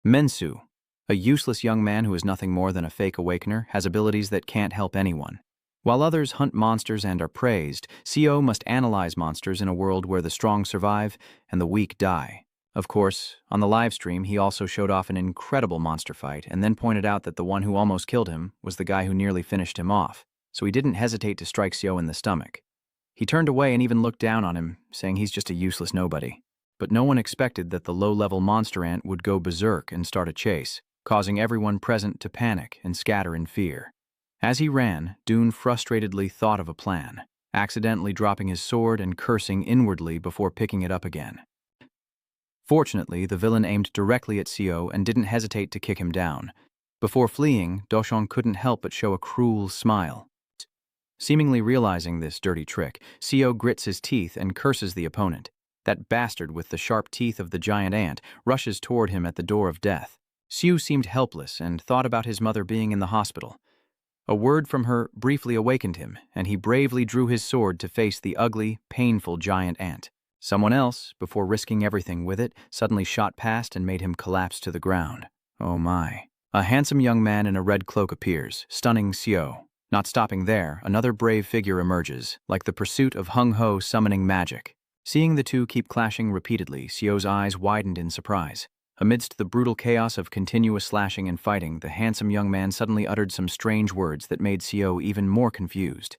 Mensu, a useless young man who is nothing more than a fake awakener, has abilities that can't help anyone. While others hunt monsters and are praised, CO must analyze monsters in a world where the strong survive and the weak die. Of course, on the livestream, he also showed off an incredible monster fight and then pointed out that the one who almost killed him was the guy who nearly finished him off, so he didn't hesitate to strike CO in the stomach. He turned away and even looked down on him, saying he's just a useless nobody. But no one expected that the low-level monster ant would go berserk and start a chase, causing everyone present to panic and scatter in fear. As he ran, Dune frustratedly thought of a plan, accidentally dropping his sword and cursing inwardly before picking it up again. Fortunately, the villain aimed directly at CO and didn't hesitate to kick him down. Before fleeing, Doshon couldn't help but show a cruel smile. Seemingly realizing this dirty trick, CO grits his teeth and curses the opponent. That bastard with the sharp teeth of the giant ant rushes toward him at the door of death. Siu seemed helpless and thought about his mother being in the hospital. A word from her briefly awakened him, and he bravely drew his sword to face the ugly, painful giant ant. Someone else, before risking everything with it, suddenly shot past and made him collapse to the ground. Oh my. A handsome young man in a red cloak appears, stunning Sio. Not stopping there, another brave figure emerges, like the pursuit of Hung Ho summoning magic. Seeing the two keep clashing repeatedly, Sio's eyes widened in surprise. Amidst the brutal chaos of continuous slashing and fighting, the handsome young man suddenly uttered some strange words that made Sio even more confused.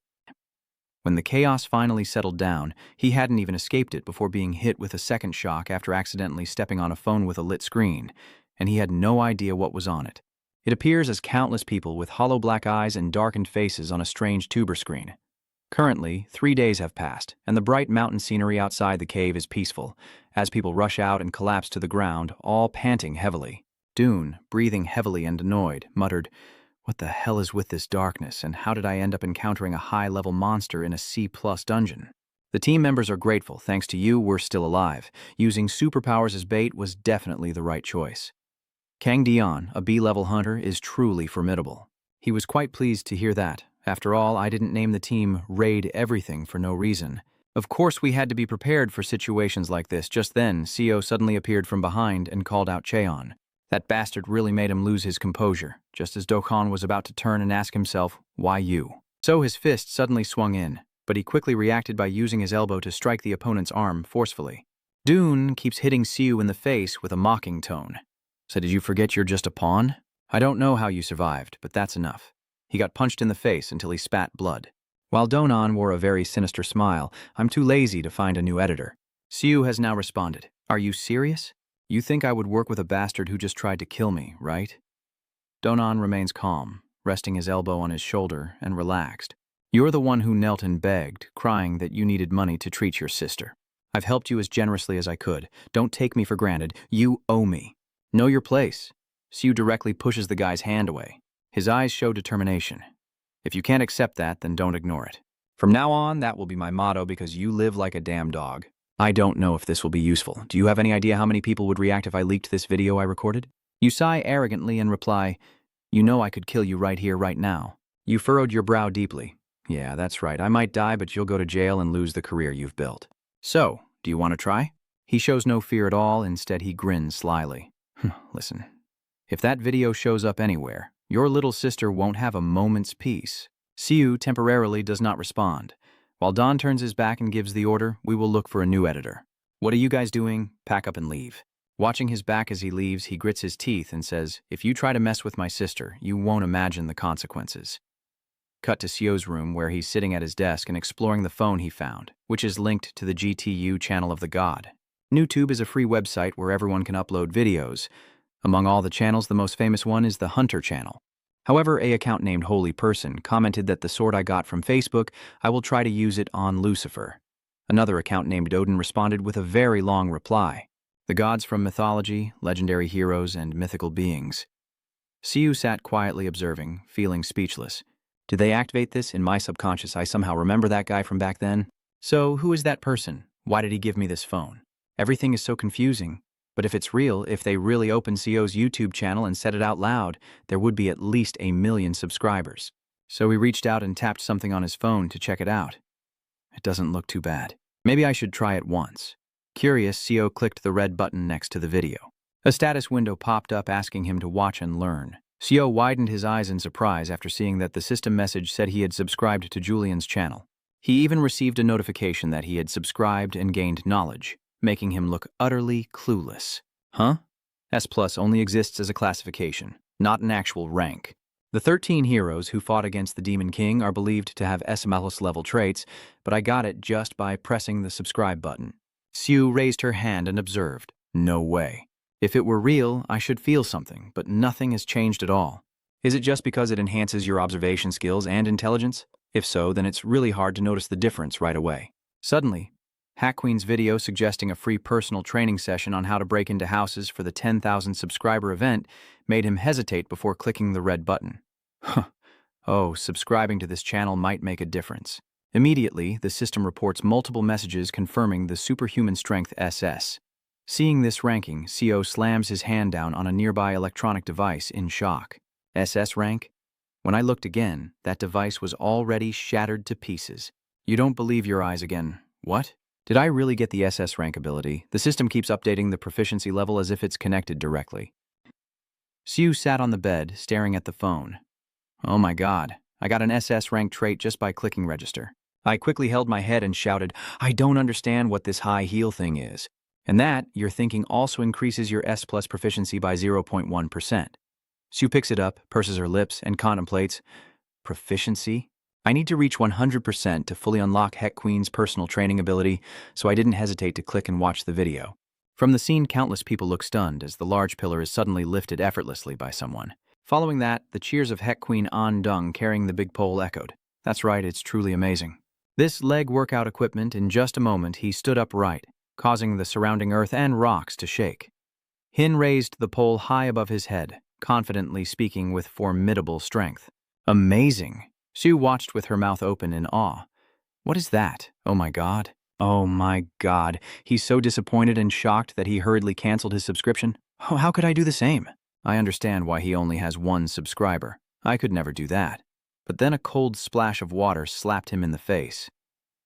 When the chaos finally settled down, he hadn't even escaped it before being hit with a second shock after accidentally stepping on a phone with a lit screen, and he had no idea what was on it. It appears as countless people with hollow black eyes and darkened faces on a strange tuber screen. Currently, 3 days have passed, and the bright mountain scenery outside the cave is peaceful, as people rush out and collapse to the ground, all panting heavily. Dune, breathing heavily and annoyed, muttered, "What the hell is with this darkness, and how did I end up encountering a high-level monster in a C+ dungeon?" The team members are grateful. Thanks to you, we're still alive. Using superpowers as bait was definitely the right choice. Kang Dion, a B-level hunter, is truly formidable. He was quite pleased to hear that. After all, I didn't name the team Raid Everything for no reason. Of course, we had to be prepared for situations like this. Just then, Sio suddenly appeared from behind and called out Cheon. That bastard really made him lose his composure, just as Dokhan was about to turn and ask himself, "Why you?" So his fist suddenly swung in, but he quickly reacted by using his elbow to strike the opponent's arm forcefully. Dune keeps hitting Siu in the face with a mocking tone. "So did you forget you're just a pawn? I don't know how you survived, but that's enough." He got punched in the face until he spat blood. While Donan wore a very sinister smile, "I'm too lazy to find a new editor." Siu has now responded, "Are you serious? You think I would work with a bastard who just tried to kill me, right?" Donan remains calm, resting his elbow on his shoulder and relaxed. "You're the one who knelt and begged, crying that you needed money to treat your sister. I've helped you as generously as I could. Don't take me for granted. You owe me. Know your place." Siu directly pushes the guy's hand away. His eyes show determination. "If you can't accept that, then don't ignore it. From now on, that will be my motto because you live like a damn dog. I don't know if this will be useful. Do you have any idea how many people would react if I leaked this video I recorded?" You sigh arrogantly and reply, "You know I could kill you right here, right now." You furrowed your brow deeply. "Yeah, that's right. I might die, but you'll go to jail and lose the career you've built. So, do you want to try?" He shows no fear at all. Instead, he grins slyly. "Listen, if that video shows up anywhere, your little sister won't have a moment's peace." Siu temporarily does not respond. While Don turns his back and gives the order, "We will look for a new editor." "What are you guys doing? Pack up and leave." Watching his back as he leaves, he grits his teeth and says, "If you try to mess with my sister, you won't imagine the consequences." Cut to Siu's room where he's sitting at his desk and exploring the phone he found, which is linked to the GTU channel of the god. NewTube is a free website where everyone can upload videos. Among all the channels, the most famous one is the Hunter channel. However, an account named Holy Person commented that the sword I got from Facebook, I will try to use it on Lucifer. Another account named Odin responded with a very long reply. The gods from mythology, legendary heroes, and mythical beings. Siu sat quietly observing, feeling speechless. Did they activate this? In my subconscious, I somehow remember that guy from back then. So, who is that person? Why did he give me this phone? Everything is so confusing. But if it's real, if they really opened Sio's YouTube channel and said it out loud, there would be at least 1 million subscribers. So he reached out and tapped something on his phone to check it out. It doesn't look too bad. Maybe I should try it once. Curious, Sio clicked the red button next to the video. A status window popped up asking him to watch and learn. Seo widened his eyes in surprise after seeing that the system message said he had subscribed to Julian's channel. He even received a notification that he had subscribed and gained knowledge, making him look utterly clueless. Huh? S+ only exists as a classification, not an actual rank. The 13 heroes who fought against the Demon King are believed to have S- level traits, but I got it just by pressing the subscribe button. Sue raised her hand and observed. No way. If it were real, I should feel something, but nothing has changed at all. Is it just because it enhances your observation skills and intelligence? If so, then it's really hard to notice the difference right away. Suddenly, Hack Queen's video suggesting a free personal training session on how to break into houses for the 10,000 subscriber event made him hesitate before clicking the red button. Oh, subscribing to this channel might make a difference. Immediately, the system reports multiple messages confirming the superhuman strength SS. Seeing this ranking, Seo slams his hand down on a nearby electronic device in shock. SS rank? When I looked again, that device was already shattered to pieces. You don't believe your eyes again. What? Did I really get the SS rank ability? The system keeps updating the proficiency level as if it's connected directly. Sue sat on the bed, staring at the phone. Oh my god, I got an SS rank trait just by clicking register. I quickly held my head and shouted, I don't understand what this high heal thing is. And that, you're thinking, also increases your S+ proficiency by 0.1%. Sue picks it up, purses her lips, and contemplates, proficiency? I need to reach 100% to fully unlock Heck Queen's personal training ability, so I didn't hesitate to click and watch the video. From the scene, countless people look stunned as the large pillar is suddenly lifted effortlessly by someone. Following that, the cheers of Heck Queen An Dung carrying the big pole echoed. That's right, it's truly amazing. This leg workout equipment, in just a moment, he stood upright, causing the surrounding earth and rocks to shake. Hin raised the pole high above his head, confidently speaking with formidable strength. Amazing! Sue watched with her mouth open in awe. What is that? Oh my god. Oh my god. He's so disappointed and shocked that he hurriedly canceled his subscription. Oh, how could I do the same? I understand why he only has one subscriber. I could never do that. But then a cold splash of water slapped him in the face.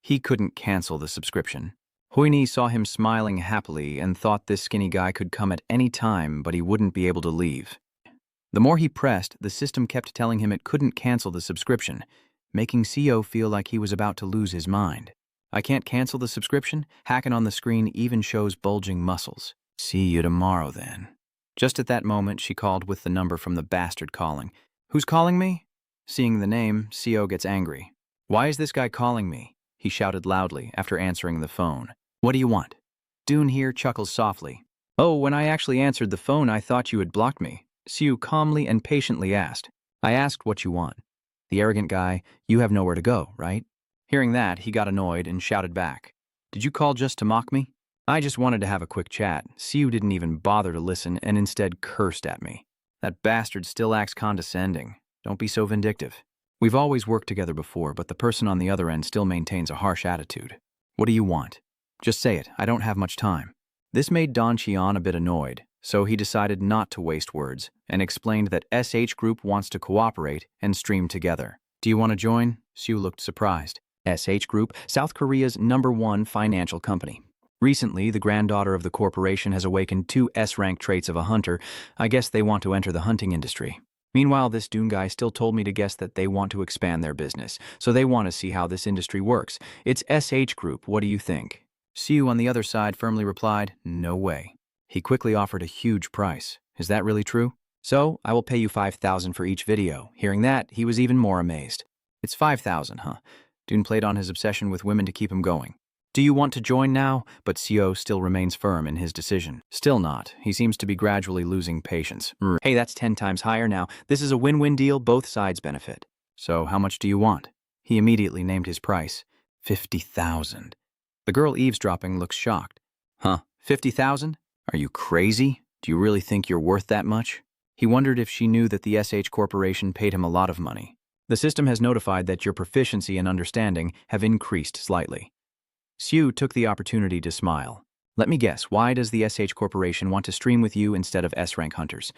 He couldn't cancel the subscription. Huini saw him smiling happily and thought this skinny guy could come at any time, but he wouldn't be able to leave. The more he pressed, the system kept telling him it couldn't cancel the subscription, making Seo feel like he was about to lose his mind. I can't cancel the subscription? Hacken on the screen even shows bulging muscles. See you tomorrow, then. Just at that moment, she called with the number from the bastard calling. Who's calling me? Seeing the name, Seo gets angry. Why is this guy calling me? He shouted loudly after answering the phone. What do you want? Dune here chuckles softly. Oh, when I actually answered the phone, I thought you had blocked me. Sue calmly and patiently asked. I asked what you want. The arrogant guy, you have nowhere to go, right? Hearing that, he got annoyed and shouted back. Did you call just to mock me? I just wanted to have a quick chat. Sue didn't even bother to listen and instead cursed at me. That bastard still acts condescending. Don't be so vindictive. We've always worked together before, but the person on the other end still maintains a harsh attitude. What do you want? Just say it. I don't have much time. This made Don Qian a bit annoyed, so he decided not to waste words and explained that SH Group wants to cooperate and stream together. Do you want to join? Sue looked surprised. SH Group, South Korea's #1 financial company. Recently, the granddaughter of the corporation has awakened 2 S-rank traits of a hunter. I guess they want to enter the hunting industry. Meanwhile, this Dune guy still told me to guess that they want to expand their business, so they want to see how this industry works. It's SH Group, what do you think? Sue on the other side firmly replied, no way. He quickly offered a huge price. Is that really true? So, I will pay you 5,000 for each video. Hearing that, he was even more amazed. It's 5,000, huh? Dune played on his obsession with women to keep him going. Do you want to join now? But Seo still remains firm in his decision. Still not. He seems to be gradually losing patience. Hey, that's 10 times higher now. This is a win-win deal. Both sides benefit. So, how much do you want? He immediately named his price. 50,000. The girl eavesdropping looks shocked. Huh? 50,000? Are you crazy? Do you really think you're worth that much? He wondered if she knew that the SH Corporation paid him a lot of money. The system has notified that your proficiency and understanding have increased slightly. Sue took the opportunity to smile. Let me guess, why does the SH Corporation want to stream with you instead of S-rank hunters?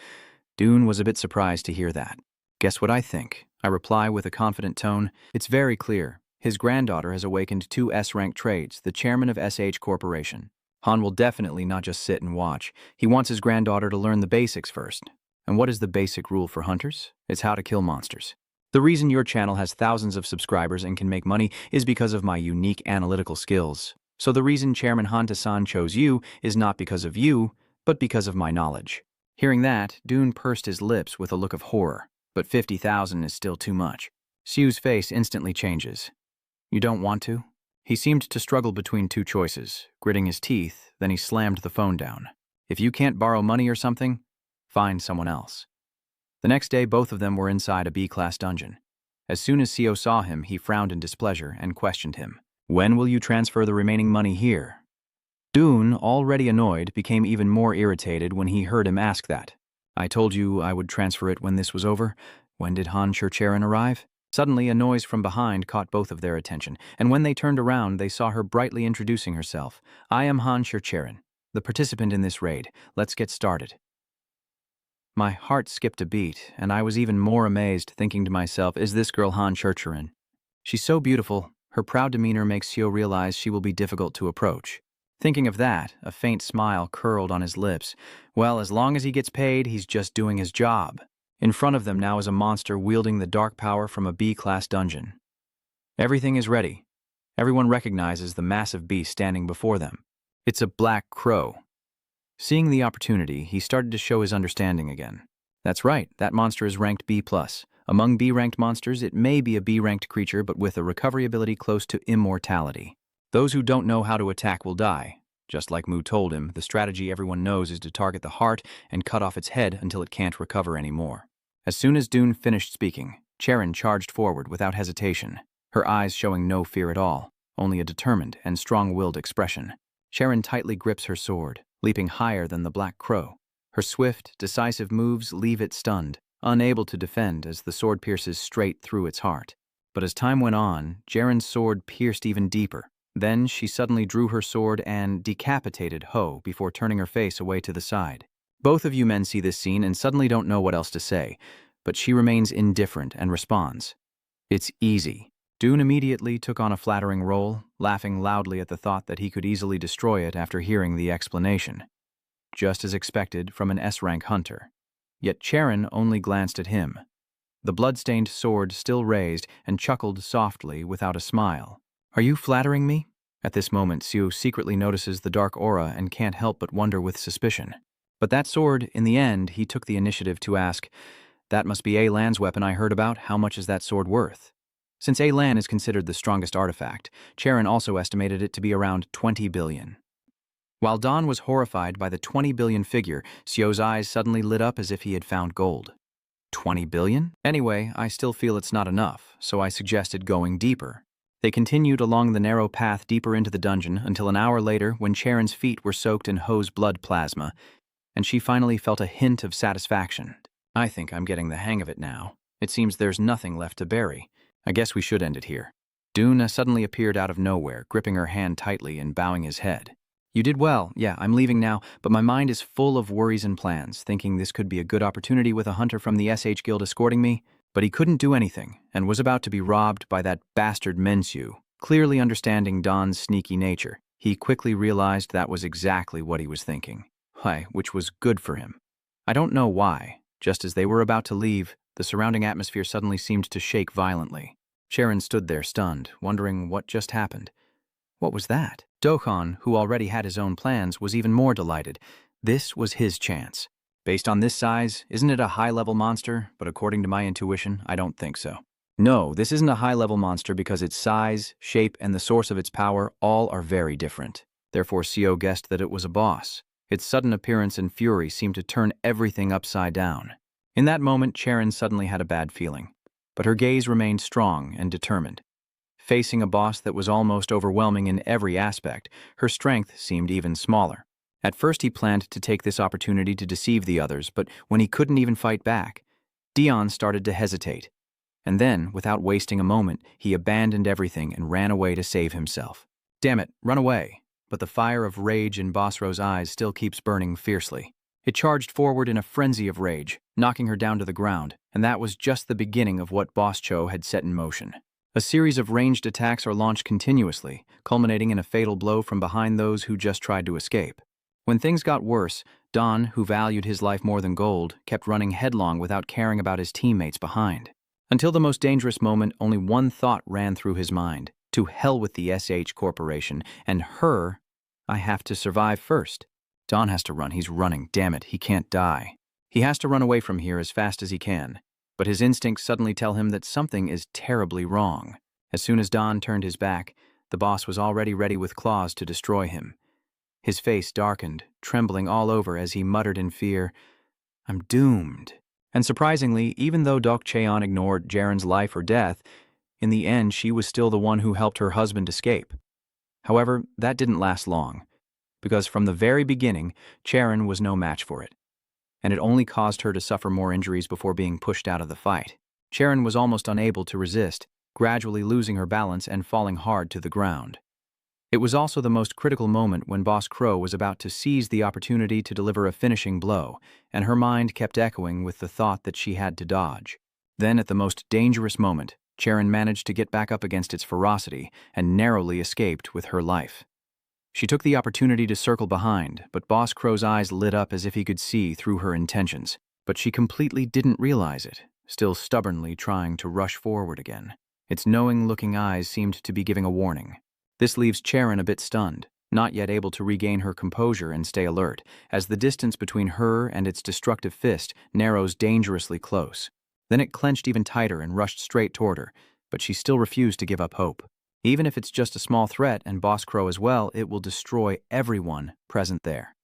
Dune was a bit surprised to hear that. Guess what I think? I reply with a confident tone. It's very clear. His granddaughter has awakened 2 S-rank trades, the chairman of SH Corporation. Han will definitely not just sit and watch. He wants his granddaughter to learn the basics first. And what is the basic rule for hunters? It's how to kill monsters. The reason your channel has thousands of subscribers and can make money is because of my unique analytical skills. So the reason Chairman Hanta-san chose you is not because of you, but because of my knowledge. Hearing that, Dune pursed his lips with a look of horror. But 50,000 is still too much. Siu's face instantly changes. You don't want to? He seemed to struggle between two choices, gritting his teeth, then he slammed the phone down. If you can't borrow money or something, find someone else. The next day, both of them were inside a B-class dungeon. As soon as Sio saw him, he frowned in displeasure and questioned him. When will you transfer the remaining money here? Dune, already annoyed, became even more irritated when he heard him ask that. I told you I would transfer it when this was over. When did Han Shurcharen arrive? Suddenly, a noise from behind caught both of their attention, and when they turned around, they saw her brightly introducing herself. I am Han Shurcharen, the participant in this raid. Let's get started. My heart skipped a beat, and I was even more amazed, thinking to myself, is this girl Han Shurcharen? She's so beautiful. Her proud demeanor makes Sio realize she will be difficult to approach. Thinking of that, a faint smile curled on his lips. Well, as long as he gets paid, he's just doing his job. In front of them now is a monster wielding the dark power from a B-class dungeon. Everything is ready. Everyone recognizes the massive beast standing before them. It's a black crow. Seeing the opportunity, he started to show his understanding again. That's right, that monster is ranked B+. Among B-ranked monsters, it may be a B-ranked creature, but with a recovery ability close to immortality. Those who don't know how to attack will die. Just like Mu told him, the strategy everyone knows is to target the heart and cut off its head until it can't recover anymore. As soon as Dune finished speaking, Charon charged forward without hesitation, her eyes showing no fear at all, only a determined and strong-willed expression. Charon tightly grips her sword, leaping higher than the black crow. Her swift, decisive moves leave it stunned, unable to defend as the sword pierces straight through its heart. But as time went on, Charon's sword pierced even deeper. Then she suddenly drew her sword and decapitated Ho before turning her face away to the side. Both of you men see this scene and suddenly don't know what else to say, but she remains indifferent and responds. It's easy. Dune immediately took on a flattering role, laughing loudly at the thought that he could easily destroy it after hearing the explanation. Just as expected from an S-rank hunter. Yet Charon only glanced at him, the blood-stained sword still raised, and chuckled softly without a smile. Are you flattering me? At this moment, Siu secretly notices the dark aura and can't help but wonder with suspicion. But that sword, in the end, he took the initiative to ask, that must be Lan's weapon I heard about. How much is that sword worth? Since Lan is considered the strongest artifact, Charon also estimated it to be around 20 billion. While Don was horrified by the 20 billion figure, Sio's eyes suddenly lit up as if he had found gold. 20 billion? Anyway, I still feel it's not enough, so I suggested going deeper. They continued along the narrow path deeper into the dungeon until an hour later when Charon's feet were soaked in Ho's blood plasma, and she finally felt a hint of satisfaction. I think I'm getting the hang of it now. It seems there's nothing left to bury. I guess we should end it here. Dune suddenly appeared out of nowhere, gripping her hand tightly and bowing his head. You did well. Yeah, I'm leaving now, but my mind is full of worries and plans, thinking this could be a good opportunity with a hunter from the SH Guild escorting me. But he couldn't do anything, and was about to be robbed by that bastard Mensu. Clearly understanding Don's sneaky nature, he quickly realized that was exactly what he was thinking. Which was good for him. I don't know why. Just as they were about to leave, the surrounding atmosphere suddenly seemed to shake violently. Charon stood there stunned, wondering what just happened. What was that? Dokhan, who already had his own plans, was even more delighted. This was his chance. Based on this size, isn't it a high-level monster? But according to my intuition, I don't think so. No, this isn't a high-level monster because its size, shape, and the source of its power all are very different. Therefore, Sio guessed that it was a boss. Its sudden appearance and fury seemed to turn everything upside down. In that moment, Charon suddenly had a bad feeling. But her gaze remained strong and determined. Facing a boss that was almost overwhelming in every aspect, her strength seemed even smaller. At first he planned to take this opportunity to deceive the others, but when he couldn't even fight back, Dion started to hesitate. And then, without wasting a moment, he abandoned everything and ran away to save himself. Damn it, run away. But the fire of rage in Bosro's eyes still keeps burning fiercely. It charged forward in a frenzy of rage, knocking her down to the ground, and that was just the beginning of what Boss Cho had set in motion. A series of ranged attacks are launched continuously, culminating in a fatal blow from behind those who just tried to escape. When things got worse, Don, who valued his life more than gold, kept running headlong without caring about his teammates behind. Until the most dangerous moment, only one thought ran through his mind. To hell with the SH Corporation, and her, I have to survive first. Don has to run, he's running, damn it, he can't die. He has to run away from here as fast as he can. But his instincts suddenly tell him that something is terribly wrong. As soon as Don turned his back, the boss was already ready with claws to destroy him. His face darkened, trembling all over as he muttered in fear, I'm doomed. And surprisingly, even though Dok Cheon ignored Jaren's life or death, in the end she was still the one who helped her husband escape. However, that didn't last long, because from the very beginning, Cheren was no match for it. And it only caused her to suffer more injuries before being pushed out of the fight. Cheren was almost unable to resist, gradually losing her balance and falling hard to the ground. It was also the most critical moment when Boss Crow was about to seize the opportunity to deliver a finishing blow, and her mind kept echoing with the thought that she had to dodge. Then, at the most dangerous moment, Cheren managed to get back up against its ferocity and narrowly escaped with her life. She took the opportunity to circle behind, but Boss Crow's eyes lit up as if he could see through her intentions. But she completely didn't realize it, still stubbornly trying to rush forward again. Its knowing-looking eyes seemed to be giving a warning. This leaves Cheren a bit stunned, not yet able to regain her composure and stay alert, as the distance between her and its destructive fist narrows dangerously close. Then it clenched even tighter and rushed straight toward her, but she still refused to give up hope. Even if it's just a small threat, and Boss Crow as well, it will destroy everyone present there.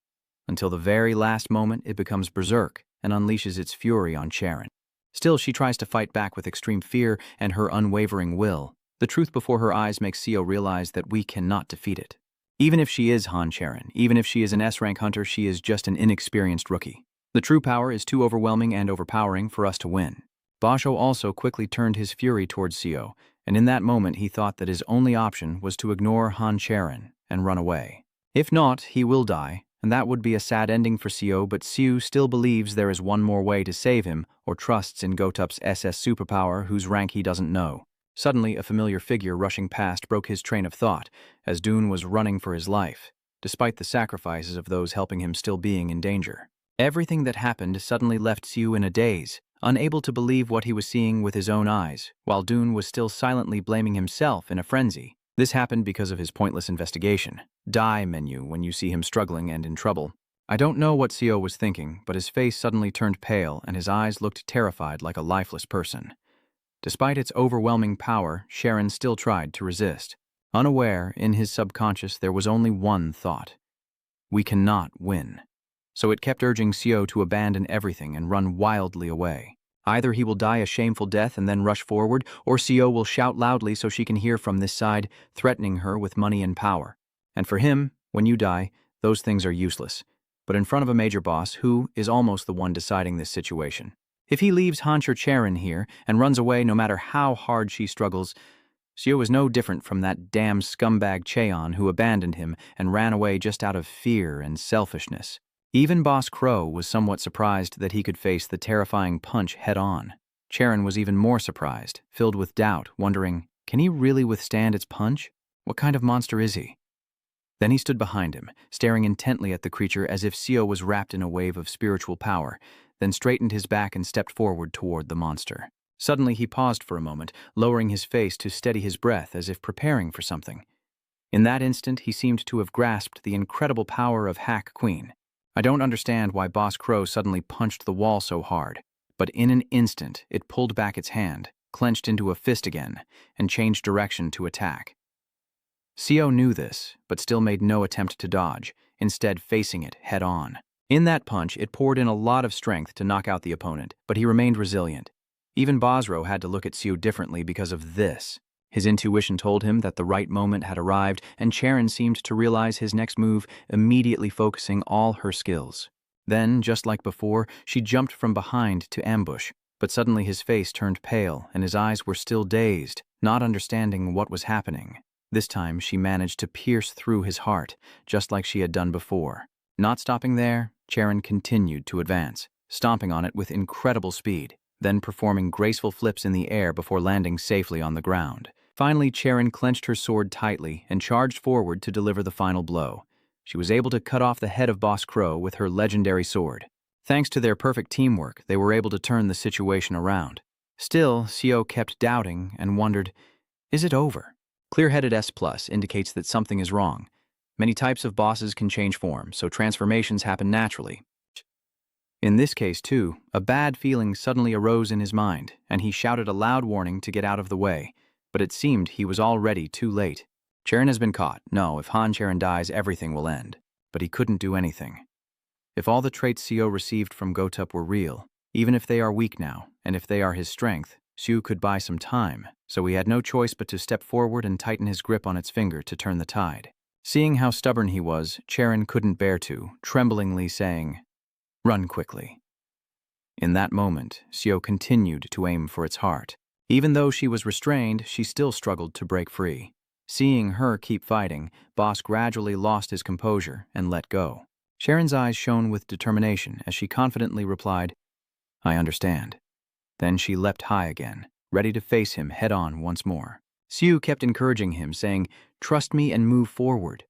Until the very last moment, it becomes berserk and unleashes its fury on Cheren. Still, she tries to fight back with extreme fear and her unwavering will. The truth before her eyes makes Seo realize that we cannot defeat it. Even if she is Han Cheren, even if she is an S-rank hunter, she is just an inexperienced rookie. The true power is too overwhelming and overpowering for us to win. Basho also quickly turned his fury towards Seo, and in that moment he thought that his only option was to ignore Han Cheren and run away. If not, he will die, and that would be a sad ending for Seo, but Seo still believes there is one more way to save him, or trusts in Gotup's SS superpower whose rank he doesn't know. Suddenly, a familiar figure rushing past broke his train of thought, as Dune was running for his life, despite the sacrifices of those helping him still being in danger. Everything that happened suddenly left Seo in a daze, unable to believe what he was seeing with his own eyes, while Dune was still silently blaming himself in a frenzy. This happened because of his pointless investigation. Die menu when you see him struggling and in trouble. I don't know what Seo was thinking, but his face suddenly turned pale and his eyes looked terrified like a lifeless person. Despite its overwhelming power, Cheren still tried to resist. Unaware, in his subconscious, there was only one thought. We cannot win. So it kept urging Seo to abandon everything and run wildly away. Either he will die a shameful death and then rush forward, or Seo will shout loudly so she can hear from this side, threatening her with money and power. And for him, when you die, those things are useless. But in front of a major boss, who is almost the one deciding this situation. If he leaves Hancher Cheren here and runs away no matter how hard she struggles, Seo is no different from that damn scumbag Cheon who abandoned him and ran away just out of fear and selfishness. Even Boss Crow was somewhat surprised that he could face the terrifying punch head-on. Cheren was even more surprised, filled with doubt, wondering, can he really withstand its punch? What kind of monster is he? Then he stood behind him, staring intently at the creature as if Seo was wrapped in a wave of spiritual power, then straightened his back and stepped forward toward the monster. Suddenly he paused for a moment, lowering his face to steady his breath as if preparing for something. In that instant, he seemed to have grasped the incredible power of Hack Queen. I don't understand why Boss Crow suddenly punched the wall so hard, but in an instant it pulled back its hand, clenched into a fist again, and changed direction to attack. Seo knew this, but still made no attempt to dodge, instead facing it head-on. In that punch, it poured in a lot of strength to knock out the opponent, but he remained resilient. Even Bosro had to look at Seo differently because of this. His intuition told him that the right moment had arrived, and Cheren seemed to realize his next move, immediately focusing all her skills. Then, just like before, she jumped from behind to ambush, but suddenly his face turned pale and his eyes were still dazed, not understanding what was happening. This time, she managed to pierce through his heart, just like she had done before. Not stopping there, Cheren continued to advance, stomping on it with incredible speed, then performing graceful flips in the air before landing safely on the ground. Finally, Charon clenched her sword tightly and charged forward to deliver the final blow. She was able to cut off the head of Boss Crow with her legendary sword. Thanks to their perfect teamwork, they were able to turn the situation around. Still, Seo kept doubting and wondered, is it over? Clear-headed S+ indicates that something is wrong. Many types of bosses can change form, so transformations happen naturally. In this case, too, a bad feeling suddenly arose in his mind, and he shouted a loud warning to get out of the way. But it seemed he was already too late. Charon has been caught. No, if Han Charon dies, everything will end. But he couldn't do anything. If all the traits Seo received from Gotup were real, even if they are weak now, and if they are his strength, Seo could buy some time, so he had no choice but to step forward and tighten his grip on its finger to turn the tide. Seeing how stubborn he was, Charon couldn't bear to, tremblingly saying, "Run quickly." In that moment, Seo continued to aim for its heart. Even though she was restrained, she still struggled to break free. Seeing her keep fighting, Boss gradually lost his composure and let go. Charon's eyes shone with determination as she confidently replied, "I understand." Then she leapt high again, ready to face him head-on once more. Seo kept encouraging him, saying, "Trust me and move forward."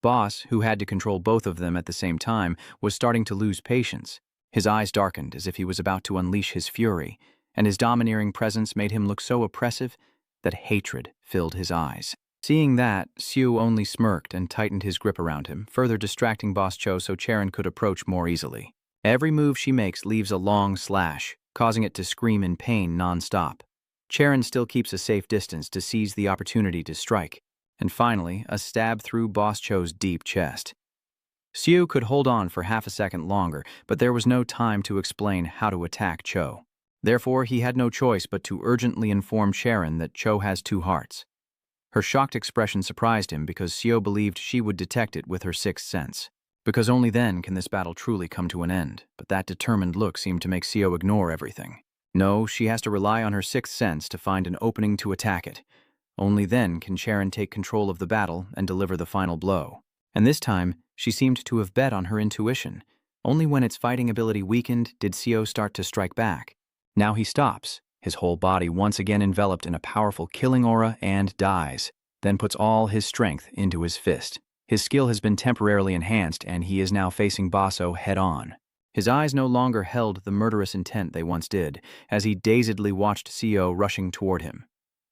Boss, who had to control both of them at the same time, was starting to lose patience. His eyes darkened as if he was about to unleash his fury, and his domineering presence made him look so oppressive that hatred filled his eyes. Seeing that, Seo only smirked and tightened his grip around him, further distracting Boss Cho so Charon could approach more easily. Every move she makes leaves a long slash, causing it to scream in pain non-stop. Charon still keeps a safe distance to seize the opportunity to strike, and finally, a stab through Boss Cho's deep chest. Seo could hold on for half a second longer, but there was no time to explain how to attack Cho. Therefore, he had no choice but to urgently inform Charon that Cho has two hearts. Her shocked expression surprised him because Seo believed she would detect it with her sixth sense. Because only then can this battle truly come to an end, but that determined look seemed to make Seo ignore everything. No, she has to rely on her sixth sense to find an opening to attack it. Only then can Charon take control of the battle and deliver the final blow. And this time, she seemed to have bet on her intuition. Only when its fighting ability weakened did Seo start to strike back. Now he stops, his whole body once again enveloped in a powerful killing aura, and dies, then puts all his strength into his fist. His skill has been temporarily enhanced, and he is now facing Basso head-on. His eyes no longer held the murderous intent they once did, as he dazedly watched Seo rushing toward him.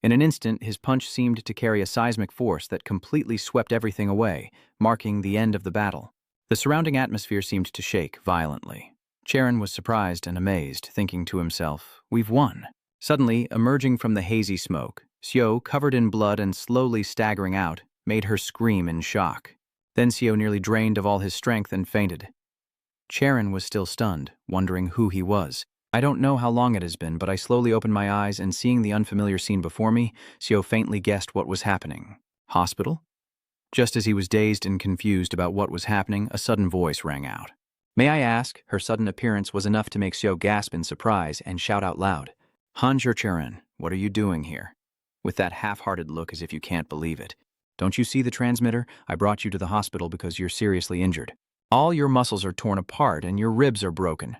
In an instant, his punch seemed to carry a seismic force that completely swept everything away, marking the end of the battle. The surrounding atmosphere seemed to shake violently. Charon was surprised and amazed, thinking to himself, "We've won." Suddenly, emerging from the hazy smoke, Seo, covered in blood and slowly staggering out, made her scream in shock. Then Seo nearly drained of all his strength and fainted. Charon was still stunned, wondering who he was. I don't know how long it has been, but I slowly opened my eyes, and seeing the unfamiliar scene before me, Seo faintly guessed what was happening. Hospital? Just as he was dazed and confused about what was happening, a sudden voice rang out. "May I ask?" Her sudden appearance was enough to make Seo gasp in surprise and shout out loud, "Hanjur Charon, what are you doing here?" With that half-hearted look as if you can't believe it. "Don't you see the transmitter? I brought you to the hospital because you're seriously injured. All your muscles are torn apart and your ribs are broken.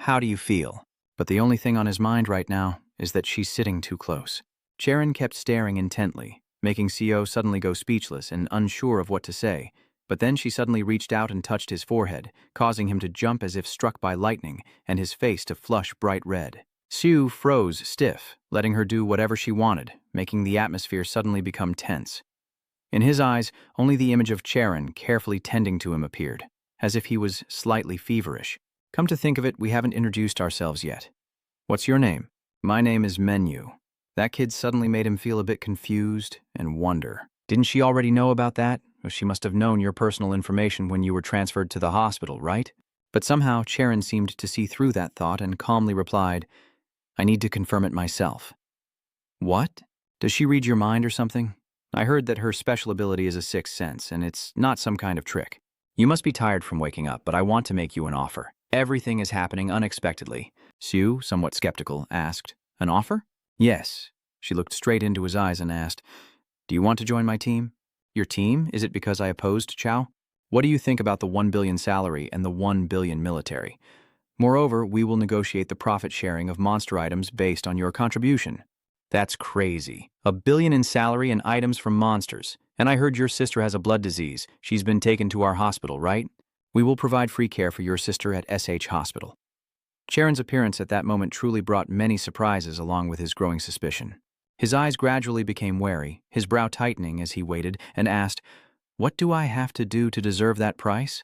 How do you feel?" But the only thing on his mind right now is that she's sitting too close. Charon kept staring intently, making Seo suddenly go speechless and unsure of what to say. But then she suddenly reached out and touched his forehead, causing him to jump as if struck by lightning and his face to flush bright red. Seo froze stiff, letting her do whatever she wanted, making the atmosphere suddenly become tense. In his eyes, only the image of Charon carefully tending to him appeared, as if he was slightly feverish. "Come to think of it, we haven't introduced ourselves yet. What's your name?" "My name is Menu." That kid suddenly made him feel a bit confused and wonder. Didn't she already know about that? Well, she must have known your personal information when you were transferred to the hospital, right? But somehow Charon seemed to see through that thought and calmly replied, "I need to confirm it myself." "What? Does she read your mind or something? I heard that her special ability is a sixth sense, and it's not some kind of trick. You must be tired from waking up, but I want to make you an offer. Everything is happening unexpectedly." Seo, somewhat skeptical, asked, "An offer?" "Yes." She looked straight into his eyes and asked, "Do you want to join my team?" "Your team? Is it because I opposed Chow?" "What do you think about the 1 billion salary and the 1 billion military? Moreover, we will negotiate the profit sharing of monster items based on your contribution." "That's crazy. 1 billion in salary and items from monsters. And I heard your sister has a blood disease. She's been taken to our hospital, right? We will provide free care for your sister at SH Hospital. Charon's appearance at that moment truly brought many surprises along with his growing suspicion. His eyes gradually became wary, his brow tightening as he waited and asked, "What do I have to do to deserve that price?"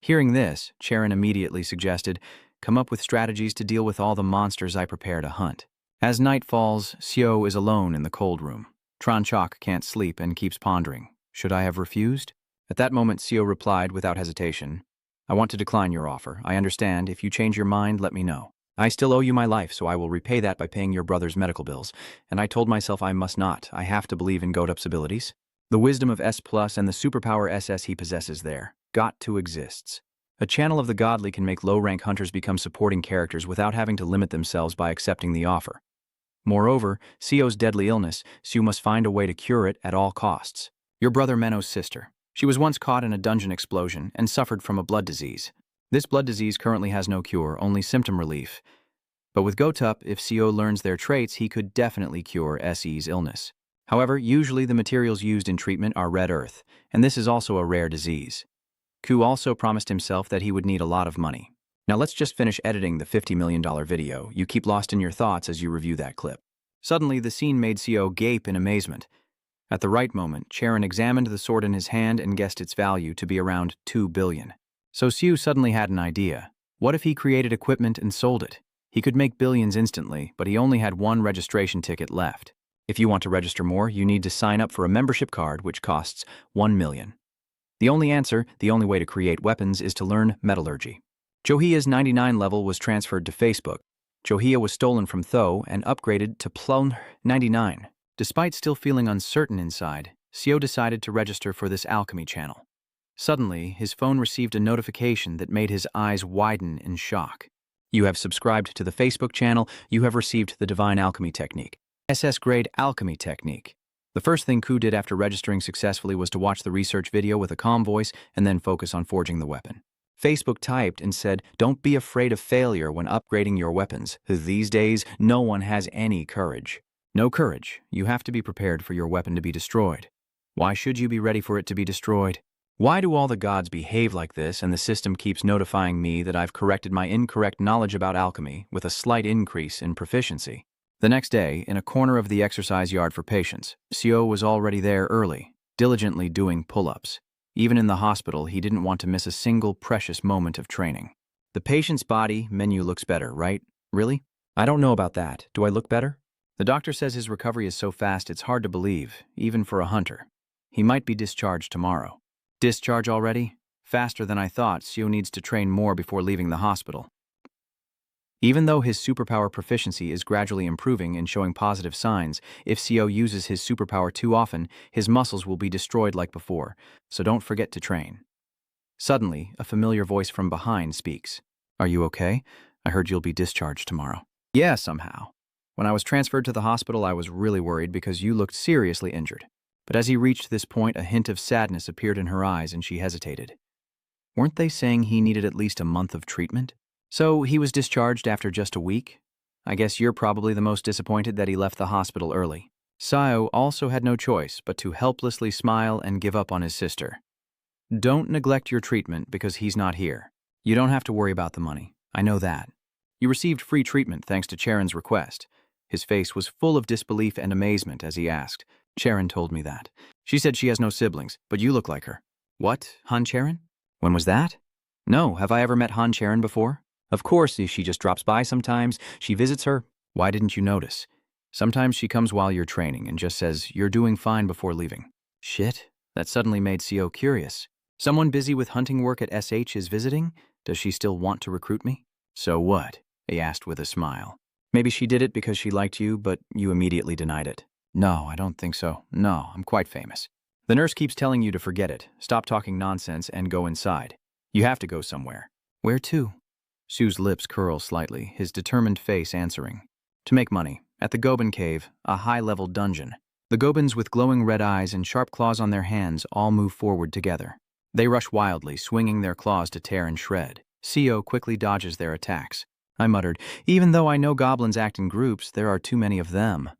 Hearing this, Charon immediately suggested, "Come up with strategies to deal with all the monsters I prepare to hunt." As night falls, Seo is alone in the cold room. Tranchok can't sleep and keeps pondering. Should I have refused? At that moment, Seo replied without hesitation, "I want to decline your offer. I understand. If you change your mind, let me know. I still owe you my life, so I will repay that by paying your brother's medical bills." And I told myself I must not. I have to believe in Godup's abilities. The wisdom of S+ and the superpower SS he possesses there. Got to exists. A channel of the godly can make low-rank hunters become supporting characters without having to limit themselves by accepting the offer. Moreover, Seo's deadly illness, Seo must find a way to cure it at all costs. Your brother Menno's sister. She was once caught in a dungeon explosion and suffered from a blood disease. This blood disease currently has no cure, only symptom relief. But with Gotup, if Seo learns their traits, he could definitely cure SE's illness. However, usually the materials used in treatment are red earth, and this is also a rare disease. Ku also promised himself that he would need a lot of money. Now let's just finish editing the $50 million video. You keep lost in your thoughts as you review that clip. Suddenly, the scene made Seo gape in amazement. At the right moment, Charon examined the sword in his hand and guessed its value to be around 2 billion. So Seo suddenly had an idea. What if he created equipment and sold it? He could make billions instantly, but he only had one registration ticket left. If you want to register more, you need to sign up for a membership card which costs 1 million. The only way to create weapons is to learn metallurgy. Johia's 99 level was transferred to Facebook. Johia was stolen from Tho and upgraded to Plon 99. Despite still feeling uncertain inside, Seo decided to register for this alchemy channel. Suddenly, his phone received a notification that made his eyes widen in shock. You have subscribed to the Facebook channel. You have received the Divine Alchemy Technique. SS Grade Alchemy Technique. The first thing Ku did after registering successfully was to watch the research video with a calm voice and then focus on forging the weapon. Facebook typed and said, "Don't be afraid of failure when upgrading your weapons. These days, no one has any courage." No courage. You have to be prepared for your weapon to be destroyed. Why should you be ready for it to be destroyed? Why do all the gods behave like this and the system keeps notifying me that I've corrected my incorrect knowledge about alchemy with a slight increase in proficiency? The next day, in a corner of the exercise yard for patients, Seo was already there early, diligently doing pull-ups. Even in the hospital, he didn't want to miss a single precious moment of training. The patient's body menu looks better, right? Really? I don't know about that. Do I look better? The doctor says his recovery is so fast it's hard to believe, even for a hunter. He might be discharged tomorrow. Discharge already? Faster than I thought. Seo needs to train more before leaving the hospital. Even though his superpower proficiency is gradually improving and showing positive signs, if Seo uses his superpower too often, his muscles will be destroyed like before, so don't forget to train. Suddenly, a familiar voice from behind speaks. "Are you okay? I heard you'll be discharged tomorrow." "Yeah, somehow. When I was transferred to the hospital, I was really worried because you looked seriously injured." But as he reached this point, a hint of sadness appeared in her eyes and she hesitated. Weren't they saying he needed at least a month of treatment? So he was discharged after just a week? I guess you're probably the most disappointed that he left the hospital early. Seo also had no choice but to helplessly smile and give up on his sister. Don't neglect your treatment because he's not here. You don't have to worry about the money. I know that. You received free treatment thanks to Charon's request. His face was full of disbelief and amazement as he asked. Charon told me that. She said she has no siblings, but you look like her. What? Han Charon? When was that? No, have I ever met Han Charon before? Of course, she just drops by sometimes. She visits her. Why didn't you notice? Sometimes she comes while you're training and just says, "You're doing fine," before leaving. Shit, that suddenly made Seo curious. Someone busy with hunting work at SH is visiting? Does she still want to recruit me? So what? He asked with a smile. Maybe she did it because she liked you, but you immediately denied it. No, I don't think so. No, I'm quite famous. The nurse keeps telling you to forget it. Stop talking nonsense and go inside. You have to go somewhere. Where to? Sue's lips curl slightly, his determined face answering. To make money. At the Goban Cave, a high-level dungeon. The Gobans with glowing red eyes and sharp claws on their hands all move forward together. They rush wildly, swinging their claws to tear and shred. Seo quickly dodges their attacks. I muttered, even though I know goblins act in groups, there are too many of them.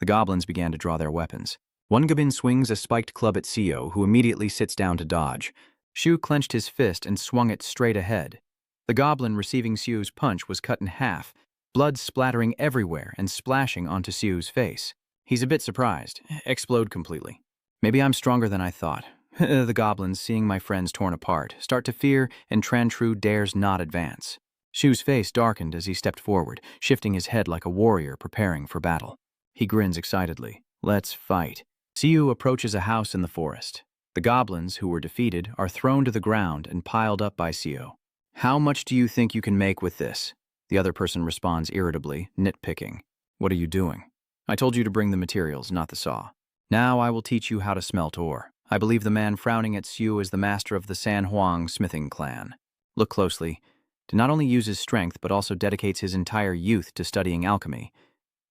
The goblins began to draw their weapons. One goblin swings a spiked club at Seo, who immediately sits down to dodge. Shu clenched his fist and swung it straight ahead. The goblin receiving Seo's punch was cut in half, blood splattering everywhere and splashing onto Seo's face. He's a bit surprised. Explode completely. Maybe I'm stronger than I thought. The goblins, seeing my friends torn apart, start to fear, and Trantru dares not advance. Shu's face darkened as he stepped forward, shifting his head like a warrior preparing for battle. He grins excitedly. Let's fight. Seo approaches a house in the forest. The goblins, who were defeated, are thrown to the ground and piled up by Seo. How much do you think you can make with this? The other person responds irritably, nitpicking. What are you doing? I told you to bring the materials, not the saw. Now I will teach you how to smelt ore. I believe the man frowning at Seo is the master of the San Huang smithing clan. Look closely. To not only use his strength, but also dedicates his entire youth to studying alchemy.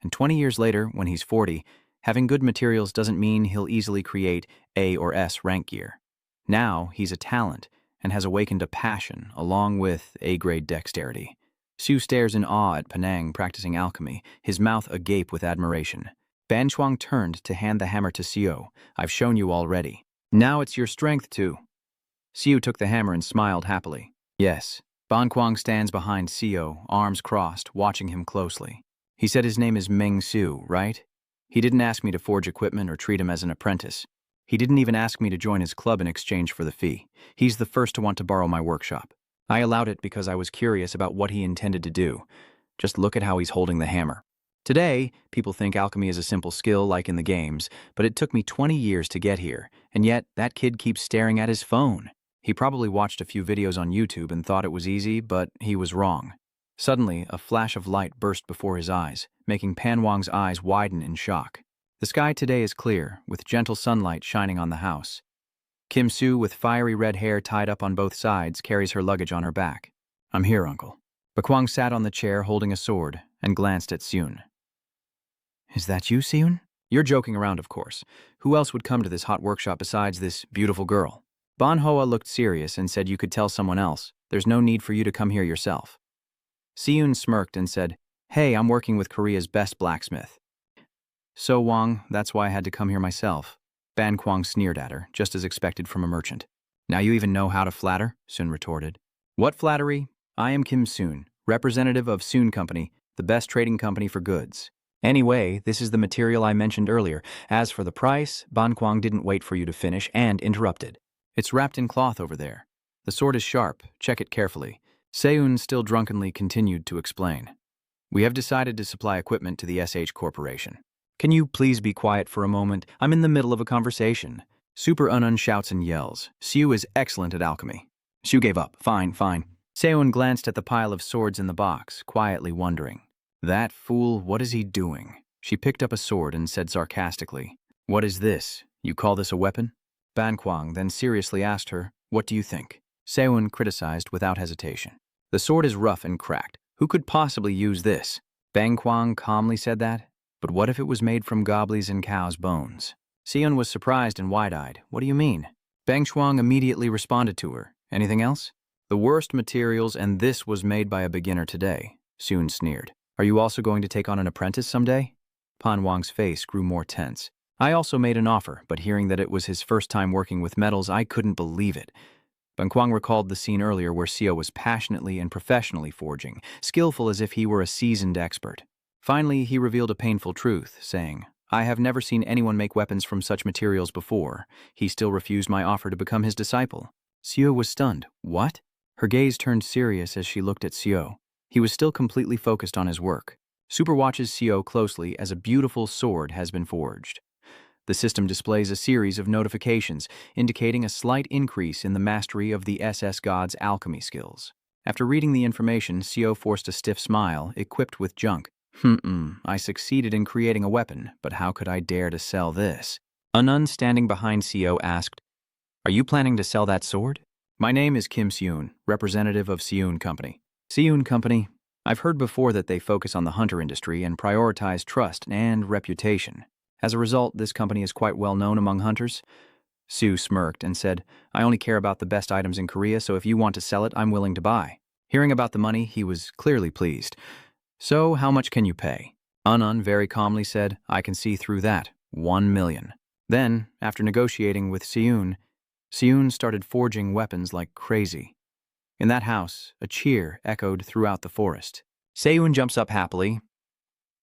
And 20 years later, when he's 40, having good materials doesn't mean he'll easily create A or S rank gear. Now he's a talent and has awakened a passion along with A-grade dexterity. Seo stares in awe at Penang practicing alchemy, his mouth agape with admiration. Ban Chuang turned to hand the hammer to Seo. I've shown you already. Now it's your strength too. Seo took the hammer and smiled happily. Yes. Ban Kuang stands behind Seo, arms crossed, watching him closely. He said his name is Meng Su, right? He didn't ask me to forge equipment or treat him as an apprentice. He didn't even ask me to join his club in exchange for the fee. He's the first to want to borrow my workshop. I allowed it because I was curious about what he intended to do. Just look at how he's holding the hammer. Today, people think alchemy is a simple skill like in the games, but it took me 20 years to get here, and yet that kid keeps staring at his phone. He probably watched a few videos on YouTube and thought it was easy, but he was wrong. Suddenly, a flash of light burst before his eyes, making Pan Wang's eyes widen in shock. The sky today is clear, with gentle sunlight shining on the house. Kim Soo, with fiery red hair tied up on both sides, carries her luggage on her back. I'm here, uncle. Bakwang sat on the chair holding a sword and glanced at Seun. Is that you, Seun? You're joking around, of course. Who else would come to this hot workshop besides this beautiful girl? Ban Hoa looked serious and said you could tell someone else. There's no need for you to come here yourself. Seun smirked and said, Hey, I'm working with Korea's best blacksmith. So Wang, that's why I had to come here myself. Ban Kuang sneered at her, just as expected from a merchant. Now you even know how to flatter? Seun retorted. What flattery? I am Kim Seun, representative of Seun Company, the best trading company for goods. Anyway, this is the material I mentioned earlier. As for the price, Ban Kuang didn't wait for you to finish and interrupted. It's wrapped in cloth over there. The sword is sharp. Check it carefully. Seun still drunkenly continued to explain. We have decided to supply equipment to the SH Corporation. Can you please be quiet for a moment? I'm in the middle of a conversation. Super Unun shouts and yells. Sue is excellent at alchemy. Sue gave up. Fine. Seun glanced at the pile of swords in the box, quietly wondering. That fool, what is he doing? She picked up a sword and said sarcastically, What is this? You call this a weapon? Ban Kuang then seriously asked her, What do you think? Seun criticized without hesitation. The sword is rough and cracked. Who could possibly use this? Ban Kuang calmly said that. But what if it was made from goblins and cows' bones? Seun was surprised and wide-eyed. What do you mean? Bang Shuang immediately responded to her. Anything else? The worst materials, and this was made by a beginner today. Seun sneered. Are you also going to take on an apprentice someday? Pan Wang's face grew more tense. I also made an offer, but hearing that it was his first time working with metals, I couldn't believe it. Ban Kuang recalled the scene earlier where Seo was passionately and professionally forging, skillful as if he were a seasoned expert. Finally, he revealed a painful truth, saying, I have never seen anyone make weapons from such materials before. He still refused my offer to become his disciple. Seo was stunned. What? Her gaze turned serious as she looked at Seo. He was still completely focused on his work. Super watches Seo closely as a beautiful sword has been forged. The system displays a series of notifications indicating a slight increase in the mastery of the SS God's alchemy skills. After reading the information, Seo forced a stiff smile, equipped with junk. I succeeded in creating a weapon, but how could I dare to sell this? A nun standing behind Seo asked, Are you planning to sell that sword? My name is Kim Seun, representative of Seun Company. Seun Company? I've heard before that they focus on the hunter industry and prioritize trust and reputation. As a result, this company is quite well known among hunters. Sue smirked and said, I only care about the best items in Korea, so if you want to sell it, I'm willing to buy. Hearing about the money, he was clearly pleased. So, how much can you pay? Unun very calmly said, I can see through that. 1 million. Then, after negotiating with Seun started forging weapons like crazy. In that house, a cheer echoed throughout the forest. Seun jumps up happily.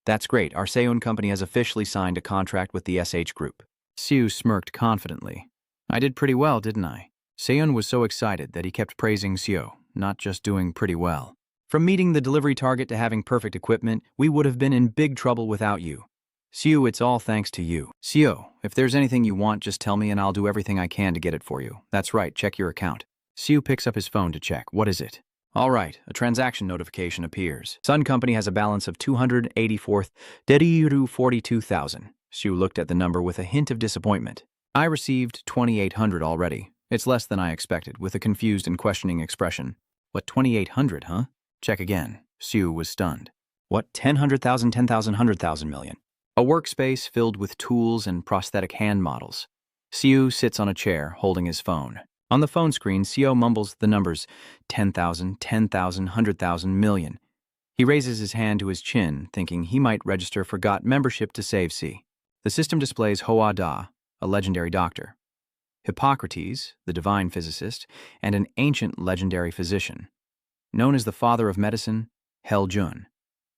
That's great, our Seun company has officially signed a contract with the SH Group. Siu smirked confidently. I did pretty well, didn't I? Seun was so excited that he kept praising Seo, not just doing pretty well. From meeting the delivery target to having perfect equipment, we would have been in big trouble without you. Seo, it's all thanks to you. Seo, if there's anything you want, just tell me and I'll do everything I can to get it for you. That's right, check your account. Seo picks up his phone to check. What is it? All right, a transaction notification appears. Sun Company has a balance of 284,42,000. Seo looked at the number with a hint of disappointment. I received 2,800 already. It's less than I expected, with a confused and questioning expression. What, 2,800, huh? Check again. Seo was stunned. What, 10,000, 10,000, 100,000 million? A workspace filled with tools and prosthetic hand models. Seo sits on a chair, holding his phone. On the phone screen, Seo mumbles the numbers 10,000, 10,000, 100,000, million. He raises his hand to his chin, thinking he might register for GOT membership to save C. The system displays Hoa Da, a legendary doctor, Hippocrates, the divine physicist, and an ancient legendary physician. Known as the father of medicine, Hel Jun,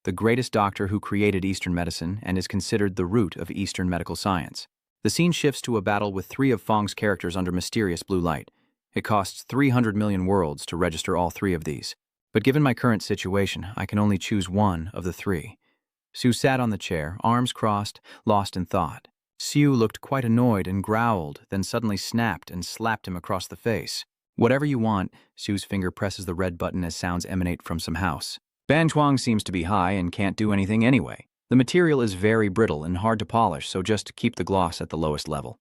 the greatest doctor who created Eastern medicine and is considered the root of Eastern medical science. The scene shifts to a battle with 3 of Fong's characters under mysterious blue light. It costs 300 million worlds to register all 3 of these. But given my current situation, I can only choose one of the 3. Sue sat on the chair, arms crossed, lost in thought. Sue looked quite annoyed and growled, then suddenly snapped and slapped him across the face. Whatever you want, Sue's finger presses the red button as sounds emanate from some house. Banchuang seems to be high and can't do anything anyway. The material is very brittle and hard to polish, so just keep the gloss at the lowest level.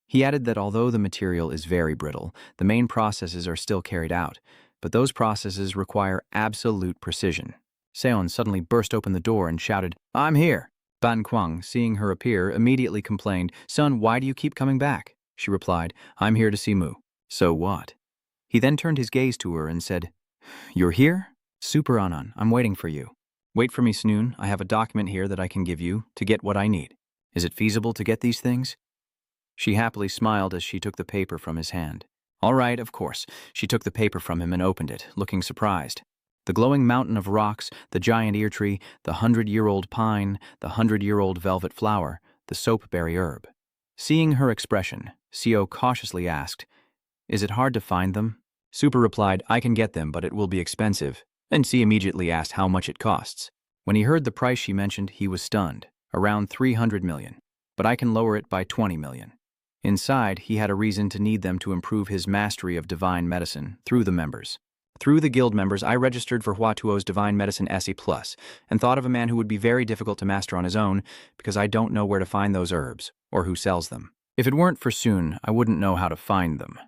He added that although the material is very brittle, the main processes are still carried out, but those processes require absolute precision. Seon suddenly burst open the door and shouted, I'm here. Ban Kuang, seeing her appear, immediately complained, Son, why do you keep coming back? She replied, I'm here to see Mu. So what? He then turned his gaze to her and said, You're here? Super Anan, I'm waiting for you. Wait for me, Snoon. I have a document here that I can give you to get what I need. Is it feasible to get these things? She happily smiled as she took the paper from his hand. All right, of course. She took the paper from him and opened it, looking surprised. The glowing mountain of rocks, the giant ear tree, the 100-year-old pine, the 100-year-old velvet flower, the soapberry herb. Seeing her expression, Seo cautiously asked, Is it hard to find them? Super replied, I can get them, but it will be expensive. And C immediately asked how much it costs. When he heard the price she mentioned, he was stunned, around 300 million. But I can lower it by 20 million. Inside, he had a reason to need them to improve his mastery of divine medicine through the members. Through the guild members, I registered for Huatuo's Divine Medicine SE+, and thought of a man who would be very difficult to master on his own because I don't know where to find those herbs, or who sells them. If it weren't for Soon, I wouldn't know how to find them.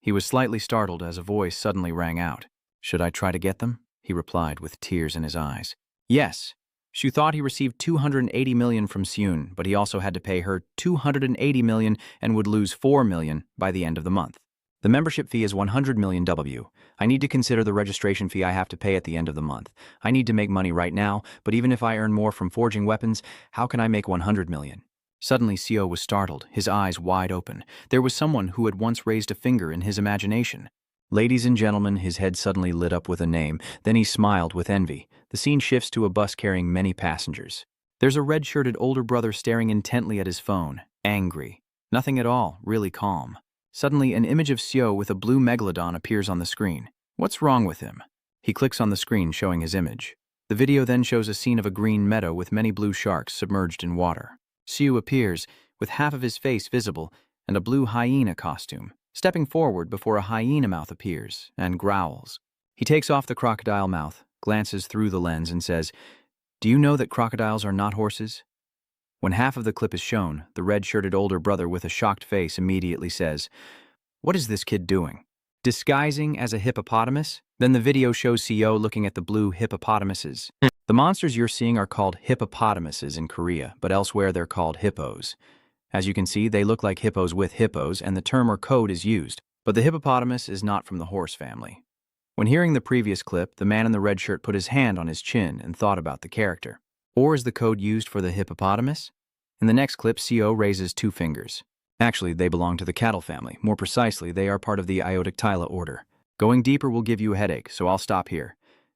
He was slightly startled as a voice suddenly rang out. Should I try to get them? He replied with tears in his eyes. Yes. Shu thought he received 280 million from Seun, but he also had to pay her 280 million and would lose 4 million by the end of the month. The membership fee is 100 million W. I need to consider the registration fee I have to pay at the end of the month. I need to make money right now, but even if I earn more from forging weapons, how can I make 100 million? Suddenly, Seo was startled, his eyes wide open. There was someone who had once raised a finger in his imagination. Ladies and gentlemen, his head suddenly lit up with a name, then he smiled with envy. The scene shifts to a bus carrying many passengers. There's a red-shirted older brother staring intently at his phone, angry. Nothing at all, really calm. Suddenly, an image of Seo with a blue megalodon appears on the screen. What's wrong with him? He clicks on the screen showing his image. The video then shows a scene of a green meadow with many blue sharks submerged in water. Seo appears, with half of his face visible, and a blue hyena costume, stepping forward before a hyena mouth appears, and growls. He takes off the crocodile mouth, glances through the lens, and says, Do you know that crocodiles are not horses? When half of the clip is shown, the red-shirted older brother with a shocked face immediately says, What is this kid doing? Disguising as a hippopotamus? Then the video shows Seo looking at the blue hippopotamuses. The monsters you're seeing are called hippopotamuses in Korea, but elsewhere they're called hippos. As you can see, they look like hippos with hippos, and the term or code is used, but the hippopotamus is not from the horse family. When hearing the previous clip, the man in the red shirt put his hand on his chin and thought about the character. Or is the code used for the hippopotamus? In the next clip, CO raises 2 fingers. Actually, they belong to the cattle family. More precisely, they are part of the Iodictyla order. Going deeper will give you a headache, so I'll stop here.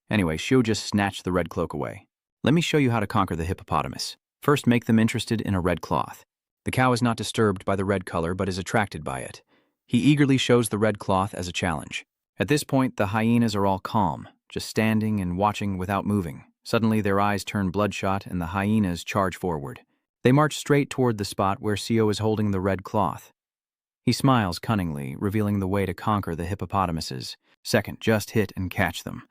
Anyway, Shio just snatched the red cloak away. Let me show you how to conquer the hippopotamus. First, make them interested in a red cloth. The cow is not disturbed by the red color, but is attracted by it. He eagerly shows the red cloth as a challenge. At this point, the hyenas are all calm, just standing and watching without moving. Suddenly, their eyes turn bloodshot and the hyenas charge forward. They march straight toward the spot where CO is holding the red cloth. He smiles cunningly, revealing the way to conquer the hippopotamuses. Second, just hit and catch them.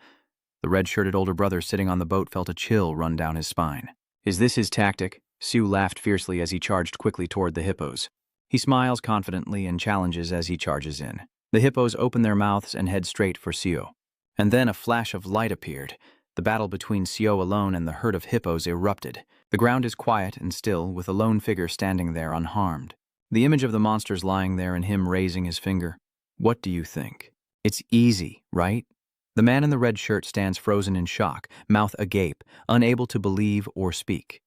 The red-shirted older brother sitting on the boat felt a chill run down his spine. Is this his tactic? Sue laughed fiercely as he charged quickly toward the hippos. He smiles confidently and challenges as he charges in. The hippos open their mouths and head straight for CO. And then a flash of light appeared. The battle between CO alone and the herd of hippos erupted. The ground is quiet and still, with a lone figure standing there unharmed. The image of the monsters lying there and him raising his finger. What do you think? It's easy, right? The man in the red shirt stands frozen in shock, mouth agape, unable to believe or speak.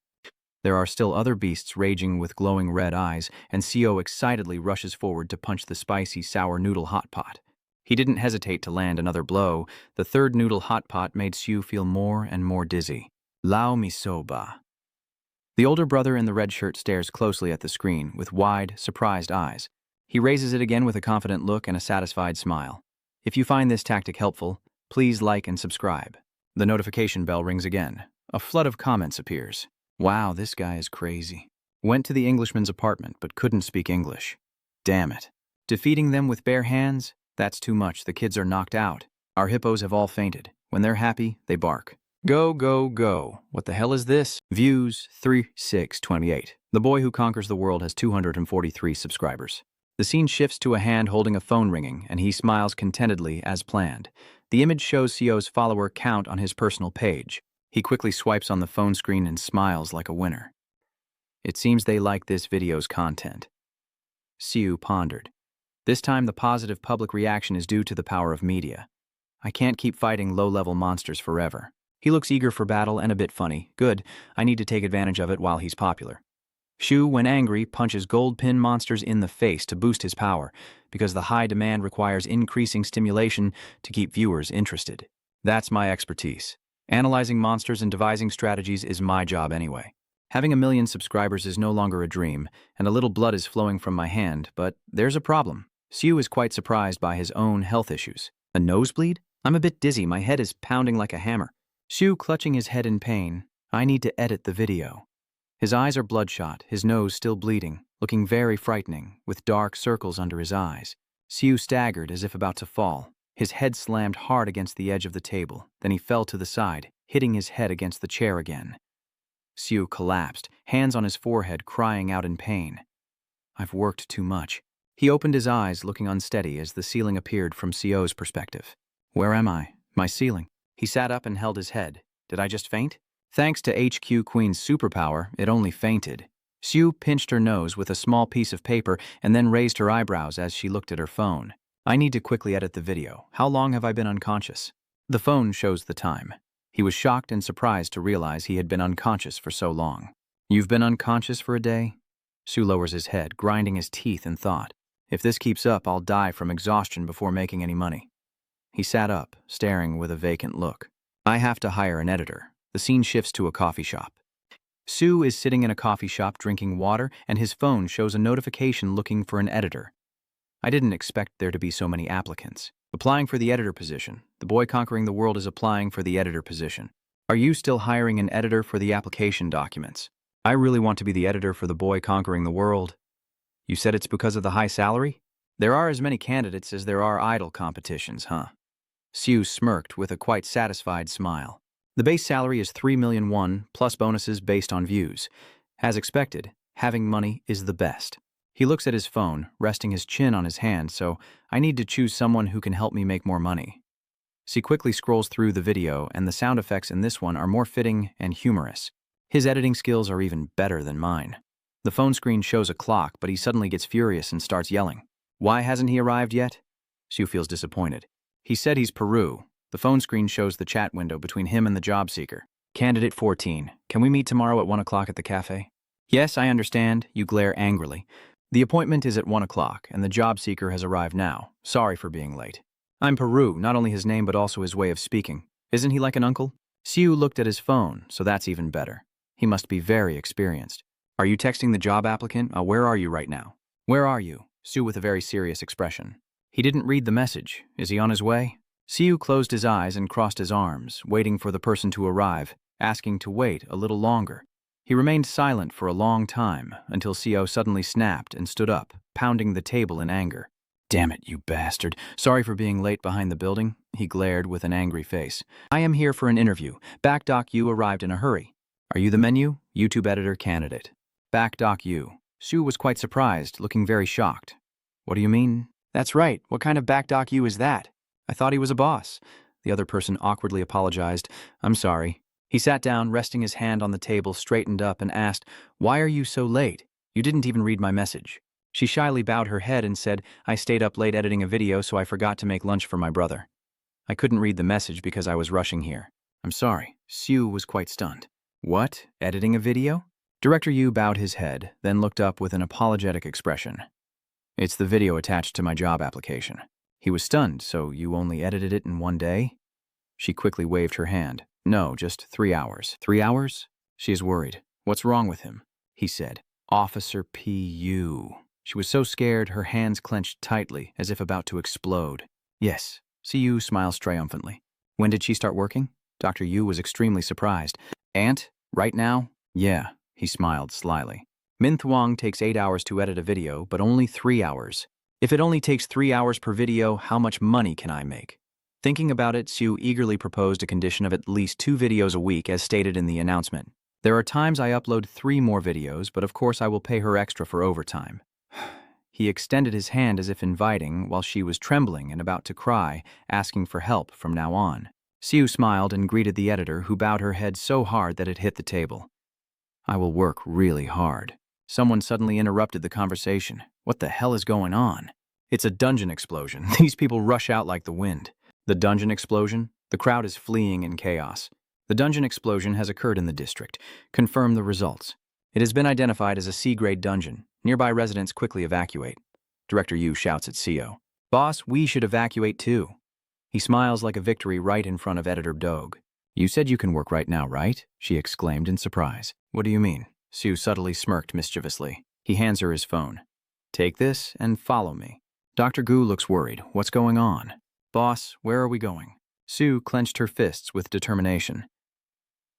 There are still other beasts raging with glowing red eyes, and CO excitedly rushes forward to punch the spicy, sour noodle hot pot. He didn't hesitate to land another blow. The third noodle hot pot made Sue feel more and more dizzy. Lao misoba. The older brother in the red shirt stares closely at the screen with wide, surprised eyes. He raises it again with a confident look and a satisfied smile. If you find this tactic helpful, please like and subscribe. The notification bell rings again. A flood of comments appears. Wow, this guy is crazy. Went to the Englishman's apartment but couldn't speak English. Damn it. Defeating them with bare hands? That's too much. The kids are knocked out. Our hippos have all fainted. When they're happy, they bark. Go, go, go. What the hell is this? Views 3628. The boy who conquers the world has 243 subscribers. The scene shifts to a hand holding a phone ringing, and he smiles contentedly as planned. The image shows CO's follower count on his personal page. He quickly swipes on the phone screen and smiles like a winner. It seems they like this video's content. Siu pondered. This time the positive public reaction is due to the power of media. I can't keep fighting low-level monsters forever. He looks eager for battle and a bit funny. Good, I need to take advantage of it while he's popular. Shu, when angry, punches gold pin monsters in the face to boost his power, because the high demand requires increasing stimulation to keep viewers interested. That's my expertise. Analyzing monsters and devising strategies is my job anyway. Having 1 million subscribers is no longer a dream, and a little blood is flowing from my hand, but there's a problem. Siu is quite surprised by his own health issues. A nosebleed? I'm a bit dizzy, my head is pounding like a hammer. Siu clutching his head in pain. I need to edit the video. His eyes are bloodshot, his nose still bleeding, looking very frightening, with dark circles under his eyes. Siu staggered as if about to fall. His head slammed hard against the edge of the table, then he fell to the side, hitting his head against the chair again. Siu collapsed, hands on his forehead, crying out in pain. I've worked too much. He opened his eyes, looking unsteady as the ceiling appeared from Sio's perspective. Where am I? My ceiling. He sat up and held his head. Did I just faint? Thanks to HQ Queen's superpower, it only fainted. Siu pinched her nose with a small piece of paper and then raised her eyebrows as she looked at her phone. I need to quickly edit the video. How long have I been unconscious? The phone shows the time. He was shocked and surprised to realize he had been unconscious for so long. You've been unconscious for a day? Siu lowers his head, grinding his teeth in thought. If this keeps up, I'll die from exhaustion before making any money. He sat up, staring with a vacant look. I have to hire an editor. The scene shifts to a coffee shop. Siu is sitting in a coffee shop drinking water, and his phone shows a notification looking for an editor. I didn't expect there to be so many applicants. Applying for the editor position. The boy conquering the world is applying for the editor position. Are you still hiring an editor for the application documents? I really want to be the editor for the boy conquering the world. You said it's because of the high salary? There are as many candidates as there are idol competitions, huh? Siu smirked with a quite satisfied smile. The base salary is 3 million won, plus bonuses based on views. As expected, having money is the best. He looks at his phone, resting his chin on his hand, so I need to choose someone who can help me make more money. He quickly scrolls through the video, and the sound effects in this one are more fitting and humorous. His editing skills are even better than mine. The phone screen shows a clock, but he suddenly gets furious and starts yelling. Why hasn't he arrived yet? Siu feels disappointed. He said he's Peru. The phone screen shows the chat window between him and the job seeker. Candidate 14, can we meet tomorrow at 1 o'clock at the cafe? Yes, I understand, you glare angrily. The appointment is at 1 o'clock, and the job seeker has arrived now. Sorry for being late. I'm Peru, not only his name but also his way of speaking. Isn't he like an uncle? Siu looked at his phone, so that's even better. He must be very experienced. Are you texting the job applicant? Where are you right now? Where are you? Siu with a very serious expression. He didn't read the message. Is he on his way? Siu closed his eyes and crossed his arms, waiting for the person to arrive, asking to wait a little longer. He remained silent for a long time, until Siu suddenly snapped and stood up, pounding the table in anger. Damn it, you bastard. Sorry for being late behind the building, he glared with an angry face. I am here for an interview. Backdock you arrived in a hurry. Are you the menu? YouTube editor candidate. Backdock you. Siu was quite surprised, looking very shocked. What do you mean? That's right. What kind of backdock you is that? I thought he was a boss. The other person awkwardly apologized. I'm sorry. He sat down, resting his hand on the table, straightened up, and asked, Why are you so late? You didn't even read my message. She shyly bowed her head and said, I stayed up late editing a video, so I forgot to make lunch for my brother. I couldn't read the message because I was rushing here. I'm sorry. Siu was quite stunned. What? Editing a video? Director Yu bowed his head, then looked up with an apologetic expression. It's the video attached to my job application. He was stunned, so you only edited it in 1 day? She quickly waved her hand. No, just 3 hours. 3 hours? She is worried. What's wrong with him? He said. Officer P.U. She was so scared her hands clenched tightly, as if about to explode. Yes. C.U. smiles triumphantly. When did she start working? Dr. Yu was extremely surprised. Aunt? Right now? Yeah. He smiled slyly. Min Thuong takes 8 hours to edit a video, but only 3 hours. If it only takes 3 hours per video, how much money can I make? Thinking about it, Siu eagerly proposed a condition of at least 2 videos a week as stated in the announcement. There are times I upload 3 more videos, but of course I will pay her extra for overtime. He extended his hand as if inviting, while she was trembling and about to cry, asking for help from now on. Siu smiled and greeted the editor, who bowed her head so hard that it hit the table. I will work really hard. Someone suddenly interrupted the conversation. What the hell is going on? It's a dungeon explosion. These people rush out like the wind. The dungeon explosion? The crowd is fleeing in chaos. The dungeon explosion has occurred in the district. Confirm the results. It has been identified as a C-grade dungeon. Nearby residents quickly evacuate. Director Yu shouts at CO. Boss, we should evacuate too. He smiles like a victory right in front of Editor Dogue. You said you can work right now, right? She exclaimed in surprise. What do you mean? Siu subtly smirked mischievously. He hands her his phone. Take this and follow me. Dr. Gu looks worried. What's going on? Boss, where are we going? Siu clenched her fists with determination.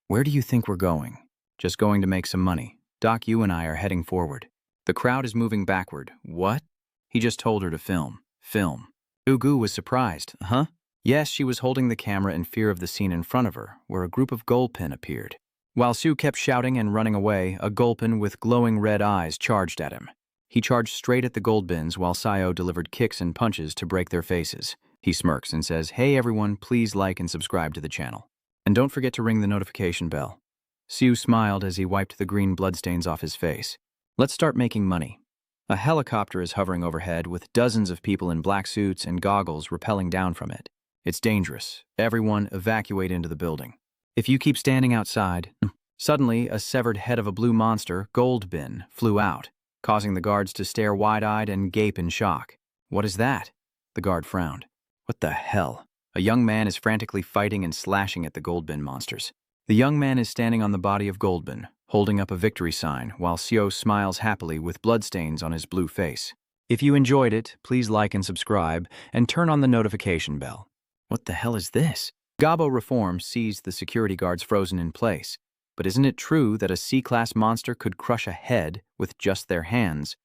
Where do you think we're going? Just going to make some money. Doc, you and I are heading forward. The crowd is moving backward. What? He just told her to film. Film. Gu was surprised. Huh? Yes, she was holding the camera in fear of the scene in front of her, where a group of Gulpin appeared. While Siu kept shouting and running away, a Gulpin with glowing red eyes charged at him. He charged straight at the gold bins while Sayo delivered kicks and punches to break their faces. He smirks and says, Hey everyone, please like and subscribe to the channel. And don't forget to ring the notification bell. Siu smiled as he wiped the green bloodstains off his face. Let's start making money. A helicopter is hovering overhead with dozens of people in black suits and goggles rappelling down from it. It's dangerous. Everyone evacuate into the building. If you keep standing outside... Suddenly, a severed head of a blue monster, Goldbin, flew out, causing the guards to stare wide-eyed and gape in shock. What is that? The guard frowned. What the hell? A young man is frantically fighting and slashing at the Goldbin monsters. The young man is standing on the body of Goldbin, holding up a victory sign, while Sio smiles happily with bloodstains on his blue face. If you enjoyed it, please like and subscribe, and turn on the notification bell. What the hell is this? Gabo Reform sees the security guards frozen in place. But isn't it true that a C-class monster could crush a head with just their hands?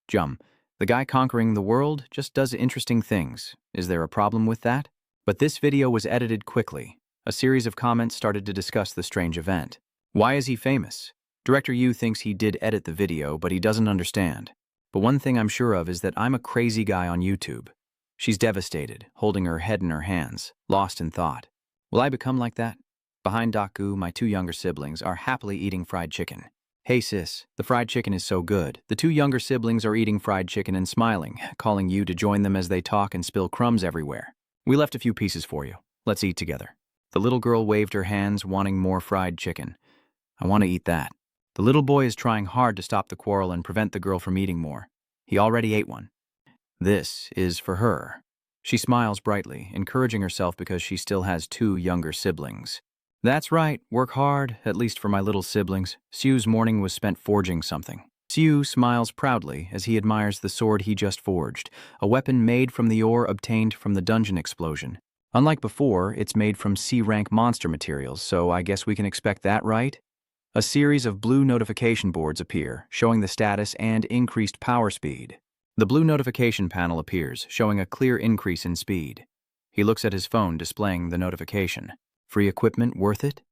Jum, the guy conquering the world just does interesting things. Is there a problem with that? But this video was edited quickly. A series of comments started to discuss the strange event. Why is he famous? Director Yu thinks he did edit the video, but he doesn't understand. But one thing I'm sure of is that I'm a crazy guy on YouTube. She's devastated, holding her head in her hands, lost in thought. Will I become like that? Behind Daku, my 2 younger siblings are happily eating fried chicken. Hey sis, the fried chicken is so good. The 2 younger siblings are eating fried chicken and smiling, calling you to join them as they talk and spill crumbs everywhere. We left a few pieces for you. Let's eat together. The little girl waved her hands, wanting more fried chicken. I want to eat that. The little boy is trying hard to stop the quarrel and prevent the girl from eating more. He already ate one. This is for her. She smiles brightly, encouraging herself because she still has 2 younger siblings. That's right, work hard, at least for my little siblings. Siu's morning was spent forging something. Siu smiles proudly as he admires the sword he just forged, a weapon made from the ore obtained from the dungeon explosion. Unlike before, it's made from C-rank monster materials, so I guess we can expect that, right? A series of blue notification boards appear, showing the status and increased power speed. The blue notification panel appears, showing a clear increase in speed. He looks at his phone, displaying the notification. Free equipment worth it?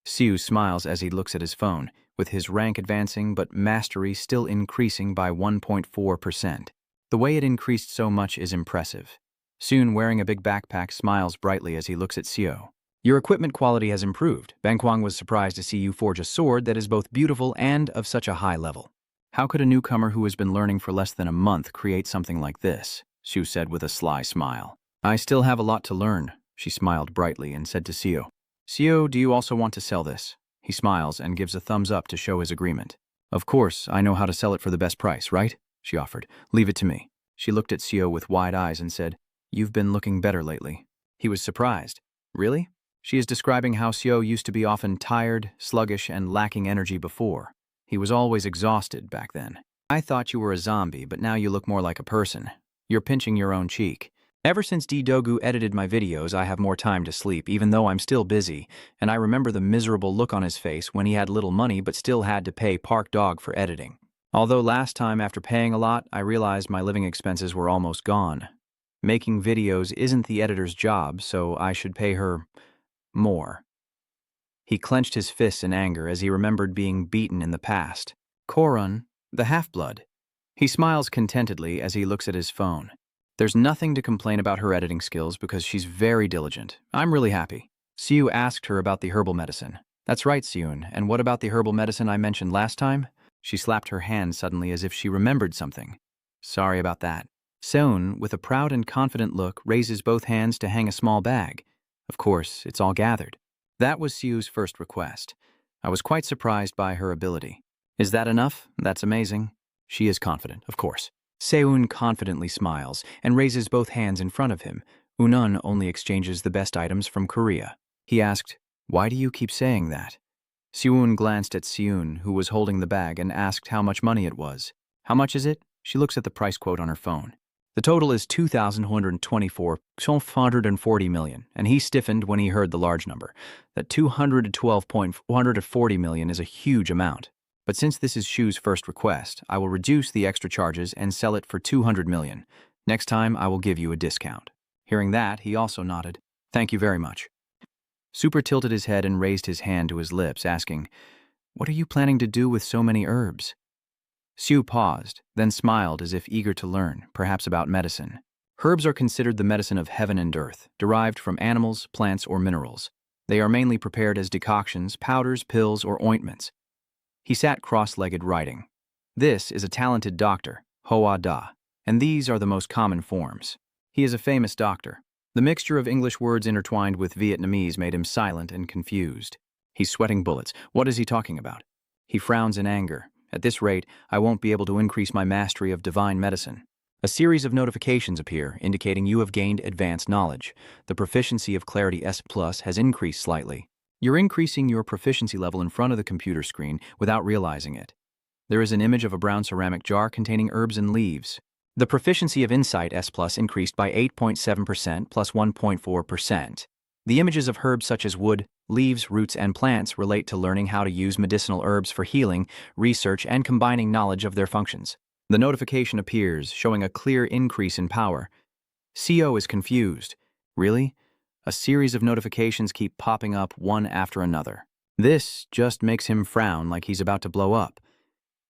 Siu smiles as he looks at his phone, with his rank advancing but mastery still increasing by 1.4%. The way it increased so much is impressive. Soon, wearing a big backpack, smiles brightly as he looks at Siu. Your equipment quality has improved. Bangkwang was surprised to see you forge a sword that is both beautiful and of such a high level. How could a newcomer who has been learning for less than a month create something like this? Siu said with a sly smile. I still have a lot to learn, she smiled brightly and said to Siu. Siu, do you also want to sell this? He smiles and gives a thumbs up to show his agreement. Of course, I know how to sell it for the best price, right? She offered. Leave it to me. She looked at Siu with wide eyes and said, You've been looking better lately. He was surprised. Really? She is describing how Siu used to be often tired, sluggish, and lacking energy before. He was always exhausted back then. I thought you were a zombie, but now you look more like a person. You're pinching your own cheek. Ever since D-Dogu edited my videos, I have more time to sleep, even though I'm still busy, and I remember the miserable look on his face when he had little money but still had to pay Park Dog for editing. Although last time, after paying a lot, I realized my living expenses were almost gone. Making videos isn't the editor's job, so I should pay her more. He clenched his fists in anger as he remembered being beaten in the past. Korun, the half-blood. He smiles contentedly as he looks at his phone. There's nothing to complain about her editing skills because she's very diligent. I'm really happy. Siu asked her about the herbal medicine. That's right, Siun, and what about the herbal medicine I mentioned last time? She slapped her hand suddenly as if she remembered something. Sorry about that. Seun, with a proud and confident look, raises both hands to hang a small bag. Of course, it's all gathered. That was Siu's first request. I was quite surprised by her ability. Is that enough? That's amazing. She is confident, of course. Seun confidently smiles and raises both hands in front of him. Unun only exchanges the best items from Korea. He asked, Why do you keep saying that? Seun glanced at Siun, who was holding the bag, and asked how much money it was. How much is it? She looks at the price quote on her phone. The total is 2,124.440 million, and he stiffened when he heard the large number. That 212.440 million is a huge amount. But since this is Shu's first request, I will reduce the extra charges and sell it for 200 million. Next time, I will give you a discount. Hearing that, he also nodded. Thank you very much. Super tilted his head and raised his hand to his lips, asking, What are you planning to do with so many herbs? Siu paused, then smiled as if eager to learn, perhaps about medicine. Herbs are considered the medicine of heaven and earth, derived from animals, plants, or minerals. They are mainly prepared as decoctions, powders, pills, or ointments. He sat cross-legged writing. This is a talented doctor, Hoa Da, and these are the most common forms. He is a famous doctor. The mixture of English words intertwined with Vietnamese made him silent and confused. He's sweating bullets. What is he talking about? He frowns in anger. At this rate, I won't be able to increase my mastery of divine medicine. A series of notifications appear, indicating you have gained advanced knowledge. The proficiency of Clarity S+ has increased slightly. You're increasing your proficiency level in front of the computer screen without realizing it. There is an image of a brown ceramic jar containing herbs and leaves. The proficiency of Insight S+ increased by 8.7% plus 1.4%. The images of herbs such as wood, leaves, roots, and plants relate to learning how to use medicinal herbs for healing, research, and combining knowledge of their functions. The notification appears, showing a clear increase in power. CO is confused. Really? A series of notifications keep popping up one after another. This just makes him frown like he's about to blow up.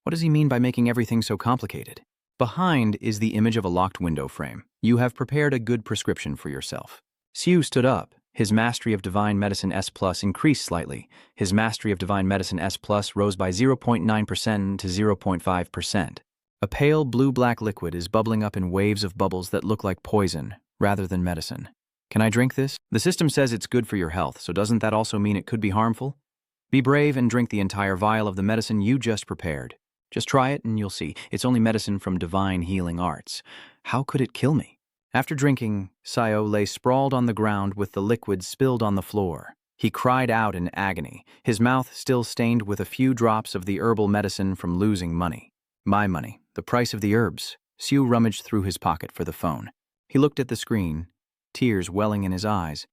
What does he mean by making everything so complicated? Behind is the image of a locked window frame. You have prepared a good prescription for yourself. Siu stood up. His mastery of Divine Medicine S+ increased slightly. His mastery of Divine Medicine S+ rose by 0.9% to 0.5%. A pale blue-black liquid is bubbling up in waves of bubbles that look like poison rather than medicine. Can I drink this? The system says it's good for your health, so doesn't that also mean it could be harmful? Be brave and drink the entire vial of the medicine you just prepared. Just try it and you'll see. It's only medicine from divine healing arts. How could it kill me? After drinking, Sio lay sprawled on the ground with the liquid spilled on the floor. He cried out in agony, his mouth still stained with a few drops of the herbal medicine from losing money. My money, the price of the herbs. Siu rummaged through his pocket for the phone. He looked at the screen, tears welling in his eyes.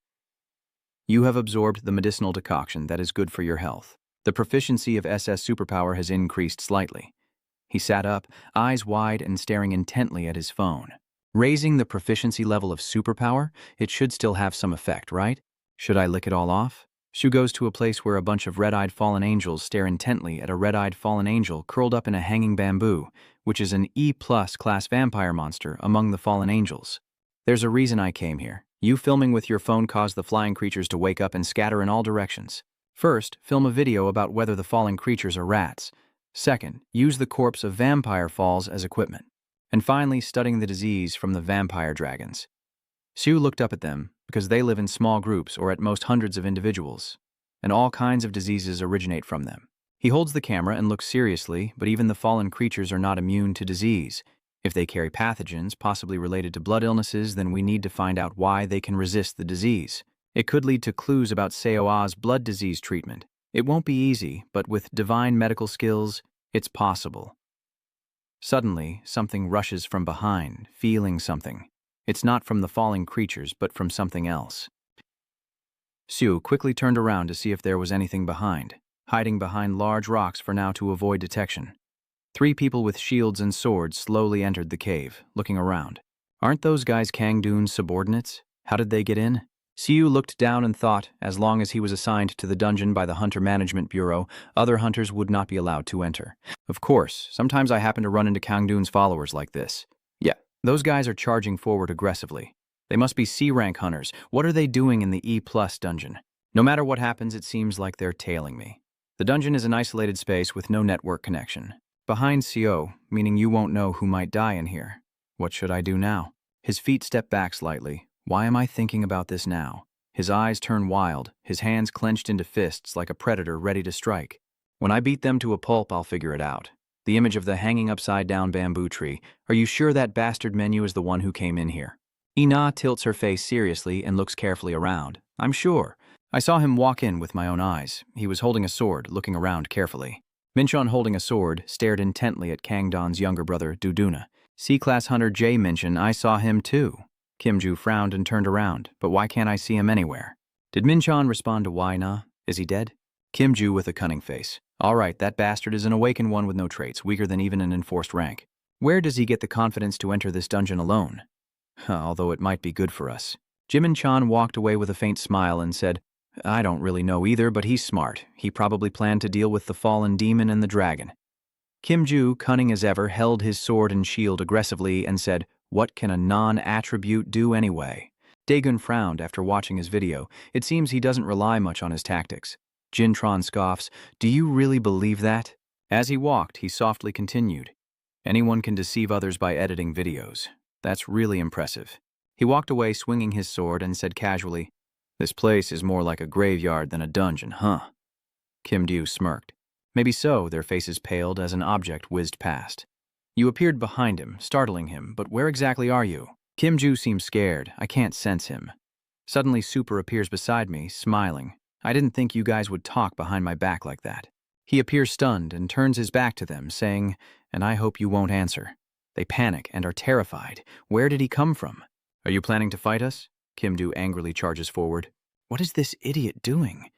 You have absorbed the medicinal decoction that is good for your health. The proficiency of SS superpower has increased slightly. He sat up, eyes wide and staring intently at his phone. Raising the proficiency level of superpower, it should still have some effect, right? Should I lick it all off? Shu goes to a place where a bunch of red-eyed fallen angels stare intently at a red-eyed fallen angel curled up in a hanging bamboo, which is an E+ class vampire monster among the fallen angels. There's a reason I came here. You filming with your phone caused the flying creatures to wake up and scatter in all directions. First, film a video about whether the falling creatures are rats. Second, use the corpse of vampire falls as equipment. And finally, studying the disease from the vampire dragons. Sue looked up at them because they live in small groups or at most hundreds of individuals, and all kinds of diseases originate from them. He holds the camera and looks seriously, but even the fallen creatures are not immune to disease. If they carry pathogens possibly related to blood illnesses, then we need to find out why they can resist the disease. It could lead to clues about Seoa's blood disease treatment. It won't be easy, but with divine medical skills, it's possible. Suddenly, something rushes from behind, feeling something. It's not from the falling creatures, but from something else. Sue quickly turned around to see if there was anything behind, hiding behind large rocks for now to avoid detection. 3 people with shields and swords slowly entered the cave, looking around. Aren't those guys Kangdoon's subordinates? How did they get in? Siu looked down and thought, as long as he was assigned to the dungeon by the Hunter Management Bureau, other hunters would not be allowed to enter. Of course, sometimes I happen to run into Kangdoon's followers like this. Yeah, those guys are charging forward aggressively. They must be C-rank hunters. What are they doing in the E+ dungeon? No matter what happens, it seems like they're tailing me. The dungeon is an isolated space with no network connection. Behind CO, meaning you won't know who might die in here. What should I do now? His feet step back slightly. Why am I thinking about this now? His eyes turn wild, his hands clenched into fists like a predator ready to strike. When I beat them to a pulp, I'll figure it out. The image of the hanging upside-down bamboo tree. Are you sure that bastard menu is the one who came in here? Ina tilts her face seriously and looks carefully around. I'm sure. I saw him walk in with my own eyes. He was holding a sword, looking around carefully. Minchon, holding a sword, stared intently at Kangdon's younger brother, Duduna. C-class hunter Jay Minchon, I saw him too. Kimju frowned and turned around, but why can't I see him anywhere? Did Minchon respond to why na? Is he dead? Kimju with a cunning face. All right, that bastard is an awakened one with no traits, weaker than even an enforced rank. Where does he get the confidence to enter this dungeon alone? Although it might be good for us. Jimin-chan walked away with a faint smile and said, I don't really know either, but he's smart. He probably planned to deal with the fallen demon and the dragon. Kimju, cunning as ever, held his sword and shield aggressively and said, what can a non-attribute do anyway? Daegun frowned after watching his video. It seems he doesn't rely much on his tactics. Jintron scoffs, do you really believe that? As he walked, he softly continued, anyone can deceive others by editing videos. That's really impressive. He walked away swinging his sword and said casually, this place is more like a graveyard than a dungeon, huh? Kim Dew smirked. Maybe so, their faces paled as an object whizzed past. You appeared behind him, startling him, but where exactly are you? Kim Ju seems scared. I can't sense him. Suddenly Super appears beside me, smiling. I didn't think you guys would talk behind my back like that. He appears stunned and turns his back to them, saying, and I hope you won't answer. They panic and are terrified. Where did he come from? Are you planning to fight us? Kim Du angrily charges forward. What is this idiot doing?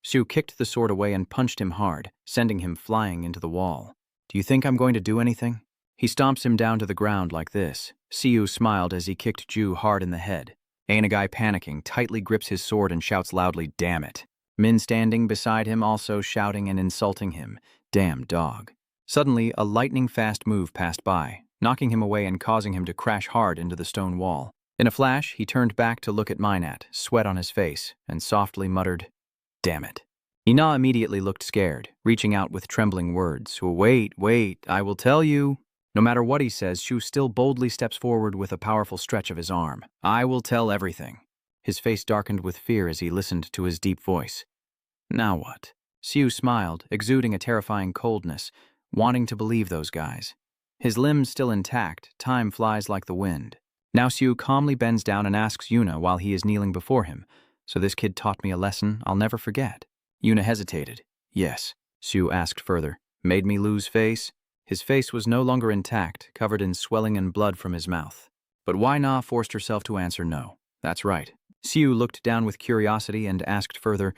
Sue kicked the sword away and punched him hard, sending him flying into the wall. Do you think I'm going to do anything? He stomps him down to the ground like this. Siu smiled as he kicked Ju hard in the head. Anagai, panicking, tightly grips his sword and shouts loudly, damn it. Min standing beside him also shouting and insulting him. Damn dog. Suddenly, a lightning-fast move passed by, knocking him away and causing him to crash hard into the stone wall. In a flash, he turned back to look at Minat, sweat on his face, and softly muttered, damn it. Ina immediately looked scared, reaching out with trembling words. Wait, I will tell you. No matter what he says, Shu still boldly steps forward with a powerful stretch of his arm. I will tell everything. His face darkened with fear as he listened to his deep voice. Now what? Siu smiled, exuding a terrifying coldness, wanting to believe those guys. His limbs still intact, time flies like the wind. Now Siu calmly bends down and asks Yuna while he is kneeling before him, "So this kid taught me a lesson I'll never forget." Yuna hesitated. "Yes," Siu asked further. "Made me lose face?" His face was no longer intact, covered in swelling and blood from his mouth. But Wai Na forced herself to answer no. "That's right." Siu looked down with curiosity and asked further,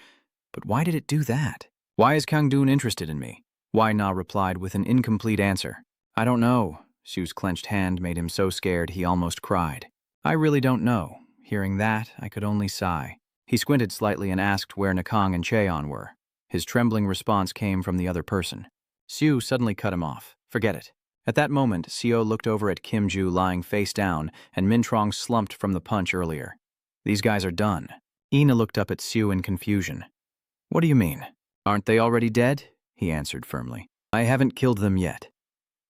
"But why did it do that? Why is Kangdun interested in me?" Wai Na replied with an incomplete answer. "I don't know." Siu's clenched hand made him so scared he almost cried. "I really don't know." Hearing that, I could only sigh. He squinted slightly and asked where Nakang and Cheon were. His trembling response came from the other person. Siu suddenly cut him off. "Forget it." At that moment, Seo looked over at Kim Ju lying face down, and Mintrong slumped from the punch earlier. "These guys are done." Ina looked up at Siu in confusion. "What do you mean? Aren't they already dead?" He answered firmly. "I haven't killed them yet."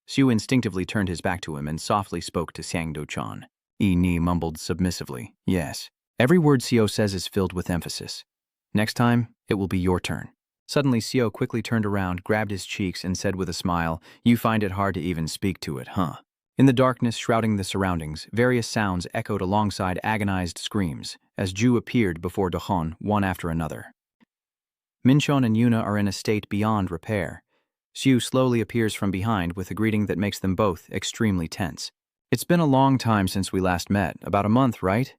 Siu instinctively turned his back to him and softly spoke to Sangdo-chan. Ni mumbled submissively, "Yes." Every word Seo says is filled with emphasis. "Next time, it will be your turn." Suddenly, Seo quickly turned around, grabbed his cheeks, and said with a smile, "You find it hard to even speak to it, huh?" In the darkness shrouding the surroundings, various sounds echoed alongside agonized screams, as Ju appeared before Dohon, one after another. Minchon and Yuna are in a state beyond repair. Siu slowly appears from behind with a greeting that makes them both extremely tense. "It's been a long time since we last met, about a month, right?"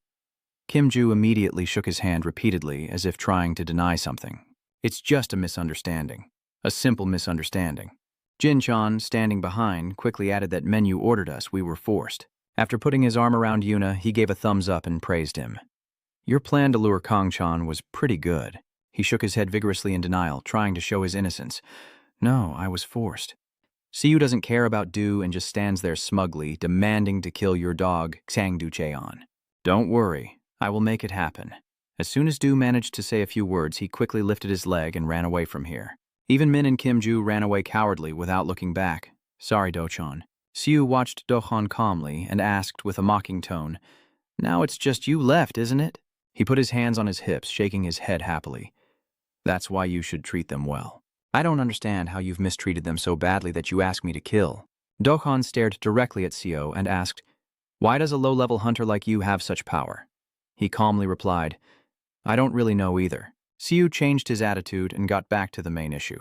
Kim Ju immediately shook his hand repeatedly as if trying to deny something. "It's just a misunderstanding. A simple misunderstanding." Jin-chan, standing behind, quickly added that Menu ordered us, we were forced. After putting his arm around Yuna, he gave a thumbs up and praised him. "Your plan to lure Kang-chan was pretty good." He shook his head vigorously in denial, trying to show his innocence. "No, I was forced." Siu doesn't care about Du and just stands there smugly, demanding to kill your dog, Sang-du Cheon. "Don't worry, I will make it happen." As soon as Du managed to say a few words, he quickly lifted his leg and ran away from here. Even Min and Kim Ju ran away cowardly without looking back. "Sorry, Do-chan." Siu watched Do-hon calmly and asked with a mocking tone, "Now it's just you left, isn't it?" He put his hands on his hips, shaking his head happily. "That's why you should treat them well. I don't understand how you've mistreated them so badly that you ask me to kill." Do-hon stared directly at Seo and asked, "Why does a low-level hunter like you have such power?" He calmly replied, "I don't really know either." Siu changed his attitude and got back to the main issue.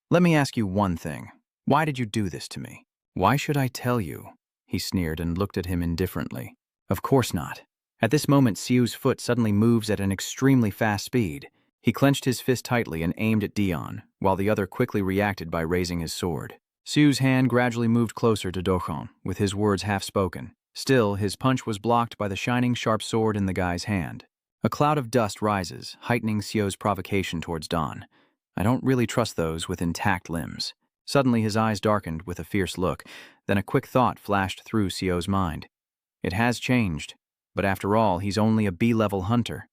"Let me ask you one thing. Why did you do this to me?" "Why should I tell you?" He sneered and looked at him indifferently. "Of course not." At this moment, Siu's foot suddenly moves at an extremely fast speed. He clenched his fist tightly and aimed at Dion, while the other quickly reacted by raising his sword. Siu's hand gradually moved closer to Do-hon, with his words half-spoken. Still, his punch was blocked by the shining sharp sword in the guy's hand. A cloud of dust rises, heightening Sio's provocation towards Don. "I don't really trust those with intact limbs." Suddenly his eyes darkened with a fierce look, then a quick thought flashed through Sio's mind. It has changed, but after all, he's only a B-level hunter.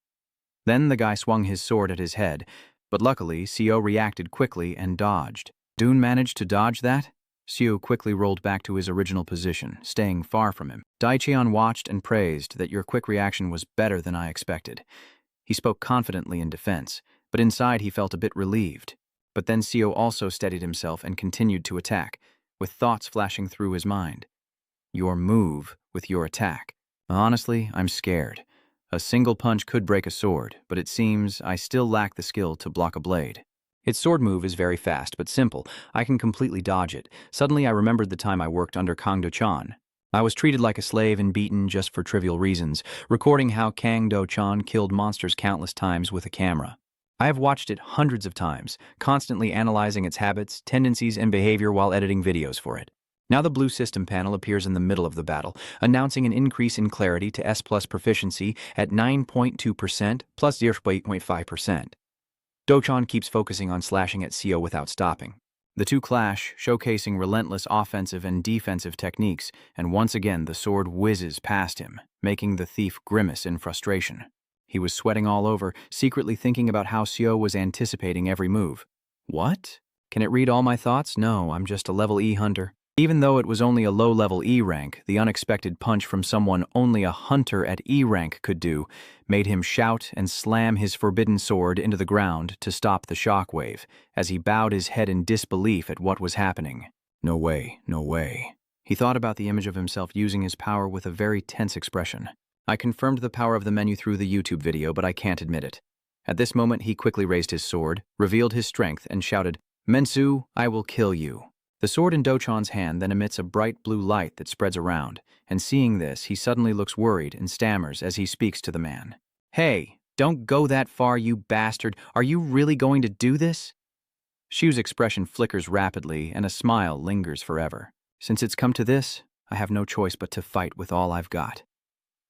Then the guy swung his sword at his head, but luckily Seo reacted quickly and dodged. Dune managed to dodge that? Seo quickly rolled back to his original position, staying far from him. Daicheon watched and praised that your quick reaction was better than I expected. He spoke confidently in defense, but inside he felt a bit relieved. But then Seo also steadied himself and continued to attack, with thoughts flashing through his mind. Your move with your attack. Honestly, I'm scared. A single punch could break a sword, but it seems I still lack the skill to block a blade. Its sword move is very fast but simple. I can completely dodge it. Suddenly I remembered the time I worked under Kang Do-chan. I was treated like a slave and beaten just for trivial reasons, recording how Kang Do-chan killed monsters countless times with a camera. I have watched it hundreds of times, constantly analyzing its habits, tendencies, and behavior while editing videos for it. Now the blue system panel appears in the middle of the battle, announcing an increase in clarity to S+ proficiency at 9.2% plus 0.5%. Do-chan keeps focusing on slashing at Seo without stopping. The two clash, showcasing relentless offensive and defensive techniques, and once again the sword whizzes past him, making the thief grimace in frustration. He was sweating all over, secretly thinking about how Seo was anticipating every move. What? Can it read all my thoughts? No, I'm just a level E hunter. Even though it was only a low-level E rank, the unexpected punch from someone only a hunter at E rank could do made him shout and slam his forbidden sword into the ground to stop the shockwave, as he bowed his head in disbelief at what was happening. No way, no way. He thought about the image of himself using his power with a very tense expression. I confirmed the power of the menu through the YouTube video, but I can't admit it. At this moment, he quickly raised his sword, revealed his strength, and shouted, "Mensu, I will kill you." The sword in Dochan's hand then emits a bright blue light that spreads around, and seeing this, he suddenly looks worried and stammers as he speaks to the man. "Hey, don't go that far, you bastard. Are you really going to do this?" Xiu's expression flickers rapidly, and a smile lingers forever. Since it's come to this, I have no choice but to fight with all I've got.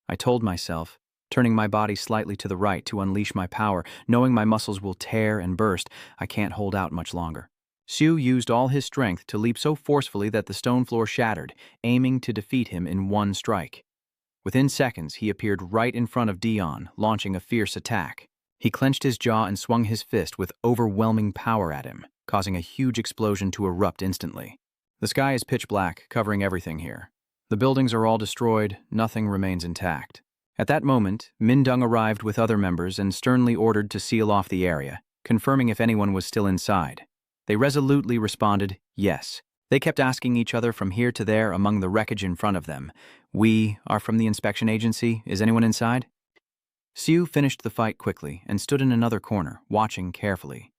I told myself, turning my body slightly to the right to unleash my power, knowing my muscles will tear and burst. I can't hold out much longer. Xiu used all his strength to leap so forcefully that the stone floor shattered, aiming to defeat him in one strike. Within seconds, he appeared right in front of Dion, launching a fierce attack. He clenched his jaw and swung his fist with overwhelming power at him, causing a huge explosion to erupt instantly. The sky is pitch black, covering everything here. The buildings are all destroyed, nothing remains intact. At that moment, Mindung arrived with other members and sternly ordered to seal off the area, confirming if anyone was still inside. They resolutely responded, yes. They kept asking each other from here to there among the wreckage in front of them. "We are from the inspection agency. Is anyone inside?" Xiu finished the fight quickly and stood in another corner, watching carefully.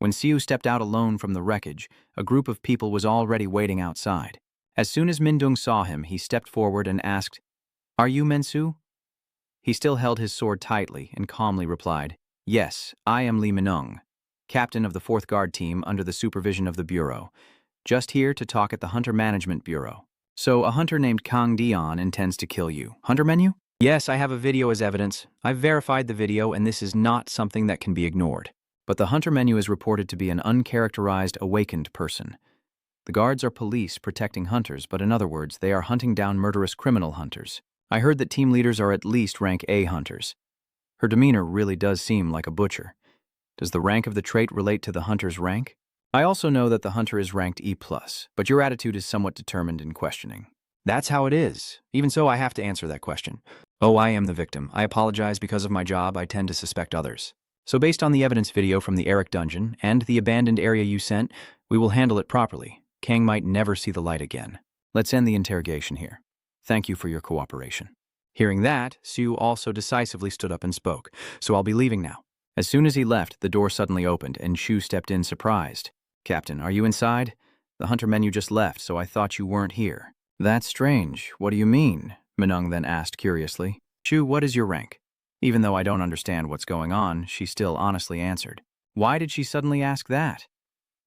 When Xiu stepped out alone from the wreckage, a group of people was already waiting outside. As soon as Mindung saw him, he stepped forward and asked, "Are you Mensu?" He still held his sword tightly and calmly replied, "Yes, I am Li Minung, captain of the 4th Guard team under the supervision of the Bureau. Just here to talk at the Hunter Management Bureau. So a hunter named Kang Dion intends to kill you. Hunter menu? Yes, I have a video as evidence. I've verified the video, and this is not something that can be ignored. But the hunter menu is reported to be an uncharacterized awakened person. The guards are police protecting hunters, but in other words, they are hunting down murderous criminal hunters. I heard that team leaders are at least rank A hunters. Her demeanor really does seem like a butcher. Does the rank of the trait relate to the hunter's rank? I also know that the hunter is ranked E+, but your attitude is somewhat determined in questioning. That's how it is. Even so, I have to answer that question. Oh, I am the victim. I apologize. Because of my job, I tend to suspect others. So based on the evidence video from the Eric dungeon and the abandoned area you sent, we will handle it properly. Kang might never see the light again. Let's end the interrogation here. Thank you for your cooperation. Hearing that, Xiu also decisively stood up and spoke. So I'll be leaving now. As soon as he left, the door suddenly opened, and Xiu stepped in surprised. "Captain, are you inside? The hunter menu just left, so I thought you weren't here." "That's strange. What do you mean?" Minung then asked curiously. "Xiu, what is your rank?" Even though I don't understand what's going on, she still honestly answered. Why did she suddenly ask that?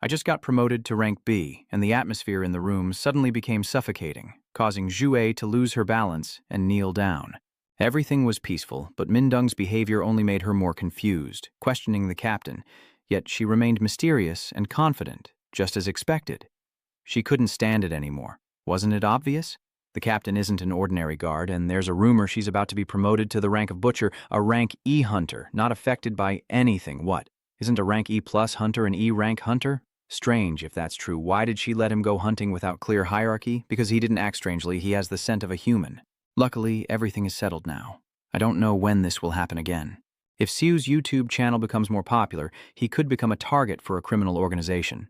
I just got promoted to rank B, and the atmosphere in the room suddenly became suffocating, causing Zhuei to lose her balance and kneel down. Everything was peaceful, but Mindung's behavior only made her more confused, questioning the captain, yet she remained mysterious and confident, just as expected. She couldn't stand it anymore. Wasn't it obvious? The captain isn't an ordinary guard, and there's a rumor she's about to be promoted to the rank of butcher, a rank E hunter, not affected by anything. What? Isn't a rank E+ hunter an E rank hunter? Strange, if that's true. Why did she let him go hunting without clear hierarchy? Because he didn't act strangely. He has the scent of a human. Luckily, everything is settled now. I don't know when this will happen again. If Xiu's YouTube channel becomes more popular, he could become a target for a criminal organization.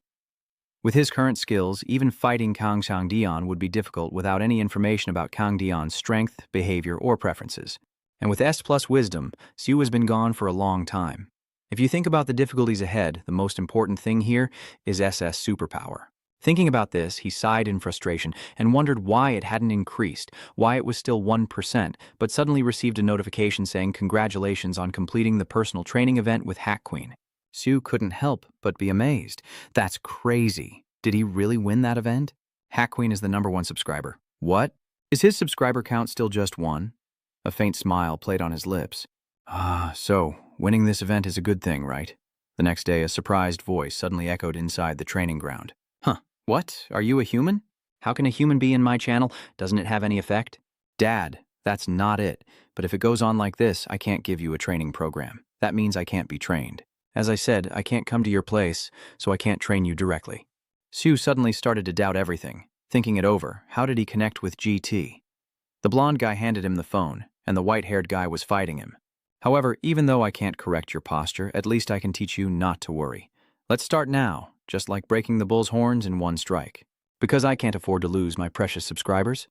With his current skills, even fighting Kang Dion would be difficult without any information about Kang Dion's strength, behavior, or preferences. And with S+ wisdom, Xiu has been gone for a long time. If you think about the difficulties ahead, the most important thing here is SS superpower. Thinking about this, he sighed in frustration and wondered why it hadn't increased, why it was still 1%, but suddenly received a notification saying congratulations on completing the personal training event with Hack Queen. Xiu couldn't help but be amazed. That's crazy. Did he really win that event? Hack Queen is the #1 subscriber. What? Is his subscriber count still just 1? A faint smile played on his lips. So winning this event is a good thing, right? The next day, a surprised voice suddenly echoed inside the training ground. What? Are you a human? How can a human be in my channel? Doesn't it have any effect? Dad, that's not it. But if it goes on like this, I can't give you a training program. That means I can't be trained. As I said, I can't come to your place, so I can't train you directly. Xiu suddenly started to doubt everything. Thinking it over, how did he connect with GT? The blonde guy handed him the phone, and the white-haired guy was fighting him. However, even though I can't correct your posture, at least I can teach you not to worry. Let's start now, just like breaking the bull's horns in one strike. Because I can't afford to lose my precious subscribers.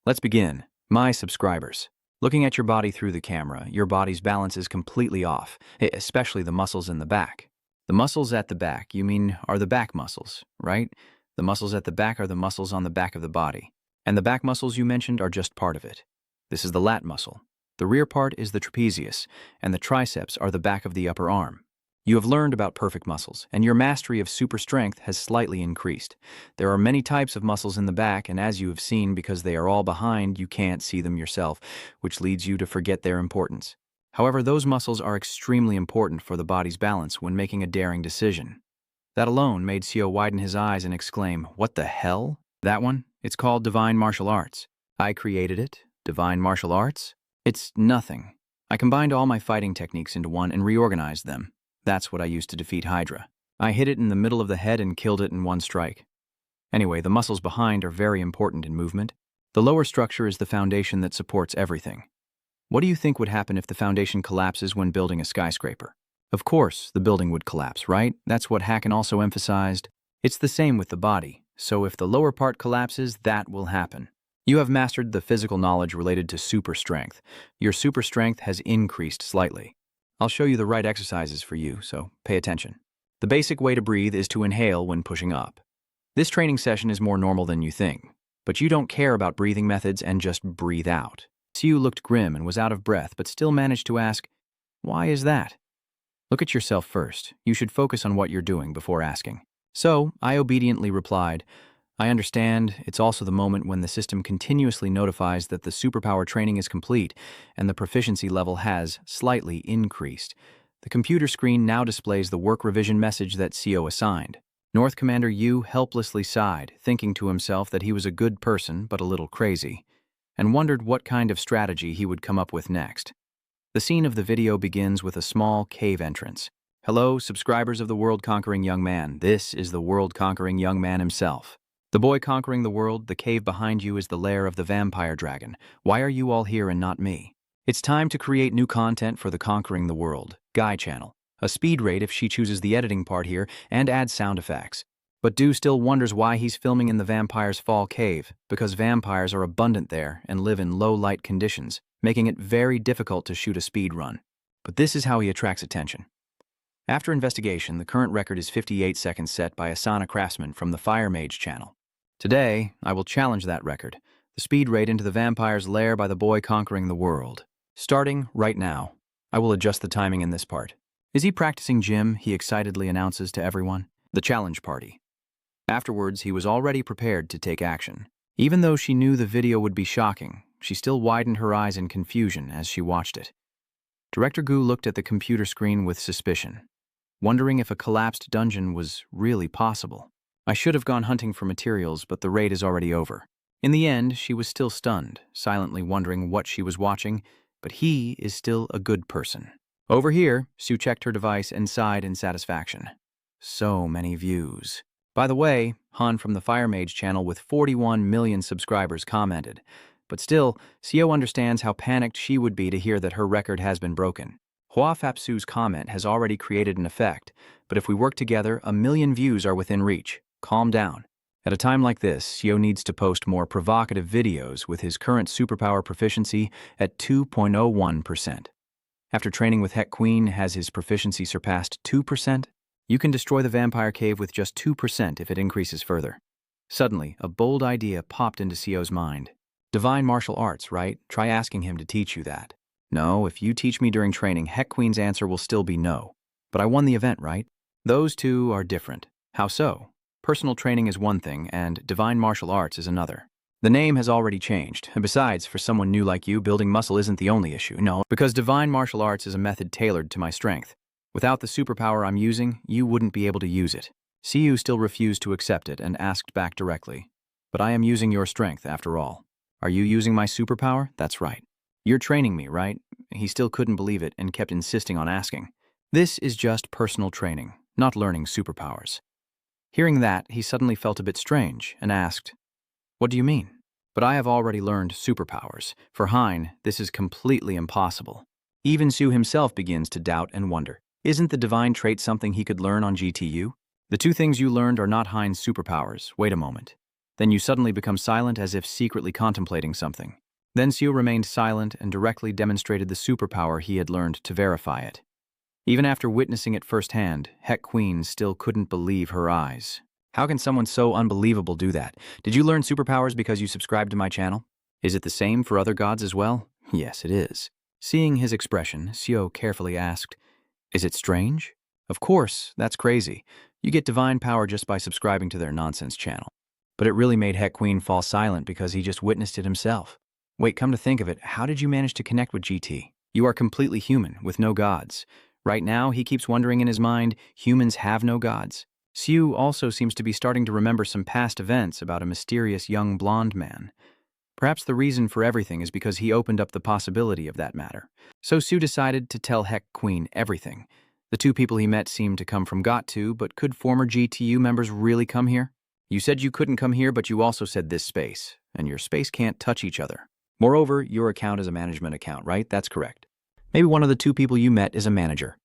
Let's begin. My subscribers. Looking at your body through the camera, your body's balance is completely off, especially the muscles in the back. The muscles at the back, you mean, are the back muscles, right? The muscles at the back are the muscles on the back of the body. And the back muscles you mentioned are just part of it. This is the lat muscle. The rear part is the trapezius, and the triceps are the back of the upper arm. You have learned about perfect muscles, and your mastery of super strength has slightly increased. There are many types of muscles in the back, and as you have seen, because they are all behind, you can't see them yourself, which leads you to forget their importance. However, those muscles are extremely important for the body's balance when making a daring decision. That alone made Seo widen his eyes and exclaim, "What the hell? That one? It's called Divine Martial Arts. I created it. Divine Martial Arts? It's nothing. I combined all my fighting techniques into one and reorganized them. That's what I used to defeat Hydra. I hit it in the middle of the head and killed it in one strike. Anyway, the muscles behind are very important in movement. The lower structure is the foundation that supports everything. What do you think would happen if the foundation collapses when building a skyscraper? Of course, the building would collapse, right? That's what Hacken also emphasized. It's the same with the body, so if the lower part collapses, that will happen. You have mastered the physical knowledge related to super strength. Your super strength has increased slightly. I'll show you the right exercises for you, so pay attention. The basic way to breathe is to inhale when pushing up. This training session is more normal than you think, but you don't care about breathing methods and just breathe out. Siu looked grim and was out of breath, but still managed to ask, "Why is that?" Look at yourself first. You should focus on what you're doing before asking. So, I obediently replied, "I understand. It's also the moment when the system continuously notifies that the superpower training is complete and the proficiency level has slightly increased. The computer screen now displays the work revision message that CO assigned." North Commander Yu helplessly sighed, thinking to himself that he was a good person but a little crazy, and wondered what kind of strategy he would come up with next. The scene of the video begins with a small cave entrance. Hello, subscribers of the world-conquering young man. This is the world-conquering young man himself. The boy conquering the world, the cave behind you is the lair of the vampire dragon. Why are you all here and not me? It's time to create new content for the Conquering the World Guy channel. A speed rate if she chooses the editing part here and adds sound effects. But Do still wonders why he's filming in the Vampire's Fall cave, because vampires are abundant there and live in low-light conditions, making it very difficult to shoot a speed run. But this is how he attracts attention. After investigation, the current record is 58 seconds set by Asana Craftsman from the Fire Mage channel. Today, I will challenge that record, the speed rate into the vampire's lair by the boy conquering the world. Starting right now. I will adjust the timing in this part. Is he practicing gym? He excitedly announces to everyone. The challenge party. Afterwards, he was already prepared to take action. Even though she knew the video would be shocking, she still widened her eyes in confusion as she watched it. Director Gu looked at the computer screen with suspicion, wondering if a collapsed dungeon was really possible. I should have gone hunting for materials, but the raid is already over. In the end, she was still stunned, silently wondering what she was watching, but he is still a good person. Over here, Sue checked her device and sighed in satisfaction. So many views. By the way, Han from the Fire Mage channel with 41 million subscribers commented. But still, Seo understands how panicked she would be to hear that her record has been broken. Hua Fapsu's comment has already created an effect, but if we work together, 1 million views are within reach. Calm down. At a time like this, Seo needs to post more provocative videos with his current superpower proficiency at 2.01%. After training with Heck Queen, has his proficiency surpassed 2%? You can destroy the vampire cave with just 2% if it increases further. Suddenly, a bold idea popped into Seo's mind. Divine martial arts, right? Try asking him to teach you that. No, if you teach me during training, Heck Queen's answer will still be no. But I won the event, right? Those two are different. How so? Personal training is one thing, and divine martial arts is another. The name has already changed, and besides, for someone new like you, building muscle isn't the only issue. No, because divine martial arts is a method tailored to my strength. Without the superpower I'm using, you wouldn't be able to use it. Siu still refused to accept it and asked back directly. But I am using your strength, after all. Are you using my superpower? That's right. You're training me, right? He still couldn't believe it and kept insisting on asking. This is just personal training, not learning superpowers. Hearing that, he suddenly felt a bit strange and asked, What do you mean? But I have already learned superpowers. For Hein, this is completely impossible. Even Su himself begins to doubt and wonder. Isn't the divine trait something he could learn on GTU? The two things you learned are not Hein's superpowers. Wait a moment. Then you suddenly become silent as if secretly contemplating something. Then Su remained silent and directly demonstrated the superpower he had learned to verify it. Even after witnessing it firsthand, Heck Queen still couldn't believe her eyes. How can someone so unbelievable do that? Did you learn superpowers because you subscribed to my channel? Is it the same for other gods as well? Yes, it is. Seeing his expression, Seo carefully asked, "Is it strange?" Of course, that's crazy. You get divine power just by subscribing to their nonsense channel. But it really made Heck Queen fall silent because he just witnessed it himself. Wait, come to think of it, how did you manage to connect with GT? You are completely human, with no gods. Right now, he keeps wondering in his mind, humans have no gods. Siu also seems to be starting to remember some past events about a mysterious young blonde man. Perhaps the reason for everything is because he opened up the possibility of that matter. So Siu decided to tell Heck Queen everything. The two people he met seemed to come from GOT2, but could former GTU members really come here? You said you couldn't come here, but you also said this space, and your space can't touch each other. Moreover, your account is a management account, right? That's correct. Maybe one of the two people you met is a manager.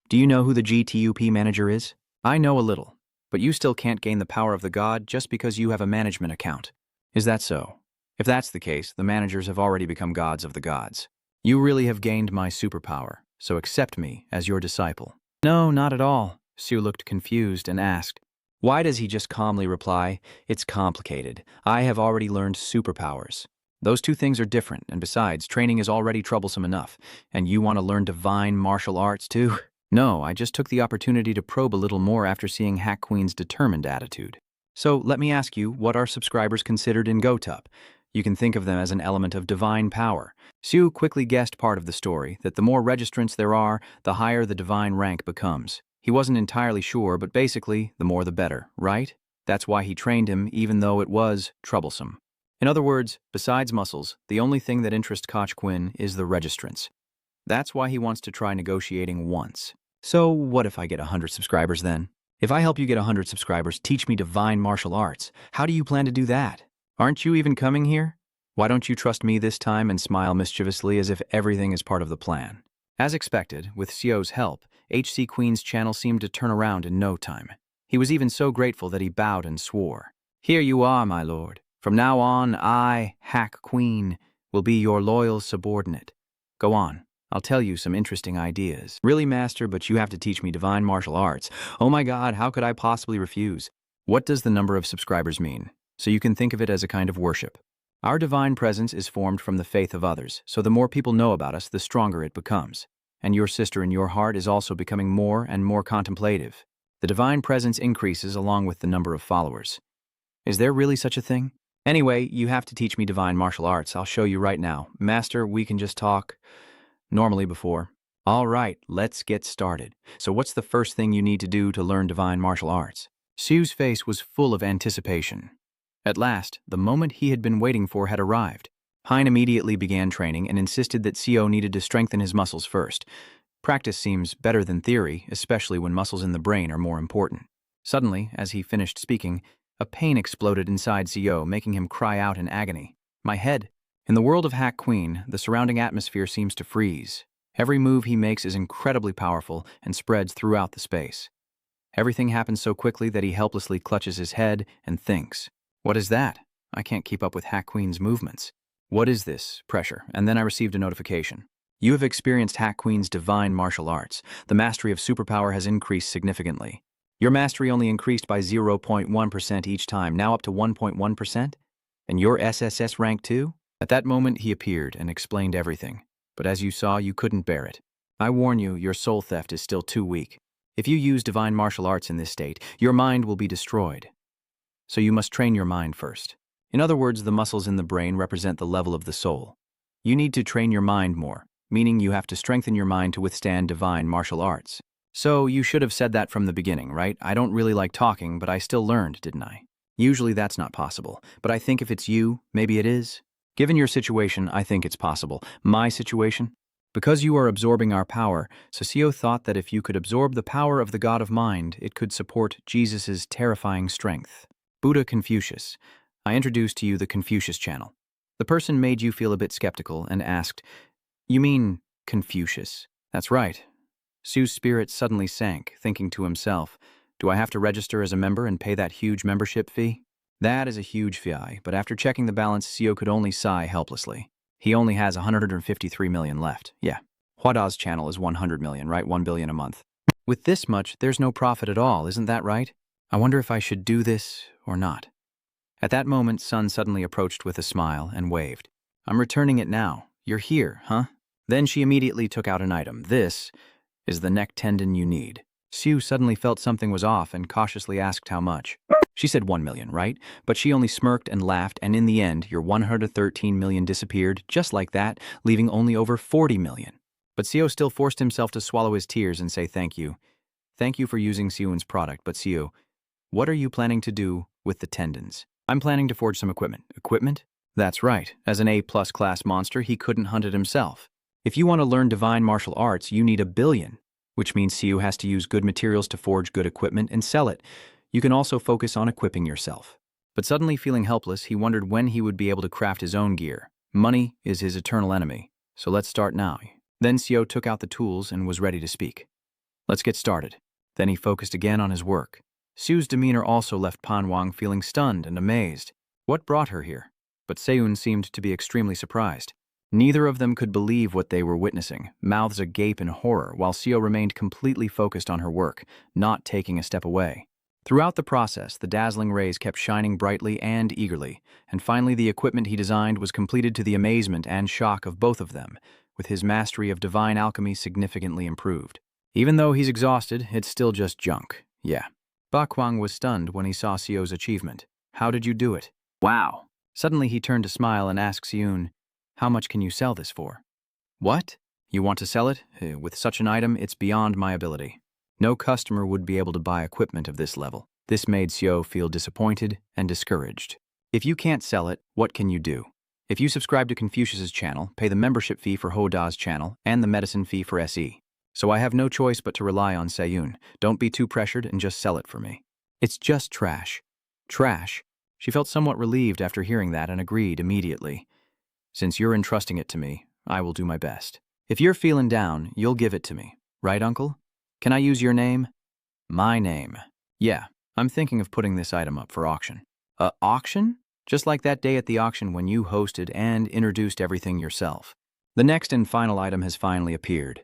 Do you know who the GTUP manager is? I know a little, but you still can't gain the power of the god just because you have a management account. Is that so? If that's the case, the managers have already become gods of the gods. You really have gained my superpower, so accept me as your disciple. No, not at all. Siu looked confused and asked, why does he just calmly reply, it's complicated. I have already learned superpowers. Those two things are different, and besides, training is already troublesome enough. And you want to learn divine martial arts too? No, I just took the opportunity to probe a little more after seeing Hack Queen's determined attitude. So let me ask you, what are subscribers considered in GoTup? You can think of them as an element of divine power. Siu quickly guessed part of the story, that the more registrants there are, the higher the divine rank becomes. He wasn't entirely sure, but basically, the more the better, right? That's why he trained him, even though it was troublesome. In other words, besides muscles, the only thing that interests Koch Quinn is the registrants. That's why he wants to try negotiating once. So what if I get 100 subscribers then? If I help you get 100 subscribers, teach me divine martial arts. How do you plan to do that? Aren't you even coming here? Why don't you trust me this time and smile mischievously as if everything is part of the plan? As expected, with Sio's help, HC Queen's channel seemed to turn around in no time. He was even so grateful that he bowed and swore. Here you are, my lord. From now on, I, Hack Queen, will be your loyal subordinate. Go on. I'll tell you some interesting ideas. Really, master, but you have to teach me divine martial arts. Oh my god, how could I possibly refuse? What does the number of subscribers mean? So you can think of it as a kind of worship. Our divine presence is formed from the faith of others, so the more people know about us, the stronger it becomes. And your sister in your heart is also becoming more and more contemplative. The divine presence increases along with the number of followers. Is there really such a thing? Anyway, you have to teach me divine martial arts. I'll show you right now. Master, we can just talk normally before. All right, let's get started. So what's the first thing you need to do to learn divine martial arts? Siu's face was full of anticipation. At last, the moment he had been waiting for had arrived. Hein immediately began training and insisted that Sio needed to strengthen his muscles first. Practice seems better than theory, especially when muscles in the brain are more important. Suddenly, as he finished speaking, a pain exploded inside Sio, making him cry out in agony. My head. In the world of Hack Queen, the surrounding atmosphere seems to freeze. Every move he makes is incredibly powerful and spreads throughout the space. Everything happens so quickly that he helplessly clutches his head and thinks, what is that? I can't keep up with Hack Queen's movements. What is this? Pressure. And then I received a notification. You have experienced Hack Queen's divine martial arts. The mastery of superpower has increased significantly. Your mastery only increased by 0.1% each time, now up to 1.1%? And your SSS rank too? At that moment, he appeared and explained everything. But as you saw, you couldn't bear it. I warn you, your soul theft is still too weak. If you use divine martial arts in this state, your mind will be destroyed. So you must train your mind first. In other words, the muscles in the brain represent the level of the soul. You need to train your mind more, meaning you have to strengthen your mind to withstand divine martial arts. So you should have said that from the beginning, right? I don't really like talking, but I still learned, didn't I? Usually that's not possible, but I think if it's you, maybe it is. Given your situation, I think it's possible. My situation? Because you are absorbing our power, Sosio thought that if you could absorb the power of the God of Mind, it could support Jesus' terrifying strength. Buddha Confucius. I introduced to you the Confucius channel. The person made you feel a bit skeptical and asked, "You mean Confucius?" That's right. Sue's spirit suddenly sank, thinking to himself, "Do I have to register as a member and pay that huge membership fee?" That is a huge fee, but after checking the balance, Seo could only sigh helplessly. He only has 153 million left. Yeah. Huada's channel is 100 million, right? 1 billion a month. With this much, there's no profit at all, isn't that right? I wonder if I should do this or not. At that moment, Sun suddenly approached with a smile and waved. "I'm returning it now. You're here, huh?" Then she immediately took out an item. "This is the neck tendon you need." Sue suddenly felt something was off and cautiously asked how much. She said 1 million, right? But she only smirked and laughed, and in the end, your 113 million disappeared, just like that, leaving only over 40 million. But Seo still forced himself to swallow his tears and say thank you. Thank you for using Seoun's product, but Seo, what are you planning to do with the tendons? I'm planning to forge some equipment. Equipment? That's right. As an A-plus class monster, he couldn't hunt it himself. If you want to learn divine martial arts, you need 1 billion, which means Seo has to use good materials to forge good equipment and sell it. You can also focus on equipping yourself. But suddenly feeling helpless, he wondered when he would be able to craft his own gear. Money is his eternal enemy, so let's start now. Then Seo took out the tools and was ready to speak. Let's get started. Then he focused again on his work. Sue's demeanor also left Panwang feeling stunned and amazed. What brought her here? But Seoun seemed to be extremely surprised. Neither of them could believe what they were witnessing, mouths agape in horror, while Seo remained completely focused on her work, not taking a step away. Throughout the process, the dazzling rays kept shining brightly and eagerly, and finally the equipment he designed was completed to the amazement and shock of both of them, with his mastery of divine alchemy significantly improved. Even though he's exhausted, it's still just junk. Yeah. Bakwang was stunned when he saw Seo's achievement. How did you do it? Wow. Suddenly he turned to smile and asked Seoun, how much can you sell this for? What? You want to sell it? With such an item, it's beyond my ability. No customer would be able to buy equipment of this level. This made Seo feel disappointed and discouraged. If you can't sell it, what can you do? If you subscribe to Confucius's channel, pay the membership fee for Hoda's channel and the medicine fee for SE. So I have no choice but to rely on Seoun. Don't be too pressured and just sell it for me. It's just trash. Trash? She felt somewhat relieved after hearing that and agreed immediately. Since you're entrusting it to me, I will do my best. If you're feeling down, you'll give it to me. Right, Uncle? Can I use your name? My name. Yeah, I'm thinking of putting this item up for auction. Auction? Just like that day at the auction when you hosted and introduced everything yourself. The next and final item has finally appeared.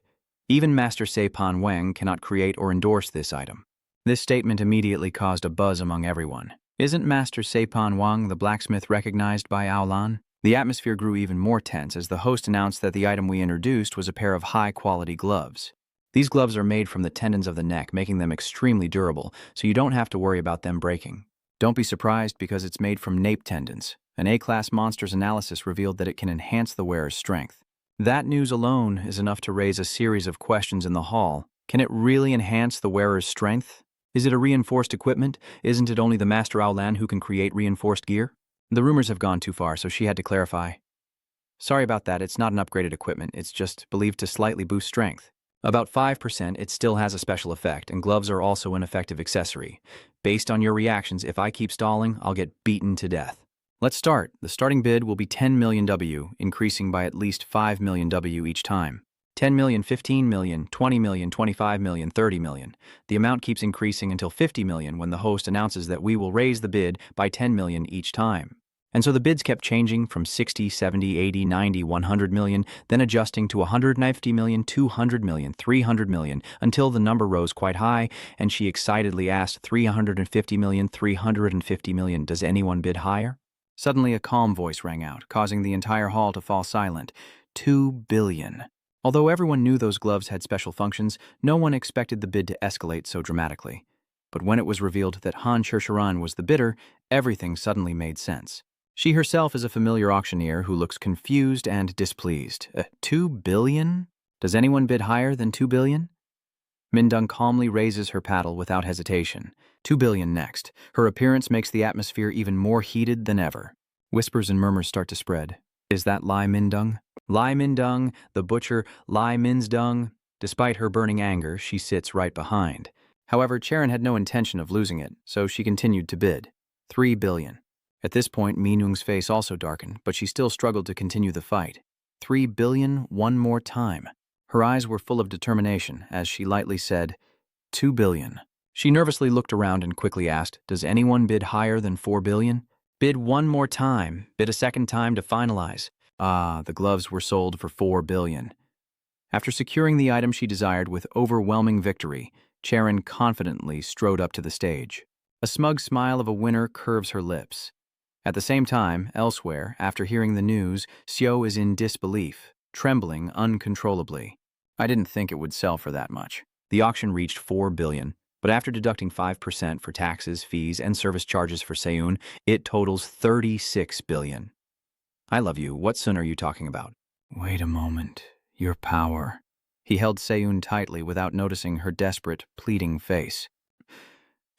Even Master Seipan Wang cannot create or endorse this item. This statement immediately caused a buzz among everyone. Isn't Master Seipan Wang the blacksmith recognized by Aolan? The atmosphere grew even more tense as the host announced that the item we introduced was a pair of high-quality gloves. These gloves are made from the tendons of the neck, making them extremely durable, so you don't have to worry about them breaking. Don't be surprised because it's made from nape tendons. An A-class monster's analysis revealed that it can enhance the wearer's strength. That news alone is enough to raise a series of questions in the hall. Can it really enhance the wearer's strength? Is it a reinforced equipment? Isn't it only the Master Aolan who can create reinforced gear? The rumors have gone too far, so she had to clarify. Sorry about that, it's not an upgraded equipment, it's just believed to slightly boost strength. About 5%, it still has a special effect, and gloves are also an effective accessory. Based on your reactions, if I keep stalling, I'll get beaten to death. Let's start. The starting bid will be 10 million W, increasing by at least 5 million W each time. 10 million, 15 million, 20 million, 25 million, 30 million. The amount keeps increasing until 50 million when the host announces that we will raise the bid by 10 million each time. And so the bids kept changing from 60, 70, 80, 90, 100 million, then adjusting to 150 million, 200 million, 300 million, until the number rose quite high, and she excitedly asked 350 million, 350 million, does anyone bid higher? Suddenly a calm voice rang out, causing the entire hall to fall silent. 2 billion. Although everyone knew those gloves had special functions, no one expected the bid to escalate so dramatically. But when it was revealed that Han Shisharan was the bidder, everything suddenly made sense. She herself is a familiar auctioneer who looks confused and displeased. 2 billion? Does anyone bid higher than 2 billion? Mindung calmly raises her paddle without hesitation. 2 billion next. Her appearance makes the atmosphere even more heated than ever. Whispers and murmurs start to spread. Is that Lai Mindung? Lai Mindung, the butcher, Lai Minsdung. Despite her burning anger, she sits right behind. However, Charon had no intention of losing it, so she continued to bid. 3 billion. At this point, Minung's face also darkened, but she still struggled to continue the fight. 3 billion, one more time. Her eyes were full of determination as she lightly said, 2 billion. She nervously looked around and quickly asked, does anyone bid higher than 4 billion? Bid one more time. Bid a second time to finalize. Ah, the gloves were sold for 4 billion. After securing the item she desired with overwhelming victory, Charon confidently strode up to the stage. A smug smile of a winner curves her lips. At the same time, elsewhere, after hearing the news, Xiao is in disbelief, trembling uncontrollably. I didn't think it would sell for that much. The auction reached 4 billion, but after deducting 5% for taxes, fees, and service charges for Seun, it totals 36 billion. I love you. What Sun are you talking about? Wait a moment. Your power. He held Seun tightly without noticing her desperate, pleading face.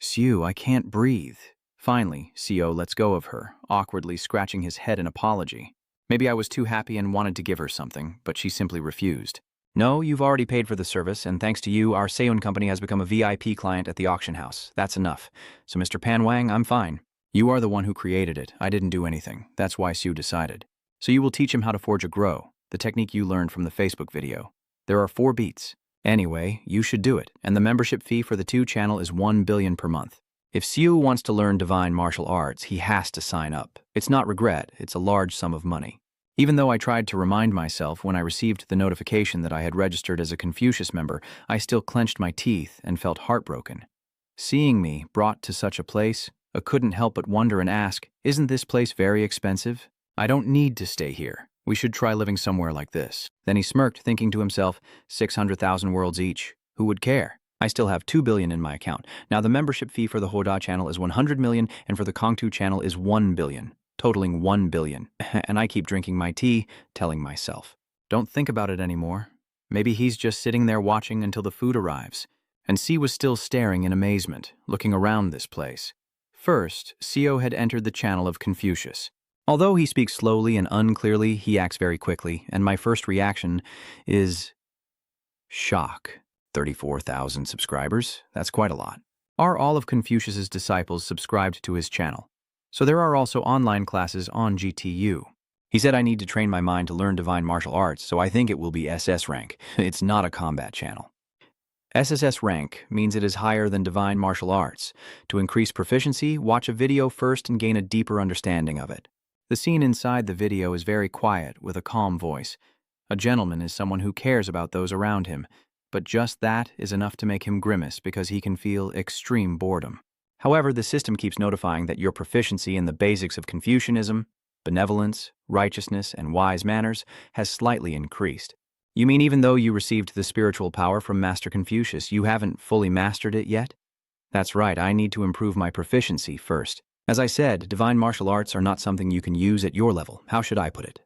Xiu, I can't breathe. Finally, Xiu lets go of her, awkwardly scratching his head in apology. Maybe I was too happy and wanted to give her something, but she simply refused. No, you've already paid for the service, and thanks to you, our Seun company has become a VIP client at the auction house. That's enough. So, Mr. Pan Wang, I'm fine. You are the one who created it. I didn't do anything. That's why Xiu decided. So you will teach him how to forge a grow, the technique you learned from the Facebook video. There are 4 beats. Anyway, you should do it, and the membership fee for the 2 channel is 1 billion per month. If Xiu wants to learn divine martial arts, he has to sign up. It's not regret, it's a large sum of money. Even though I tried to remind myself when I received the notification that I had registered as a Confucius member, I still clenched my teeth and felt heartbroken. Seeing me brought to such a place, I couldn't help but wonder and ask, isn't this place very expensive? I don't need to stay here. We should try living somewhere like this. Then he smirked, thinking to himself, 600,000 worlds each. Who would care? I still have 2 billion in my account. Now the membership fee for the Hoda channel is 100 million and for the Kongtu channel is 1 billion, totaling 1 billion. And I keep drinking my tea, telling myself, don't think about it anymore. Maybe he's just sitting there watching until the food arrives. And C was still staring in amazement, looking around this place. First, Xiu had entered the channel of Confucius. Although he speaks slowly and unclearly, he acts very quickly, and my first reaction is shock. 34,000 subscribers? That's quite a lot. Are all of Confucius's disciples subscribed to his channel? So there are also online classes on GTU. He said I need to train my mind to learn divine martial arts, so I think it will be SS-Rank. It's not a combat channel. SSS-Rank means it is higher than divine martial arts. To increase proficiency, watch a video first and gain a deeper understanding of it. The scene inside the video is very quiet, with a calm voice. A gentleman is someone who cares about those around him, but just that is enough to make him grimace because he can feel extreme boredom. However, the system keeps notifying that your proficiency in the basics of Confucianism, benevolence, righteousness, and wise manners has slightly increased. You mean even though you received the spiritual power from Master Confucius, you haven't fully mastered it yet? That's right, I need to improve my proficiency first. As I said, divine martial arts are not something you can use at your level. How should I put it?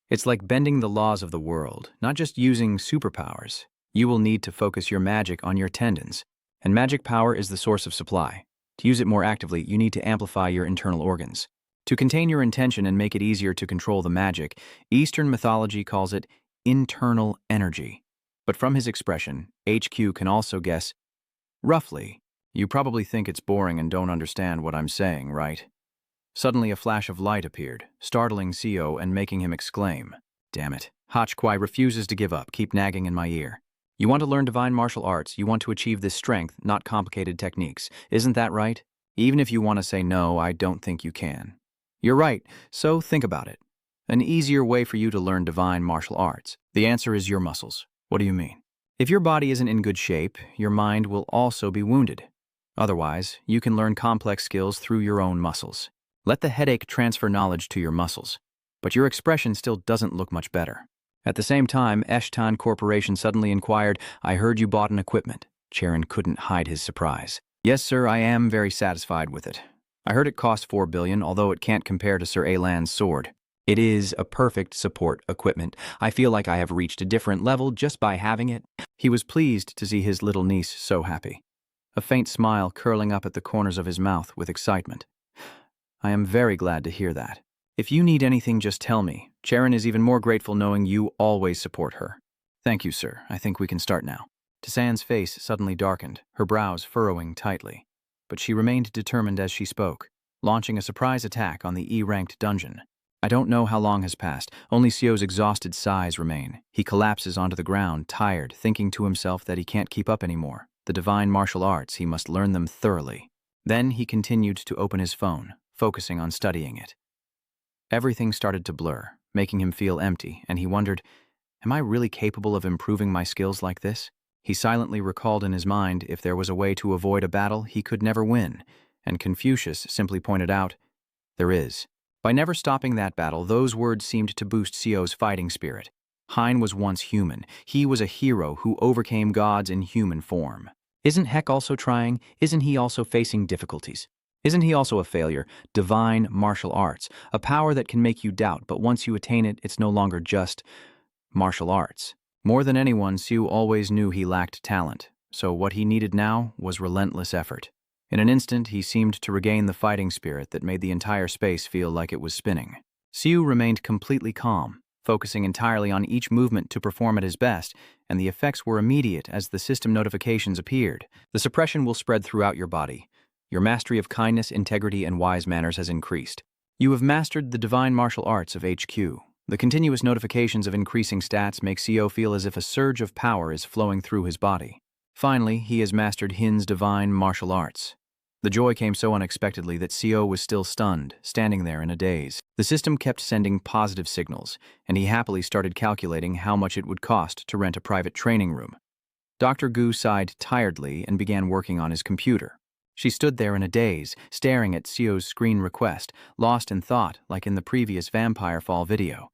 It's like bending the laws of the world, not just using superpowers. You will need to focus your magic on your tendons, and magic power is the source of supply. To use it more actively, you need to amplify your internal organs. To contain your intention and make it easier to control the magic, Eastern mythology calls it internal energy. But from his expression, HQ can also guess, roughly. You probably think it's boring and don't understand what I'm saying, right? Suddenly a flash of light appeared, startling Xiu and making him exclaim, damn it. Hachkwai refuses to give up, keep nagging in my ear. You want to learn divine martial arts, you want to achieve this strength, not complicated techniques. Isn't that right? Even if you want to say no, I don't think you can. You're right, so think about it. An easier way for you to learn divine martial arts. The answer is your muscles. What do you mean? If your body isn't in good shape, your mind will also be wounded. Otherwise, you can learn complex skills through your own muscles. Let the headache transfer knowledge to your muscles. But your expression still doesn't look much better. At the same time, Eshtan Corporation suddenly inquired, I heard you bought an equipment. Charon couldn't hide his surprise. Yes, sir, I am very satisfied with it. I heard it cost 4 billion, although it can't compare to Sir Alan's sword. It is a perfect support equipment. I feel like I have reached a different level just by having it. He was pleased to see his little niece so happy. A faint smile curling up at the corners of his mouth with excitement. I am very glad to hear that. If you need anything, just tell me. Charon is even more grateful knowing you always support her. Thank you, sir. I think we can start now. Tasan's face suddenly darkened, her brows furrowing tightly. But she remained determined as she spoke. launching a surprise attack on the E-ranked dungeon. I don't know how long has passed, only Sio's exhausted sighs remain. He collapses onto the ground, tired, thinking to himself that he can't keep up anymore. The divine martial arts, he must learn them thoroughly. Then he continued to open his phone, focusing on studying it. Everything started to blur, making him feel empty, and he wondered, am I really capable of improving my skills like this? He silently recalled in his mind if there was a way to avoid a battle he could never win, and Confucius simply pointed out, there is. By never stopping that battle, those words seemed to boost Sio's fighting spirit. Hein was once human. He was a hero who overcame gods in human form. Isn't Heck also trying? Isn't he also facing difficulties? Isn't he also a failure? Divine martial arts, a power that can make you doubt, but once you attain it, it's no longer just martial arts. More than anyone, Siu always knew he lacked talent, so what he needed now was relentless effort. In an instant, he seemed to regain the fighting spirit that made the entire space feel like it was spinning. Siu remained completely calm, focusing entirely on each movement to perform at his best, and the effects were immediate as the system notifications appeared. The suppression will spread throughout your body. Your mastery of kindness, integrity, and wise manners has increased. You have mastered the divine martial arts of HQ. The continuous notifications of increasing stats make Sio feel as if a surge of power is flowing through his body. Finally, he has mastered Hin's divine martial arts. The joy came so unexpectedly that Sio was still stunned, standing there in a daze. The system kept sending positive signals, and he happily started calculating how much it would cost to rent a private training room. Dr. Gu sighed tiredly and began working on his computer. She stood there in a daze, staring at Sio's screen request, lost in thought like in the previous Vampire Fall video.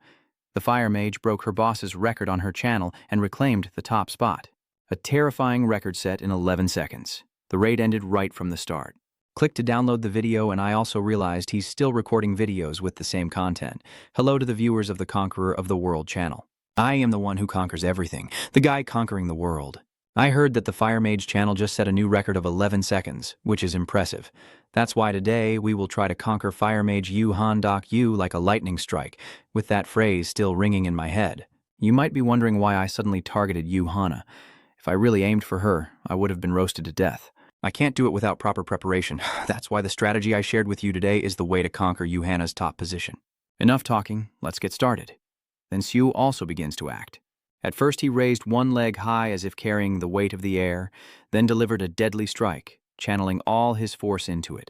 The fire mage broke her boss's record on her channel and reclaimed the top spot. A terrifying record set in 11 seconds. The raid ended right from the start. Click to download the video, and I also realized he's still recording videos with the same content. Hello to the viewers of the Conqueror of the World channel. I am the one who conquers everything, the guy conquering the world. I heard that the Fire Mage channel just set a new record of 11 seconds, which is impressive. That's why today we will try to conquer Fire Mage Yu Han Dok Yu like a lightning strike, with that phrase still ringing in my head. You might be wondering why I suddenly targeted Yu Hana. If I really aimed for her, I would have been roasted to death. I can't do it without proper preparation. That's why the strategy I shared with you today is the way to conquer Yu Hana's top position. Enough talking, let's get started. Then Siu also begins to act. At first he raised one leg high as if carrying the weight of the air, then delivered a deadly strike, channeling all his force into it.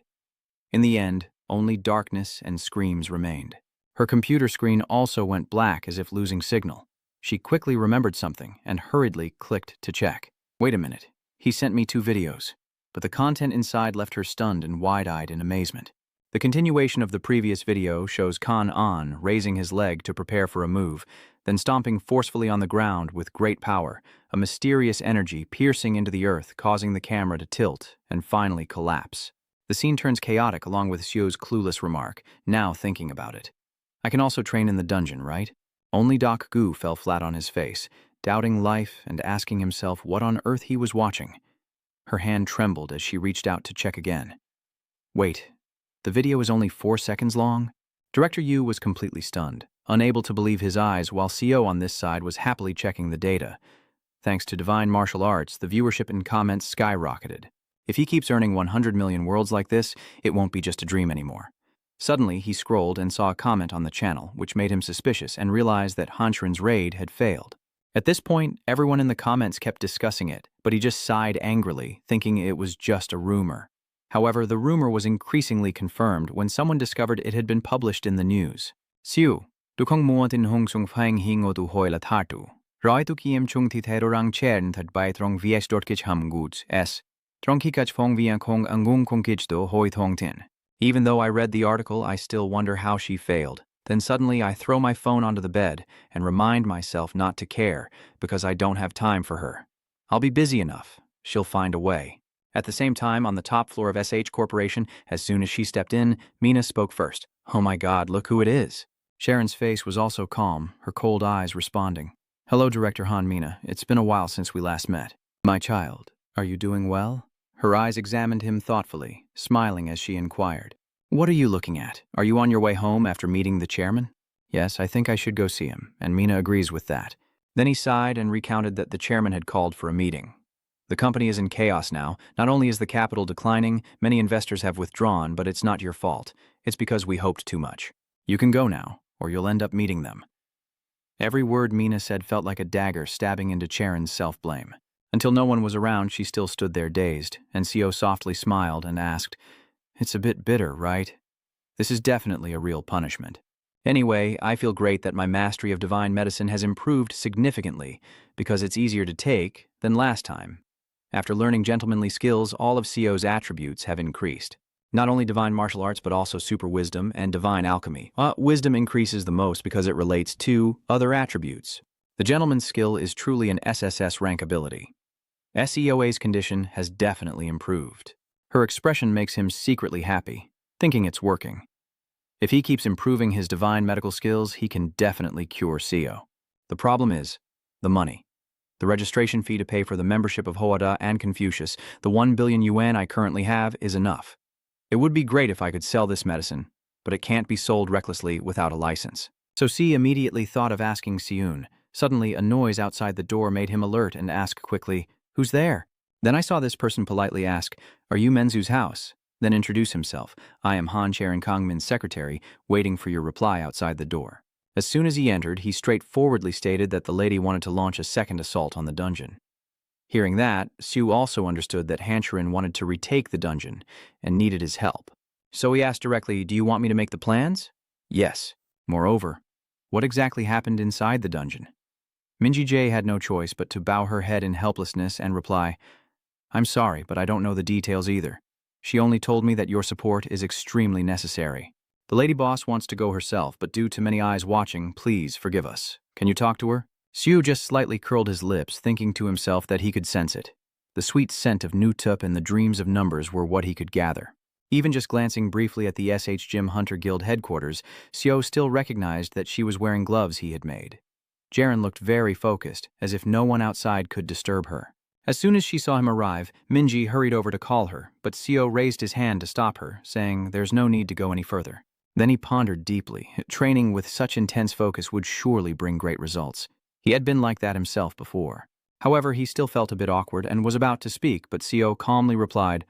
In the end, only darkness and screams remained. Her computer screen also went black as if losing signal. She quickly remembered something and hurriedly clicked to check. Wait a minute, he sent me 2 videos. But the content inside left her stunned and wide-eyed in amazement. The continuation of the previous video shows Kan An raising his leg to prepare for a move, then stomping forcefully on the ground with great power, a mysterious energy piercing into the earth, causing the camera to tilt and finally collapse. The scene turns chaotic along with Xiu's clueless remark, now thinking about it. I can also train in the dungeon, right? Only Doc Gu fell flat on his face, doubting life and asking himself what on earth he was watching. Her hand trembled as she reached out to check again. Wait, the video is only 4 seconds long? Director Yu was completely stunned, unable to believe his eyes, while CO on this side was happily checking the data. Thanks to divine martial arts, the viewership and comments skyrocketed. If he keeps earning 100 million worlds like this, it won't be just a dream anymore. Suddenly, he scrolled and saw a comment on the channel, which made him suspicious and realized that Hanshrin's raid had failed. At this point, everyone in the comments kept discussing it, but he just sighed angrily, thinking it was just a rumor. However, the rumor was increasingly confirmed when someone discovered it had been published in the news. Siu, du kong muatin hong sung phang hingo du hoila thartu. Roi tu kiem chung thi therorang chern that by trong vies dort kich ham goods, s. Trong kikach fong vian kong angung kong kich do hoi thong tin. Even though I read the article, I still wonder how she failed. Then suddenly I throw my phone onto the bed and remind myself not to care because I don't have time for her. I'll be busy enough. She'll find a way. At the same time, on the top floor of SH Corporation, as soon as she stepped in, Mina spoke first. Oh my God, look who it is. Sharon's face was also calm, her cold eyes responding. Hello, Director Han Mina. It's been a while since we last met. My child, are you doing well? Her eyes examined him thoughtfully, smiling as she inquired. What are you looking at? Are you on your way home after meeting the chairman? Yes, I think I should go see him, and Mina agrees with that. Then he sighed and recounted that the chairman had called for a meeting. The company is in chaos now. Not only is the capital declining, many investors have withdrawn, but it's not your fault. It's because we hoped too much. You can go now, or you'll end up meeting them. Every word Mina said felt like a dagger stabbing into Charon's self-blame. Until no one was around, she still stood there dazed, and Co softly smiled and asked, "It's a bit bitter, right? This is definitely a real punishment. Anyway, I feel great that my mastery of divine medicine has improved significantly, because it's easier to take than last time. After learning gentlemanly skills, all of Co's attributes have increased. Not only divine martial arts, but also super wisdom and divine alchemy. Wisdom increases the most because it relates to other attributes. The gentleman's skill is truly an SSS-Rank ability. SEOA's condition has definitely improved. Her expression makes him secretly happy, thinking it's working. If he keeps improving his divine medical skills, he can definitely cure Co. The problem is the money. The registration fee to pay for the membership of Hoada and Confucius, the 1 billion yuan I currently have, is enough. It would be great if I could sell this medicine, but it can't be sold recklessly without a license. So C immediately thought of asking Siun. Suddenly, a noise outside the door made him alert and ask quickly, "Who's there?" Then I saw this person politely ask, "Are you Menzu's house?" Then introduce himself. "I am Han Charon Kangmin's secretary, waiting for your reply outside the door." As soon as he entered, he straightforwardly stated that the lady wanted to launch a second assault on the dungeon. Hearing that, Sue also understood that Hancharin wanted to retake the dungeon and needed his help. So he asked directly, "Do you want me to make the plans?" "Yes." Moreover, what exactly happened inside the dungeon? Minji J had no choice but to bow her head in helplessness and reply, "I'm sorry, but I don't know the details either. She only told me that your support is extremely necessary. The lady boss wants to go herself, but due to many eyes watching, please forgive us. Can you talk to her?" Sue just slightly curled his lips, thinking to himself that he could sense it. The sweet scent of new tup and the dreams of numbers were what he could gather. Even just glancing briefly at the SH Gym Hunter Guild headquarters, Seo still recognized that she was wearing gloves he had made. Jaren looked very focused, as if no one outside could disturb her. As soon as she saw him arrive, Minji hurried over to call her, but Seo raised his hand to stop her, saying there's no need to go any further. Then he pondered deeply. Training with such intense focus would surely bring great results. He had been like that himself before. However, he still felt a bit awkward and was about to speak, but Seo calmly replied,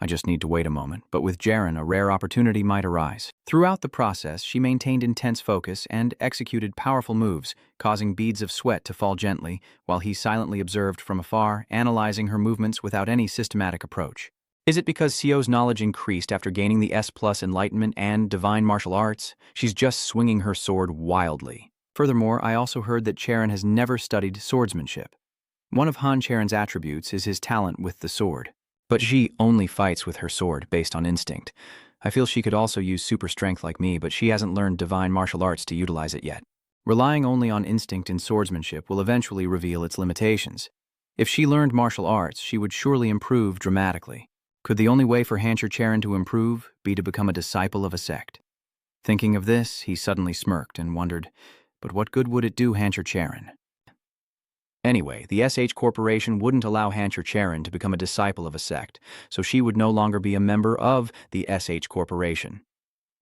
"I just need to wait a moment, but with Jaren, a rare opportunity might arise." Throughout the process, she maintained intense focus and executed powerful moves, causing beads of sweat to fall gently, while he silently observed from afar, analyzing her movements without any systematic approach. Is it because Seo's knowledge increased after gaining the S+ Enlightenment and Divine Martial Arts? She's just swinging her sword wildly. Furthermore, I also heard that Charon has never studied swordsmanship. One of Han Charon's attributes is his talent with the sword. But she only fights with her sword based on instinct. I feel she could also use super strength like me, but she hasn't learned divine martial arts to utilize it yet. Relying only on instinct in swordsmanship will eventually reveal its limitations. If she learned martial arts, she would surely improve dramatically. Could the only way for Hancher Charon to improve be to become a disciple of a sect? Thinking of this, he suddenly smirked and wondered, but what good would it do Hancher Charon? Anyway, the SH Corporation wouldn't allow Hancher Charon to become a disciple of a sect, so she would no longer be a member of the SH Corporation.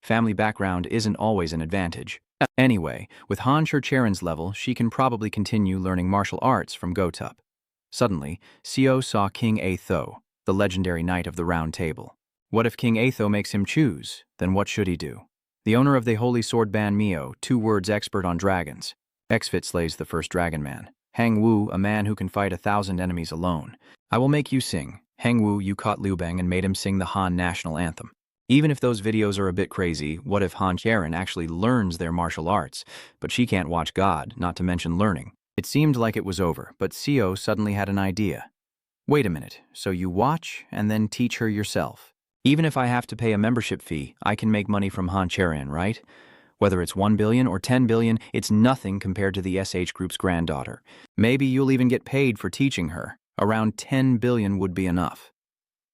Family background isn't always an advantage. Anyway, with Hancher Charon's level, she can probably continue learning martial arts from Gotup. Suddenly, Seo saw King Atho, the legendary knight of the Round Table. What if King Atho makes him choose? Then what should he do? The owner of the Holy Sword Ban Mio, 2 words expert on dragons. Xfit slays the first dragon man. Hang Wu, a man who can fight 1,000 enemies alone. I will make you sing. Hang Wu, you caught Liu Bang and made him sing the Han national anthem. Even if those videos are a bit crazy, what if Han Charon actually learns their martial arts? But she can't watch God, not to mention learning. It seemed like it was over, but Seo suddenly had an idea. Wait a minute, so you watch and then teach her yourself. Even if I have to pay a membership fee, I can make money from Han Charon, right? Whether it's 1 billion or 10 billion, it's nothing compared to the SH Group's granddaughter. Maybe you'll even get paid for teaching her. Around 10 billion would be enough.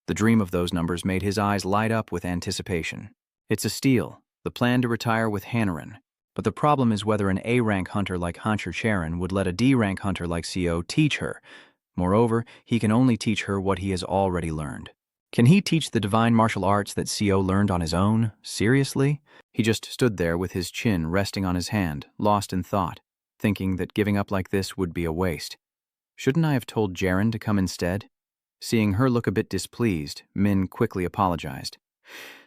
The dream of those numbers made his eyes light up with anticipation. It's a steal, the plan to retire with Hannerin. But the problem is whether an A-rank hunter like Hancher Charon would let a D-rank hunter like Seo teach her. Moreover, he can only teach her what he has already learned. Can he teach the divine martial arts that Seo learned on his own? Seriously? He just stood there with his chin resting on his hand, lost in thought, thinking that giving up like this would be a waste. Shouldn't I have told Jaren to come instead? Seeing her look a bit displeased, Min quickly apologized.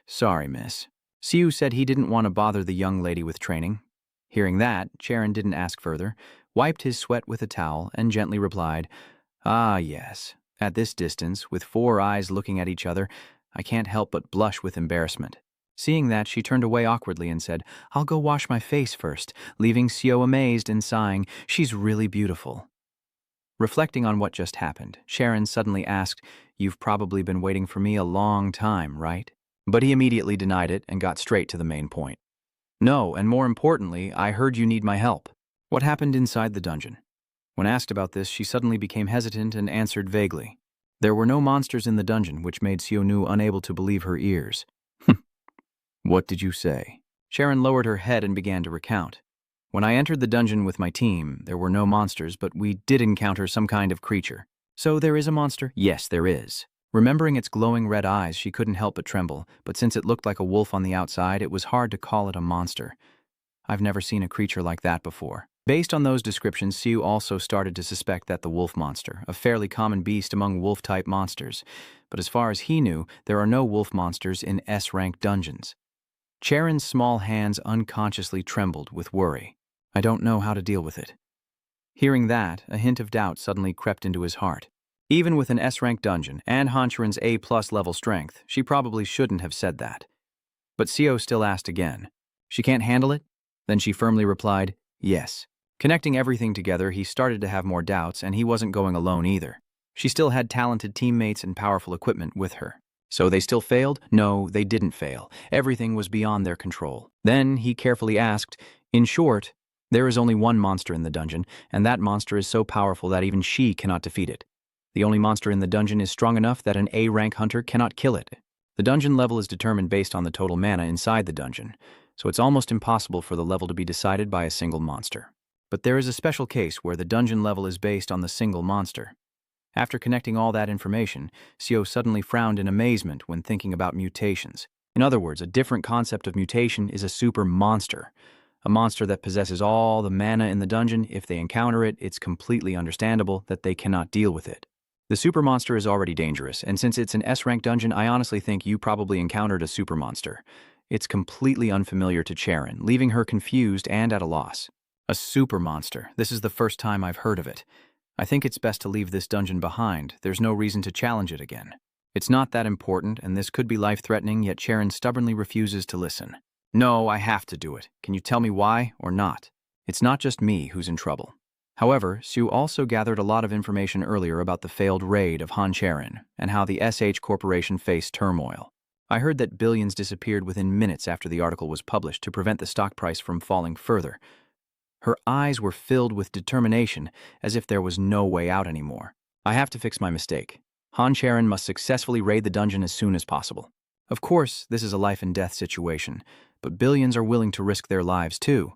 Sorry, miss. Siu said he didn't want to bother the young lady with training. Hearing that, Charon didn't ask further, wiped his sweat with a towel, and gently replied, Ah, yes. At this distance, with 4 eyes looking at each other, I can't help but blush with embarrassment. Seeing that, she turned away awkwardly and said, I'll go wash my face first, leaving Sio amazed and sighing, She's really beautiful. Reflecting on what just happened, Sharon suddenly asked, You've probably been waiting for me a long time, right? But he immediately denied it and got straight to the main point. No, and more importantly, I heard you need my help. What happened inside the dungeon? When asked about this, she suddenly became hesitant and answered vaguely. There were no monsters in the dungeon, which made Sionu unable to believe her ears. What did you say? Sharon lowered her head and began to recount. When I entered the dungeon with my team, there were no monsters, but we did encounter some kind of creature. So there is a monster? Yes, there is. Remembering its glowing red eyes, she couldn't help but tremble, but since it looked like a wolf on the outside, it was hard to call it a monster. I've never seen a creature like that before. Based on those descriptions, Siu also started to suspect that the wolf monster, a fairly common beast among wolf-type monsters. But as far as he knew, there are no wolf monsters in S-rank dungeons. Charon's small hands unconsciously trembled with worry. I don't know how to deal with it. Hearing that, a hint of doubt suddenly crept into his heart. Even with an S-rank dungeon and Hancharon's A+ level strength, she probably shouldn't have said that. But Sio still asked again. She can't handle it? Then she firmly replied, yes. Connecting everything together, he started to have more doubts, and he wasn't going alone either. She still had talented teammates and powerful equipment with her. So they still failed? No, they didn't fail. Everything was beyond their control. Then he carefully asked, in short, there is only one monster in the dungeon, and that monster is so powerful that even she cannot defeat it. The only monster in the dungeon is strong enough that an A-rank hunter cannot kill it. The dungeon level is determined based on the total mana inside the dungeon, so it's almost impossible for the level to be decided by a single monster. But there is a special case where the dungeon level is based on the single monster. After connecting all that information, Sio suddenly frowned in amazement when thinking about mutations. In other words, a different concept of mutation is a super monster. A monster that possesses all the mana in the dungeon. If they encounter it, it's completely understandable that they cannot deal with it. The super monster is already dangerous, and since it's an S-rank dungeon, I honestly think you probably encountered a super monster. It's completely unfamiliar to Charon, leaving her confused and at a loss. A super monster. This is the first time I've heard of it. I think it's best to leave this dungeon behind. There's no reason to challenge it again. It's not that important, and this could be life-threatening, yet Charon stubbornly refuses to listen. No, I have to do it. Can you tell me why or not? It's not just me who's in trouble. However, Sue also gathered a lot of information earlier about the failed raid of Hancharon and how the SH Corporation faced turmoil. I heard that billions disappeared within minutes after the article was published to prevent the stock price from falling further. Her eyes were filled with determination, as if there was no way out anymore. I have to fix my mistake. Hancharon must successfully raid the dungeon as soon as possible. Of course, this is a life-and-death situation, but billions are willing to risk their lives too.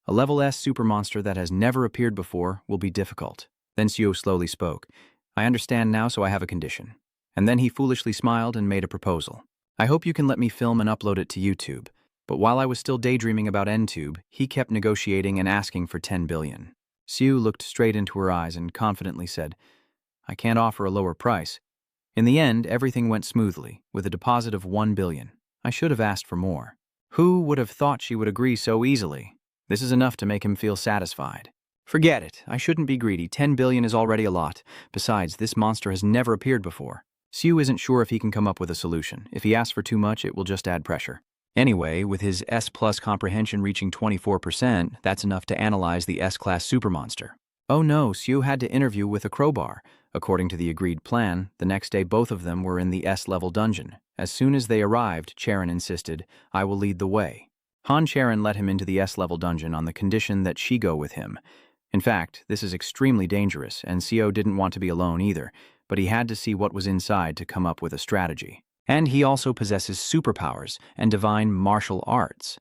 A level S super monster that has never appeared before will be difficult. Then Sio slowly spoke. I understand now, so I have a condition. And then he foolishly smiled and made a proposal. I hope you can let me film and upload it to YouTube. But while I was still daydreaming about NTube, he kept negotiating and asking for 10 billion. Sue looked straight into her eyes and confidently said, I can't offer a lower price. In the end, everything went smoothly, with a deposit of 1 billion. I should have asked for more. Who would have thought she would agree so easily? This is enough to make him feel satisfied. Forget it. I shouldn't be greedy. 10 billion is already a lot. Besides, this monster has never appeared before. Sue isn't sure if he can come up with a solution. If he asks for too much, it will just add pressure. Anyway, with his S+ comprehension reaching 24%, that's enough to analyze the S-class supermonster. Oh no, Sue had to interview with a crowbar. According to the agreed plan, the next day both of them were in the S-level dungeon. As soon as they arrived, Charon insisted, I will lead the way. Hancharon let him into the S-level dungeon on the condition that she go with him. In fact, this is extremely dangerous, and Sio didn't want to be alone either, but he had to see what was inside to come up with a strategy. And he also possesses superpowers and divine martial arts.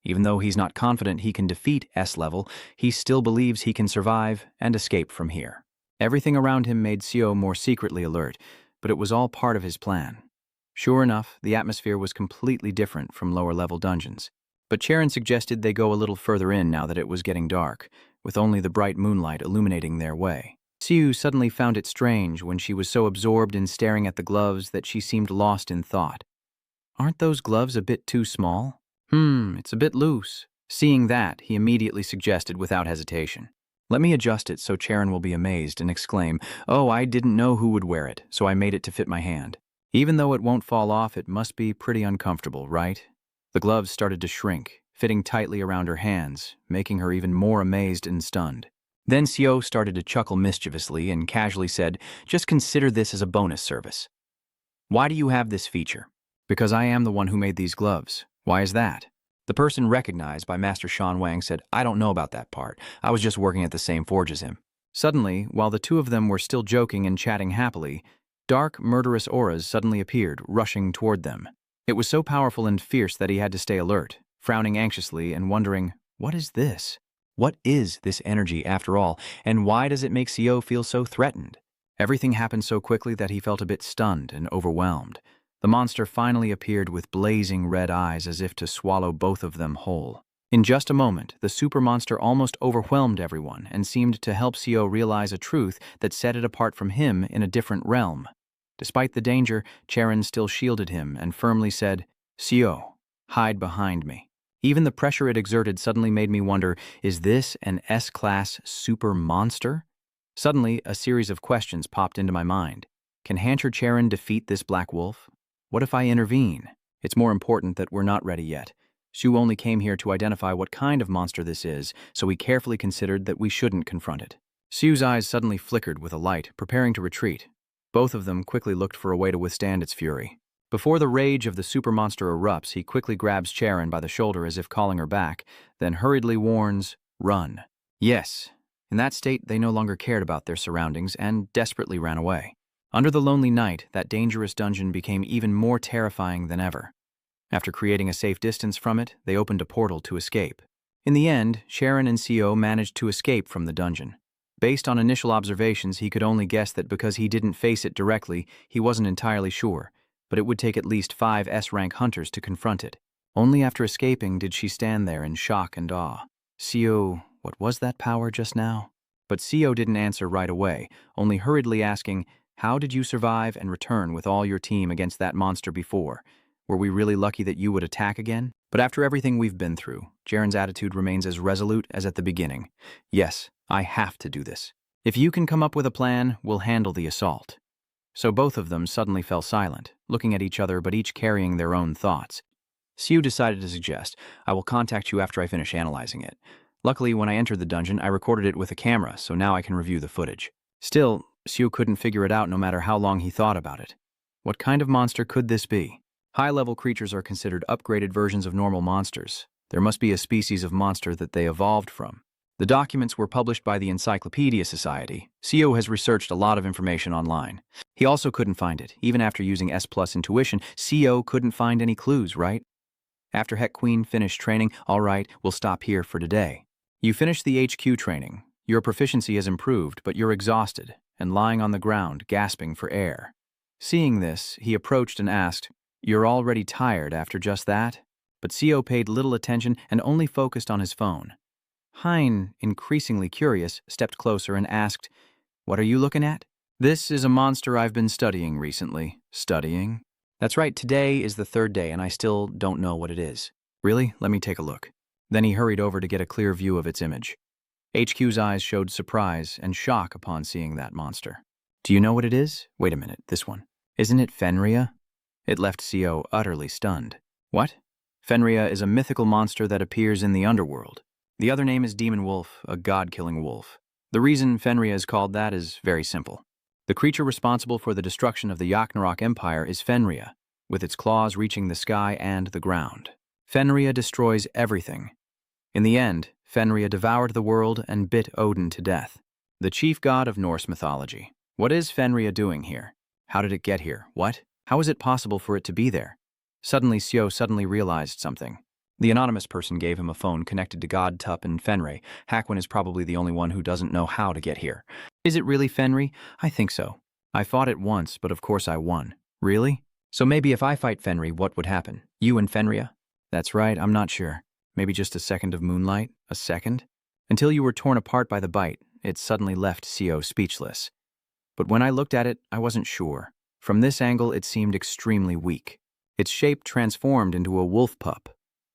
Even though he's not confident he can defeat S-level, he still believes he can survive and escape from here. Everything around him made Sio more secretly alert, but it was all part of his plan. Sure enough, the atmosphere was completely different from lower-level dungeons. But Charon suggested they go a little further in now that it was getting dark, with only the bright moonlight illuminating their way. Siu suddenly found it strange when she was so absorbed in staring at the gloves that she seemed lost in thought. Aren't those gloves a bit too small? It's a bit loose. Seeing that, he immediately suggested without hesitation. Let me adjust it so Charon will be amazed and exclaim, "Oh, I didn't know who would wear it, so I made it to fit my hand." Even though it won't fall off, it must be pretty uncomfortable, right? The gloves started to shrink, fitting tightly around her hands, making her even more amazed and stunned. Then Sio started to chuckle mischievously and casually said, "Just consider this as a bonus service." "Why do you have this feature?" "Because I am the one who made these gloves." "Why is that?" The person recognized by Master Shan Wang said, "I don't know about that part. I was just working at the same forge as him." Suddenly, while the two of them were still joking and chatting happily, dark, murderous auras suddenly appeared, rushing toward them. It was so powerful and fierce that he had to stay alert, frowning anxiously and wondering, what is this? What is this energy after all, and why does it make Sio feel so threatened? Everything happened so quickly that he felt a bit stunned and overwhelmed. The monster finally appeared with blazing red eyes as if to swallow both of them whole. In just a moment, the super monster almost overwhelmed everyone and seemed to help Sio realize a truth that set it apart from him in a different realm. Despite the danger, Charon still shielded him and firmly said, "Sio, hide behind me." Even the pressure it exerted suddenly made me wonder, is this an S-class super monster? Suddenly, a series of questions popped into my mind. Can Hancher Charon defeat this black wolf? What if I intervene? It's more important that we're not ready yet. Shu only came here to identify what kind of monster this is, so we carefully considered that we shouldn't confront it. Su's eyes suddenly flickered with a light, preparing to retreat. Both of them quickly looked for a way to withstand its fury. Before the rage of the super monster erupts, he quickly grabs Charon by the shoulder as if calling her back, then hurriedly warns, "Run." Yes. In that state, they no longer cared about their surroundings and desperately ran away. Under the lonely night, that dangerous dungeon became even more terrifying than ever. After creating a safe distance from it, they opened a portal to escape. In the end, Charon and Sio managed to escape from the dungeon. Based on initial observations, he could only guess that because he didn't face it directly, he wasn't entirely sure, but it would take at least 5 S-rank hunters to confront it. Only after escaping did she stand there in shock and awe. "Sio, what was that power just now?" But Sio didn't answer right away, only hurriedly asking, "How did you survive and return with all your team against that monster before? Were we really lucky that you would attack again?" But after everything we've been through, Charon's attitude remains as resolute as at the beginning. "Yes, I have to do this. If you can come up with a plan, we'll handle the assault." So both of them suddenly fell silent, looking at each other but each carrying their own thoughts. Siu decided to suggest, "I will contact you after I finish analyzing it. Luckily, when I entered the dungeon, I recorded it with a camera, so now I can review the footage." Still, Siu couldn't figure it out no matter how long he thought about it. What kind of monster could this be? High-level creatures are considered upgraded versions of normal monsters. There must be a species of monster that they evolved from. The documents were published by the Encyclopedia Society. Sio has researched a lot of information online. He also couldn't find it. Even after using S+ intuition, Sio couldn't find any clues, right? After Heck Queen finished training, "All right, we'll stop here for today. You finished the HQ training. Your proficiency has improved, but you're exhausted and lying on the ground, gasping for air." Seeing this, he approached and asked, "You're already tired after just that?" But Sio paid little attention and only focused on his phone. Hein, increasingly curious, stepped closer and asked, "What are you looking at?" "This is a monster I've been studying recently." "Studying?" "That's right, today is the 3rd day and I still don't know what it is." "Really? Let me take a look." Then he hurried over to get a clear view of its image. HQ's eyes showed surprise and shock upon seeing that monster. "Do you know what it is?" "Wait a minute, this one. Isn't it Fenria?" It left Sio utterly stunned. "What?" "Fenria is a mythical monster that appears in the underworld. The other name is Demon Wolf, a god-killing wolf. The reason Fenria is called that is very simple. The creature responsible for the destruction of the Ragnarok Empire is Fenria, with its claws reaching the sky and the ground. Fenria destroys everything. In the end, Fenria devoured the world and bit Odin to death, the chief god of Norse mythology. What is Fenria doing here? How did it get here? What? How is it possible for it to be there? Suddenly, Sio realized something. The anonymous person gave him a phone connected to God, Tup, and Fenri. Hakwin is probably the only one who doesn't know how to get here. "Is it really Fenri?" "I think so. I fought it once, but of course I won." "Really? So maybe if I fight Fenri, what would happen? You and Fenria?" "That's right, I'm not sure. Maybe just a second of moonlight? A second? Until you were torn apart by the bite, it suddenly left Co speechless. But when I looked at it, I wasn't sure. From this angle, it seemed extremely weak. Its shape transformed into a wolf pup.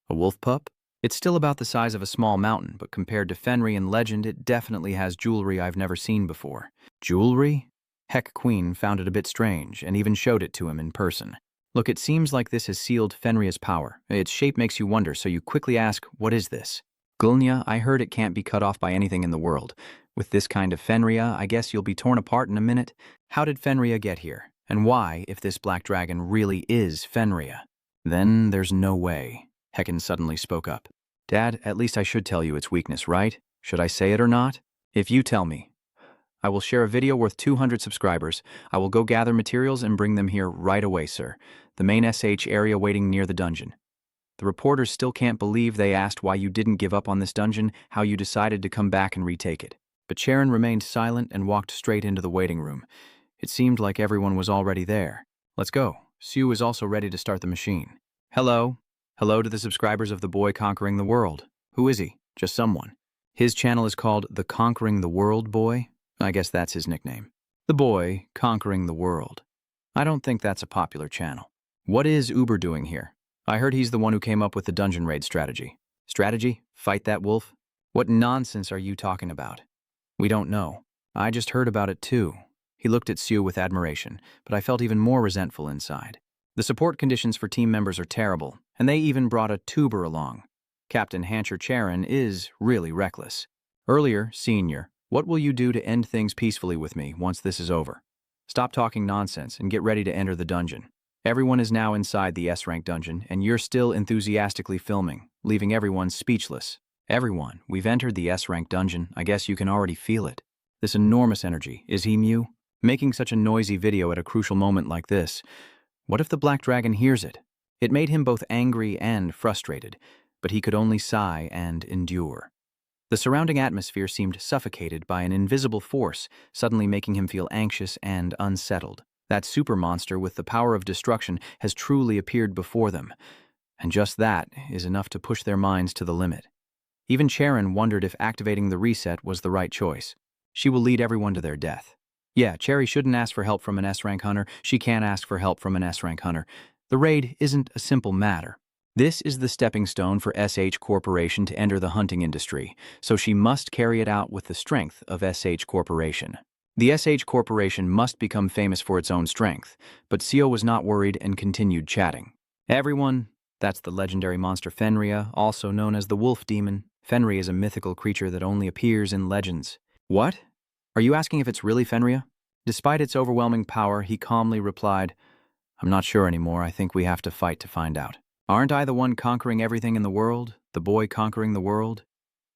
A wolf pup? It's still about the size of a small mountain, but compared to Fenrian legend, it definitely has jewelry I've never seen before. Jewelry? Heck Queen found it a bit strange, and even showed it to him in person. Look, it seems like this has sealed Fenria's power. Its shape makes you wonder, so you quickly ask, what is this? Gulnya, I heard it can't be cut off by anything in the world. With this kind of Fenria, I guess you'll be torn apart in a minute. How did Fenria get here? And why, if this black dragon really is Fenria? Then there's no way. Hecken suddenly spoke up. Dad, at least I should tell you its weakness, right? Should I say it or not? If you tell me. I will share a video worth 200 subscribers. I will go gather materials and bring them here right away, sir. The main SH area waiting near the dungeon. The reporters still can't believe they asked why you didn't give up on this dungeon, how you decided to come back and retake it. But Sharon remained silent and walked straight into the waiting room. It seemed like everyone was already there. Let's go. Sue is also ready to start the machine. Hello. Hello to the subscribers of The Boy Conquering the World. Who is he? Just someone. His channel is called The Conquering the World Boy. I guess that's his nickname. The Boy Conquering the World. I don't think that's a popular channel. What is Uber doing here? I heard he's the one who came up with the dungeon raid strategy. Strategy? Fight that wolf? What nonsense are you talking about? We don't know. I just heard about it too. He looked at Sue with admiration, but I felt even more resentful inside. The support conditions for team members are terrible, and they even brought a tuber along. Captain Hancher Charon is really reckless. Earlier, Senior, what will you do to end things peacefully with me once this is over? Stop talking nonsense and get ready to enter the dungeon. Everyone is now inside the S-Rank dungeon, and you're still enthusiastically filming, leaving everyone speechless. Everyone, we've entered the S-Rank dungeon. I guess you can already feel it. This enormous energy, is he Mew? Making such a noisy video at a crucial moment like this. What if the Black Dragon hears it? It made him both angry and frustrated, but he could only sigh and endure. The surrounding atmosphere seemed suffocated by an invisible force, suddenly making him feel anxious and unsettled. That super monster with the power of destruction has truly appeared before them, and just that is enough to push their minds to the limit. Even Charon wondered if activating the reset was the right choice. She will lead everyone to their death. Yeah, Cherry shouldn't ask for help from an S-Rank hunter. She can't ask for help from an S-Rank hunter. The raid isn't a simple matter. This is the stepping stone for SH Corporation to enter the hunting industry, so she must carry it out with the strength of SH Corporation. The SH Corporation must become famous for its own strength, but Seo was not worried and continued chatting. Everyone, that's the legendary monster Fenria, also known as the Wolf Demon. Fenria is a mythical creature that only appears in legends. What? Are you asking if it's really Fenria? Despite its overwhelming power, he calmly replied, I'm not sure anymore. I think we have to fight to find out. Aren't I the one conquering everything in the world? The boy conquering the world?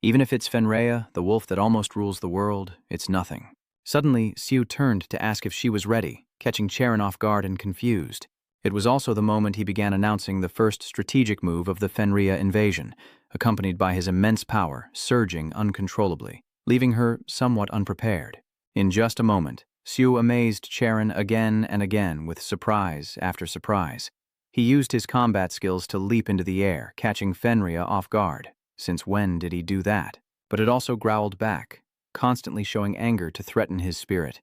Even if it's Fenria, the wolf that almost rules the world, it's nothing. Suddenly, Sue turned to ask if she was ready, catching Charon off guard and confused. It was also the moment he began announcing the first strategic move of the Fenria invasion, accompanied by his immense power surging uncontrollably, leaving her somewhat unprepared. In just a moment, Sue amazed Charon again and again with surprise after surprise. He used his combat skills to leap into the air, catching Fenria off guard. Since when did he do that? But it also growled back, constantly showing anger to threaten his spirit.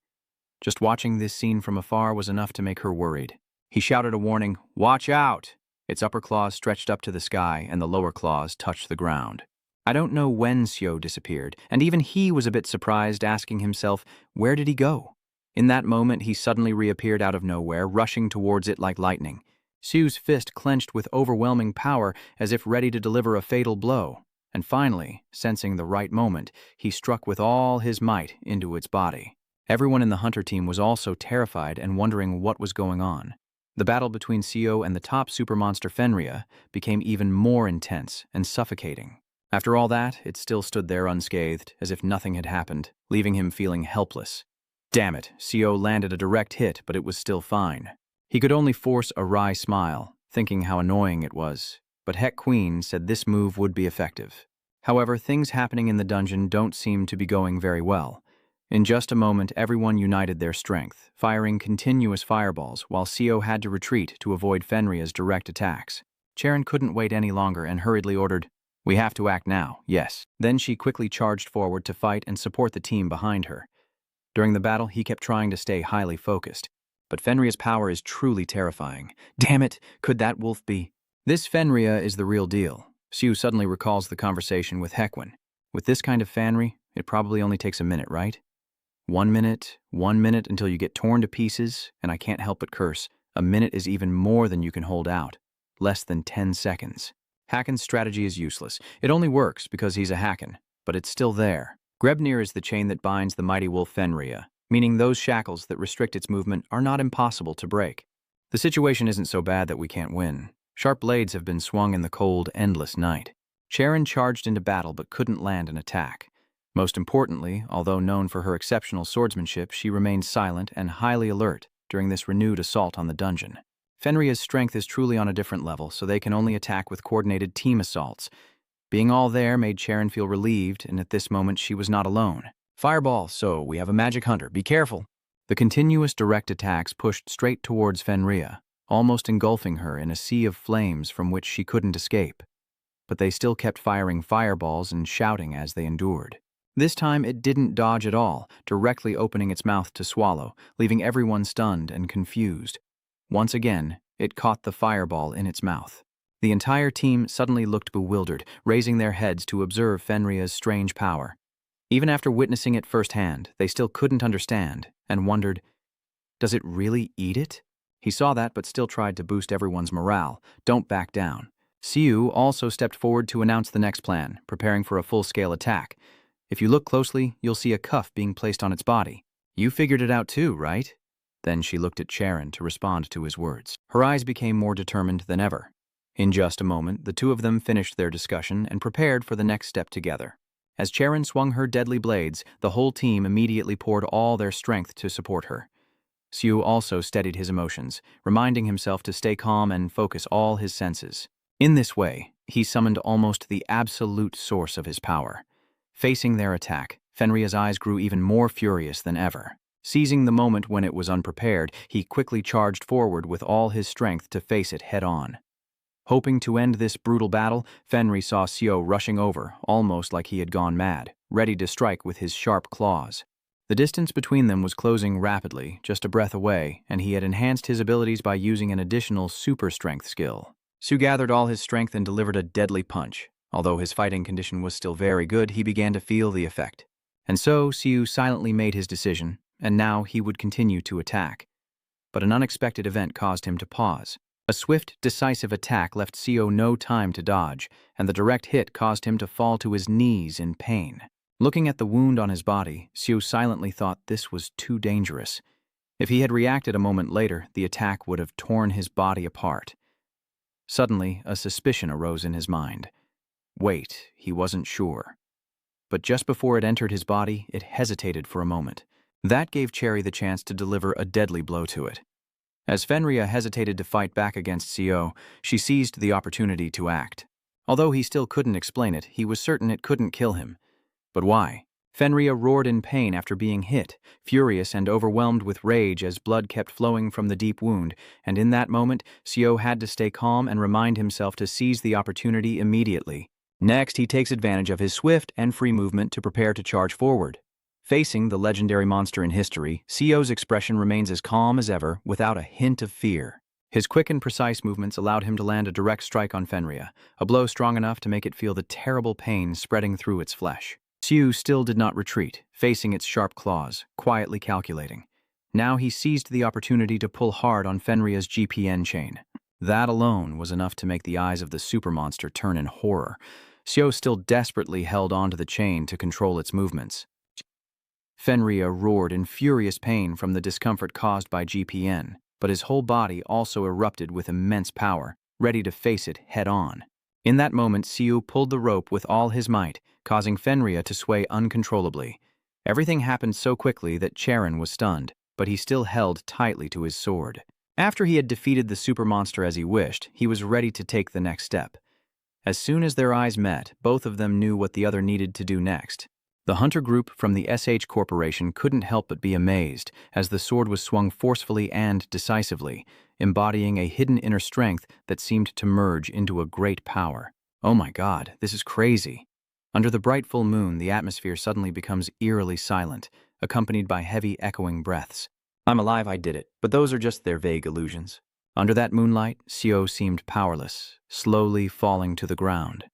Just watching this scene from afar was enough to make her worried. He shouted a warning, "Watch out!" Its upper claws stretched up to the sky, and the lower claws touched the ground. I don't know when Seo disappeared, and even he was a bit surprised, asking himself, where did he go? In that moment, he suddenly reappeared out of nowhere, rushing towards it like lightning. Sue's fist clenched with overwhelming power, as if ready to deliver a fatal blow. And finally, sensing the right moment, he struck with all his might into its body. Everyone in the hunter team was also terrified and wondering what was going on. The battle between Seo and the top supermonster Fenria became even more intense and suffocating. After all that, it still stood there unscathed, as if nothing had happened, leaving him feeling helpless. Damn it, Seo landed a direct hit, but it was still fine. He could only force a wry smile, thinking how annoying it was. But Heck Queen said this move would be effective. However, things happening in the dungeon don't seem to be going very well. In just a moment, everyone united their strength, firing continuous fireballs, while Seo had to retreat to avoid Fenria's direct attacks. Charon couldn't wait any longer and hurriedly ordered, We have to act now, yes. Then she quickly charged forward to fight and support the team behind her. During the battle, he kept trying to stay highly focused. But Fenria's power is truly terrifying. Damn it, could that wolf be? This Fenria is the real deal. Siu suddenly recalls the conversation with Hekwin. With this kind of Fanry, it probably only takes a minute, right? 1 minute until you get torn to pieces, and I can't help but curse. A minute is even more than you can hold out. Less than 10 seconds. Hakon's strategy is useless. It only works because he's a Hakon, but it's still there. Grebnir is the chain that binds the mighty wolf Fenria, meaning those shackles that restrict its movement are not impossible to break. The situation isn't so bad that we can't win. Sharp blades have been swung in the cold, endless night. Charon charged into battle but couldn't land an attack. Most importantly, although known for her exceptional swordsmanship, she remained silent and highly alert during this renewed assault on the dungeon. Fenria's strength is truly on a different level, so they can only attack with coordinated team assaults. Being all there made Charon feel relieved, and at this moment she was not alone. Fireball, so we have a magic hunter, be careful. The continuous direct attacks pushed straight towards Fenria, almost engulfing her in a sea of flames from which she couldn't escape. But they still kept firing fireballs and shouting as they endured. This time it didn't dodge at all, directly opening its mouth to swallow, leaving everyone stunned and confused. Once again, it caught the fireball in its mouth. The entire team suddenly looked bewildered, raising their heads to observe Fenria's strange power. Even after witnessing it firsthand, they still couldn't understand, and wondered, does it really eat it? He saw that but still tried to boost everyone's morale. Don't back down. Siu also stepped forward to announce the next plan, preparing for a full-scale attack. If you look closely, you'll see a cuff being placed on its body. You figured it out too, right? Then she looked at Charon to respond to his words. Her eyes became more determined than ever. In just a moment, the two of them finished their discussion and prepared for the next step together. As Charon swung her deadly blades, the whole team immediately poured all their strength to support her. Siu also steadied his emotions, reminding himself to stay calm and focus all his senses. In this way, he summoned almost the absolute source of his power. Facing their attack, Fenria's eyes grew even more furious than ever. Seizing the moment when it was unprepared, he quickly charged forward with all his strength to face it head-on. Hoping to end this brutal battle, Fenri saw Siu rushing over, almost like he had gone mad, ready to strike with his sharp claws. The distance between them was closing rapidly, just a breath away, and he had enhanced his abilities by using an additional super-strength skill. Siu gathered all his strength and delivered a deadly punch. Although his fighting condition was still very good, he began to feel the effect. And so, Siu silently made his decision, and now he would continue to attack. But an unexpected event caused him to pause. A swift, decisive attack left Siu no time to dodge, and the direct hit caused him to fall to his knees in pain. Looking at the wound on his body, Siu silently thought this was too dangerous. If he had reacted a moment later, the attack would have torn his body apart. Suddenly, a suspicion arose in his mind. Wait, he wasn't sure. But just before it entered his body, it hesitated for a moment. That gave Cherry the chance to deliver a deadly blow to it. As Fenria hesitated to fight back against Siu, she seized the opportunity to act. Although he still couldn't explain it, he was certain it couldn't kill him. But why? Fenria roared in pain after being hit, furious and overwhelmed with rage as blood kept flowing from the deep wound, and in that moment, Siu had to stay calm and remind himself to seize the opportunity immediately. Next, he takes advantage of his swift and free movement to prepare to charge forward. Facing the legendary monster in history, Siu's expression remains as calm as ever, without a hint of fear. His quick and precise movements allowed him to land a direct strike on Fenria, a blow strong enough to make it feel the terrible pain spreading through its flesh. Siu still did not retreat, facing its sharp claws, quietly calculating. Now he seized the opportunity to pull hard on Fenria's GPN chain. That alone was enough to make the eyes of the super monster turn in horror. Siu still desperately held onto the chain to control its movements. Fenria roared in furious pain from the discomfort caused by GPN, but his whole body also erupted with immense power, ready to face it head-on. In that moment, Siu pulled the rope with all his might, causing Fenria to sway uncontrollably. Everything happened so quickly that Charon was stunned, but he still held tightly to his sword. After he had defeated the super monster as he wished, he was ready to take the next step. As soon as their eyes met, both of them knew what the other needed to do next. The hunter group from the SH Corporation couldn't help but be amazed as the sword was swung forcefully and decisively, embodying a hidden inner strength that seemed to merge into a great power. Oh my God, this is crazy. Under the bright full moon, the atmosphere suddenly becomes eerily silent, accompanied by heavy echoing breaths. I'm alive, I did it, but those are just their vague illusions. Under that moonlight, Sio seemed powerless, slowly falling to the ground.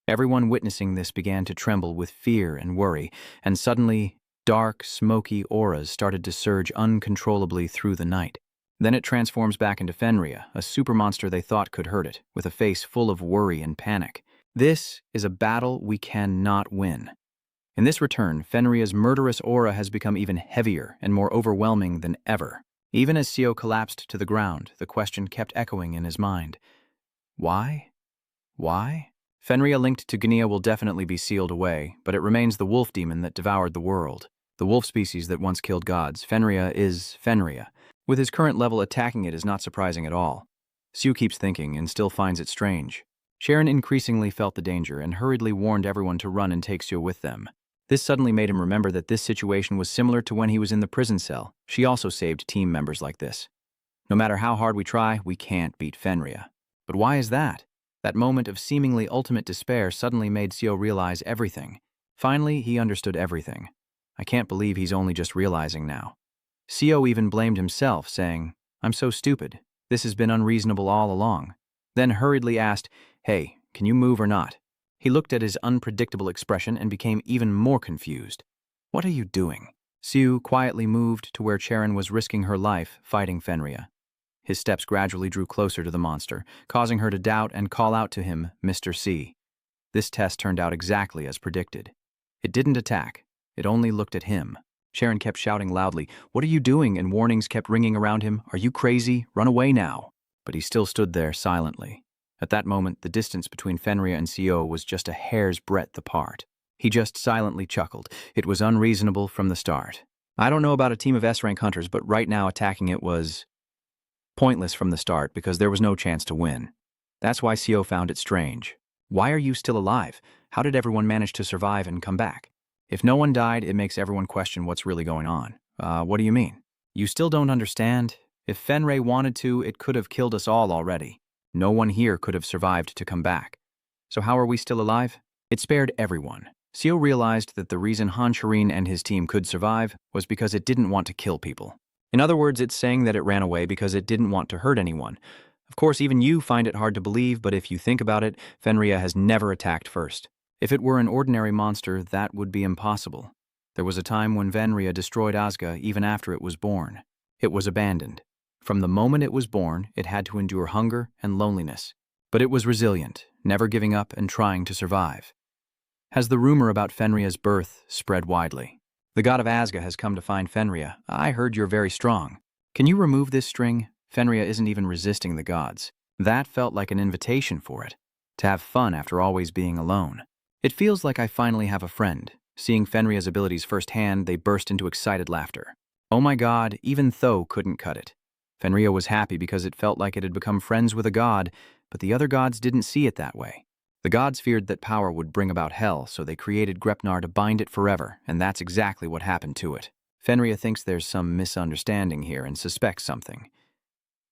Everyone witnessing this began to tremble with fear and worry, and suddenly, dark, smoky auras started to surge uncontrollably through the night. Then it transforms back into Fenria, a supermonster they thought could hurt it, with a face full of worry and panic. This is a battle we cannot win. In this return, Fenria's murderous aura has become even heavier and more overwhelming than ever. Even as Sio collapsed to the ground, the question kept echoing in his mind. Why? Why? Fenria linked to Gnia will definitely be sealed away, but it remains the wolf demon that devoured the world. The wolf species that once killed gods. Fenria is Fenria. With his current level, attacking it is not surprising at all. Sue keeps thinking and still finds it strange. Sharon increasingly felt the danger and hurriedly warned everyone to run and take Sue with them. This suddenly made him remember that this situation was similar to when he was in the prison cell. She also saved team members like this. No matter how hard we try, we can't beat Fenria. But why is that? That moment of seemingly ultimate despair suddenly made Sio realize everything. Finally, he understood everything. I can't believe he's only just realizing now. Sio even blamed himself, saying, I'm so stupid. This has been unreasonable all along. Then hurriedly asked, Hey, can you move or not? He looked at his unpredictable expression and became even more confused. What are you doing? Sio quietly moved to where Charon was risking her life fighting Fenria. His steps gradually drew closer to the monster, causing her to doubt and call out to him, Mr. C. This test turned out exactly as predicted. It didn't attack. It only looked at him. Sharon kept shouting loudly, What are you doing? And warnings kept ringing around him. Are you crazy? Run away now. But he still stood there silently. At that moment, the distance between Fenria and Sio was just a hair's breadth apart. He just silently chuckled. It was unreasonable from the start. I don't know about a team of S-rank hunters, but right now attacking it was pointless from the start because there was no chance to win. That's why Sio found it strange. Why are you still alive? How did everyone manage to survive and come back? If no one died, it makes everyone question what's really going on. What do you mean? You still don't understand? If Fenria wanted to, it could have killed us all already. No one here could have survived to come back. So how are we still alive? It spared everyone. Sio realized that the reason Han Shirin and his team could survive was because it didn't want to kill people. In other words, it's saying that it ran away because it didn't want to hurt anyone. Of course, even you find it hard to believe, but if you think about it, Fenria has never attacked first. If it were an ordinary monster, that would be impossible. There was a time when Fenria destroyed Asga even after it was born. It was abandoned. From the moment it was born, it had to endure hunger and loneliness. But it was resilient, never giving up and trying to survive. Has the rumor about Fenria's birth spread widely? The god of Asga has come to find Fenria. I heard you're very strong. Can you remove this string? Fenria isn't even resisting the gods. That felt like an invitation for it. To have fun after always being alone. It feels like I finally have a friend. Seeing Fenria's abilities firsthand, they burst into excited laughter. Oh my god, even Tho couldn't cut it. Fenria was happy because it felt like it had become friends with a god, but the other gods didn't see it that way. The gods feared that power would bring about hell, so they created Grepnar to bind it forever, and that's exactly what happened to it. Fenria thinks there's some misunderstanding here and suspects something.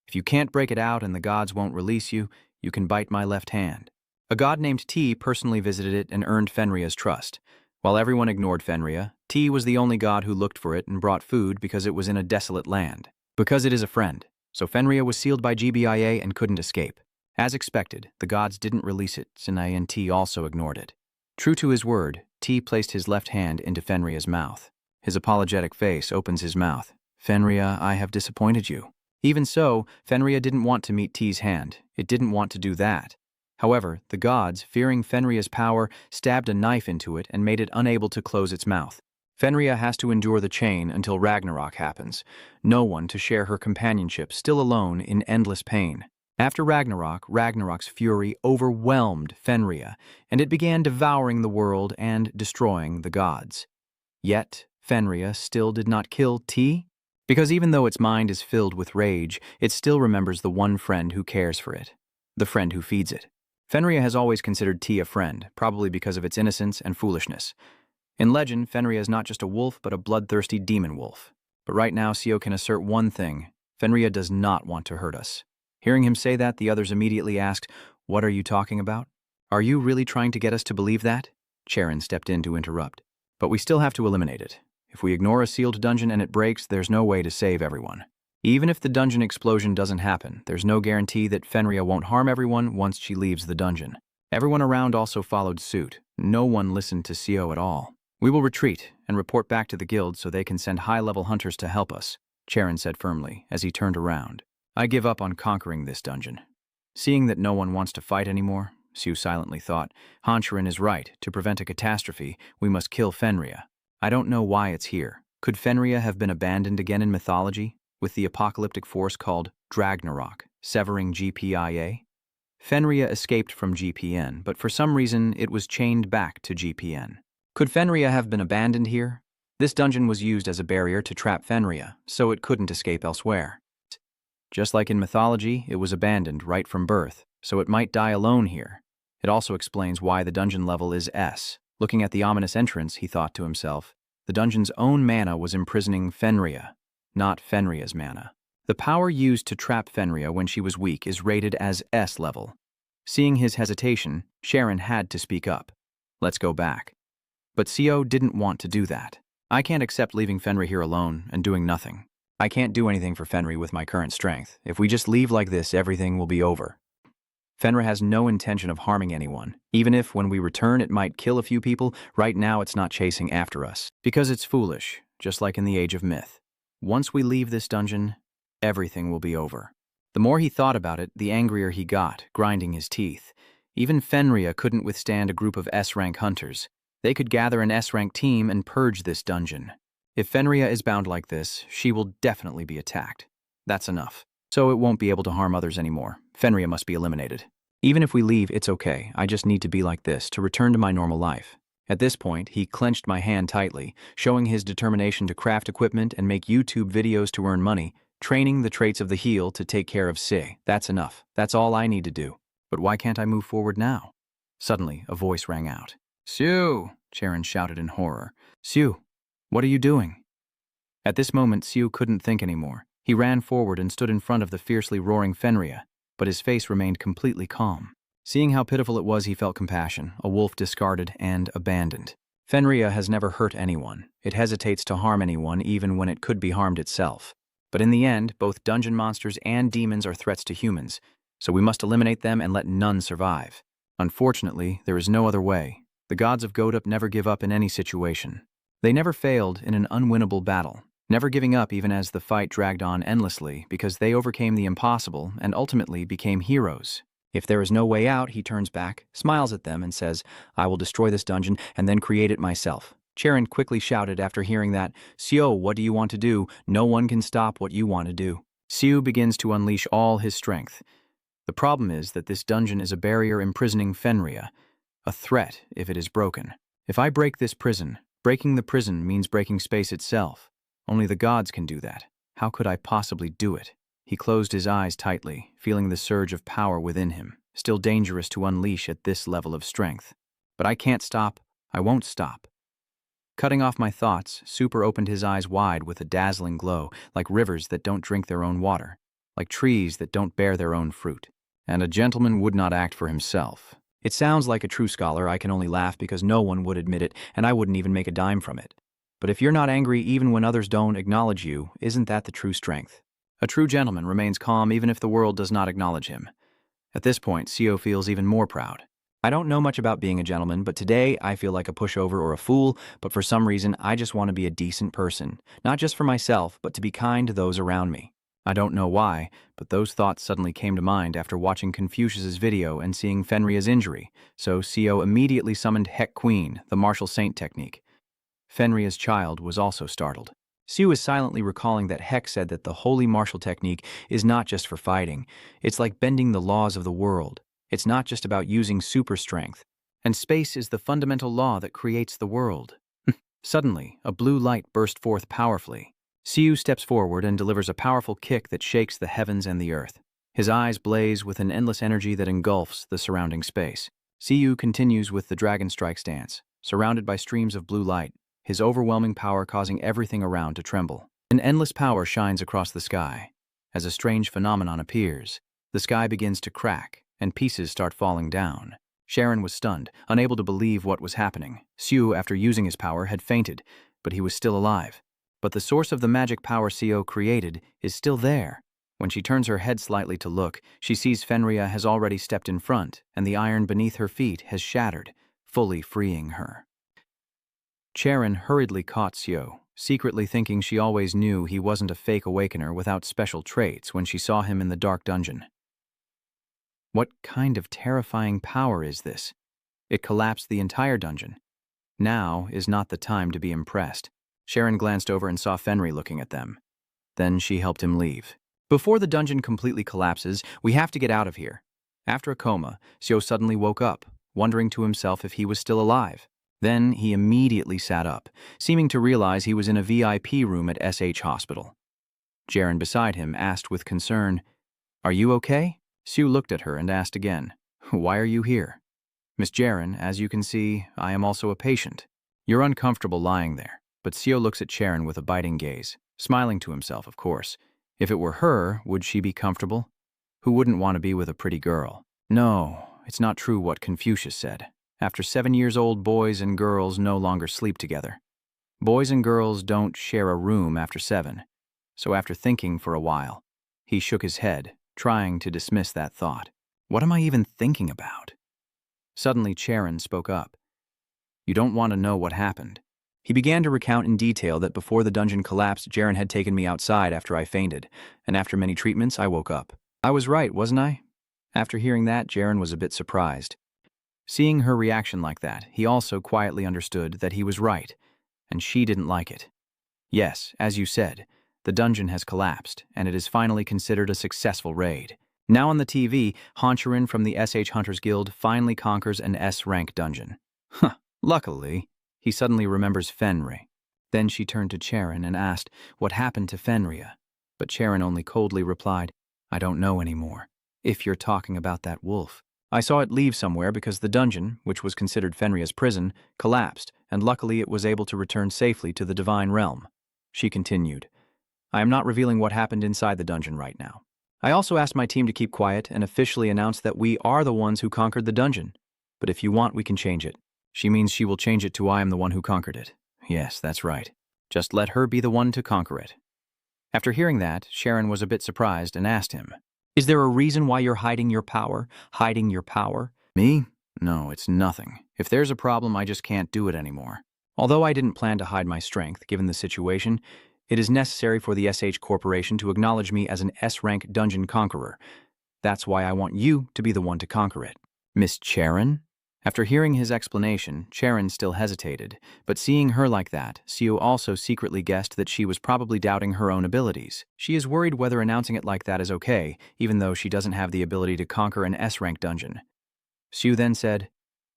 If you can't break it out and the gods won't release you, you can bite my left hand. A god named T personally visited it and earned Fenria's trust. While everyone ignored Fenria, T was the only god who looked for it and brought food because it was in a desolate land. Because it is a friend, so Fenria was sealed by GBIA and couldn't escape. As expected, the gods didn't release it, Sinai and T also ignored it. True to his word, T placed his left hand into Fenria's mouth. His apologetic face opens his mouth. Fenria, I have disappointed you. Even so, Fenria didn't want to meet T's hand. It didn't want to do that. However, the gods, fearing Fenria's power, stabbed a knife into it and made it unable to close its mouth. Fenria has to endure the chain until Ragnarok happens. No one to share her companionship, still alone in endless pain. After Ragnarok, Ragnarok's fury overwhelmed Fenria, and it began devouring the world and destroying the gods. Yet, Fenria still did not kill T? Because even though its mind is filled with rage, it still remembers the one friend who cares for it, the friend who feeds it. Fenria has always considered T a friend, probably because of its innocence and foolishness. In legend, Fenria is not just a wolf, but a bloodthirsty demon wolf. But right now, Sio can assert one thing. Fenria does not want to hurt us. Hearing him say that, the others immediately asked, What are you talking about? Are you really trying to get us to believe that? Charon stepped in to interrupt. But we still have to eliminate it. If we ignore a sealed dungeon and it breaks, there's no way to save everyone. Even if the dungeon explosion doesn't happen, there's no guarantee that Fenria won't harm everyone once she leaves the dungeon. Everyone around also followed suit. No one listened to CO at all. We will retreat and report back to the guild so they can send high-level hunters to help us, Charon said firmly as he turned around. I give up on conquering this dungeon. Seeing that no one wants to fight anymore, Sue silently thought, Hancharin is right. To prevent a catastrophe, we must kill Fenria. I don't know why it's here. Could Fenria have been abandoned again in mythology, with the apocalyptic force called Dragnarok, severing GPIA? Fenria escaped from GPN, but for some reason it was chained back to GPN. Could Fenria have been abandoned here? This dungeon was used as a barrier to trap Fenria, so it couldn't escape elsewhere. Just like in mythology, it was abandoned right from birth, so it might die alone here. It also explains why the dungeon level is S. Looking at the ominous entrance, he thought to himself, the dungeon's own mana was imprisoning Fenria, not Fenria's mana. The power used to trap Fenria when she was weak is rated as S level. Seeing his hesitation, Charon had to speak up. Let's go back. But CO didn't want to do that. I can't accept leaving Fenria here alone and doing nothing. I can't do anything for Fenria with my current strength. If we just leave like this, everything will be over. Fenria has no intention of harming anyone. Even if, when we return, it might kill a few people, right now it's not chasing after us. Because it's foolish, just like in the Age of Myth. Once we leave this dungeon, everything will be over. The more he thought about it, the angrier he got, grinding his teeth. Even Fenria couldn't withstand a group of S-rank hunters. They could gather an S-rank team and purge this dungeon. If Fenria is bound like this, she will definitely be attacked. That's enough. So it won't be able to harm others anymore. Fenria must be eliminated. Even if we leave, it's okay. I just need to be like this to return to my normal life. At this point, he clenched my hand tightly, showing his determination to craft equipment and make YouTube videos to earn money, training the traits of the heel to take care of Se. That's enough. That's all I need to do. But why can't I move forward now? Suddenly, a voice rang out. Sue! Charon shouted in horror. Sue, what are you doing? At this moment, Sue couldn't think anymore. He ran forward and stood in front of the fiercely roaring Fenria, but his face remained completely calm. Seeing how pitiful it was, he felt compassion, a wolf discarded and abandoned. Fenria has never hurt anyone. It hesitates to harm anyone even when it could be harmed itself. But in the end, both dungeon monsters and demons are threats to humans, so we must eliminate them and let none survive. Unfortunately, there is no other way. The gods of Godup never give up in any situation. They never failed in an unwinnable battle, never giving up even as the fight dragged on endlessly because they overcame the impossible and ultimately became heroes. If there is no way out, he turns back, smiles at them, and says, I will destroy this dungeon and then create it myself. Charon quickly shouted after hearing that, Sio, what do you want to do? No one can stop what you want to do. Siu begins to unleash all his strength. The problem is that this dungeon is a barrier imprisoning Fenria, a threat if it is broken. If I break this prison, breaking the prison means breaking space itself. Only the gods can do that. How could I possibly do it? He closed his eyes tightly, feeling the surge of power within him, still dangerous to unleash at this level of strength. But I can't stop. I won't stop. Cutting off my thoughts, Super opened his eyes wide with a dazzling glow, like rivers that don't drink their own water, like trees that don't bear their own fruit. And a gentleman would not act for himself. It sounds like a true scholar. I can only laugh because no one would admit it, and I wouldn't even make a dime from it. But if you're not angry even when others don't acknowledge you, isn't that the true strength? A true gentleman remains calm even if the world does not acknowledge him. At this point, Sio feels even more proud. I don't know much about being a gentleman, but today I feel like a pushover or a fool, but for some reason I just want to be a decent person. Not just for myself, but to be kind to those around me. I don't know why, but those thoughts suddenly came to mind after watching Confucius's video and seeing Fenria's injury, so Sio immediately summoned Heck Queen, the martial saint technique. Fenria's child was also startled. Sue is silently recalling that Heck said that the holy martial technique is not just for fighting. It's like bending the laws of the world. It's not just about using super strength. And space is the fundamental law that creates the world. Suddenly, a blue light burst forth powerfully. Siu steps forward and delivers a powerful kick that shakes the heavens and the earth. His eyes blaze with an endless energy that engulfs the surrounding space. Siu continues with the Dragon Strike stance, surrounded by streams of blue light, his overwhelming power causing everything around to tremble. An endless power shines across the sky. As a strange phenomenon appears, the sky begins to crack, and pieces start falling down. Sharon was stunned, unable to believe what was happening. Sue, after using his power, had fainted, but he was still alive. But the source of the magic power Co created is still there. When she turns her head slightly to look, she sees Fenria has already stepped in front, and the iron beneath her feet has shattered, fully freeing her. Sharon hurriedly caught Seo, secretly thinking she always knew he wasn't a fake awakener without special traits when she saw him in the dark dungeon. What kind of terrifying power is this? It collapsed the entire dungeon. Now is not the time to be impressed. Sharon glanced over and saw Fenri looking at them. Then she helped him leave. Before the dungeon completely collapses, we have to get out of here. After a coma, Seo suddenly woke up, wondering to himself if he was still alive. Then he immediately sat up, seeming to realize he was in a VIP room at SH Hospital. Jaren beside him asked with concern, "Are you okay?" Sue looked at her and asked again, "Why are you here?" "Miss Jaren, as you can see, I am also a patient. You're uncomfortable lying there." But Seo looks at Sharon with a biting gaze, smiling to himself, of course. If it were her, would she be comfortable? Who wouldn't want to be with a pretty girl? No, it's not true what Confucius said. After 7 years old, boys and girls no longer sleep together. Boys and girls don't share a room after 7. So after thinking for a while, he shook his head, trying to dismiss that thought. What am I even thinking about? Suddenly, Sharon spoke up. "You don't want to know what happened." He began to recount in detail that before the dungeon collapsed, Jaren had taken me outside after I fainted, and after many treatments, I woke up. I was right, wasn't I? After hearing that, Jaren was a bit surprised. Seeing her reaction like that, he also quietly understood that he was right, and she didn't like it. Yes, as you said, the dungeon has collapsed, and it is finally considered a successful raid. Now on the TV, Honchurin from the SH Hunters Guild finally conquers an S-rank dungeon. Luckily, he suddenly remembers Fenria. Then she turned to Charon and asked what happened to Fenria. But Charon only coldly replied, "I don't know anymore. If you're talking about that wolf. I saw it leave somewhere because the dungeon, which was considered Fenria's prison, collapsed, and luckily it was able to return safely to the divine realm." She continued, "I am not revealing what happened inside the dungeon right now. I also asked my team to keep quiet and officially announced that we are the ones who conquered the dungeon. But if you want, we can change it." She means she will change it to "I am the one who conquered it." Yes, that's right. Just let her be the one to conquer it. After hearing that, Sharon was a bit surprised and asked him, "Is there a reason why you're hiding your power? Hiding your power?" "Me? No, it's nothing. If there's a problem, I just can't do it anymore. Although I didn't plan to hide my strength, given the situation, it is necessary for the SH Corporation to acknowledge me as an S-rank dungeon conqueror. That's why I want you to be the one to conquer it." "Miss Charon?" After hearing his explanation, Charon still hesitated, but seeing her like that, Seo also secretly guessed that she was probably doubting her own abilities. She is worried whether announcing it like that is okay, even though she doesn't have the ability to conquer an S-rank dungeon. Seo then said,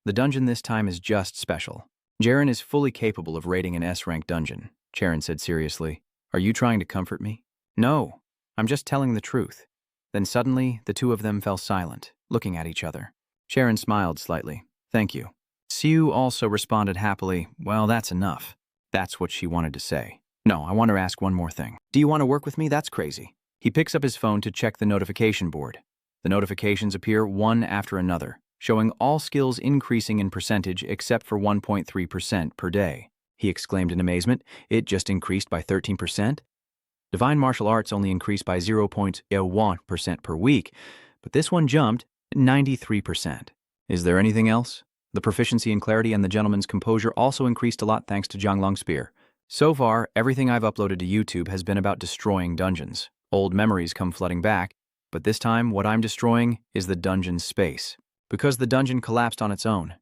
"The dungeon this time is just special. Jaren is fully capable of raiding an S-rank dungeon." Charon said seriously, "Are you trying to comfort me?" "No, I'm just telling the truth." Then suddenly, the two of them fell silent, looking at each other. Charon smiled slightly. "Thank you." Sue also responded happily, "Well, that's enough." That's what she wanted to say. "No, I want to ask one more thing. Do you want to work with me? That's crazy." He picks up his phone to check the notification board. The notifications appear one after another, showing all skills increasing in percentage except for 1.3% per day. He exclaimed in amazement, "It just increased by 13%? Divine martial arts only increased by 0.01% per week, but this one jumped 93%. Is there anything else? The proficiency in clarity and the gentleman's composure also increased a lot thanks to Jianglong's spear. So far, everything I've uploaded to YouTube has been about destroying dungeons. Old memories come flooding back, but this time what I'm destroying is the dungeon's space. Because the dungeon collapsed on its own.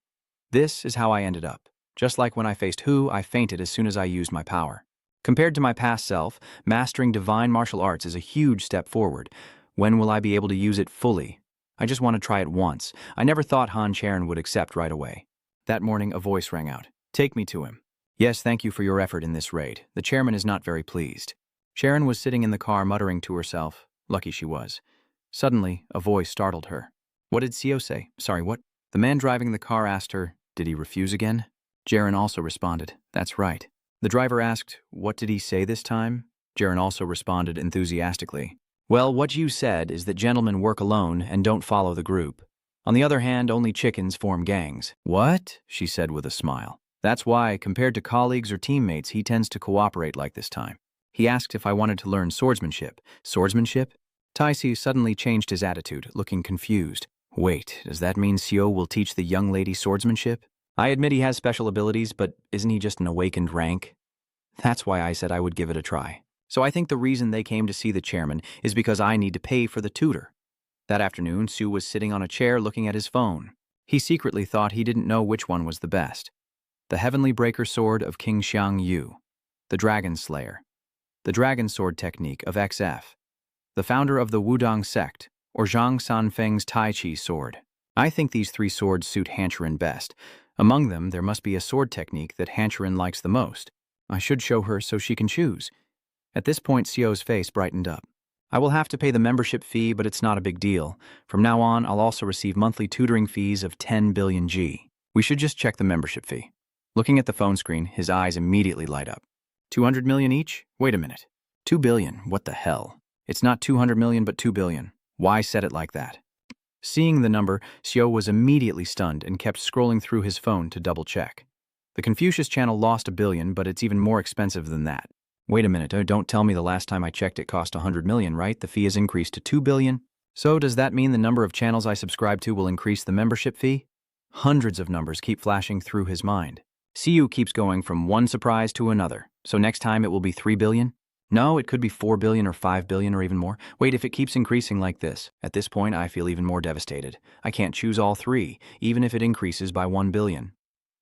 This is how I ended up. Just like when I faced Hu, I fainted as soon as I used my power. Compared to my past self, mastering divine martial arts is a huge step forward. When will I be able to use it fully? I just want to try it once. I never thought Han Charon would accept right away. That morning, a voice rang out. "Take me to him." "Yes, thank you for your effort in this raid. The chairman is not very pleased." Sharon was sitting in the car muttering to herself. Lucky she was. Suddenly, a voice startled her. "What did Seo say? Sorry, what?" The man driving the car asked her, "Did he refuse again?" Jaren also responded, "That's right." The driver asked, "What did he say this time?" Jaren also responded enthusiastically, "Well, what you said is that gentlemen work alone and don't follow the group. On the other hand, only chickens form gangs. What? She said with a smile. That's why, compared to colleagues or teammates, he tends to cooperate like this time. He asked if I wanted to learn swordsmanship. Swordsmanship? Taisi suddenly changed his attitude, looking confused. Wait, does that mean Seo will teach the young lady swordsmanship? I admit he has special abilities, but isn't he just an awakened rank? That's why I said I would give it a try. So I think the reason they came to see the chairman is because I need to pay for the tutor. That afternoon, Sue was sitting on a chair looking at his phone. He secretly thought he didn't know which one was the best. The Heavenly Breaker Sword of King Xiang Yu. The Dragon Slayer. The Dragon Sword Technique of XF. The founder of the Wudong sect, or Zhang Sanfeng's Tai Chi sword. I think these 3 swords suit Hanchurin best. Among them, there must be a sword technique that Hanchurin likes the most. I should show her so she can choose. At this point, Seo's face brightened up. I will have to pay the membership fee, but it's not a big deal. From now on, I'll also receive monthly tutoring fees of 10 billion G. We should just check the membership fee. Looking at the phone screen, his eyes immediately light up. 200 million each? Wait a minute. 2 billion? What the hell? It's not 200 million, but 2 billion. Why set it like that? Seeing the number, Seo was immediately stunned and kept scrolling through his phone to double-check. The Confucius channel lost 1 billion, but it's even more expensive than that. Wait a minute, don't tell me the last time I checked it cost 100 million, right? The fee has increased to 2 billion. So does that mean the number of channels I subscribe to will increase the membership fee? Hundreds of numbers keep flashing through his mind. Siu keeps going from one surprise to another. So next time it will be 3 billion? No, it could be 4 billion or 5 billion or even more. Wait, if it keeps increasing like this, at this point I feel even more devastated. I can't choose all 3, even if it increases by 1 billion.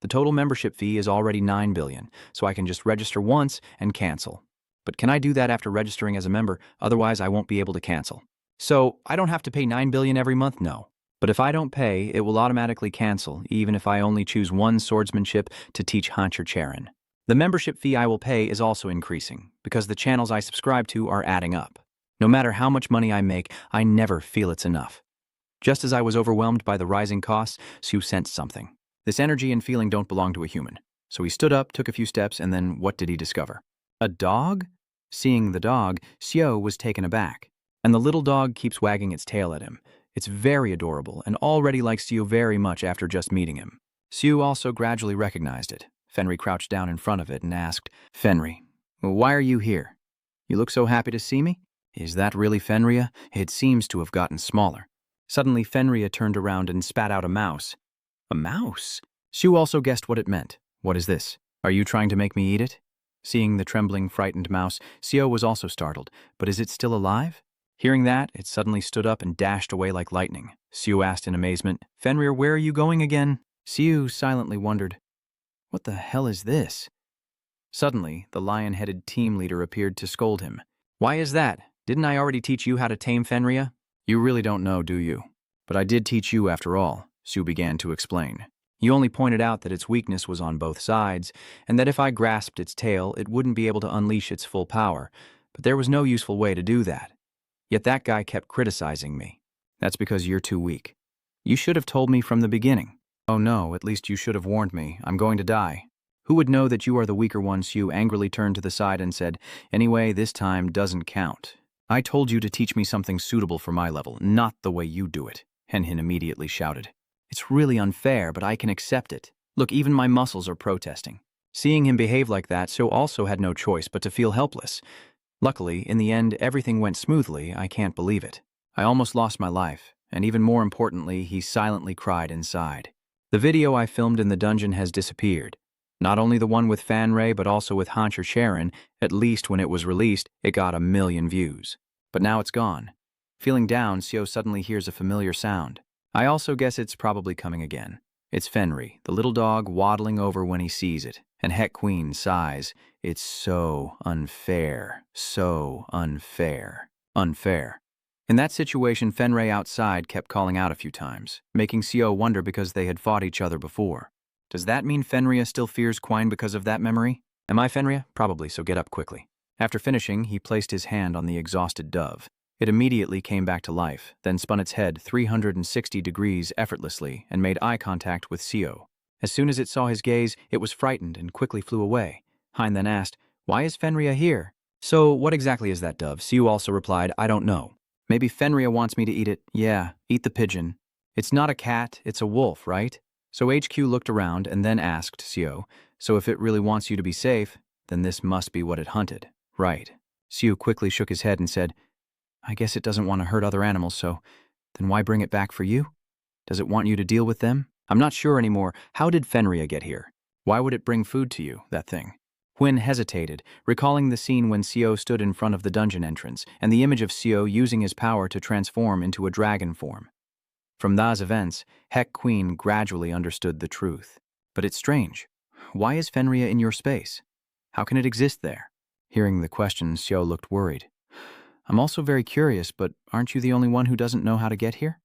The total membership fee is already 9 billion, so I can just register once and cancel. But can I do that after registering as a member? Otherwise, I won't be able to cancel. So, I don't have to pay 9 billion every month? No. But if I don't pay, it will automatically cancel, even if I only choose one swordsmanship to teach Hancher Charon. The membership fee I will pay is also increasing, because the channels I subscribe to are adding up. No matter how much money I make, I never feel it's enough. Just as I was overwhelmed by the rising costs, Sue sensed something. This energy and feeling don't belong to a human. So he stood up, took a few steps, and then what did he discover? A dog? Seeing the dog, Seo was taken aback. And the little dog keeps wagging its tail at him. It's very adorable and already likes Seo very much after just meeting him. Seo also gradually recognized it. Fenri crouched down in front of it and asked, Fenri, why are you here? You look so happy to see me? Is that really Fenria? It seems to have gotten smaller. Suddenly, Fenria turned around and spat out a mouse. A mouse? Sue also guessed what it meant. What is this? Are you trying to make me eat it? Seeing the trembling, frightened mouse, Seo was also startled. But is it still alive? Hearing that, it suddenly stood up and dashed away like lightning. Seo asked in amazement, Fenrir, where are you going again? Seo silently wondered, what the hell is this? Suddenly, the lion-headed team leader appeared to scold him. Why is that? Didn't I already teach you how to tame Fenria? You really don't know, do you? But I did teach you after all, Sue began to explain. You only pointed out that its weakness was on both sides, and that if I grasped its tail, it wouldn't be able to unleash its full power. But there was no useful way to do that. Yet that guy kept criticizing me. That's because you're too weak. You should have told me from the beginning. Oh no, at least you should have warned me. I'm going to die. Who would know that you are the weaker one? Sue angrily turned to the side and said, Anyway, this time doesn't count. I told you to teach me something suitable for my level, not the way you do it. Henhin immediately shouted. It's really unfair, but I can accept it. Look, even my muscles are protesting. Seeing him behave like that, Sue also had no choice but to feel helpless. Luckily, in the end, everything went smoothly. I can't believe it. I almost lost my life, and even more importantly, he silently cried inside. The video I filmed in the dungeon has disappeared. Not only the one with Fanray, but also with Hancher Sharon. At least when it was released, it got 1 million views. But now it's gone. Feeling down, Seo suddenly hears a familiar sound. I also guess it's probably coming again. It's Fenri, the little dog waddling over when he sees it, and Het Queen sighs, It's so unfair, so unfair, unfair. In that situation, Fenray outside kept calling out a few times, making Seo wonder because they had fought each other before. Does that mean Fenria still fears Quine because of that memory? Am I Fenria? Probably, so get up quickly. After finishing, he placed his hand on the exhausted dove. It immediately came back to life, then spun its head 360 degrees effortlessly and made eye contact with Seo. As soon as it saw his gaze, it was frightened and quickly flew away. Hein then asked, Why is Fenria here? So, what exactly is that dove? Seo also replied, I don't know. Maybe Fenria wants me to eat it. Yeah, eat the pigeon. It's not a cat, it's a wolf, right? So HQ looked around and then asked Seo, so if it really wants you to be safe, then this must be what it hunted, right? Seo quickly shook his head and said, I guess it doesn't want to hurt other animals, so then why bring it back for you? Does it want you to deal with them? I'm not sure anymore. How did Fenria get here? Why would it bring food to you, that thing? Hwin hesitated, recalling the scene when Seo stood in front of the dungeon entrance and the image of Seo using his power to transform into a dragon form. From those events, Heck Queen gradually understood the truth. But it's strange. Why is Fenria in your space? How can it exist there? Hearing the question, Seo looked worried. I'm also very curious, but aren't you the only one who doesn't know how to get here?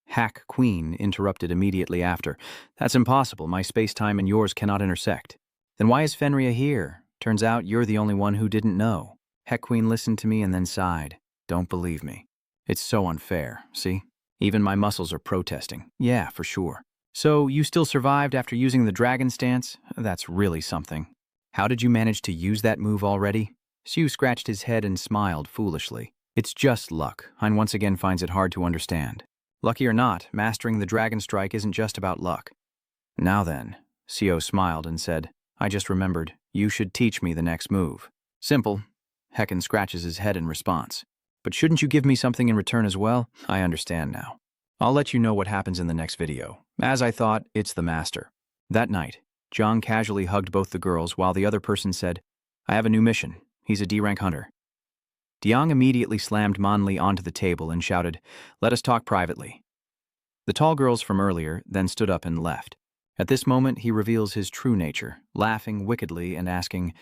Hack Queen interrupted immediately after. That's impossible. My space-time and yours cannot intersect. Then why is Fenria here? Turns out you're the only one who didn't know. Heck Queen listened to me and then sighed. Don't believe me. It's so unfair, see? Even my muscles are protesting. Yeah, for sure. So you still survived after using the dragon stance? That's really something. How did you manage to use that move already? Sue scratched his head and smiled foolishly. It's just luck. Hein once again finds it hard to understand. Lucky or not, mastering the dragon strike isn't just about luck. Now then, Seo smiled and said, I just remembered, you should teach me the next move. Simple. Hecken scratches his head in response. But shouldn't you give me something in return as well? I understand now. I'll let you know what happens in the next video. As I thought, it's the master. That night, Zhang casually hugged both the girls while the other person said, I have a new mission. He's a D-rank hunter. Diang immediately slammed Manli onto the table and shouted, Let us talk privately. The tall girls from earlier then stood up and left. At this moment, he reveals his true nature, laughing wickedly and asking,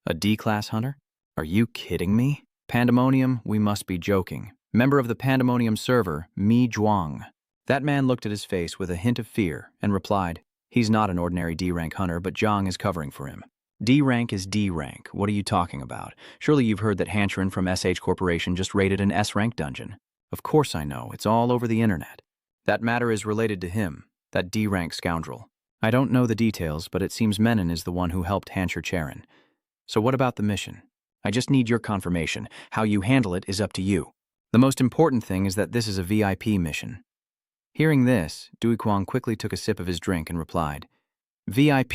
A D-class hunter? Are you kidding me? Pandemonium, we must be joking. Member of the Pandemonium server, Mi Zhuang. That man looked at his face with a hint of fear and replied, He's not an ordinary D-rank hunter, but Zhang is covering for him. D-rank is D-rank. What are you talking about? Surely you've heard that Hanchurin from SH Corporation just raided an S-rank dungeon. Of course I know. It's all over the internet. That matter is related to him, that D-rank scoundrel. I don't know the details, but it seems Menon is the one who helped Hanchur Charon. So what about the mission? I just need your confirmation. How you handle it is up to you. The most important thing is that this is a VIP mission. Hearing this, Duiquang quickly took a sip of his drink and replied, VIP,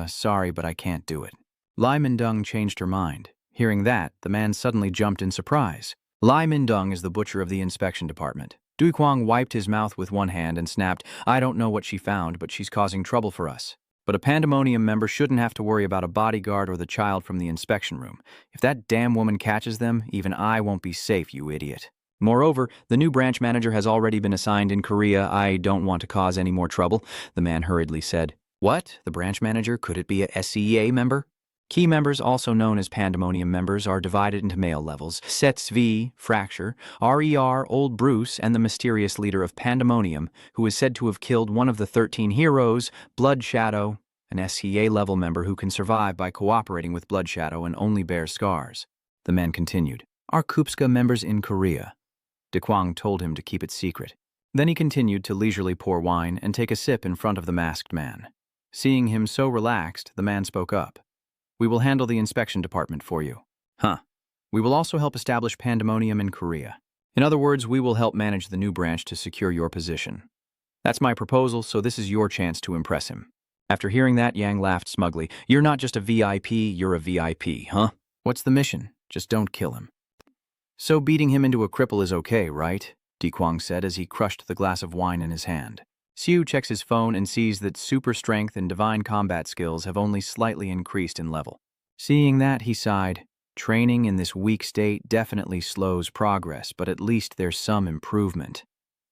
sorry, but I can't do it. Lai Mindung changed her mind. Hearing that, the man suddenly jumped in surprise. Lai Mindung is the butcher of the inspection department. Duiquang wiped his mouth with one hand and snapped, I don't know what she found, but she's causing trouble for us. But a Pandemonium member shouldn't have to worry about a bodyguard or the child from the inspection room. If that damn woman catches them, even I won't be safe, you idiot. Moreover, the new branch manager has already been assigned in Korea. I don't want to cause any more trouble, the man hurriedly said. What? The branch manager? Could it be a SCEA member? Key members, also known as Pandemonium members, are divided into male levels. Sets V, Fracture, RER, Old Bruce, and the mysterious leader of Pandemonium, who is said to have killed one of the 13 heroes, Blood Shadow, an SCEA level member who can survive by cooperating with Blood Shadow and only bears scars. The man continued. Are Kupska members in Korea? Dequang told him to keep it secret. Then he continued to leisurely pour wine and take a sip in front of the masked man. Seeing him so relaxed, the man spoke up. We will handle the inspection department for you. Huh. We will also help establish Pandemonium in Korea. In other words, we will help manage the new branch to secure your position. That's my proposal, so this is your chance to impress him. After hearing that, Yang laughed smugly. You're not just a VIP, you're a VIP, huh? What's the mission? Just don't kill him. So beating him into a cripple is okay, right? Dequang said as he crushed the glass of wine in his hand. Siu checks his phone and sees that super strength and divine combat skills have only slightly increased in level. Seeing that, he sighed. Training in this weak state definitely slows progress, but at least there's some improvement.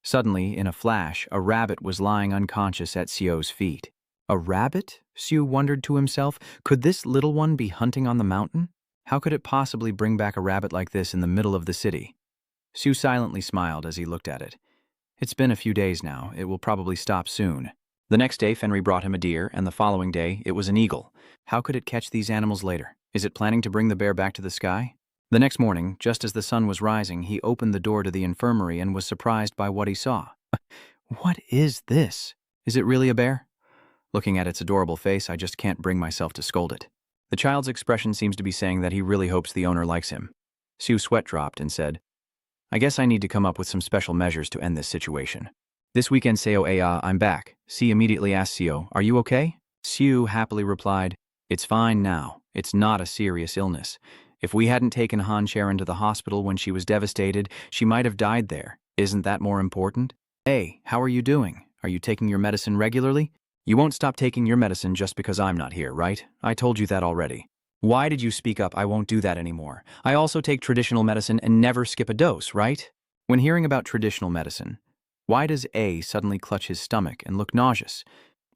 Suddenly, in a flash, a rabbit was lying unconscious at Sio's feet. A rabbit? Siu wondered to himself. Could this little one be hunting on the mountain? How could it possibly bring back a rabbit like this in the middle of the city? Siu silently smiled as he looked at it. It's been a few days now. It will probably stop soon. The next day, Fenria brought him a deer, and the following day, it was an eagle. How could it catch these animals later? Is it planning to bring the bear back to the sky? The next morning, just as the sun was rising, he opened the door to the infirmary and was surprised by what he saw. What is this? Is it really a bear? Looking at its adorable face, I just can't bring myself to scold it. The child's expression seems to be saying that he really hopes the owner likes him. Siu's sweat dropped and said, I guess I need to come up with some special measures to end this situation. This weekend, Seo Aya, I'm back. Si immediately asked Seo, are you okay? Seo happily replied, it's fine now. It's not a serious illness. If we hadn't taken Han Sharon to the hospital when she was devastated, she might have died there. Isn't that more important? Hey, how are you doing? Are you taking your medicine regularly? You won't stop taking your medicine just because I'm not here, right? I told you that already. Why did you speak up? I won't do that anymore. I also take traditional medicine and never skip a dose, right? When hearing about traditional medicine, why does A suddenly clutch his stomach and look nauseous?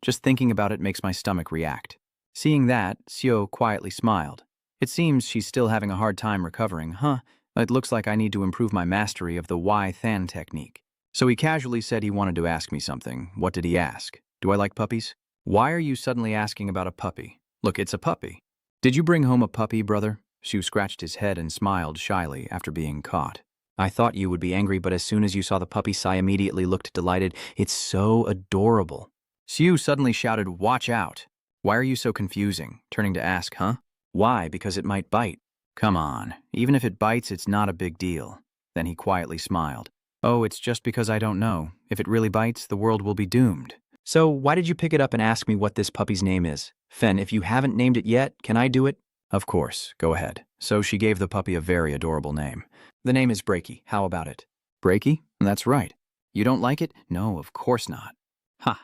Just thinking about it makes my stomach react. Seeing that, Seo quietly smiled. It seems she's still having a hard time recovering, huh? It looks like I need to improve my mastery of the Y-Than technique. So he casually said he wanted to ask me something. What did he ask? Do I like puppies? Why are you suddenly asking about a puppy? Look, it's a puppy. Did you bring home a puppy, brother? Shu scratched his head and smiled shyly after being caught. I thought you would be angry, but as soon as you saw the puppy, Sai immediately looked delighted. It's so adorable. Shu suddenly shouted, watch out. Why are you so confusing? Turning to ask, huh? Why? Because it might bite. Come on. Even if it bites, it's not a big deal. Then he quietly smiled. Oh, it's just because I don't know. If it really bites, the world will be doomed. So why did you pick it up and ask me what this puppy's name is? Fen, if you haven't named it yet, can I do it? Of course, go ahead. So she gave the puppy a very adorable name. The name is Breaky. How about it? Breaky? That's right. You don't like it? No, of course not. Ha,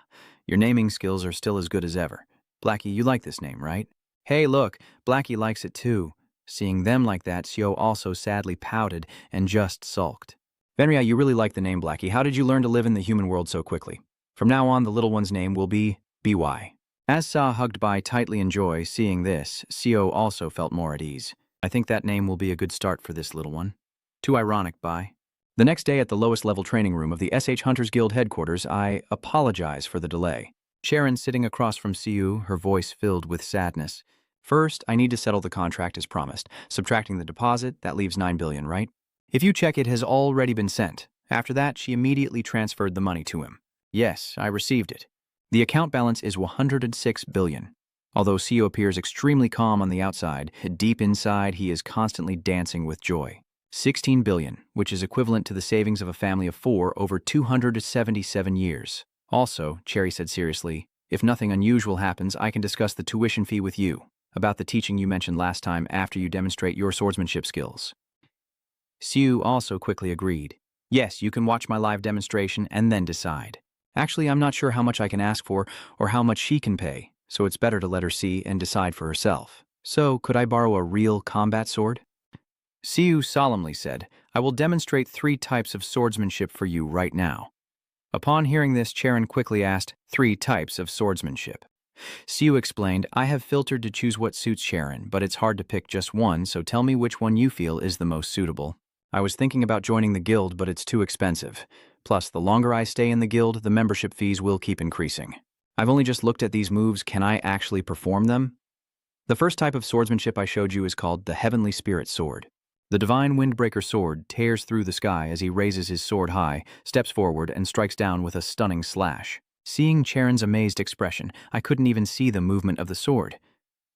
your naming skills are still as good as ever. Blackie, you like this name, right? Hey, look, Blackie likes it too. Seeing them like that, Seo also sadly pouted and just sulked. Fenria, you really like the name Blackie. How did you learn to live in the human world so quickly? From now on, the little one's name will be BY. As Sa hugged Bai tightly in joy, seeing this, Seo also felt more at ease. I think that name will be a good start for this little one. Too ironic, Bai. The next day at the lowest level training room of the SH Hunters Guild headquarters, I apologize for the delay. Sharon sitting across from Seo, her voice filled with sadness. First, I need to settle the contract as promised. Subtracting the deposit, that leaves 9 billion, right? If you check, it has already been sent. After that, she immediately transferred the money to him. Yes, I received it. The account balance is 106 billion. Although Seo appears extremely calm on the outside, deep inside he is constantly dancing with joy. 16 billion, which is equivalent to the savings of a family of 4 over 277 years. Also, Cherry said seriously, if nothing unusual happens, I can discuss the tuition fee with you, about the teaching you mentioned last time after you demonstrate your swordsmanship skills. Seo also quickly agreed. Yes, you can watch my live demonstration and then decide. Actually, I'm not sure how much I can ask for or how much she can pay, so it's better to let her see and decide for herself. So, could I borrow a real combat sword? Seo solemnly said, I will demonstrate 3 types of swordsmanship for you right now. Upon hearing this, Charon quickly asked, 3 types of swordsmanship. Seo explained, I have filtered to choose what suits Sharon, but it's hard to pick just one, so tell me which one you feel is the most suitable. I was thinking about joining the guild, but it's too expensive. Plus, the longer I stay in the guild, the membership fees will keep increasing. I've only just looked at these moves. Can I actually perform them? The first type of swordsmanship I showed you is called the Heavenly Spirit Sword. The Divine Windbreaker Sword tears through the sky as he raises his sword high, steps forward, and strikes down with a stunning slash. Seeing Charon's amazed expression, I couldn't even see the movement of the sword.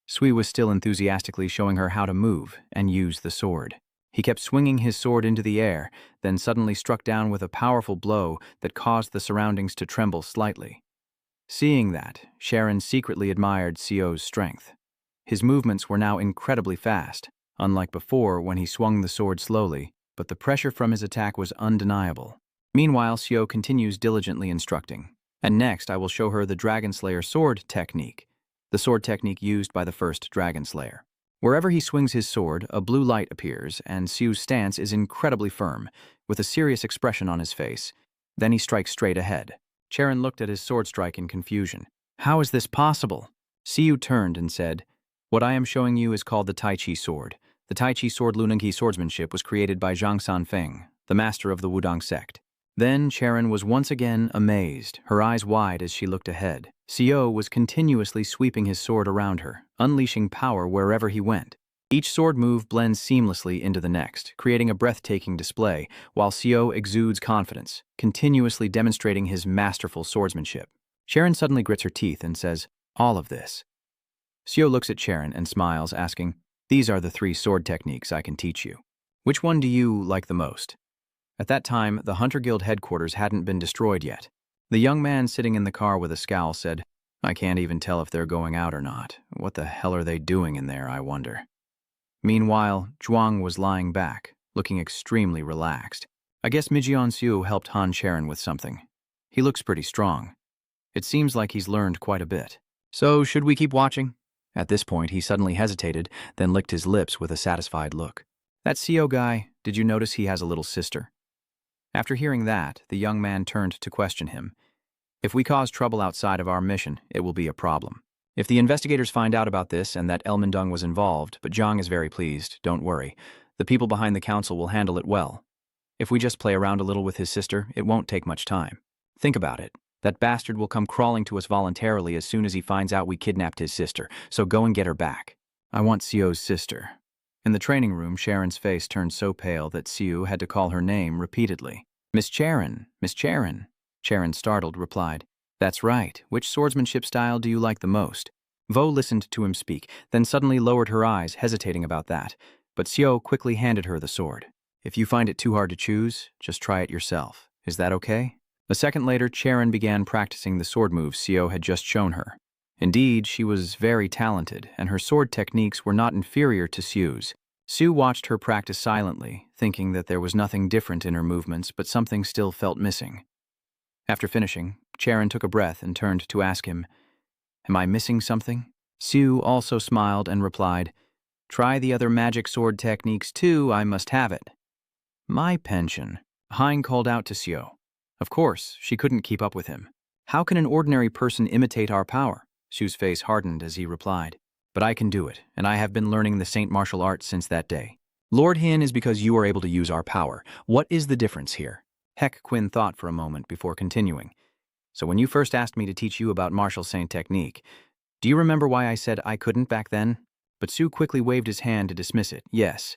Sui was still enthusiastically showing her how to move and use the sword. He kept swinging his sword into the air, then suddenly struck down with a powerful blow that caused the surroundings to tremble slightly. Seeing that, Sharon secretly admired Seo's strength. His movements were now incredibly fast, unlike before when he swung the sword slowly, but the pressure from his attack was undeniable. Meanwhile, Seo continues diligently instructing. And next, I will show her the Dragon Slayer sword technique, the sword technique used by the first Dragon Slayer. Wherever he swings his sword, a blue light appears, and Seo's stance is incredibly firm, with a serious expression on his face. Then he strikes straight ahead. Charon looked at his sword strike in confusion. How is this possible? Seo turned and said, What I am showing you is called the Tai Chi sword. The Tai Chi sword Lunenghi swordsmanship was created by Zhang Sanfeng, the master of the Wudang sect. Then Charon was once again amazed, her eyes wide as she looked ahead. Seo was continuously sweeping his sword around her, unleashing power wherever he went. Each sword move blends seamlessly into the next, creating a breathtaking display, while Seo exudes confidence, continuously demonstrating his masterful swordsmanship. Charon suddenly grits her teeth and says, All of this. Seo looks at Charon and smiles, asking, These are the 3 sword techniques I can teach you. Which one do you like the most? At that time, the Hunter Guild headquarters hadn't been destroyed yet. The young man sitting in the car with a scowl said, "I can't even tell if they're going out or not. What the hell are they doing in there, I wonder?" Meanwhile, Zhuang was lying back, looking extremely relaxed. I guess Mijian Xiu helped Han Sharon with something. He looks pretty strong. It seems like he's learned quite a bit. So, should we keep watching? At this point, he suddenly hesitated, then licked his lips with a satisfied look. That Xiu guy, did you notice he has a little sister? After hearing that, the young man turned to question him. If we cause trouble outside of our mission, it will be a problem. If the investigators find out about this and that Elmendung was involved, but Zhang is very pleased, don't worry. The people behind the council will handle it well. If we just play around a little with his sister, it won't take much time. Think about it. That bastard will come crawling to us voluntarily as soon as he finds out we kidnapped his sister, so go and get her back. I want Xiu's sister. In the training room, Sharon's face turned so pale that Xiu had to call her name repeatedly. Miss Charon, Miss Charon. Charon, startled, replied, That's right. Which swordsmanship style do you like the most? Vo listened to him speak, then suddenly lowered her eyes, hesitating about that. But Xiu quickly handed her the sword. If you find it too hard to choose, just try it yourself. Is that okay? A second later, Charon began practicing the sword moves Xiu had just shown her. Indeed, she was very talented, and her sword techniques were not inferior to Xiu's. Xiu watched her practice silently, thinking that there was nothing different in her movements, but something still felt missing. After finishing, Charon took a breath and turned to ask him, Am I missing something? Xiu also smiled and replied, Try the other magic sword techniques too, I must have it. My pension. Hein called out to Xiu. Of course, she couldn't keep up with him. How can an ordinary person imitate our power? Xiu's face hardened as he replied. But I can do it, and I have been learning the Saint martial arts since that day. Lord Hin is because you are able to use our power. What is the difference here? Heck Quinn thought for a moment before continuing. So when you first asked me to teach you about martial saint technique, do you remember why I said I couldn't back then? But Xiu quickly waved his hand to dismiss it. Yes.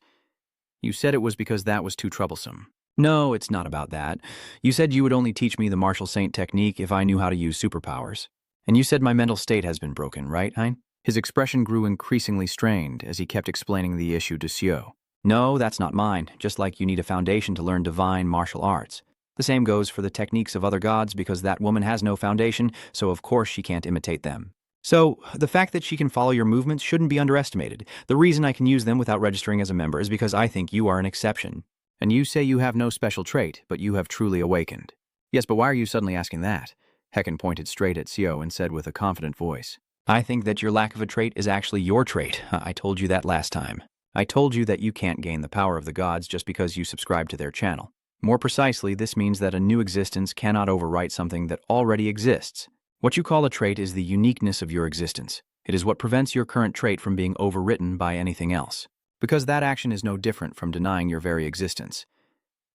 You said it was because that was too troublesome. No, it's not about that. You said you would only teach me the martial saint technique if I knew how to use superpowers. And you said my mental state has been broken, right, Hein? His expression grew increasingly strained as he kept explaining the issue to Xiu. No, that's not mine, just like you need a foundation to learn divine martial arts. The same goes for the techniques of other gods because that woman has no foundation, so of course she can't imitate them. So, the fact that she can follow your movements shouldn't be underestimated. The reason I can use them without registering as a member is because I think you are an exception. And you say you have no special trait, but you have truly awakened. Yes, but why are you suddenly asking that? Hecken pointed straight at Xiu and said with a confident voice. I think that your lack of a trait is actually your trait. I told you that last time. I told you that you can't gain the power of the gods just because you subscribe to their channel. More precisely, this means that a new existence cannot overwrite something that already exists. What you call a trait is the uniqueness of your existence. It is what prevents your current trait from being overwritten by anything else. Because that action is no different from denying your very existence.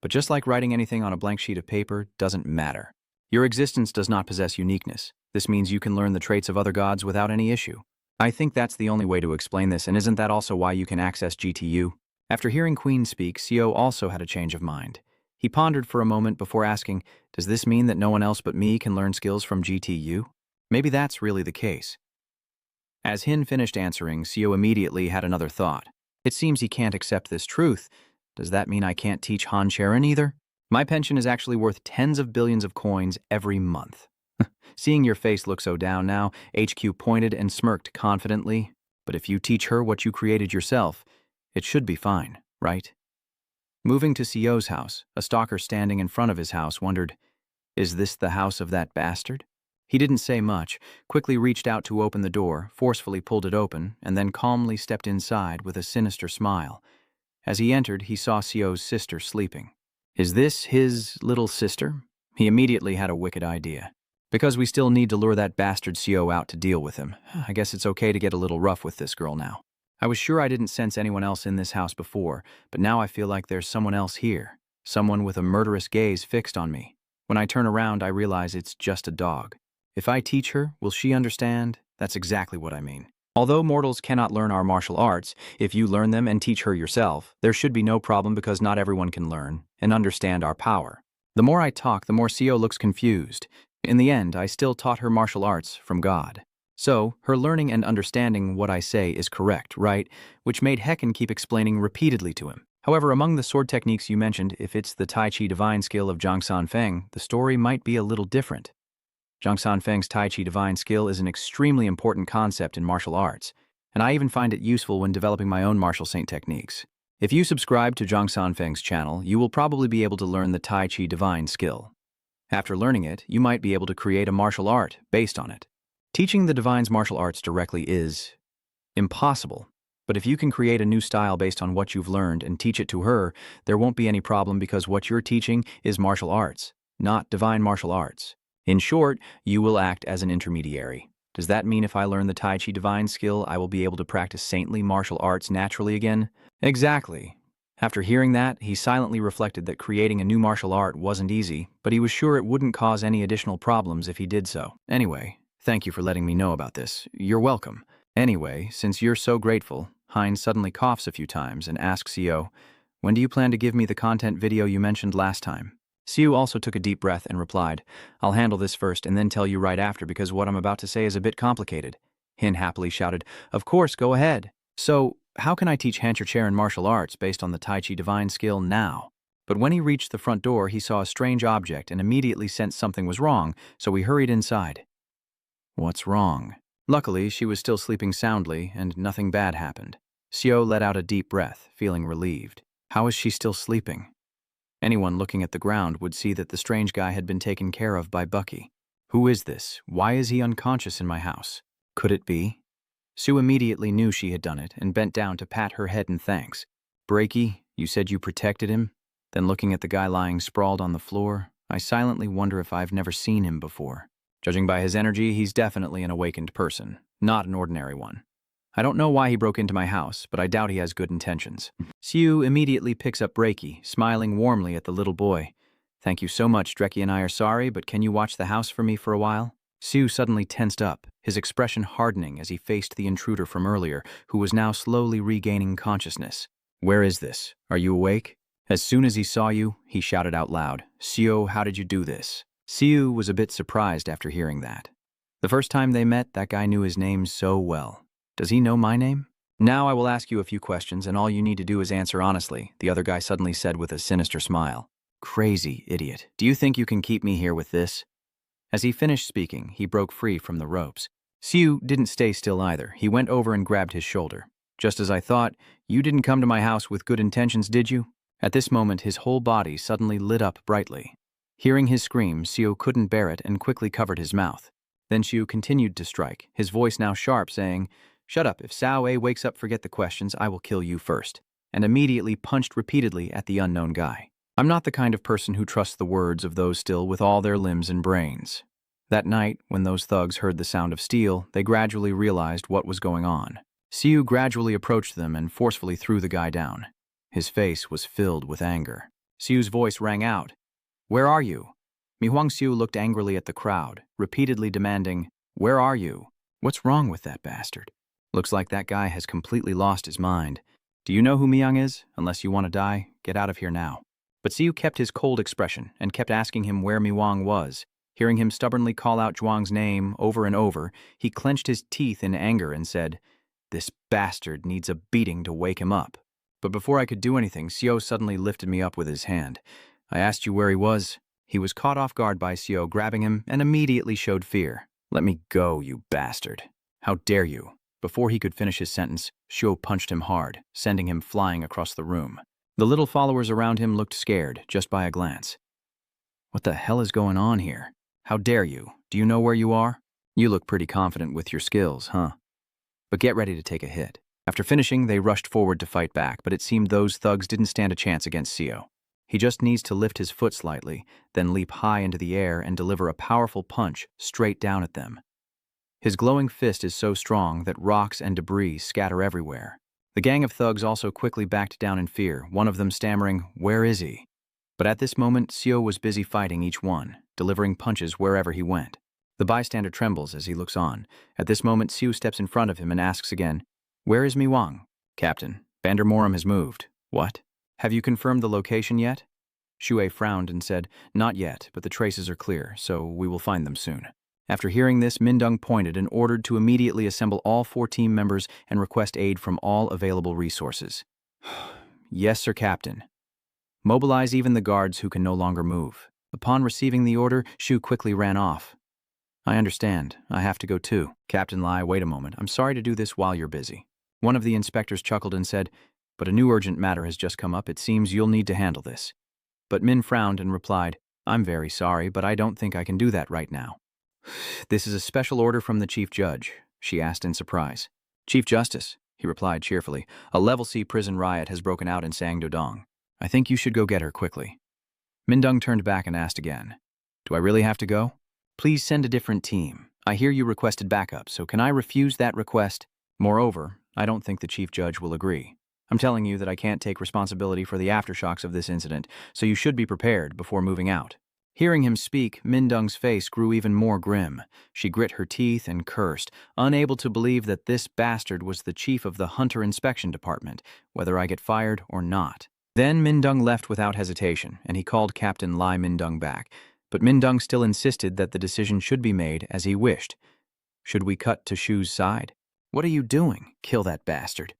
But just like writing anything on a blank sheet of paper doesn't matter. Your existence does not possess uniqueness. This means you can learn the traits of other gods without any issue. I think that's the only way to explain this, and isn't that also why you can access GTU? After hearing Queen speak, Xiu also had a change of mind. He pondered for a moment before asking, does this mean that no one else but me can learn skills from GTU? Maybe that's really the case. As Hin finished answering, Xiu immediately had another thought. It seems he can't accept this truth. Does that mean I can't teach Han Sharon either? My pension is actually worth tens of billions of coins every month. Seeing your face look so down now, HQ pointed and smirked confidently. But if you teach her what you created yourself, it should be fine, right? Moving to Xiu's house, a stalker standing in front of his house wondered, Is this the house of that bastard? He didn't say much, quickly reached out to open the door, forcefully pulled it open, and then calmly stepped inside with a sinister smile. As he entered, he saw Xiu's sister sleeping. Is this his little sister? He immediately had a wicked idea. Because we still need to lure that bastard Xiu out to deal with him, I guess it's okay to get a little rough with this girl now. I was sure I didn't sense anyone else in this house before, but now I feel like there's someone else here. Someone with a murderous gaze fixed on me. When I turn around, I realize it's just a dog. If I teach her, will she understand? That's exactly what I mean. Although mortals cannot learn our martial arts, if you learn them and teach her yourself, there should be no problem because not everyone can learn and understand our power. The more I talk, the more Xiu looks confused. In the end, I still taught her martial arts from God. So, her learning and understanding what I say is correct, right? Which made Hecken keep explaining repeatedly to him. However, among the sword techniques you mentioned, if it's the Tai Chi divine skill of Zhang Sanfeng, the story might be a little different. Zhang Sanfeng's Tai Chi divine skill is an extremely important concept in martial arts, and I even find it useful when developing my own martial saint techniques. If you subscribe to Zhang Sanfeng's channel, you will probably be able to learn the Tai Chi divine skill. After learning it, you might be able to create a martial art based on it. Teaching the divine's martial arts directly is impossible, but if you can create a new style based on what you've learned and teach it to her, there won't be any problem because what you're teaching is martial arts, not divine martial arts. In short, you will act as an intermediary. Does that mean if I learn the Tai Chi divine skill, I will be able to practice saintly martial arts naturally again? Exactly. After hearing that, he silently reflected that creating a new martial art wasn't easy, but he was sure it wouldn't cause any additional problems if he did so. Anyway, thank you for letting me know about this. You're welcome. Anyway, since you're so grateful, Hein suddenly coughs a few times and asks Seo, when do you plan to give me the content video you mentioned last time? Seo also took a deep breath and replied, I'll handle this first and then tell you right after because what I'm about to say is a bit complicated. Hin happily shouted, of course, go ahead. So, how can I teach Hancher in martial arts based on the Tai Chi divine skill now? But when he reached the front door, he saw a strange object and immediately sensed something was wrong, so he hurried inside. What's wrong? Luckily, she was still sleeping soundly and nothing bad happened. Seo let out a deep breath, feeling relieved. How is she still sleeping? Anyone looking at the ground would see that the strange guy had been taken care of by Bucky. Who is this? Why is he unconscious in my house? Could it be? Sue immediately knew she had done it and bent down to pat her head in thanks. Breaky, you said you protected him? Then looking at the guy lying sprawled on the floor, I silently wonder if I've never seen him before. Judging by his energy, he's definitely an awakened person, not an ordinary one. I don't know why he broke into my house, but I doubt he has good intentions. Sue immediately picks up Breaky, smiling warmly at the little boy. Thank you so much, Drecky and I are sorry, but can you watch the house for me for a while? Sue suddenly tensed up, his expression hardening as he faced the intruder from earlier, who was now slowly regaining consciousness. Where is this? Are you awake? As soon as he saw you, he shouted out loud, Seo, how did you do this? Sue was a bit surprised after hearing that. The first time they met, that guy knew his name so well. Does he know my name? Now I will ask you a few questions, and all you need to do is answer honestly, the other guy suddenly said with a sinister smile. Crazy idiot. Do you think you can keep me here with this? As he finished speaking, he broke free from the ropes. Sue didn't stay still either. He went over and grabbed his shoulder. Just as I thought, you didn't come to my house with good intentions, did you? At this moment, his whole body suddenly lit up brightly. Hearing his scream, Seo couldn't bear it and quickly covered his mouth. Then Seo continued to strike, his voice now sharp, saying, Shut up, if Sao A wakes up, forget the questions, I will kill you first, and immediately punched repeatedly at the unknown guy. I'm not the kind of person who trusts the words of those still with all their limbs and brains. That night, when those thugs heard the sound of steel, they gradually realized what was going on. Seo gradually approached them and forcefully threw the guy down. His face was filled with anger. Seo's voice rang out, Where are you? Mi Huangxiu looked angrily at the crowd, repeatedly demanding, Where are you? What's wrong with that bastard? Looks like that guy has completely lost his mind. Do you know who Miang is? Unless you want to die, get out of here now. But Seo kept his cold expression and kept asking him where Mi Wang was. Hearing him stubbornly call out Zhuang's name over and over, he clenched his teeth in anger and said, This bastard needs a beating to wake him up. But before I could do anything, Seo suddenly lifted me up with his hand. I asked you where he was. He was caught off guard by Seo grabbing him and immediately showed fear. Let me go, you bastard. How dare you? Before he could finish his sentence, Seo punched him hard, sending him flying across the room. The little followers around him looked scared, just by a glance. What the hell is going on here? How dare you? Do you know where you are? You look pretty confident with your skills, huh? But get ready to take a hit. After finishing, they rushed forward to fight back, but it seemed those thugs didn't stand a chance against Seo. He just needs to lift his foot slightly, then leap high into the air and deliver a powerful punch straight down at them. His glowing fist is so strong that rocks and debris scatter everywhere. The gang of thugs also quickly backed down in fear, one of them stammering, Where is he? But at this moment, Seo was busy fighting each one, delivering punches wherever he went. The bystander trembles as he looks on. At this moment, Seo steps in front of him and asks again, Where is Mi Wang? Captain, Vandermorum has moved. What? Have you confirmed the location yet? Shuei frowned and said, Not yet, but the traces are clear, so we will find them soon. After hearing this, Mindung pointed and ordered to immediately assemble all 4 team members and request aid from all available resources. Yes, sir, Captain. Mobilize even the guards who can no longer move. Upon receiving the order, Shu quickly ran off. I understand. I have to go too. Captain Lai, wait a moment. I'm sorry to do this while you're busy. One of the inspectors chuckled and said, but a new urgent matter has just come up. It seems you'll need to handle this. But Min frowned and replied, I'm very sorry, but I don't think I can do that right now. This is a special order from the Chief Judge, she asked in surprise. Chief Justice, he replied cheerfully, a level C prison riot has broken out in Sangdodong. I think you should go get her quickly. Mindung turned back and asked again, do I really have to go? Please send a different team. I hear you requested backup, so can I refuse that request? Moreover, I don't think the Chief Judge will agree. I'm telling you that I can't take responsibility for the aftershocks of this incident, so you should be prepared before moving out. Hearing him speak, Mindung's face grew even more grim. She grit her teeth and cursed, unable to believe that this bastard was the chief of the Hunter Inspection Department, whether I get fired or not. Then Mindung left without hesitation, and he called Captain Lai Mindung back. But Mindung still insisted that the decision should be made as he wished. Should we cut to Shu's side? What are you doing? Kill that bastard.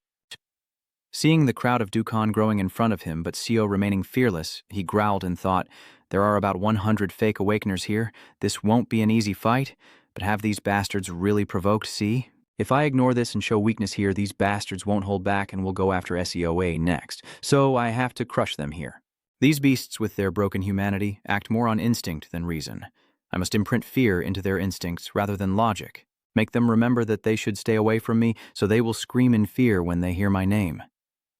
Seeing the crowd of Dukhan growing in front of him but Seo remaining fearless, he growled and thought, there are about 100 fake awakeners here. This won't be an easy fight, but have these bastards really provoked C? If I ignore this and show weakness here, these bastards won't hold back and will go after SEOA next, so I have to crush them here. These beasts with their broken humanity act more on instinct than reason. I must imprint fear into their instincts rather than logic. Make them remember that they should stay away from me, so they will scream in fear when they hear my name.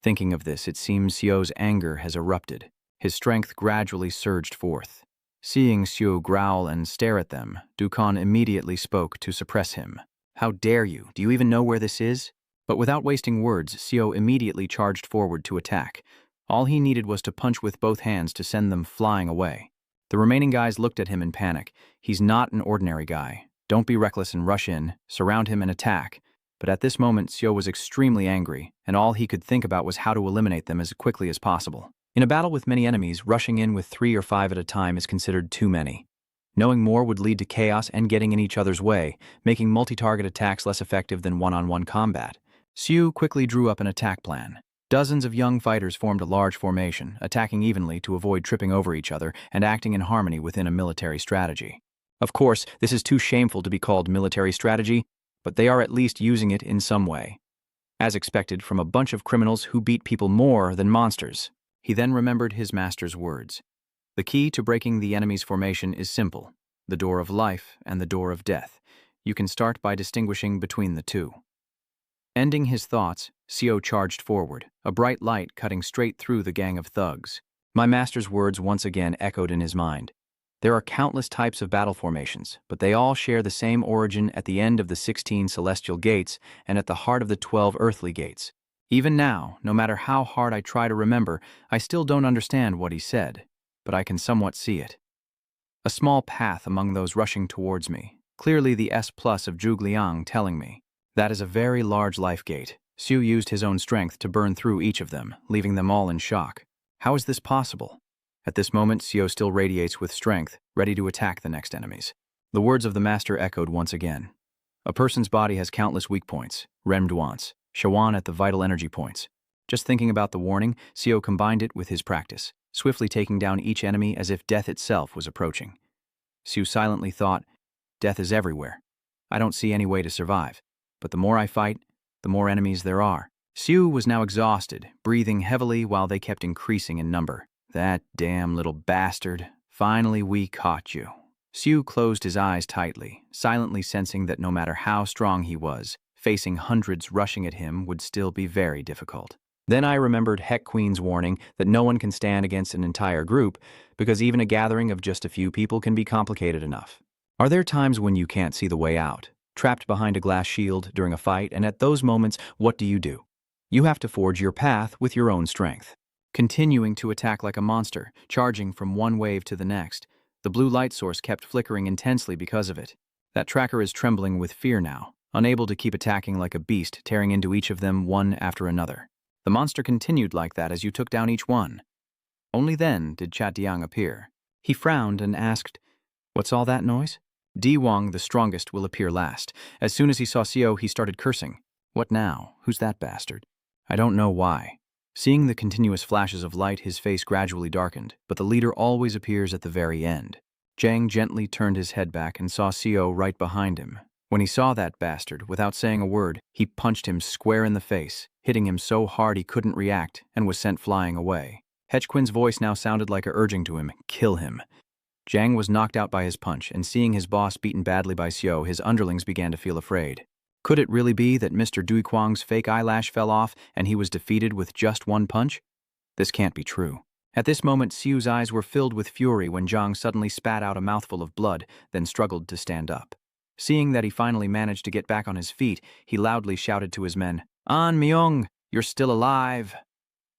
Thinking of this, it seems Sio's anger has erupted. His strength gradually surged forth. Seeing Sio growl and stare at them, Dukhan immediately spoke to suppress him. How dare you? Do you even know where this is? But without wasting words, Sio immediately charged forward to attack. All he needed was to punch with both hands to send them flying away. The remaining guys looked at him in panic. He's not an ordinary guy. Don't be reckless and rush in, surround him and attack. But at this moment, Sio was extremely angry, and all he could think about was how to eliminate them as quickly as possible. In a battle with many enemies, rushing in with 3 or 5 at a time is considered too many. Knowing more would lead to chaos and getting in each other's way, making multi-target attacks less effective than one-on-one combat. Sio quickly drew up an attack plan. Dozens of young fighters formed a large formation, attacking evenly to avoid tripping over each other and acting in harmony within a military strategy. Of course, this is too shameful to be called military strategy, but they are at least using it in some way. As expected from a bunch of criminals who beat people more than monsters. He then remembered his master's words. The key to breaking the enemy's formation is simple. The door of life and the door of death. You can start by distinguishing between the two. Ending his thoughts, Sio charged forward, a bright light cutting straight through the gang of thugs. My master's words once again echoed in his mind. There are countless types of battle formations, but they all share the same origin at the end of the 16 celestial gates and at the heart of the 12 earthly gates. Even now, no matter how hard I try to remember, I still don't understand what he said, but I can somewhat see it. A small path among those rushing towards me, clearly the S+ of Zhugliang telling me. That is a very large life gate. Sio used his own strength to burn through each of them, leaving them all in shock. How is this possible? At this moment, Sio still radiates with strength, ready to attack the next enemies. The words of the master echoed once again. A person's body has countless weak points, remdwants, shawan at the vital energy points. Just thinking about the warning, Sio combined it with his practice, swiftly taking down each enemy as if death itself was approaching. Sio silently thought, death is everywhere. I don't see any way to survive, but the more I fight, the more enemies there are. Sio was now exhausted, breathing heavily while they kept increasing in number. That damn little bastard. Finally, we caught you. Sio closed his eyes tightly, silently sensing that no matter how strong he was, facing hundreds rushing at him would still be very difficult. Then I remembered Heck Queen's warning that no one can stand against an entire group, because even a gathering of just a few people can be complicated enough. Are there times when you can't see the way out, trapped behind a glass shield during a fight, and at those moments, what do? You have to forge your path with your own strength. Continuing to attack like a monster, charging from one wave to the next. The blue light source kept flickering intensely because of it. That tracker is trembling with fear now, unable to keep attacking like a beast, tearing into each of them one after another. The monster continued like that as you took down each one. Only then did Chatiang appear. He frowned and asked, "What's all that noise?" Di Wang, the strongest, will appear last. As soon as he saw Sio, he started cursing. What now? Who's that bastard? I don't know why. Seeing the continuous flashes of light, his face gradually darkened, but the leader always appears at the very end. Jang gently turned his head back and saw Seo right behind him. When he saw that bastard, without saying a word, he punched him square in the face, hitting him so hard he couldn't react and was sent flying away. Hedgequin's voice now sounded like urging to him, "Kill him." Jang was knocked out by his punch, and seeing his boss beaten badly by Seo, his underlings began to feel afraid. Could it really be that Mr. Duiquang's fake eyelash fell off and he was defeated with just one punch? This can't be true. At this moment, Sio's eyes were filled with fury when Zhang suddenly spat out a mouthful of blood, then struggled to stand up. Seeing that he finally managed to get back on his feet, he loudly shouted to his men, "An Myung, you're still alive!"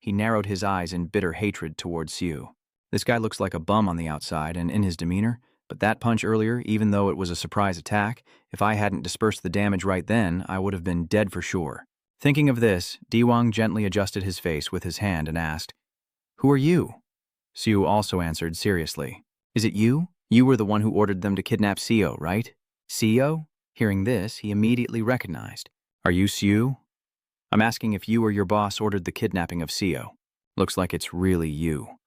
He narrowed his eyes in bitter hatred towards Seo. This guy looks like a bum on the outside and in his demeanor, but that punch earlier, even though it was a surprise attack, if I hadn't dispersed the damage right then, I would have been dead for sure. Thinking of this, Diwang gently adjusted his face with his hand and asked, "Who are you?" Seo also answered seriously, "Is it you? You were the one who ordered them to kidnap Seo, right?" Seo? Hearing this, he immediately recognized. "Are you Seo? I'm asking if you or your boss ordered the kidnapping of Seo. Looks like it's really you."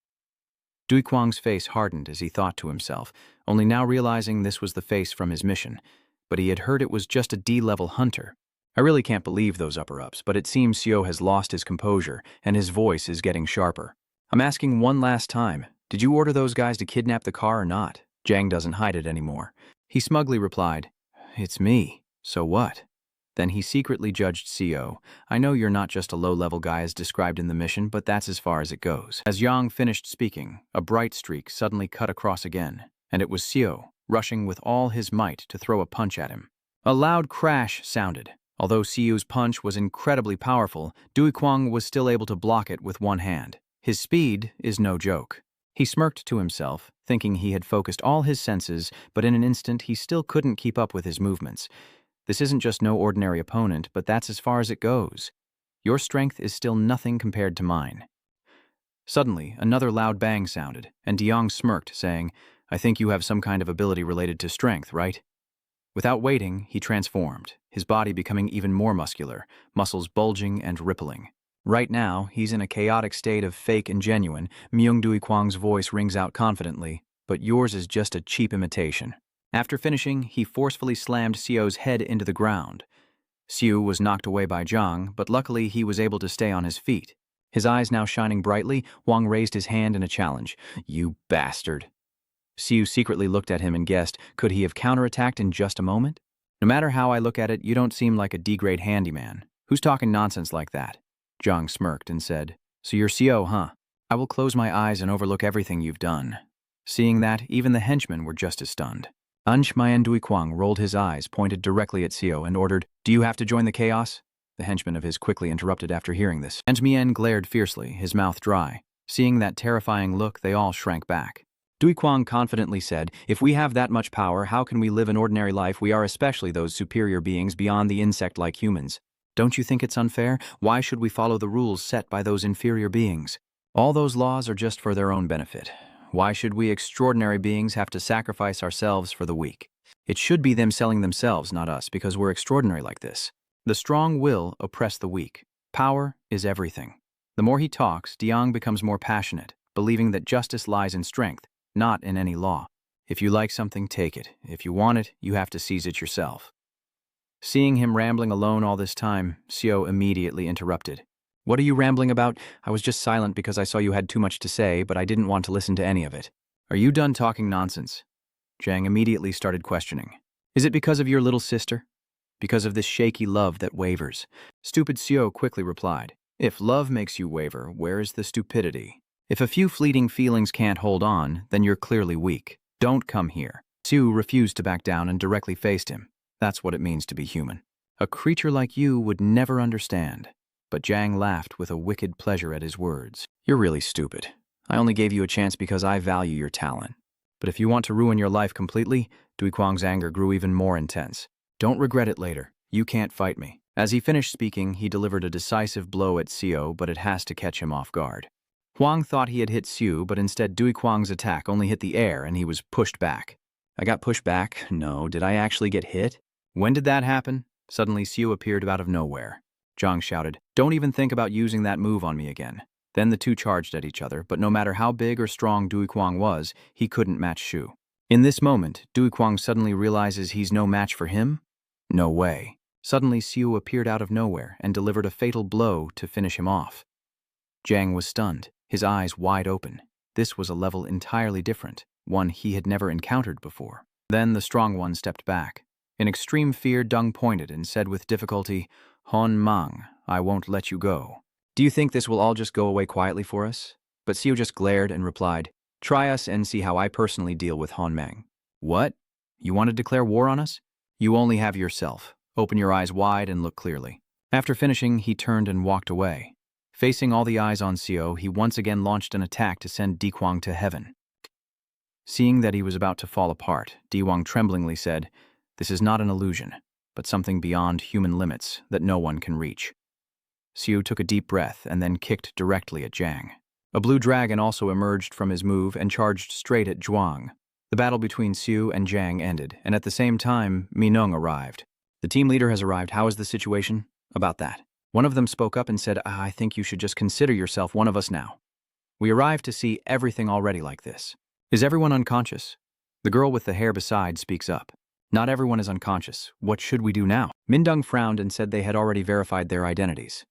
Duiquang's face hardened as he thought to himself, only now realizing this was the face from his mission, but he had heard it was just a D-level hunter. I really can't believe those upper-ups, but it seems Seo has lost his composure, and his voice is getting sharper. "I'm asking one last time, did you order those guys to kidnap the car or not?" Jang doesn't hide it anymore. He smugly replied, "It's me. So what?" Then he secretly judged Seo. "I know you're not just a low-level guy as described in the mission, but that's as far as it goes." As Yang finished speaking, a bright streak suddenly cut across again, and it was Seo, rushing with all his might to throw a punch at him. A loud crash sounded. Although Seo's punch was incredibly powerful, Duiquang was still able to block it with one hand. His speed is no joke. He smirked to himself, thinking he had focused all his senses, but in an instant he still couldn't keep up with his movements. This isn't just no ordinary opponent, but that's as far as it goes. Your strength is still nothing compared to mine. Suddenly, another loud bang sounded, and Diong smirked, saying, "I think you have some kind of ability related to strength, right?" Without waiting, he transformed, his body becoming even more muscular, muscles bulging and rippling. Right now, he's in a chaotic state of fake and genuine. Myung Duiquang's voice rings out confidently, "But yours is just a cheap imitation." After finishing, he forcefully slammed Seo's head into the ground. Seo was knocked away by Zhang, but luckily he was able to stay on his feet. His eyes now shining brightly, Wang raised his hand in a challenge. "You bastard." Seo secretly looked at him and guessed, could he have counterattacked in just a moment? "No matter how I look at it, you don't seem like a D-grade handyman. Who's talking nonsense like that?" Zhang smirked and said, "So you're Seo, huh? I will close my eyes and overlook everything you've done." Seeing that, even the henchmen were just as stunned. Mayan Duiquang rolled his eyes, pointed directly at Seo, and ordered, "Do you have to join the chaos?" The henchman of his quickly interrupted after hearing this. Mien glared fiercely, his mouth dry. Seeing that terrifying look, they all shrank back. Duiquang confidently said, "If we have that much power, how can we live an ordinary life? We are especially those superior beings beyond the insect-like humans. Don't you think it's unfair? Why should we follow the rules set by those inferior beings? All those laws are just for their own benefit. Why should we extraordinary beings have to sacrifice ourselves for the weak? It should be them selling themselves, not us, because we're extraordinary like this. The strong will oppress the weak. Power is everything." The more he talks, Diang becomes more passionate, believing that justice lies in strength, not in any law. If you like something, take it. If you want it, you have to seize it yourself. Seeing him rambling alone all this time, Seo immediately interrupted. "What are you rambling about? I was just silent because I saw you had too much to say, but I didn't want to listen to any of it." "Are you done talking nonsense?" Zhang immediately started questioning. "Is it because of your little sister? Because of this shaky love that wavers?" Stupid Seo quickly replied, "If love makes you waver, where is the stupidity? If a few fleeting feelings can't hold on, then you're clearly weak. Don't come here." Seo refused to back down and directly faced him. That's what it means to be human. "A creature like you would never understand." But Zhang laughed with a wicked pleasure at his words. "You're really stupid. I only gave you a chance because I value your talent. But if you want to ruin your life completely," Duiquang's anger grew even more intense. "Don't regret it later. You can't fight me." As he finished speaking, he delivered a decisive blow at Seo, but it has to catch him off guard. Huang thought he had hit Seo, but instead Duiquang's attack only hit the air and he was pushed back. "I got pushed back? No, did I actually get hit? When did that happen?" Suddenly Seo appeared out of nowhere. Zhang shouted. "Don't even think about using that move on me again." Then the two charged at each other, but no matter how big or strong Duiquang was, he couldn't match Shu. In this moment, Duiquang suddenly realizes he's no match for him? No way. Suddenly, Xiu appeared out of nowhere and delivered a fatal blow to finish him off. Zhang was stunned, his eyes wide open. This was a level entirely different, one he had never encountered before. Then the strong one stepped back. In extreme fear, Deng pointed and said with difficulty, "Hon Mang, I won't let you go. Do you think this will all just go away quietly for us?" But Xiu just glared and replied, "Try us and see how I personally deal with Hon Mang." "What? You want to declare war on us? You only have yourself. Open your eyes wide and look clearly." After finishing, he turned and walked away. Facing all the eyes on Xiu, he once again launched an attack to send Diquang to heaven. Seeing that he was about to fall apart, Diquang tremblingly said, "This is not an illusion, but something beyond human limits that no one can reach." Xiu took a deep breath and then kicked directly at Zhang. A blue dragon also emerged from his move and charged straight at Zhuang. The battle between Xiu and Zhang ended, and at the same time, Minung arrived. "The team leader has arrived. How is the situation?" "About that." One of them spoke up and said, "I think you should just consider yourself one of us now. We arrived to see everything already like this." "Is everyone unconscious?" The girl with the hair beside speaks up. "Not everyone is unconscious. What should we do now?" Mindung frowned and said they had already verified their identities.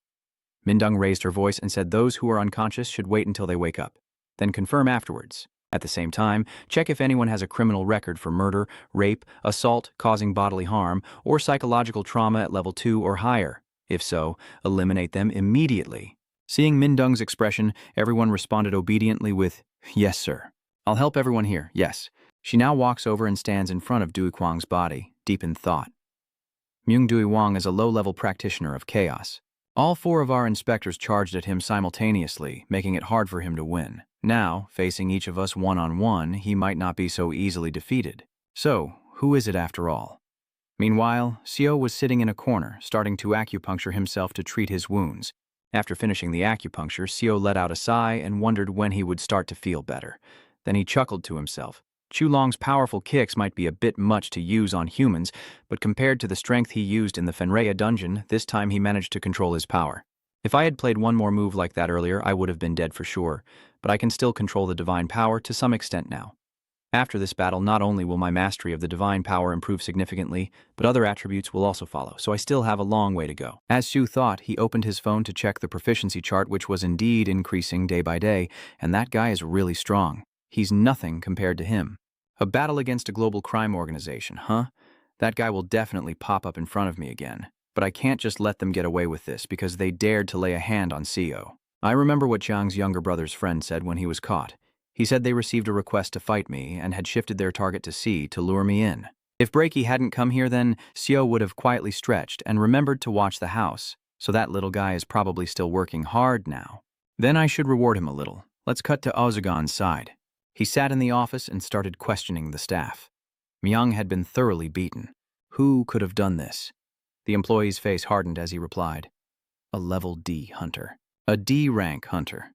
Mindung raised her voice and said those who are unconscious should wait until they wake up, then confirm afterwards. At the same time, check if anyone has a criminal record for murder, rape, assault causing bodily harm, or psychological trauma at level 2 or higher. If so, eliminate them immediately. Seeing Mindung's expression, everyone responded obediently with, "Yes, sir. I'll help everyone here, yes." She now walks over and stands in front of Duiquang's body, deep in thought. Myung Duiwang is a low-level practitioner of chaos. All 4 of our inspectors charged at him simultaneously, making it hard for him to win. Now, facing each of us one-on-one, he might not be so easily defeated. So, who is it after all? Meanwhile, Xiu was sitting in a corner, starting to acupuncture himself to treat his wounds. After finishing the acupuncture, Xiu let out a sigh and wondered when he would start to feel better. Then he chuckled to himself. Chulong's powerful kicks might be a bit much to use on humans, but compared to the strength he used in the Fenria dungeon, this time he managed to control his power. If I had played one more move like that earlier, I would have been dead for sure, but I can still control the divine power to some extent now. After this battle, not only will my mastery of the divine power improve significantly, but other attributes will also follow, so I still have a long way to go. As Shu thought, he opened his phone to check the proficiency chart, which was indeed increasing day by day, and that guy is really strong. He's nothing compared to him. A battle against a global crime organization, huh? That guy will definitely pop up in front of me again. But I can't just let them get away with this because they dared to lay a hand on Xiu. I remember what Zhang's younger brother's friend said when he was caught. He said they received a request to fight me and had shifted their target to C to lure me in. If Breaky hadn't come here then, Xiu would have quietly stretched and remembered to watch the house, so that little guy is probably still working hard now. Then I should reward him a little. Let's cut to Ozagon's side. He sat in the office and started questioning the staff. Myung had been thoroughly beaten. Who could have done this? The employee's face hardened as he replied, "A level D hunter. A D-rank hunter."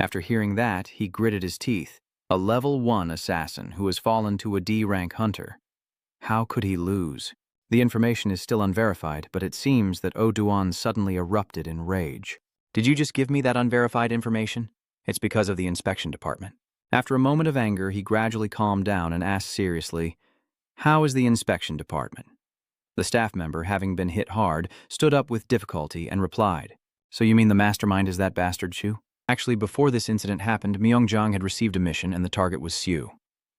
After hearing that, he gritted his teeth. A level 1 assassin who has fallen to a D-rank hunter. How could he lose? The information is still unverified, but it seems that Oduan suddenly erupted in rage. "Did you just give me that unverified information?" "It's because of the inspection department." After a moment of anger, he gradually calmed down and asked seriously, "How is the inspection department?" The staff member, having been hit hard, stood up with difficulty and replied, "So you mean the mastermind is that bastard Shu?" Actually, before this incident happened, Myungjiang had received a mission and the target was Xiu.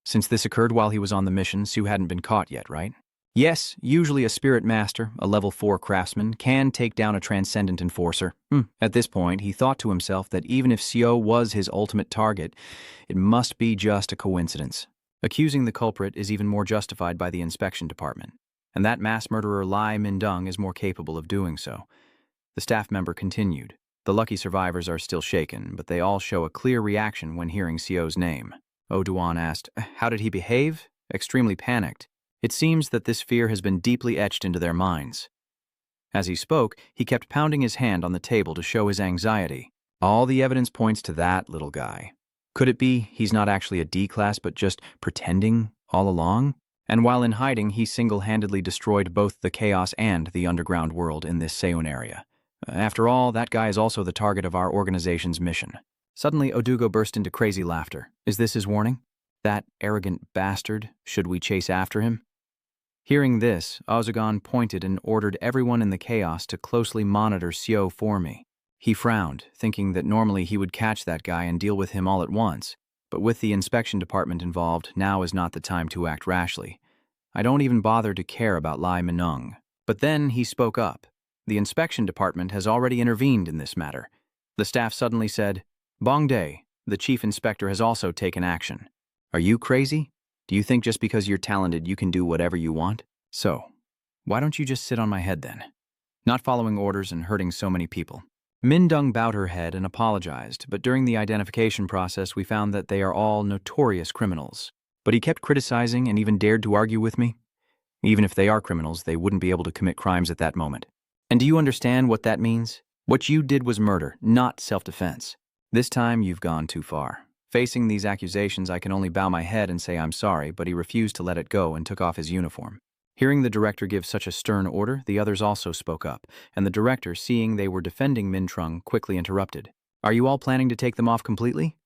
Since this occurred while he was on the mission, Xiu hadn't been caught yet, right? Yes, usually a spirit master, a level 4 craftsman, can take down a transcendent enforcer. At this point, he thought to himself that even if Xiu was his ultimate target, it must be just a coincidence. Accusing the culprit is even more justified by the inspection department, and that mass murderer Lai Mindung is more capable of doing so. The staff member continued. The lucky survivors are still shaken, but they all show a clear reaction when hearing Xiu's name. Oduan asked, "How did he behave?" "Extremely panicked. It seems that this fear has been deeply etched into their minds." As he spoke, he kept pounding his hand on the table to show his anxiety. All the evidence points to that little guy. Could it be he's not actually a D-class but just pretending all along? And while in hiding, he single-handedly destroyed both the chaos and the underground world in this Seun area. After all, that guy is also the target of our organization's mission. Suddenly, Odugo burst into crazy laughter. Is this his warning? That arrogant bastard, should we chase after him? Hearing this, Ozugon pointed and ordered everyone in the chaos to closely monitor Seo for me. He frowned, thinking that normally he would catch that guy and deal with him all at once, but with the inspection department involved, now is not the time to act rashly. I don't even bother to care about Lai Minung. But then he spoke up. The inspection department has already intervened in this matter. The staff suddenly said, Bongdae, the chief inspector has also taken action. Are you crazy? Do you think just because you're talented you can do whatever you want? So, why don't you just sit on my head then? Not following orders and hurting so many people. Mindung bowed her head and apologized, but during the identification process we found that they are all notorious criminals. But he kept criticizing and even dared to argue with me. Even if they are criminals, they wouldn't be able to commit crimes at that moment. And do you understand what that means? What you did was murder, not self-defense. This time you've gone too far. Facing these accusations, I can only bow my head and say I'm sorry, but he refused to let it go and took off his uniform. Hearing the director give such a stern order, the others also spoke up, and the director, seeing they were defending Mintrung, quickly interrupted. Are you all planning to take them off completely?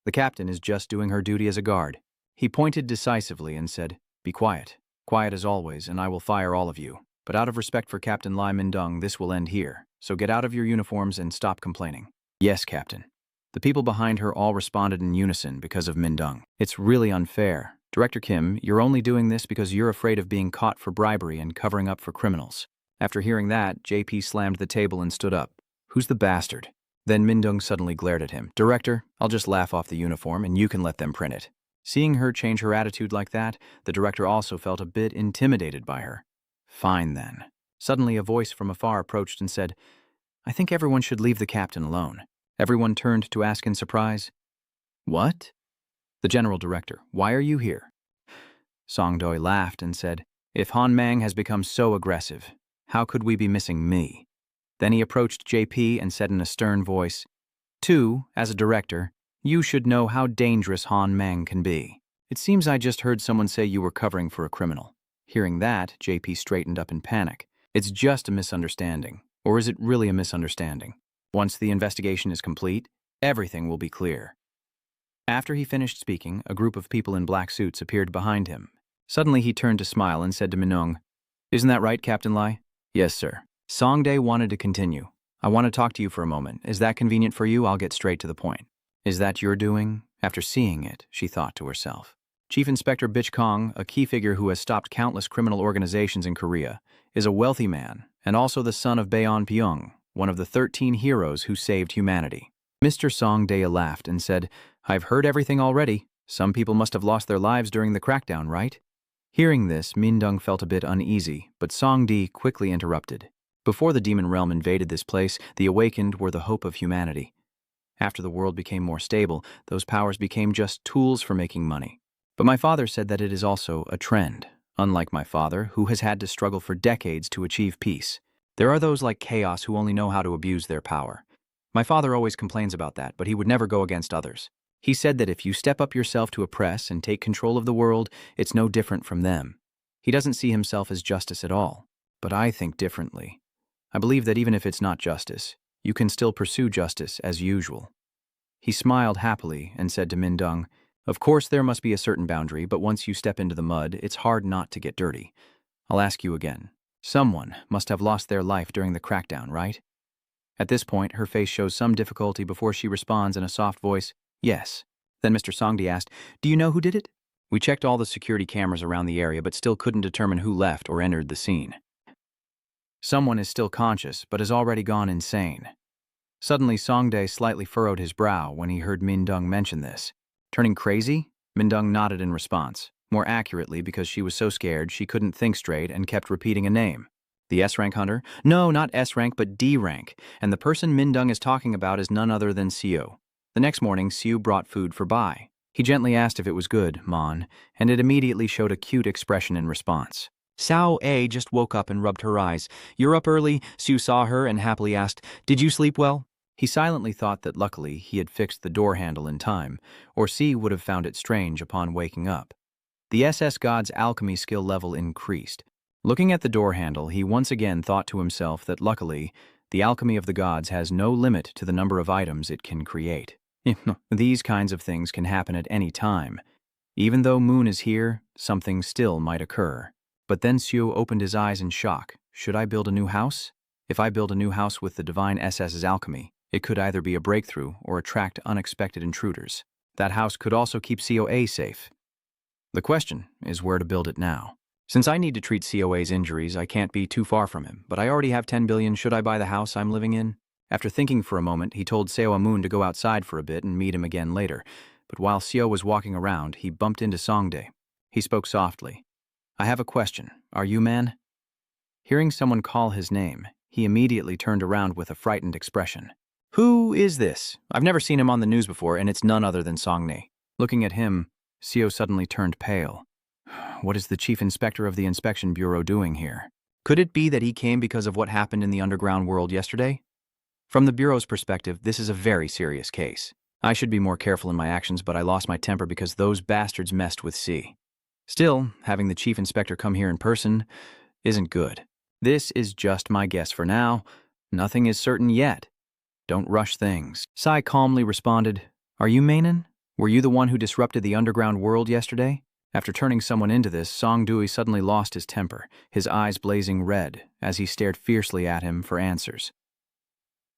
The captain is just doing her duty as a guard. He pointed decisively and said, Be quiet. Quiet as always, and I will fire all of you. But out of respect for Captain Lai Mindung, this will end here. So get out of your uniforms and stop complaining. Yes, Captain. The people behind her all responded in unison because of Mindung. It's really unfair. Director Kim, you're only doing this because you're afraid of being caught for bribery and covering up for criminals. After hearing that, JP slammed the table and stood up. Who's the bastard? Then Mindung suddenly glared at him. Director, I'll just laugh off the uniform and you can let them print it. Seeing her change her attitude like that, the director also felt a bit intimidated by her. Fine then. Suddenly a voice from afar approached and said, I think everyone should leave the captain alone. Everyone turned to ask in surprise, What? The general director, why are you here? Songdoi laughed and said, If Han Mang has become so aggressive, how could we be missing me? Then he approached JP and said in a stern voice, 2, as a director, you should know how dangerous Han Mang can be. It seems I just heard someone say you were covering for a criminal. Hearing that, JP straightened up in panic. It's just a misunderstanding. Or is it really a misunderstanding? Once the investigation is complete, everything will be clear. After he finished speaking, a group of people in black suits appeared behind him. Suddenly he turned to smile and said to Minung, Isn't that right, Captain Lai? Yes, sir. Songdae wanted to continue. I want to talk to you for a moment. Is that convenient for you? I'll get straight to the point. Is that your doing? After seeing it, she thought to herself. Chief Inspector Bitch Kong, a key figure who has stopped countless criminal organizations in Korea, is a wealthy man and also the son of Baeon Pyong, one of the 13 heroes who saved humanity. Mr. Songdae laughed and said, I've heard everything already. Some people must have lost their lives during the crackdown, right? Hearing this, Mindung felt a bit uneasy, but Songdae quickly interrupted. Before the demon realm invaded this place, the awakened were the hope of humanity. After the world became more stable, those powers became just tools for making money. But my father said that it is also a trend. Unlike my father, who has had to struggle for decades to achieve peace. There are those like Chaos who only know how to abuse their power. My father always complains about that, but he would never go against others. He said that if you step up yourself to oppress and take control of the world, it's no different from them. He doesn't see himself as justice at all. But I think differently. I believe that even if it's not justice, you can still pursue justice as usual. He smiled happily and said to Mindung, Of course there must be a certain boundary, but once you step into the mud, it's hard not to get dirty. I'll ask you again. Someone must have lost their life during the crackdown, right? At this point, her face shows some difficulty before she responds in a soft voice, Yes. Then Mr. Songdae asked, Do you know who did it? We checked all the security cameras around the area but still couldn't determine who left or entered the scene. Someone is still conscious but has already gone insane. Suddenly, Songdae slightly furrowed his brow when he heard Mindung mention this. Turning crazy? Mindung nodded in response. More accurately, because she was so scared she couldn't think straight and kept repeating a name. The S-Rank hunter? No, not S-Rank, but D-Rank. And the person Mindung is talking about is none other than Seo. The next morning, Seo brought food for Bai. He gently asked if it was good, Mon, and it immediately showed a cute expression in response. Sao A just woke up and rubbed her eyes. You're up early? Seo saw her and happily asked, Did you sleep well? He silently thought that luckily he had fixed the door handle in time, or C would have found it strange upon waking up. The SS God's alchemy skill level increased. Looking at the door handle, he once again thought to himself that luckily The alchemy of the gods has no limit to the number of items it can create. These kinds of things can happen at any time. Even though Moon is here, something still might occur. But then Seo opened his eyes in shock. Should I build a new house? If I build a new house with the divine SS's alchemy, it could either be a breakthrough or attract unexpected intruders. That house could also keep COA safe. The question is where to build it now. Since I need to treat COA's injuries, I can't be too far from him, but I already have 10 billion. Should I buy the house I'm living in? After thinking for a moment, he told Seo Moon to go outside for a bit and meet him again later. But while Seo was walking around, he bumped into Songdae. He spoke softly. I have a question. Are you man? Hearing someone call his name, he immediately turned around with a frightened expression. Who is this? I've never seen him on the news before, and it's none other than Songdae. Looking at him, Seo suddenly turned pale. What is the chief inspector of the inspection bureau doing here? Could it be that he came because of what happened in the underground world yesterday? From the bureau's perspective, this is a very serious case. I should be more careful in my actions, but I lost my temper because those bastards messed with C. Still, having the chief inspector come here in person isn't good. This is just my guess for now. Nothing is certain yet. Don't rush things. Sai calmly responded, Are you Mainan? Were you the one who disrupted the underground world yesterday? After turning someone into this, Songdae suddenly lost his temper, his eyes blazing red, as he stared fiercely at him for answers.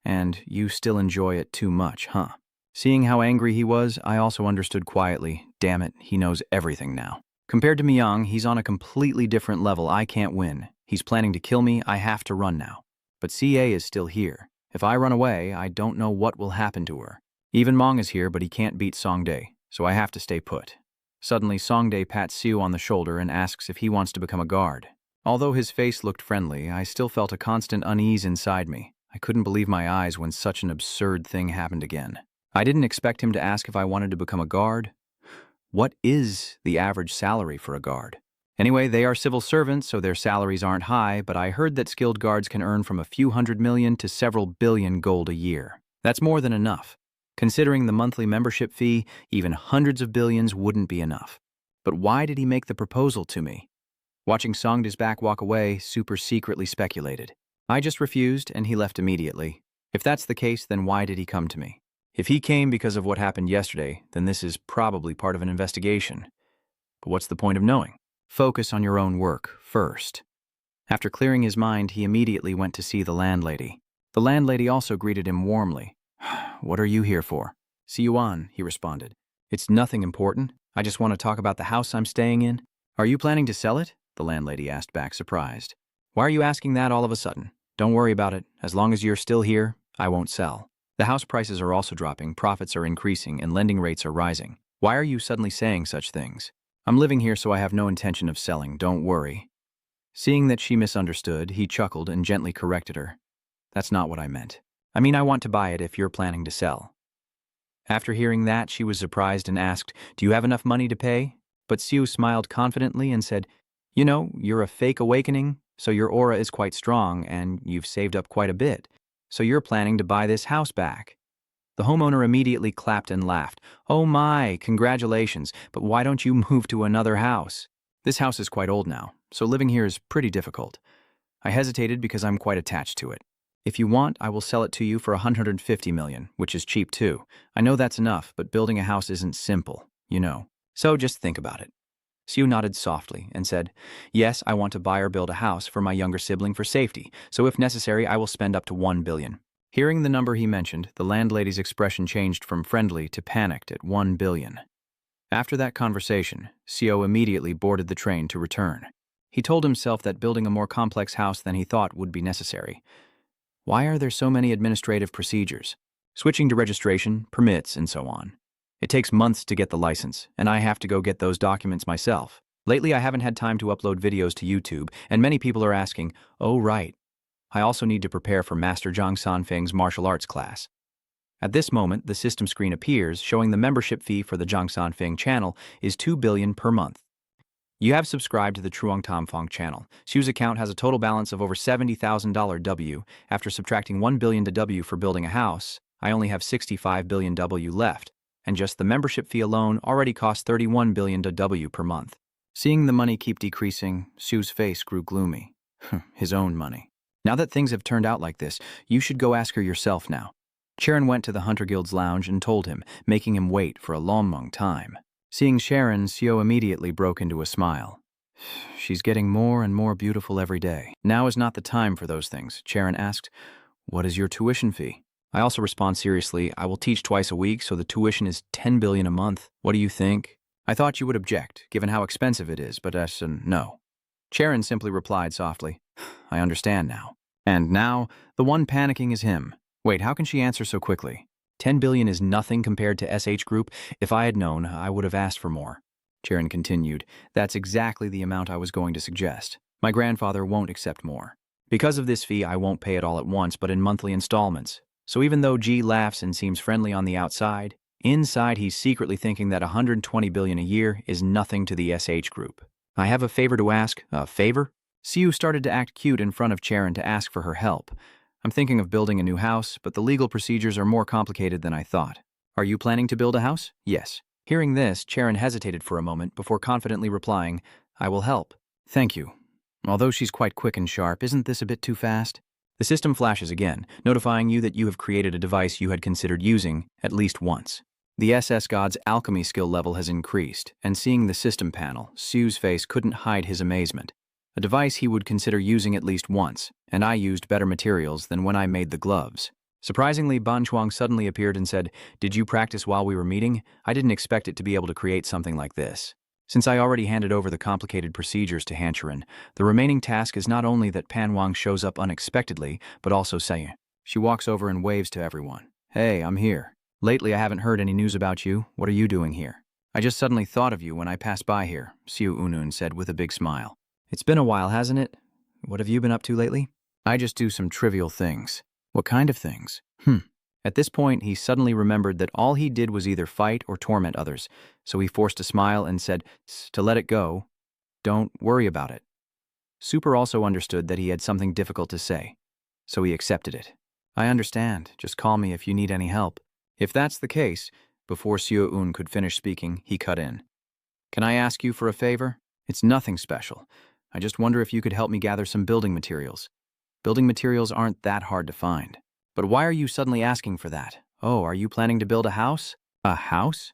And you still enjoy it too much, huh? Seeing how angry he was, I also understood quietly, damn it, he knows everything now. Compared to Myung, he's on a completely different level. I can't win. He's planning to kill me. I have to run now. But CA is still here. If I run away, I don't know what will happen to her. Even Mong is here, but he can't beat Songdae, so I have to stay put. Suddenly, Songdae pats Seo on the shoulder and asks if he wants to become a guard. Although his face looked friendly, I still felt a constant unease inside me. I couldn't believe my eyes when such an absurd thing happened again. I didn't expect him to ask if I wanted to become a guard. What is the average salary for a guard? Anyway, they are civil servants, so their salaries aren't high, but I heard that skilled guards can earn from a few $100 million to several billion gold a year. That's more than enough. Considering the monthly membership fee, even hundreds of billions wouldn't be enough. But why did he make the proposal to me? Watching Songdae's back walk away, Super secretly speculated. I just refused, and he left immediately. If that's the case, then why did he come to me? If he came because of what happened yesterday, then this is probably part of an investigation. But what's the point of knowing? Focus on your own work first. After clearing his mind, he immediately went to see the landlady. The landlady also greeted him warmly. What are you here for? Siyuan, he responded. It's nothing important. I just want to talk about the house I'm staying in. Are you planning to sell it? The landlady asked back, surprised. Why are you asking that all of a sudden? Don't worry about it. As long as you're still here, I won't sell. The house prices are also dropping, profits are increasing, and lending rates are rising. Why are you suddenly saying such things? I'm living here, so I have no intention of selling, don't worry. Seeing that she misunderstood, he chuckled and gently corrected her. That's not what I meant. I mean, I want to buy it if you're planning to sell. After hearing that, she was surprised and asked, Do you have enough money to pay? But Seo smiled confidently and said, You know, you're a fake awakening, so your aura is quite strong, and you've saved up quite a bit. So you're planning to buy this house back. The homeowner immediately clapped and laughed. Oh my, congratulations, but why don't you move to another house? This house is quite old now, so living here is pretty difficult. I hesitated because I'm quite attached to it. If you want, I will sell it to you for 150 million, which is cheap too. I know that's enough, but building a house isn't simple, you know. So just think about it. Seo nodded softly and said, Yes, I want to buy or build a house for my younger sibling for safety, so if necessary, I will spend up to 1 billion. Hearing the number he mentioned, the landlady's expression changed from friendly to panicked at 1 billion. After that conversation, Seo immediately boarded the train to return. He told himself that building a more complex house than he thought would be necessary. Why are there so many administrative procedures? Switching to registration, permits, and so on. It takes months to get the license, and I have to go get those documents myself. Lately, I haven't had time to upload videos to YouTube, and many people are asking, oh right. I also need to prepare for Master Zhang Sanfeng's martial arts class. At this moment, the system screen appears, showing the membership fee for the Zhang Sanfeng channel is 2 billion per month. You have subscribed to the Truong Tamfong channel. Xu's account has a total balance of over $70,000 W. After subtracting 1 billion to W for building a house, I only have 65 billion W left, and just the membership fee alone already costs 31 billion to W per month. Seeing the money keep decreasing, Xu's face grew gloomy. His own money. Now that things have turned out like this, you should go ask her yourself now. Sharon went to the Hunter Guild's lounge and told him, making him wait for a long time. Seeing Sharon, Seo immediately broke into a smile. She's getting more and more beautiful every day. Now is not the time for those things, Sharon asked. What is your tuition fee? I also respond seriously, I will teach twice a week, so the tuition is 10 billion a month. What do you think? I thought you would object, given how expensive it is, but no. Sharon simply replied softly, I understand now. And now, the one panicking is him. Wait, how can she answer so quickly? 10 billion is nothing compared to SH Group. If I had known, I would have asked for more. Sharon continued, that's exactly the amount I was going to suggest. My grandfather won't accept more. Because of this fee, I won't pay it all at once, but in monthly installments. So even though G laughs and seems friendly on the outside, inside he's secretly thinking that 120 billion a year is nothing to the SH Group. I have a favor to ask. A favor? Siu started to act cute in front of Sharon to ask for her help. I'm thinking of building a new house, but the legal procedures are more complicated than I thought. Are you planning to build a house? Yes. Hearing this, Sharon hesitated for a moment before confidently replying, I will help. Thank you. Although she's quite quick and sharp, isn't this a bit too fast? The system flashes again, notifying you that you have created a device you had considered using at least once. The SS God's alchemy skill level has increased, and seeing the system panel, Sue's face couldn't hide his amazement. A device he would consider using at least once, and I used better materials than when I made the gloves. Surprisingly, Ban Chuang suddenly appeared and said, Did you practice while we were meeting? I didn't expect it to be able to create something like this. Since I already handed over the complicated procedures to Hanchurin, the remaining task is not only that Pan Wang shows up unexpectedly, but also Sayu. She walks over and waves to everyone. Hey, I'm here. Lately I haven't heard any news about you. What are you doing here? I just suddenly thought of you when I passed by here, Siu Unun said with a big smile. It's been a while, hasn't it? What have you been up to lately? I just do some trivial things. What kind of things? At this point, he suddenly remembered that all he did was either fight or torment others, so he forced a smile and said, to let it go, don't worry about it. Super also understood that he had something difficult to say, so he accepted it. I understand, just call me if you need any help. If that's the case, before Seo Un could finish speaking, he cut in. Can I ask you for a favor? It's nothing special. I just wonder if you could help me gather some building materials. Building materials aren't that hard to find. But why are you suddenly asking for that? Oh, are you planning to build a house? A house?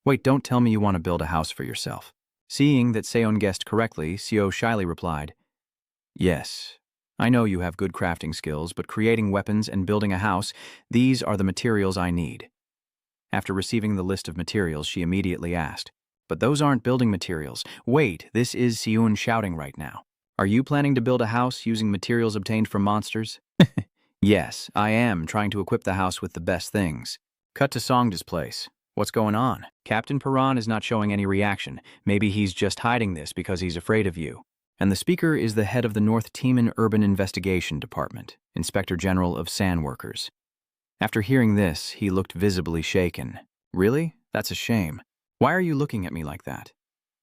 Wait, don't tell me you want to build a house for yourself. Seeing that Seon guessed correctly, Seo shyly replied, Yes. I know you have good crafting skills, but creating weapons and building a house, these are the materials I need. After receiving the list of materials, she immediately asked, But those aren't building materials. Wait, this is Seon shouting right now. Are you planning to build a house using materials obtained from monsters? Yes, I am trying to equip the house with the best things. Cut to Songda's place. What's going on? Captain Paran is not showing any reaction. Maybe he's just hiding this because he's afraid of you. And the speaker is the head of the North Teeman Urban Investigation Department, Inspector General of Sand Workers. After hearing this, he looked visibly shaken. Really? That's a shame. Why are you looking at me like that?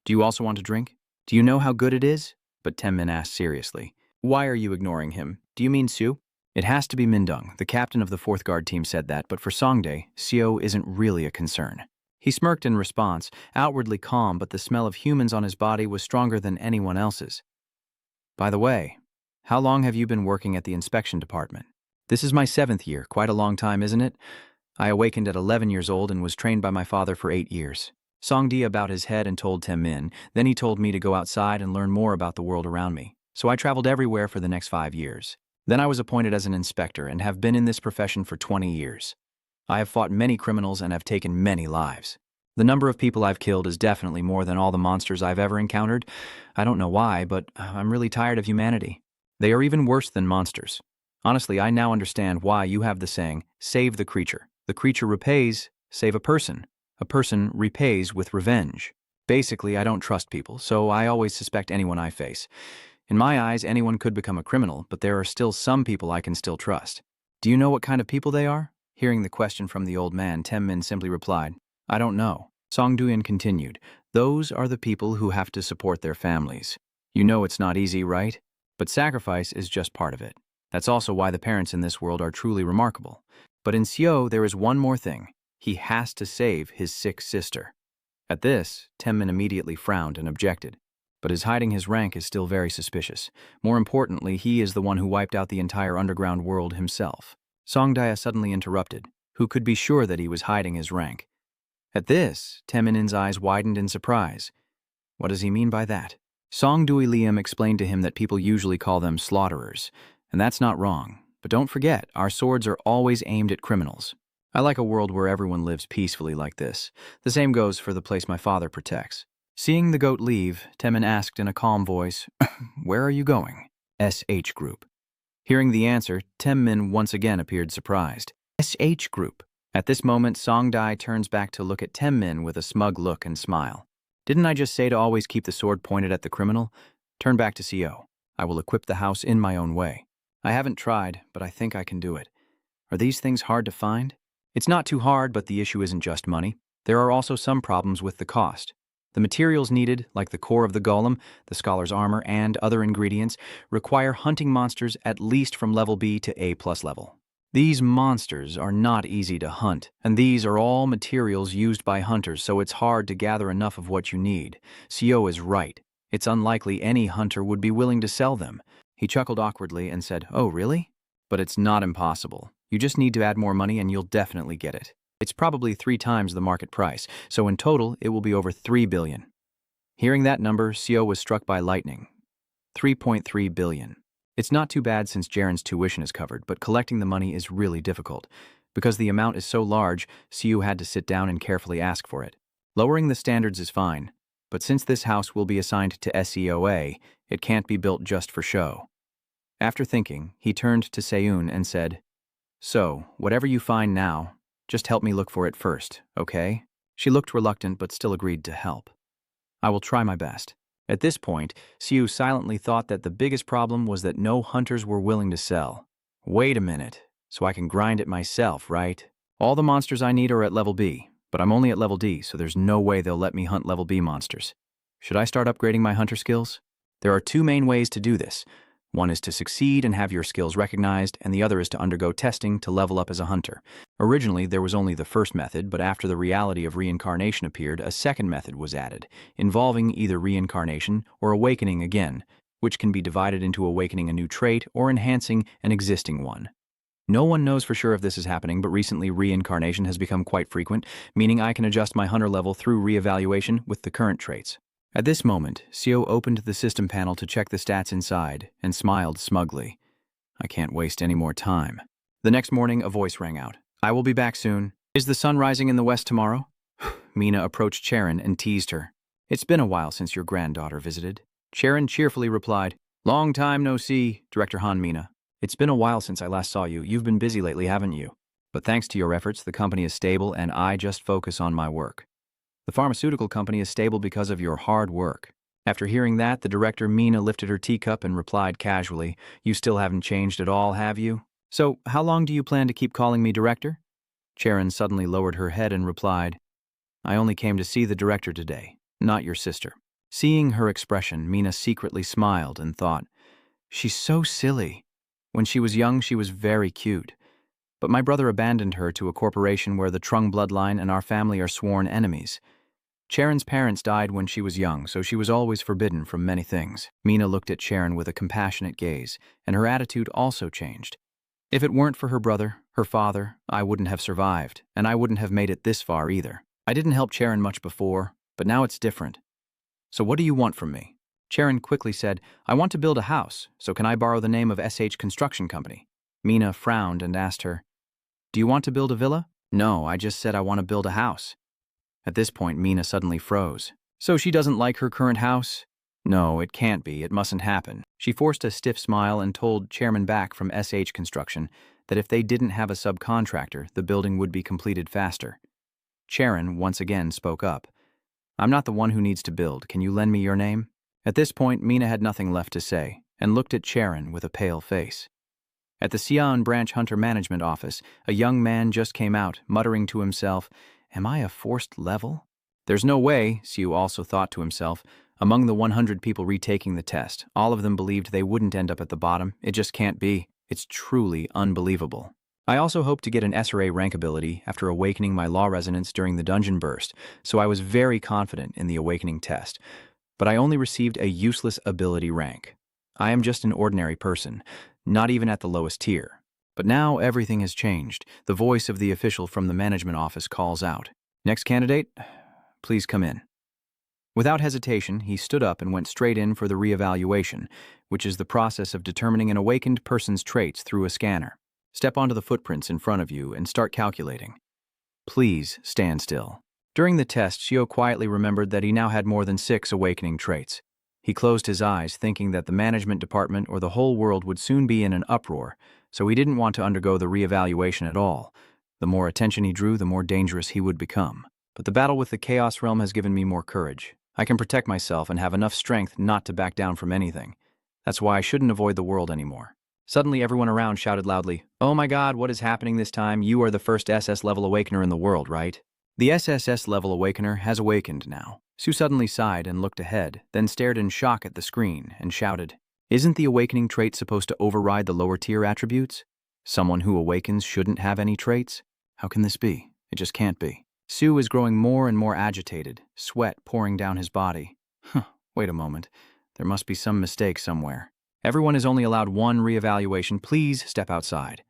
Do you also want to drink? Do you know how good it is? But Tenmin asked seriously. Why are you ignoring him? Do you mean Su? It has to be Mindung. The captain of the 4th Guard team said that, but for Songdae, Seo isn't really a concern. He smirked in response, outwardly calm, but the smell of humans on his body was stronger than anyone else's. By the way, how long have you been working at the inspection department? This is my 7th year, quite a long time, isn't it? I awakened at 11 years old and was trained by my father for 8 years. Songdae bowed his head and told Tenmin, then he told me to go outside and learn more about the world around me. So I traveled everywhere for the next 5 years. Then I was appointed as an inspector and have been in this profession for 20 years. I have fought many criminals and have taken many lives. The number of people I've killed is definitely more than all the monsters I've ever encountered. I don't know why, but I'm really tired of humanity. They are even worse than monsters. Honestly, I now understand why you have the saying, save the creature. The creature repays, save a person. A person repays with revenge. Basically, I don't trust people, so I always suspect anyone I face. In my eyes, anyone could become a criminal, but there are still some people I can still trust. Do you know what kind of people they are? Hearing the question from the old man, Tenmin simply replied, I don't know. Song Duyan continued, those are the people who have to support their families. You know it's not easy, right? But sacrifice is just part of it. That's also why the parents in this world are truly remarkable. But in Seo, there is one more thing. He has to save his sick sister. At this, Tenmin immediately frowned and objected. But his hiding his rank is still very suspicious. More importantly, he is the one who wiped out the entire underground world himself. Songdaya suddenly interrupted. Who could be sure that he was hiding his rank? At this, Teminin's eyes widened in surprise. What does he mean by that? Songdui Liam explained to him that people usually call them slaughterers, and that's not wrong. But don't forget, our swords are always aimed at criminals. I like a world where everyone lives peacefully like this. The same goes for the place my father protects. Seeing the goat leave, Temin asked in a calm voice, Where are you going? SH Group. Hearing the answer, Temin once again appeared surprised. SH Group. At this moment, Songdai turns back to look at Temin with a smug look and smile. Didn't I just say to always keep the sword pointed at the criminal? Turn back to CO. I will equip the house in my own way. I haven't tried, but I think I can do it. Are these things hard to find? It's not too hard, but the issue isn't just money. There are also some problems with the cost. The materials needed, like the core of the golem, the scholar's armor, and other ingredients, require hunting monsters at least from level B to A+ level. These monsters are not easy to hunt, and these are all materials used by hunters, so it's hard to gather enough of what you need. CO is right. It's unlikely any hunter would be willing to sell them. He chuckled awkwardly and said, Oh, really? But it's not impossible. You just need to add more money and you'll definitely get it. It's probably 3 times the market price, so in total, it will be over 3 billion. Hearing that number, CO was struck by lightning. 3.3 billion. It's not too bad since Jaren's tuition is covered, but collecting the money is really difficult. Because the amount is so large, CO had to sit down and carefully ask for it. Lowering the standards is fine, but since this house will be assigned to SEOA, it can't be built just for show. After thinking, he turned to Seun and said, So, whatever you find now, just help me look for it first, okay? She looked reluctant but still agreed to help. I will try my best. At this point, Siu silently thought that the biggest problem was that no hunters were willing to sell. Wait a minute, so I can grind it myself, right? All the monsters I need are at level B, but I'm only at level D, so there's no way they'll let me hunt level B monsters. Should I start upgrading my hunter skills? There are 2 main ways to do this. One is to succeed and have your skills recognized, and the other is to undergo testing to level up as a hunter. Originally, there was only the first method, but after the reality of reincarnation appeared, a second method was added, involving either reincarnation or awakening again, which can be divided into awakening a new trait or enhancing an existing one. No one knows for sure if this is happening, but recently reincarnation has become quite frequent, meaning I can adjust my hunter level through reevaluation with the current traits. At this moment, Sio opened the system panel to check the stats inside and smiled smugly. I can't waste any more time. The next morning, a voice rang out. I will be back soon. Is the sun rising in the west tomorrow? Mina approached Charon and teased her. It's been a while since your granddaughter visited. Charon cheerfully replied, Long time no see, Director Han Mina. It's been a while since I last saw you. You've been busy lately, haven't you? But thanks to your efforts, the company is stable and I just focus on my work. The pharmaceutical company is stable because of your hard work. After hearing that, the director Mina lifted her teacup and replied casually, You still haven't changed at all, have you? So, how long do you plan to keep calling me director? Charon suddenly lowered her head and replied, I only came to see the director today, not your sister. Seeing her expression, Mina secretly smiled and thought, She's so silly. When she was young, she was very cute. But my brother abandoned her to a corporation where the Trung bloodline and our family are sworn enemies. Charon's parents died when she was young, so she was always forbidden from many things. Mina looked at Charon with a compassionate gaze, and her attitude also changed. If it weren't for her brother, her father, I wouldn't have survived, and I wouldn't have made it this far either. I didn't help Charon much before, but now it's different. So what do you want from me? Charon quickly said, I want to build a house, so can I borrow the name of SH Construction Company? Mina frowned and asked her, Do you want to build a villa? No, I just said I want to build a house. At this point, Mina suddenly froze. So she doesn't like her current house? No, it can't be. It mustn't happen. She forced a stiff smile and told Chairman Back from SH Construction that if they didn't have a subcontractor, the building would be completed faster. Charon once again spoke up. I'm not the one who needs to build. Can you lend me your name? At this point, Mina had nothing left to say and looked at Charon with a pale face. At the Xi'an Branch Hunter Management Office, a young man just came out, muttering to himself, Am I a forced level? There's no way, Siu also thought to himself. Among the 100 people retaking the test, all of them believed they wouldn't end up at the bottom. It just can't be. It's truly unbelievable. I also hoped to get an SRA rank ability after awakening my law resonance during the dungeon burst, so I was very confident in the awakening test. but I only received a useless ability rank. I am just an ordinary person, not even at the lowest tier. But now everything has changed. The voice of the official from the management office calls out, "Next candidate, please come in." Without hesitation, he stood up and went straight in for the reevaluation, which is the process of determining an awakened person's traits through a scanner. Step onto the footprints in front of you and start calculating. Please stand still. During the test, Shio quietly remembered that he now had more than 6 awakening traits. He closed his eyes, thinking that the management department or the whole world would soon be in an uproar, so he didn't want to undergo the reevaluation at all. The more attention he drew, the more dangerous he would become. But the battle with the Chaos Realm has given me more courage. I can protect myself and have enough strength not to back down from anything. That's why I shouldn't avoid the world anymore. Suddenly, everyone around shouted loudly, "Oh my God, what is happening this time? You are the first SS-level awakener in the world, right?" The SSS-level awakener has awakened now. Sue suddenly sighed and looked ahead, then stared in shock at the screen and shouted, "Isn't the awakening trait supposed to override the lower-tier attributes? Someone who awakens shouldn't have any traits? How can this be? It just can't be." Sue is growing more and more agitated, sweat pouring down his body. Wait a moment. There must be some mistake somewhere. Everyone is only allowed one reevaluation. Please step outside.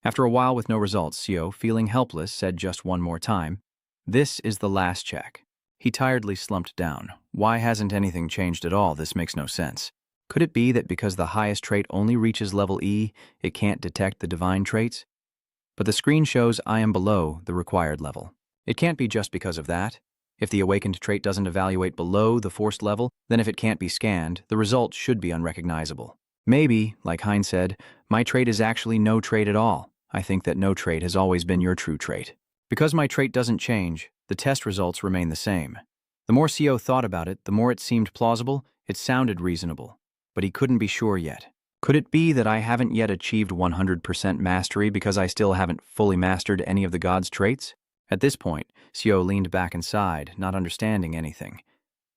After a while with no results, Seo, feeling helpless, said just one more time, "This is the last check." He tiredly slumped down. Why hasn't anything changed at all? This makes no sense. Could it be that because the highest trait only reaches level E, it can't detect the divine traits? But the screen shows I am below the required level. It can't be just because of that. If the awakened trait doesn't evaluate below the forced level, then if it can't be scanned, the result should be unrecognizable. Maybe, like Hein said, my trait is actually no trait at all. I think that no trait has always been your true trait. Because my trait doesn't change, the test results remain the same. The more Seo thought about it, the more it seemed plausible, it sounded reasonable. But he couldn't be sure yet. Could it be that I haven't yet achieved 100% mastery because I still haven't fully mastered any of the gods' traits? At this point, Seo leaned back and sighed, not understanding anything.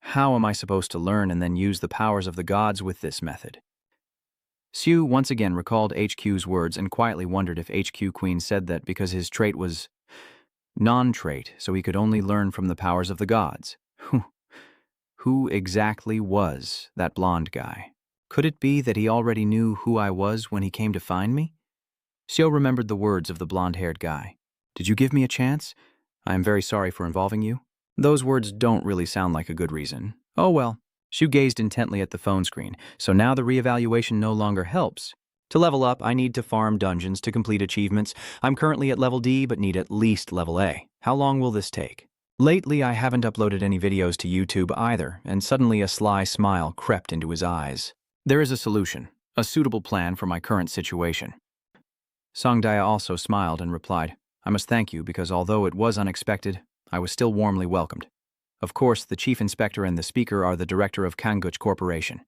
How am I supposed to learn and then use the powers of the gods with this method? Sue once again recalled HQ's words and quietly wondered if HQ Queen said that because his trait was non-trait, so he could only learn from the powers of the gods. Who exactly was that blonde guy? Could it be that he already knew who I was when he came to find me? Seo remembered the words of the blonde-haired guy. "Did you give me a chance? I am very sorry for involving you." Those words don't really sound like a good reason. Oh well. Shu gazed intently at the phone screen, so now the reevaluation no longer helps. To level up, I need to farm dungeons to complete achievements. I'm currently at level D, but need at least level A. How long will this take? Lately, I haven't uploaded any videos to YouTube either, and suddenly a sly smile crept into his eyes. There is a solution, a suitable plan for my current situation. Songdaya also smiled and replied, "I must thank you because although it was unexpected, I was still warmly welcomed. Of course, the chief inspector and the speaker are the director of Kanguch Corporation."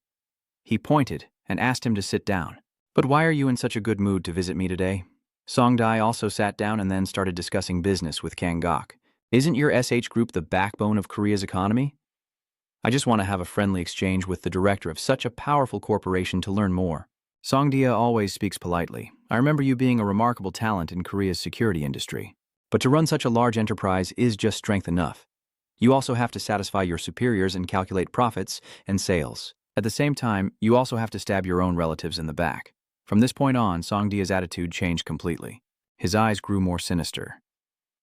He pointed and asked him to sit down. "But why are you in such a good mood to visit me today?" Songdai also sat down and then started discussing business with Kangok. "Isn't your SH group the backbone of Korea's economy? I just want to have a friendly exchange with the director of such a powerful corporation to learn more." Songdia always speaks politely. "I remember you being a remarkable talent in Korea's security industry. But to run such a large enterprise is just strength enough. You also have to satisfy your superiors and calculate profits and sales. At the same time, you also have to stab your own relatives in the back." From this point on, Songdia's attitude changed completely. His eyes grew more sinister.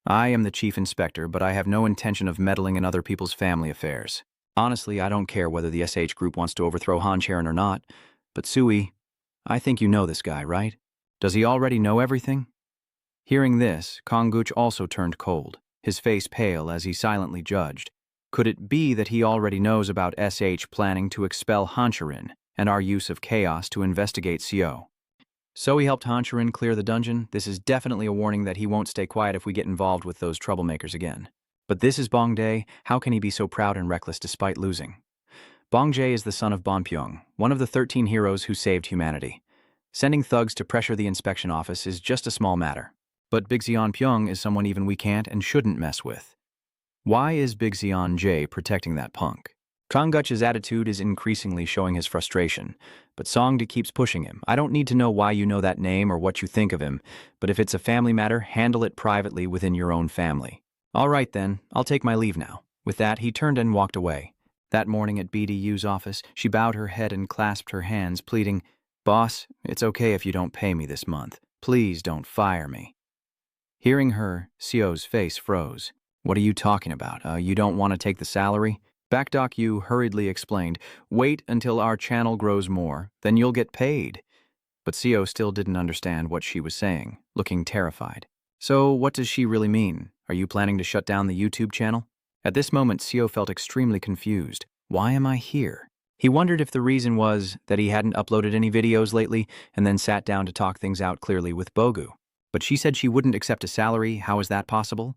"I am the chief inspector, but I have no intention of meddling in other people's family affairs. Honestly, I don't care whether the SH group wants to overthrow Han Charon or not, but Sui, I think you know this guy, right? Does he already know everything?" Hearing this, Konguch also turned cold, his face pale as he silently judged. Could it be that he already knows about SH planning to expel Hancharin and our use of chaos to investigate Seo? So he helped Hancharin clear the dungeon? This is definitely a warning that he won't stay quiet if we get involved with those troublemakers again. But this is Bongdae. How can he be so proud and reckless despite losing? Bongjae is the son of Bonpyong, one of the 13 heroes who saved humanity. Sending thugs to pressure the inspection office is just a small matter. But Big Xian Pyong is someone even we can't and shouldn't mess with. Why is Big Xian Jae protecting that punk? Konguch's attitude is increasingly showing his frustration, but Songdi keeps pushing him. "I don't need to know why you know that name or what you think of him, but if it's a family matter, handle it privately within your own family." "All right then, I'll take my leave now." With that, he turned and walked away. That morning at BDU's office, she bowed her head and clasped her hands, pleading, "Boss, it's okay if you don't pay me this month. Please don't fire me." Hearing her, Sio's face froze. "What are you talking about? You don't want to take the salary?" Backdock Yu hurriedly explained, "Wait until our channel grows more, then you'll get paid." But Sio still didn't understand what she was saying, looking terrified. "So what does she really mean? Are you planning to shut down the YouTube channel?" At this moment, Sio felt extremely confused. Why am I here? He wondered if the reason was that he hadn't uploaded any videos lately and then sat down to talk things out clearly with Bogu. But she said she wouldn't accept a salary. How is that possible?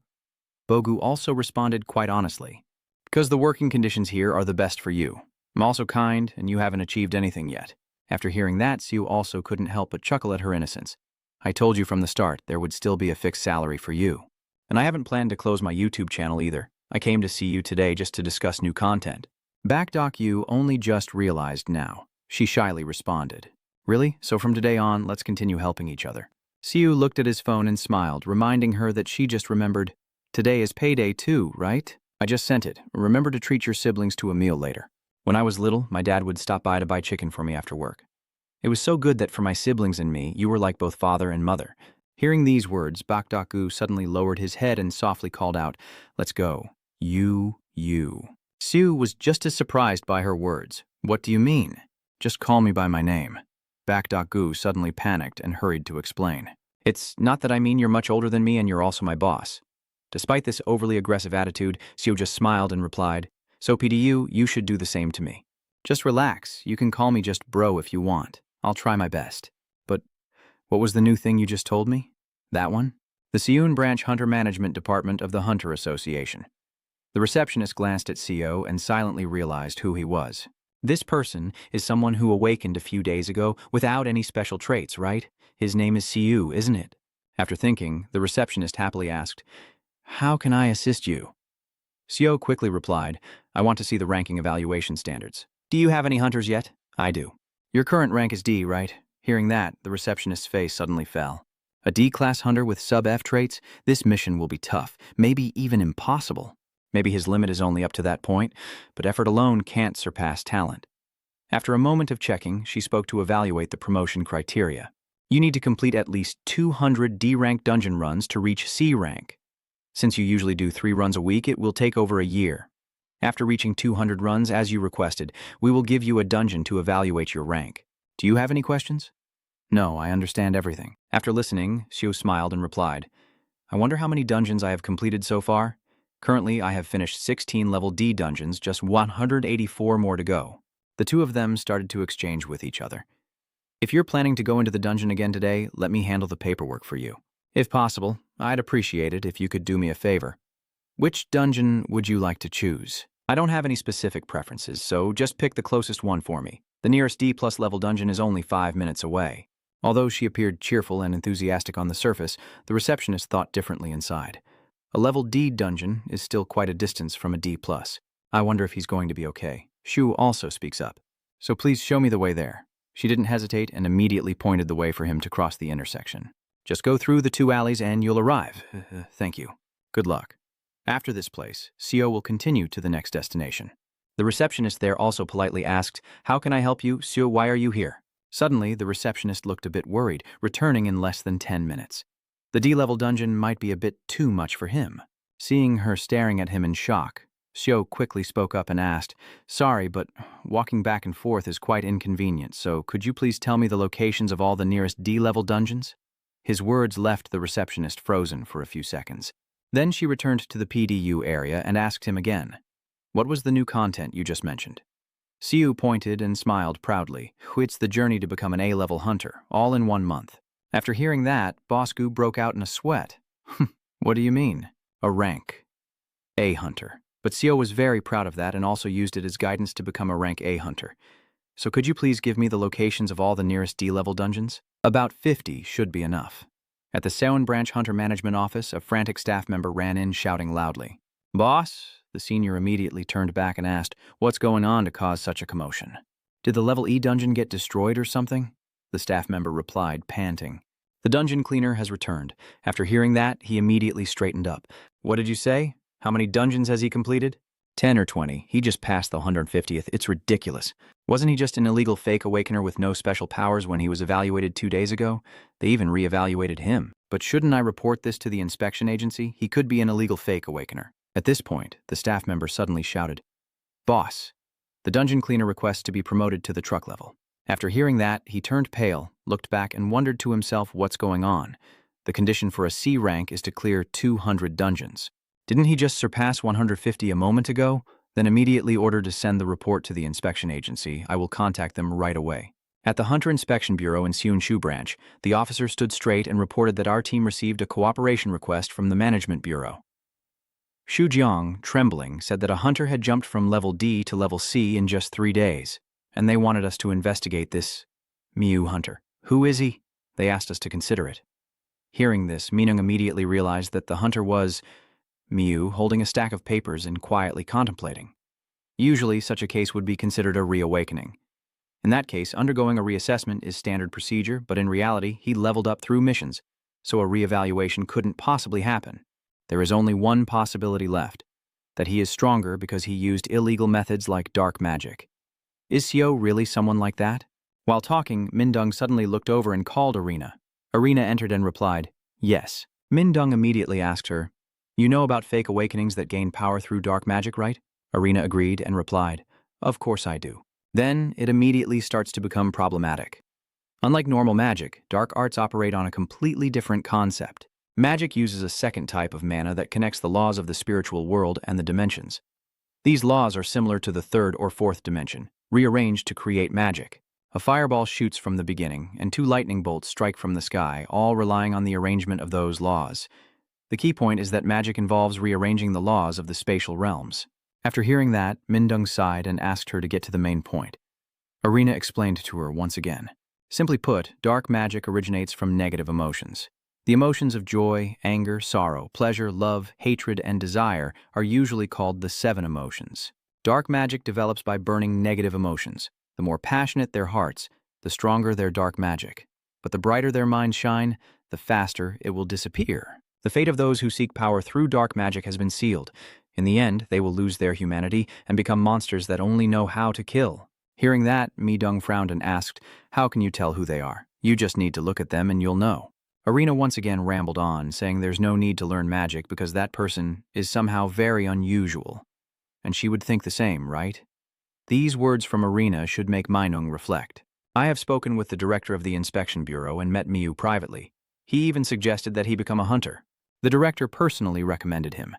Bogu also responded quite honestly. "Because the working conditions here are the best for you. I'm also kind, and you haven't achieved anything yet." After hearing that, Sio also couldn't help but chuckle at her innocence. "I told you from the start there would still be a fixed salary for you. And I haven't planned to close my YouTube channel either. I came to see you today just to discuss new content." Backdock Yu only just realized now. She shyly responded, "Really? So from today on, let's continue helping each other." Siu looked at his phone and smiled, reminding her that she just remembered, "Today is payday too, right? I just sent it. Remember to treat your siblings to a meal later. When I was little, my dad would stop by to buy chicken for me after work. It was so good that for my siblings and me, you were like both father and mother." Hearing these words, Bakdaku suddenly lowered his head and softly called out, "Let's go. You. Siu was just as surprised by her words. "What do you mean?" "Just call me by my name." Bakdaku suddenly panicked and hurried to explain. "It's not that I mean you're much older than me and you're also my boss." Despite this overly aggressive attitude, Siu just smiled and replied, "So PDU, you should do the same to me. Just relax. You can call me just bro if you want. I'll try my best." "But what was the new thing you just told me?" "That one?" "The Siun Branch Hunter Management Department of the Hunter Association." The receptionist glanced at Sio and silently realized who he was. This person is someone who awakened a few days ago without any special traits, right? His name is Siu, isn't it? After thinking, the receptionist happily asked, "How can I assist you?" Sio quickly replied, "I want to see the ranking evaluation standards. Do you have any hunters yet?" "I do." "Your current rank is D, right?" Hearing that, the receptionist's face suddenly fell. "A D-class hunter with sub-F traits? This mission will be tough, maybe even impossible." Maybe his limit is only up to that point, but effort alone can't surpass talent. After a moment of checking, she spoke to evaluate the promotion criteria. You need to complete at least 200 D-rank dungeon runs to reach C rank. Since you usually do 3 runs a week, it will take over a year. After reaching 200 runs, as you requested, we will give you a dungeon to evaluate your rank. Do you have any questions? "No, I understand everything." After listening, Xiu smiled and replied, "I wonder how many dungeons I have completed so far? Currently, I have finished 16 level D dungeons, just 184 more to go." The two of them started to exchange with each other. "If you're planning to go into the dungeon again today, let me handle the paperwork for you. If possible, I'd appreciate it if you could do me a favor." "Which dungeon would you like to choose?" "I don't have any specific preferences, so just pick the closest one for me. The nearest D+ level dungeon is only 5 minutes away." Although she appeared cheerful and enthusiastic on the surface, the receptionist thought differently inside. A level D dungeon is still quite a distance from a D+. I wonder if he's going to be okay. Shu also speaks up. "So please show me the way there." She didn't hesitate and immediately pointed the way for him to cross the intersection. "Just go through the 2 alleys and you'll arrive. Thank you. Good luck." After this place, Sio will continue to the next destination. The receptionist there also politely asked, "How can I help you? Sio, why are you here?" Suddenly, the receptionist looked a bit worried, returning in less than 10 minutes. The D-level dungeon might be a bit too much for him. Seeing her staring at him in shock, Xiao quickly spoke up and asked, "Sorry, but walking back and forth is quite inconvenient, so could you please tell me the locations of all the nearest D-level dungeons?" His words left the receptionist frozen for a few seconds. Then she returned to the PDU area and asked him again, "What was the new content you just mentioned?" Siu pointed and smiled proudly. "It's the journey to become an A-level hunter, all in 1 month." After hearing that, Bosku broke out in a sweat. "What do you mean?" "A rank A hunter." But Sio was very proud of that and also used it as guidance to become a rank A hunter. "So could you please give me the locations of all the nearest D-level dungeons?" "About 50 should be enough." At the Seon Branch Hunter Management Office, a frantic staff member ran in shouting loudly, "Boss?" The senior immediately turned back and asked, "What's going on to cause such a commotion?" "Did the level E dungeon get destroyed or something?" The staff member replied, panting. "The dungeon cleaner has returned." After hearing that, he immediately straightened up. "What did you say? How many dungeons has he completed?" 10 or 20, he just passed the 150th, it's ridiculous. Wasn't he just an illegal fake awakener with no special powers when he was evaluated 2 days ago? They even re-evaluated him. But shouldn't I report this to the inspection agency? He could be an illegal fake awakener. At this point, the staff member suddenly shouted, "Boss, the dungeon cleaner requests to be promoted to the truck level." After hearing that, he turned pale, looked back, and wondered to himself what's going on. The condition for a C rank is to clear 200 dungeons. Didn't he just surpass 150 a moment ago? Then immediately ordered to send the report to the inspection agency. I will contact them right away. At the Hunter Inspection Bureau in Seonshu branch, the officer stood straight and reported that our team received a cooperation request from the Management Bureau. Xu Jiang, trembling, said that a hunter had jumped from level D to level C in just 3 days, and they wanted us to investigate this Miu hunter. Who is he? They asked us to consider it. Hearing this, Minung immediately realized that the hunter was Miu, holding a stack of papers and quietly contemplating. Usually, such a case would be considered a reawakening. In that case, undergoing a reassessment is standard procedure, but in reality, he leveled up through missions, so a reevaluation couldn't possibly happen. There is only one possibility left, that he is stronger because he used illegal methods like dark magic. Is Xiao really someone like that? While talking, Mindung suddenly looked over and called Arena. Arena entered and replied, "Yes." Mindung immediately asked her, "You know about fake awakenings that gain power through dark magic, right?" Arena agreed and replied, "Of course I do." Then it immediately starts to become problematic. Unlike normal magic, dark arts operate on a completely different concept. Magic uses a second type of mana that connects the laws of the spiritual world and the dimensions. These laws are similar to the third or fourth dimension, rearranged to create magic. A fireball shoots from the beginning, and 2 lightning bolts strike from the sky, all relying on the arrangement of those laws. The key point is that magic involves rearranging the laws of the spatial realms. After hearing that, Mindung sighed and asked her to get to the main point. Arena explained to her once again. Simply put, dark magic originates from negative emotions. The emotions of joy, anger, sorrow, pleasure, love, hatred, and desire are usually called the 7 emotions. Dark magic develops by burning negative emotions. The more passionate their hearts, the stronger their dark magic. But the brighter their minds shine, the faster it will disappear. The fate of those who seek power through dark magic has been sealed. In the end, they will lose their humanity and become monsters that only know how to kill. Hearing that, Midung frowned and asked, "How can you tell who they are? You just need to look at them and you'll know." Arena once again rambled on, saying there's no need to learn magic because that person is somehow very unusual. And she would think the same, right? These words from Arena should make Minung reflect. I have spoken with the director of the Inspection Bureau and met Miu privately. He even suggested that he become a hunter. The director personally recommended him.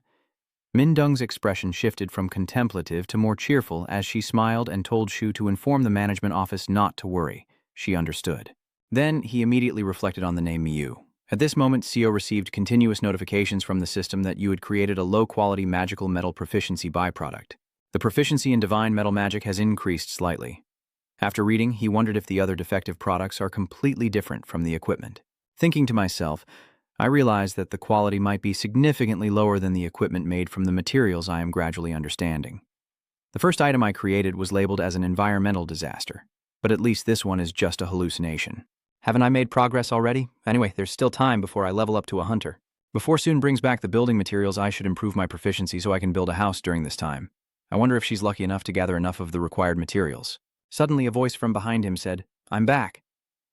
Mindung's expression shifted from contemplative to more cheerful as she smiled and told Shu to inform the management office not to worry. She understood. Then he immediately reflected on the name Miu. At this moment, Xiao received continuous notifications from the system that you had created a low-quality magical metal proficiency byproduct. The proficiency in divine metal magic has increased slightly. After reading, he wondered if the other defective products are completely different from the equipment. Thinking to myself, I realized that the quality might be significantly lower than the equipment made from the materials I am gradually understanding. The first item I created was labeled as an environmental disaster, but at least this one is just a hallucination. Haven't I made progress already? Anyway, there's still time before I level up to a hunter. Before Soon brings back the building materials, I should improve my proficiency so I can build a house during this time. I wonder if she's lucky enough to gather enough of the required materials. Suddenly, a voice from behind him said, "I'm back."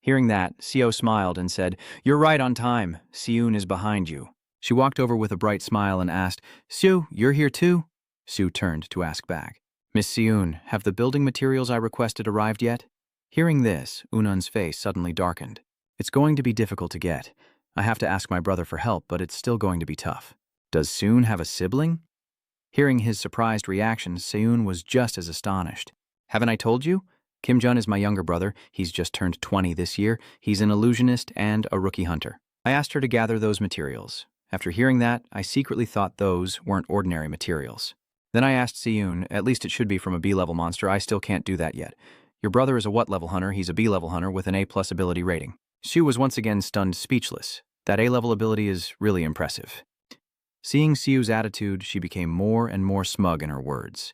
Hearing that, Xiao smiled and said, "You're right on time. Sioun is behind you." She walked over with a bright smile and asked, "Xiu, you're here too?" Xiu turned to ask back, "Miss Sioun, have the building materials I requested arrived yet?" Hearing this, Unun's face suddenly darkened. "It's going to be difficult to get. I have to ask my brother for help, but it's still going to be tough." "Does Soon have a sibling?" Hearing his surprised reaction, Seun was just as astonished. "Haven't I told you? Kim Jun is my younger brother. He's just turned 20 this year. He's an illusionist and a rookie hunter. I asked her to gather those materials. After hearing that, I secretly thought those weren't ordinary materials. Then I asked Seun, at least it should be from a B-level monster. I still can't do that yet. Your brother is a what-level hunter? He's a B-level hunter with an A+ ability rating." Xu was once again stunned speechless. That A-level ability is really impressive. Seeing Xiu's attitude, she became more and more smug in her words.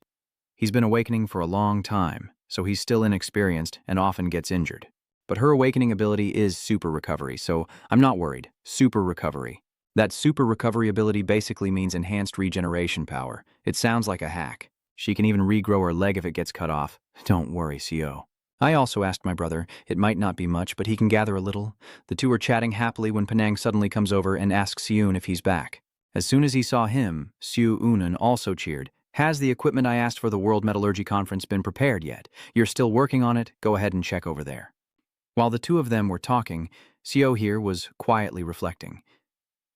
He's been awakening for a long time, so he's still inexperienced and often gets injured. But her awakening ability is super recovery, so I'm not worried. Super recovery. That super recovery ability basically means enhanced regeneration power. It sounds like a hack. She can even regrow her leg if it gets cut off. Don't worry, CO. I also asked my brother. It might not be much, but he can gather a little. The two are chatting happily when Penang suddenly comes over and asks Seun if he's back. As soon as he saw him, Siu Unan also cheered. Has the equipment I asked for the World Metallurgy Conference been prepared yet? You're still working on it? Go ahead and check over there. While the two of them were talking, Seo here was quietly reflecting.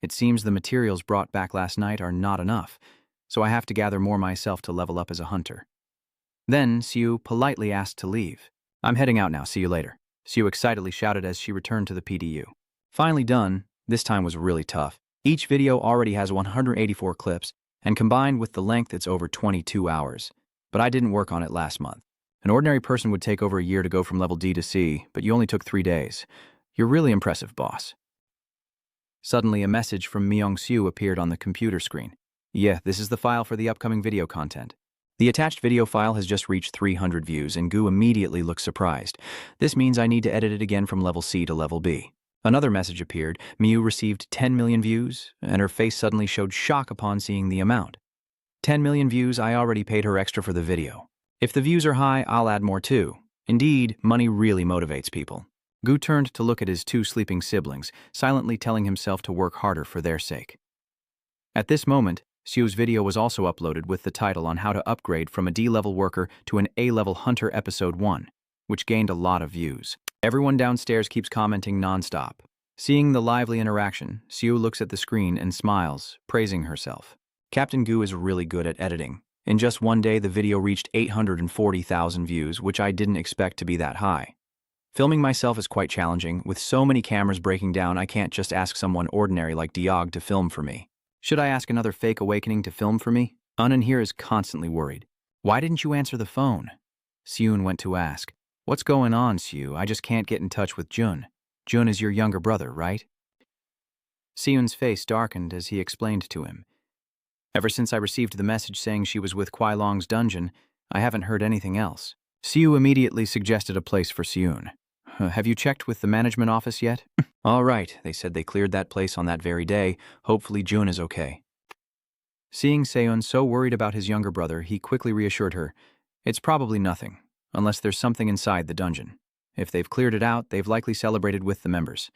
It seems the materials brought back last night are not enough, so I have to gather more myself to level up as a hunter. Then Siu politely asked to leave. I'm heading out now, see you later. Siu excitedly shouted as she returned to the PDU. Finally done, this time was really tough. Each video already has 184 clips, and combined with the length it's over 22 hours. But I didn't work on it last month. An ordinary person would take over a year to go from level D to C, but you only took 3 days. You're really impressive, boss. Suddenly, a message from Myung-Soo appeared on the computer screen. Yeah, this is the file for the upcoming video content. The attached video file has just reached 300 views, and Gu immediately looks surprised. This means I need to edit it again from level C to level B. Another message appeared. Miu received 10 million views, and her face suddenly showed shock upon seeing the amount. 10 million views, I already paid her extra for the video. If the views are high, I'll add more too. Indeed, money really motivates people. Gu turned to look at his 2 sleeping siblings, silently telling himself to work harder for their sake. At this moment, Siu's video was also uploaded with the title on how to upgrade from a D-level worker to an A-level hunter episode 1, which gained a lot of views. Everyone downstairs keeps commenting non-stop. Seeing the lively interaction, Siu looks at the screen and smiles, praising herself. Captain Gu is really good at editing. In just one day, the video reached 840,000 views, which I didn't expect to be that high. Filming myself is quite challenging. With so many cameras breaking down, I can't just ask someone ordinary like Diog to film for me. Should I ask another fake awakening to film for me? Unan here is constantly worried. Why didn't you answer the phone? Seun went to ask. What's going on, Siu? I just can't get in touch with Jun. Jun is your younger brother, right? Seun's face darkened as he explained to him. Ever since I received the message saying she was with Kwai Long's dungeon, I haven't heard anything else. Siu immediately suggested a place for Seun. Have you checked with the management office yet? All right, they said they cleared that place on that very day. Hopefully Jun is okay. Seeing Seun so worried about his younger brother, he quickly reassured her. It's probably nothing, unless there's something inside the dungeon. If they've cleared it out, they've likely celebrated with the members.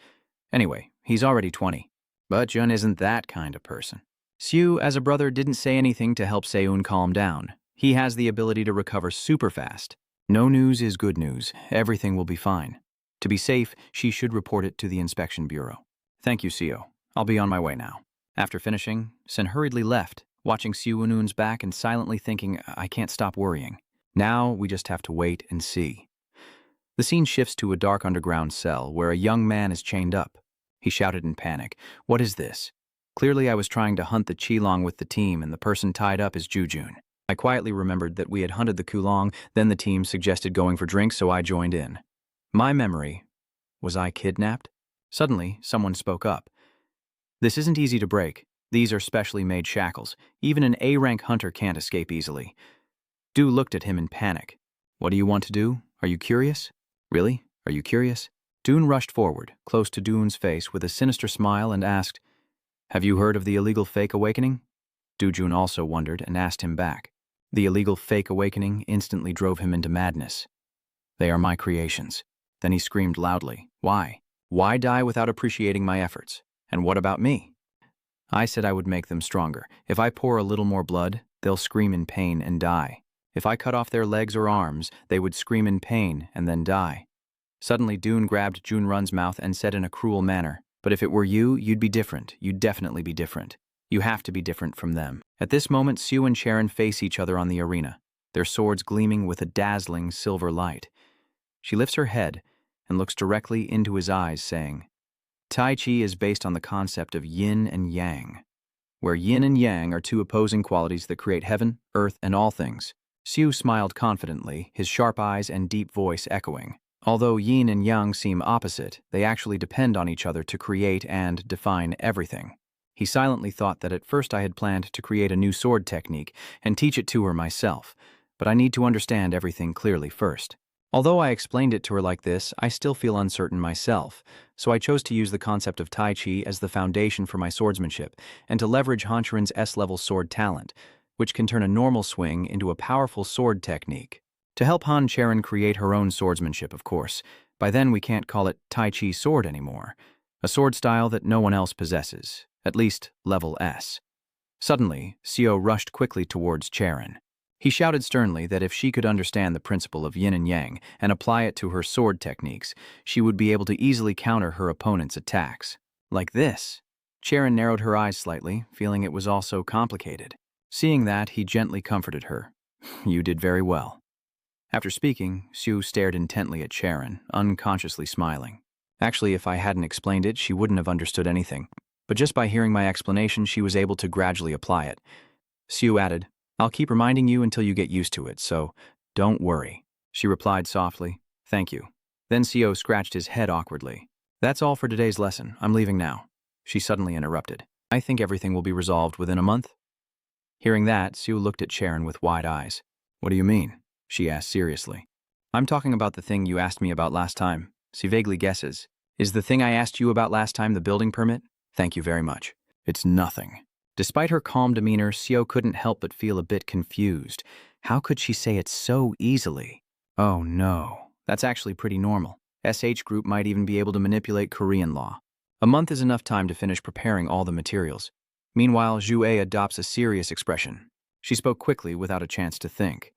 Anyway, he's already 20. But Jun isn't that kind of person. Siu, as a brother, didn't say anything to help Seun calm down. He has the ability to recover super fast. No news is good news. Everything will be fine. To be safe, she should report it to the inspection bureau. Thank you, Seo. I'll be on my way now. After finishing, Sen hurriedly left, watching Siu Unun's back and silently thinking, I can't stop worrying. Now we just have to wait and see. The scene shifts to a dark underground cell where a young man is chained up. He shouted in panic, What is this? Clearly I was trying to hunt the Qilong with the team and the person tied up is Jujun. I quietly remembered that we had hunted the Kulong, then the team suggested going for drinks, so I joined in. My memory, was I kidnapped? Suddenly, someone spoke up. This isn't easy to break. These are specially made shackles. Even an A-rank hunter can't escape easily. Du looked at him in panic. What do you want to do? Are you curious? Really? Are you curious? Dune rushed forward, close to Dune's face with a sinister smile and asked, Have you heard of the illegal fake awakening? Dujun also wondered and asked him back. The illegal fake awakening instantly drove him into madness. They are my creations. Then he screamed loudly, Why? Why die without appreciating my efforts? And what about me? I said I would make them stronger. If I pour a little more blood, they'll scream in pain and die. If I cut off their legs or arms, they would scream in pain and then die. Suddenly, Dune grabbed Junrun's mouth and said in a cruel manner, But if it were you, you'd be different. You'd definitely be different. You have to be different from them. At this moment, Sue and Sharon face each other on the arena, their swords gleaming with a dazzling silver light. She lifts her head and looks directly into his eyes, saying, Tai Chi is based on the concept of yin and yang, where yin and yang are two opposing qualities that create heaven, earth, and all things. Siu smiled confidently, his sharp eyes and deep voice echoing. Although yin and yang seem opposite, they actually depend on each other to create and define everything. He silently thought that at first I had planned to create a new sword technique and teach it to her myself, but I need to understand everything clearly first. Although I explained it to her like this, I still feel uncertain myself, so I chose to use the concept of Tai Chi as the foundation for my swordsmanship and to leverage Hanchurin's S-level sword talent, which can turn a normal swing into a powerful sword technique. To help Han Charon create her own swordsmanship, of course. By then we can't call it Tai Chi sword anymore. A sword style that no one else possesses, at least level S. Suddenly, Seo rushed quickly towards Charon. He shouted sternly that if she could understand the principle of yin and yang and apply it to her sword techniques, she would be able to easily counter her opponent's attacks. Like this. Charon narrowed her eyes slightly, feeling it was all so complicated. Seeing that, he gently comforted her. You did very well. After speaking, Sue stared intently at Charon, unconsciously smiling. Actually, if I hadn't explained it, she wouldn't have understood anything. But just by hearing my explanation, she was able to gradually apply it. Sue added, I'll keep reminding you until you get used to it, so don't worry. She replied softly, Thank you. Then Seo scratched his head awkwardly. That's all for today's lesson. I'm leaving now. She suddenly interrupted. I think everything will be resolved within a month. Hearing that, Sue looked at Charon with wide eyes. What do you mean? She asked seriously. I'm talking about the thing you asked me about last time. She vaguely guesses. Is the thing I asked you about last time the building permit? Thank you very much. It's nothing. Despite her calm demeanor, Seo couldn't help but feel a bit confused. How could she say it so easily? Oh no, that's actually pretty normal. SH Group might even be able to manipulate Korean law. A month is enough time to finish preparing all the materials. Meanwhile, Zhu adopts a serious expression. She spoke quickly without a chance to think.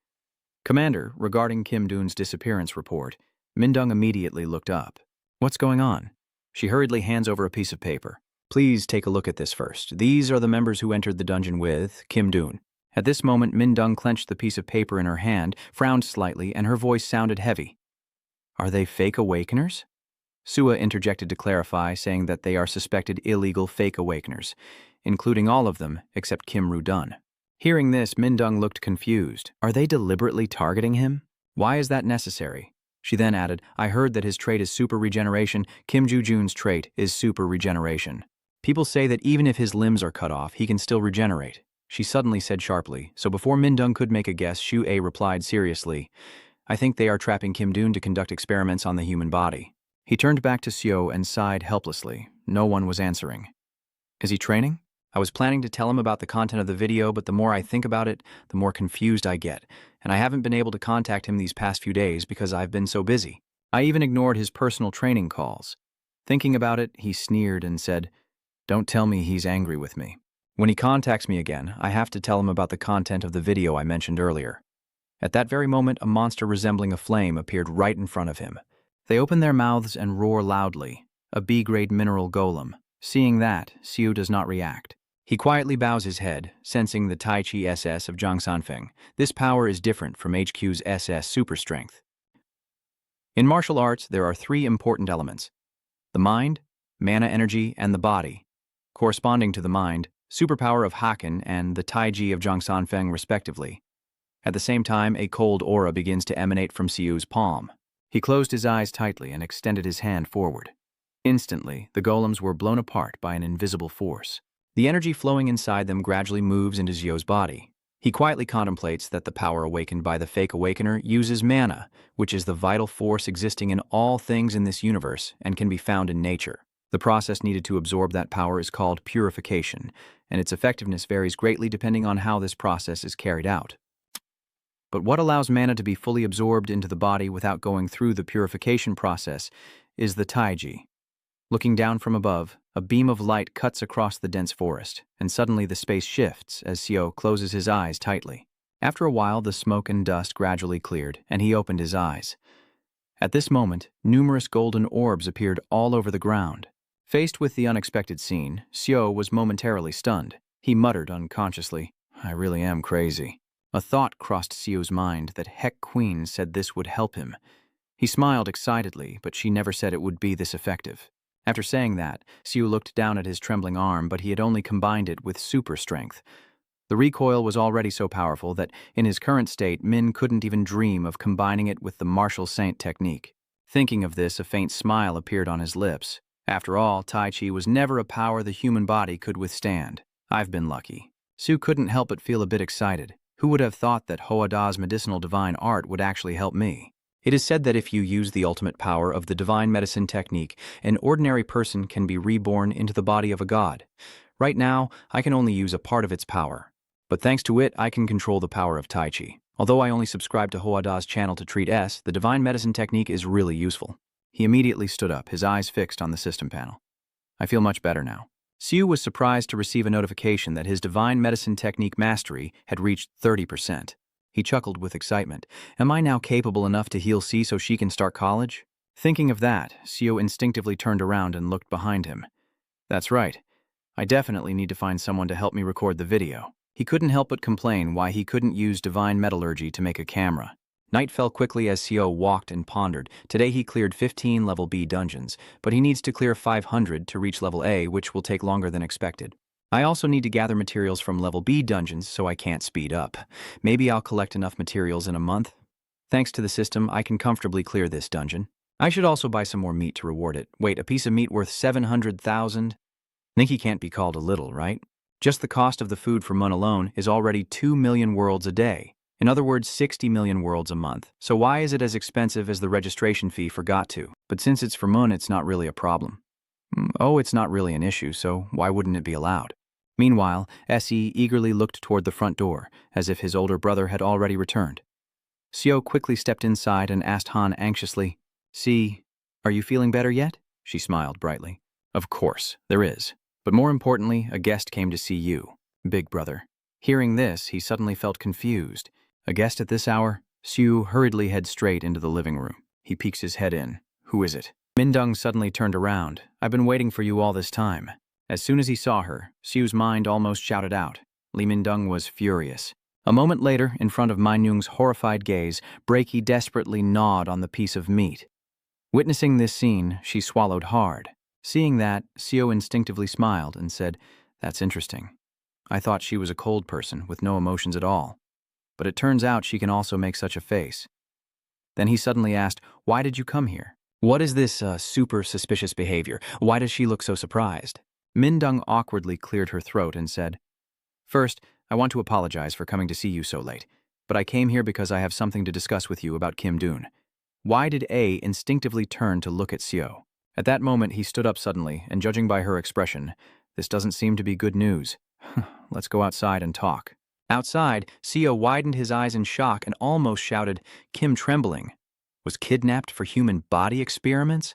Commander, regarding Kim Doon's disappearance report, Mindung immediately looked up. What's going on? She hurriedly hands over a piece of paper. Please take a look at this first. These are the members who entered the dungeon with Kim Doon. At this moment, Mindung clenched the piece of paper in her hand, frowned slightly, and her voice sounded heavy. Are they fake awakeners? Sua interjected to clarify, saying that they are suspected illegal fake awakeners, including all of them except Kim Ru-dun. Hearing this, Mindung looked confused. Are they deliberately targeting him? Why is that necessary? She then added, I heard that his trait is super regeneration. Kim Joo-jun's trait is super regeneration. People say that even if his limbs are cut off, he can still regenerate. She suddenly said sharply, so before Mindung could make a guess, Shu-A replied seriously, I think they are trapping Kim Doon to conduct experiments on the human body. He turned back to Seo and sighed helplessly. No one was answering. Is he training? I was planning to tell him about the content of the video, but the more I think about it, the more confused I get, and I haven't been able to contact him these past few days because I've been so busy. I even ignored his personal training calls. Thinking about it, he sneered and said, Don't tell me he's angry with me. When he contacts me again, I have to tell him about the content of the video I mentioned earlier. At that very moment, a monster resembling a flame appeared right in front of him. They open their mouths and roar loudly, a B-grade mineral golem. Seeing that, Siu does not react. He quietly bows his head, sensing the Tai Chi SS of Zhang Sanfeng. This power is different from HQ's SS super strength. In martial arts, there are three important elements: the mind, mana energy, and the body. Corresponding to the mind, superpower of Haken and the Tai Chi of Zhang Sanfeng respectively. At the same time, a cold aura begins to emanate from Siu's palm. He closed his eyes tightly and extended his hand forward. Instantly, the golems were blown apart by an invisible force. The energy flowing inside them gradually moves into Zio's body. He quietly contemplates that the power awakened by the fake awakener uses mana, which is the vital force existing in all things in this universe and can be found in nature. The process needed to absorb that power is called purification, and its effectiveness varies greatly depending on how this process is carried out. But what allows mana to be fully absorbed into the body without going through the purification process is the Taiji. Looking down from above, a beam of light cuts across the dense forest, and suddenly the space shifts as Sio closes his eyes tightly. After a while, the smoke and dust gradually cleared, and he opened his eyes. At this moment, numerous golden orbs appeared all over the ground. Faced with the unexpected scene, Sio was momentarily stunned. He muttered unconsciously, I really am crazy. A thought crossed Sio's mind that Heck Queen said this would help him. He smiled excitedly, but she never said it would be this effective. After saying that, Sio looked down at his trembling arm, but he had only combined it with super strength. The recoil was already so powerful that, in his current state, Min couldn't even dream of combining it with the martial saint technique. Thinking of this, a faint smile appeared on his lips. After all, Tai Chi was never a power the human body could withstand. I've been lucky. Sue couldn't help but feel a bit excited. Who would have thought that Hoada's medicinal divine art would actually help me? It is said that if you use the ultimate power of the divine medicine technique, an ordinary person can be reborn into the body of a god. Right now, I can only use a part of its power. But thanks to it, I can control the power of Tai Chi. Although I only subscribe to Hoada's channel to treat S, the divine medicine technique is really useful. He immediately stood up, his eyes fixed on the system panel. I feel much better now. Siu was surprised to receive a notification that his divine medicine technique mastery had reached 30%. He chuckled with excitement. Am I now capable enough to heal Si so she can start college? Thinking of that, Siu instinctively turned around and looked behind him. That's right. I definitely need to find someone to help me record the video. He couldn't help but complain why he couldn't use divine metallurgy to make a camera. Night fell quickly as Sio walked and pondered. Today he cleared 15 level B dungeons, but he needs to clear 500 to reach level A, which will take longer than expected. I also need to gather materials from level B dungeons, so I can't speed up. Maybe I'll collect enough materials in a month. Thanks to the system, I can comfortably clear this dungeon. I should also buy some more meat to reward it. Wait, a piece of meat worth 700,000? Nikki can't be called a little, right? Just the cost of the food for Mun alone is already 2 million worlds a day. In other words, 60 million worlds a month. So why is it as expensive as the registration fee for Got2? But since it's for Mun, it's not really a problem. Oh, it's not really an issue, so why wouldn't it be allowed? Meanwhile, Se eagerly looked toward the front door, as if his older brother had already returned. Sio quickly stepped inside and asked Han anxiously, "Si, are you feeling better yet?" She smiled brightly. Of course, there is. But more importantly, a guest came to see you, big brother. Hearing this, he suddenly felt confused. A guest at this hour? Siu hurriedly heads straight into the living room. He peeks his head in. Who is it? Mindung suddenly turned around. I've been waiting for you all this time. As soon as he saw her, Siu's mind almost shouted out. Li Mindung was furious. A moment later, in front of Mindung's horrified gaze, Breaky desperately gnawed on the piece of meat. Witnessing this scene, she swallowed hard. Seeing that, Sio instinctively smiled and said, "That's interesting. I thought she was a cold person with no emotions at all. But it turns out she can also make such a face." Then he suddenly asked, "Why did you come here? What is this super suspicious behavior? Why does she look so surprised?" Mindung awkwardly cleared her throat and said, "First, I want to apologize for coming to see you so late, but I came here because I have something to discuss with you about Kim Doon." Why did A instinctively turn to look at Sio? At that moment, he stood up suddenly, and judging by her expression, this doesn't seem to be good news. Let's go outside and talk. Outside, Sio widened his eyes in shock and almost shouted, Kim trembling. Was kidnapped for human body experiments?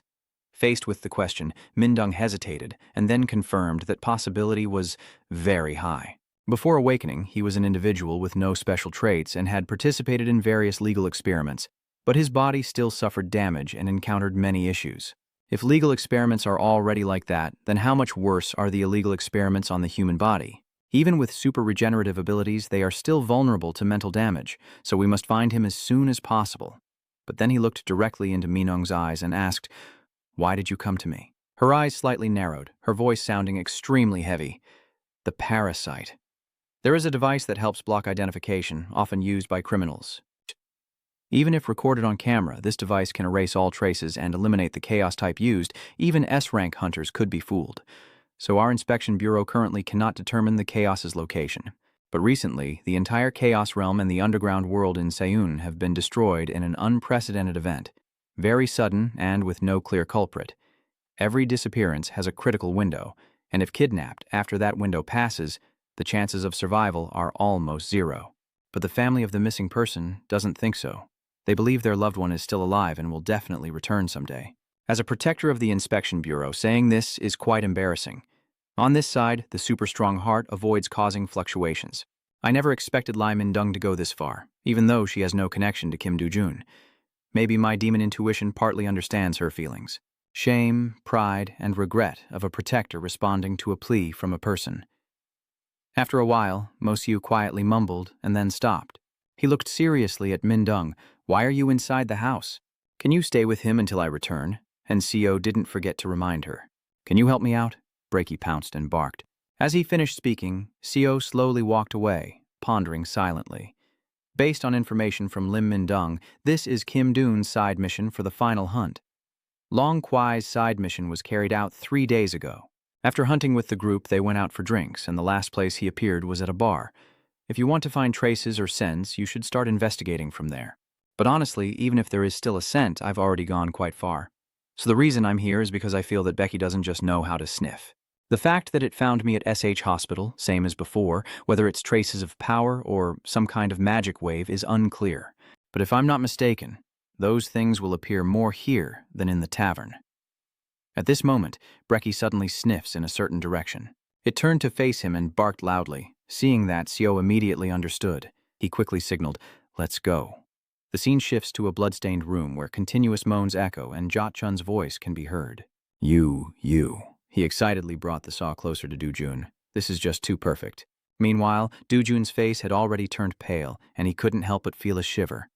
Faced with the question, Mindung hesitated and then confirmed that possibility was very high. Before awakening, he was an individual with no special traits and had participated in various legal experiments, but his body still suffered damage and encountered many issues. If legal experiments are already like that, then how much worse are the illegal experiments on the human body? Even with super regenerative abilities, they are still vulnerable to mental damage, so we must find him as soon as possible. But then he looked directly into Minung's eyes and asked, "Why did you come to me?" Her eyes slightly narrowed, her voice sounding extremely heavy. The parasite. There is a device that helps block identification, often used by criminals. Even if recorded on camera, this device can erase all traces and eliminate the chaos type used. Even S-rank hunters could be fooled. So our inspection bureau currently cannot determine the chaos's location. But recently, the entire chaos realm and the underground world in Seun have been destroyed in an unprecedented event. Very sudden and with no clear culprit. Every disappearance has a critical window, and if kidnapped after that window passes, the chances of survival are almost zero. But the family of the missing person doesn't think so. They believe their loved one is still alive and will definitely return someday. As a protector of the Inspection Bureau, saying this is quite embarrassing. On this side, the super-strong heart avoids causing fluctuations. I never expected Lai Mindung to go this far, even though she has no connection to Kim Do-jun. Maybe my demon intuition partly understands her feelings. Shame, pride, and regret of a protector responding to a plea from a person. After a while, Mo Siu quietly mumbled and then stopped. He looked seriously at Mindung. "Why are you inside the house? Can you stay with him until I return?" And Sio didn't forget to remind her. "Can you help me out?" Breaky pounced and barked. As he finished speaking, Sio slowly walked away, pondering silently. Based on information from Lim Mindung, this is Kim Doon's side mission for the final hunt. Long Kwai's side mission was carried out 3 days ago. After hunting with the group, they went out for drinks, and the last place he appeared was at a bar. If you want to find traces or scents, you should start investigating from there. But honestly, even if there is still a scent, I've already gone quite far. So the reason I'm here is because I feel that Becky doesn't just know how to sniff. The fact that it found me at SH Hospital, same as before, whether it's traces of power or some kind of magic wave, is unclear. But if I'm not mistaken, those things will appear more here than in the tavern. At this moment, Brecky suddenly sniffs in a certain direction. It turned to face him and barked loudly. Seeing that, Seo immediately understood. He quickly signaled, "Let's go." The scene shifts to a bloodstained room where continuous moans echo and Jot Chun's voice can be heard. You. He excitedly brought the saw closer to Dujun. This is just too perfect. Meanwhile, Dujun's face had already turned pale, and he couldn't help but feel a shiver.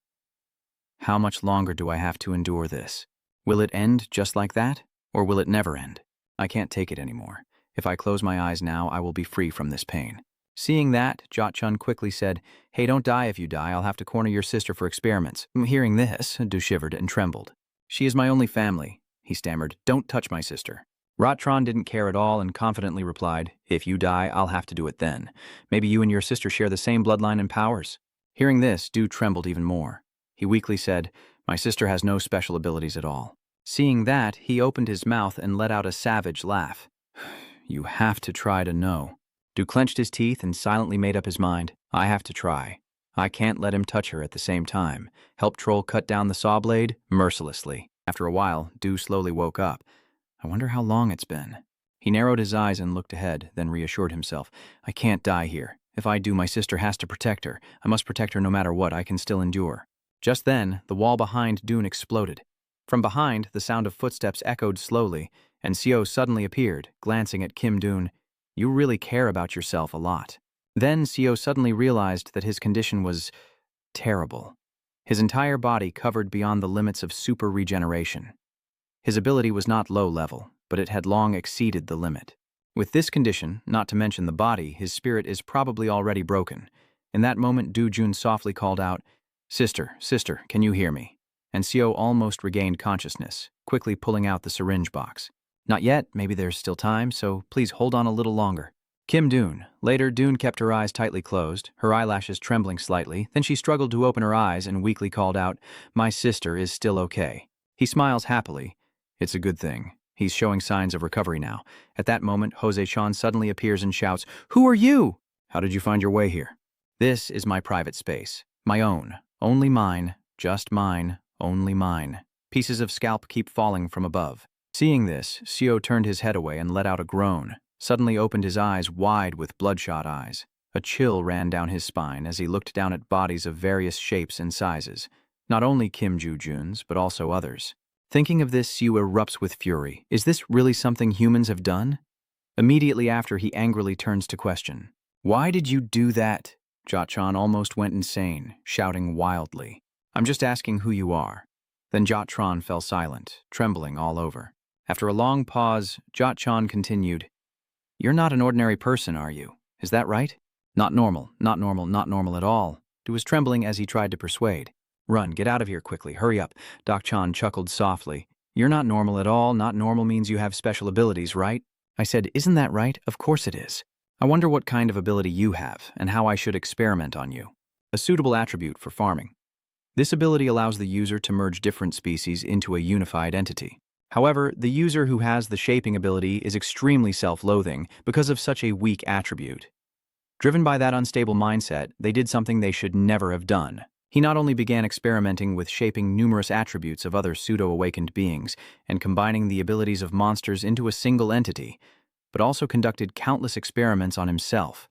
How much longer do I have to endure this? Will it end just like that? Or will it never end? I can't take it anymore. If I close my eyes now, I will be free from this pain. Seeing that, Jot Chun quickly said, "Hey, don't die. If you die, I'll have to corner your sister for experiments." Hearing this, Du shivered and trembled. "She is my only family," he stammered. "Don't touch my sister." Rotron didn't care at all and confidently replied, "If you die, I'll have to do it then. Maybe you and your sister share the same bloodline and powers." Hearing this, Du trembled even more. He weakly said, "My sister has no special abilities at all." Seeing that, he opened his mouth and let out a savage laugh. "You have to try to know." Du clenched his teeth and silently made up his mind. I have to try. I can't let him touch her at the same time. Help Troll cut down the saw blade mercilessly. After a while, Du slowly woke up. I wonder how long it's been. He narrowed his eyes and looked ahead, then reassured himself. I can't die here. If I do, my sister has to protect her. I must protect her no matter what. I can still endure. Just then, the wall behind Dune exploded. From behind, the sound of footsteps echoed slowly, and Seo suddenly appeared, glancing at Kim Dune. You really care about yourself a lot. Then Seo suddenly realized that his condition was terrible. His entire body covered beyond the limits of super regeneration. His ability was not low level, but it had long exceeded the limit. With this condition, not to mention the body, his spirit is probably already broken. In that moment, Du Jun softly called out, Sister, can you hear me?" And Seo almost regained consciousness, quickly pulling out the syringe box. "Not yet, maybe there's still time, so please hold on a little longer." Kim Dune. Later, Dune kept her eyes tightly closed, her eyelashes trembling slightly, then she struggled to open her eyes and weakly called out, "My sister is still okay." He smiles happily. It's a good thing. He's showing signs of recovery now. At that moment, Jose Chan suddenly appears and shouts, "Who are you?" "How did you find your way here?" "This is my private space. My own. Only mine. Just mine. Only mine." Pieces of scalp keep falling from above. Seeing this, Seo turned his head away and let out a groan, suddenly opened his eyes wide with bloodshot eyes. A chill ran down his spine as he looked down at bodies of various shapes and sizes, not only Kim Joo-jun's, but also others. Thinking of this, Seo erupts with fury. Is this really something humans have done? Immediately after, he angrily turns to question. "Why did you do that?" Jot-chan almost went insane, shouting wildly. "I'm just asking who you are." Then Jot-tron fell silent, trembling all over. After a long pause, Jot-chan continued, "You're not an ordinary person, are you? Is that right?" Not normal at all." Du was trembling as he tried to persuade. "Run, get out of here quickly, hurry up." Doc Chan chuckled softly. "You're not normal at all. Not normal means you have special abilities, right?" I said, "Isn't that right? Of course it is. I wonder what kind of ability you have, and how I should experiment on you." A suitable attribute for farming. This ability allows the user to merge different species into a unified entity. However, the user who has the shaping ability is extremely self-loathing because of such a weak attribute. Driven by that unstable mindset, they did something they should never have done. He not only began experimenting with shaping numerous attributes of other pseudo-awakened beings and combining the abilities of monsters into a single entity, but also conducted countless experiments on himself.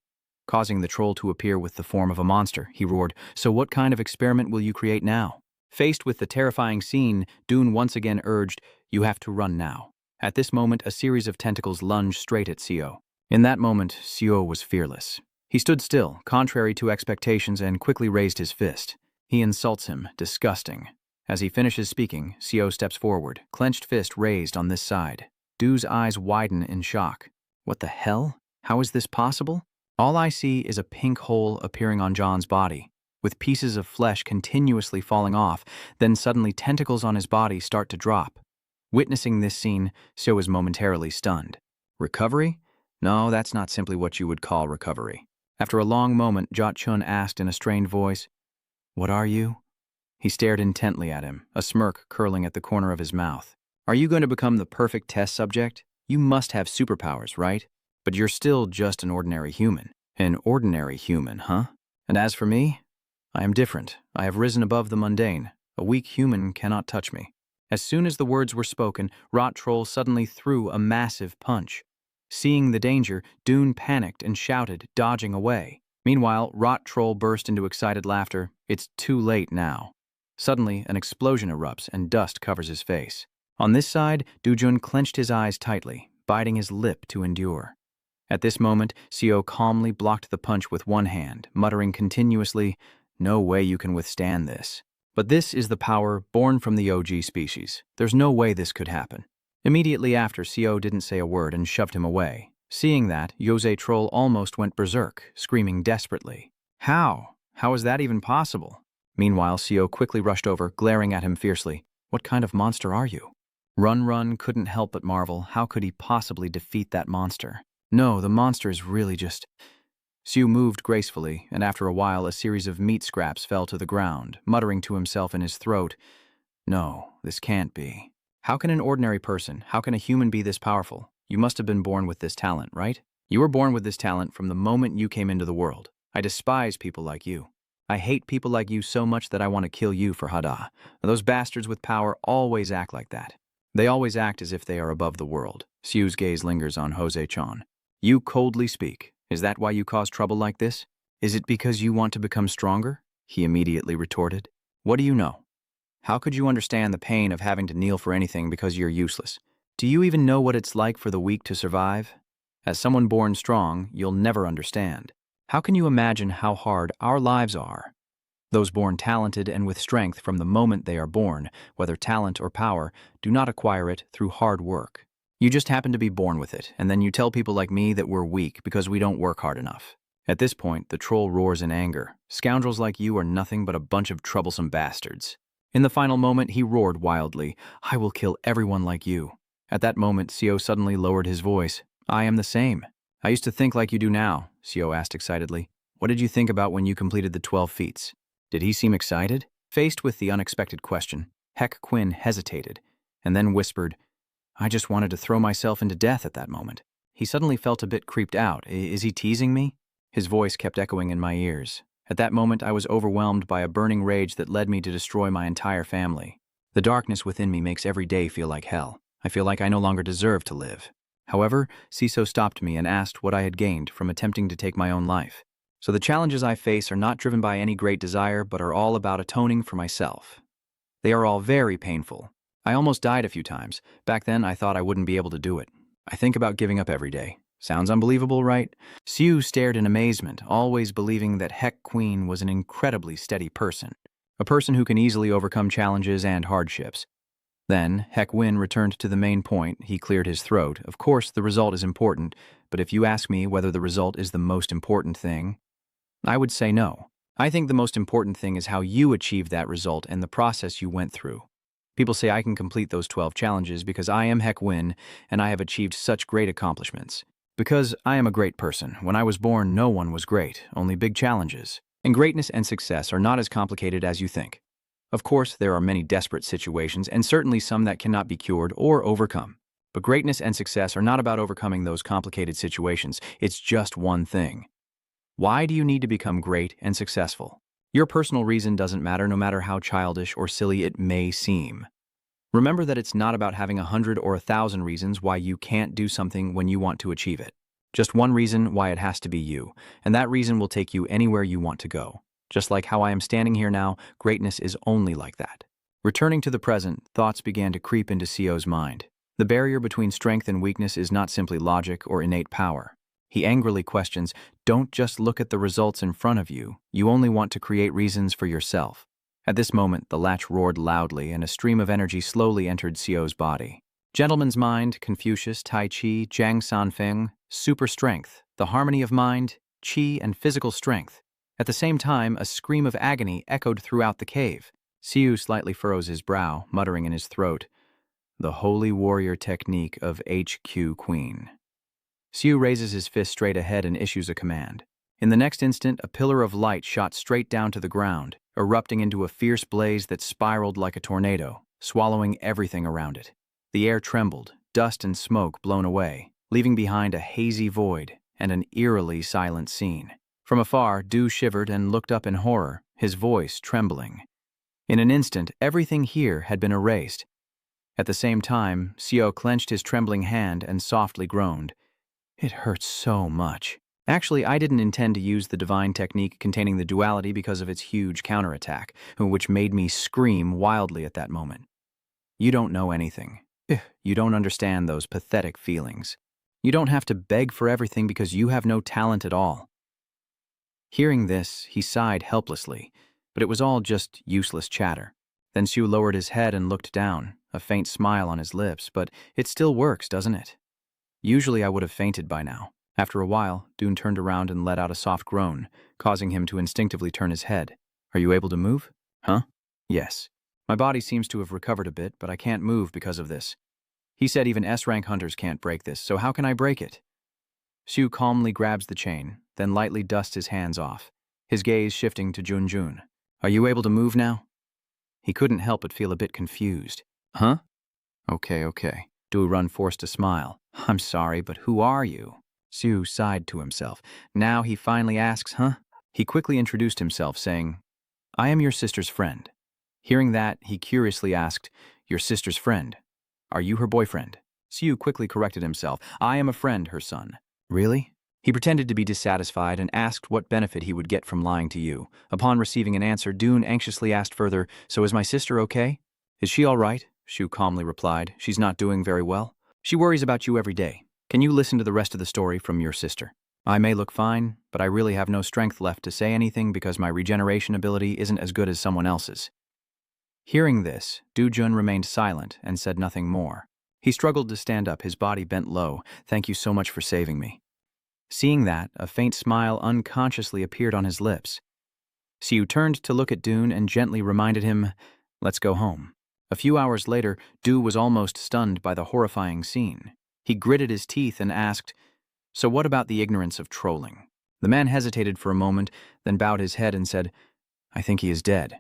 Causing the troll to appear with the form of a monster, he roared, "So what kind of experiment will you create now?" Faced with the terrifying scene, Dune once again urged, "You have to run now." At this moment, a series of tentacles lunged straight at Seo. In that moment, Seo was fearless. He stood still, contrary to expectations, and quickly raised his fist. He insults him, disgusting. As he finishes speaking, Seo steps forward, clenched fist raised on this side. Du's eyes widen in shock. What the hell? How is this possible? All I see is a pink hole appearing on John's body, with pieces of flesh continuously falling off, then suddenly tentacles on his body start to drop. Witnessing this scene, Seo is momentarily stunned. Recovery? No, that's not simply what you would call recovery. After a long moment, Jot Chun asked in a strained voice, "What are you?" He stared intently at him, a smirk curling at the corner of his mouth. "Are you going to become the perfect test subject? You must have superpowers, right?" But you're still just an ordinary human. An ordinary human, huh? And as for me, I am different. I have risen above the mundane. A weak human cannot touch me. As soon as the words were spoken, Rot Troll suddenly threw a massive punch. Seeing the danger, Dune panicked and shouted, dodging away. Meanwhile, Rot Troll burst into excited laughter. It's too late now. Suddenly, an explosion erupts and dust covers his face. On this side, Dujun clenched his eyes tightly, biting his lip to endure. At this moment, Seo calmly blocked the punch with one hand, muttering continuously, "No way you can withstand this." But this is the power born from the OG species. There's no way this could happen. Immediately after, Seo didn't say a word and shoved him away. Seeing that, Yose Troll almost went berserk, screaming desperately. How? How is that even possible? Meanwhile, Seo quickly rushed over, glaring at him fiercely. What kind of monster are you? Run couldn't help but marvel. How could he possibly defeat that monster? No, the monster is really just... Seo moved gracefully, and after a while a series of meat scraps fell to the ground, muttering to himself in his throat, "No, this can't be. How can an ordinary person, how can a human be this powerful? You must have been born with this talent, right? You were born with this talent from the moment you came into the world. I despise people like you. I hate people like you so much that I want to kill you for Hada. Those bastards with power always act like that. They always act as if they are above the world." Seo's gaze lingers on Jose-chan. "You coldly speak. Is that why you cause trouble like this? Is it because you want to become stronger?" He immediately retorted. "What do you know? How could you understand the pain of having to kneel for anything because you're useless? Do you even know what it's like for the weak to survive? As someone born strong, you'll never understand. How can you imagine how hard our lives are? Those born talented and with strength from the moment they are born, whether talent or power, do not acquire it through hard work. You just happen to be born with it, and then you tell people like me that we're weak because we don't work hard enough." At this point, the troll roars in anger. "Scoundrels like you are nothing but a bunch of troublesome bastards." In the final moment, he roared wildly, "I will kill everyone like you." At that moment, Seo suddenly lowered his voice. "I am the same. I used to think like you do now," Seo asked excitedly. "What did you think about when you completed the 12 feats?" Did he seem excited? Faced with the unexpected question, Heck Quinn hesitated, and then whispered, "I just wanted to throw myself into death at that moment." He suddenly felt a bit creeped out. Is he teasing me? His voice kept echoing in my ears. At that moment, I was overwhelmed by a burning rage that led me to destroy my entire family. The darkness within me makes every day feel like hell. I feel like I no longer deserve to live. However, Siso stopped me and asked what I had gained from attempting to take my own life. So the challenges I face are not driven by any great desire, but are all about atoning for myself. They are all very painful. I almost died a few times. Back then, I thought I wouldn't be able to do it. I think about giving up every day. Sounds unbelievable, right? Siu stared in amazement, always believing that Heck Queen was an incredibly steady person. A person who can easily overcome challenges and hardships. Then, Heck Win returned to the main point. He cleared his throat. Of course, the result is important, but if you ask me whether the result is the most important thing, I would say no. I think the most important thing is how you achieved that result and the process you went through. People say I can complete those 12 challenges because I am Heck Win and I have achieved such great accomplishments. Because I am a great person. When I was born, no one was great, only big challenges. And greatness and success are not as complicated as you think. Of course, there are many desperate situations and certainly some that cannot be cured or overcome. But greatness and success are not about overcoming those complicated situations. It's just one thing. Why do you need to become great and successful? Your personal reason doesn't matter, no matter how childish or silly it may seem. Remember that it's not about having 100 or 1,000 reasons why you can't do something when you want to achieve it. Just one reason why it has to be you, and that reason will take you anywhere you want to go. Just like how I am standing here now, greatness is only like that. Returning to the present, thoughts began to creep into Sio's mind. The barrier between strength and weakness is not simply logic or innate power. He angrily questions, don't just look at the results in front of you. You only want to create reasons for yourself. At this moment, the latch roared loudly and a stream of energy slowly entered Sio's body. Gentleman's mind, Confucius, Tai Chi, Jiang Sanfeng, super strength, the harmony of mind, chi, and physical strength. At the same time, a scream of agony echoed throughout the cave. Siu slightly furrows his brow, muttering in his throat, the holy warrior technique of HQ Queen. Siu raises his fist straight ahead and issues a command. In the next instant, a pillar of light shot straight down to the ground, erupting into a fierce blaze that spiraled like a tornado, swallowing everything around it. The air trembled, dust and smoke blown away. leaving behind a hazy void and an eerily silent scene. From afar, Du shivered and looked up in horror, his voice trembling. In an instant, everything here had been erased. At the same time, Seo clenched his trembling hand and softly groaned. It hurts so much. Actually, I didn't intend to use the divine technique containing the duality because of its huge counterattack, which made me scream wildly at that moment. You don't know anything. You don't understand those pathetic feelings. You don't have to beg for everything because you have no talent at all. Hearing this, he sighed helplessly, but it was all just useless chatter. Then Sue lowered his head and looked down, a faint smile on his lips, but it still works, doesn't it? Usually I would have fainted by now. After a while, Dune turned around and let out a soft groan, causing him to instinctively turn his head. Are you able to move? Huh? Yes. My body seems to have recovered a bit, but I can't move because of this. He said even S-rank hunters can't break this, so how can I break it? Sue calmly grabs the chain, then lightly dusts his hands off, his gaze shifting to Junjun. Are you able to move now? He couldn't help but feel a bit confused. Huh? Okay. Du-run forced a smile. I'm sorry, but who are you? Sue sighed to himself. Now he finally asks, huh? He quickly introduced himself, saying, I am your sister's friend. Hearing that, he curiously asked, your sister's friend? Are you her boyfriend? Sue quickly corrected himself. I am a friend, her son. Really? He pretended to be dissatisfied and asked what benefit he would get from lying to you. Upon receiving an answer, Dune anxiously asked further, so is my sister okay? Is she all right? Shu calmly replied. She's not doing very well. She worries about you every day. Can you listen to the rest of the story from your sister? I may look fine, but I really have no strength left to say anything because my regeneration ability isn't as good as someone else's. Hearing this, Du-jun remained silent and said nothing more. He struggled to stand up, his body bent low. Thank you so much for saving me. Seeing that, a faint smile unconsciously appeared on his lips. Siu turned to look at Dune and gently reminded him, let's go home. A few hours later, Du was almost stunned by the horrifying scene. He gritted his teeth and asked, so what about the ignorance of trolling? The man hesitated for a moment, then bowed his head and said, I think he is dead.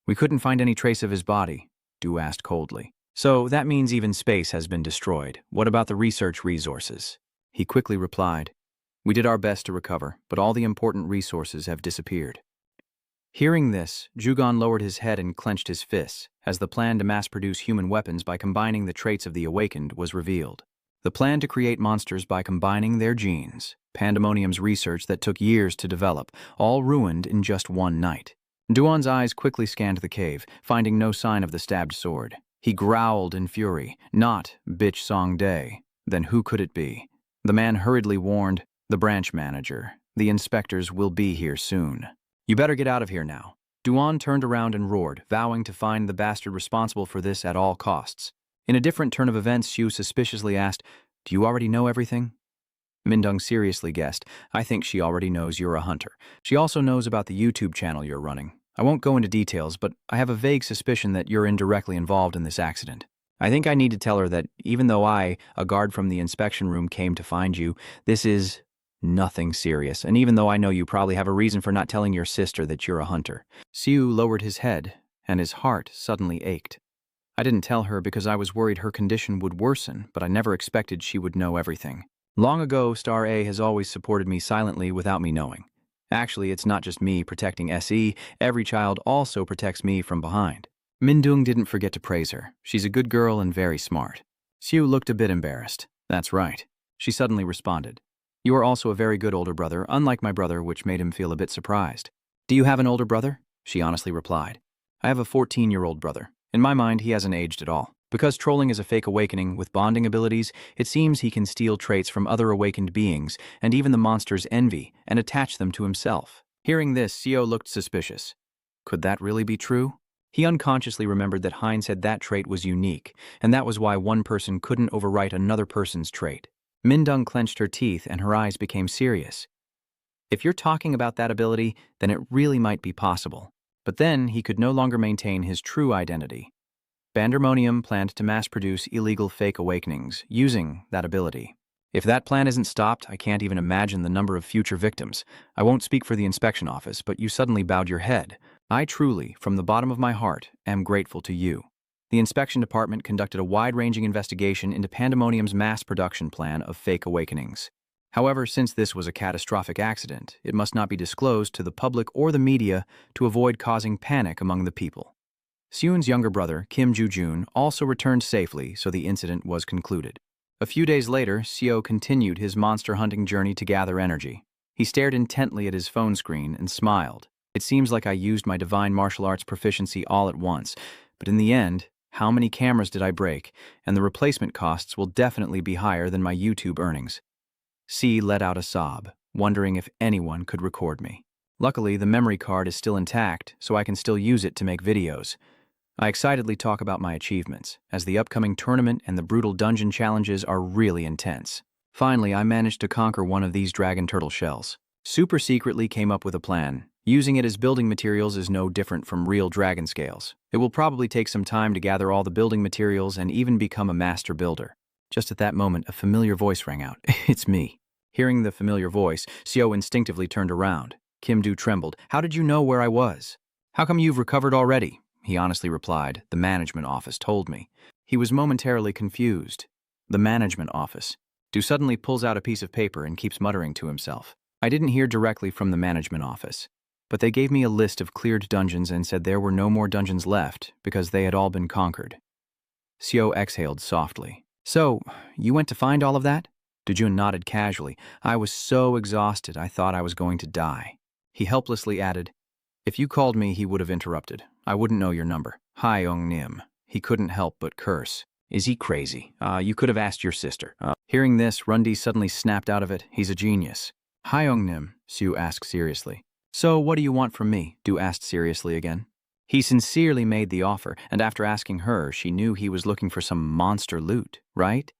We couldn't find any trace of his body, Du asked coldly. So that means even space has been destroyed. What about the research resources? He quickly replied, we did our best to recover, but all the important resources have disappeared. Hearing this, Jugon lowered his head and clenched his fists, as the plan to mass-produce human weapons by combining the traits of the awakened was revealed. The plan to create monsters by combining their genes, Pandemonium's research that took years to develop, all ruined in just one night. Duan's eyes quickly scanned the cave, finding no sign of the stabbed sword. He growled in fury, not Bitch Song Day. Then who could it be? The man hurriedly warned, the branch manager. The inspectors will be here soon. You better get out of here now. Duan turned around and roared, vowing to find the bastard responsible for this at all costs. In a different turn of events, Xu suspiciously asked, do you already know everything? Mindung seriously guessed, I think she already knows you're a hunter. She also knows about the YouTube channel you're running. I won't go into details, but I have a vague suspicion that you're indirectly involved in this accident. I think I need to tell her that even though I, a guard from the inspection room, came to find you, this is nothing serious, and even though I know you probably have a reason for not telling your sister that you're a hunter. Siu lowered his head, and his heart suddenly ached. I didn't tell her because I was worried her condition would worsen, but I never expected she would know everything. Long ago, Star A has always supported me silently without me knowing. Actually, it's not just me protecting SE, every child also protects me from behind. Mindung didn't forget to praise her. She's a good girl and very smart. Siu looked a bit embarrassed. That's right. She suddenly responded. You are also a very good older brother, unlike my brother, which made him feel a bit surprised. Do you have an older brother? She honestly replied. I have a 14-year-old brother. In my mind, he hasn't aged at all. Because trolling is a fake awakening with bonding abilities, it seems he can steal traits from other awakened beings, and even the monster's envy, and attach them to himself. Hearing this, Seo looked suspicious. Could that really be true? He unconsciously remembered that Hein said that trait was unique, and that was why one person couldn't overwrite another person's trait. Mindung clenched her teeth and her eyes became serious. If you're talking about that ability, then it really might be possible. But then he could no longer maintain his true identity. Pandemonium planned to mass-produce illegal fake awakenings using that ability. If that plan isn't stopped, I can't even imagine the number of future victims. I won't speak for the inspection office, but you suddenly bowed your head. I truly, from the bottom of my heart, am grateful to you. The inspection department conducted a wide-ranging investigation into Pandemonium's mass production plan of fake awakenings. However, since this was a catastrophic accident, it must not be disclosed to the public or the media to avoid causing panic among the people. Seun's younger brother, Kim Joo-jun, also returned safely, so the incident was concluded. A few days later, Seo continued his monster hunting journey to gather energy. He stared intently at his phone screen and smiled. It seems like I used my divine martial arts proficiency all at once, but in the end, how many cameras did I break? And the replacement costs will definitely be higher than my YouTube earnings. C let out a sob, wondering if anyone could record me. Luckily, the memory card is still intact, so I can still use it to make videos. I excitedly talk about my achievements, as the upcoming tournament and the brutal dungeon challenges are really intense. Finally, I managed to conquer one of these dragon turtle shells. Super secretly came up with a plan. Using it as building materials is no different from real dragon scales. It will probably take some time to gather all the building materials and even become a master builder. Just at that moment, a familiar voice rang out. It's me. Hearing the familiar voice, Seo instinctively turned around. Kim Do trembled. How did you know where I was? How come you've recovered already? He honestly replied. The management office told me. He was momentarily confused. The management office. Do suddenly pulls out a piece of paper and keeps muttering to himself. I didn't hear directly from the management office, but they gave me a list of cleared dungeons and said there were no more dungeons left because they had all been conquered. Seo exhaled softly. So, you went to find all of that? Dojun nodded casually. I was so exhausted I thought I was going to die. He helplessly added, if you called me, he would have interrupted. I wouldn't know your number. Hi, Nim. He couldn't help but curse. Is he crazy? You could have asked your sister. Hearing this, Rundi suddenly snapped out of it. He's a genius. Hi, Nim, Sue asked seriously. So, what do you want from me? Du asked seriously again. He sincerely made the offer, and after asking her, she knew he was looking for some monster loot, right?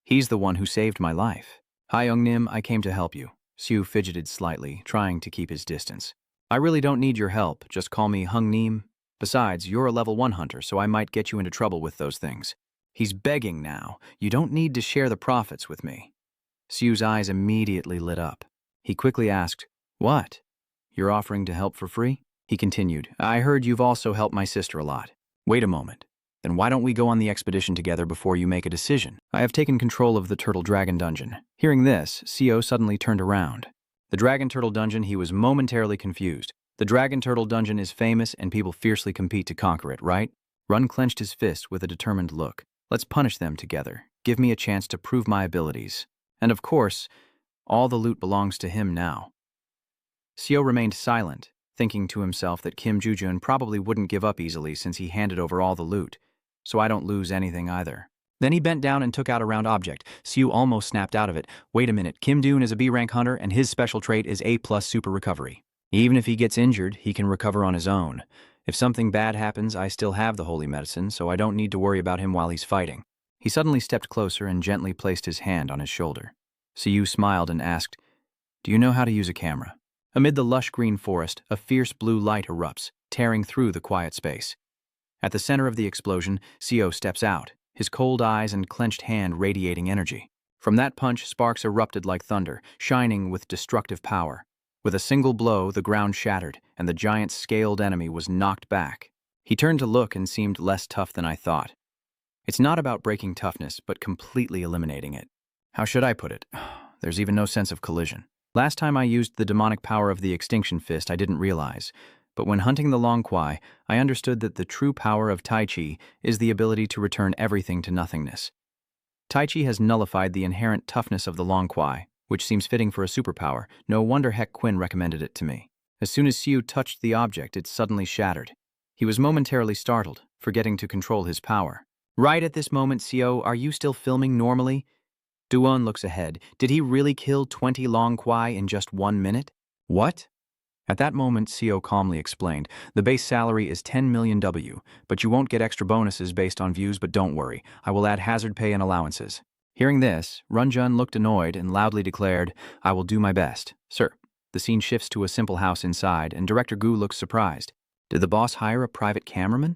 He's the one who saved my life. Hi, Nim, I came to help you. Sue fidgeted slightly, trying to keep his distance. I really don't need your help, just call me Hung Nim. Besides, you're a level 1 hunter, so I might get you into trouble with those things. He's begging now. You don't need to share the profits with me. Sue's eyes immediately lit up. He quickly asked, what? You're offering to help for free? He continued, I heard you've also helped my sister a lot. Wait a moment. Then why don't we go on the expedition together before you make a decision? I have taken control of the Turtle Dragon Dungeon. Hearing this, Seo suddenly turned around. The Dragon Turtle Dungeon, he was momentarily confused. The Dragon Turtle Dungeon is famous and people fiercely compete to conquer it, right? Run clenched his fist with a determined look. Let's punish them together. Give me a chance to prove my abilities. And of course, all the loot belongs to him now. Seo remained silent, thinking to himself that Kim Joo-jun probably wouldn't give up easily since he handed over all the loot, so I don't lose anything either. Then he bent down and took out a round object. Seo almost snapped out of it. Wait a minute, Kim Doon is a B-rank hunter and his special trait is A+ super recovery. Even if he gets injured, he can recover on his own. If something bad happens, I still have the holy medicine, so I don't need to worry about him while he's fighting. He suddenly stepped closer and gently placed his hand on his shoulder. Seo smiled and asked, do you know how to use a camera? Amid the lush green forest, a fierce blue light erupts, tearing through the quiet space. At the center of the explosion, Seo steps out, his cold eyes and clenched hand radiating energy. From that punch, sparks erupted like thunder, shining with destructive power. With a single blow, the ground shattered, and the giant scaled enemy was knocked back. He turned to look and seemed less tough than I thought. It's not about breaking toughness, but completely eliminating it. How should I put it? There's even no sense of collision. Last time I used the demonic power of the Extinction Fist, I didn't realize. But when hunting the Long Kwai, I understood that the true power of Tai Chi is the ability to return everything to nothingness. Tai Chi has nullified the inherent toughness of the Long Kwai, which seems fitting for a superpower. No wonder Heck Quinn recommended it to me. As soon as Seo touched the object, it suddenly shattered. He was momentarily startled, forgetting to control his power. Right at this moment, Seo, are you still filming normally? Duon looks ahead. Did he really kill 20 Long Kwai in just 1 minute? What? At that moment, Seo calmly explained, the base salary is 10 million W, but you won't get extra bonuses based on views, but don't worry, I will add hazard pay and allowances. Hearing this, Runjun looked annoyed and loudly declared, I will do my best. Sir. The scene shifts to a simple house inside, and Director Gu looks surprised. Did the boss hire a private cameraman?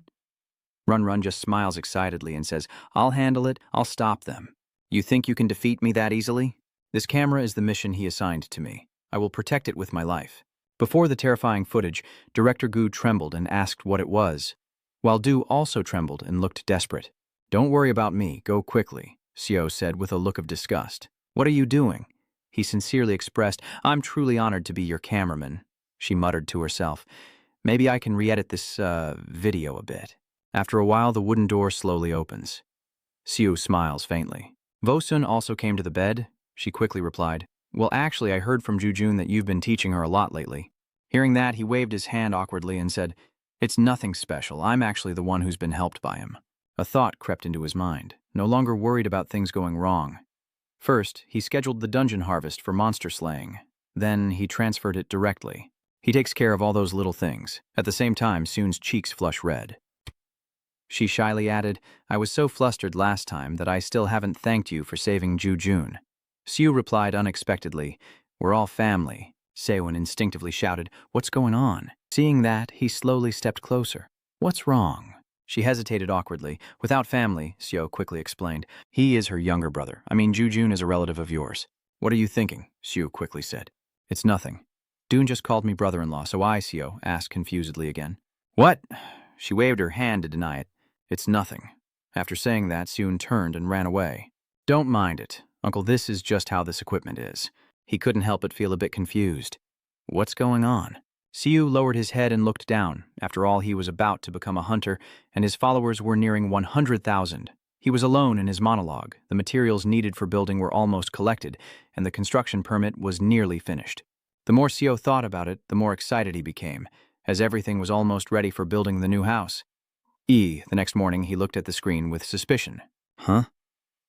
Run just smiles excitedly and says, I'll handle it, I'll stop them. You think you can defeat me that easily? This camera is the mission he assigned to me. I will protect it with my life. Before the terrifying footage, Director Gu trembled and asked what it was. while Du also trembled and looked desperate. "Don't worry about me, go quickly," Seo said with a look of disgust. "What are you doing?" He sincerely expressed, "I'm truly honored to be your cameraman," she muttered to herself. "Maybe I can re-edit this, video a bit." After a while, the wooden door slowly opens. Seo smiles faintly. "Vosun also came to the bed?" She quickly replied, "Well, actually, I heard from Jujun that you've been teaching her a lot lately." Hearing that, he waved his hand awkwardly and said, "It's nothing special. I'm actually the one who's been helped by him." A thought crept into his mind, no longer worried about things going wrong. First, he scheduled the dungeon harvest for monster slaying. Then, he transferred it directly. He takes care of all those little things. At the same time, Soon's cheeks flush red. She shyly added, "I was so flustered last time that I still haven't thanked you for saving Jujun." Seo replied unexpectedly, "We're all family." Sewon instinctively shouted, "What's going on?" Seeing that, he slowly stepped closer. "What's wrong?" She hesitated awkwardly. "Without family," Seo quickly explained. "He is her younger brother. I mean, Jujun is a relative of yours." "What are you thinking?" Seo quickly said. "It's nothing. Dune just called me brother-in-law, so I," Seo asked confusedly again. "What?" She waved her hand to deny it. "It's nothing." After saying that, Soon turned and ran away. "Don't mind it, Uncle, this is just how this equipment is." He couldn't help but feel a bit confused. What's going on? Siu lowered his head and looked down. After all, he was about to become a hunter, and his followers were nearing 100,000. He was alone in his monologue. The materials needed for building were almost collected, and the construction permit was nearly finished. The more Seo thought about it, the more excited he became, as everything was almost ready for building the new house. The next morning, he looked at the screen with suspicion. Huh?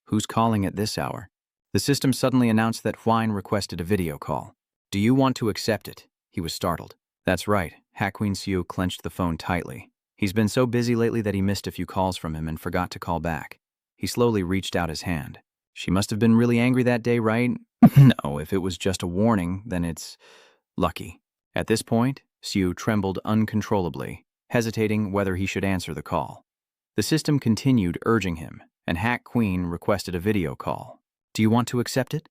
Who's calling at this hour? The system suddenly announced that Huine requested a video call. Do you want to accept it? He was startled. That's right. Hack Queen Siu clenched the phone tightly. He's been so busy lately that he missed a few calls from him and forgot to call back. He slowly reached out his hand. She must have been really angry that day, right? No, if it was just a warning, then it's lucky. At this point, Siu trembled uncontrollably, hesitating whether he should answer the call. The system continued urging him, and Hack Queen requested a video call. Do you want to accept it?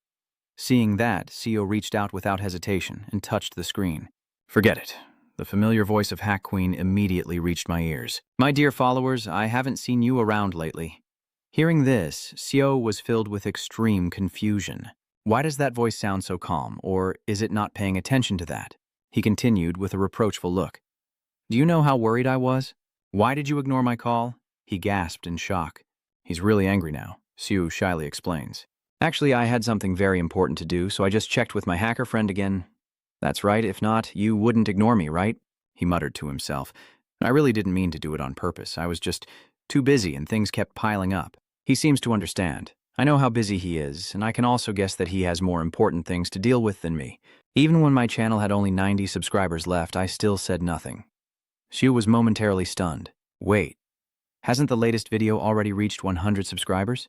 Seeing that, Seo reached out without hesitation and touched the screen. Forget it. The familiar voice of Hack Queen immediately reached my ears. My dear followers, I haven't seen you around lately. Hearing this, Seo was filled with extreme confusion. Why does that voice sound so calm, or is it not paying attention to that? He continued with a reproachful look. Do you know how worried I was? Why did you ignore my call? He gasped in shock. He's really angry now, Seo shyly explains. Actually, I had something very important to do, so I just checked with my hacker friend again. That's right, if not, you wouldn't ignore me, right? He muttered to himself. I really didn't mean to do it on purpose. I was just too busy and things kept piling up. He seems to understand. I know how busy he is, and I can also guess that he has more important things to deal with than me. Even when my channel had only 90 subscribers left, I still said nothing. Shu was momentarily stunned. Wait, hasn't the latest video already reached 100 subscribers?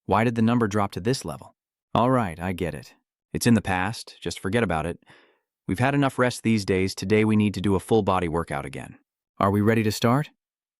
Why did the number drop to this level? All right, I get it. It's in the past, just forget about it. We've had enough rest these days. Today we need to do a full body workout again. Are we ready to start?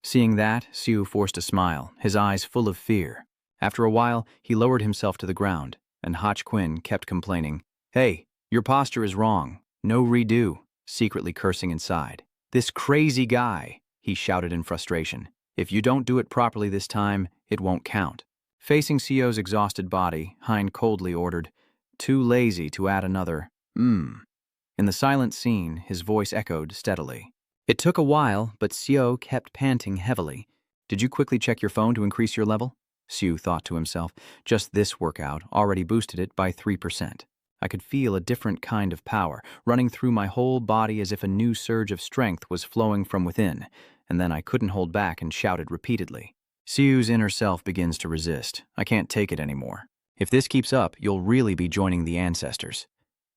Seeing that, Siu forced a smile, his eyes full of fear. After a while, he lowered himself to the ground, and Hotch Quinn kept complaining. Hey, your posture is wrong. No redo, secretly cursing inside. This crazy guy, he shouted in frustration. If you don't do it properly this time, it won't count. Facing Sio's exhausted body, Hein coldly ordered, Too lazy to add another, In the silent scene, his voice echoed steadily. It took a while, but Sio kept panting heavily. Did you quickly check your phone to increase your level? Siu thought to himself. Just this workout already boosted it by 3%. I could feel a different kind of power running through my whole body as if a new surge of strength was flowing from within, and then I couldn't hold back and shouted repeatedly. Siu's inner self begins to resist. I can't take it anymore. If this keeps up, you'll really be joining the ancestors.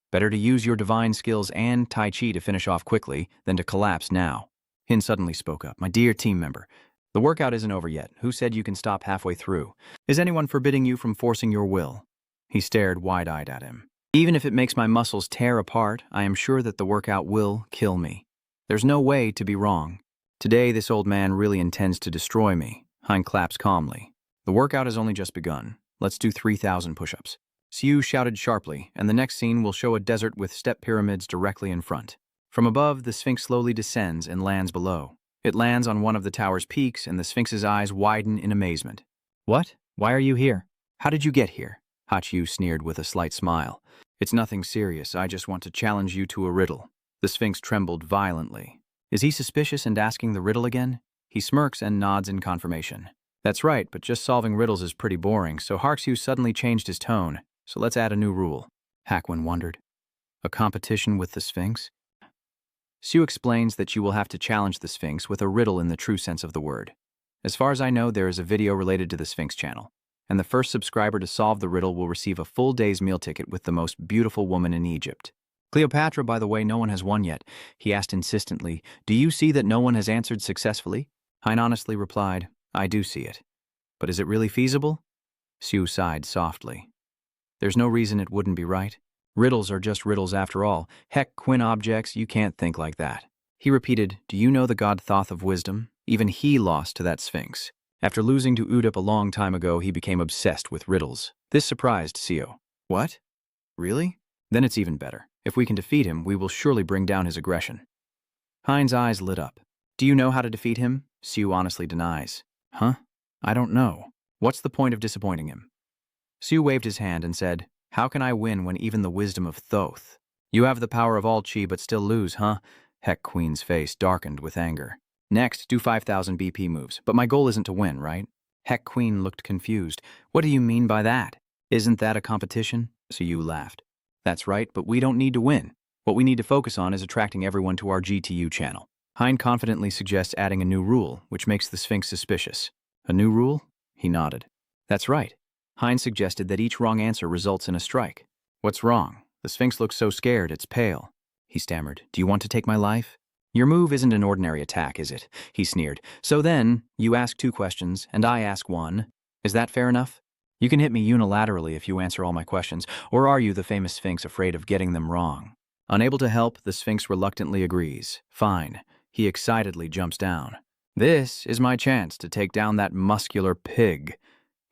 Better to use your divine skills and Tai Chi to finish off quickly than to collapse now. Hin suddenly spoke up. My dear team member, the workout isn't over yet. Who said you can stop halfway through? Is anyone forbidding you from forcing your will? He stared wide-eyed at him. Even if it makes my muscles tear apart, I am sure that the workout will kill me. There's no way to be wrong. Today, this old man really intends to destroy me. Hein claps calmly. The workout has only just begun. Let's do 3,000 push-ups. Siu shouted sharply, and the next scene will show a desert with step pyramids directly in front. From above, the Sphinx slowly descends and lands below. It lands on one of the tower's peaks, and the Sphinx's eyes widen in amazement. What? Why are you here? How did you get here? Hachiu sneered with a slight smile. It's nothing serious, I just want to challenge you to a riddle. The Sphinx trembled violently. Is he suspicious and asking the riddle again? He smirks and nods in confirmation. That's right, but just solving riddles is pretty boring, so Hachiu suddenly changed his tone. So let's add a new rule. Hakwin wondered. A competition with the Sphinx? Sue explains that you will have to challenge the Sphinx with a riddle in the true sense of the word. As far as I know, there is a video related to the Sphinx channel, and the first subscriber to solve the riddle will receive a full day's meal ticket with the most beautiful woman in Egypt. Cleopatra, by the way, no one has won yet. He asked insistently, do you see that no one has answered successfully? Hein honestly replied, I do see it. But is it really feasible? Sue sighed softly. There's no reason it wouldn't be right. Riddles are just riddles after all. Heck, Quinn objects, you can't think like that. He repeated, do you know the god Thoth of wisdom? Even he lost to that Sphinx. After losing to Udip a long time ago, he became obsessed with riddles. This surprised Seo. What? Really? Then it's even better. If we can defeat him, we will surely bring down his aggression. Hein's eyes lit up. Do you know how to defeat him? Sue honestly denies. Huh? I don't know. What's the point of disappointing him? Sue waved his hand and said, how can I win when even the wisdom of Thoth? You have the power of all chi but still lose, huh? Heck Queen's face darkened with anger. Next, do 5,000 BP moves, but my goal isn't to win, right? Heck Queen looked confused. What do you mean by that? Isn't that a competition? Sue laughed. That's right, but we don't need to win. What we need to focus on is attracting everyone to our GTU channel. Hein confidently suggests adding a new rule, which makes the Sphinx suspicious. A new rule? He nodded. That's right. Hein suggested that each wrong answer results in a strike. What's wrong? The Sphinx looks so scared, it's pale. He stammered. Do you want to take my life? Your move isn't an ordinary attack, is it? He sneered. So then, you ask 2 questions, and I ask 1. Is that fair enough? You can hit me unilaterally if you answer all my questions, or are you the famous Sphinx afraid of getting them wrong? Unable to help, the Sphinx reluctantly agrees. Fine. He excitedly jumps down. This is my chance to take down that muscular pig.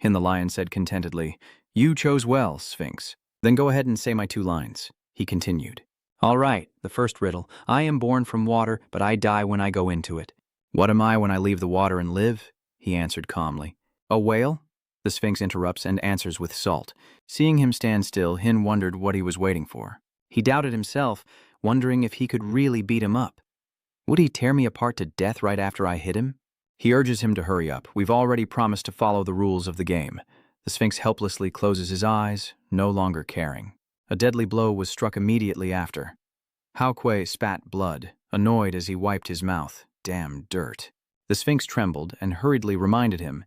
The lion said contentedly, you chose well, Sphinx. Then go ahead and say my 2 lines. He continued. All right, the first riddle. I am born from water, but I die when I go into it. What am I when I leave the water and live? He answered calmly. A whale? The Sphinx interrupts and answers with salt. Seeing him stand still, Hin wondered what he was waiting for. He doubted himself, wondering if he could really beat him up. Would he tear me apart to death right after I hit him? He urges him to hurry up. We've already promised to follow the rules of the game. The Sphinx helplessly closes his eyes, no longer caring. A deadly blow was struck immediately after. Hao Kuei spat blood, annoyed as he wiped his mouth. Damn dirt. The Sphinx trembled and hurriedly reminded him,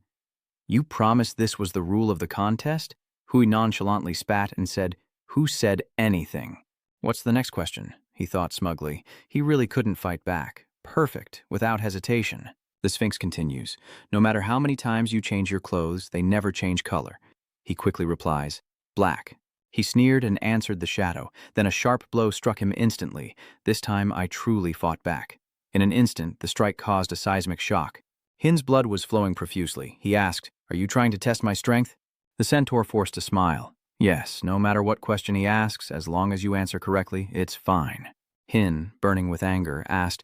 you promised this was the rule of the contest? Hui nonchalantly spat and said, who said anything? What's the next question? He thought smugly. He really couldn't fight back. Perfect, without hesitation. The Sphinx continues, no matter how many times you change your clothes, they never change color. He quickly replies, black. He sneered and answered the shadow. Then a sharp blow struck him instantly. This time I truly fought back. In an instant, the strike caused a seismic shock. Hin's blood was flowing profusely. He asked, are you trying to test my strength? The centaur forced a smile. Yes, no matter what question he asks, as long as you answer correctly, it's fine. Hin, burning with anger, asked,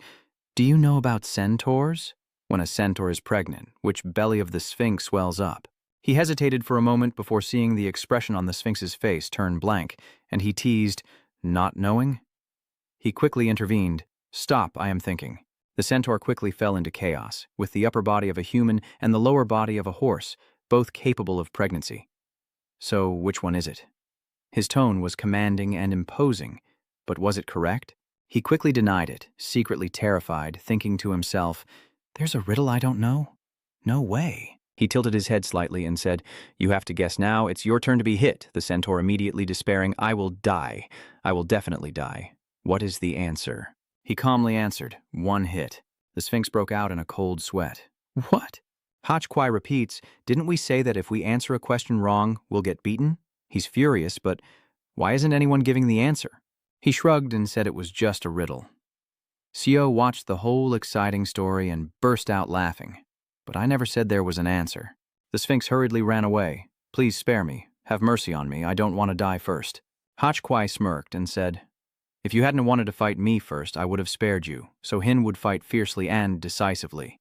do you know about centaurs? When a centaur is pregnant, which belly of the Sphinx swells up? He hesitated for a moment before seeing the expression on the Sphinx's face turn blank, and he teased, not knowing? He quickly intervened. Stop, I am thinking. The centaur quickly fell into chaos, with the upper body of a human and the lower body of a horse, both capable of pregnancy. So, which one is it? His tone was commanding and imposing, but was it correct? He quickly denied it, secretly terrified, thinking to himself, there's a riddle I don't know? No way. He tilted his head slightly and said, you have to guess now, it's your turn to be hit. The centaur immediately despairing, I will die. I will definitely die. What is the answer? He calmly answered, 1 hit. The Sphinx broke out in a cold sweat. What? Hach Kwai repeats, didn't we say that if we answer a question wrong, we'll get beaten? He's furious, but why isn't anyone giving the answer? He shrugged and said it was just a riddle. Seo watched the whole exciting story and burst out laughing. But I never said there was an answer. The Sphinx hurriedly ran away. Please spare me. Have mercy on me. I don't want to die first. Hach Kwai smirked and said, If you hadn't wanted to fight me first, I would have spared you, so Hin would fight fiercely and decisively.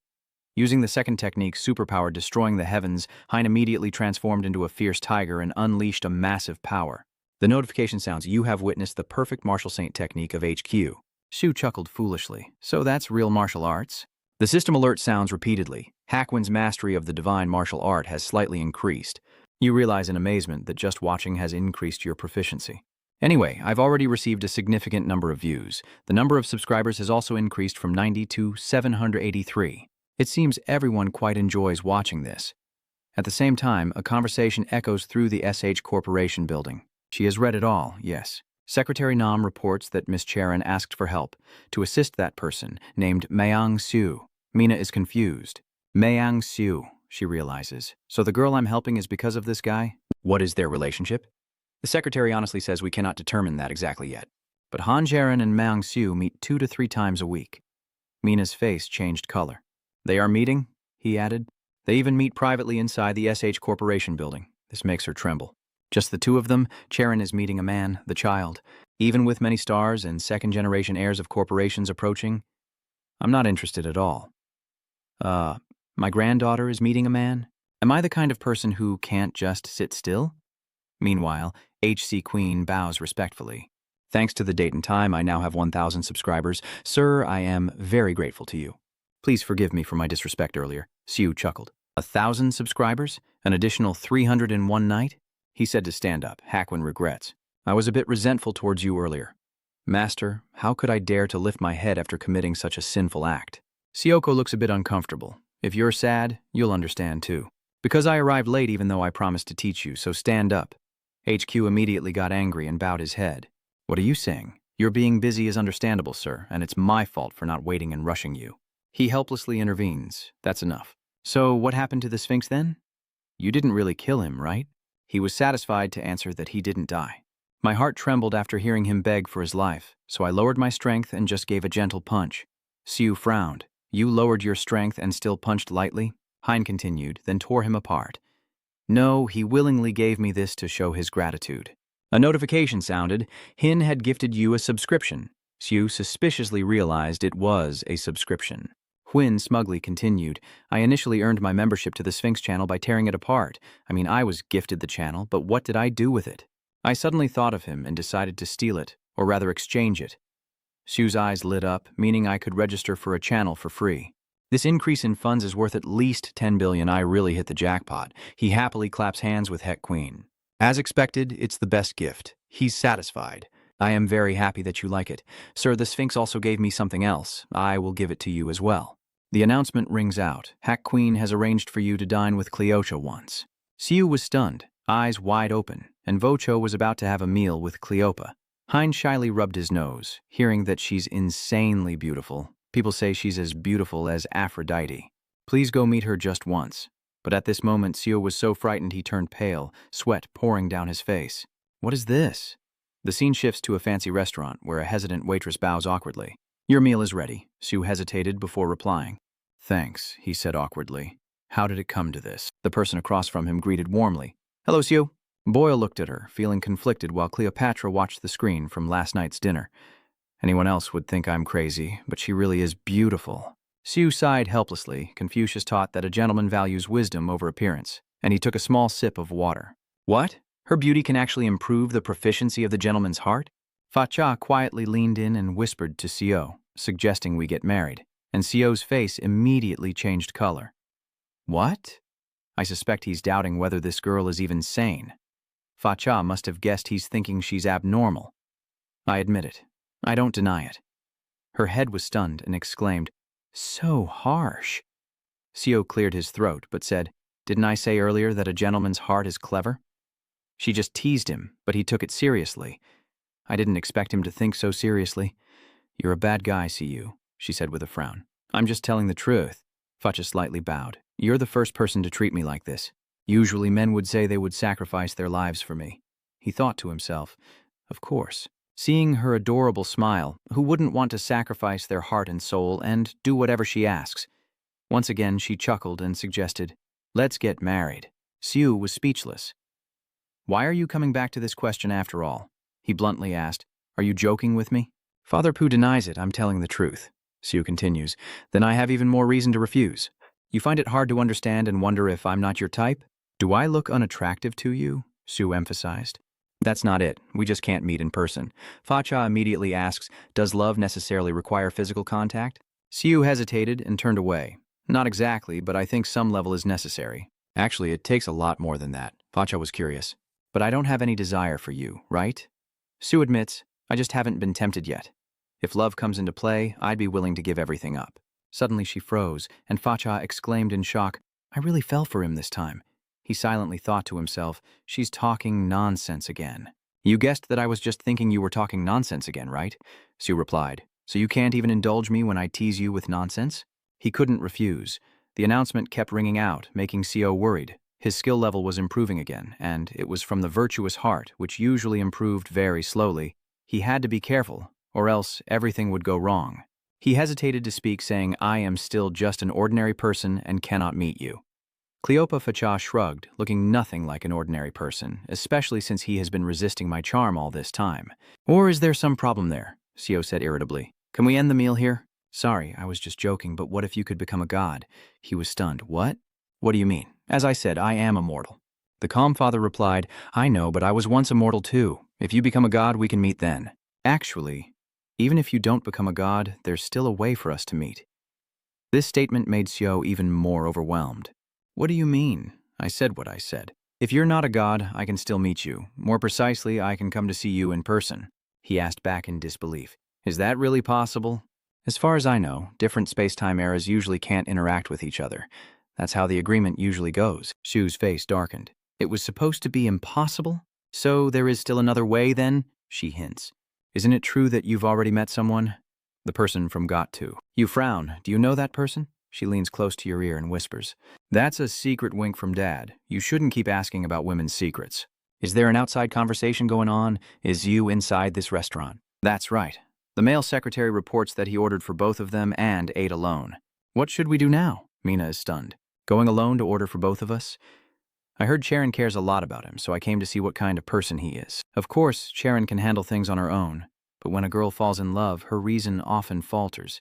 Using the second technique, superpower destroying the heavens, Hein immediately transformed into a fierce tiger and unleashed a massive power. The notification sounds, "You have witnessed the perfect martial saint technique of HQ." Shu chuckled foolishly. "So that's real martial arts?" The system alert sounds repeatedly. Hakwin's mastery of the divine martial art has slightly increased. You realize in amazement that just watching has increased your proficiency. Anyway, I've already received a significant number of views. The number of subscribers has also increased from 90 to 783. It seems everyone quite enjoys watching this. At the same time, a conversation echoes through the SH Corporation building. She has read it all, yes. Secretary Nam reports that Miss Charon asked for help to assist that person named Mayang Siu. Mina is confused. Mayang Siu, she realizes. So the girl I'm helping is because of this guy? What is their relationship? The secretary honestly says we cannot determine that exactly yet. But Han Jaren and Mayang Siu meet 2 to 3 times a week. Mina's face changed color. They are meeting, he added. They even meet privately inside the SH Corporation building. This makes her tremble. Just the two of them, Charon is meeting a man, the child. Even with many stars and second-generation heirs of corporations approaching, I'm not interested at all. My granddaughter is meeting a man? Am I the kind of person who can't just sit still? Meanwhile, HC Queen bows respectfully. Thanks to the date and time, I now have 1,000 subscribers. Sir, I am very grateful to you. Please forgive me for my disrespect earlier. Siu chuckled. 1,000 subscribers? An additional 300 in one night? He said to stand up. Hakwin regrets. I was a bit resentful towards you earlier. Master, how could I dare to lift my head after committing such a sinful act? Sioko looks a bit uncomfortable. If you're sad, you'll understand too. Because I arrived late even though I promised to teach you, so stand up. HQ immediately got angry and bowed his head. What are you saying? Your being busy is understandable, sir, and it's my fault for not waiting and rushing you. He helplessly intervenes. That's enough. So what happened to the Sphinx then? You didn't really kill him, right? He was satisfied to answer that he didn't die. My heart trembled after hearing him beg for his life, so I lowered my strength and just gave a gentle punch. Siu frowned. You lowered your strength and still punched lightly? Hein continued, then tore him apart. No, he willingly gave me this to show his gratitude. A notification sounded. Hin had gifted you a subscription. Siu suspiciously realized it was a subscription. Huyn smugly continued, I initially earned my membership to the Sphinx channel by tearing it apart. I was gifted the channel, but what did I do with it? I suddenly thought of him and decided to steal it, or rather exchange it. Siu's eyes lit up, meaning I could register for a channel for free. This increase in funds is worth at least 10 billion. I really hit the jackpot. He happily claps hands with Het Queen. As expected, it's the best gift. He's satisfied. I am very happy that you like it. Sir, the Sphinx also gave me something else. I will give it to you as well. The announcement rings out. Het Queen has arranged for you to dine with Cleocha once. Siu was stunned, eyes wide open, and Vocho was about to have a meal with Cleopa. Hein shyly rubbed his nose, hearing that she's insanely beautiful. People say she's as beautiful as Aphrodite. Please go meet her just once. But at this moment, Siu was so frightened he turned pale, sweat pouring down his face. What is this? The scene shifts to a fancy restaurant where a hesitant waitress bows awkwardly. Your meal is ready. Siu hesitated before replying. Thanks, he said awkwardly. How did it come to this? The person across from him greeted warmly. Hello, Siu. Boyle looked at her, feeling conflicted while Cleopatra watched the screen from last night's dinner. Anyone else would think I'm crazy, but she really is beautiful. Siu sighed helplessly. Confucius taught that a gentleman values wisdom over appearance, and he took a small sip of water. What? Her beauty can actually improve the proficiency of the gentleman's heart? Fa Cha quietly leaned in and whispered to Siu, suggesting we get married, and Siu's face immediately changed color. What? I suspect he's doubting whether this girl is even sane. Fa Cha must have guessed he's thinking she's abnormal. I admit it. I don't deny it. Her head was stunned and exclaimed, So harsh. Siu cleared his throat but said, Didn't I say earlier that a gentleman's heart is clever? She just teased him, but he took it seriously. I didn't expect him to think so seriously. You're a bad guy, Siu, she said with a frown. I'm just telling the truth. Fa Cha slightly bowed. You're the first person to treat me like this. Usually men would say they would sacrifice their lives for me. He thought to himself, of course. Seeing her adorable smile, who wouldn't want to sacrifice their heart and soul and do whatever she asks? Once again, she chuckled and suggested, Let's get married. Siu was speechless. Why are you coming back to this question after all? He bluntly asked. Are you joking with me? Father Pooh denies it. I'm telling the truth. Sue continues. Then I have even more reason to refuse. You find it hard to understand and wonder if I'm not your type? Do I look unattractive to you? Sue emphasized. That's not it. We just can't meet in person. Facha immediately asks, does love necessarily require physical contact? Sue hesitated and turned away. Not exactly, but I think some level is necessary. Actually, it takes a lot more than that. Facha was curious. But I don't have any desire for you, right? Sue admits, I just haven't been tempted yet. If love comes into play, I'd be willing to give everything up. Suddenly she froze, and Facha exclaimed in shock, I really fell for him this time. He silently thought to himself, she's talking nonsense again. You guessed that I was just thinking you were talking nonsense again, right? Sue replied. So you can't even indulge me when I tease you with nonsense? He couldn't refuse. The announcement kept ringing out, making Co worried. His skill level was improving again, and it was from the virtuous heart, which usually improved very slowly. He had to be careful, or else everything would go wrong. He hesitated to speak, saying, I am still just an ordinary person and cannot meet you. Cleopa Facha shrugged, looking nothing like an ordinary person, especially since he has been resisting my charm all this time. Or is there some problem there? Co said irritably. Can we end the meal here? Sorry, I was just joking, but what if you could become a god? He was stunned. What? What do you mean? As I said, I am immortal. The calm father replied, I know, but I was once immortal too. If you become a god, we can meet then. Actually, even if you don't become a god, there's still a way for us to meet. This statement made Seo even more overwhelmed. What do you mean? I said what I said. If you're not a god, I can still meet you. More precisely, I can come to see you in person. He asked back in disbelief. Is that really possible? As far as I know, different space-time eras usually can't interact with each other. That's how the agreement usually goes. Shu's face darkened. It was supposed to be impossible? So there is still another way then? She hints. Isn't it true that you've already met someone? The person from Got To. You frown. Do you know that person? She leans close to your ear and whispers. That's a secret wink from Dad. You shouldn't keep asking about women's secrets. Is there an outside conversation going on? Is you inside this restaurant? That's right. The male secretary reports that he ordered for both of them and ate alone. What should we do now? Mina is stunned. Going alone to order for both of us? I heard Sharon cares a lot about him, so I came to see what kind of person he is. Of course, Sharon can handle things on her own, but when a girl falls in love, her reason often falters.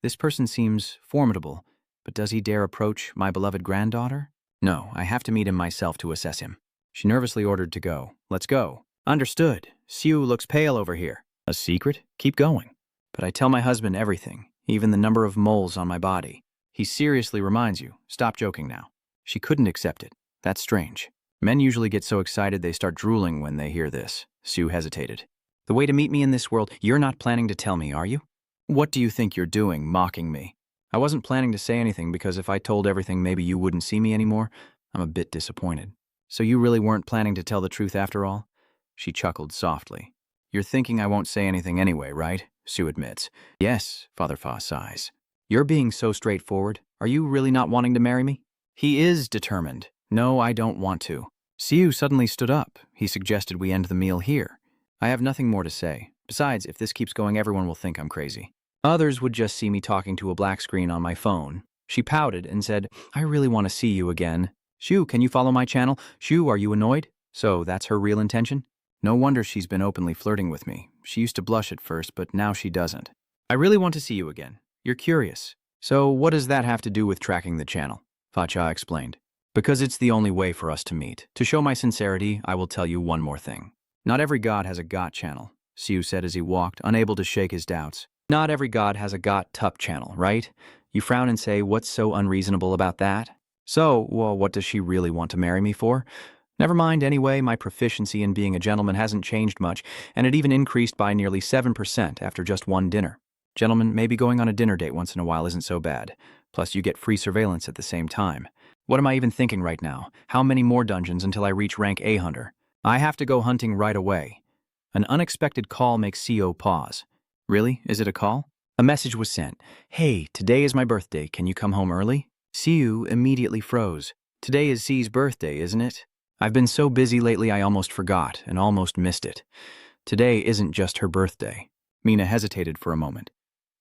This person seems formidable, but does he dare approach my beloved granddaughter? No, I have to meet him myself to assess him. She nervously ordered to go. Let's go. Understood. Sue looks pale over here. A secret? Keep going. But I tell my husband everything, even the number of moles on my body. He seriously reminds you. Stop joking now. She couldn't accept it. That's strange. Men usually get so excited they start drooling when they hear this. Sue hesitated. The way to meet me in this world, you're not planning to tell me, are you? What do you think you're doing, mocking me? I wasn't planning to say anything because if I told everything, maybe you wouldn't see me anymore. I'm a bit disappointed. So you really weren't planning to tell the truth after all? She chuckled softly. You're thinking I won't say anything anyway, right? Sue admits. Yes, Father Fa sighs. You're being so straightforward. Are you really not wanting to marry me? He is determined. No, I don't want to. Sue suddenly stood up. He suggested we end the meal here. I have nothing more to say. Besides, if this keeps going, everyone will think I'm crazy. Others would just see me talking to a black screen on my phone. She pouted and said, I really want to see you again. Shu, can you follow my channel? Shu, are you annoyed? So that's her real intention? No wonder she's been openly flirting with me. She used to blush at first, but now she doesn't. I really want to see you again. You're curious. So what does that have to do with tracking the channel? Facha explained. Because it's the only way for us to meet. To show my sincerity, I will tell you one more thing. Not every god has a GOT channel, Siu said as he walked, unable to shake his doubts. Not every god has a GOT tup channel, right? You frown and say, what's so unreasonable about that? So, well, what does she really want to marry me for? Never mind, anyway, my proficiency in being a gentleman hasn't changed much, and it even increased by nearly 7% after just one dinner. Gentlemen, maybe going on a dinner date once in a while isn't so bad. Plus, you get free surveillance at the same time. What am I even thinking right now? How many more dungeons until I reach rank A hunter? I have to go hunting right away. An unexpected call makes CO pause. Really? Is it a call? A message was sent. Hey, today is my birthday. Can you come home early? Siu immediately froze. Today is C's birthday, isn't it? I've been so busy lately I almost forgot and almost missed it. Today isn't just her birthday. Mina hesitated for a moment.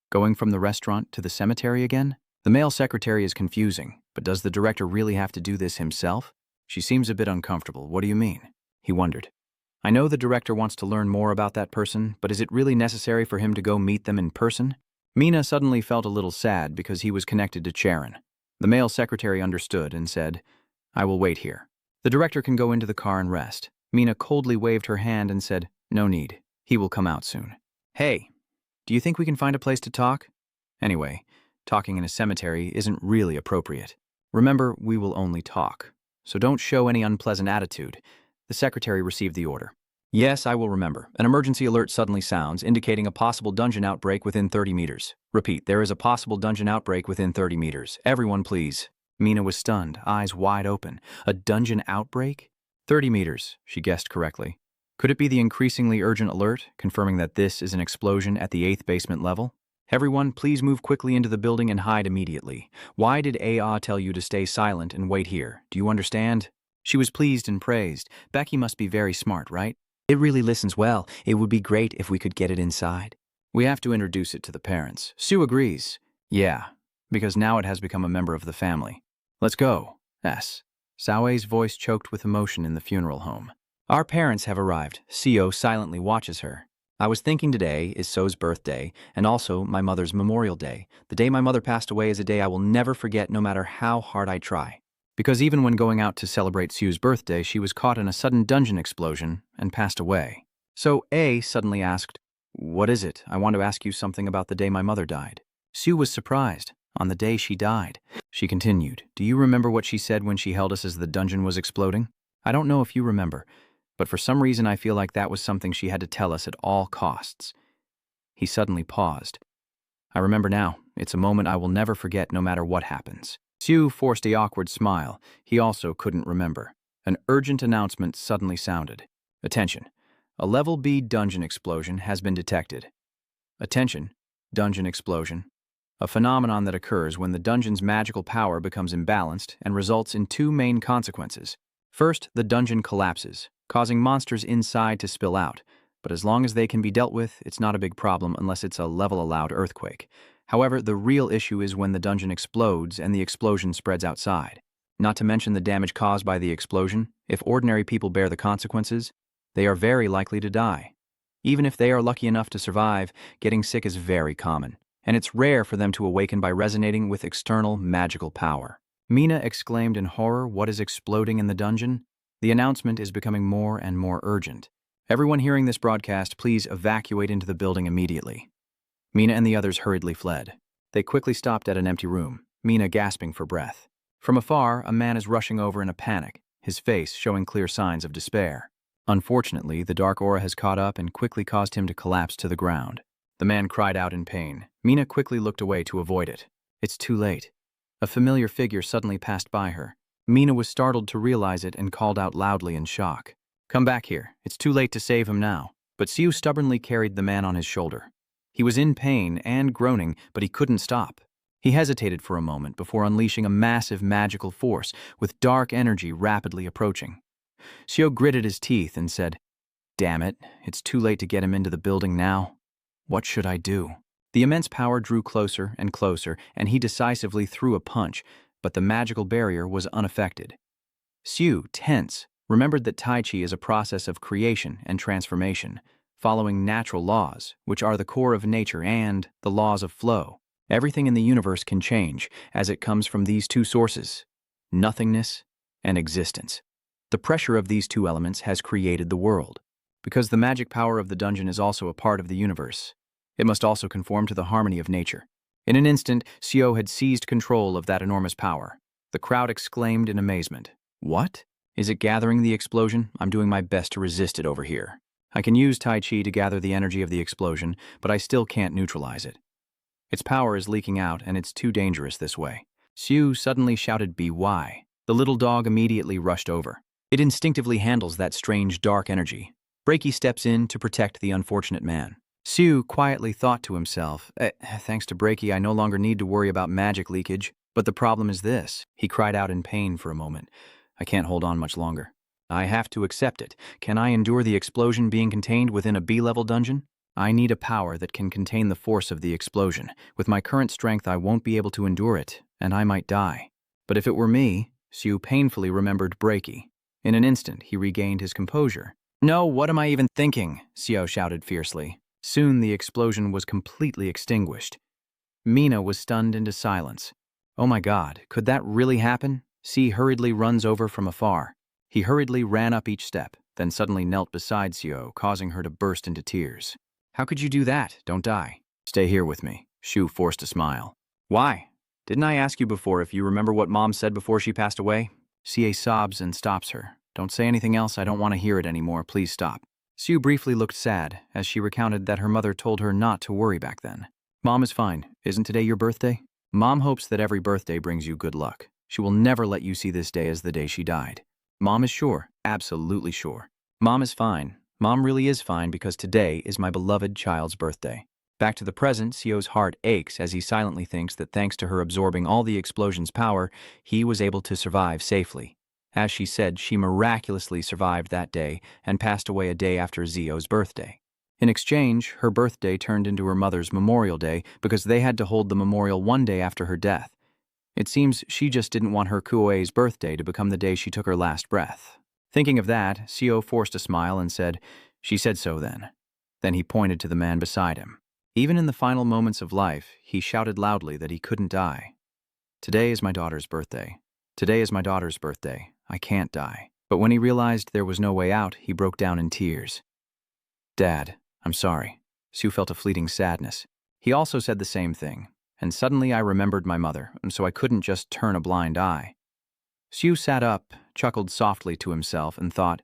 Going from the restaurant to the cemetery again? The male secretary is confusing, but does the director really have to do this himself? She seems a bit uncomfortable. What do you mean? He wondered. I know the director wants to learn more about that person, but is it really necessary for him to go meet them in person? Mina suddenly felt a little sad because he was connected to Charon. The male secretary understood and said, "I will wait here. The director can go into the car and rest." Mina coldly waved her hand and said, "No need. He will come out soon." "Hey, do you think we can find a place to talk?" Anyway, talking in a cemetery isn't really appropriate. Remember, we will only talk. So don't show any unpleasant attitude. The secretary received the order. "Yes, I will remember. An emergency alert suddenly sounds, indicating a possible dungeon outbreak within 30 meters. Repeat, there is a possible dungeon outbreak within 30 meters. Everyone, please." Mina was stunned, eyes wide open. A dungeon outbreak? 30 meters, she guessed correctly. Could it be the increasingly urgent alert, confirming that this is an explosion at the 8th basement level? "Everyone, please move quickly into the building and hide immediately. Why did AA tell you to stay silent and wait here? Do you understand?" She was pleased and praised. Becky must be very smart, right? "It really listens well. It would be great if we could get it inside." "We have to introduce it to the parents." Sue agrees. "Yeah, because now it has become a member of the family. Let's go." S. Saoe's voice choked with emotion in the funeral home. "Our parents have arrived." Seo silently watches her. "I was thinking today is So's birthday and also my mother's Memorial Day. The day my mother passed away is a day I will never forget no matter how hard I try." Because even when going out to celebrate Sue's birthday, she was caught in a sudden dungeon explosion and passed away. So A suddenly asked, "What is it? I want to ask you something about the day my mother died." Sue was surprised. "On the day she died." She continued, "Do you remember what she said when she held us as the dungeon was exploding? I don't know if you remember, but for some reason I feel like that was something she had to tell us at all costs." He suddenly paused. "I remember now. It's a moment I will never forget no matter what happens." Sue forced an awkward smile. He also couldn't remember. An urgent announcement suddenly sounded. "Attention. A level B dungeon explosion has been detected." Attention. Dungeon explosion. A phenomenon that occurs when the dungeon's magical power becomes imbalanced and results in two main consequences. First, the dungeon collapses, causing monsters inside to spill out. But as long as they can be dealt with, it's not a big problem unless it's a level-allowed earthquake. However, the real issue is when the dungeon explodes and the explosion spreads outside. Not to mention the damage caused by the explosion. If ordinary people bear the consequences, they are very likely to die. Even if they are lucky enough to survive, getting sick is very common, and it's rare for them to awaken by resonating with external magical power. Mina exclaimed in horror, "What is exploding in the dungeon?" The announcement is becoming more and more urgent. "Everyone hearing this broadcast, please evacuate into the building immediately." Mina and the others hurriedly fled. They quickly stopped at an empty room, Mina gasping for breath. From afar, a man is rushing over in a panic, his face showing clear signs of despair. Unfortunately, the dark aura has caught up and quickly caused him to collapse to the ground. The man cried out in pain. Mina quickly looked away to avoid it. It's too late. A familiar figure suddenly passed by her. Mina was startled to realize it and called out loudly in shock. "Come back here. It's too late to save him now." But Siu stubbornly carried the man on his shoulder. He was in pain and groaning, but he couldn't stop. He hesitated for a moment before unleashing a massive magical force with dark energy rapidly approaching. Siu gritted his teeth and said, "Damn it, it's too late to get him into the building now. What should I do?" The immense power drew closer, and he decisively threw a punch, but the magical barrier was unaffected. Siu, tense, remembered that Tai Chi is a process of creation and transformation, following natural laws, which are the core of nature and the laws of flow. Everything in the universe can change, as it comes from these two sources, nothingness and existence. The pressure of these two elements has created the world. Because the magic power of the dungeon is also a part of the universe, it must also conform to the harmony of nature. In an instant, Sio had seized control of that enormous power. The crowd exclaimed in amazement. "What? Is it gathering the explosion? I'm doing my best to resist it over here. I can use Tai Chi to gather the energy of the explosion, but I still can't neutralize it. Its power is leaking out, and it's too dangerous this way." Siu suddenly shouted "BY." The little dog immediately rushed over. It instinctively handles that strange dark energy. Breaky steps in to protect the unfortunate man. Siu quietly thought to himself, Thanks to Breaky, I no longer need to worry about magic leakage. But the problem is this." He cried out in pain for a moment. "I can't hold on much longer. I have to accept it. Can I endure the explosion being contained within a B-level dungeon? I need a power that can contain the force of the explosion. With my current strength, I won't be able to endure it, and I might die." But if it were me, Siu painfully remembered Breaky. In an instant, he regained his composure. No, what am I even thinking? Seo shouted fiercely. Soon the explosion was completely extinguished. Mina was stunned into silence. Oh my God, could that really happen? C hurriedly runs over from afar. He hurriedly ran up each step, then suddenly knelt beside Seo, causing her to burst into tears. How could you do that? Don't die. Stay here with me. Shu forced a smile. Why? Didn't I ask you before if you remember what Mom said before she passed away? CA sobs and stops her. Don't say anything else, I don't want to hear it anymore, please stop. Sue briefly looked sad as she recounted that her mother told her not to worry back then. Mom is fine. Isn't today your birthday? Mom hopes that every birthday brings you good luck. She will never let you see this day as the day she died. Mom is sure, absolutely sure. Mom is fine. Mom really is fine because today is my beloved child's birthday. Back to the present, Seo's heart aches as he silently thinks that thanks to her absorbing all the explosion's power, he was able to survive safely. As she said, she miraculously survived that day and passed away a day after Zio's birthday. In exchange, her birthday turned into her mother's Memorial Day because they had to hold the memorial one day after her death. It seems she just didn't want her Kuoe's birthday to become the day she took her last breath. Thinking of that, Seo forced a smile and said, "She said so then." Then he pointed to the man beside him. Even in the final moments of life, he shouted loudly that he couldn't die. Today is my daughter's birthday. Today is my daughter's birthday. I can't die. But when he realized there was no way out, he broke down in tears. Dad, I'm sorry. Sue felt a fleeting sadness. He also said the same thing, and suddenly I remembered my mother, and so I couldn't just turn a blind eye. Sue sat up, chuckled softly to himself, and thought,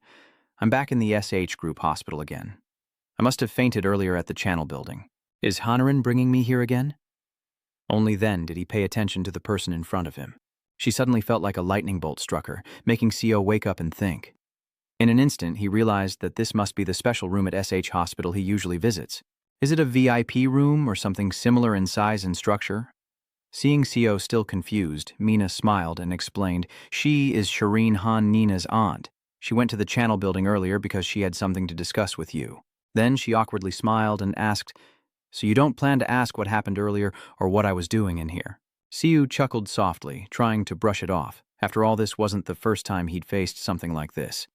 I'm back in the SH group hospital again. I must have fainted earlier at the channel building. Is Hanurin bringing me here again? Only then did he pay attention to the person in front of him. She suddenly felt like a lightning bolt struck her, making Seo wake up and think. In an instant, he realized that this must be the special room at SH Hospital he usually visits. Is it a VIP room or something similar in size and structure? Seeing Seo still confused, Mina smiled and explained, she is Shireen Han Nina's aunt. She went to the channel building earlier because she had something to discuss with you. Then she awkwardly smiled and asked, so you don't plan to ask what happened earlier or what I was doing in here? Siu chuckled softly, trying to brush it off. After all, this wasn't the first time he'd faced something like this.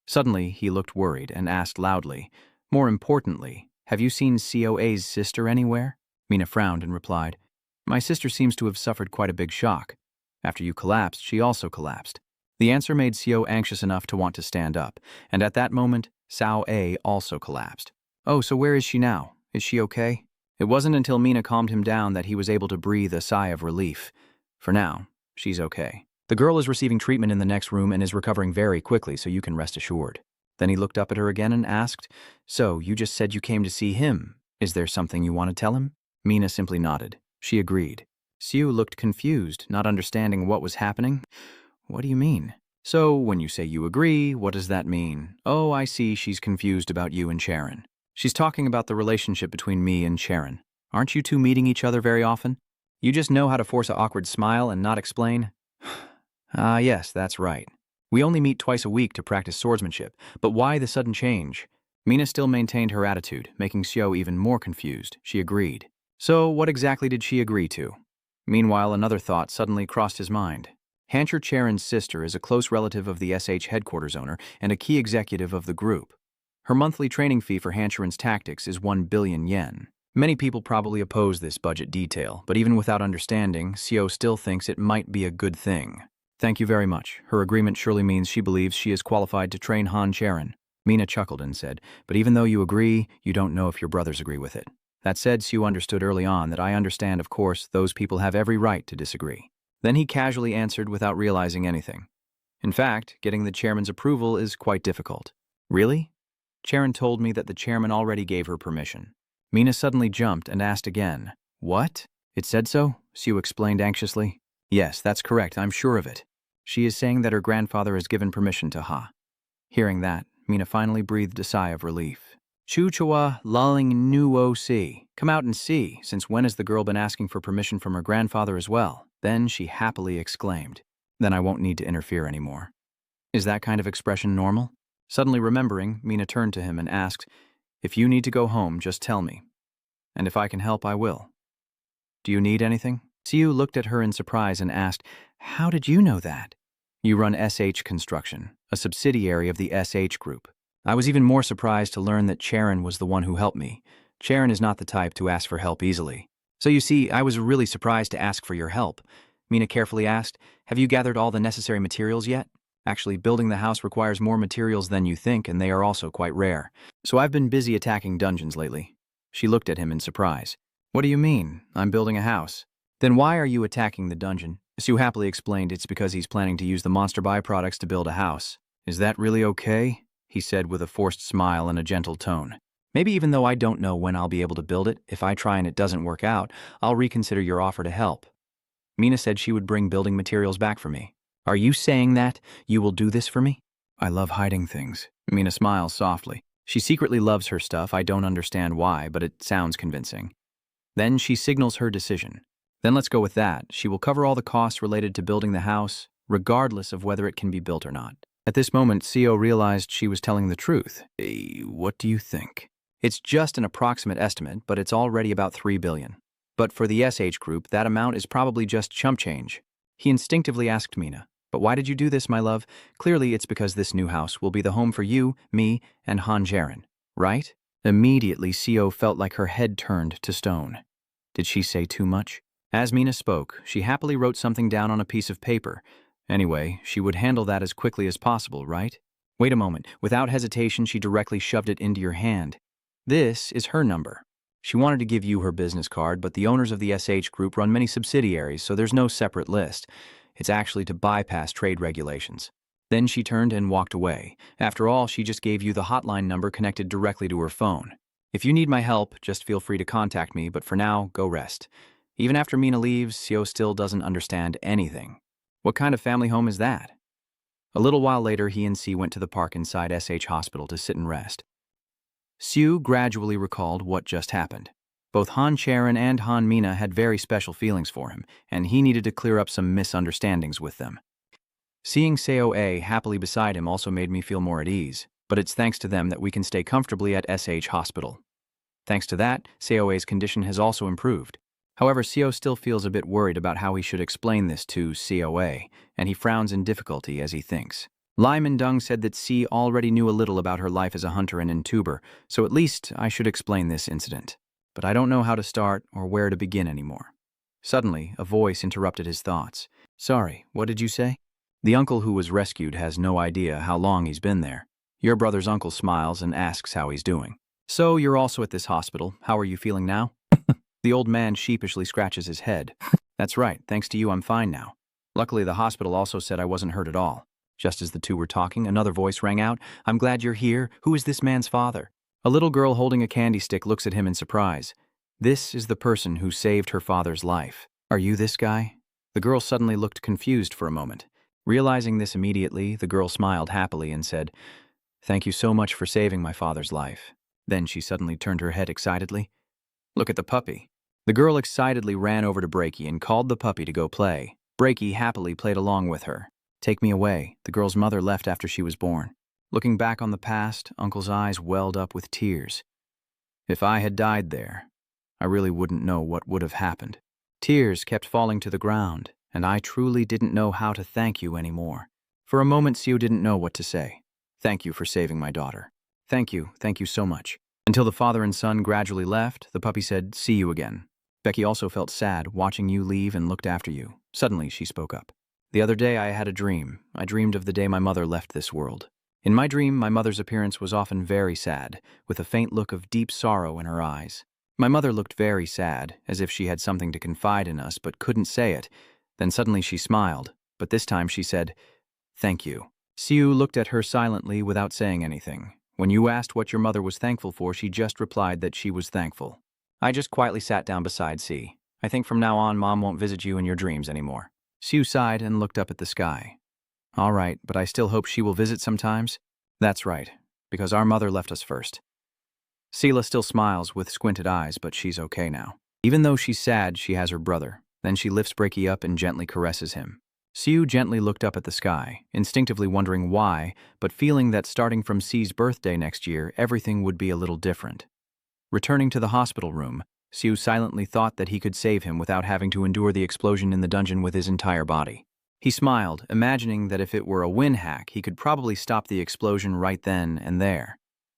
Suddenly, he looked worried and asked loudly, more importantly, have you seen COA's sister anywhere? Mina frowned and replied, my sister seems to have suffered quite a big shock. After you collapsed, she also collapsed. The answer made Seo anxious enough to want to stand up, and at that moment, Sao A also collapsed. Oh, so where is she now? Is she okay? It wasn't until Mina calmed him down that he was able to breathe a sigh of relief. For now, she's okay. The girl is receiving treatment in the next room and is recovering very quickly, so you can rest assured. Then he looked up at her again and asked, so you just said you came to see him. Is there something you want to tell him? Mina simply nodded. She agreed. Siu looked confused, not understanding what was happening. What do you mean? So, when you say you agree, what does that mean? Oh, I see, she's confused about you and Sharon. She's talking about the relationship between me and Sharon. Aren't you two meeting each other very often? You just know how to force an awkward smile and not explain? Yes, that's right. We only meet twice a week to practice swordsmanship, but why the sudden change? Mina still maintained her attitude, making Xiao even more confused. She agreed. So, what exactly did she agree to? Meanwhile, another thought suddenly crossed his mind. Hancher Charon's sister is a close relative of the SH headquarters owner and a key executive of the group. Her monthly training fee for Hancheron's tactics is 1 billion yen. Many people probably oppose this budget detail, but even without understanding, Seo still thinks it might be a good thing. Thank you very much. Her agreement surely means she believes she is qualified to train Han Charon. Mina chuckled and said, but even though you agree, you don't know if your brothers agree with it. That said, Sue understood early on that I understand, of course, those people have every right to disagree. Then he casually answered without realizing anything. In fact, getting the chairman's approval is quite difficult. Really? Charon told me that the chairman already gave her permission. Mina suddenly jumped and asked again, what? It said so? Sue explained anxiously. Yes, that's correct, I'm sure of it. She is saying that her grandfather has given permission to Ha. Hearing that, Mina finally breathed a sigh of relief. Chuchua lulling nuo si. Come out and see, since when has the girl been asking for permission from her grandfather as well? Then she happily exclaimed, then I won't need to interfere anymore. Is that kind of expression normal? Suddenly remembering, Mina turned to him and asked, if you need to go home, just tell me. And if I can help, I will. Do you need anything? Siu looked at her in surprise and asked, how did you know that? You run SH Construction, a subsidiary of the SH Group. I was even more surprised to learn that Charon was the one who helped me. Charon is not the type to ask for help easily. So you see, I was really surprised to ask for your help. Mina carefully asked, have you gathered all the necessary materials yet? Actually, building the house requires more materials than you think, and they are also quite rare. So I've been busy attacking dungeons lately. She looked at him in surprise. What do you mean? I'm building a house. Then why are you attacking the dungeon? Sue happily explained it's because he's planning to use the monster byproducts to build a house. Is that really okay? He said with a forced smile and a gentle tone. Maybe even though I don't know when I'll be able to build it, if I try and it doesn't work out, I'll reconsider your offer to help. Mina said she would bring building materials back for me. Are you saying that you will do this for me? I love hiding things. Mina smiles softly. She secretly loves her stuff. I don't understand why, but it sounds convincing. Then she signals her decision. Then let's go with that. She will cover all the costs related to building the house, regardless of whether it can be built or not. At this moment, CO realized she was telling the truth. What do you think? It's just an approximate estimate, but it's already about 3 billion. But for the SH group, that amount is probably just chump change. He instinctively asked Mina, but why did you do this, my love? Clearly it's because this new house will be the home for you, me, and Han Jaren, right? Immediately, CO felt like her head turned to stone. Did she say too much? As Mina spoke, she happily wrote something down on a piece of paper. Anyway, she would handle that as quickly as possible, right? Wait a moment. Without hesitation, she directly shoved it into your hand. This is her number. She wanted to give you her business card, but the owners of the SH group run many subsidiaries, so there's no separate list. It's actually to bypass trade regulations. Then she turned and walked away. After all, she just gave you the hotline number connected directly to her phone. If you need my help, just feel free to contact me, but for now, go rest. Even after Mina leaves, Seo still doesn't understand anything. What kind of family home is that? A little while later, he and C went to the park inside SH Hospital to sit and rest. Sue gradually recalled what just happened. Both Han Charon and Han Mina had very special feelings for him, and he needed to clear up some misunderstandings with them. Seeing Seo A happily beside him also made me feel more at ease, but it's thanks to them that we can stay comfortably at SH Hospital. Thanks to that, Seo A's condition has also improved. However, Seo still feels a bit worried about how he should explain this to COA, and he frowns in difficulty as he thinks. Lai Mindung said that C already knew a little about her life as a hunter and Intruder, so at least I should explain this incident. But I don't know how to start or where to begin anymore. Suddenly, a voice interrupted his thoughts. Sorry, what did you say? The uncle who was rescued has no idea how long he's been there. Your brother's uncle smiles and asks how he's doing. So, you're also at this hospital. How are you feeling now? The old man sheepishly scratches his head. That's right, thanks to you I'm fine now. Luckily, the hospital also said I wasn't hurt at all. Just as the two were talking, another voice rang out. I'm glad you're here. Who is this man's father? A little girl holding a candy stick looks at him in surprise. This is the person who saved her father's life. Are you this guy? The girl suddenly looked confused for a moment. Realizing this immediately, the girl smiled happily and said, Thank you so much for saving my father's life. Then she suddenly turned her head excitedly. Look at the puppy. The girl excitedly ran over to Breaky and called the puppy to go play. Breaky happily played along with her. Take me away. The girl's mother left after she was born. Looking back on the past, Uncle's eyes welled up with tears. If I had died there, I really wouldn't know what would have happened. Tears kept falling to the ground, and I truly didn't know how to thank you anymore. For a moment, Sue didn't know what to say. Thank you for saving my daughter. Thank you so much. Until the father and son gradually left, the puppy said, See you again. Becky also felt sad watching you leave and looked after you. Suddenly, she spoke up. The other day, I had a dream. I dreamed of the day my mother left this world. In my dream, my mother's appearance was often very sad, with a faint look of deep sorrow in her eyes. My mother looked very sad, as if she had something to confide in us but couldn't say it. Then suddenly she smiled, but this time she said, Thank you. Siu looked at her silently without saying anything. When you asked what your mother was thankful for, she just replied that she was thankful. I just quietly sat down beside Si. I think from now on, Mom won't visit you in your dreams anymore. Siu sighed and looked up at the sky. All right, but I still hope she will visit sometimes. That's right, because our mother left us first. Sela still smiles with squinted eyes, but she's okay now. Even though she's sad, she has her brother. Then she lifts Breaky up and gently caresses him. Siu gently looked up at the sky, instinctively wondering why, but feeling that starting from Si's birthday next year, everything would be a little different. Returning to the hospital room, Siu silently thought that he could save him without having to endure the explosion in the dungeon with his entire body. He smiled, imagining that if it were a win hack, he could probably stop the explosion right then and there.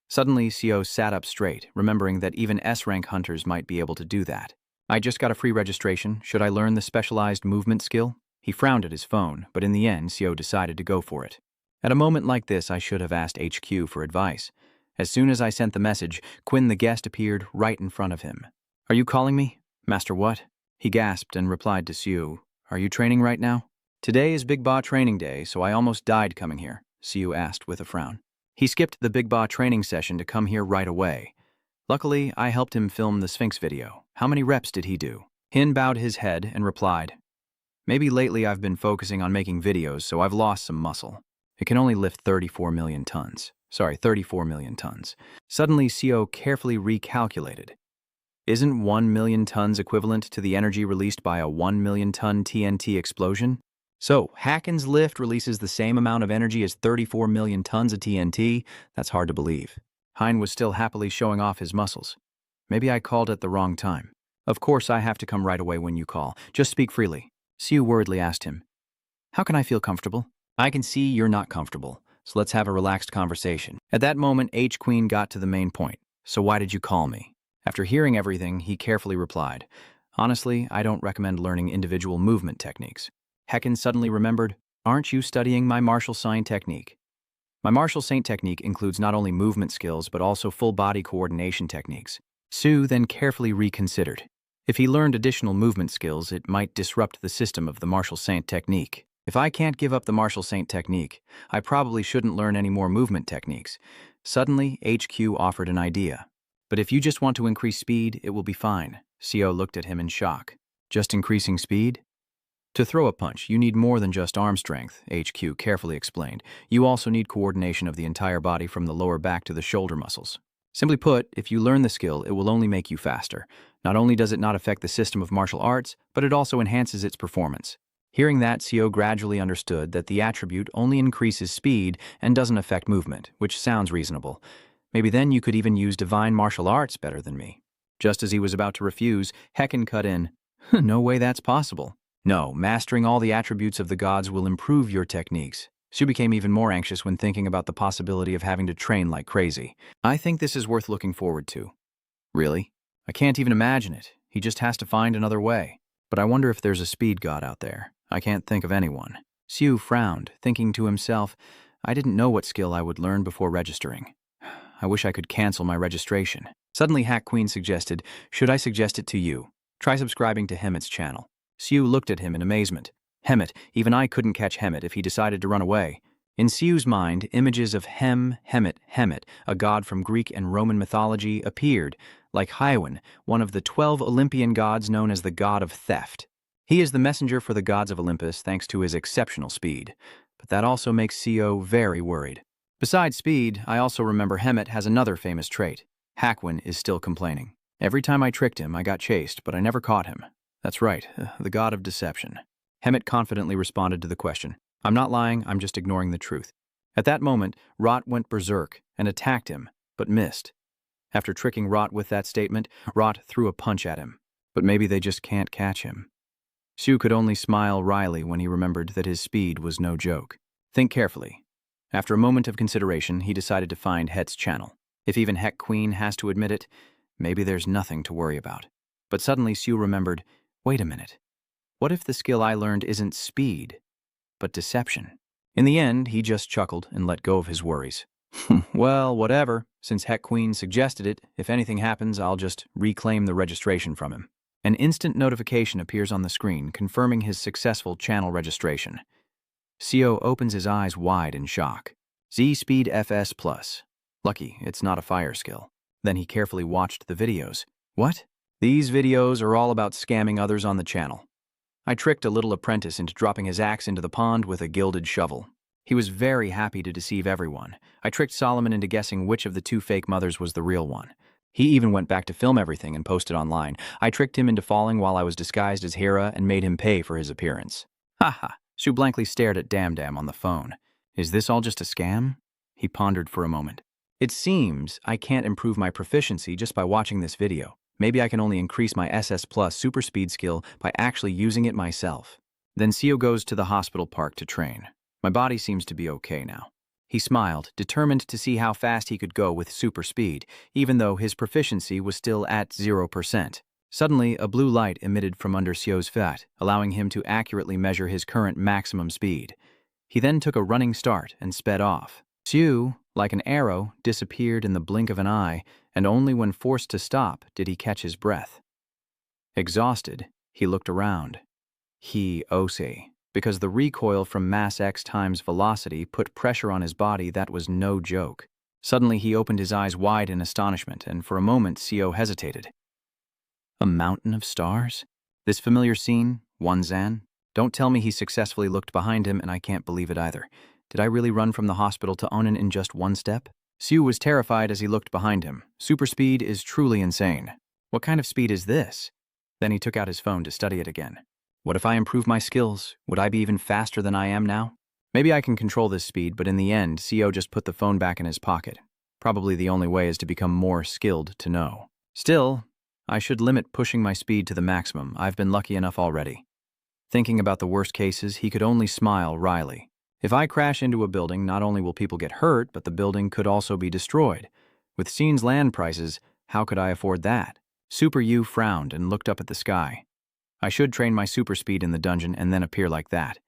Suddenly, Seo sat up straight, remembering that even S-rank hunters might be able to do that. I just got a free registration. Should I learn the specialized movement skill? He frowned at his phone, but in the end, Seo decided to go for it. At a moment like this, I should have asked HQ for advice. As soon as I sent the message, Quinn the guest appeared right in front of him. Are you calling me? Master what? He gasped and replied to Seo. Are you training right now? Today is Big Ba training day, so I almost died coming here, Seo asked with a frown. He skipped the Big Ba training session to come here right away. Luckily, I helped him film the Sphinx video. How many reps did he do? Hin bowed his head and replied, Maybe lately I've been focusing on making videos, so I've lost some muscle. It can only lift 34 million tons. Suddenly, Seo carefully recalculated. Isn't 1 million tons equivalent to the energy released by a 1 million ton TNT explosion? So, Haken's lift releases the same amount of energy as 34 million tons of TNT? That's hard to believe. Hein was still happily showing off his muscles. Maybe I called at the wrong time. Of course, I have to come right away when you call. Just speak freely. Seo worriedly asked him. How can I feel comfortable? I can see you're not comfortable, so let's have a relaxed conversation. At that moment, H-Queen got to the main point. So why did you call me? After hearing everything, he carefully replied, Honestly, I don't recommend learning individual movement techniques. Haken suddenly remembered, Aren't you studying my martial saint technique? My martial saint technique includes not only movement skills, but also full body coordination techniques. Seo then carefully reconsidered. If he learned additional movement skills, it might disrupt the system of the martial saint technique. If I can't give up the martial saint technique, I probably shouldn't learn any more movement techniques. Suddenly, HQ offered an idea. But if you just want to increase speed, it will be fine. Seo looked at him in shock. Just increasing speed? To throw a punch, you need more than just arm strength, HQ carefully explained. You also need coordination of the entire body from the lower back to the shoulder muscles. Simply put, if you learn the skill, it will only make you faster. Not only does it not affect the system of martial arts, but it also enhances its performance. Hearing that, Seo gradually understood that the attribute only increases speed and doesn't affect movement, which sounds reasonable. Maybe then you could even use divine martial arts better than me. Just as he was about to refuse, Haken cut in. No way that's possible. No, mastering all the attributes of the gods will improve your techniques. Seo became even more anxious when thinking about the possibility of having to train like crazy. I think this is worth looking forward to. Really? I can't even imagine it. He just has to find another way. But I wonder if there's a speed god out there. I can't think of anyone. Seo frowned, thinking to himself, I didn't know what skill I would learn before registering. I wish I could cancel my registration. Suddenly Hack Queen suggested, should I suggest it to you? Try subscribing to Hemet's channel. Seo looked at him in amazement. Hemet, even I couldn't catch Hemet if he decided to run away. In Seo's mind, images of Hemet, a god from Greek and Roman mythology, appeared, like Hywen, one of the 12 Olympian gods known as the god of theft. He is the messenger for the gods of Olympus thanks to his exceptional speed. But that also makes Seo very worried. Besides speed, I also remember Hemet has another famous trait. Hakwin is still complaining. Every time I tricked him, I got chased, but I never caught him. That's right, the god of deception. Hemet confidently responded to the question. I'm not lying, I'm just ignoring the truth. At that moment, Rot went berserk and attacked him, but missed. After tricking Rot with that statement, Rot threw a punch at him. But maybe they just can't catch him. Seo could only smile wryly when he remembered that his speed was no joke. Think carefully. After a moment of consideration, he decided to find Het's channel. If even Heck Queen has to admit it, maybe there's nothing to worry about. But suddenly Seo remembered, wait a minute. What if the skill I learned isn't speed, but deception? In the end, he just chuckled and let go of his worries. Well, whatever. Since Heck Queen suggested it, if anything happens, I'll just reclaim the registration from him. An instant notification appears on the screen, confirming his successful channel registration. Seo opens his eyes wide in shock. Z-Speed FS+. Lucky, it's not a fire skill. Then he carefully watched the videos. What? These videos are all about scamming others on the channel. I tricked a little apprentice into dropping his axe into the pond with a gilded shovel. He was very happy to deceive everyone. I tricked Solomon into guessing which of the two fake mothers was the real one. He even went back to film everything and post it online. I tricked him into falling while I was disguised as Hera and made him pay for his appearance. Haha. Seo blankly stared at Damdam on the phone. Is this all just a scam? He pondered for a moment. It seems I can't improve my proficiency just by watching this video. Maybe I can only increase my SS Plus super speed skill by actually using it myself. Then Seo goes to the hospital park to train. My body seems to be okay now. He smiled, determined to see how fast he could go with super speed, even though his proficiency was still at 0%. Suddenly, a blue light emitted from under Seo's feet, allowing him to accurately measure his current maximum speed. He then took a running start and sped off. Seo, like an arrow, disappeared in the blink of an eye, and only when forced to stop did he catch his breath. Exhausted, he looked around. Because the recoil from mass X times velocity put pressure on his body that was no joke. Suddenly he opened his eyes wide in astonishment, and for a moment Seo hesitated. A mountain of stars? This familiar scene, Wanzan? Don't tell me he successfully looked behind him, and I can't believe it either. Did I really run from the hospital to Onan in just one step? Seo was terrified as he looked behind him. Super speed is truly insane. What kind of speed is this? Then he took out his phone to study it again. What if I improve my skills? Would I be even faster than I am now? Maybe I can control this speed, but in the end, Seo just put the phone back in his pocket. Probably the only way is to become more skilled to know. Still, I should limit pushing my speed to the maximum. I've been lucky enough already. Thinking about the worst cases, he could only smile wryly. If I crash into a building, not only will people get hurt, but the building could also be destroyed. With Scene's land prices, how could I afford that? Super Yu frowned and looked up at the sky. I should train my super speed in the dungeon and then appear like that.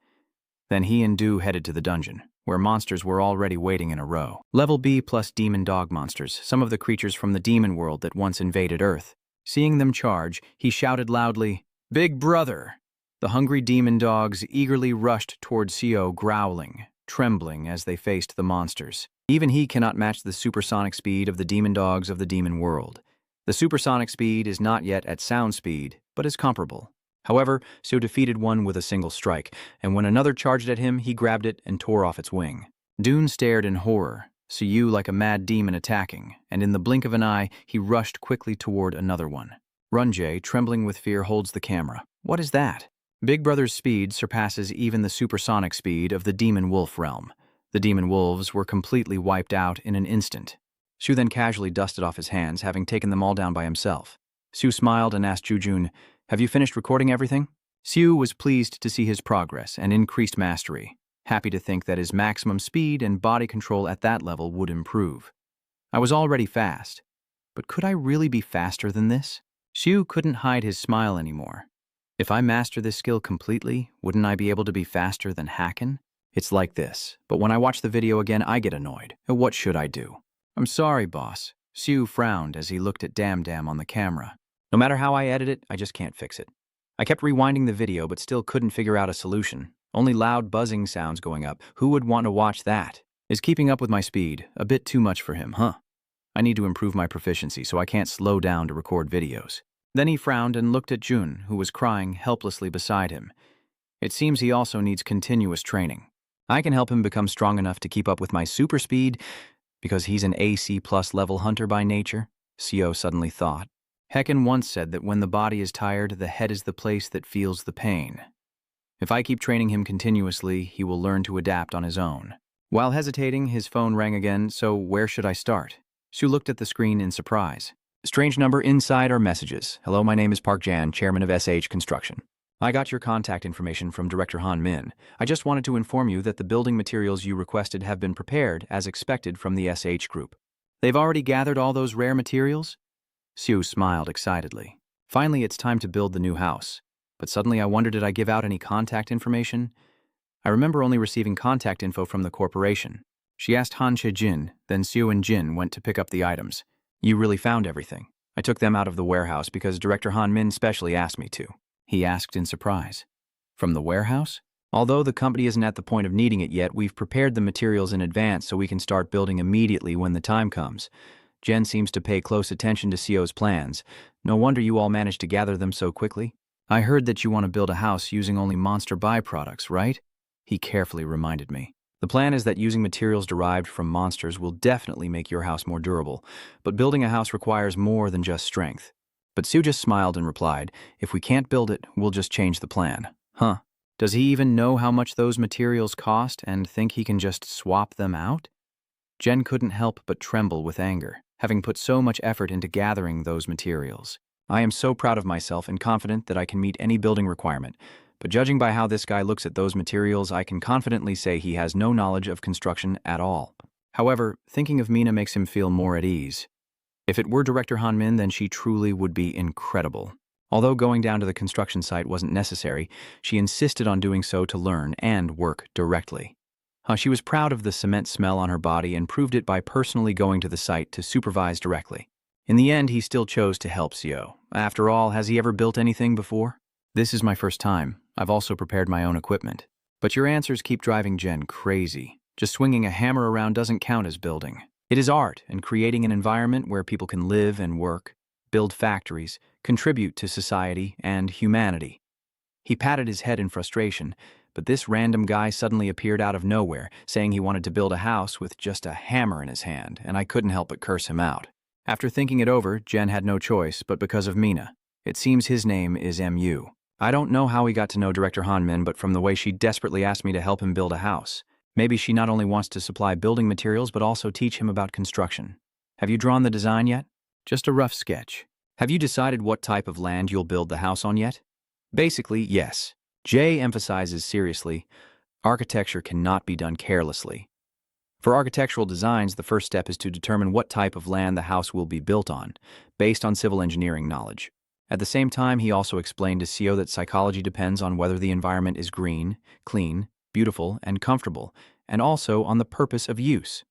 Then he and Du headed to the dungeon, where monsters were already waiting in a row. Level B plus demon dog monsters, some of the creatures from the demon world that once invaded Earth. Seeing them charge, he shouted loudly, "Big brother!" The hungry demon dogs eagerly rushed toward Seo, growling, trembling as they faced the monsters. Even he cannot match the supersonic speed of the demon dogs of the demon world. The supersonic speed is not yet at sound speed, but is comparable. However, Seo defeated one with a single strike, and when another charged at him, he grabbed it and tore off its wing. Dune stared in horror, Seo like a mad demon attacking, and in the blink of an eye, he rushed quickly toward another one. Runjay, trembling with fear, holds the camera. What is that? Big Brother's speed surpasses even the supersonic speed of the demon wolf realm. The demon wolves were completely wiped out in an instant. Seo then casually dusted off his hands, having taken them all down by himself. Seo smiled and asked Jujun, "Have you finished recording everything?" Seo was pleased to see his progress and increased mastery, happy to think that his maximum speed and body control at that level would improve. I was already fast, but could I really be faster than this? Seo couldn't hide his smile anymore. If I master this skill completely, wouldn't I be able to be faster than Hacken? It's like this, but when I watch the video again, I get annoyed. What should I do? I'm sorry, boss. Seo frowned as he looked at Dam on the camera. No matter how I edit it, I just can't fix it. I kept rewinding the video, but still couldn't figure out a solution. Only loud buzzing sounds going up. Who would want to watch that? Is keeping up with my speed a bit too much for him, huh? I need to improve my proficiency so I can't slow down to record videos. Then he frowned and looked at Jun, who was crying helplessly beside him. It seems he also needs continuous training. I can help him become strong enough to keep up with my super speed because he's an AC+ level hunter by nature, Seo suddenly thought. Hacken once said that when the body is tired, the head is the place that feels the pain. If I keep training him continuously, he will learn to adapt on his own. While hesitating, his phone rang again, so where should I start? Seo looked at the screen in surprise. Strange number inside our messages. Hello, my name is Park Jan, chairman of SH Construction. I got your contact information from Director Han Min. I just wanted to inform you that the building materials you requested have been prepared as expected from the SH group. They've already gathered all those rare materials? Seo smiled excitedly. Finally, it's time to build the new house. But suddenly I wondered, did I give out any contact information? I remember only receiving contact info from the corporation. She asked Han Che-jin, then Seo and Jin went to pick up the items. You really found everything. I took them out of the warehouse because Director Han Min specially asked me to. He asked in surprise. From the warehouse? Although the company isn't at the point of needing it yet, we've prepared the materials in advance so we can start building immediately when the time comes. Jen seems to pay close attention to Seo's plans. No wonder you all managed to gather them so quickly. I heard that you want to build a house using only monster byproducts, right? He carefully reminded me. The plan is that using materials derived from monsters will definitely make your house more durable, but building a house requires more than just strength. But Seo just smiled and replied, if we can't build it, we'll just change the plan. Huh. Does he even know how much those materials cost and think he can just swap them out? Jen couldn't help but tremble with anger, having put so much effort into gathering those materials. I am so proud of myself and confident that I can meet any building requirement, but judging by how this guy looks at those materials, I can confidently say he has no knowledge of construction at all. However, thinking of Mina makes him feel more at ease. If it were Director Hanmin, then she truly would be incredible. Although going down to the construction site wasn't necessary, she insisted on doing so to learn and work directly. She was proud of the cement smell on her body and proved it by personally going to the site to supervise directly. In the end, he still chose to help Seo. After all, has he ever built anything before? This is my first time. I've also prepared my own equipment. But your answers keep driving Jen crazy. Just swinging a hammer around doesn't count as building. It is art and creating an environment where people can live and work, build factories, contribute to society and humanity. He patted his head in frustration, but this random guy suddenly appeared out of nowhere, saying he wanted to build a house with just a hammer in his hand, and I couldn't help but curse him out. After thinking it over, Jen had no choice but because of Mina. It seems his name is MU. I don't know how he got to know Director Hanmin, but from the way she desperately asked me to help him build a house. Maybe she not only wants to supply building materials, but also teach him about construction. Have you drawn the design yet? Just a rough sketch. Have you decided what type of land you'll build the house on yet? Basically, yes. Jay emphasizes seriously, architecture cannot be done carelessly. For architectural designs, the first step is to determine what type of land the house will be built on, based on civil engineering knowledge. At the same time, he also explained to Seo that psychology depends on whether the environment is green, clean, beautiful, and comfortable, and also on the purpose of use.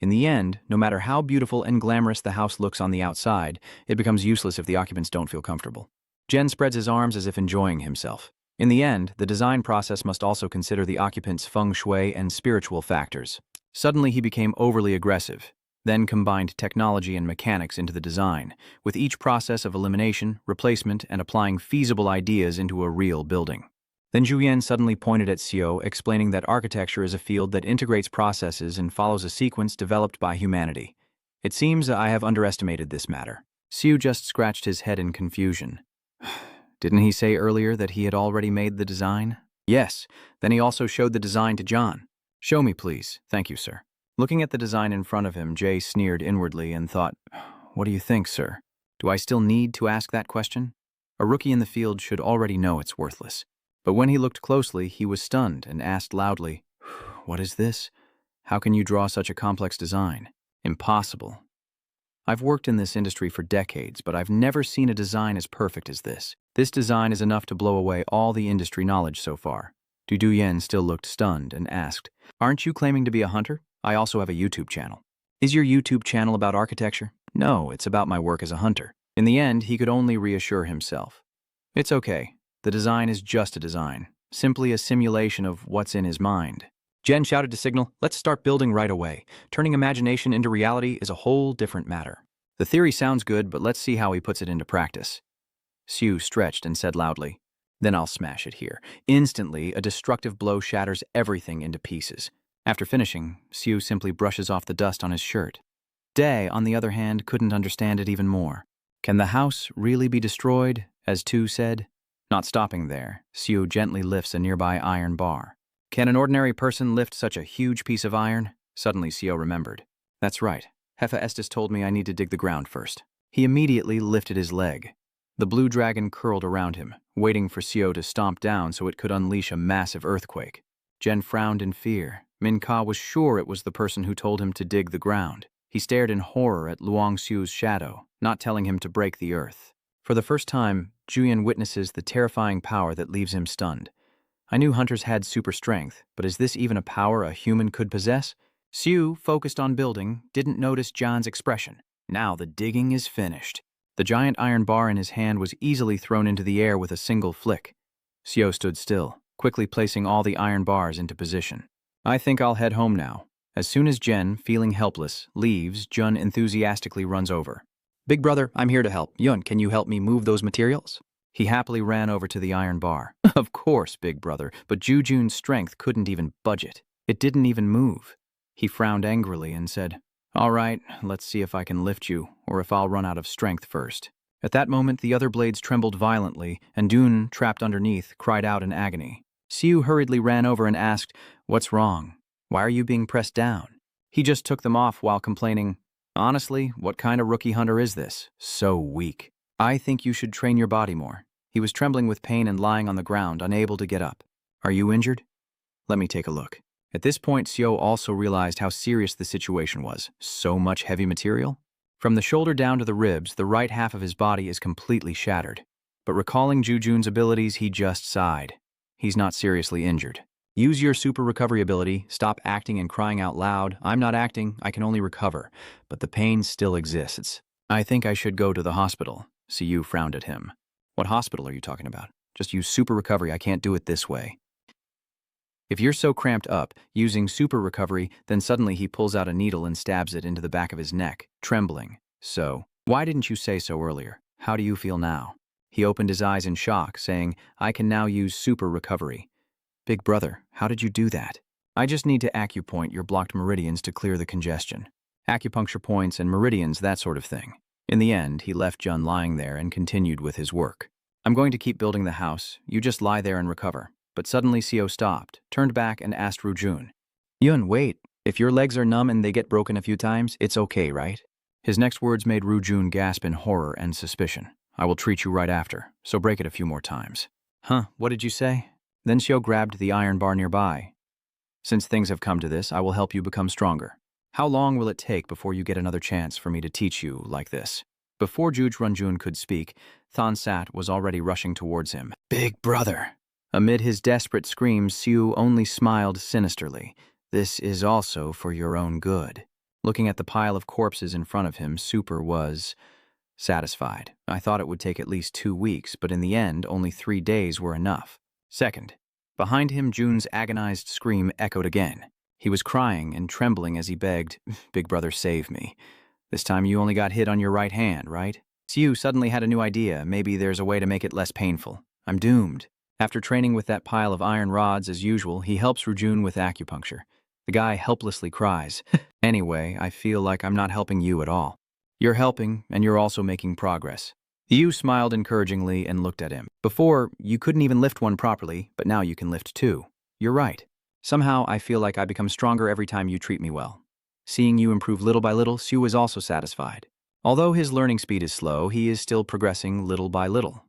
In the end, no matter how beautiful and glamorous the house looks on the outside, it becomes useless if the occupants don't feel comfortable. Jen spreads his arms as if enjoying himself. In the end, the design process must also consider the occupants' feng shui and spiritual factors. Suddenly he became overly aggressive, then combined technology and mechanics into the design, with each process of elimination, replacement, and applying feasible ideas into a real building. Then Juyen suddenly pointed at Seo, explaining that architecture is a field that integrates processes and follows a sequence developed by humanity. It seems I have underestimated this matter. Seo just scratched his head in confusion. Didn't he say earlier that he had already made the design? Yes, then he also showed the design to John. Show me, please. Thank you, sir. Looking at the design in front of him, Jay sneered inwardly and thought, what do you think, sir? Do I still need to ask that question? A rookie in the field should already know it's worthless. But when he looked closely, he was stunned and asked loudly, what is this? How can you draw such a complex design? Impossible. I've worked in this industry for decades, but I've never seen a design as perfect as this. This design is enough to blow away all the industry knowledge so far. Du Duyen still looked stunned and asked, aren't you claiming to be a hunter? I also have a YouTube channel. Is your YouTube channel about architecture? No, it's about my work as a hunter. In the end, he could only reassure himself. It's okay. The design is just a design, simply a simulation of what's in his mind. Jen shouted to Signal, let's start building right away. Turning imagination into reality is a whole different matter. The theory sounds good, but let's see how he puts it into practice. Sue stretched and said loudly, then I'll smash it here. Instantly, a destructive blow shatters everything into pieces. After finishing, Sue simply brushes off the dust on his shirt. Day, on the other hand, couldn't understand it even more. Can the house really be destroyed, as Tu said? Not stopping there, Sue gently lifts a nearby iron bar. Can an ordinary person lift such a huge piece of iron? Suddenly Seo remembered. That's right. Hephaestus told me I need to dig the ground first. He immediately lifted his leg. The blue dragon curled around him, waiting for Seo to stomp down so it could unleash a massive earthquake. Jen frowned in fear. Min Ka was sure it was the person who told him to dig the ground. He stared in horror at Luong Xu's shadow, not telling him to break the earth. For the first time, Juyen witnesses the terrifying power that leaves him stunned. I knew hunters had super strength, but is this even a power a human could possess? Sue, focused on building, didn't notice John's expression. Now the digging is finished. The giant iron bar in his hand was easily thrown into the air with a single flick. Seo stood still, quickly placing all the iron bars into position. I think I'll head home now. As soon as Jen, feeling helpless, leaves, Jun enthusiastically runs over. Big brother, I'm here to help. Yun, can you help me move those materials? He happily ran over to the iron bar. Of course, big brother, but Jujun's strength couldn't even budge it. It didn't even move. He frowned angrily and said, all right, let's see if I can lift you, or if I'll run out of strength first. At that moment, the other blades trembled violently, and Dune, trapped underneath, cried out in agony. Siu hurriedly ran over and asked, what's wrong? Why are you being pressed down? He just took them off while complaining, honestly, what kind of rookie hunter is this? So weak. I think you should train your body more. He was trembling with pain and lying on the ground, unable to get up. Are you injured? Let me take a look. At this point, Seo also realized how serious the situation was. So much heavy material? From the shoulder down to the ribs, the right half of his body is completely shattered. But recalling Jujun's abilities, he just sighed. He's not seriously injured. Use your super recovery ability, stop acting and crying out loud. I'm not acting, I can only recover. But the pain still exists. I think I should go to the hospital. Siyu frowned at him. What hospital are you talking about? Just use super recovery, I can't do it this way. If you're so cramped up, using super recovery, then suddenly he pulls out a needle and stabs it into the back of his neck, trembling. So, why didn't you say so earlier? How do you feel now? He opened his eyes in shock, saying, I can now use super recovery. Big brother, how did you do that? I just need to acupoint your blocked meridians to clear the congestion. Acupuncture points and meridians, that sort of thing. In the end, he left Jun lying there and continued with his work. I'm going to keep building the house. You just lie there and recover. But suddenly Seo stopped, turned back and asked Rujun. Yun, wait. If your legs are numb and they get broken a few times, it's okay, right? His next words made Rujun gasp in horror and suspicion. I will treat you right after, so break it a few more times. Huh, what did you say? Then Seo grabbed the iron bar nearby. Since things have come to this, I will help you become stronger. How long will it take before you get another chance for me to teach you like this? Before Juj Runjun could speak, Thon Sat was already rushing towards him. Big brother! Amid his desperate screams, Siu only smiled sinisterly. This is also for your own good. Looking at the pile of corpses in front of him, Super was satisfied. I thought it would take at least 2 weeks, but in the end, only 3 days were enough. Second, behind him, Jun's agonized scream echoed again. He was crying and trembling as he begged, Big brother, save me. This time you only got hit on your right hand, right? Siu suddenly had a new idea. Maybe there's a way to make it less painful. I'm doomed. After training with that pile of iron rods as usual, he helps Rujun with acupuncture. The guy helplessly cries. Anyway, I feel like I'm not helping you at all. You're helping, and you're also making progress. Yu smiled encouragingly and looked at him. Before, you couldn't even lift one properly, but now you can lift 2. You're right. Somehow, I feel like I become stronger every time you treat me well. Seeing you improve little by little, Siu is also satisfied. Although his learning speed is slow, he is still progressing little by little.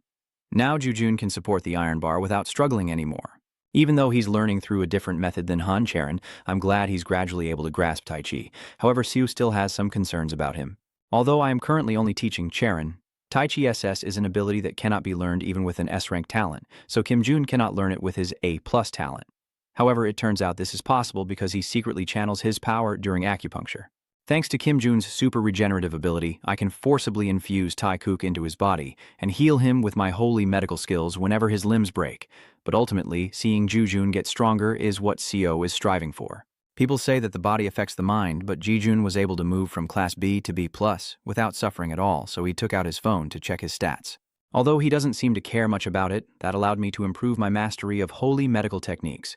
Now Jujun can support the iron bar without struggling anymore. Even though he's learning through a different method than Han Charon, I'm glad he's gradually able to grasp Tai Chi. However, Siu still has some concerns about him. Although I am currently only teaching Charon, Tai Chi SS is an ability that cannot be learned even with an S-rank talent, so Kim Jun cannot learn it with his A+ talent. However, it turns out this is possible because he secretly channels his power during acupuncture. Thanks to Kim Jun's super regenerative ability, I can forcibly infuse Tai Kuk into his body and heal him with my holy medical skills whenever his limbs break. But ultimately, seeing Jujun get stronger is what Seo is striving for. People say that the body affects the mind, but Jijun was able to move from Class B to B+ without suffering at all, so he took out his phone to check his stats. Although he doesn't seem to care much about it, that allowed me to improve my mastery of holy medical techniques.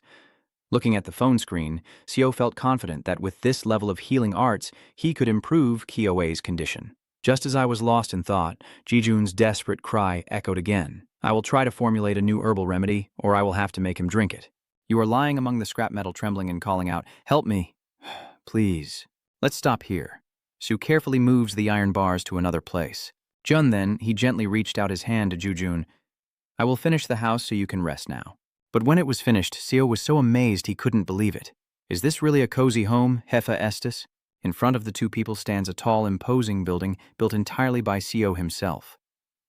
Looking at the phone screen, Seo felt confident that with this level of healing arts, he could improve Kyoa's condition. Just as I was lost in thought, Jijun's desperate cry echoed again. I will try to formulate a new herbal remedy, or I will have to make him drink it. You are lying among the scrap metal, trembling and calling out, help me. Please. Let's stop here. Su carefully moves the iron bars to another place. Jun then, he gently reached out his hand to Jujun. I will finish the house so you can rest now. But when it was finished, Seo was so amazed he couldn't believe it. Is this really a cozy home, Hefa Estes? In front of the two people stands a tall, imposing building built entirely by Seo himself.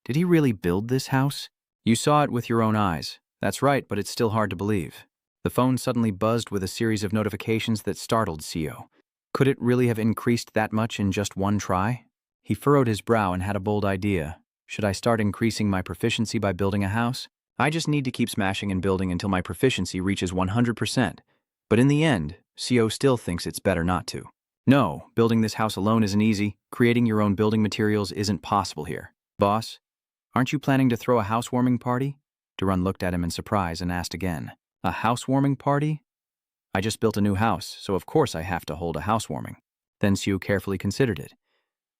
Did he really build this house? You saw it with your own eyes. That's right, but it's still hard to believe. The phone suddenly buzzed with a series of notifications that startled Seo. Could it really have increased that much in just one try? He furrowed his brow and had a bold idea. Should I start increasing my proficiency by building a house? I just need to keep smashing and building until my proficiency reaches 100%. But in the end, Seo still thinks it's better not to. No, building this house alone isn't easy. Creating your own building materials isn't possible here. Boss, aren't you planning to throw a housewarming party? Durun looked at him in surprise and asked again. A housewarming party? I just built a new house, so of course I have to hold a housewarming. Then Seo carefully considered it.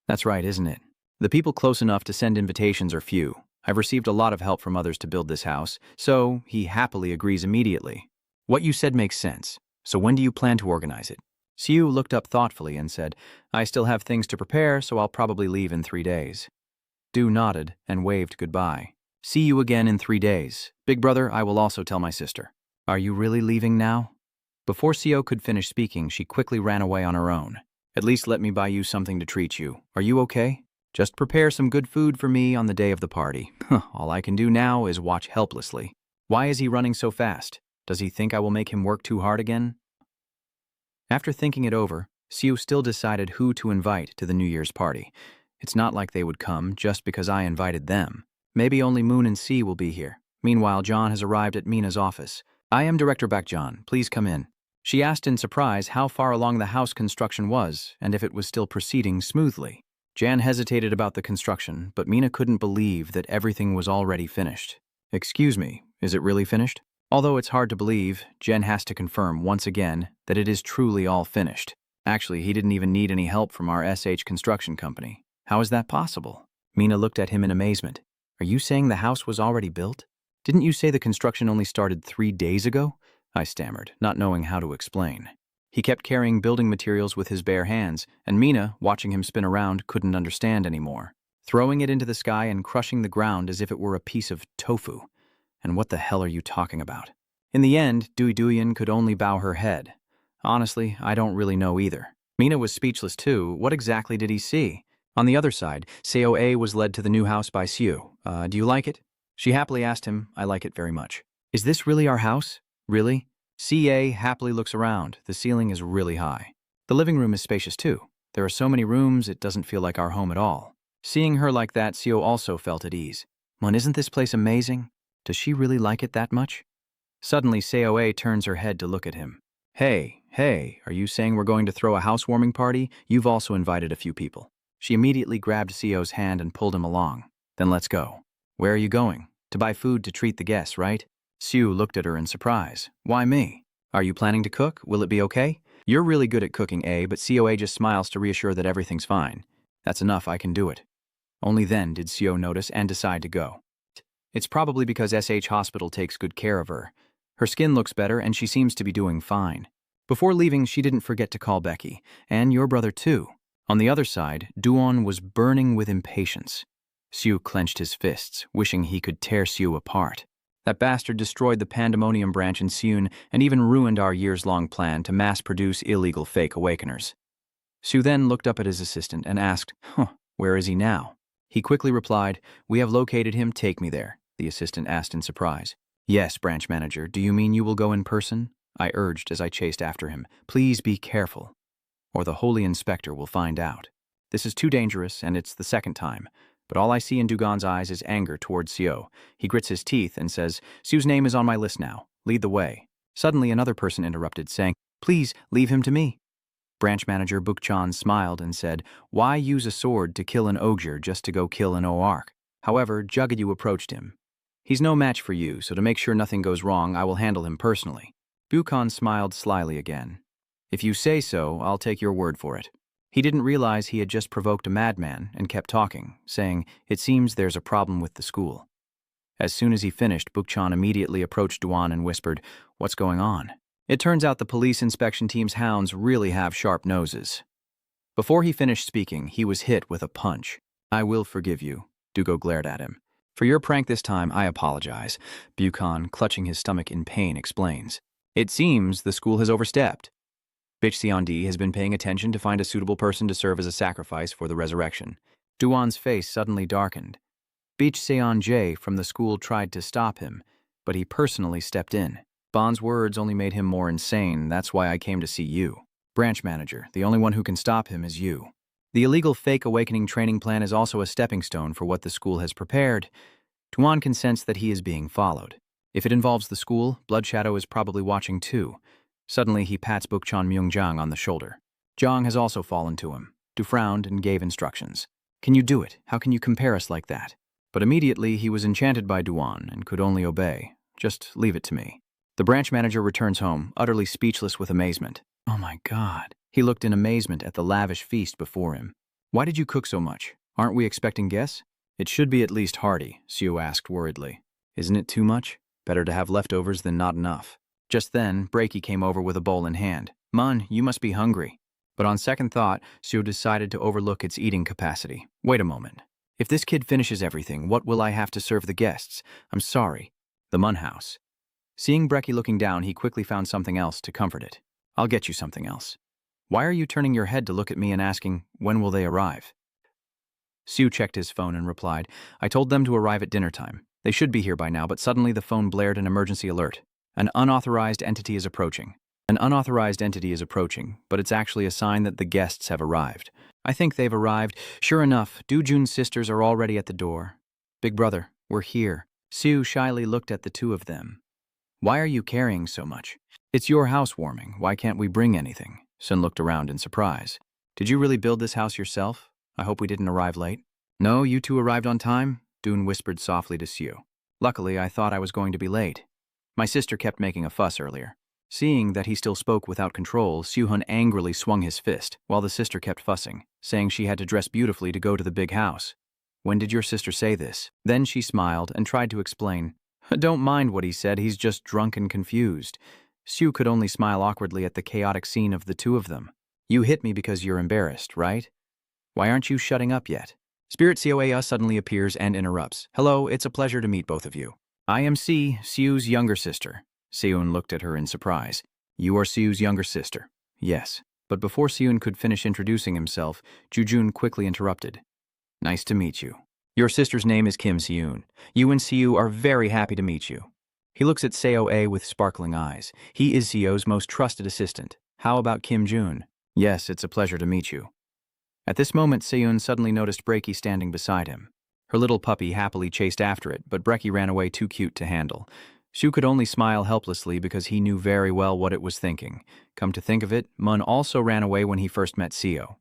That's right, isn't it? The people close enough to send invitations are few. I've received a lot of help from others to build this house, so he happily agrees immediately. What you said makes sense. So when do you plan to organize it? Seo looked up thoughtfully and said, I still have things to prepare, so I'll probably leave in 3 days. Du nodded and waved goodbye. See you again in 3 days. Big brother, I will also tell my sister. Are you really leaving now? Before Seo could finish speaking, she quickly ran away on her own. At least let me buy you something to treat you. Are you okay? Just prepare some good food for me on the day of the party. All I can do now is watch helplessly. Why is he running so fast? Does he think I will make him work too hard again? After thinking it over, Seo still decided who to invite to the New Year's party. It's not like they would come just because I invited them. Maybe only Moon and C will be here. Meanwhile, John has arrived at Mina's office. I am Director Bakjan. Please come in. She asked in surprise how far along the house construction was and if it was still proceeding smoothly. Jan hesitated about the construction, but Mina couldn't believe that everything was already finished. Excuse me, is it really finished? Although it's hard to believe, Jen has to confirm once again that it is truly all finished. Actually, he didn't even need any help from our SH construction company. How is that possible? Mina looked at him in amazement. Are you saying the house was already built? Didn't you say the construction only started 3 days ago? I stammered, not knowing how to explain. He kept carrying building materials with his bare hands, and Mina, watching him spin around, couldn't understand anymore. Throwing it into the sky and crushing the ground as if it were a piece of tofu. And what the hell are you talking about? In the end, Duyan could only bow her head. Honestly, I don't really know either. Mina was speechless too. What exactly did he see? On the other side, Seo was led to the new house by Siu. Do you like it? She happily asked him, I like it very much. Is this really our house? Really? CA happily looks around. The ceiling is really high. The living room is spacious too. There are so many rooms, it doesn't feel like our home at all. Seeing her like that, Seo also felt at ease. Man, isn't this place amazing? Does she really like it that much? Suddenly, Seo turns her head to look at him. Hey, are you saying we're going to throw a housewarming party? You've also invited a few people. She immediately grabbed Seo's hand and pulled him along. Then let's go. Where are you going? To buy food to treat the guests, right? Sue looked at her in surprise. Why me? Are you planning to cook? Will it be okay? You're really good at cooking, but Seo just smiles to reassure that everything's fine. That's enough, I can do it. Only then did Seo notice and decide to go. It's probably because SH Hospital takes good care of her. Her skin looks better and she seems to be doing fine. Before leaving, she didn't forget to call Becky, and your brother too. On the other side, Duon was burning with impatience. Sue clenched his fists, wishing he could tear Sue apart. That bastard destroyed the Pandemonium branch in Seun and even ruined our years-long plan to mass-produce illegal fake awakeners. Sue then looked up at his assistant and asked, where is he now? He quickly replied, we have located him, take me there. The assistant asked in surprise. Yes, branch manager, do you mean you will go in person? I urged as I chased after him. Please be careful, or the holy inspector will find out. This is too dangerous, and it's the second time. But all I see in Dugon's eyes is anger towards Seo. He grits his teeth and says, Sue's name is on my list now. Lead the way. Suddenly another person interrupted, saying, please, leave him to me. Branch manager Bukchan smiled and said, why use a sword to kill an ogre just to go kill an Oark? However, Jugadu approached him. He's no match for you, so to make sure nothing goes wrong, I will handle him personally. Bukchan smiled slyly again. If you say so, I'll take your word for it. He didn't realize he had just provoked a madman and kept talking, saying, it seems there's a problem with the school. As soon as he finished, Bukchan immediately approached Duan and whispered, what's going on? It turns out the police inspection team's hounds really have sharp noses. Before he finished speaking, he was hit with a punch. I will forgive you, Dugo glared at him. For your prank this time, I apologize, Bukchan, clutching his stomach in pain, explains. It seems the school has overstepped. Bitch Seondi has been paying attention to find a suitable person to serve as a sacrifice for the resurrection. Duan's face suddenly darkened. Beach Seon-jae from the school tried to stop him, but he personally stepped in. Bond's words only made him more insane, that's why I came to see you. Branch manager, the only one who can stop him is you. The illegal fake awakening training plan is also a stepping stone for what the school has prepared. Tuan can sense that he is being followed. If it involves the school, Blood Shadow is probably watching too. Suddenly, he pats Bukchan Myung-jang on the shoulder. Jang has also fallen to him. Du frowned and gave instructions. Can you do it? How can you compare us like that? But immediately, he was enchanted by Duan and could only obey. Just leave it to me. The branch manager returns home, utterly speechless with amazement. Oh my God. He looked in amazement at the lavish feast before him. Why did you cook so much? Aren't we expecting guests? It should be at least hearty, Sue asked worriedly. Isn't it too much? Better to have leftovers than not enough. Just then, Breaky came over with a bowl in hand. Mun, you must be hungry. But on second thought, Sue decided to overlook its eating capacity. Wait a moment. If this kid finishes everything, what will I have to serve the guests? I'm sorry. The Mun House. Seeing Brecky looking down, he quickly found something else to comfort it. I'll get you something else. Why are you turning your head to look at me and asking, when will they arrive? Sue checked his phone and replied, I told them to arrive at dinner time. They should be here by now, but suddenly the phone blared an emergency alert. An unauthorized entity is approaching. An unauthorized entity is approaching, but it's actually a sign that the guests have arrived. I think they've arrived. Sure enough, Dojun's sisters are already at the door. Big brother, we're here. Sue shyly looked at the two of them. Why are you carrying so much? It's your housewarming. Why can't we bring anything? Sun looked around in surprise. Did you really build this house yourself? I hope we didn't arrive late. No, you two arrived on time, Dune whispered softly to Sue. Luckily, I thought I was going to be late. My sister kept making a fuss earlier. Seeing that he still spoke without control, Soo-hun angrily swung his fist, while the sister kept fussing, saying she had to dress beautifully to go to the big house. When did your sister say this? Then she smiled and tried to explain. Don't mind what he said, he's just drunk and confused. Sue could only smile awkwardly at the chaotic scene of the two of them. You hit me because you're embarrassed, right? Why aren't you shutting up yet? Spirit Coa suddenly appears and interrupts. Hello, it's a pleasure to meet both of you. I am Sue's younger sister. Seun looked at her in surprise. You are Sue's younger sister. Yes. But before Seun could finish introducing himself, Jujun quickly interrupted. Nice to meet you. Your sister's name is Kim Seun. You and Seo are very happy to meet you. He looks at Seo with sparkling eyes. He is Seo's most trusted assistant. How about Kim Jun? Yes, it's a pleasure to meet you. At this moment, Seun suddenly noticed Brecky standing beside him. Her little puppy happily chased after it, but Brecky ran away too cute to handle. Shu could only smile helplessly because he knew very well what it was thinking. Come to think of it, Mun also ran away when he first met Seo.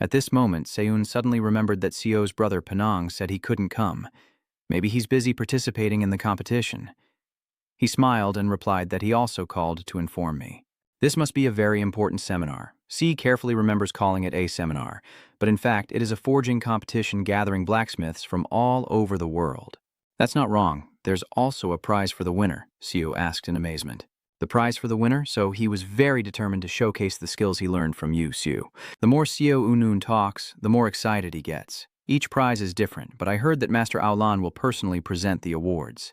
At this moment, Seun suddenly remembered that Seo's brother Panong said he couldn't come. Maybe he's busy participating in the competition. He smiled and replied that he also called to inform me. This must be a very important seminar. C carefully remembers calling it a seminar, but in fact it is a forging competition gathering blacksmiths from all over the world. That's not wrong. There's also a prize for the winner, Seo asked in amazement. The prize for the winner? So he was very determined to showcase the skills he learned from you, Seo. The more Seo Unun talks, the more excited he gets. Each prize is different, but I heard that Master Aolan will personally present the awards.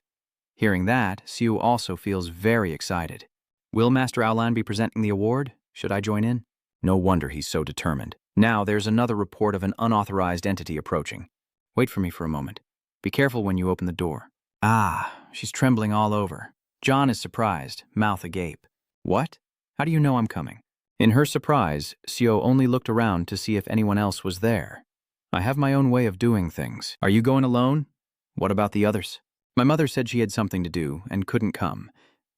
Hearing that, Seo also feels very excited. Will Master Aolan be presenting the award? Should I join in? No wonder he's so determined. Now there's another report of an unauthorized entity approaching. Wait for me for a moment. Be careful when you open the door. Ah, she's trembling all over. John is surprised, mouth agape. What? How do you know I'm coming? In her surprise, Seo only looked around to see if anyone else was there. I have my own way of doing things. Are you going alone? What about the others? My mother said she had something to do and couldn't come.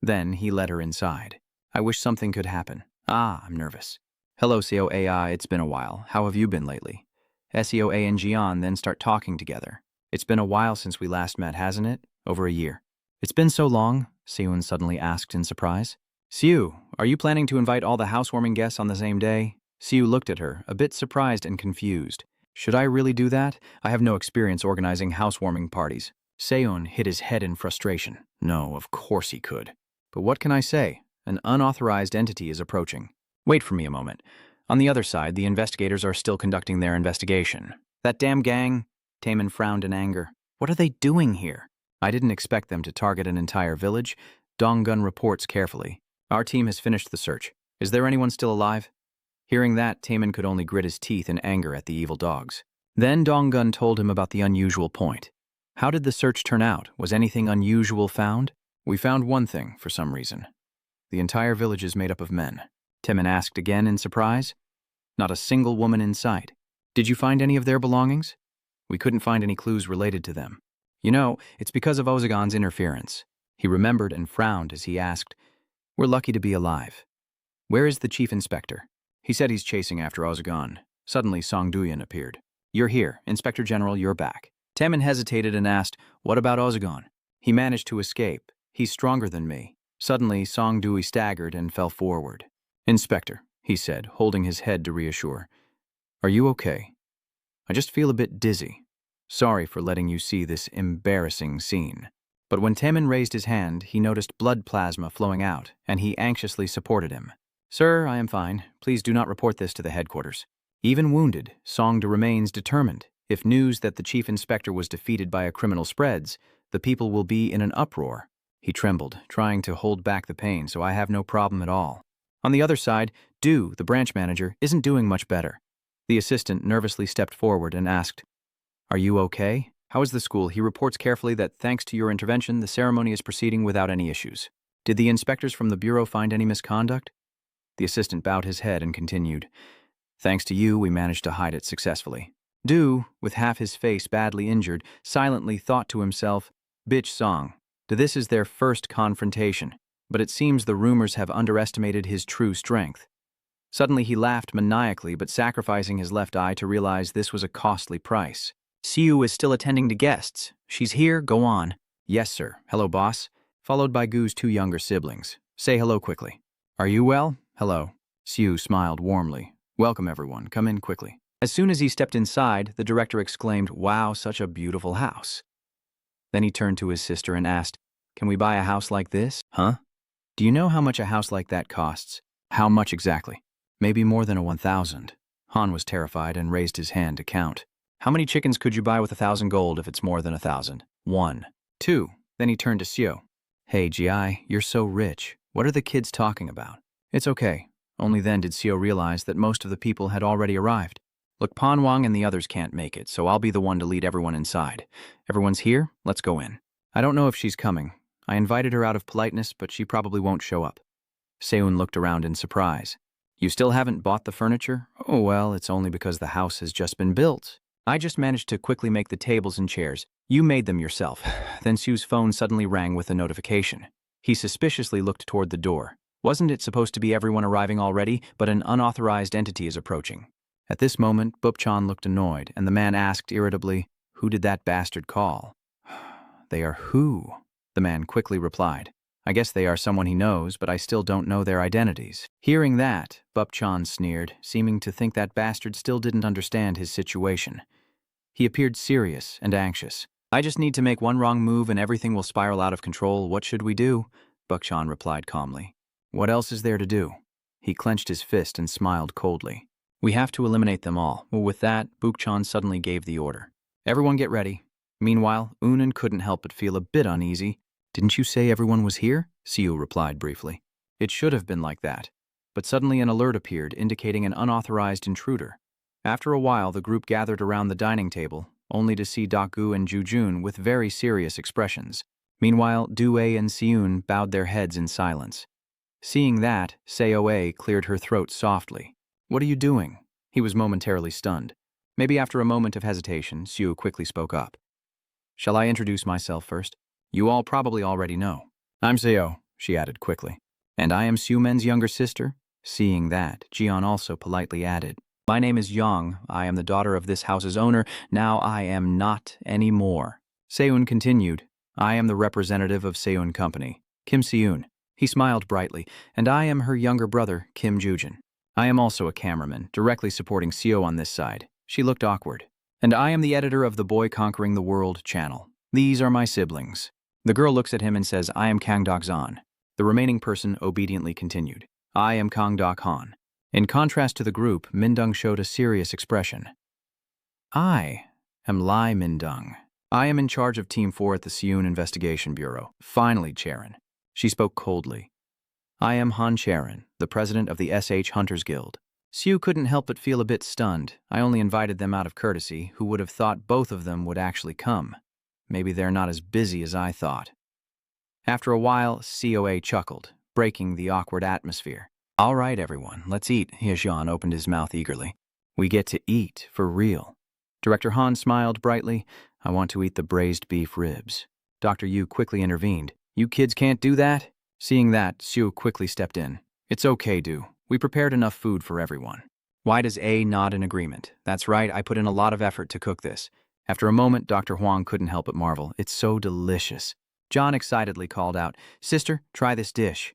Then he led her inside. I wish something could happen. Ah, I'm nervous. Hello, Seo AI, it's been a while. How have you been lately? Seoa and Jian then start talking together. It's been a while since we last met, hasn't it? Over a year. It's been so long, Seun suddenly asked in surprise. Seo, are you planning to invite all the housewarming guests on the same day? Seo looked at her, a bit surprised and confused. Should I really do that? I have no experience organizing housewarming parties. Seun hit his head in frustration. No, of course he could. But what can I say? An unauthorized entity is approaching. Wait for me a moment. On the other side, the investigators are still conducting their investigation. That damn gang? Taemin frowned in anger. What are they doing here? I didn't expect them to target an entire village. Donggun reports carefully. Our team has finished the search. Is there anyone still alive? Hearing that, Taemin could only grit his teeth in anger at the evil dogs. Then Donggun told him about the unusual point. How did the search turn out? Was anything unusual found? We found one thing, for some reason. The entire village is made up of men. Taemin asked again in surprise. Not a single woman in sight. Did you find any of their belongings? We couldn't find any clues related to them. You know, it's because of Ozagon's interference. He remembered and frowned as he asked, We're lucky to be alive. Where is the chief inspector? He said he's chasing after Ozagon. Suddenly, Song Duyan appeared. You're here. Inspector General, you're back. Taemin hesitated and asked, What about Ozagon? He managed to escape. He's stronger than me. Suddenly, Song Dui staggered and fell forward. Inspector, he said, holding his head to reassure. Are you okay? I just feel a bit dizzy. Sorry for letting you see this embarrassing scene. But when Taemin raised his hand, he noticed blood plasma flowing out, and he anxiously supported him. Sir, I am fine. Please do not report this to the headquarters. Even wounded, Song Du remains determined. If news that the chief inspector was defeated by a criminal spreads, the people will be in an uproar. He trembled, trying to hold back the pain, so I have no problem at all. On the other side, Du, the branch manager, isn't doing much better. The assistant nervously stepped forward and asked, "Are you okay? How is the school?" He reports carefully that thanks to your intervention, the ceremony is proceeding without any issues. Did the inspectors from the bureau find any misconduct? The assistant bowed his head and continued, "Thanks to you, we managed to hide it successfully." Du, with half his face badly injured, silently thought to himself, "Bitch song. This is their first confrontation, but it seems the rumors have underestimated his true strength." Suddenly he laughed maniacally, but sacrificing his left eye to realize this was a costly price. "Siu is still attending to guests. She's here, go on." "Yes, sir. Hello, boss." Followed by Gu's two younger siblings. "Say hello quickly." "Are you well?" "Hello." Siu smiled warmly. "Welcome, everyone. Come in quickly." As soon as he stepped inside, the director exclaimed, "Wow, such a beautiful house." Then he turned to his sister and asked, "Can we buy a house like this?" "Huh? Do you know how much a house like that costs?" "How much exactly?" "Maybe more than 1,000. Han was terrified and raised his hand to count. "How many chickens could you buy with 1,000 gold if it's more than 1,000? 1. 2. Then he turned to Sio. "Hey, Gi, you're so rich. What are the kids talking about?" "It's okay." Only then did Sio realize that most of the people had already arrived. "Look, Panwang and the others can't make it, so I'll be the one to lead everyone inside. Everyone's here? Let's go in." "I don't know if she's coming. I invited her out of politeness, but she probably won't show up." Seun looked around in surprise. "You still haven't bought the furniture?" "Oh, well, it's only because the house has just been built. I just managed to quickly make the tables and chairs. You made them yourself." Then Sue's phone suddenly rang with a notification. He suspiciously looked toward the door. Wasn't it supposed to be everyone arriving already, but an unauthorized entity is approaching? At this moment, Bupchan looked annoyed, and the man asked irritably, "Who did that bastard call?" "They are who?" The man quickly replied. "I guess they are someone he knows, but I still don't know their identities." Hearing that, Bupchan sneered, seeming to think that bastard still didn't understand his situation. He appeared serious and anxious. "I just need to make one wrong move and everything will spiral out of control. What should we do?" Bupchan replied calmly. "What else is there to do?" He clenched his fist and smiled coldly. "We have to eliminate them all." Well, with that, Bupchan suddenly gave the order. "Everyone get ready." Meanwhile, Unan couldn't help but feel a bit uneasy. "Didn't you say everyone was here?" Siu replied briefly. It should have been like that. But suddenly an alert appeared indicating an unauthorized intruder. After a while, the group gathered around the dining table, only to see Daku and Jujun with very serious expressions. Meanwhile, Due and Siun bowed their heads in silence. Seeing that, Seoe cleared her throat softly. "What are you doing?" He was momentarily stunned. Maybe after a moment of hesitation, Siu quickly spoke up. "Shall I introduce myself first? You all probably already know." "I'm Seo," she added quickly. "And I am Siumen's younger sister." Seeing that, Jian also politely added, "My name is Yang. I am the daughter of this house's owner. Now I am not anymore." Seun continued, "I am the representative of Seun Company, Kim Seun." He smiled brightly, "And I am her younger brother, Kim Jujin. I am also a cameraman, directly supporting Seo on this side." She looked awkward. "And I am the editor of the Boy Conquering the World channel. These are my siblings." The girl looks at him and says, "I am Kang Dok-zan." The remaining person obediently continued, "I am Kang Dok-han." In contrast to the group, Mindung showed a serious expression. "I am Lai Mindung. I am in charge of Team 4 at the Seun Investigation Bureau. Finally, Charon." She spoke coldly. "I am Han Charon, the president of the SH Hunters Guild." Siu couldn't help but feel a bit stunned. I only invited them out of courtesy. Who would have thought both of them would actually come? Maybe they're not as busy as I thought. After a while, COA chuckled, breaking the awkward atmosphere. "All right, everyone, let's eat." Hejian opened his mouth eagerly. "We get to eat, for real." Director Han smiled brightly. "I want to eat the braised beef ribs." Dr. Yu quickly intervened. "You kids can't do that?" Seeing that, Siu quickly stepped in. "It's okay, Du. We prepared enough food for everyone." Why does A nod in agreement? "That's right, I put in a lot of effort to cook this." After a moment, Dr. Huang couldn't help but marvel. "It's so delicious." John excitedly called out, "Sister, try this dish."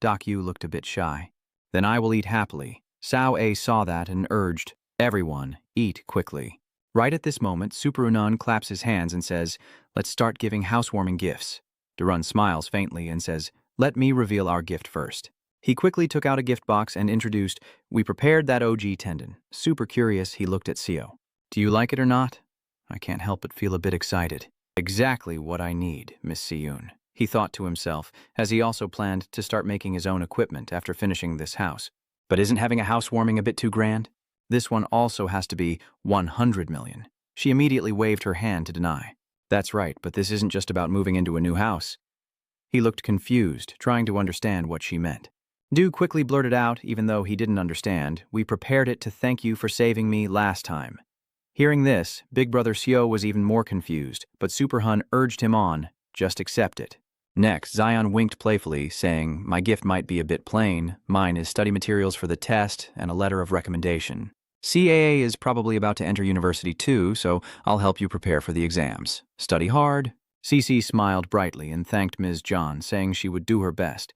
Doc Yu looked a bit shy. "Then I will eat happily." Sao A saw that and urged, "Everyone, eat quickly." Right at this moment, Super Unan claps his hands and says, "Let's start giving housewarming gifts." Durun smiles faintly and says, "Let me reveal our gift first." He quickly took out a gift box and introduced, "We prepared that OG tendon." Super curious, he looked at Seo. Do you like it or not? I can't help but feel a bit excited. Exactly what I need, Miss Siyun, he thought to himself, as he also planned to start making his own equipment after finishing this house. But isn't having a housewarming a bit too grand? This one also has to be 100 million. She immediately waved her hand to deny. That's right, but this isn't just about moving into a new house. He looked confused, trying to understand what she meant. Du quickly blurted out, even though he didn't understand, "We prepared it to thank you for saving me last time." Hearing this, Big Brother Seo was even more confused, but Super Hun urged him on, "Just accept it." Next, Zion winked playfully, saying, "My gift might be a bit plain. Mine is study materials for the test and a letter of recommendation. CAA is probably about to enter university too, so I'll help you prepare for the exams. Study hard." Cece smiled brightly and thanked Ms. John, saying she would do her best.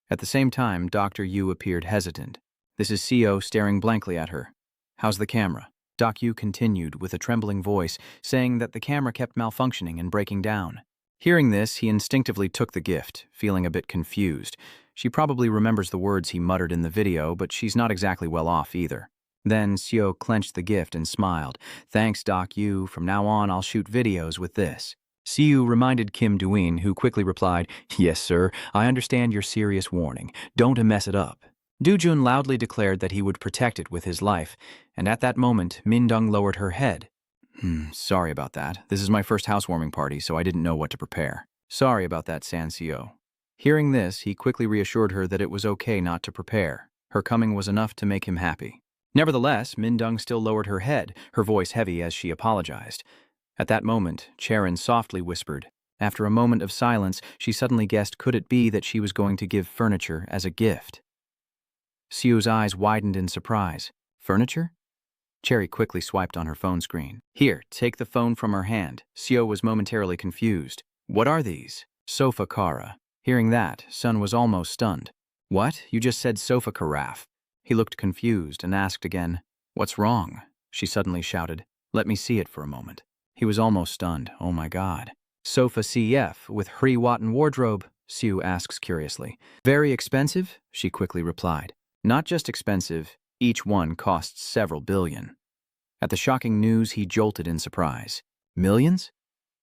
At the same time, Dr. Yu appeared hesitant. This is Seo staring blankly at her. "How's the camera?" Doc Yu continued with a trembling voice, saying that the camera kept malfunctioning and breaking down. Hearing this, he instinctively took the gift, feeling a bit confused. She probably remembers the words he muttered in the video, but she's not exactly well off either. Then Seo clenched the gift and smiled. "Thanks, Doc Yu. From now on, I'll shoot videos with this." Siu reminded Kim Duin, who quickly replied, "Yes, sir. I understand your serious warning. Don't mess it up." Dujun loudly declared that he would protect it with his life, and at that moment, Mindung lowered her head. Sorry about that. This is my first housewarming party, so I didn't know what to prepare." "Sorry about that, Sansio." Hearing this, he quickly reassured her that it was okay not to prepare. Her coming was enough to make him happy. Nevertheless, Mindung still lowered her head, her voice heavy as she apologized. At that moment, Charon softly whispered. After a moment of silence, she suddenly guessed could it be that she was going to give furniture as a gift. Siu's eyes widened in surprise. "Furniture?" Cherry quickly swiped on her phone screen. "Here, take the phone from her hand." Sio was momentarily confused. "What are these?" "Sofa Kara." Hearing that, Sun was almost stunned. "What? You just said sofa carafe." He looked confused and asked again, "What's wrong?" She suddenly shouted, "Let me see it for a moment." He was almost stunned. "Oh my God." "Sofa CF with Hri-Watan wardrobe?" Siu asks curiously. "Very expensive?" she quickly replied. "Not just expensive, each one costs several billion." At the shocking news, he jolted in surprise. "Millions?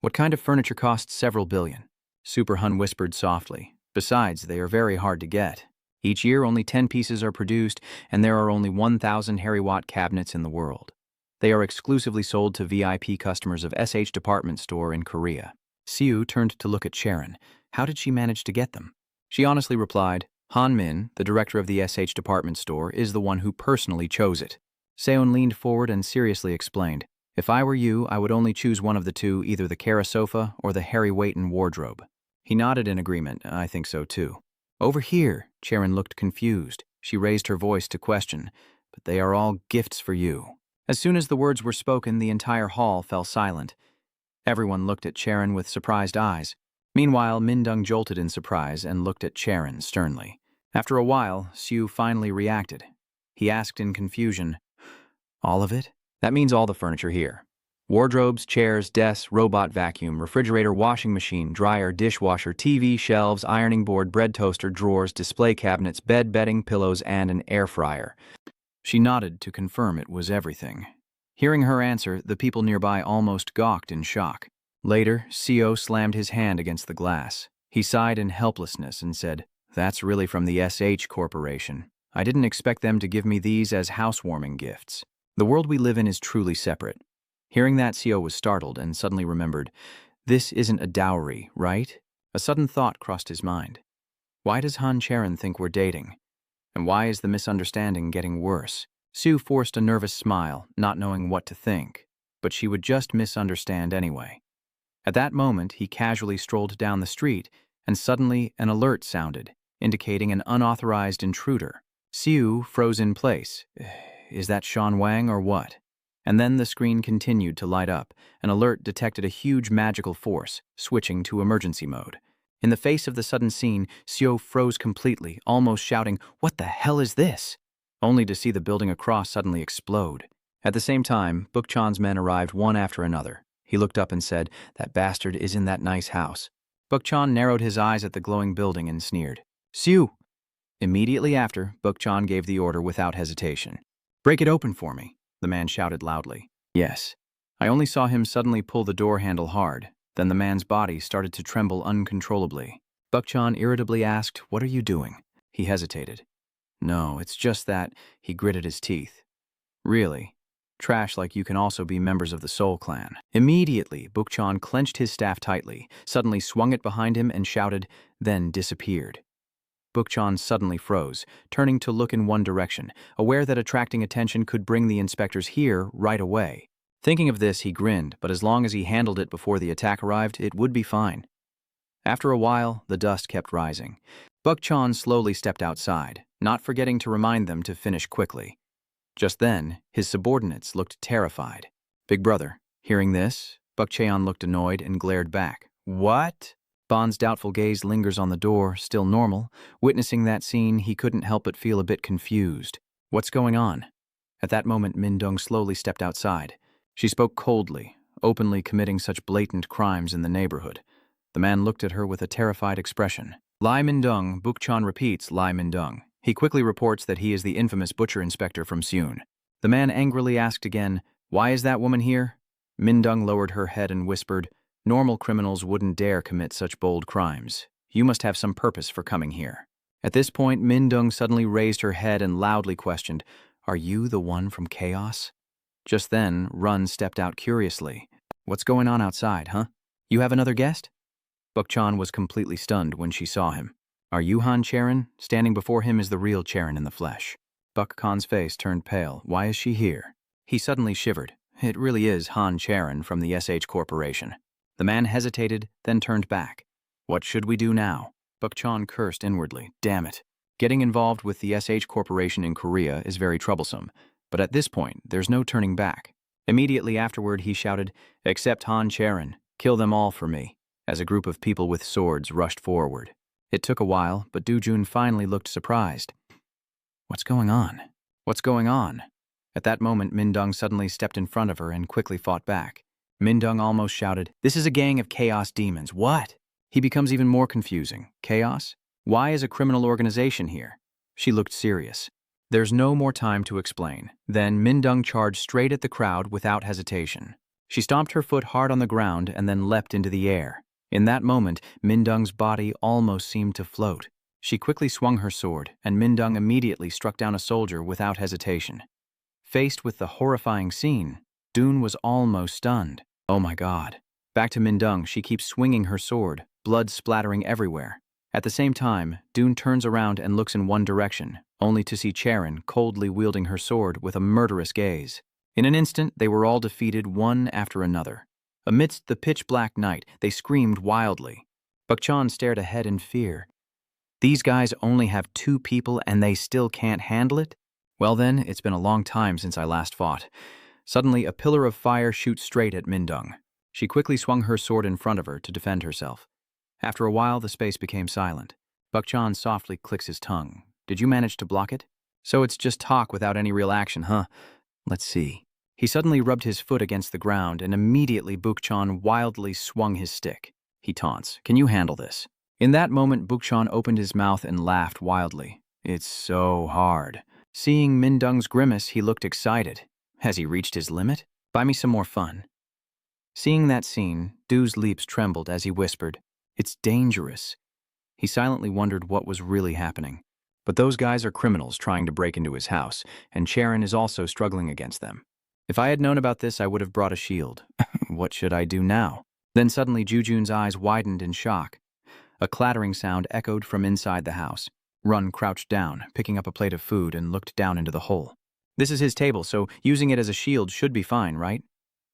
What kind of furniture costs several billion?" Super Hun whispered softly. "Besides, they are very hard to get. Each year, only 10 pieces are produced, and there are only 1,000 Hri-Wat cabinets in the world. They are exclusively sold to VIP customers of SH Department Store in Korea." Siu turned to look at Sharon. How did she manage to get them? She honestly replied, "Han Min, the director of the SH Department Store, is the one who personally chose it." Seon leaned forward and seriously explained, "If I were you, I would only choose one of the two, either the Kara sofa or the Hri-Watan wardrobe." He nodded in agreement. "I think so too." "Over here," Sharon looked confused. She raised her voice to question, "But they are all gifts for you." As soon as the words were spoken, the entire hall fell silent. Everyone looked at Sharon with surprised eyes. Meanwhile, Mindung jolted in surprise and looked at Sharon sternly. After a while, Siu finally reacted. He asked in confusion, "All of it?" "That means all the furniture here. Wardrobes, chairs, desks, robot vacuum, refrigerator, washing machine, dryer, dishwasher, TV, shelves, ironing board, bread toaster, drawers, display cabinets, bed, bedding, pillows, and an air fryer." She nodded to confirm it was everything. Hearing her answer, the people nearby almost gawked in shock. Later, Seo slammed his hand against the glass. He sighed in helplessness and said, "That's really from the SH Corporation. I didn't expect them to give me these as housewarming gifts. The world we live in is truly separate." Hearing that, Seo was startled and suddenly remembered, "This isn't a dowry, right?" A sudden thought crossed his mind. Why does Han Charon think we're dating? And why is the misunderstanding getting worse? Sue forced a nervous smile, not knowing what to think, but she would just misunderstand anyway. At that moment, he casually strolled down the street, and suddenly an alert sounded, indicating an unauthorized intruder. Sue froze in place. Is that Sean Wang or what? And then the screen continued to light up. An alert detected a huge magical force, switching to emergency mode. In the face of the sudden scene, Seo froze completely, almost shouting, "What the hell is this?" Only to see the building across suddenly explode. At the same time, Bukchan's men arrived one after another. He looked up and said, "That bastard is in that nice house." Bukchan narrowed his eyes at the glowing building and sneered, "Sue!" Immediately after, Bukchan gave the order without hesitation. "Break it open for me," the man shouted loudly. Yes. I only saw him suddenly pull the door handle hard, then the man's body started to tremble uncontrollably. Bukchan irritably asked, "What are you doing?" He hesitated. "No, it's just that," he gritted his teeth. "Really? Trash like you can also be members of the Soul Clan." Immediately, Bukchan clenched his staff tightly, suddenly swung it behind him and shouted, then disappeared. Bukchan suddenly froze, turning to look in one direction, aware that attracting attention could bring the inspectors here right away. Thinking of this, he grinned, but as long as he handled it before the attack arrived, it would be fine. After a while, the dust kept rising. Bukchan slowly stepped outside, not forgetting to remind them to finish quickly. Just then, his subordinates looked terrified. "Big brother," hearing this, Bukchan looked annoyed and glared back. "What?" Bond's doubtful gaze lingers on the door, still normal. Witnessing that scene, he couldn't help but feel a bit confused. "What's going on?" At that moment, Mindung slowly stepped outside. She spoke coldly, openly committing such blatant crimes in the neighborhood. The man looked at her with a terrified expression. "Lai Mindung," Bukchan repeats, "Lai Mindung." He quickly reports that he is the infamous butcher inspector from Seun. The man angrily asked again, "Why is that woman here?" Mindung lowered her head and whispered, "Normal criminals wouldn't dare commit such bold crimes. You must have some purpose for coming here." At this point, Mindung suddenly raised her head and loudly questioned, "Are you the one from Chaos?" Just then, Run stepped out curiously. "What's going on outside, huh? You have another guest?" Bukchan was completely stunned when she saw him. "Are you Han Charon?" Standing before him is the real Charon in the flesh. Bukchan's face turned pale. "Why is she here?" He suddenly shivered. "It really is Han Charon from the SH Corporation." The man hesitated, then turned back. "What should we do now?" Bukchan cursed inwardly. "Damn it. Getting involved with the SH Corporation in Korea is very troublesome, but at this point, there's no turning back." Immediately afterward, he shouted, "Except Han Charon. Kill them all for me," as a group of people with swords rushed forward. It took a while, but Dujun finally looked surprised. "What's going on? What's going on?" At that moment, Mindung suddenly stepped in front of her and quickly fought back. Mindung almost shouted, "This is a gang of chaos demons." "What?" He becomes even more confusing. "Chaos? Why is a criminal organization here?" She looked serious. There's no more time to explain. Then Mindung charged straight at the crowd without hesitation. She stomped her foot hard on the ground and then leapt into the air. In that moment, Mindung's body almost seemed to float. She quickly swung her sword, and Mindung immediately struck down a soldier without hesitation. Faced with the horrifying scene, Dune was almost stunned. "Oh my God." Back to Mindung, she keeps swinging her sword, blood splattering everywhere. At the same time, Dune turns around and looks in one direction, only to see Charon coldly wielding her sword with a murderous gaze. In an instant, they were all defeated one after another. Amidst the pitch-black night, they screamed wildly. Bukchan stared ahead in fear. These guys only have 2 people and they still can't handle it? Well then, it's been a long time since I last fought. Suddenly, a pillar of fire shoots straight at Mindung. She quickly swung her sword in front of her to defend herself. After a while, the space became silent. Bukchan softly clicks his tongue. "Did you manage to block it? So it's just talk without any real action, huh? Let's see." He suddenly rubbed his foot against the ground, and immediately Bukchan wildly swung his stick. He taunts, "Can you handle this?" In that moment, Bukchan opened his mouth and laughed wildly. "It's so hard." Seeing Mindung's grimace, he looked excited. Has he reached his limit? "Buy me some more fun." Seeing that scene, Du's lips trembled as he whispered, "It's dangerous." He silently wondered what was really happening. But those guys are criminals trying to break into his house, and Charon is also struggling against them. If I had known about this, I would have brought a shield. What should I do now? Then suddenly Jujun's eyes widened in shock. A clattering sound echoed from inside the house. Run crouched down, picking up a plate of food, and looked down into the hole. "This is his table, so using it as a shield should be fine, right?"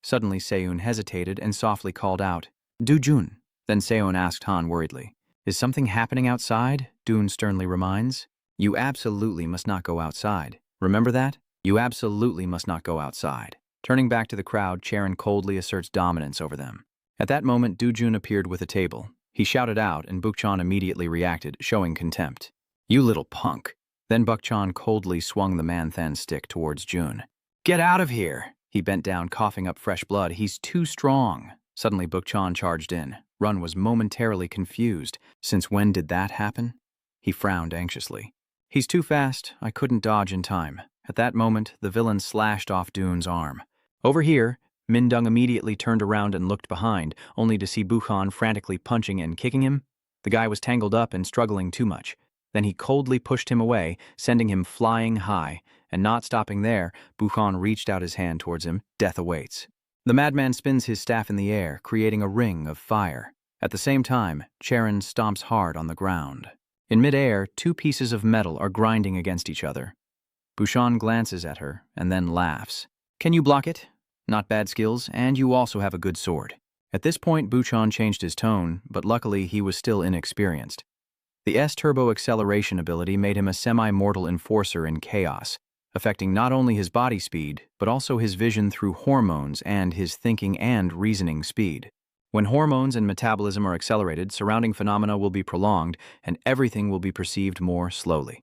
Suddenly Seun hesitated and softly called out, "Dujun." Then Seun asked Han worriedly, "Is something happening outside?" Dune sternly reminds, "You absolutely must not go outside. Remember that? You absolutely must not go outside." Turning back to the crowd, Charon coldly asserts dominance over them. At that moment, Dujun appeared with a table. He shouted out, and Bukchan immediately reacted, showing contempt. "You little punk." Then Bukchan coldly swung the man-than stick towards Jun. "Get out of here!" He bent down, coughing up fresh blood. "He's too strong." Suddenly, Bukchan charged in. Run was momentarily confused. Since when did that happen? He frowned anxiously. "He's too fast. I couldn't dodge in time." At that moment, the villain slashed off Dune's arm. Over here, Mindung immediately turned around and looked behind, only to see Buchan frantically punching and kicking him. The guy was tangled up and struggling too much. Then he coldly pushed him away, sending him flying high, and not stopping there, Buchan reached out his hand towards him. Death awaits. The madman spins his staff in the air, creating a ring of fire. At the same time, Charon stomps hard on the ground. In midair, two pieces of metal are grinding against each other. Buchan glances at her and then laughs. Can you block it? Not bad skills, and you also have a good sword. At this point, Buchan changed his tone, but luckily he was still inexperienced. The S-Turbo acceleration ability made him a semi-mortal enforcer in chaos, affecting not only his body speed, but also his vision through hormones and his thinking and reasoning speed. When hormones and metabolism are accelerated, surrounding phenomena will be prolonged, and everything will be perceived more slowly.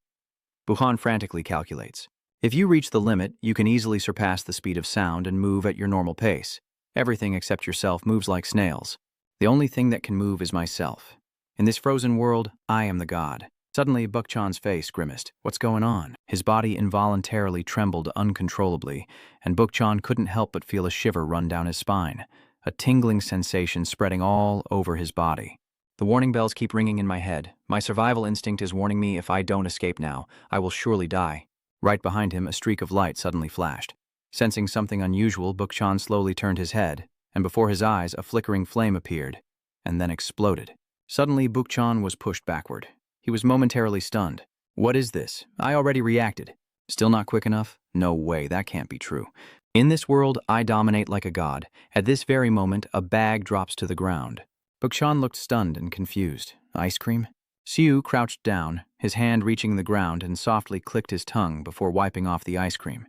Buchan frantically calculates. If you reach the limit, you can easily surpass the speed of sound and move at your normal pace. Everything except yourself moves like snails. The only thing that can move is myself. In this frozen world, I am the god. Suddenly, Buchan's face grimaced. What's going on? His body involuntarily trembled uncontrollably, and Buchan couldn't help but feel a shiver run down his spine, a tingling sensation spreading all over his body. The warning bells keep ringing in my head. My survival instinct is warning me if I don't escape now, I will surely die. Right behind him, a streak of light suddenly flashed. Sensing something unusual, Buchan slowly turned his head, and before his eyes, a flickering flame appeared, and then exploded. Suddenly, Buchan was pushed backward. He was momentarily stunned. What is this? I already reacted. Still not quick enough? No way, that can't be true. In this world, I dominate like a god. At this very moment, a bag drops to the ground. Buchan looked stunned and confused. Ice cream? Siu crouched down, his hand reaching the ground, and softly clicked his tongue before wiping off the ice cream.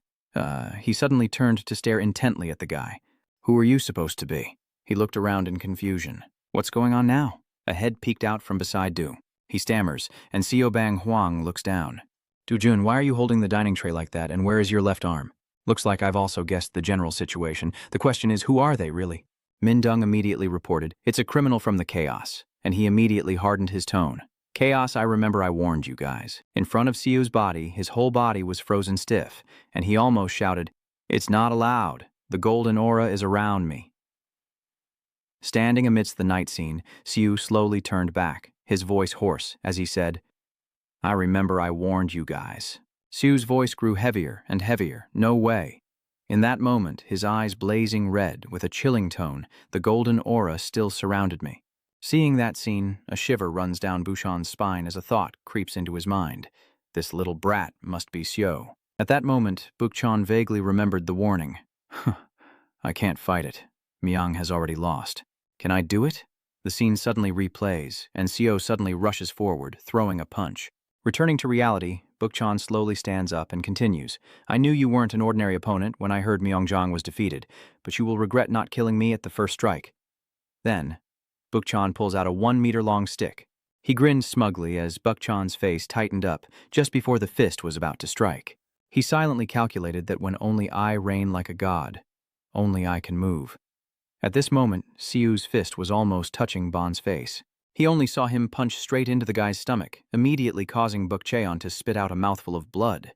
He suddenly turned to stare intently at the guy. Who are you supposed to be? He looked around in confusion. What's going on now? A head peeked out from beside Du. He stammers, and Xiao Bang Huang looks down. Du-jun, why are you holding the dining tray like that, and where is your left arm? Looks like I've also guessed the general situation. The question is, who are they, really? Mindung immediately reported, it's a criminal from the chaos, and he immediately hardened his tone. Chaos, I remember I warned you guys. In front of Xiu's body, his whole body was frozen stiff, and he almost shouted, it's not allowed. The golden aura is around me. Standing amidst the night scene, Xiu slowly turned back, his voice hoarse, as he said, I remember I warned you guys. Xiu's voice grew heavier and heavier. No way. In that moment, his eyes blazing red with a chilling tone, the golden aura still surrounded me. Seeing that scene, a shiver runs down Buchan's spine as a thought creeps into his mind. This little brat must be Xiu. At that moment, Buchan vaguely remembered the warning. I can't fight it. Miang has already lost. Can I do it? The scene suddenly replays, and Xiu suddenly rushes forward, throwing a punch. Returning to reality, Buchan slowly stands up and continues. I knew you weren't an ordinary opponent when I heard Myeongjeong was defeated, but you will regret not killing me at the first strike. Then, Buchan pulls out a 1-meter-long stick. He grinned smugly as Buchan's face tightened up just before the fist was about to strike. He silently calculated that when only I reign like a god, only I can move. At this moment, Xiu's fist was almost touching Bon's face. He only saw him punch straight into the guy's stomach, immediately causing Bukcheon to spit out a mouthful of blood.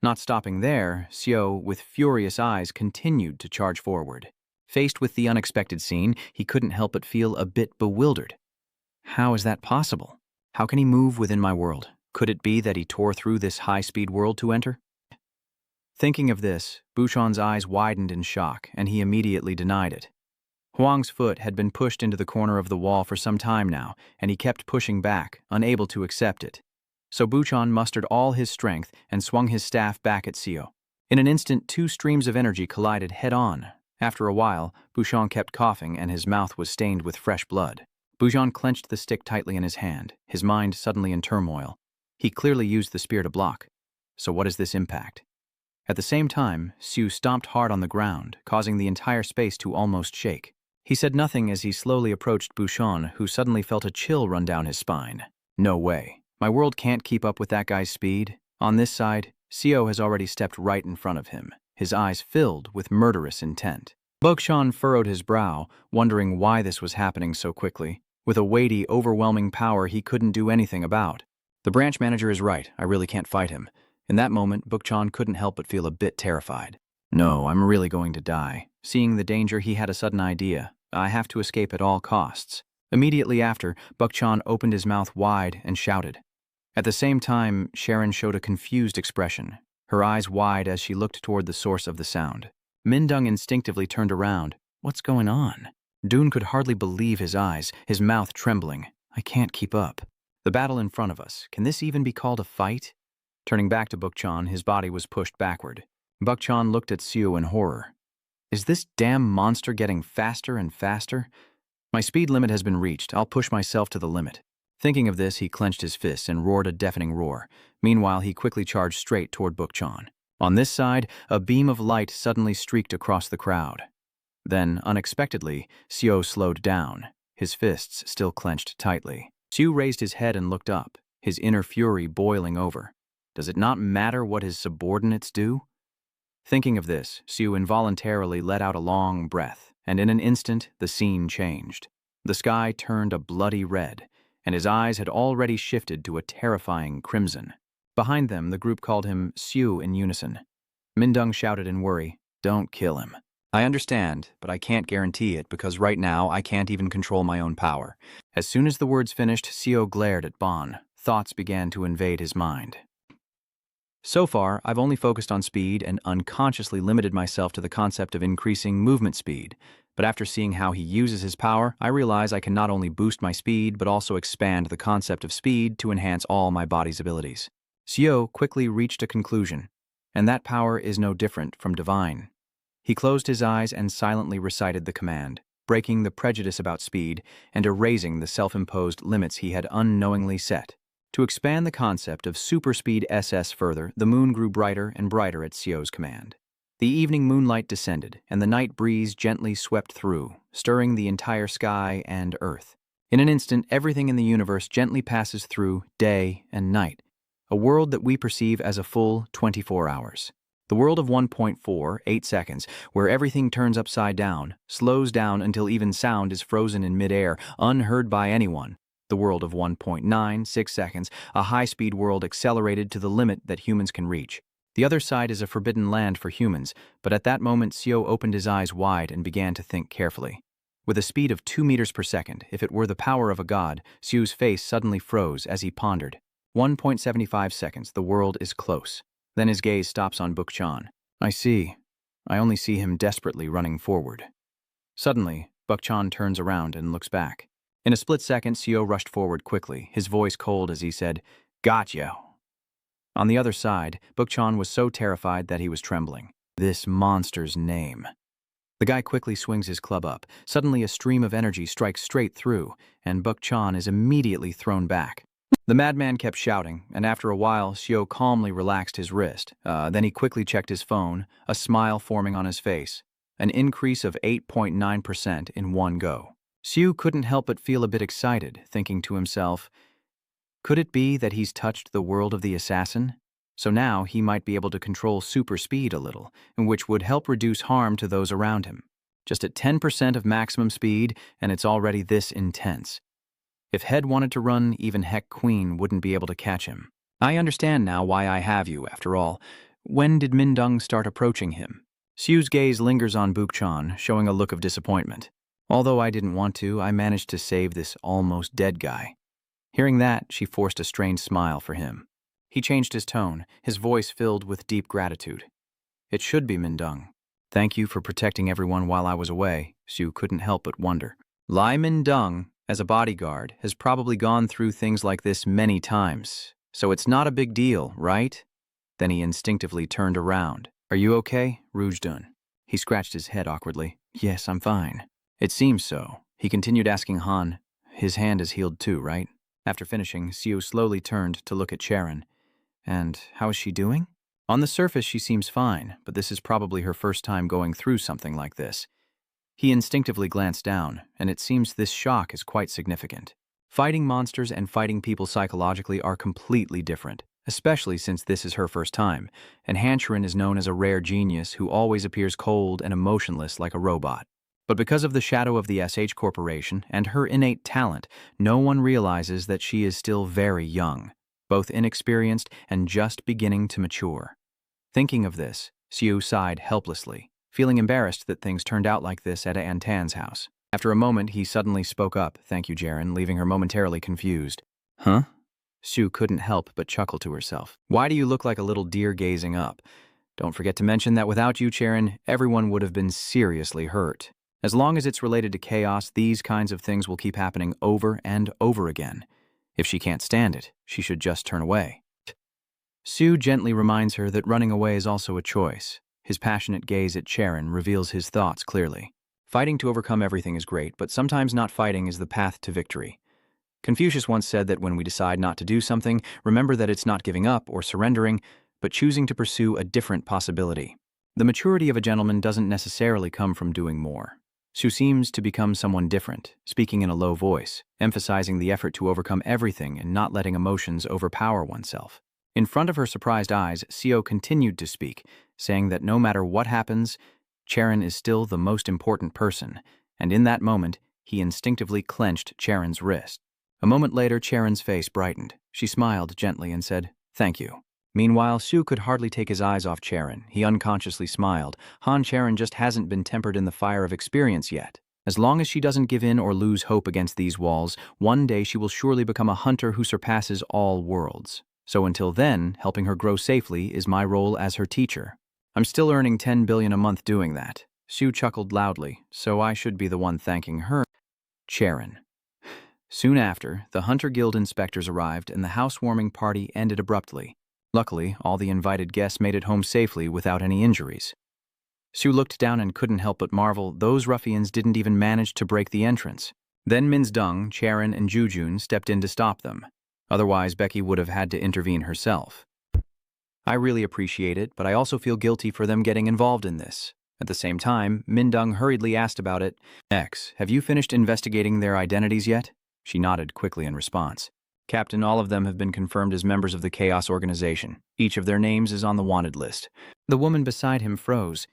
Not stopping there, Xiu, with furious eyes, continued to charge forward. Faced with the unexpected scene, he couldn't help but feel a bit bewildered. How is that possible? How can he move within my world? Could it be that he tore through this high-speed world to enter? Thinking of this, Buchan's eyes widened in shock, and he immediately denied it. Huang's foot had been pushed into the corner of the wall for some time now, and he kept pushing back, unable to accept it. So Buchan mustered all his strength and swung his staff back at Xiu. In an instant, two streams of energy collided head-on. After a while, Buchan kept coughing and his mouth was stained with fresh blood. Buchan clenched the stick tightly in his hand, his mind suddenly in turmoil. He clearly used the spear to block. So what is this impact? At the same time, Xiu stomped hard on the ground, causing the entire space to almost shake. He said nothing as he slowly approached Buchan, who suddenly felt a chill run down his spine. No way. My world can't keep up with that guy's speed. On this side, Xiu has already stepped right in front of him, his eyes filled with murderous intent. Buchan furrowed his brow, wondering why this was happening so quickly. With a weighty, overwhelming power he couldn't do anything about. The branch manager is right, I really can't fight him. In that moment, Buchan couldn't help but feel a bit terrified. No, I'm really going to die. Seeing the danger, he had a sudden idea. I have to escape at all costs. Immediately after, Bukchan opened his mouth wide and shouted. At the same time, Sharon showed a confused expression, her eyes wide as she looked toward the source of the sound. Mindung instinctively turned around. What's going on? Dune could hardly believe his eyes, his mouth trembling. I can't keep up. The battle in front of us, can this even be called a fight? Turning back to Bukchan, his body was pushed backward. Bukchan looked at Siu in horror. Is this damn monster getting faster and faster? My speed limit has been reached. I'll push myself to the limit. Thinking of this, he clenched his fists and roared a deafening roar. Meanwhile, he quickly charged straight toward Bukchan. On this side, a beam of light suddenly streaked across the crowd. Then, unexpectedly, Siu slowed down, his fists still clenched tightly. Siu raised his head and looked up, his inner fury boiling over. Does it not matter what his subordinates do? Thinking of this, Siu involuntarily let out a long breath, and in an instant, the scene changed. The sky turned a bloody red, and his eyes had already shifted to a terrifying crimson. Behind them, the group called him Siu in unison. Mindung shouted in worry, "Don't kill him." I understand, but I can't guarantee it because right now I can't even control my own power. As soon as the words finished, Siu glared at Bon. Thoughts began to invade his mind. So far, I've only focused on speed and unconsciously limited myself to the concept of increasing movement speed. But after seeing how he uses his power, I realize I can not only boost my speed, but also expand the concept of speed to enhance all my body's abilities. Siu quickly reached a conclusion, and that power is no different from divine. He closed his eyes and silently recited the command, breaking the prejudice about speed and erasing the self-imposed limits he had unknowingly set. To expand the concept of superspeed SS further, the moon grew brighter and brighter at Siu's command. The evening moonlight descended, and the night breeze gently swept through, stirring the entire sky and earth. In an instant, everything in the universe gently passes through day and night, a world that we perceive as a full 24 hours. The world of 1.48 seconds, where everything turns upside down, slows down until even sound is frozen in midair, unheard by anyone. The world of 1.96 seconds, a high-speed world accelerated to the limit that humans can reach. The other side is a forbidden land for humans, but at that moment Siu opened his eyes wide and began to think carefully. With a speed of 2 meters per second, if it were the power of a god, Siu's face suddenly froze as he pondered. 1.75 seconds, the world is close. Then his gaze stops on Bukchan. I see. I only see him desperately running forward. Suddenly, Bukchan turns around and looks back. In a split second, Siu rushed forward quickly, his voice cold as he said, "Gotcha." On the other side, Bukchan was so terrified that he was trembling. This monster's name. The guy quickly swings his club up. Suddenly a stream of energy strikes straight through, and Bukchan is immediately thrown back. The madman kept shouting, and after a while, Siu calmly relaxed his wrist. Then he quickly checked his phone, a smile forming on his face. An increase of 8.9% in one go. Siu couldn't help but feel a bit excited, thinking to himself, could it be that he's touched the world of the assassin? So now he might be able to control super speed a little, which would help reduce harm to those around him. Just at 10% of maximum speed, and it's already this intense. If Head wanted to run, even Heck Queen wouldn't be able to catch him. I understand now why I have you, after all. When did Mindung start approaching him? Siu's gaze lingers on Bukchan, showing a look of disappointment. Although I didn't want to, I managed to save this almost dead guy. Hearing that, she forced a strained smile for him. He changed his tone, his voice filled with deep gratitude. It should be Mindung. Thank you for protecting everyone while I was away, Siu couldn't help but wonder. Lai Mindung, as a bodyguard, has probably gone through things like this many times, so it's not a big deal, right? Then he instinctively turned around. Are you okay, Rujdun? He scratched his head awkwardly. Yes, I'm fine. It seems so. He continued asking Han. His hand is healed too, right? After finishing, Siu slowly turned to look at Sharon. And how is she doing? On the surface, she seems fine, but this is probably her first time going through something like this. He instinctively glanced down, and it seems this shock is quite significant. Fighting monsters and fighting people psychologically are completely different, especially since this is her first time, and Hansharin is known as a rare genius who always appears cold and emotionless like a robot. But because of the shadow of the SH Corporation and her innate talent, no one realizes that she is still very young, both inexperienced and just beginning to mature. Thinking of this, Siu sighed helplessly. feeling embarrassed that things turned out like this at Aunt Tan's house. After a moment, he suddenly spoke up, "Thank you, Jaren," leaving her momentarily confused. Huh? Sue couldn't help but chuckle to herself. Why do you look like a little deer gazing up? Don't forget to mention that without you, Jaren, everyone would have been seriously hurt. As long as it's related to chaos, these kinds of things will keep happening over and over again. If she can't stand it, she should just turn away. Sue gently reminds her that running away is also a choice. His passionate gaze at Jaren reveals his thoughts clearly. Fighting to overcome everything is great, but sometimes not fighting is the path to victory. Confucius once said that when we decide not to do something, remember that it's not giving up or surrendering, but choosing to pursue a different possibility. The maturity of a gentleman doesn't necessarily come from doing more. Sue seems to become someone different, speaking in a low voice, emphasizing the effort to overcome everything and not letting emotions overpower oneself. In front of her surprised eyes, Seo continued to speak, saying that no matter what happens, Jaren is still the most important person, and in that moment, he instinctively clenched Charon's wrist. A moment later, Charon's face brightened. She smiled gently and said, "Thank you." Meanwhile, Sue could hardly take his eyes off Charon. He unconsciously smiled. Charon just hasn't been tempered in the fire of experience yet. As long as she doesn't give in or lose hope against these walls, one day she will surely become a hunter who surpasses all worlds. So until then, helping her grow safely is my role as her teacher. I'm still earning 10 billion a month doing that. Sue chuckled loudly, so I should be the one thanking her. Charon. Soon after, the Hunter Guild inspectors arrived and the housewarming party ended abruptly. Luckily, all the invited guests made it home safely without any injuries. Sue looked down and couldn't help but marvel those ruffians didn't even manage to break the entrance. Then Minzdung, Charon, and Jujun stepped in to stop them. Otherwise, Becky would have had to intervene herself. I really appreciate it, but I also feel guilty for them getting involved in this. At the same time, Mindung hurriedly asked about it. X, have you finished investigating their identities yet? She nodded quickly in response. Captain, all of them have been confirmed as members of the Chaos Organization. Each of their names is on the wanted list. The woman beside him froze.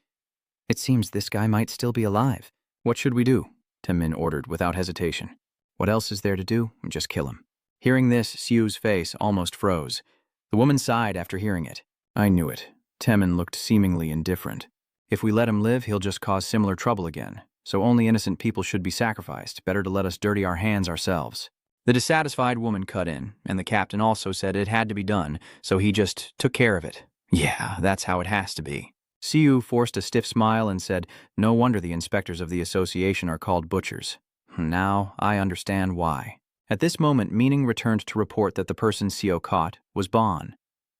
It seems this guy might still be alive. What should we do? Min ordered without hesitation. What else is there to do? Just kill him. Hearing this, Sue's face almost froze. The woman sighed after hearing it. I knew it. Temin looked seemingly indifferent. If we let him live, he'll just cause similar trouble again. So only innocent people should be sacrificed. Better to let us dirty our hands ourselves. The dissatisfied woman cut in, and the captain also said it had to be done, so he just took care of it. Yeah, that's how it has to be. Siu forced a stiff smile and said, no wonder the inspectors of the association are called butchers. Now I understand why. At this moment, Meaning returned to report that the person Seo caught was Bon,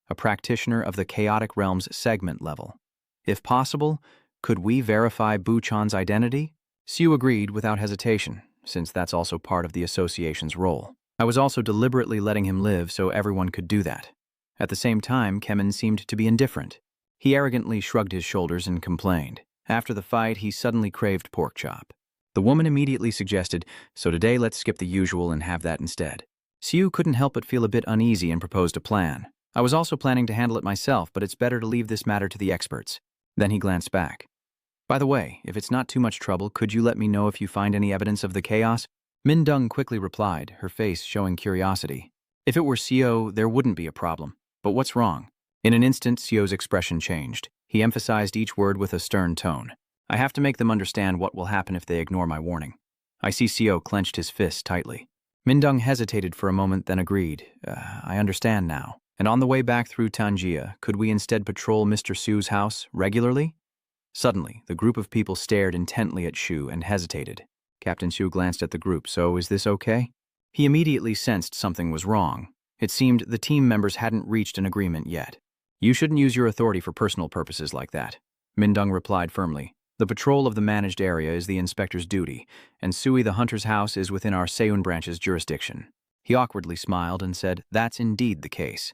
a practitioner of the Chaotic Realms segment level. If possible, could we verify Buchan's identity? Seo agreed without hesitation, since that's also part of the association's role. I was also deliberately letting him live so everyone could do that. At the same time, Kemen seemed to be indifferent. He arrogantly shrugged his shoulders and complained. After the fight, he suddenly craved pork chop. The woman immediately suggested, so today let's skip the usual and have that instead. Siu couldn't help but feel a bit uneasy and proposed a plan. I was also planning to handle it myself, but it's better to leave this matter to the experts. Then he glanced back. By the way, if it's not too much trouble, could you let me know if you find any evidence of the chaos? Mindung quickly replied, her face showing curiosity. If it were Seo, there wouldn't be a problem. But what's wrong? In an instant, Seo's expression changed. He emphasized each word with a stern tone. I have to make them understand what will happen if they ignore my warning. I see Seo clenched his fist tightly. Mindung hesitated for a moment, then agreed. I understand now. And on the way back through Tanjia, could we instead patrol Mr. Su's house regularly? Suddenly, the group of people stared intently at Shu and hesitated. Captain Shu glanced at the group. So, is this okay? He immediately sensed something was wrong. It seemed the team members hadn't reached an agreement yet. You shouldn't use your authority for personal purposes like that, Mindung replied firmly. The patrol of the managed area is the inspector's duty, and Sui the hunter's house is within our Seun branch's jurisdiction. He awkwardly smiled and said, that's indeed the case.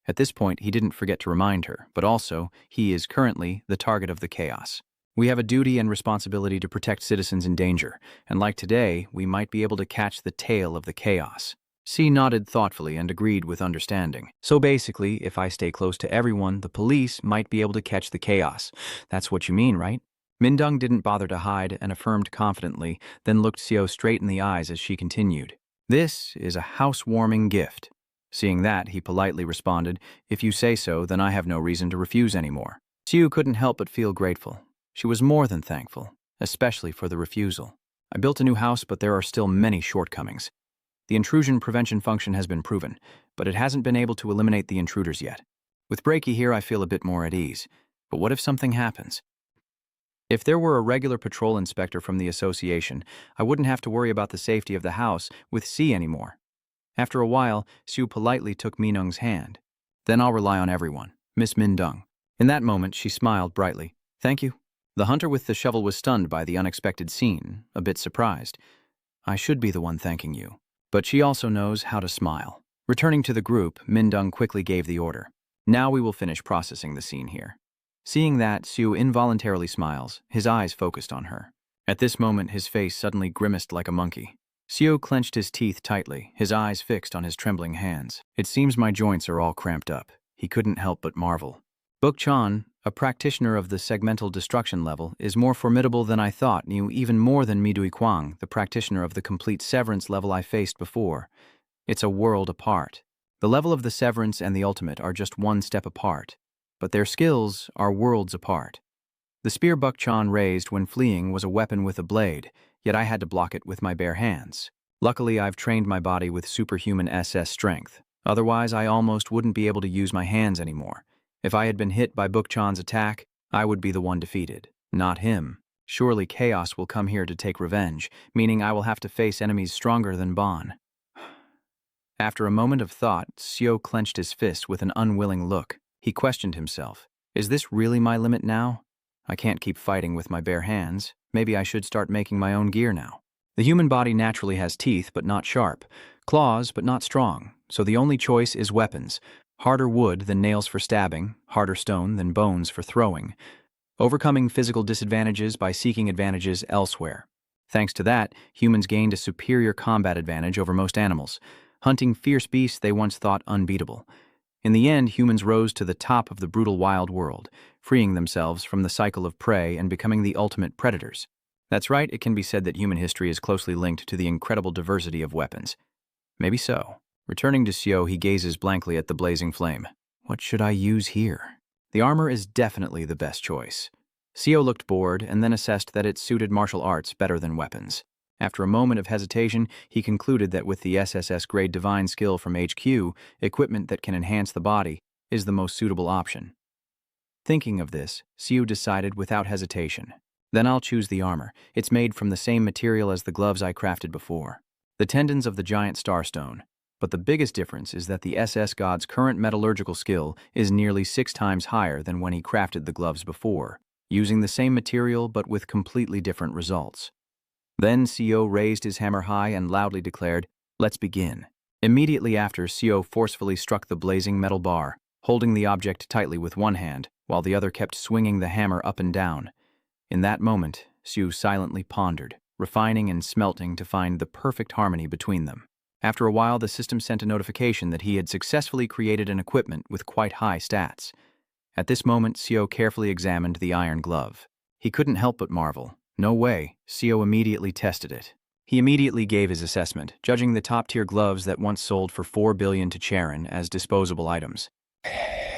At this point, he didn't forget to remind her, but also, he is currently the target of the chaos. We have a duty and responsibility to protect citizens in danger, and like today, we might be able to catch the tail of the chaos. C nodded thoughtfully and agreed with understanding. So basically, if I stay close to everyone, the police might be able to catch the chaos. That's what you mean, right? Mindung didn't bother to hide and affirmed confidently, then looked Seo straight in the eyes as she continued. This is a housewarming gift. Seeing that, he politely responded, if you say so, then I have no reason to refuse anymore. Seo couldn't help but feel grateful. She was more than thankful, especially for the refusal. I built a new house, but there are still many shortcomings. The intrusion prevention function has been proven, but it hasn't been able to eliminate the intruders yet. With Breaky here, I feel a bit more at ease. But what if something happens? If there were a regular patrol inspector from the association, I wouldn't have to worry about the safety of the house with C anymore. After a while, Sue politely took Minung's hand. Then I'll rely on everyone, Miss Mindung. In that moment, she smiled brightly. Thank you. The hunter with the shovel was stunned by the unexpected scene, a bit surprised. I should be the one thanking you. But she also knows how to smile. Returning to the group, Mindung quickly gave the order. Now we will finish processing the scene here. Seeing that, Sue involuntarily smiles, his eyes focused on her. At this moment, his face suddenly grimaced like a monkey. Sue clenched his teeth tightly, his eyes fixed on his trembling hands. It seems my joints are all cramped up. He couldn't help but marvel. Book-chan, a practitioner of the segmental destruction level, is more formidable than I thought, knew even more than Midui Kwang, the practitioner of the complete severance level I faced before. It's a world apart. The level of the severance and the ultimate are just one step apart, but their skills are worlds apart. The spear Book-chan raised when fleeing was a weapon with a blade, yet I had to block it with my bare hands. Luckily, I've trained my body with superhuman SS strength. Otherwise, I almost wouldn't be able to use my hands anymore. If I had been hit by Book-chan's attack, I would be the one defeated, not him. Surely chaos will come here to take revenge, meaning I will have to face enemies stronger than Bon. After a moment of thought, Seo clenched his fist with an unwilling look. He questioned himself. Is this really my limit now? I can't keep fighting with my bare hands. Maybe I should start making my own gear now. The human body naturally has teeth, but not sharp, claws, but not strong, so the only choice is weapons. Harder wood than nails for stabbing, harder stone than bones for throwing. Overcoming physical disadvantages by seeking advantages elsewhere. Thanks to that, humans gained a superior combat advantage over most animals, hunting fierce beasts they once thought unbeatable. In the end, humans rose to the top of the brutal wild world, freeing themselves from the cycle of prey and becoming the ultimate predators. That's right, it can be said that human history is closely linked to the incredible diversity of weapons. Maybe so. Returning to Seo, he gazes blankly at the blazing flame. What should I use here? The armor is definitely the best choice. Seo looked bored and then assessed that it suited martial arts better than weapons. After a moment of hesitation, he concluded that with the SSS-grade divine skill from HQ, equipment that can enhance the body is the most suitable option. Thinking of this, Seo decided without hesitation. Then I'll choose the armor. It's made from the same material as the gloves I crafted before. The tendons of the giant starstone. But the biggest difference is that the SS god's current metallurgical skill is nearly 6 times higher than when he crafted the gloves before, using the same material but with completely different results. Then Seo raised his hammer high and loudly declared, "Let's begin." Immediately after, Seo forcefully struck the blazing metal bar, holding the object tightly with one hand, while the other kept swinging the hammer up and down. In that moment, Seo silently pondered, refining and smelting to find the perfect harmony between them. After a while, the system sent a notification that he had successfully created an equipment with quite high stats. At this moment, Seo carefully examined the iron glove. He couldn't help but marvel. No way. Seo immediately tested it. He immediately gave his assessment, judging the top-tier gloves that once sold for 4 billion to Charon as disposable items.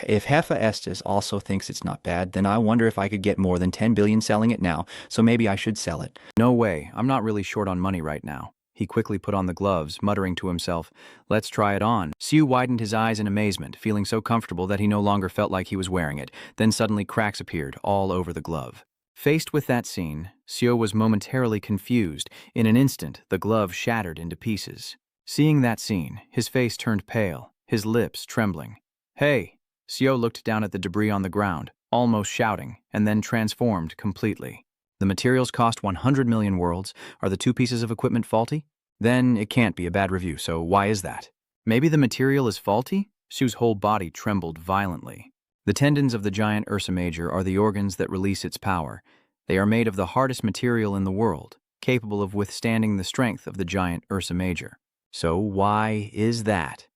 If Hefa Estes also thinks it's not bad, then I wonder if I could get more than 10 billion selling it now, so maybe I should sell it. No way. I'm not really short on money right now. He quickly put on the gloves, muttering to himself, "Let's try it on." Seo widened his eyes in amazement, feeling so comfortable that he no longer felt like he was wearing it. Then suddenly cracks appeared all over the glove. Faced with that scene, Seo was momentarily confused. In an instant, the glove shattered into pieces. Seeing that scene, his face turned pale, his lips trembling. "Hey!" Seo looked down at the debris on the ground, almost shouting, and then transformed completely. The materials cost 100 million worlds. Are the 2 pieces of equipment faulty? Then it can't be a bad review, so why is that? Maybe the material is faulty? Sue's whole body trembled violently. The tendons of the giant Ursa Major are the organs that release its power. They are made of the hardest material in the world, capable of withstanding the strength of the giant Ursa Major. So why is that?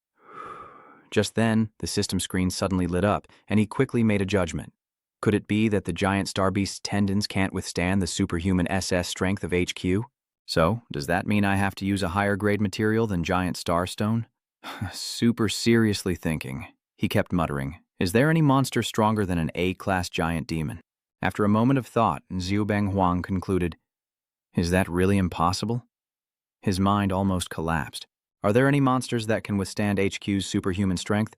Just then, the system screen suddenly lit up, and he quickly made a judgment. Could it be that the giant star beast's tendons can't withstand the superhuman SS strength of HQ? So, does that mean I have to use a higher grade material than giant starstone? Super seriously thinking, he kept muttering, is there any monster stronger than an A-class giant demon? After a moment of thought, Xiu Huang concluded, "Is that really impossible?" His mind almost collapsed. Are there any monsters that can withstand HQ's superhuman strength?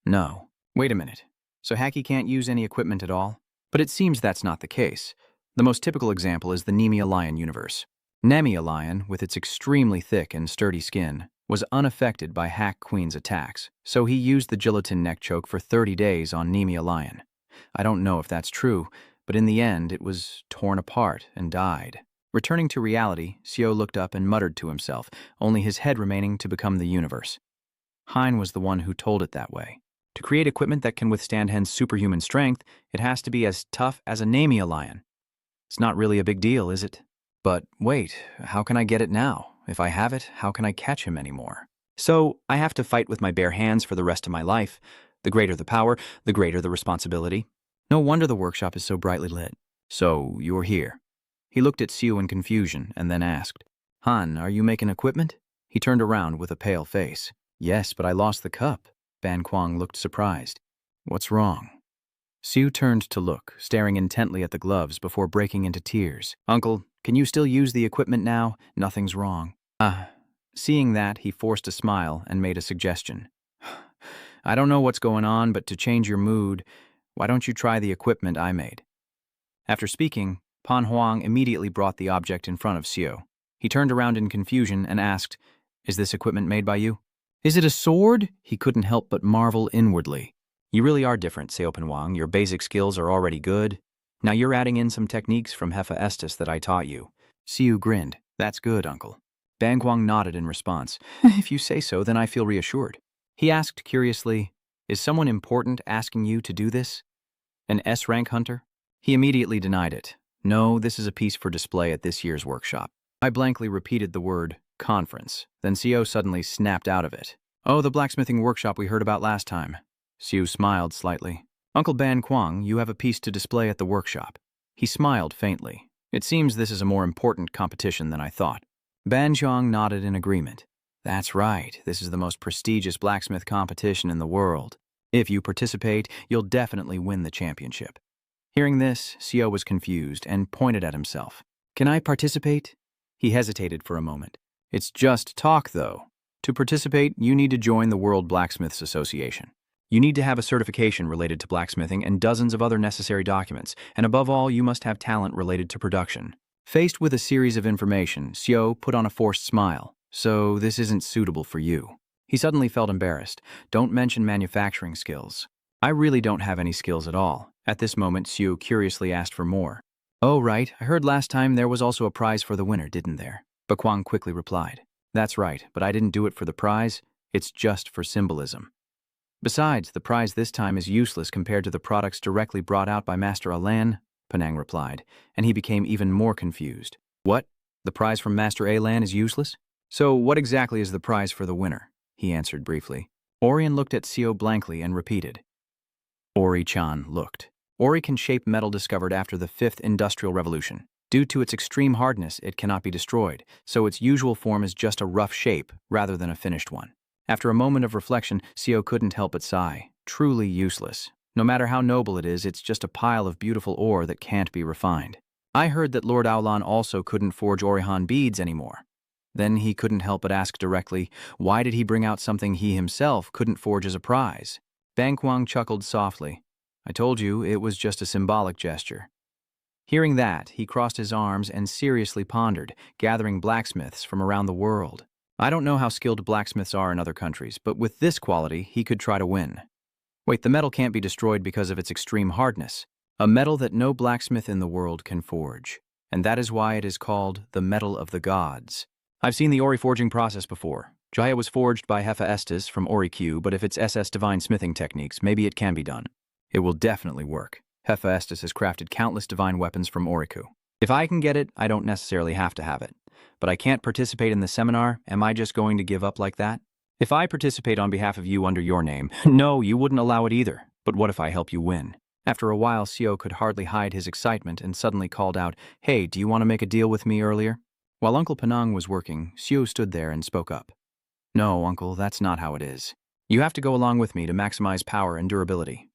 No. Wait a minute. So Hacky can't use any equipment at all? But it seems that's not the case. The most typical example is the Nemia lion universe. Nemia lion, with its extremely thick and sturdy skin, was unaffected by Hack Queen's attacks, so he used the gelatin neck choke for 30 days on Nemia lion. I don't know if that's true, but in the end it was torn apart and died. Returning to reality, Xiu looked up and muttered to himself, only his head remaining to become the universe. Hein was the one who told it that way. To create equipment that can withstand Hen's superhuman strength, it has to be as tough as a Nemia lion. It's not really a big deal, is it? But wait, how can I get it now? If I have it, how can I catch him anymore? So I have to fight with my bare hands for the rest of my life. The greater the power, the greater the responsibility. No wonder the workshop is so brightly lit. So you're here. He looked at Xiu in confusion and then asked, Han, are you making equipment? He turned around with a pale face. Yes, but I lost the cup. Ban Kuang looked surprised. What's wrong? Xiu turned to look, staring intently at the gloves before breaking into tears. Uncle, can you still use the equipment now? Nothing's wrong. Seeing that, he forced a smile and made a suggestion. I don't know what's going on, but to change your mood, why don't you try the equipment I made? After speaking, Pan Huang immediately brought the object in front of Xiu. He turned around in confusion and asked, Is this equipment made by you? Is it a sword? He couldn't help but marvel inwardly. You really are different, Xiaopan Wang. Your basic skills are already good. Now you're adding in some techniques from Hefa Estes that I taught you. Xiu grinned. That's good, Uncle. Ban Guang nodded in response. If you say so, then I feel reassured. He asked curiously, Is someone important asking you to do this? An S-rank hunter? He immediately denied it. No, this is a piece for display at this year's workshop. I blankly repeated the word conference. Then Xiu suddenly snapped out of it. Oh, the blacksmithing workshop we heard about last time. Xiu smiled slightly. Uncle Ban Kuang, you have a piece to display at the workshop. He smiled faintly. It seems this is a more important competition than I thought. Ban Zhang nodded in agreement. That's right, this is the most prestigious blacksmith competition in the world. If you participate, you'll definitely win the championship. Hearing this, Xiu was confused and pointed at himself. Can I participate? He hesitated for a moment. It's just talk, though. To participate, you need to join the World Blacksmiths Association. You need to have a certification related to blacksmithing and dozens of other necessary documents, and above all, you must have talent related to production. Faced with a series of information, Xiu put on a forced smile. So this isn't suitable for you. He suddenly felt embarrassed. Don't mention manufacturing skills. I really don't have any skills at all. At this moment, Xiu curiously asked for more. Oh, right. I heard last time there was also a prize for the winner, didn't there? Bakwang quickly replied. That's right, but I didn't do it for the prize. It's just for symbolism. Besides, the prize this time is useless compared to the products directly brought out by Master Alan, Penang replied, and he became even more confused. What? The prize from Master Alan is useless? So what exactly is the prize for the winner? He answered briefly. Orion looked at Xiu blankly and repeated. Ori-chan looked. Ori can shape metal discovered after the 5th Industrial Revolution. Due to its extreme hardness, it cannot be destroyed, so its usual form is just a rough shape rather than a finished one. After a moment of reflection, Xiu couldn't help but sigh. Truly useless. No matter how noble it is, it's just a pile of beautiful ore that can't be refined. I heard that Lord Aolan also couldn't forge Orihan beads anymore. Then he couldn't help but ask directly, why did he bring out something he himself couldn't forge as a prize? Bang Kuang chuckled softly. I told you, it was just a symbolic gesture. Hearing that, he crossed his arms and seriously pondered, gathering blacksmiths from around the world. I don't know how skilled blacksmiths are in other countries, but with this quality, he could try to win. Wait, the metal can't be destroyed because of its extreme hardness. A metal that no blacksmith in the world can forge. And that is why it is called the metal of the gods. I've seen the Ori forging process before. Jaya was forged by Hefa Estes from Ori Q, but if it's SS divine smithing techniques, maybe it can be done. It will definitely work. Hefa Estes has crafted countless divine weapons from Oriku. If I can get it, I don't necessarily have to have it. But I can't participate in the seminar, am I just going to give up like that? If I participate on behalf of you under your name, no, you wouldn't allow it either. But what if I help you win? After a while, Xiu could hardly hide his excitement and suddenly called out, Hey, do you want to make a deal with me earlier? While Uncle Penang was working, Xiu stood there and spoke up. No, Uncle, that's not how it is. You have to go along with me to maximize power and durability.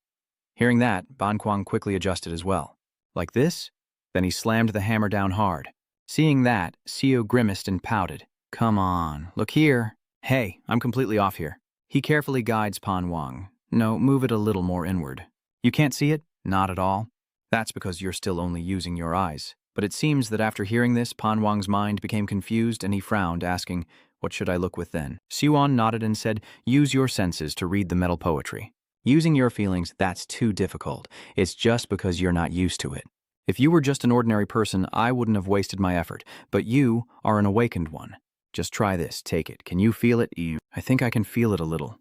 Hearing that, Ban Kuang quickly adjusted as well. Like this? Then he slammed the hammer down hard. Seeing that, Seo grimaced and pouted. Come on, look here. Hey, I'm completely off here. He carefully guides Pan Wang. No, move it a little more inward. You can't see it? Not at all. That's because you're still only using your eyes. But it seems that after hearing this, Pan Wang's mind became confused and he frowned, asking, what should I look with then? Suan nodded and said, use your senses to read the metal poetry. Using your feelings, that's too difficult. It's just because you're not used to it. If you were just an ordinary person, I wouldn't have wasted my effort, but you are an awakened one. Just try this, take it. Can you feel it? I think I can feel it a little.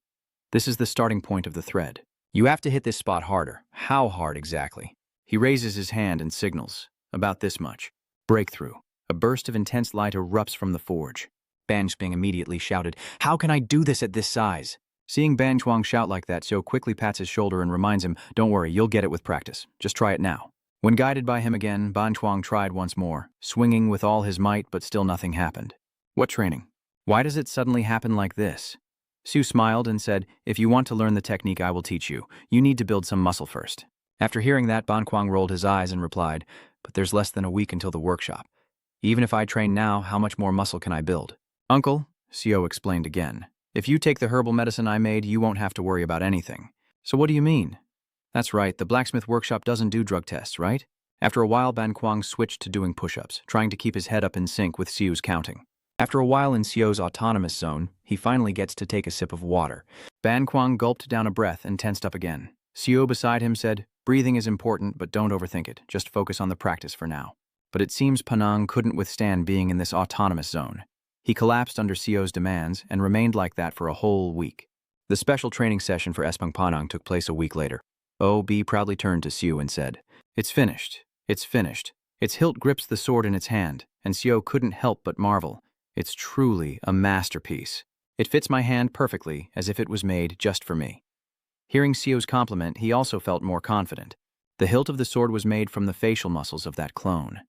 This is the starting point of the thread. You have to hit this spot harder. How hard exactly? He raises his hand and signals. About this much. Breakthrough. A burst of intense light erupts from the forge. Banchping immediately shouted, how can I do this at this size? Seeing Ban Chuang shout like that, Xiao quickly pats his shoulder and reminds him, don't worry, you'll get it with practice. Just try it now. When guided by him again, Ban Chuang tried once more, swinging with all his might, but still nothing happened. What training? Why does it suddenly happen like this? Su smiled and said, if you want to learn the technique I will teach you, you need to build some muscle first. After hearing that, Ban Chuang rolled his eyes and replied, but there's less than a week until the workshop. Even if I train now, how much more muscle can I build? Uncle, Seo explained again, if you take the herbal medicine I made, you won't have to worry about anything. So what do you mean? That's right, the blacksmith workshop doesn't do drug tests, right? After a while, Ban Chuang switched to doing push-ups, trying to keep his head up in sync with Seo's counting. After a while in Seo's autonomous zone, he finally gets to take a sip of water. Ban Chuang gulped down a breath and tensed up again. Seo beside him said, breathing is important, but don't overthink it. Just focus on the practice for now. But it seems Panang couldn't withstand being in this autonomous zone. He collapsed under Seo's demands and remained like that for a whole week. The special training session for Espang Panang took place a week later. O.B. proudly turned to Seo and said, it's finished. It's finished. Its hilt grips the sword in its hand, and Seo couldn't help but marvel. It's truly a masterpiece. It fits my hand perfectly, as if it was made just for me. Hearing Seo's compliment, he also felt more confident. The hilt of the sword was made from the facial muscles of that clone.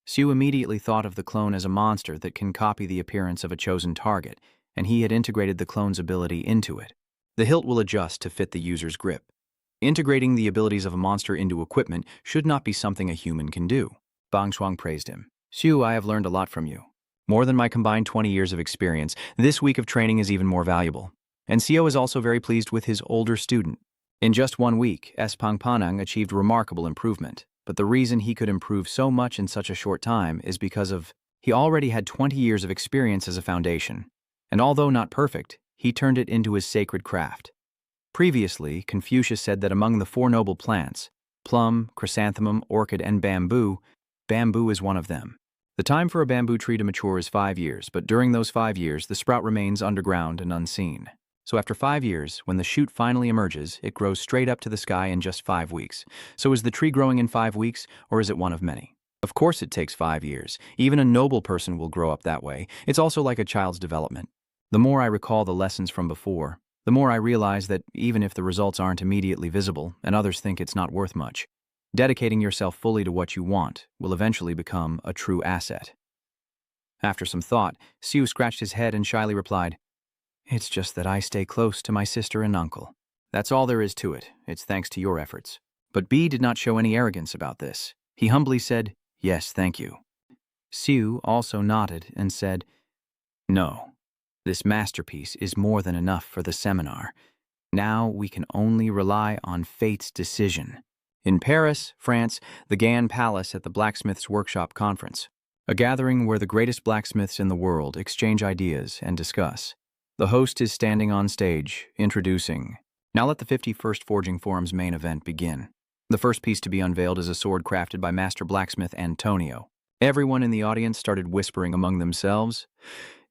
Seo immediately thought of the clone as a monster that can copy the appearance of a chosen target, and he had integrated the clone's ability into it. The hilt will adjust to fit the user's grip. Integrating the abilities of a monster into equipment should not be something a human can do. Bang Shuang praised him. Seo, I have learned a lot from you. More than my combined 20 years of experience, this week of training is even more valuable. And Seo is also very pleased with his older student. In just 1 week, Espang Panang achieved remarkable improvement. But the reason he could improve so much in such a short time is because he already had 20 years of experience as a foundation. And although not perfect, he turned it into his sacred craft. Previously, Confucius said that among the 4 noble plants, plum, chrysanthemum, orchid, and bamboo, bamboo is one of them. The time for a bamboo tree to mature is 5 years, but during those 5 years, the sprout remains underground and unseen. So after 5 years, when the shoot finally emerges, it grows straight up to the sky in just 5 weeks. So is the tree growing in 5 weeks, or is it one of many? Of course it takes 5 years. Even a noble person will grow up that way. It's also like a child's development. The more I recall the lessons from before, the more I realize that even if the results aren't immediately visible and others think it's not worth much, dedicating yourself fully to what you want will eventually become a true asset. After some thought, Seo scratched his head and shyly replied, it's just that I stay close to my sister and uncle. That's all there is to it. It's thanks to your efforts. But B did not show any arrogance about this. He humbly said, yes, thank you. Seo also nodded and said, no, this masterpiece is more than enough for the seminar. Now we can only rely on fate's decision. In Paris, France, the Gan Palace at the Blacksmiths' Workshop Conference, a gathering where the greatest blacksmiths in the world exchange ideas and discuss. The host is standing on stage, introducing. Now let the 51st Forging Forum's main event begin. The first piece to be unveiled is a sword crafted by Master Blacksmith Antonio. Everyone in the audience started whispering among themselves,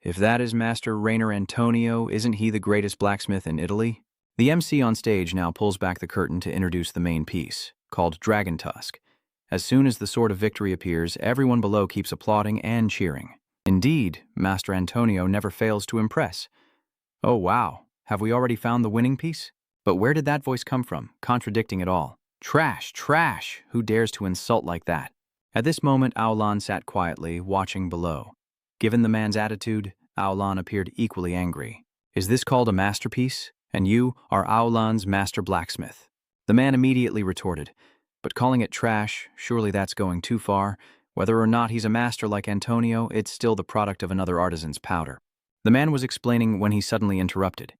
if that is Master Rainer Antonio, isn't he the greatest blacksmith in Italy? The MC on stage now pulls back the curtain to introduce the main piece, called Dragon Tusk. As soon as the Sword of Victory appears, everyone below keeps applauding and cheering. Indeed, Master Antonio never fails to impress. Oh wow, have we already found the winning piece? But where did that voice come from, contradicting it all? Trash, trash! Who dares to insult like that? At this moment, Aolan sat quietly, watching below. Given the man's attitude, Aolan appeared equally angry. Is this called a masterpiece? And you are Aolan's master blacksmith? The man immediately retorted, But calling it trash, surely that's going too far. Whether or not he's a master like Antonio, it's still the product of another artisan's powder. The man was explaining when he suddenly interrupted.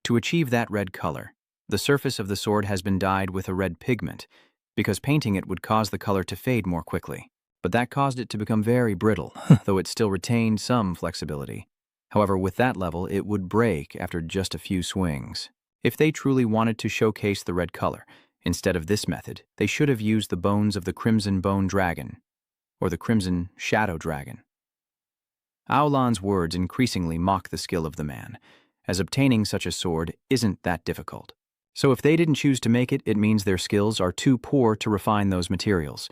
To achieve that red color, the surface of the sword has been dyed with a red pigment, because painting it would cause the color to fade more quickly. But that caused it to become very brittle, though it still retained some flexibility. However, with that level, it would break after just a few swings. If they truly wanted to showcase the red color, instead of this method, they should have used the bones of the Crimson Bone Dragon, or the Crimson Shadow Dragon. Aolan's words increasingly mock the skill of the man, as obtaining such a sword isn't that difficult. So if they didn't choose to make it, it means their skills are too poor to refine those materials.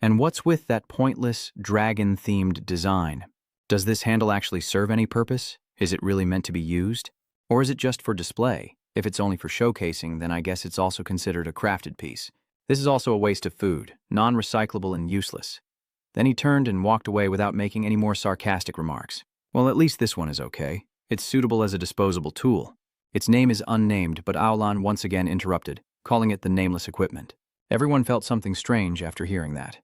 And what's with that pointless, dragon-themed design? Does this handle actually serve any purpose? Is it really meant to be used? Or is it just for display? If it's only for showcasing, then I guess it's also considered a crafted piece. This is also a waste of food, non-recyclable and useless. Then he turned and walked away without making any more sarcastic remarks. Well, at least this one is okay. It's suitable as a disposable tool. Its name is unnamed, but Aolan once again interrupted, calling it the nameless equipment. Everyone felt something strange after hearing that.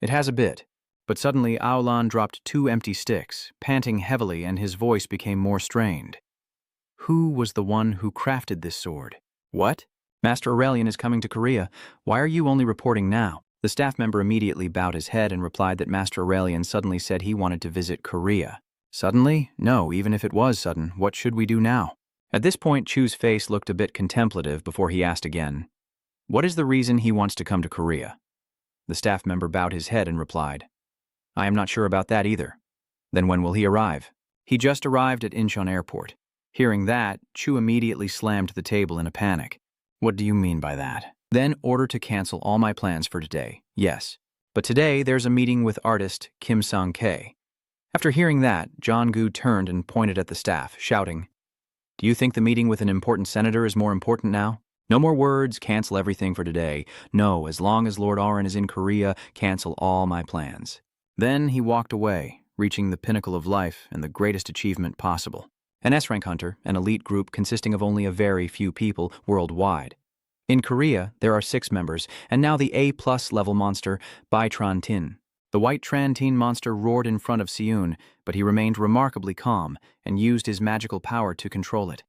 It has a bit. But suddenly Aolan dropped 2 empty sticks, panting heavily, and his voice became more strained. Who was the one who crafted this sword? What? Master Aurelian is coming to Korea. Why are you only reporting now? The staff member immediately bowed his head and replied that Master Aurelian suddenly said he wanted to visit Korea. Suddenly? No, even if it was sudden, what should we do now? At this point, Chu's face looked a bit contemplative before he asked again, what is the reason he wants to come to Korea? The staff member bowed his head and replied, I am not sure about that either. Then when will he arrive? He just arrived at Incheon Airport. Hearing that, Chu immediately slammed the table in a panic. What do you mean by that? Then order to cancel all my plans for today. Yes. But today there's a meeting with artist Kim Sang-Kae. After hearing that, John Gu turned and pointed at the staff, shouting, Do you think the meeting with an important senator is more important now? No more words, cancel everything for today. No, as long as Lord Orion is in Korea, cancel all my plans. Then he walked away, reaching the pinnacle of life and the greatest achievement possible. An S-Rank hunter, an elite group consisting of only a very few people worldwide. In Korea, there are 6 members, and now the A+ level monster, Bai-Tran-Tin. The white Tran-Tin monster roared in front of Seun, but he remained remarkably calm and used his magical power to control it.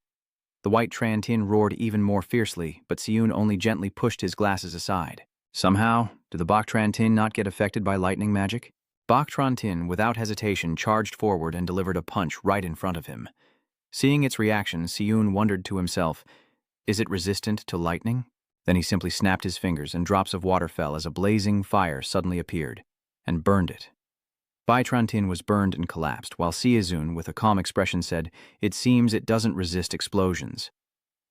The white Tran-Tin roared even more fiercely, but Seun only gently pushed his glasses aside. Somehow, did the Bak-Tran-Tin not get affected by lightning magic? Bak-Tran-Tin, without hesitation, charged forward and delivered a punch right in front of him. Seeing its reaction, Seun wondered to himself, is it resistant to lightning? Then he simply snapped his fingers and drops of water fell as a blazing fire suddenly appeared and burned it. Bai-Tran-Tin was burned and collapsed, while Seizun, with a calm expression, said, It seems it doesn't resist explosions.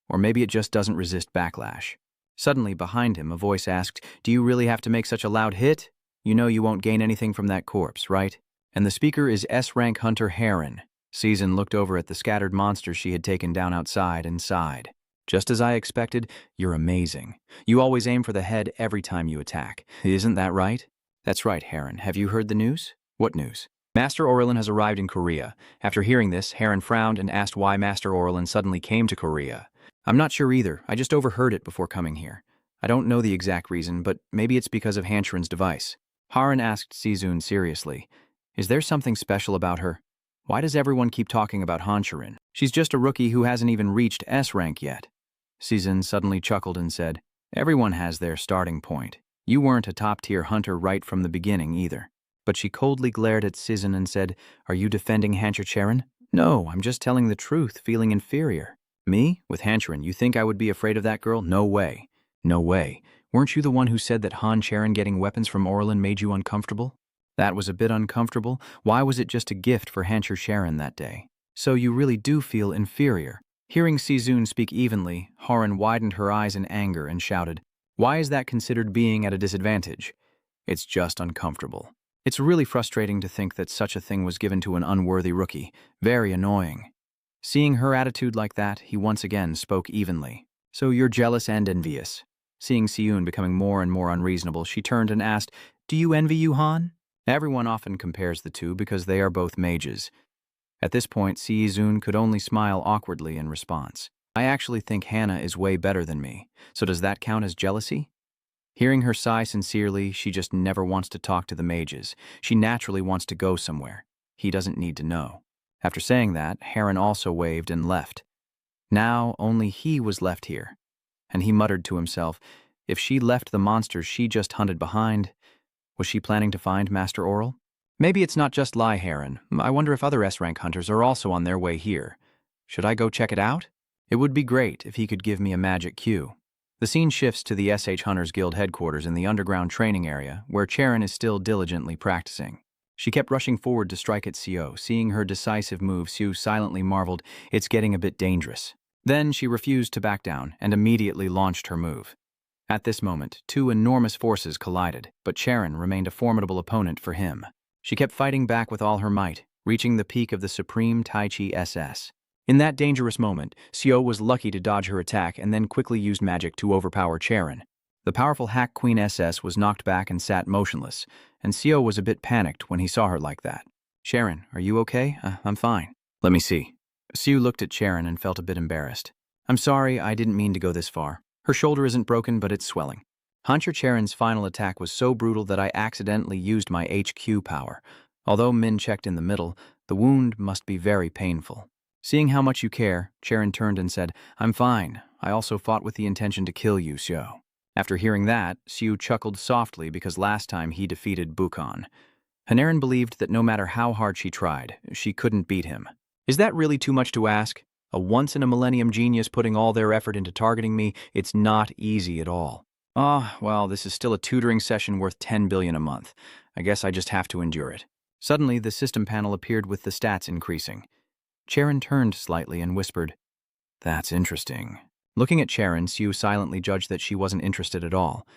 Or maybe it just doesn't resist backlash. Suddenly, behind him, a voice asked, Do you really have to make such a loud hit? You know you won't gain anything from that corpse, right? And the speaker is S-Rank hunter Heron. Seizun looked over at the scattered monsters she had taken down outside and sighed. Just as I expected, you're amazing. You always aim for the head every time you attack. Isn't that right? That's right, Heron. Have you heard the news? What news? Master Orion has arrived in Korea. After hearing this, Heron frowned and asked why Master Orion suddenly came to Korea. I'm not sure either. I just overheard it before coming here. I don't know the exact reason, but maybe it's because of Hanchurin's device. Heron asked Seizun seriously, Is there something special about her? Why does everyone keep talking about Hanchurin? She's just a rookie who hasn't even reached S-Rank yet. Seizun suddenly chuckled and said, Everyone has their starting point. You weren't a top-tier hunter right from the beginning either. But she coldly glared at Seizun and said, Are you defending Hanchurin? No, I'm just telling the truth, feeling inferior. Me? With Hanchurin, you think I would be afraid of that girl? No way. No way. Weren't you the one who said that Hanchurin getting weapons from Orion made you uncomfortable? That was a bit uncomfortable. Why was it just a gift for Hanchurin that day? So you really do feel inferior. Hearing Seizun speak evenly, Heron widened her eyes in anger and shouted, Why is that considered being at a disadvantage? It's just uncomfortable. It's really frustrating to think that such a thing was given to an unworthy rookie. Very annoying. Seeing her attitude like that, he once again spoke evenly. So you're jealous and envious. Seeing Seun becoming more and more unreasonable, she turned and asked, Do you envy you, Han? Everyone often compares the two because they are both mages. At this point, Seizun could only smile awkwardly in response. I actually think Hannah is way better than me, so does that count as jealousy? Hearing her sigh sincerely, she just never wants to talk to the mages. She naturally wants to go somewhere. He doesn't need to know. After saying that, Heron also waved and left. Now only he was left here. And he muttered to himself, if she left the monsters she just hunted behind, was she planning to find Master Oral? Maybe it's not just Lie Heron. I wonder if other S-rank hunters are also on their way here. Should I go check it out? It would be great if he could give me a magic cue. The scene shifts to the SH Hunters Guild headquarters in the underground training area, where Charon is still diligently practicing. She kept rushing forward to strike at Sio. Seeing her decisive move, Sue silently marveled, it's getting a bit dangerous. Then she refused to back down and immediately launched her move. At this moment, two enormous forces collided, but Charon remained a formidable opponent for him. She kept fighting back with all her might, reaching the peak of the Supreme Tai Chi SS. In that dangerous moment, Sio was lucky to dodge her attack and then quickly used magic to overpower Charon. The powerful Hack Queen SS was knocked back and sat motionless, and Sio was a bit panicked when he saw her like that. Charon, are you okay? I'm fine. Let me see. Sio looked at Charon and felt a bit embarrassed. I'm sorry, I didn't mean to go this far. Her shoulder isn't broken, but it's swelling. Hunter Charon's final attack was so brutal that I accidentally used my HQ power. Although Min checked in the middle, the wound must be very painful. Seeing how much you care, Charon turned and said, I'm fine. I also fought with the intention to kill you, Sio. After hearing that, Sio chuckled softly because last time he defeated Bukon. Hanerin believed that no matter how hard she tried, she couldn't beat him. Is that really too much to ask? A once-in-a-millennium genius putting all their effort into targeting me? It's not easy at all. Well, this is still a tutoring session worth 10 billion a month. I guess I just have to endure it. Suddenly, the system panel appeared with the stats increasing. Charon turned slightly and whispered, That's interesting. Looking at Charon, Sio silently judged that she wasn't interested at all.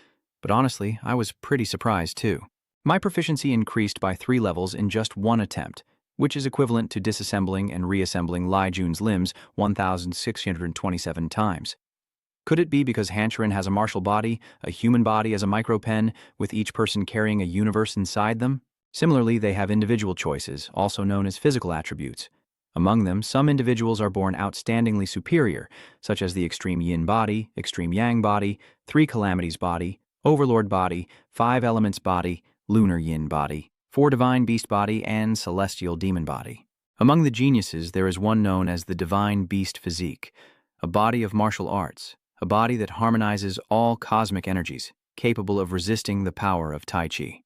But honestly, I was pretty surprised too. My proficiency increased by 3 levels in just one attempt, which is equivalent to disassembling and reassembling Lai Jun's limbs 1,627 times. Could it be because Hancharin has a martial body, a human body as a micropen, with each person carrying a universe inside them? Similarly, they have individual choices, also known as physical attributes. Among them, some individuals are born outstandingly superior, such as the Extreme Yin body, Extreme Yang body, 3 Calamities body, Overlord body, 5 Elements body, Lunar Yin body, 4 Divine Beast body, and Celestial Demon body. Among the geniuses, there is one known as the Divine Beast Physique, a body of martial arts, a body that harmonizes all cosmic energies, capable of resisting the power of Tai Chi.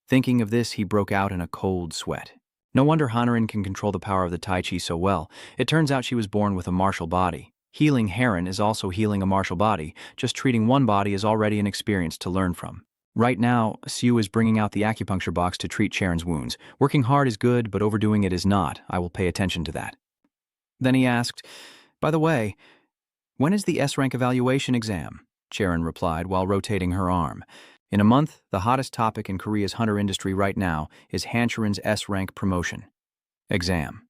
Thinking of this, he broke out in a cold sweat. No wonder Hanerin can control the power of the Tai Chi so well. It turns out she was born with a martial body. Healing Heron is also healing a martial body. Just treating one body is already an experience to learn from. Right now, Sio is bringing out the acupuncture box to treat Charon's wounds. Working hard is good, but overdoing it is not. I will pay attention to that. Then he asked, By the way, when is the S-rank evaluation exam? Charon replied while rotating her arm. In a month, the hottest topic in Korea's hunter industry right now is Hancharin's S-rank promotion. Exam.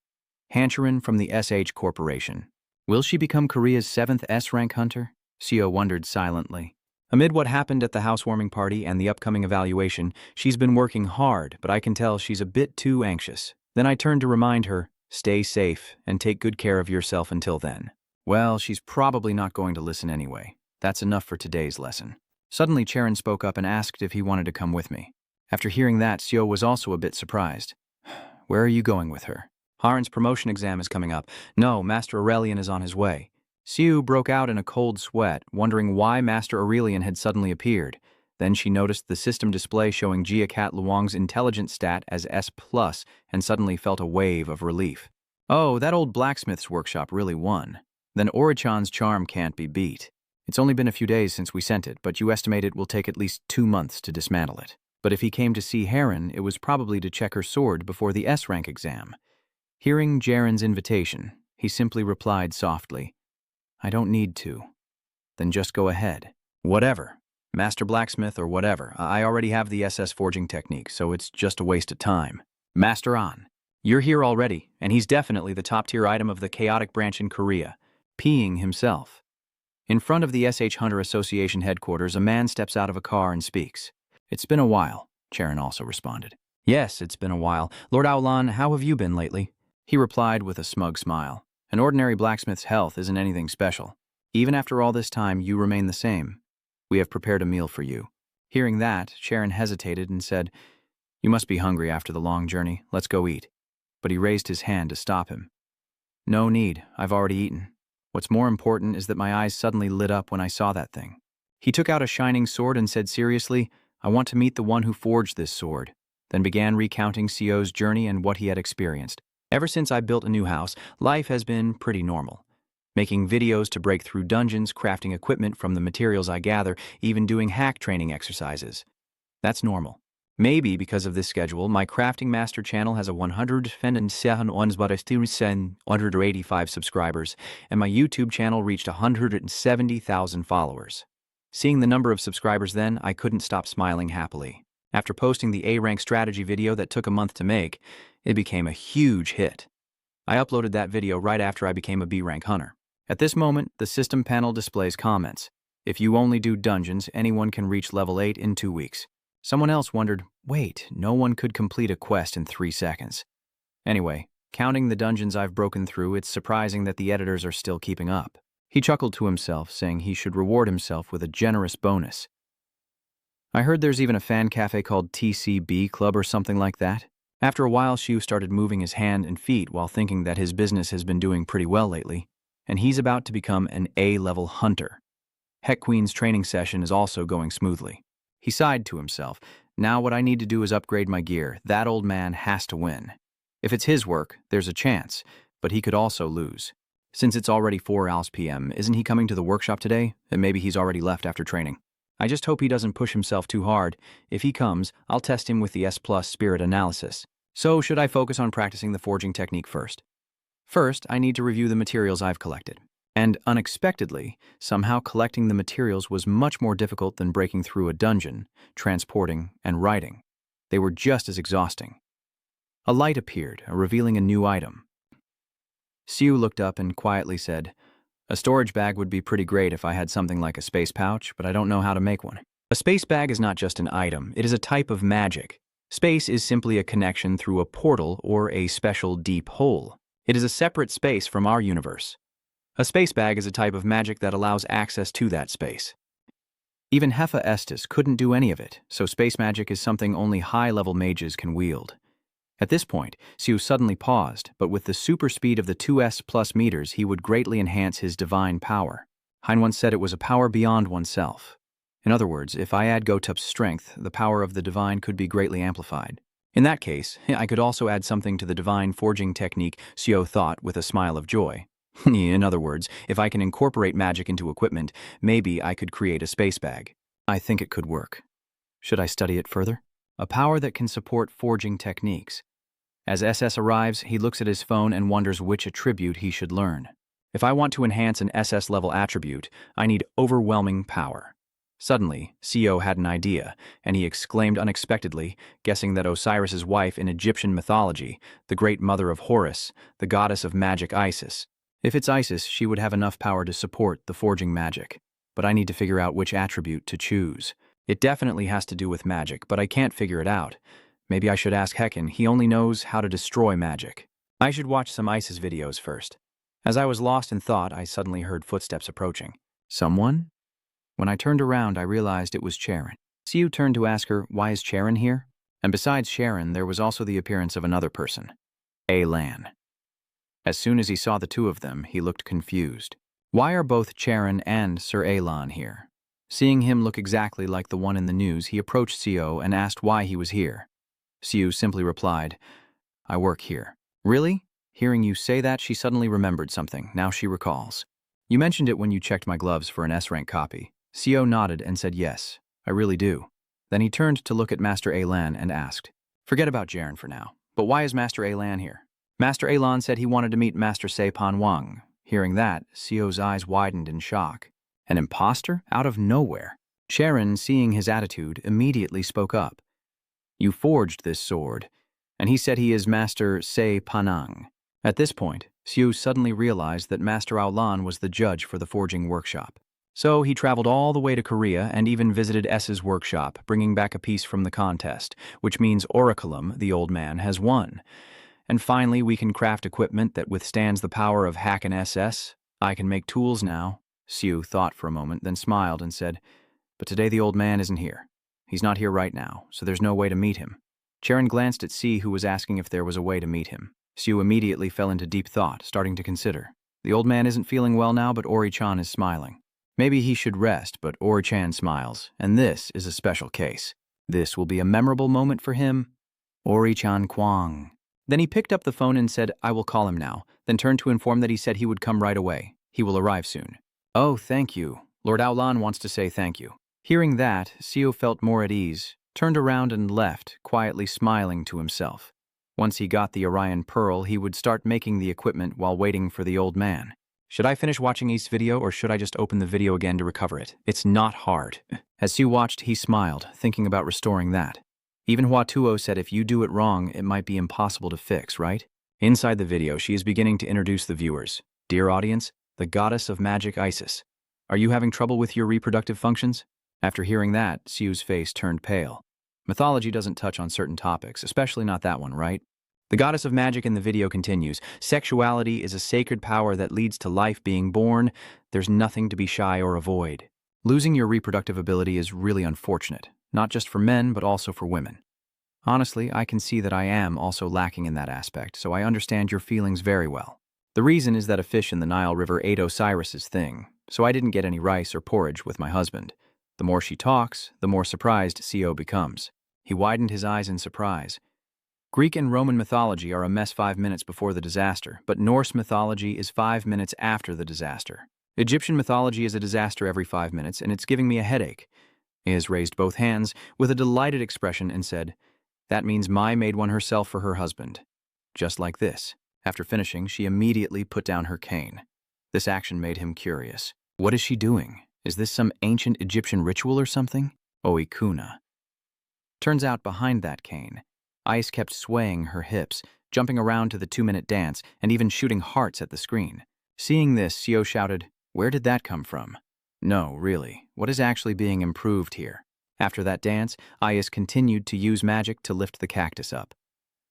Hancharin from the SH Corporation. Will she become Korea's 7th S-rank hunter? Sio wondered silently. Amid what happened at the housewarming party and the upcoming evaluation, she's been working hard, but I can tell she's a bit too anxious. Then I turned to remind her, stay safe and take good care of yourself until then. Well, she's probably not going to listen anyway. That's enough for today's lesson. Suddenly, Charon spoke up and asked if he wanted to come with me. After hearing that, Sio was also a bit surprised. Where are you going with her? Haren's promotion exam is coming up. No, Master Aurelian is on his way. Sio broke out in a cold sweat, wondering why Master Aurelian had suddenly appeared. Then she noticed the system display showing Jia Cat Luong's intelligence stat as S+, and suddenly felt a wave of relief. Oh, that old blacksmith's workshop really won. Then Orichan's charm can't be beat. It's only been a few days since we sent it, but you estimate it will take at least 2 months to dismantle it. But if he came to see Heron, it was probably to check her sword before the S-rank exam. Hearing Jaren's invitation, he simply replied softly, I don't need to. Then just go ahead. Whatever. Master Blacksmith or whatever. I already have the SS forging technique, so it's just a waste of time. Master An. You're here already, and he's definitely the top-tier item of the chaotic branch in Korea. Peeing himself. In front of the SH Hunter Association headquarters, a man steps out of a car and speaks. It's been a while, Charon also responded. Yes, it's been a while. Lord Aolan, how have you been lately? He replied with a smug smile. An ordinary blacksmith's health isn't anything special. Even after all this time, you remain the same. We have prepared a meal for you." Hearing that, Sharon hesitated and said, "You must be hungry after the long journey. Let's go eat." But he raised his hand to stop him. "No need. I've already eaten. What's more important is that my eyes suddenly lit up when I saw that thing." He took out a shining sword and said seriously, "I want to meet the one who forged this sword," then began recounting Sio's journey and what he had experienced. "Ever since I built a new house, life has been pretty normal. Making videos to break through dungeons, crafting equipment from the materials I gather, even doing hack training exercises. That's normal. Maybe because of this schedule, my Crafting Master channel has a 185 subscribers, and my YouTube channel reached 170,000 followers. Seeing the number of subscribers then, I couldn't stop smiling happily. After posting the A-Rank strategy video that took a month to make, it became a huge hit. I uploaded that video right after I became a B-Rank hunter. At this moment, the system panel displays comments. If you only do dungeons, anyone can reach level 8 in 2 weeks. Someone else wondered, wait, no one could complete a quest in 3 seconds. Anyway, counting the dungeons I've broken through, it's surprising that the editors are still keeping up. He chuckled to himself, saying he should reward himself with a generous bonus. I heard there's even a fan cafe called TCB Club or something like that. After a while, Shu started moving his hand and feet while thinking that his business has been doing pretty well lately, and he's about to become an A-level hunter. Heck Queen's training session is also going smoothly. He sighed to himself. Now what I need to do is upgrade my gear. That old man has to win. If it's his work, there's a chance, but he could also lose. Since it's already 4 p.m., isn't he coming to the workshop today? And maybe he's already left after training. I just hope he doesn't push himself too hard. If he comes, I'll test him with the S+ spirit analysis. So should I focus on practicing the forging technique first? First, I need to review the materials I've collected. And unexpectedly, somehow collecting the materials was much more difficult than breaking through a dungeon, transporting, and writing. They were just as exhausting. A light appeared, revealing a new item. Siu looked up and quietly said, "A storage bag would be pretty great if I had something like a space pouch, but I don't know how to make one." A space bag is not just an item, it is a type of magic. Space is simply a connection through a portal or a special deep hole. It is a separate space from our universe. A space bag is a type of magic that allows access to that space. Even Hepha Estes couldn't do any of it, so space magic is something only high-level mages can wield. At this point, Siu suddenly paused, but with the super speed of the 2S+ meters, he would greatly enhance his divine power. Hein once said it was a power beyond oneself. In other words, if I add Gotup's strength, the power of the divine could be greatly amplified. In that case, I could also add something to the divine forging technique, Siu thought with a smile of joy. In other words, if I can incorporate magic into equipment, maybe I could create a space bag. I think it could work. Should I study it further? A power that can support forging techniques. As SS arrives, he looks at his phone and wonders which attribute he should learn. If I want to enhance an SS-level attribute, I need overwhelming power. Suddenly, Siu had an idea, and he exclaimed unexpectedly, guessing that Osiris's wife in Egyptian mythology, the great mother of Horus, the goddess of magic Isis. If it's Isis, she would have enough power to support the forging magic. But I need to figure out which attribute to choose. It definitely has to do with magic, but I can't figure it out. Maybe I should ask Hecken, he only knows how to destroy magic. I should watch some Isis videos first. As I was lost in thought, I suddenly heard footsteps approaching. Someone? When I turned around, I realized it was Sharon. Siu turned to ask her, why is Sharon here? And besides Sharon, there was also the appearance of another person. Alan. As soon as he saw the two of them, he looked confused. Why are both Sharon and Sir Alan here? Seeing him look exactly like the one in the news, he approached Siu and asked why he was here. Siu simply replied, I work here. Really? Hearing you say that, she suddenly remembered something. Now she recalls. You mentioned it when you checked my gloves for an S-rank copy. Siu nodded and said yes, I really do. Then he turned to look at Master Alan and asked, forget about Jaren for now, but why is Master Alan here? Master Alan said he wanted to meet Master Se Pan Wang. Hearing that, Siu's eyes widened in shock. An imposter? Out of nowhere. Sharon, seeing his attitude, immediately spoke up. You forged this sword, and he said he is Master Se Panang. At this point, Siu suddenly realized that Master Aolan was the judge for the forging workshop. So he traveled all the way to Korea and even visited S's workshop, bringing back a piece from the contest, which means Oraculum, the old man, has won. And finally, we can craft equipment that withstands the power of Hack and SS. I can make tools now. Siu thought for a moment, then smiled and said, But today the old man isn't here. He's not here right now, so there's no way to meet him. Charon glanced at Si, who was asking if there was a way to meet him. Siu immediately fell into deep thought, starting to consider. The old man isn't feeling well now, but Ori-chan is smiling. Maybe he should rest, but Ori-chan smiles, and this is a special case. This will be a memorable moment for him. Ori-chan Kwang. Then he picked up the phone and said, "I will call him now," then turned to inform that he said he would come right away. He will arrive soon. "Oh, thank you. Lord Aolan wants to say thank you." Hearing that, Siu felt more at ease, turned around and left, quietly smiling to himself. Once he got the Orion Pearl, he would start making the equipment while waiting for the old man. Should I finish watching East's video, or should I just open the video again to recover it? It's not hard. As Siu watched, he smiled, thinking about restoring that. Even Hua Tuo said if you do it wrong, it might be impossible to fix, right? Inside the video, she is beginning to introduce the viewers. Dear audience, the goddess of magic Isis. Are you having trouble with your reproductive functions? After hearing that, Siu's face turned pale. Mythology doesn't touch on certain topics, especially not that one, right? The goddess of magic in the video continues. Sexuality is a sacred power that leads to life being born. There's nothing to be shy or avoid. Losing your reproductive ability is really unfortunate, not just for men, but also for women. Honestly, I can see that I am also lacking in that aspect, so I understand your feelings very well. The reason is that a fish in the Nile River ate Osiris's thing, so I didn't get any rice or porridge with my husband. The more she talks, the more surprised Co becomes. He widened his eyes in surprise. Greek and Roman mythology are a mess 5 minutes before the disaster, but Norse mythology is 5 minutes after the disaster. Egyptian mythology is a disaster every 5 minutes, and it's giving me a headache. Iz raised both hands with a delighted expression and said, "That means Mai made one herself for her husband." Just like this. After finishing, she immediately put down her cane. This action made him curious. What is she doing? Is this some ancient Egyptian ritual or something? Oikuna. Turns out behind that cane, Ice kept swaying her hips, jumping around to the 2-minute dance, and even shooting hearts at the screen. Seeing this, Sio shouted, "Where did that come from?" No, really, what is actually being improved here? After that dance, Ice continued to use magic to lift the cactus up.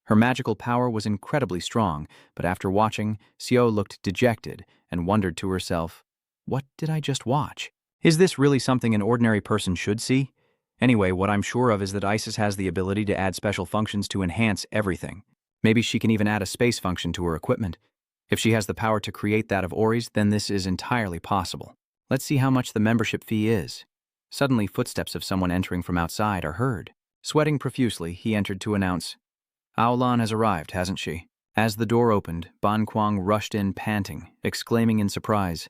Her magical power was incredibly strong, but after watching, Sio looked dejected and wondered to herself, "What did I just watch? Is this really something an ordinary person should see?" Anyway, what I'm sure of is that Isis has the ability to add special functions to enhance everything. Maybe she can even add a space function to her equipment. If she has the power to create that of Ori's, then this is entirely possible. Let's see how much the membership fee is. Suddenly, footsteps of someone entering from outside are heard. Sweating profusely, he entered to announce, "Aolan has arrived, hasn't she?" As the door opened, Ban Kwang rushed in panting, exclaiming in surprise,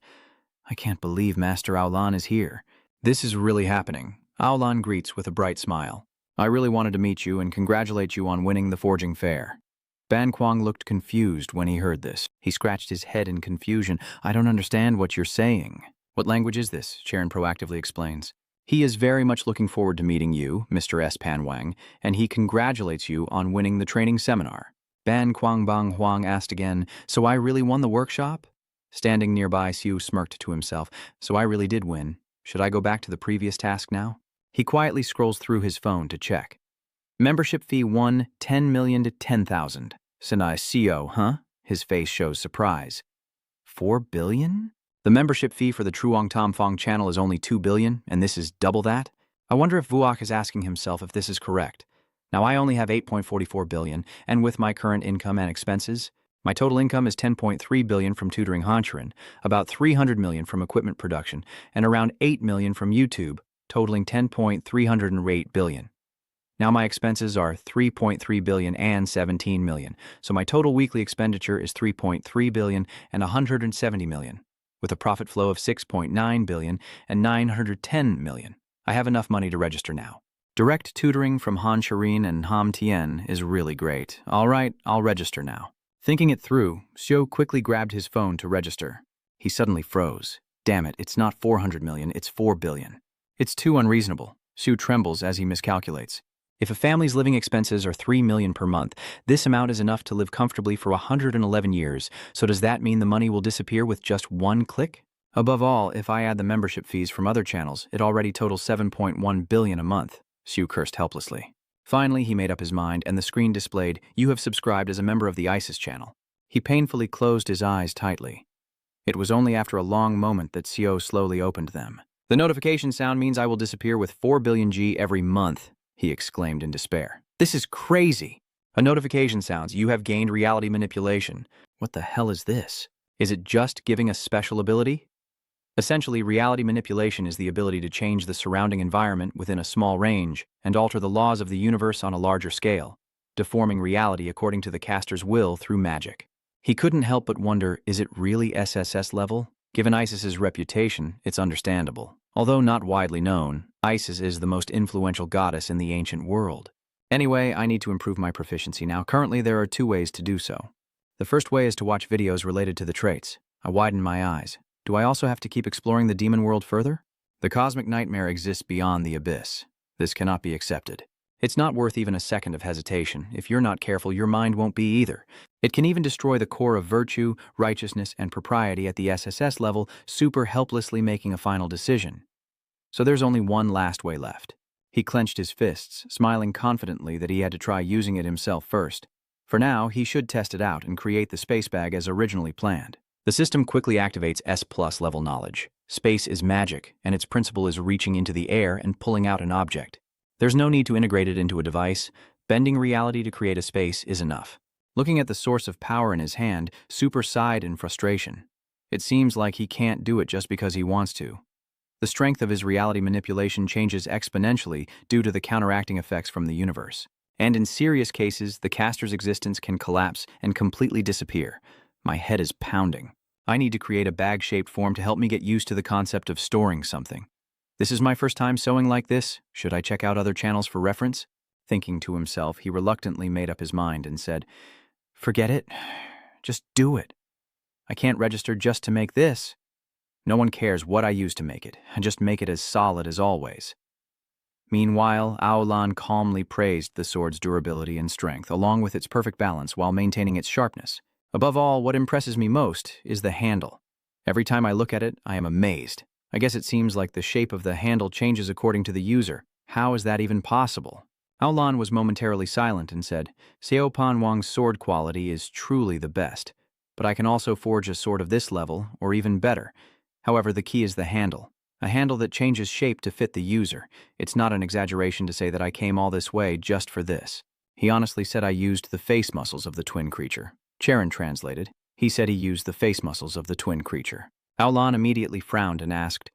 "I can't believe Master Aolan is here. This is really happening." Aolan greets with a bright smile. "I really wanted to meet you and congratulate you on winning the forging fair." Ban Kwang looked confused when he heard this. He scratched his head in confusion. "I don't understand what you're saying." "What language is this?" Charon proactively explains. "He is very much looking forward to meeting you, Mr. S. Panwang, and he congratulates you on winning the training seminar." Ban Kwang Bang Huang asked again, "So I really won the workshop?" Standing nearby, Siu smirked to himself. "So I really did win. Should I go back to the previous task now?" He quietly scrolls through his phone to check. Membership fee 10 million to 10,000. Sinai CO, huh? His face shows surprise. 4 billion? The membership fee for the Truong Tom Fong channel is only 2 billion, and this is double that? I wonder if Vuok is asking himself if this is correct. Now I only have 8.44 billion, and with my current income and expenses, my total income is 10.3 billion from tutoring Hanchurin, about 300 million from equipment production, and around 8 million from YouTube, totaling 10.308 billion. Now my expenses are 3.3 billion and 17 million, so my total weekly expenditure is 3.3 billion and 170 million, with a profit flow of 6.9 billion and 910 million. I have enough money to register now. Direct tutoring from Han Shirin and Ham Tien is really great. All right, I'll register now. Thinking it through, Xiu quickly grabbed his phone to register. He suddenly froze. Damn it, it's not 400 million, it's 4 billion. It's too unreasonable. Xiu trembles as he miscalculates. If a family's living expenses are 3 million per month, this amount is enough to live comfortably for 111 years, so does that mean the money will disappear with just one click? Above all, if I add the membership fees from other channels, it already totals 7.1 billion a month. Xiu cursed helplessly. Finally, he made up his mind, and the screen displayed, "You have subscribed as a member of the ISIS channel." He painfully closed his eyes tightly. It was only after a long moment that Xiu slowly opened them. The notification sound means I will disappear with 4 billion G every month, he exclaimed in despair. This is crazy. A notification sounds, you have gained reality manipulation. What the hell is this? Is it just giving a special ability? Essentially, reality manipulation is the ability to change the surrounding environment within a small range and alter the laws of the universe on a larger scale, deforming reality according to the caster's will through magic. He couldn't help but wonder, is it really SSS level? Given Isis's reputation, it's understandable. Although not widely known, Isis is the most influential goddess in the ancient world. Anyway, I need to improve my proficiency now. Currently, there are 2 ways to do so. The first way is to watch videos related to the traits. I widen my eyes. Do I also have to keep exploring the demon world further? The cosmic nightmare exists beyond the abyss. This cannot be accepted. It's not worth even a second of hesitation. If you're not careful, your mind won't be either. It can even destroy the core of virtue, righteousness, and propriety at the SSS level, super helplessly making a final decision. So there's only one last way left. He clenched his fists, smiling confidently that he had to try using it himself first. For now, he should test it out and create the space bag as originally planned. The system quickly activates S+ level knowledge. Space is magic, and its principle is reaching into the air and pulling out an object. There's no need to integrate it into a device. Bending reality to create a space is enough. Looking at the source of power in his hand, Super sighed in frustration. It seems like he can't do it just because he wants to. The strength of his reality manipulation changes exponentially due to the counteracting effects from the universe. And in serious cases, the caster's existence can collapse and completely disappear. My head is pounding. I need to create a bag-shaped form to help me get used to the concept of storing something. This is my first time sewing like this. Should I check out other channels for reference? Thinking to himself, he reluctantly made up his mind and said, "Forget it. Just do it. I can't register just to make this. No one cares what I use to make it. I just make it as solid as always." Meanwhile, Aolan calmly praised the sword's durability and strength, along with its perfect balance while maintaining its sharpness. Above all, what impresses me most is the handle. Every time I look at it, I am amazed. I guess it seems like the shape of the handle changes according to the user. How is that even possible? Aolan was momentarily silent and said, "Xiao Pan Wang's sword quality is truly the best, but I can also forge a sword of this level, or even better. However, the key is the handle. A handle that changes shape to fit the user. It's not an exaggeration to say that I came all this way just for this." He honestly said I used the face muscles of the twin creature. Charon translated. He said he used the face muscles of the twin creature. Aolan immediately frowned and asked,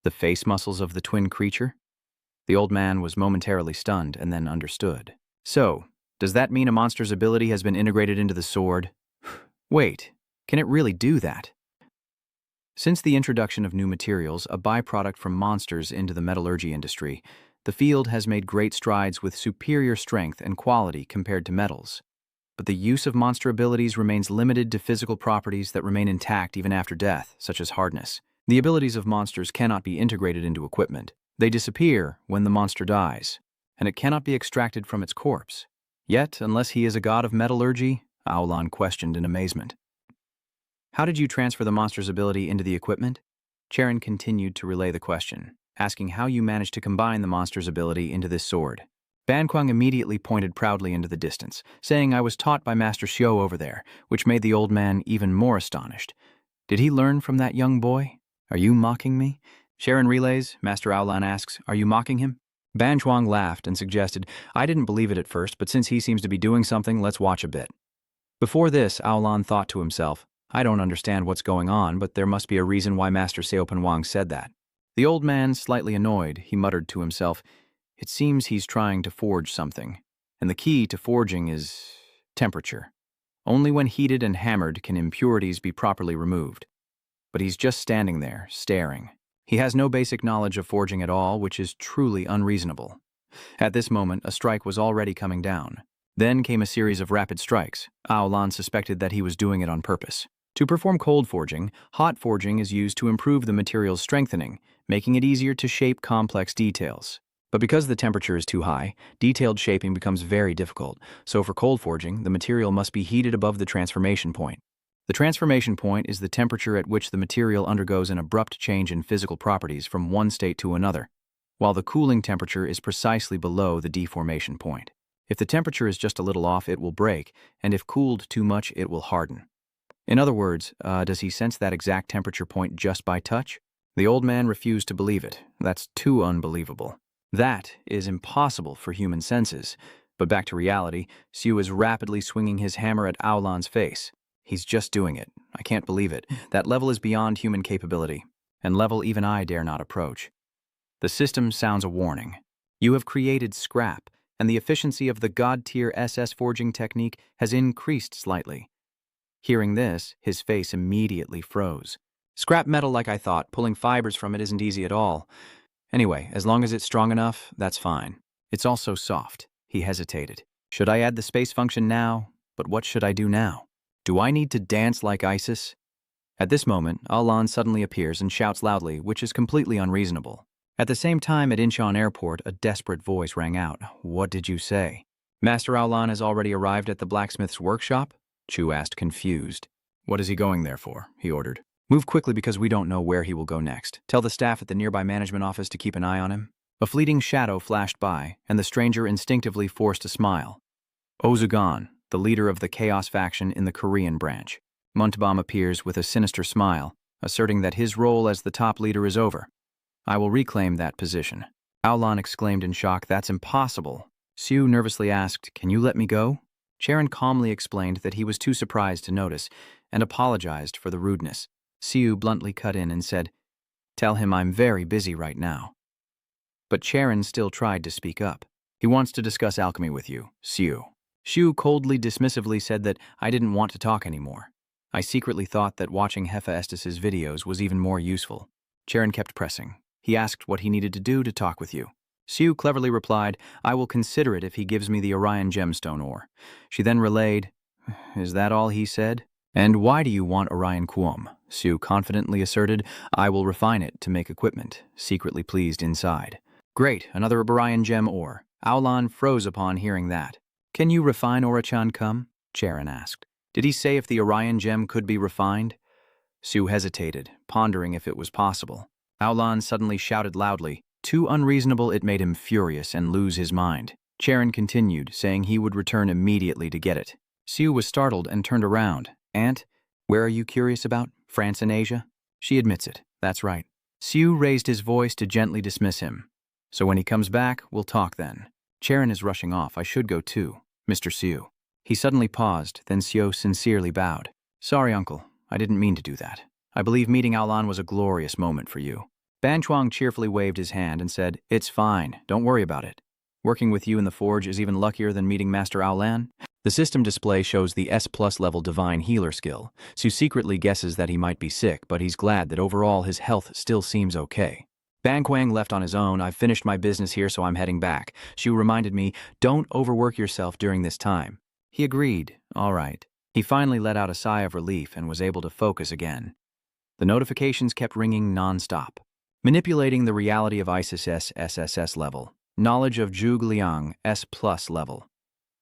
"The face muscles of the twin creature?" The old man was momentarily stunned and then understood. "So, does that mean a monster's ability has been integrated into the sword? Wait, can it really do that?" Since the introduction of new materials, a byproduct from monsters into the metallurgy industry, the field has made great strides with superior strength and quality compared to metals. But the use of monster abilities remains limited to physical properties that remain intact even after death, such as hardness. The abilities of monsters cannot be integrated into equipment. They disappear when the monster dies, and it cannot be extracted from its corpse. Yet, unless he is a god of metallurgy, Aolan questioned in amazement. "How did you transfer the monster's ability into the equipment?" Charon continued to relay the question, asking how you managed to combine the monster's ability into this sword. Banquang immediately pointed proudly into the distance, saying I was taught by Master Xiao over there, which made the old man even more astonished. Did he learn from that young boy? Are you mocking me? Charon relays, Master Aolan asks, are you mocking him? Banquang laughed and suggested, I didn't believe it at first, but since he seems to be doing something, let's watch a bit. Before this, Aolan thought to himself, I don't understand what's going on, but there must be a reason why Master Xiaopan Wang said that. The old man, slightly annoyed, he muttered to himself, it seems he's trying to forge something, and the key to forging is temperature. Only when heated and hammered can impurities be properly removed. But he's just standing there, staring. He has no basic knowledge of forging at all, which is truly unreasonable. At this moment, a strike was already coming down. Then came a series of rapid strikes. Aolan suspected that he was doing it on purpose. To perform cold forging, hot forging is used to improve the material's strengthening, making it easier to shape complex details. But because the temperature is too high, detailed shaping becomes very difficult, so for cold forging, the material must be heated above the transformation point. The transformation point is the temperature at which the material undergoes an abrupt change in physical properties from one state to another, while the cooling temperature is precisely below the deformation point. If the temperature is just a little off, it will break, and if cooled too much, it will harden. In other words, does he sense that exact temperature point just by touch? The old man refused to believe it. That's too unbelievable. That is impossible for human senses. But back to reality, Siu is rapidly swinging his hammer at Aolan's face. He's just doing it. I can't believe it. That level is beyond human capability, and level even I dare not approach. The system sounds a warning. You have created scrap, and the efficiency of the god-tier SS forging technique has increased slightly. Hearing this, his face immediately froze. Scrap metal like I thought, pulling fibers from it isn't easy at all. Anyway, as long as it's strong enough, that's fine. It's also soft. He hesitated. Should I add the space function now? But what should I do now? Do I need to dance like Isis? At this moment, Aolan suddenly appears and shouts loudly, which is completely unreasonable. At the same time, at Incheon Airport, a desperate voice rang out. What did you say? Master Aolan has already arrived at the blacksmith's workshop? Chu asked, confused. What is he going there for? He ordered. Move quickly because we don't know where he will go next. Tell the staff at the nearby management office to keep an eye on him. A fleeting shadow flashed by, and the stranger instinctively forced a smile. Ozugan, the leader of the Chaos faction in the Korean branch. Muntbom appears with a sinister smile, asserting that his role as the top leader is over. I will reclaim that position. Aolan exclaimed in shock, that's impossible. Siu nervously asked, can you let me go? Charon calmly explained that he was too surprised to notice, and apologized for the rudeness. Siu bluntly cut in and said, tell him I'm very busy right now. But Charon still tried to speak up. He wants to discuss alchemy with you, Siu. Siu coldly dismissively said that I didn't want to talk anymore. I secretly thought that watching Hephaestus's videos was even more useful. Charon kept pressing. He asked what he needed to do to talk with you. Siu cleverly replied, I will consider it if he gives me the Orion gemstone ore. She then relayed, is that all he said? And why do you want Orion Quum? Siu confidently asserted, I will refine it to make equipment, secretly pleased inside. Great, another Orion gem ore. Aolan froze upon hearing that. Can you refine Orichan Cum? Charon asked. Did he say if the Orion gem could be refined? Siu hesitated, pondering if it was possible. Aolan suddenly shouted loudly, too unreasonable it made him furious and lose his mind. Charon continued, saying he would return immediately to get it. Siu was startled and turned around. Aunt, where are you curious about? France and Asia? She admits it. That's right. Siu raised his voice to gently dismiss him. So when he comes back, we'll talk then. Charon is rushing off. I should go too, Mr. Siu. He suddenly paused, then Siu sincerely bowed. Sorry, uncle. I didn't mean to do that. I believe meeting Aolan was a glorious moment for you. Ban Chuang cheerfully waved his hand and said, it's fine. Don't worry about it. Working with you in the forge is even luckier than meeting Master Aolan. The system display shows the S+ level divine healer skill. Siu secretly guesses that he might be sick, but he's glad that overall his health still seems okay. Ban Quang left on his own. I've finished my business here, so I'm heading back. Siu reminded me, don't overwork yourself during this time. He agreed. All right. He finally let out a sigh of relief and was able to focus again. The notifications kept ringing non-stop. Manipulating the reality of Isis S SSS level. Knowledge of Zhuge Liang S+ level.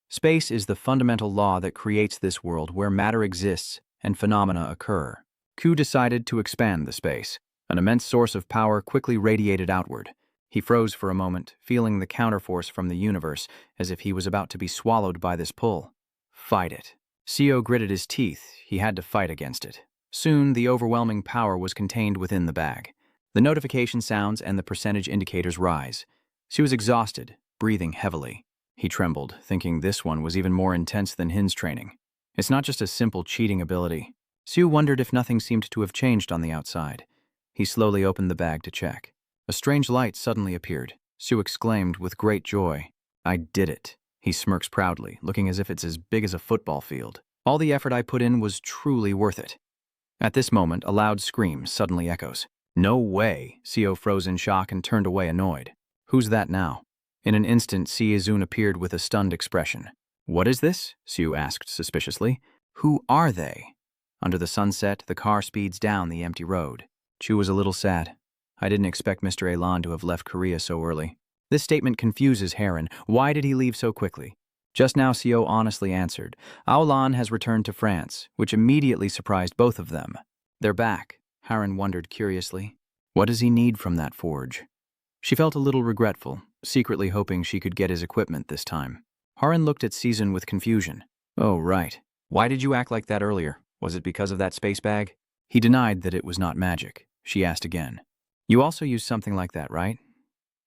Space is the fundamental law that creates this world where matter exists and phenomena occur. Ku decided to expand the space. An immense source of power quickly radiated outward. He froze for a moment, feeling the counterforce from the universe, as if he was about to be swallowed by this pull. Fight it. Siu gritted his teeth. He had to fight against it. Soon, the overwhelming power was contained within the bag. The notification sounds and the percentage indicators rise. Siu was exhausted, breathing heavily. He trembled, thinking this one was even more intense than Hin's training. It's not just a simple cheating ability. Siu wondered if nothing seemed to have changed on the outside. He slowly opened the bag to check. A strange light suddenly appeared. Siu exclaimed with great joy, I did it. He smirks proudly, looking as if it's as big as a football field. All the effort I put in was truly worth it. At this moment, a loud scream suddenly echoes. No way! Siu froze in shock and turned away annoyed. Who's that now? In an instant, Siezun appeared with a stunned expression. What is this? Siu asked suspiciously. Who are they? Under the sunset, the car speeds down the empty road. Chu was a little sad. I didn't expect Mr. Elan to have left Korea so early. This statement confuses Heron. Why did he leave so quickly? Just now, Siu honestly answered. Aolan has returned to France, which immediately surprised both of them. They're back. Heron wondered curiously. What does he need from that forge? She felt a little regretful, secretly hoping she could get his equipment this time. Heron looked at Season with confusion. Oh, right. Why did you act like that earlier? Was it because of that space bag? He denied that it was not magic. She asked again. You also use something like that, right?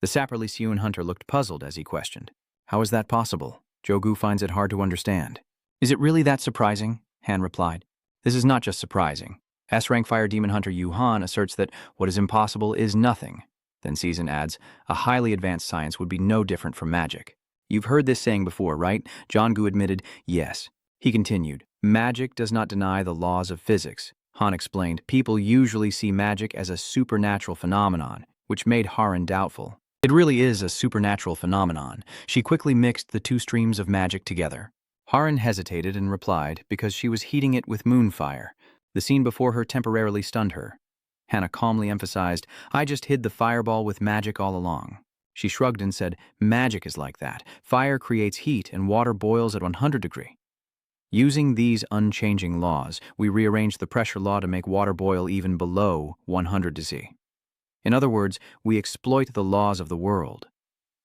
The sapperly Seun hunter looked puzzled as he questioned. How is that possible? Jogu finds it hard to understand. Is it really that surprising? Han replied. This is not just surprising. S-rank fire demon hunter Yu Han asserts that what is impossible is nothing. Then Season adds, a highly advanced science would be no different from magic. You've heard this saying before, right? Gu admitted, yes. He continued, magic does not deny the laws of physics. Han explained, people usually see magic as a supernatural phenomenon, which made Haran doubtful. It really is a supernatural phenomenon. She quickly mixed the two streams of magic together. Haran hesitated and replied because she was heating it with moonfire. The scene before her temporarily stunned her. Hannah calmly emphasized, I just hid the fireball with magic all along. She shrugged and said, magic is like that. Fire creates heat and water boils at 100 degrees. Using these unchanging laws, we rearranged the pressure law to make water boil even below 100 degrees. In other words, we exploit the laws of the world.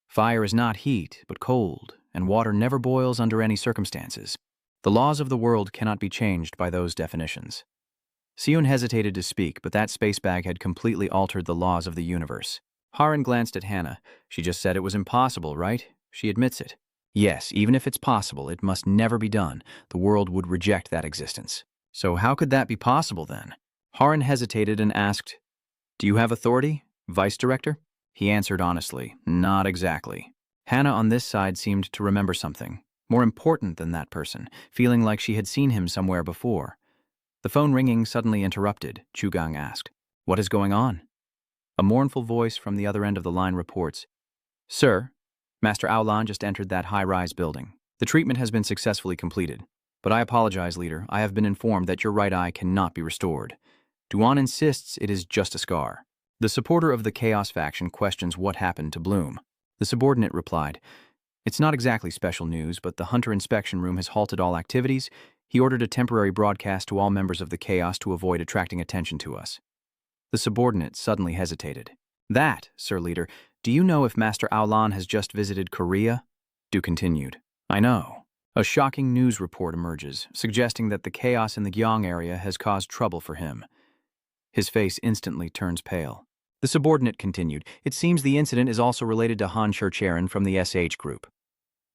Fire is not heat, but cold, and water never boils under any circumstances. The laws of the world cannot be changed by those definitions. Seun hesitated to speak, but that space bag had completely altered the laws of the universe. Haran glanced at Hannah. She just said it was impossible, right? She admits it. Yes, even if it's possible, it must never be done. The world would reject that existence. So how could that be possible then? Haran hesitated and asked, do you have authority, Vice Director? He answered honestly, not exactly. Hannah on this side seemed to remember something, more important than that person, feeling like she had seen him somewhere before. The phone ringing suddenly interrupted. Chugang asked, what is going on? A mournful voice from the other end of the line reports, Sir, Master Aolan just entered that high-rise building. The treatment has been successfully completed. But I apologize, Leader. I have been informed that your right eye cannot be restored. Duan insists it is just a scar. The supporter of the Chaos faction questions what happened to Bloom. The subordinate replied, it's not exactly special news, but the Hunter Inspection Room has halted all activities. He ordered a temporary broadcast to all members of the Chaos to avoid attracting attention to us. The subordinate suddenly hesitated. That, Sir Leader, do you know if Master Aolan has just visited Korea? Du continued. I know. A shocking news report emerges, suggesting that the chaos in the Gyeong area has caused trouble for him. His face instantly turns pale. The subordinate continued, it seems the incident is also related to Han Shurcharan from the SH group.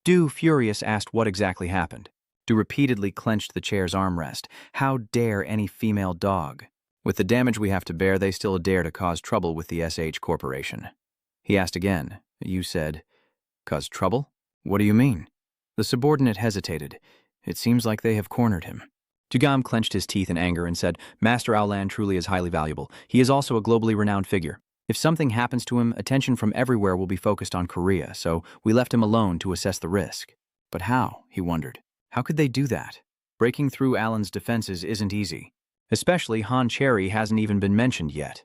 Du, furious, asked what exactly happened. Du repeatedly clenched the chair's armrest. How dare any female dog? With the damage we have to bear, they still dare to cause trouble with the SH Corporation. He asked again. You said, cause trouble? What do you mean? The subordinate hesitated. It seems like they have cornered him. Jugam clenched his teeth in anger and said, Master Aolan truly is highly valuable. He is also a globally renowned figure. If something happens to him, attention from everywhere will be focused on Korea, so we left him alone to assess the risk. But how? He wondered. How could they do that? Breaking through Alan's defenses isn't easy. Especially Han Cherry hasn't even been mentioned yet.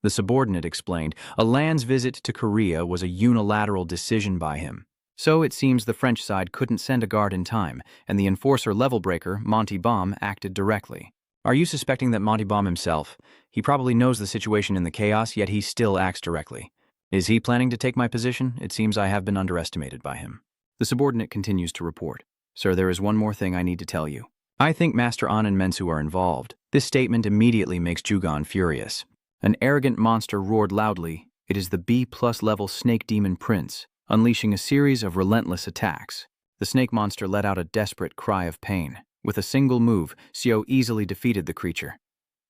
The subordinate explained, Alan's visit to Korea was a unilateral decision by him. So it seems the French side couldn't send a guard in time, and the enforcer level breaker, Monty Baum, acted directly. Are you suspecting that Monty Baum himself? He probably knows the situation in the chaos, yet he still acts directly. Is he planning to take my position? It seems I have been underestimated by him. The subordinate continues to report. Sir, there is one more thing I need to tell you. I think Master An and Mensu are involved. This statement immediately makes Jugon furious. An arrogant monster roared loudly. It is the B+ level Snake Demon Prince, unleashing a series of relentless attacks. The snake monster let out a desperate cry of pain. With a single move, Xiao easily defeated the creature.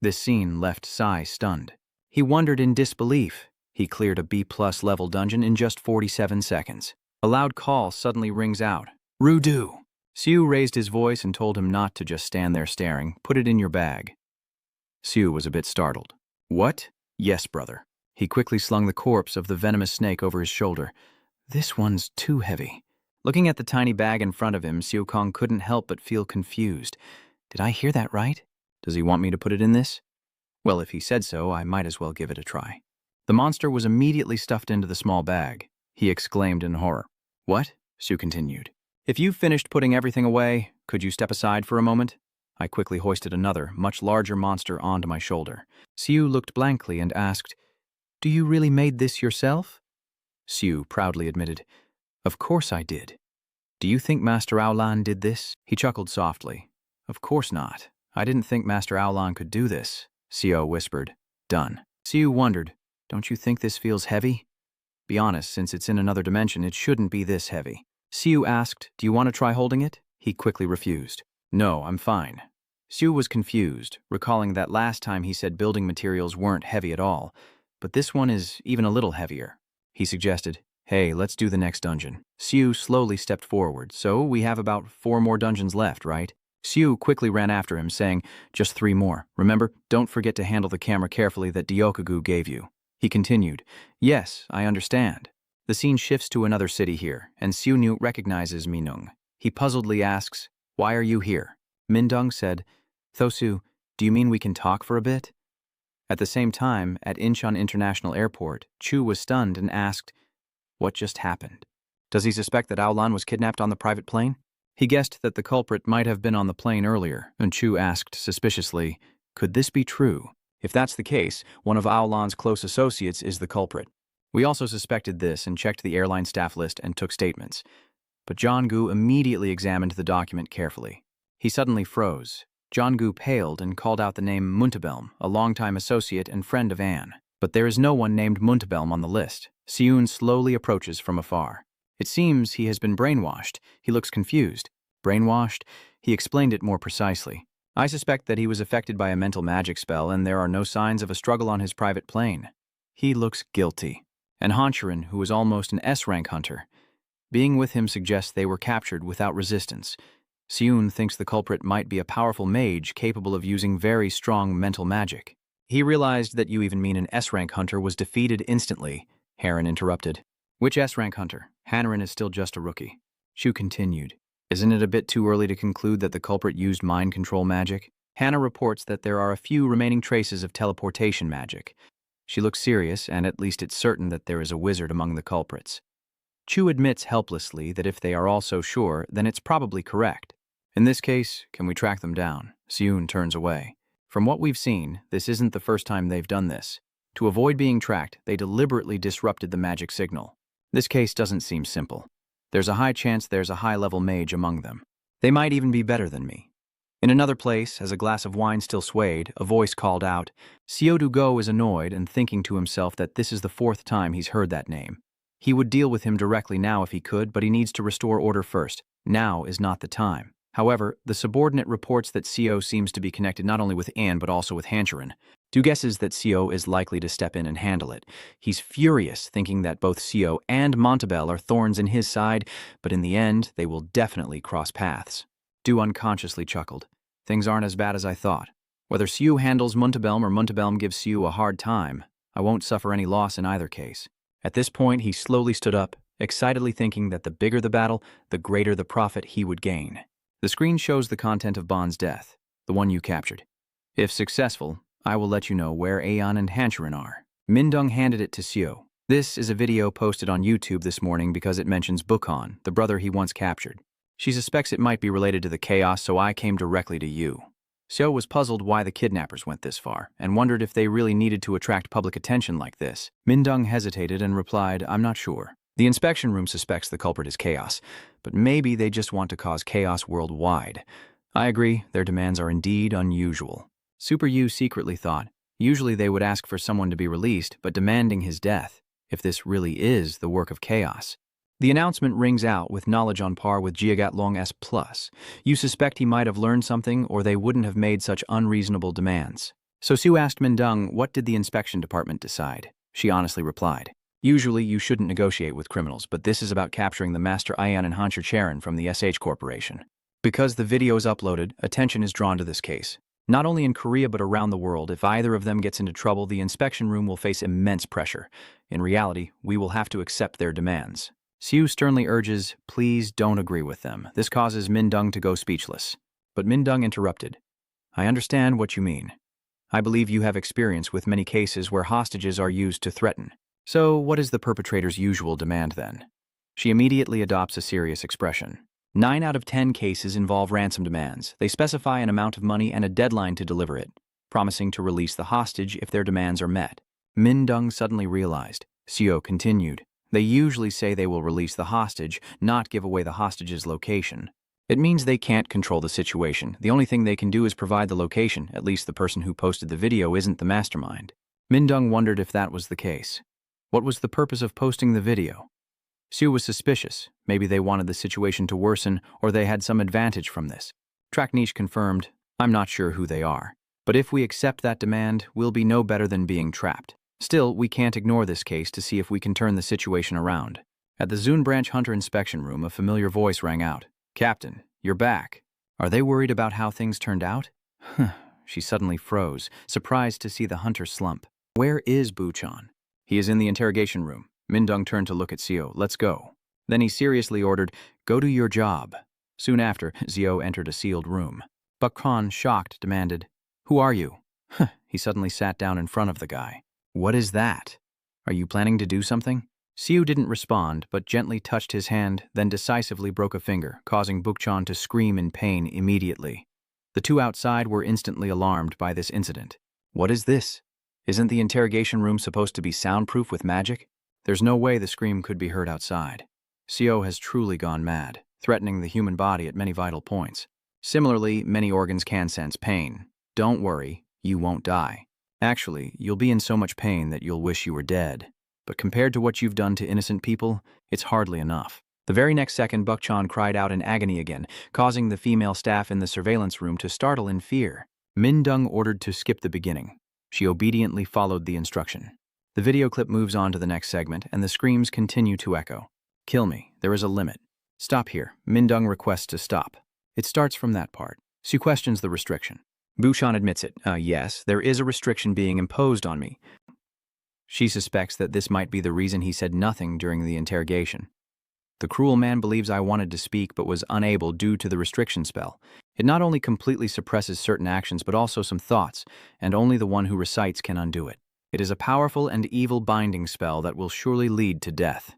This scene left Sai stunned. He wondered in disbelief. He cleared a B+ level dungeon in just 47 seconds. A loud call suddenly rings out. Rudu! Xiu raised his voice and told him not to just stand there staring. Put it in your bag. Xiu was a bit startled. What? Yes, brother. He quickly slung the corpse of the venomous snake over his shoulder. This one's too heavy. Looking at the tiny bag in front of him, Xiu Kong couldn't help but feel confused. Did I hear that right? Does he want me to put it in this? Well, if he said so, I might as well give it a try. The monster was immediately stuffed into the small bag. He exclaimed in horror. What? Xiu continued. If you've finished putting everything away, could you step aside for a moment? I quickly hoisted another, much larger monster onto my shoulder. Xiu looked blankly and asked, Do you really made this yourself? Xiu proudly admitted, Of course I did. Do you think Master Aolan did this? He chuckled softly. Of course not. I didn't think Master Aolan could do this. Xiu whispered. Done. Xiu wondered, Don't you think this feels heavy? Be honest, since it's in another dimension, it shouldn't be this heavy. Siu asked, do you want to try holding it? He quickly refused. No, I'm fine. Siu was confused, recalling that last time he said building materials weren't heavy at all, but this one is even a little heavier. He suggested, hey, let's do the next dungeon. Siu slowly stepped forward, so we have about 4 more dungeons left, right? Siu quickly ran after him, saying, just 3 more. Remember, don't forget to handle the camera carefully that Dyokagu gave you. He continued, yes, I understand. The scene shifts to another city here, and Siu recognizes Minung. He puzzledly asks, why are you here? Mindung said, Thosu, do you mean we can talk for a bit? At the same time, at Incheon International Airport, Chu was stunned and asked, what just happened? Does he suspect that Aolan was kidnapped on the private plane? He guessed that the culprit might have been on the plane earlier, and Chu asked suspiciously, could this be true? If that's the case, one of Aolan's close associates is the culprit. We also suspected this and checked the airline staff list and took statements. But Jong-gu immediately examined the document carefully. He suddenly froze. Jong-gu paled and called out the name Muntabelm, a longtime associate and friend of Anne. But there is no one named Muntabelm on the list. Seun slowly approaches from afar. It seems he has been brainwashed. He looks confused. Brainwashed? He explained it more precisely. I suspect that he was affected by a mental magic spell and there are no signs of a struggle on his private plane. He looks guilty. And Hanchurin, who is almost an S-rank hunter. Being with him suggests they were captured without resistance. Seun thinks the culprit might be a powerful mage capable of using very strong mental magic. He realized that you even mean an S-rank hunter was defeated instantly. Heron interrupted. Which S-rank hunter? Hanchurin is still just a rookie. Shu continued. Isn't it a bit too early to conclude that the culprit used mind control magic? Hannah reports that there are a few remaining traces of teleportation magic. She looks serious, and at least it's certain that there is a wizard among the culprits. Chu admits helplessly that if they are all so sure, then it's probably correct. In this case, can we track them down? Seun turns away. From what we've seen, this isn't the first time they've done this. To avoid being tracked, they deliberately disrupted the magic signal. This case doesn't seem simple. There's a high chance there's a high-level mage among them. They might even be better than me. In another place, as a glass of wine still swayed, a voice called out. Seo Do-go is annoyed and thinking to himself that this is the 4th time he's heard that name. He would deal with him directly now if he could, but he needs to restore order first. Now is not the time. However, the subordinate reports that Seo seems to be connected not only with Anne but also with Hanchurin. Du guesses that Seo is likely to step in and handle it. He's furious, thinking that both Seo and Montabel are thorns in his side, but in the end, they will definitely cross paths. Du unconsciously chuckled. Things aren't as bad as I thought. Whether Seo handles Muntabelm or Muntabelm gives Seo a hard time, I won't suffer any loss in either case. At this point, he slowly stood up, excitedly thinking that the bigger the battle, the greater the profit he would gain. The screen shows the content of Bond's death, the one you captured. If successful, I will let you know where Aeon and Hanchurin are. Mindung handed it to Seo. This is a video posted on YouTube this morning because it mentions Bukhan, the brother he once captured. She suspects it might be related to the chaos, so I came directly to you. Seo was puzzled why the kidnappers went this far, and wondered if they really needed to attract public attention like this. Mindung hesitated and replied, I'm not sure. The inspection room suspects the culprit is chaos, but maybe they just want to cause chaos worldwide. I agree, their demands are indeed unusual. Super Yu secretly thought, usually they would ask for someone to be released, but demanding his death, if this really is the work of chaos. The announcement rings out with knowledge on par with Jiagat Long S+. You suspect he might have learned something, or they wouldn't have made such unreasonable demands. So Sue asked Mindung, what did the inspection department decide? She honestly replied, usually you shouldn't negotiate with criminals, but this is about capturing the Master Ion and Hancher Charon from the SH Corporation. Because the video is uploaded, attention is drawn to this case. Not only in Korea but around the world, if either of them gets into trouble, the inspection room will face immense pressure. In reality, we will have to accept their demands. Siu sternly urges, please don't agree with them. This causes Mindung to go speechless. But Mindung interrupted. I understand what you mean. I believe you have experience with many cases where hostages are used to threaten. So what is the perpetrator's usual demand then? She immediately adopts a serious expression. 9 out of 10 cases involve ransom demands. They specify an amount of money and a deadline to deliver it, promising to release the hostage if their demands are met. Mindung suddenly realized. Seo continued. They usually say they will release the hostage, not give away the hostage's location. It means they can't control the situation. The only thing they can do is provide the location. At least the person who posted the video isn't the mastermind. Mindung wondered if that was the case. What was the purpose of posting the video? Sue was suspicious. Maybe they wanted the situation to worsen, or they had some advantage from this. Trackniche confirmed, I'm not sure who they are. But if we accept that demand, we'll be no better than being trapped. Still, we can't ignore this case to see if we can turn the situation around. At the Zune Branch Hunter inspection room, a familiar voice rang out. Captain, you're back. Are they worried about how things turned out? She suddenly froze, surprised to see the hunter slump. Where is Buchan? He is in the interrogation room. Mindung turned to look at Seo. Let's go. Then he seriously ordered, go do your job. Soon after, Zio entered a sealed room. Buchan, shocked, demanded, Who are you? He suddenly sat down in front of the guy. What is that? Are you planning to do something? Siu didn't respond, but gently touched his hand, then decisively broke a finger, causing Buchan to scream in pain immediately. The two outside were instantly alarmed by this incident. What is this? Isn't the interrogation room supposed to be soundproof with magic? There's no way the scream could be heard outside. Seo has truly gone mad, threatening the human body at many vital points. Similarly, many organs can sense pain. Don't worry, you won't die. Actually, you'll be in so much pain that you'll wish you were dead. But compared to what you've done to innocent people, it's hardly enough. The very next second, Buchan cried out in agony again, causing the female staff in the surveillance room to startle in fear. Mindung ordered to skip the beginning. She obediently followed the instruction. The video clip moves on to the next segment, and the screams continue to echo. Kill me. There is a limit. Stop here. Mindung requests to stop. It starts from that part. She questions the restriction. Buchan admits it. Yes, there is a restriction being imposed on me. She suspects that this might be the reason he said nothing during the interrogation. The cruel man believes I wanted to speak but was unable due to the restriction spell. It not only completely suppresses certain actions but also some thoughts, and only the one who recites can undo it. It is a powerful and evil binding spell that will surely lead to death.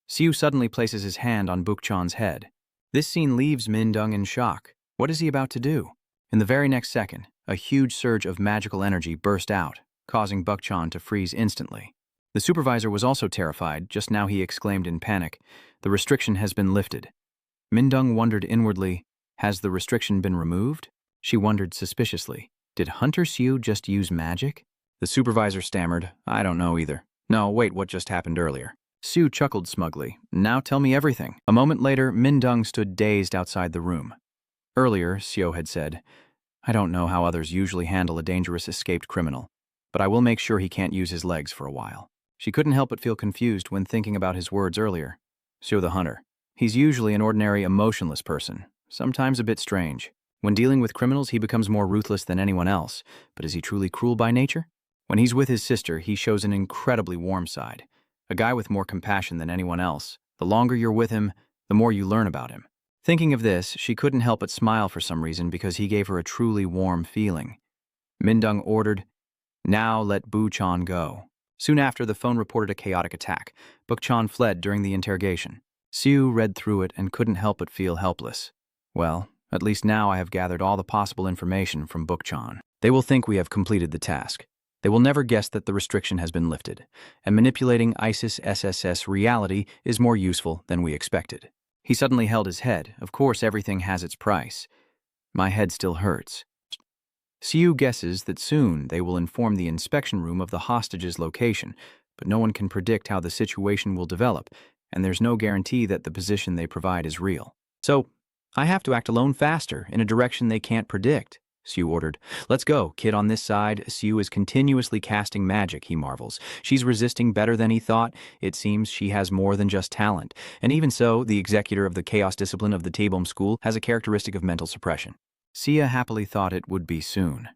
Siu suddenly places his hand on Buchan's head. This scene leaves Mindung in shock. What is he about to do? In the very next second, a huge surge of magical energy burst out, causing Buchan to freeze instantly. The supervisor was also terrified. Just now he exclaimed in panic, the restriction has been lifted. Mindung wondered inwardly, has the restriction been removed? She wondered suspiciously, did Hunter Siu just use magic? The supervisor stammered, I don't know either. No, wait, what just happened earlier? Siu chuckled smugly, now tell me everything. A moment later, Mindung stood dazed outside the room. Earlier, Seo had said, I don't know how others usually handle a dangerous escaped criminal, but I will make sure he can't use his legs for a while. She couldn't help but feel confused when thinking about his words earlier. Seo the hunter. He's usually an ordinary, emotionless person, sometimes a bit strange. When dealing with criminals, he becomes more ruthless than anyone else, but is he truly cruel by nature? When he's with his sister, he shows an incredibly warm side, a guy with more compassion than anyone else. The longer you're with him, the more you learn about him. Thinking of this, she couldn't help but smile for some reason because he gave her a truly warm feeling. Mindung ordered, now let Buchan go. Soon after, the phone reported a chaotic attack. Buchan fled during the interrogation. Siu read through it and couldn't help but feel helpless. Well, at least now I have gathered all the possible information from Buchan. They will think we have completed the task. They will never guess that the restriction has been lifted, and manipulating ISIS SSS reality is more useful than we expected. He suddenly held his head. Of course, everything has its price. My head still hurts. Siu guesses that soon they will inform the inspection room of the hostage's location, but no one can predict how the situation will develop, and there's no guarantee that the position they provide is real. So, I have to act alone faster, in a direction they can't predict, Siu ordered. Let's go, kid on this side. Siu is continuously casting magic, he marvels. She's resisting better than he thought. It seems she has more than just talent. And even so, the executor of the chaos discipline of the Taebom school has a characteristic of mental suppression. Sia happily thought it would be soon.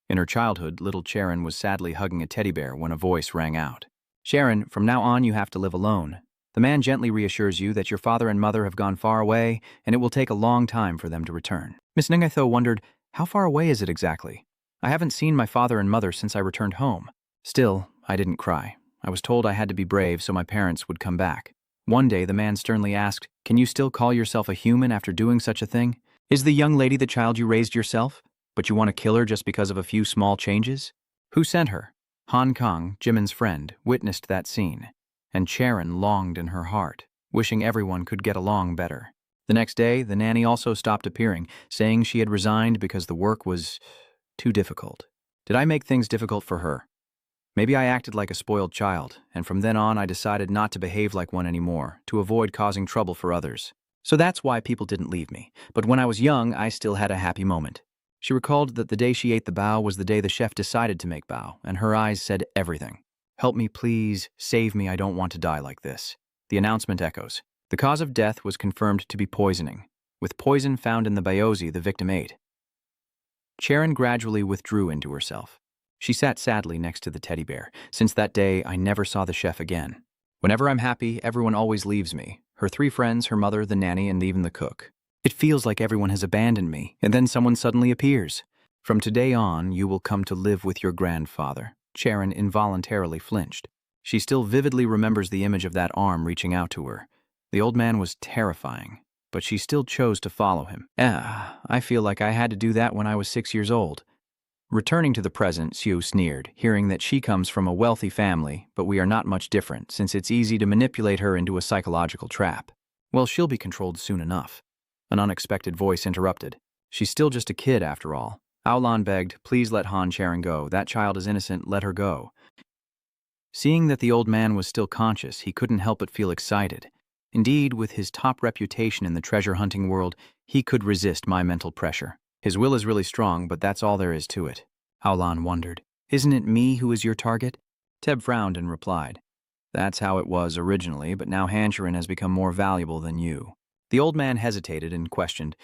In her childhood, little Sharon was sadly hugging a teddy bear when a voice rang out. Sharon, from now on you have to live alone. The man gently reassures you that your father and mother have gone far away, and it will take a long time for them to return. Miss Ningatho wondered, how far away is it exactly? I haven't seen my father and mother since I returned home. Still, I didn't cry. I was told I had to be brave so my parents would come back. One day, the man sternly asked, can you still call yourself a human after doing such a thing? Is the young lady the child you raised yourself? But you want to kill her just because of a few small changes? Who sent her? Han Kang, Jimin's friend, witnessed that scene, and Sharon longed in her heart, wishing everyone could get along better. The next day, the nanny also stopped appearing, saying she had resigned because the work was too difficult. Did I make things difficult for her? Maybe I acted like a spoiled child, and from then on I decided not to behave like one anymore, to avoid causing trouble for others. So that's why people didn't leave me. But when I was young, I still had a happy moment. She recalled that the day she ate the bao was the day the chef decided to make bao, and her eyes said everything. Help me, please. Save me. I don't want to die like this. The announcement echoes. The cause of death was confirmed to be poisoning, with poison found in the baozi the victim ate. Sharon gradually withdrew into herself. She sat sadly next to the teddy bear. Since that day, I never saw the chef again. Whenever I'm happy, everyone always leaves me. Her 3 friends, her mother, the nanny, and even the cook. It feels like everyone has abandoned me, and then someone suddenly appears. From today on, you will come to live with your grandfather. Sharon involuntarily flinched. She still vividly remembers the image of that arm reaching out to her. The old man was terrifying, but she still chose to follow him. I feel like I had to do that when I was 6 years old. Returning to the present, Sue sneered, hearing that she comes from a wealthy family, but we are not much different, since it's easy to manipulate her into a psychological trap. Well, she'll be controlled soon enough. An unexpected voice interrupted. She's still just a kid, after all. Aolan begged, please let Han Sharon go. That child is innocent, let her go. Seeing that the old man was still conscious, he couldn't help but feel excited. Indeed, with his top reputation in the treasure-hunting world, he could resist my mental pressure. His will is really strong, but that's all there is to it. Aolan wondered. Isn't it me who is your target? Teb frowned and replied. That's how it was originally, but now Han Sharon has become more valuable than you. The old man hesitated and questioned,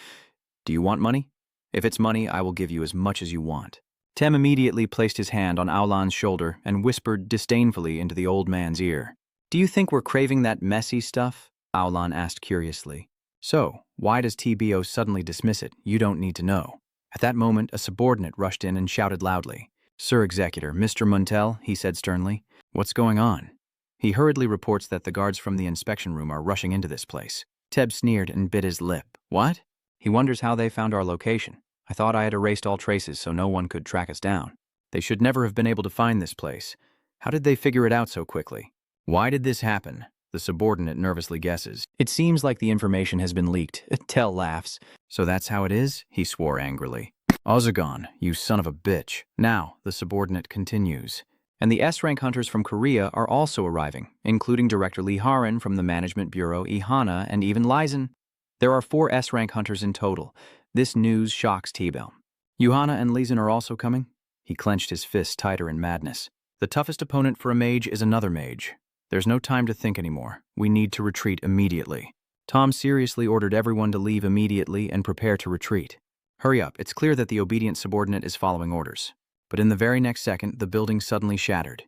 do you want money? If it's money, I will give you as much as you want. Tem immediately placed his hand on Aolan's shoulder and whispered disdainfully into the old man's ear. Do you think we're craving that messy stuff? Aolan asked curiously. So, why does TBO suddenly dismiss it? You don't need to know. At that moment, a subordinate rushed in and shouted loudly. Sir Executor, Mr. Muntel, he said sternly. What's going on? He hurriedly reports that the guards from the inspection room are rushing into this place. Teb sneered and bit his lip. What? He wonders how they found our location. I thought I had erased all traces so no one could track us down. They should never have been able to find this place. How did they figure it out so quickly? Why did this happen? The subordinate nervously guesses. It seems like the information has been leaked. Tell laughs. So that's how it is? He swore angrily. Ozagon, you son of a bitch. Now, the subordinate continues. And the S-rank hunters from Korea are also arriving, including Director Lee Haran from the Management Bureau, Ihana, and even Lizen. There are 4 S-rank hunters in total. This news shocks T-Bell. Yuhana and Lizen are also coming? He clenched his fists tighter in madness. The toughest opponent for a mage is another mage. There's no time to think anymore. We need to retreat immediately. Tom seriously ordered everyone to leave immediately and prepare to retreat. Hurry up, it's clear that the obedient subordinate is following orders. But in the very next second, the building suddenly shattered.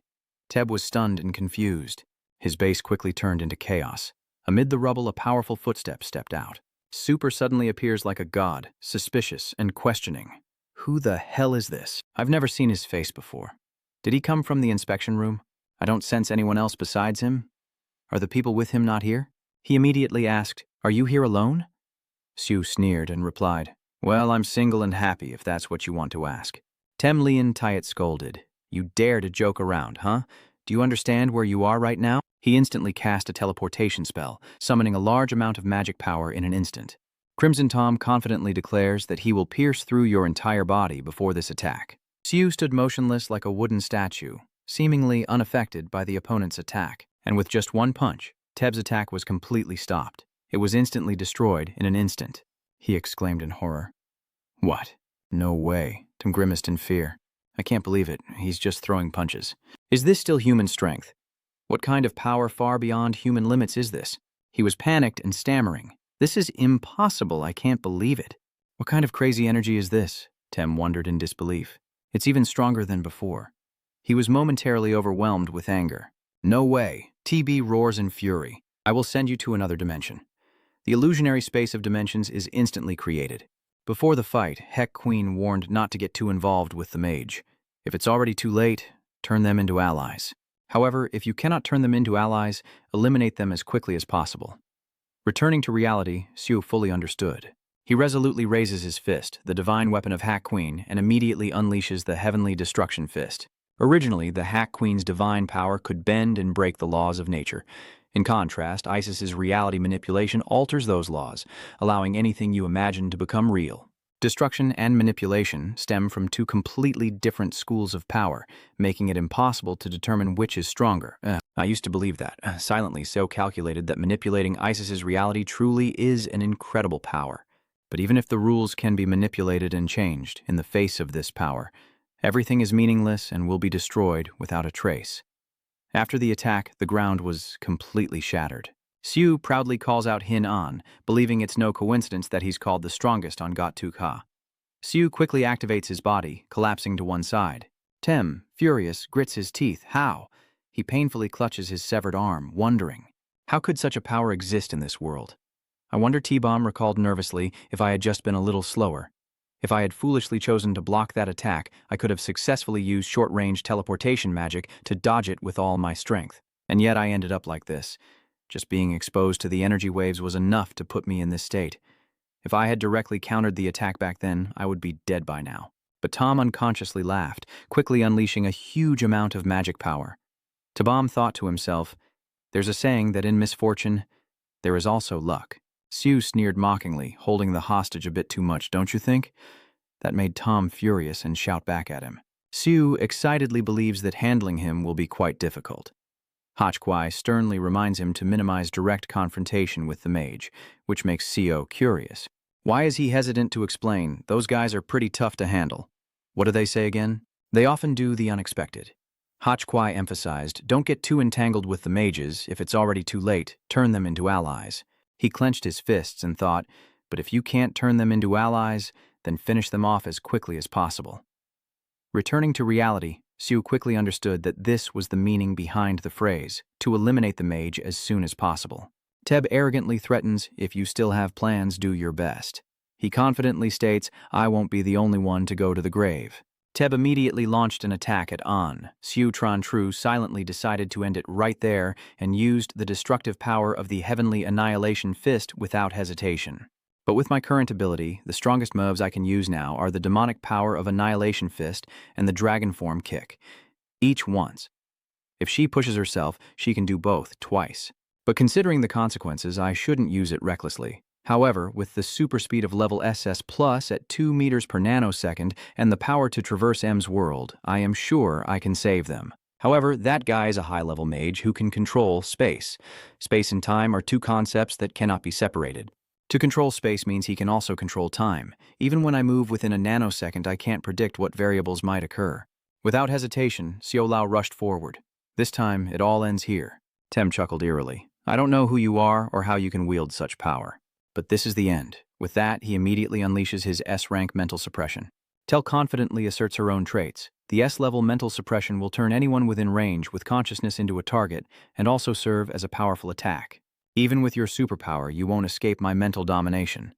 Teb was stunned and confused. His base quickly turned into chaos. Amid the rubble, a powerful footstep stepped out. Super suddenly appears like a god, suspicious and questioning. Who the hell is this? I've never seen his face before. Did he come from the inspection room? I don't sense anyone else besides him. Are the people with him not here? He immediately asked, Are you here alone? Sue sneered and replied, Well, I'm single and happy if that's what you want to ask. Temlian Tyet scolded. You dare to joke around, huh? Do you understand where you are right now? He instantly cast a teleportation spell, summoning a large amount of magic power in an instant. Crimson Tom confidently declares that he will pierce through your entire body before this attack. Sue stood motionless like a wooden statue, seemingly unaffected by the opponent's attack, and with just one punch, Teb's attack was completely stopped. It was instantly destroyed in an instant. He exclaimed in horror. What? No way. Tim grimaced in fear. I can't believe it. He's just throwing punches. Is this still human strength? What kind of power far beyond human limits is this? He was panicked and stammering. This is impossible. I can't believe it. What kind of crazy energy is this? Tem wondered in disbelief. It's even stronger than before. He was momentarily overwhelmed with anger. No way. TB roars in fury. I will send you to another dimension. The illusionary space of dimensions is instantly created. Before the fight, Heck Queen warned not to get too involved with the mage. If it's already too late, turn them into allies. However, if you cannot turn them into allies, eliminate them as quickly as possible. Returning to reality, Sue fully understood. He resolutely raises his fist, the divine weapon of Hack Queen, and immediately unleashes the heavenly destruction fist. Originally, the Hack Queen's divine power could bend and break the laws of nature. In contrast, Isis's reality manipulation alters those laws, allowing anything you imagine to become real. Destruction and manipulation stem from two completely different schools of power, making it impossible to determine which is stronger. I used to believe that, silently so calculated that manipulating Isis's reality truly is an incredible power. But even if the rules can be manipulated and changed in the face of this power, everything is meaningless and will be destroyed without a trace. After the attack, the ground was completely shattered. Siu proudly calls out Hin An, believing it's no coincidence that he's called the strongest on Got-Tuk-Ha. Siu quickly activates his body, collapsing to one side. Tem, furious, grits his teeth. How? He painfully clutches his severed arm, wondering, how could such a power exist in this world? I wonder, T-Bomb recalled nervously, if I had just been a little slower. If I had foolishly chosen to block that attack, I could have successfully used short-range teleportation magic to dodge it with all my strength. And yet I ended up like this. Just being exposed to the energy waves was enough to put me in this state. If I had directly countered the attack back then, I would be dead by now. But Tom unconsciously laughed, quickly unleashing a huge amount of magic power. T-Bomb thought to himself, there's a saying that in misfortune, there is also luck. Siu sneered mockingly, holding the hostage a bit too much, don't you think? That made Tom furious and shout back at him. Siu excitedly believes that handling him will be quite difficult. Hotchkwai sternly reminds him to minimize direct confrontation with the mage, which makes Siu curious. Why is he hesitant to explain? Those guys are pretty tough to handle. What do they say again? They often do the unexpected. Hotchkwai emphasized, don't get too entangled with the mages. If it's already too late, turn them into allies. He clenched his fists and thought, but if you can't turn them into allies, then finish them off as quickly as possible. Returning to reality, Siu quickly understood that this was the meaning behind the phrase, to eliminate the mage as soon as possible. Teb arrogantly threatens, if you still have plans, do your best. He confidently states, I won't be the only one to go to the grave. Teb immediately launched an attack at An. Siu Tran-Tru silently decided to end it right there and used the destructive power of the Heavenly Annihilation Fist without hesitation. But with my current ability, the strongest moves I can use now are the demonic power of Annihilation Fist and the Dragon Form Kick, each once. If she pushes herself, she can do both twice. But considering the consequences, I shouldn't use it recklessly. However, with the super speed of level SS Plus at 2 meters per nanosecond and the power to traverse M's world, I am sure I can save them. However, that guy is a high-level mage who can control space. Space and time are two concepts that cannot be separated. To control space means he can also control time. Even when I move within a nanosecond, I can't predict what variables might occur. Without hesitation, Xiao Lao rushed forward. This time, it all ends here. Tem chuckled eerily. I don't know who you are or how you can wield such power. But this is the end. With that, he immediately unleashes his S-rank mental suppression. Tel confidently asserts her own traits. The S-level mental suppression will turn anyone within range with consciousness into a target and also serve as a powerful attack. Even with your superpower, you won't escape my mental domination.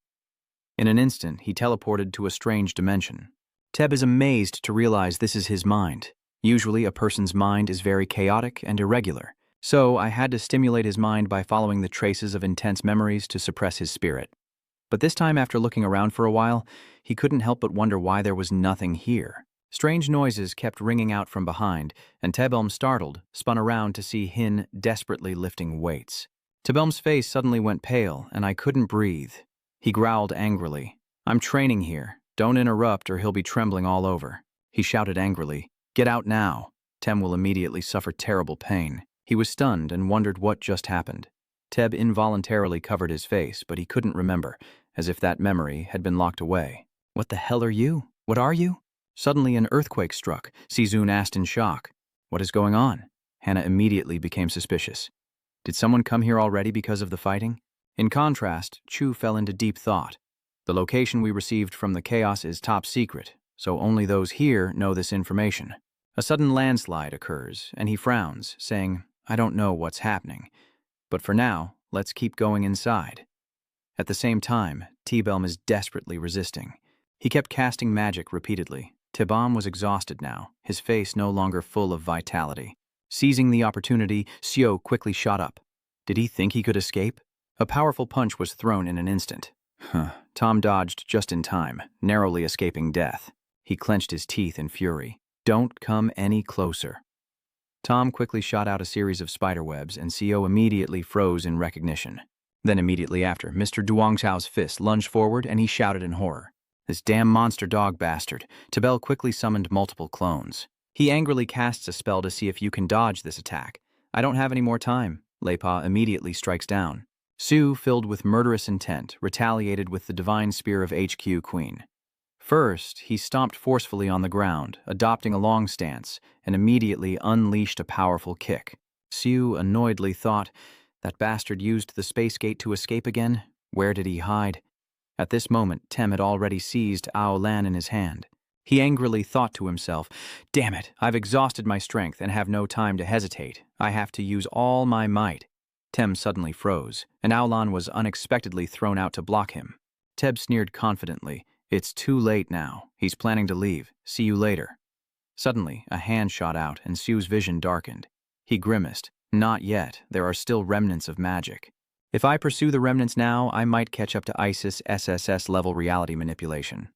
In an instant, he teleported to a strange dimension. Teb is amazed to realize this is his mind. Usually, a person's mind is very chaotic and irregular. So I had to stimulate his mind by following the traces of intense memories to suppress his spirit. But this time, after looking around for a while, he couldn't help but wonder why there was nothing here. Strange noises kept ringing out from behind, and Tebelm, startled, spun around to see Hin desperately lifting weights. Tebelm's face suddenly went pale, and I couldn't breathe. He growled angrily. I'm training here. Don't interrupt or he'll be trembling all over. He shouted angrily, Get out now. Tem will immediately suffer terrible pain. He was stunned and wondered what just happened. Teb involuntarily covered his face, but he couldn't remember, as if that memory had been locked away. What the hell are you? What are you? Suddenly an earthquake struck. Sizun asked in shock. What is going on? Hannah immediately became suspicious. Did someone come here already because of the fighting? In contrast, Chu fell into deep thought. The location we received from the chaos is top secret, so only those here know this information. A sudden landslide occurs, and he frowns, saying, I don't know what's happening, but for now, let's keep going inside. At the same time, T-Belm is desperately resisting. He kept casting magic repeatedly. Tebom was exhausted now, his face no longer full of vitality. Seizing the opportunity, Xiao quickly shot up. Did he think he could escape? A powerful punch was thrown in an instant. Tom dodged just in time, narrowly escaping death. He clenched his teeth in fury. Don't come any closer. Tom quickly shot out a series of spiderwebs, and Xiao immediately froze in recognition. Then immediately after, Mr. Duongchao's fist lunged forward, and he shouted in horror. This damn monster dog bastard. Tabel quickly summoned multiple clones. He angrily casts a spell to see if you can dodge this attack. I don't have any more time. Lepa immediately strikes down. Sue, filled with murderous intent, retaliated with the divine spear of HQ Queen. First, he stomped forcefully on the ground, adopting a long stance, and immediately unleashed a powerful kick. Sue annoyedly thought, that bastard used the space gate to escape again? Where did he hide? At this moment, Tem had already seized Ao Lan in his hand. He angrily thought to himself, damn it, I've exhausted my strength and have no time to hesitate. I have to use all my might. Tem suddenly froze, and Ao Lan was unexpectedly thrown out to block him. Teb sneered confidently, it's too late now. He's planning to leave. See you later. Suddenly, a hand shot out and Sue's vision darkened. He grimaced. Not yet. There are still remnants of magic. If I pursue the remnants now, I might catch up to ISIS SSS level reality manipulation.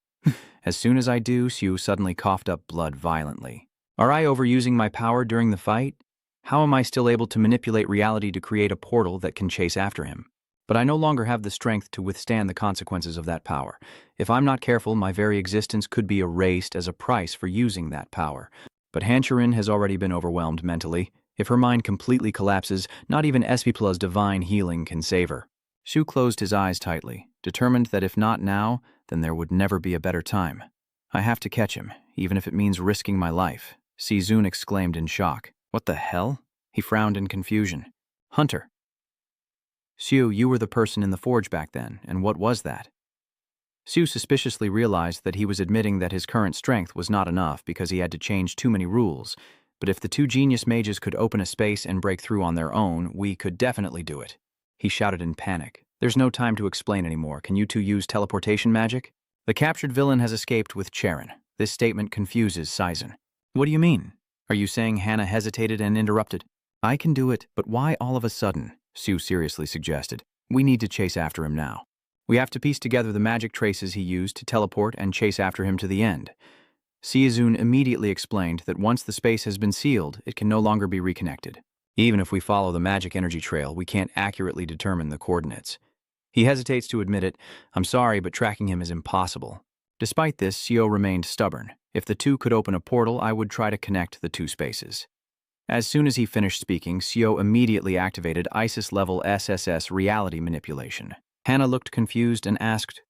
As soon as I do, Sue suddenly coughed up blood violently. Are I overusing my power during the fight? How am I still able to manipulate reality to create a portal that can chase after him? But I no longer have the strength to withstand the consequences of that power. If I'm not careful, my very existence could be erased as a price for using that power. But Hanchurin has already been overwhelmed mentally. If her mind completely collapses, not even Espepla's divine healing can save her. Shu closed his eyes tightly, determined that if not now, then there would never be a better time. I have to catch him, even if it means risking my life. Zun exclaimed in shock. What the hell? He frowned in confusion. Hunter. Sue, you were the person in the forge back then, and what was that? Sue suspiciously realized that he was admitting that his current strength was not enough because he had to change too many rules, but if the two genius mages could open a space and break through on their own, we could definitely do it. He shouted in panic. There's no time to explain anymore. Can you two use teleportation magic? The captured villain has escaped with Charon. This statement confuses Saizen. What do you mean? Are you saying Hannah hesitated and interrupted? I can do it, but why all of a sudden? Sue seriously suggested. We need to chase after him now. We have to piece together the magic traces he used to teleport and chase after him to the end. Siazun immediately explained that once the space has been sealed, it can no longer be reconnected. Even if we follow the magic energy trail, we can't accurately determine the coordinates. He hesitates to admit it. I'm sorry, but tracking him is impossible. Despite this, Sio remained stubborn. If the two could open a portal, I would try to connect the two spaces. As soon as he finished speaking, Sio immediately activated ISIS-level SSS reality manipulation. Hannah looked confused and asked,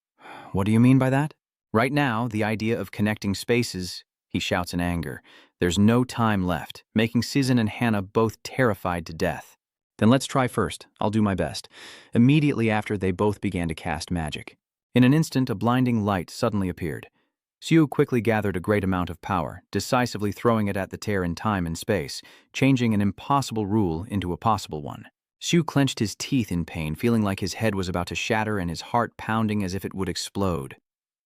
what do you mean by that? Right now, the idea of connecting spaces, he shouts in anger. There's no time left, making Sizun and Hannah both terrified to death. Then let's try first. I'll do my best. Immediately after, they both began to cast magic. In an instant, a blinding light suddenly appeared. Siu quickly gathered a great amount of power, decisively throwing it at the tear in time and space, changing an impossible rule into a possible one. Siu clenched his teeth in pain, feeling like his head was about to shatter and his heart pounding as if it would explode.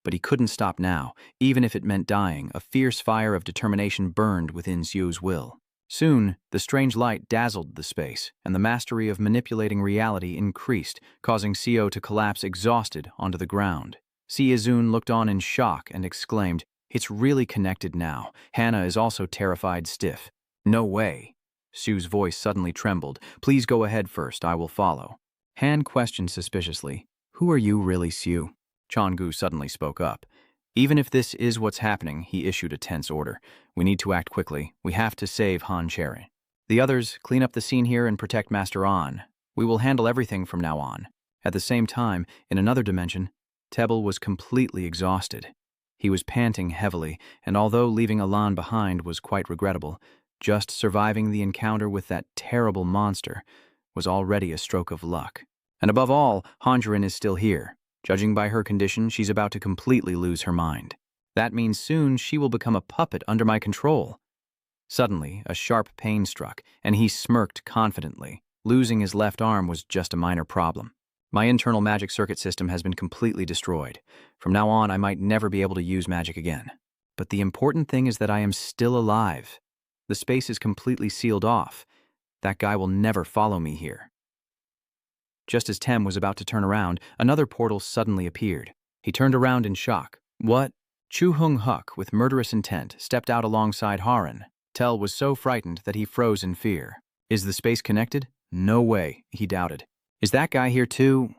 But he couldn't stop now. Even if it meant dying, a fierce fire of determination burned within Siu's will. Soon, the strange light dazzled the space, and the mastery of manipulating reality increased, causing Sio to collapse exhausted onto the ground. Siazun looked on in shock and exclaimed, it's really connected now. Hannah is also terrified stiff. No way. Sue's voice suddenly trembled. Please go ahead first, I will follow. Han questioned suspiciously, who are you really, Sue? Chongu suddenly spoke up. Even if this is what's happening, he issued a tense order. We need to act quickly. We have to save Han Charon. The others, clean up the scene here and protect Master An. We will handle everything from now on. At the same time, in another dimension, Tebel was completely exhausted. He was panting heavily, and although leaving Alan behind was quite regrettable, just surviving the encounter with that terrible monster was already a stroke of luck. And above all, Honjarin is still here. Judging by her condition, she's about to completely lose her mind. That means soon she will become a puppet under my control. Suddenly, a sharp pain struck, and he smirked confidently. Losing his left arm was just a minor problem. My internal magic circuit system has been completely destroyed. From now on, I might never be able to use magic again. But the important thing is that I am still alive. The space is completely sealed off. That guy will never follow me here. Just as Tem was about to turn around, another portal suddenly appeared. He turned around in shock. What? Chu Hung Huk, with murderous intent, stepped out alongside Haran. Tel was so frightened that he froze in fear. Is the space connected? No way, he doubted. Is that guy here too?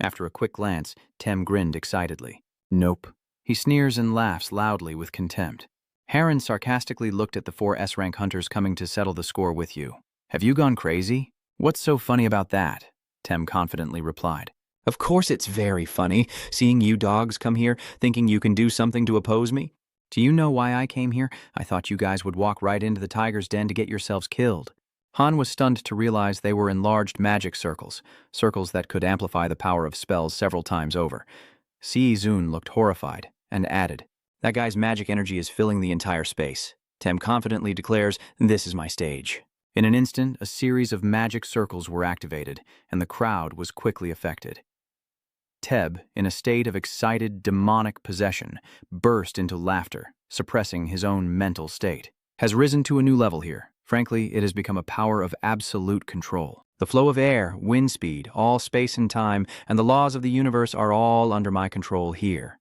After a quick glance, Tem grinned excitedly. Nope. He sneers and laughs loudly with contempt. Heron sarcastically looked at the 4 S-rank hunters coming to settle the score with you. Have you gone crazy? What's so funny about that? Tem confidently replied. Of course it's very funny, seeing you dogs come here, thinking you can do something to oppose me. Do you know why I came here? I thought you guys would walk right into the tiger's den to get yourselves killed. Han was stunned to realize they were enlarged magic circles, circles that could amplify the power of spells several times over. Si Zun looked horrified and added, That guy's magic energy is filling the entire space. Tem confidently declares, This is my stage. In an instant, a series of magic circles were activated, and the crowd was quickly affected. Teb, in a state of excited, demonic possession, burst into laughter, suppressing his own mental state. Has risen to a new level here. Frankly, it has become a power of absolute control. The flow of air, wind speed, all space and time, and the laws of the universe are all under my control here.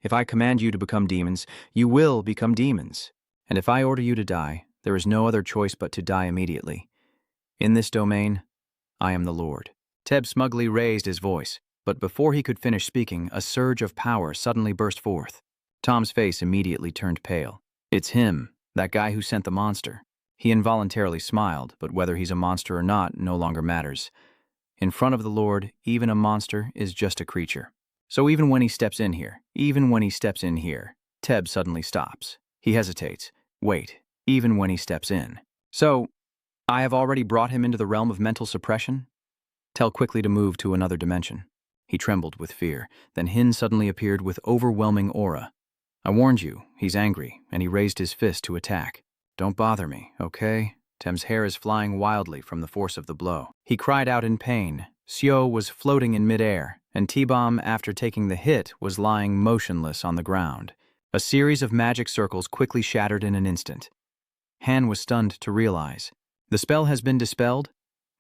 If I command you to become demons, you will become demons. And if I order you to die, there is no other choice but to die immediately. In this domain, I am the Lord. Teb smugly raised his voice, but before he could finish speaking, a surge of power suddenly burst forth. Tom's face immediately turned pale. It's him, that guy who sent the monster. He involuntarily smiled, but whether he's a monster or not no longer matters. In front of the Lord, even a monster is just a creature. So even when he steps in here, Teb suddenly stops. He hesitates. Wait, even when he steps in. So, I have already brought him into the realm of mental suppression? Tell quickly to move to another dimension. He trembled with fear. Then Hin suddenly appeared with overwhelming aura. I warned you, he's angry, and he raised his fist to attack. Don't bother me, okay? Tem's hair is flying wildly from the force of the blow. He cried out in pain. Seo was floating in midair, and T-Bomb, after taking the hit, was lying motionless on the ground. A series of magic circles quickly shattered in an instant. Han was stunned to realize. The spell has been dispelled?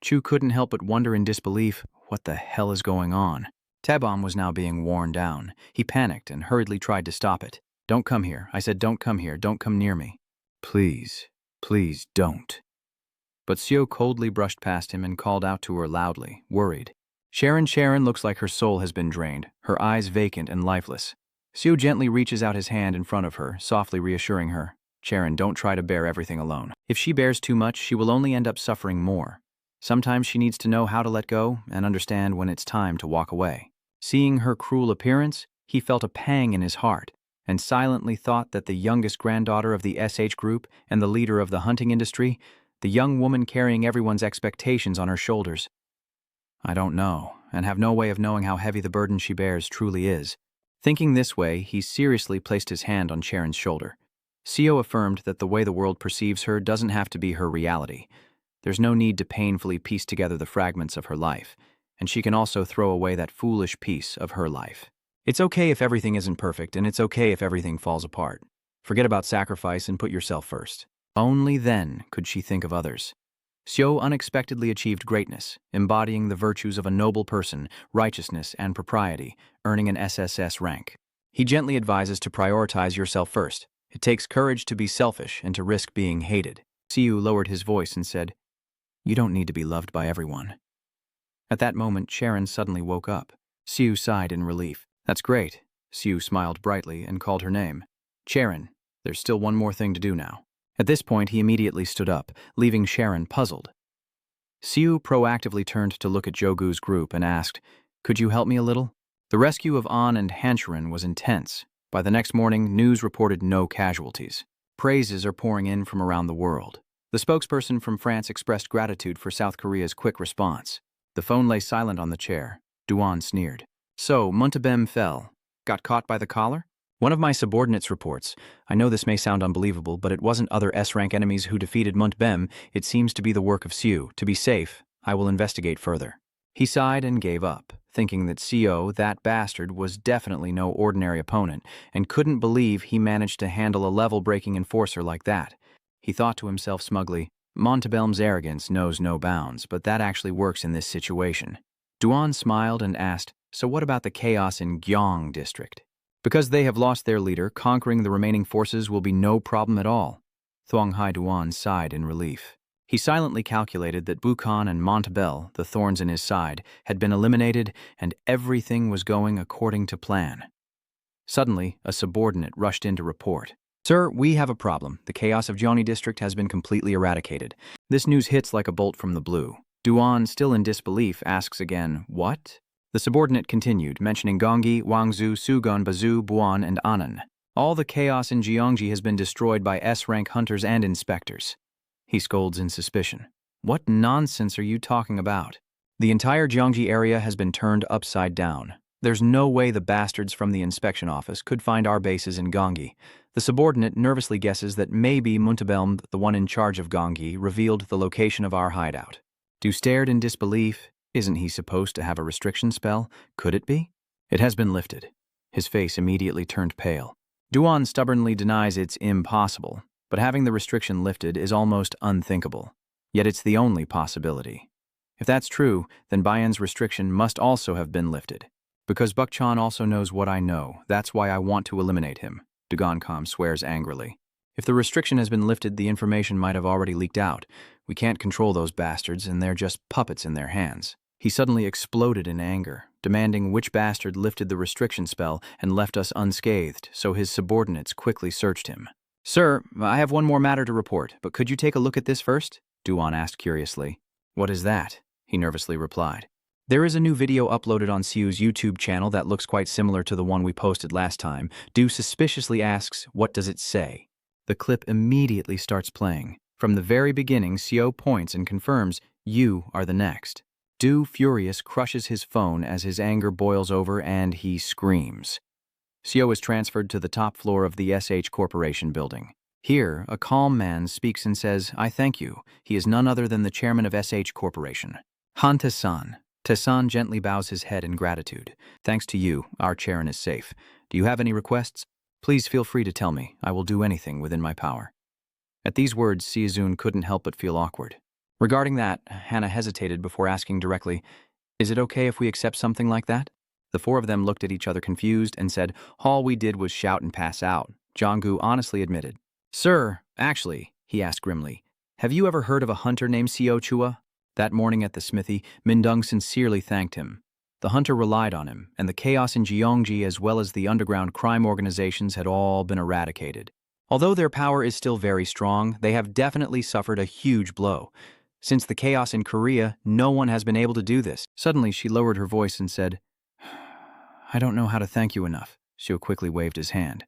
Chu couldn't help but wonder in disbelief, what the hell is going on? T-Bomb was now being worn down. He panicked and hurriedly tried to stop it. Don't come here. I said don't come here. Don't come near me. Please, please don't. But Seo coldly brushed past him and called out to her loudly, worried. Sharon looks like her soul has been drained, her eyes vacant and lifeless. Seo gently reaches out his hand in front of her, softly reassuring her. Sharon, don't try to bear everything alone. If she bears too much, she will only end up suffering more. Sometimes she needs to know how to let go and understand when it's time to walk away. Seeing her cruel appearance, he felt a pang in his heart, and silently thought that the youngest granddaughter of the SH group and the leader of the hunting industry, the young woman carrying everyone's expectations on her shoulders. I don't know, and have no way of knowing how heavy the burden she bears truly is. Thinking this way, he seriously placed his hand on Sharon's shoulder. Seo affirmed that the way the world perceives her doesn't have to be her reality. There's no need to painfully piece together the fragments of her life, and she can also throw away that foolish piece of her life. It's okay if everything isn't perfect, and it's okay if everything falls apart. Forget about sacrifice and put yourself first. Only then could she think of others. Seo unexpectedly achieved greatness, embodying the virtues of a noble person, righteousness and propriety, earning an SSS rank. He gently advises to prioritize yourself first. It takes courage to be selfish and to risk being hated. Seo lowered his voice and said, You don't need to be loved by everyone. At that moment, Sharon suddenly woke up. Seo sighed in relief. That's great. Seo smiled brightly and called her name. Sharon, there's still one more thing to do now. At this point, he immediately stood up, leaving Sharon puzzled. Seo proactively turned to look at Jogu's group and asked, Could you help me a little? The rescue of An and Hanchurin was intense. By the next morning, news reported no casualties. Praises are pouring in from around the world. The spokesperson from France expressed gratitude for South Korea's quick response. The phone lay silent on the chair. Duan sneered. So, Muntabem fell. Got caught by the collar? One of my subordinates reports. I know this may sound unbelievable, but it wasn't other S-rank enemies who defeated Muntabem. It seems to be the work of Seo. To be safe, I will investigate further. He sighed and gave up, thinking that Seo, that bastard, was definitely no ordinary opponent, and couldn't believe he managed to handle a level-breaking enforcer like that. He thought to himself smugly, Montabelm's arrogance knows no bounds, but that actually works in this situation. Duan smiled and asked, So what about the chaos in Gyeong district? Because they have lost their leader, conquering the remaining forces will be no problem at all. Thuong Hai Duan sighed in relief. He silently calculated that Bukhan and Montabel, the thorns in his side, had been eliminated and everything was going according to plan. Suddenly, a subordinate rushed in to report. Sir, we have a problem. The chaos of Jiangni district has been completely eradicated. This news hits like a bolt from the blue. Duan, still in disbelief, asks again, "What?" The subordinate continued, mentioning Gongyi, Wangzhou, Sugon, Bazhou, Buan, and Anan. All the chaos in Jiangji has been destroyed by S-rank hunters and inspectors. He scolds in suspicion. "What nonsense are you talking about?" The entire Jiangji area has been turned upside down. There's no way the bastards from the inspection office could find our bases in Gongyi. The subordinate nervously guesses that maybe Muntabelm, the one in charge of Gongyi, revealed the location of our hideout. Du stared in disbelief. Isn't he supposed to have a restriction spell? Could it be? It has been lifted. His face immediately turned pale. Duan stubbornly denies it's impossible, but having the restriction lifted is almost unthinkable. Yet it's the only possibility. If that's true, then Bayan's restriction must also have been lifted. Because Bukchan also knows what I know, that's why I want to eliminate him, Dugankam swears angrily. If the restriction has been lifted, the information might have already leaked out. We can't control those bastards, and they're just puppets in their hands. He suddenly exploded in anger, demanding which bastard lifted the restriction spell and left us unscathed, so his subordinates quickly searched him. "Sir, I have one more matter to report, but could you take a look at this first?" Duan asked curiously. "What is that?" he nervously replied. There is a new video uploaded on Siu's YouTube channel that looks quite similar to the one we posted last time. Du suspiciously asks, "What does it say?" The clip immediately starts playing. From the very beginning, Sio points and confirms, "You are the next." Du, furious, crushes his phone as his anger boils over and he screams. Sio is transferred to the top floor of the SH Corporation building. Here, a calm man speaks and says, "I thank you. He is none other than the chairman of SH Corporation. Han Tessan." Tessan gently bows his head in gratitude. "Thanks to you, our Charon is safe. Do you have any requests? Please feel free to tell me. I will do anything within my power." At these words, Siazun couldn't help but feel awkward. Regarding that, Hannah hesitated before asking directly, "Is it okay if we accept something like that?" The four of them looked at each other confused and said, "All we did was shout and pass out." Jonggu honestly admitted. "Sir, actually," he asked grimly, "have you ever heard of a hunter named Sio Chua?" That morning at the smithy, Mindung sincerely thanked him. The hunter relied on him, and the chaos in Jiangji as well as the underground crime organizations had all been eradicated. Although their power is still very strong, they have definitely suffered a huge blow. Since the chaos in Korea, no one has been able to do this. Suddenly, she lowered her voice and said, "I don't know how to thank you enough." Sio quickly waved his hand.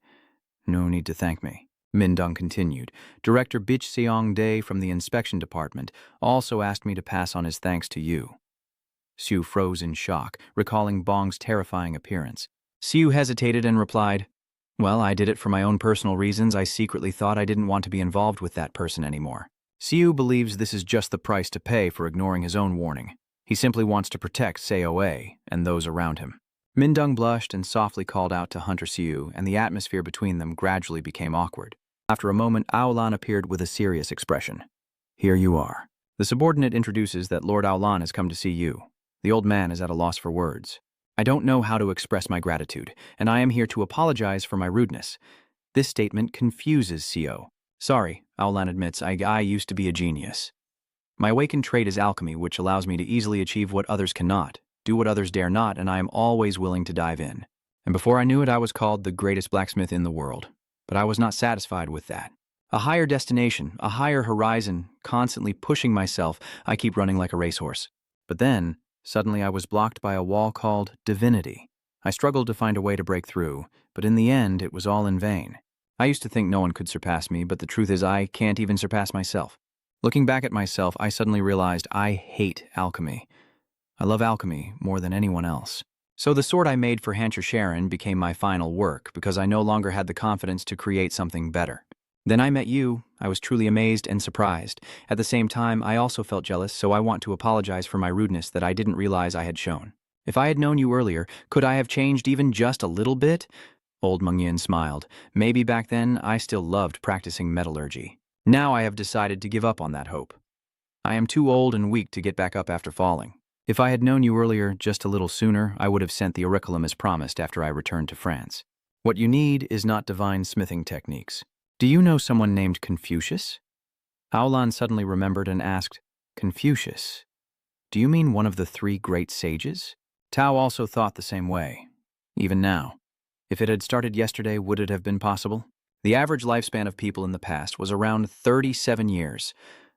"No need to thank me." Mindung continued. "Director Bich Seong Dae from the inspection department also asked me to pass on his thanks to you." Siu froze in shock, recalling Bong's terrifying appearance. Siu hesitated and replied, "Well, I did it for my own personal reasons. I secretly thought I didn't want to be involved with that person anymore." Siu believes this is just the price to pay for ignoring his own warning. He simply wants to protect Seoe and those around him. Mindung blushed and softly called out to Hunter Siu, and the atmosphere between them gradually became awkward. After a moment, Aolan appeared with a serious expression. "Here you are." The subordinate introduces that Lord Aolan has come to see you. The old man is at a loss for words. "I don't know how to express my gratitude, and I am here to apologize for my rudeness." This statement confuses Sio. "Sorry," Aolan admits, I used to be a genius. My awakened trait is alchemy, which allows me to easily achieve what others cannot, do what others dare not, and I am always willing to dive in. And before I knew it, I was called the greatest blacksmith in the world. But I was not satisfied with that. A higher destination, a higher horizon, constantly pushing myself, I keep running like a racehorse. But then, suddenly I was blocked by a wall called divinity. I struggled to find a way to break through, but in the end, it was all in vain. I used to think no one could surpass me, but the truth is I can't even surpass myself. Looking back at myself, I suddenly realized I hate alchemy. I love alchemy more than anyone else. So the sword I made for Hancher Sharon became my final work because I no longer had the confidence to create something better. Then I met you. I was truly amazed and surprised. At the same time, I also felt jealous, so I want to apologize for my rudeness that I didn't realize I had shown. If I had known you earlier, could I have changed even just a little bit? Old Mengyin smiled. Maybe back then I still loved practicing metallurgy. Now I have decided to give up on that hope. I am too old and weak to get back up after falling. If I had known you earlier, just a little sooner, I would have sent the auriculum as promised after I returned to France. What you need is not divine smithing techniques. Do you know someone named Confucius? Aolan suddenly remembered and asked, Confucius? Do you mean one of the 3 great sages? Tao also thought the same way, even now. If it had started yesterday, would it have been possible? The average lifespan of people in the past was around 37 years.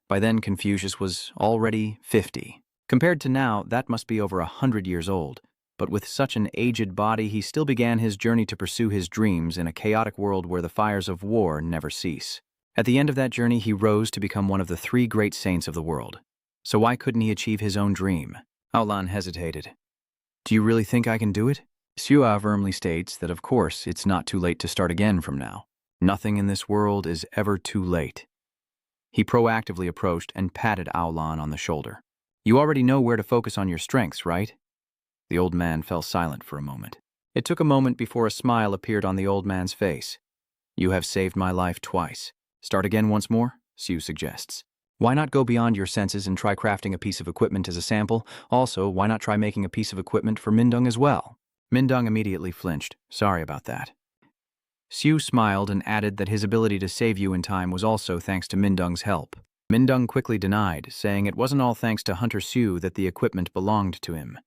By then, Confucius was already 50. Compared to now, that must be over 100 years old. But with such an aged body, he still began his journey to pursue his dreams in a chaotic world where the fires of war never cease. At the end of that journey, he rose to become one of the 3 great saints of the world. So why couldn't he achieve his own dream? Aolan hesitated. Do you really think I can do it? Xue firmly states that of course it's not too late to start again from now. Nothing in this world is ever too late. He proactively approached and patted Aolan on the shoulder. You already know where to focus on your strengths, right? The old man fell silent for a moment. It took a moment before a smile appeared on the old man's face. You have saved my life twice. Start again once more, Xue suggests. Why not go beyond your senses and try crafting a piece of equipment as a sample? Also, why not try making a piece of equipment for Mindung as well? Mindung immediately flinched. Sorry about that. Xue smiled and added that his ability to save you in time was also thanks to Mindung's help. Mindung quickly denied, saying it wasn't all thanks to Hunter Xue that the equipment belonged to him.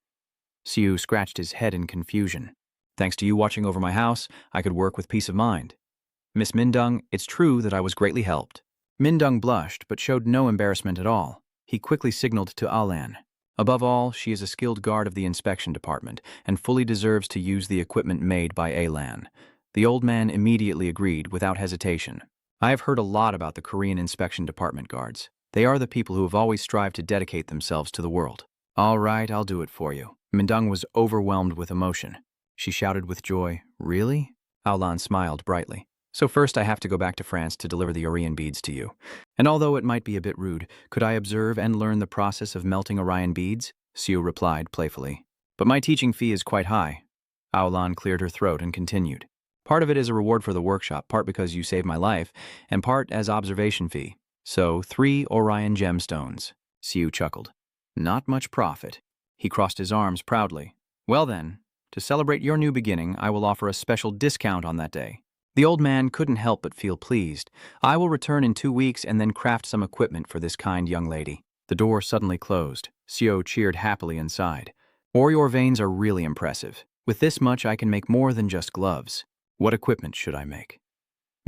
Xue scratched his head in confusion. Thanks to you watching over my house, I could work with peace of mind. Miss Mindung, it's true that I was greatly helped. Mindung blushed, but showed no embarrassment at all. He quickly signaled to Alan. Above all, she is a skilled guard of the inspection department, and fully deserves to use the equipment made by Alan. The old man immediately agreed without hesitation. I have heard a lot about the Korean inspection department guards. They are the people who have always strived to dedicate themselves to the world. All right, I'll do it for you. Mindung was overwhelmed with emotion. She shouted with joy, Really? Aolan smiled brightly. So first I have to go back to France to deliver the Orion beads to you. And although it might be a bit rude, could I observe and learn the process of melting Orion beads? Xue replied playfully. But my teaching fee is quite high. Aolan cleared her throat and continued. Part of it is a reward for the workshop, part because you saved my life, and part as observation fee. So 3 Orion gemstones. Xue chuckled. Not much profit. He crossed his arms proudly. Well then, to celebrate your new beginning, I will offer a special discount on that day. The old man couldn't help but feel pleased. I will return in 2 weeks and then craft some equipment for this kind young lady. The door suddenly closed. Xue cheered happily inside. Or your veins are really impressive. With this much, I can make more than just gloves. What equipment should I make?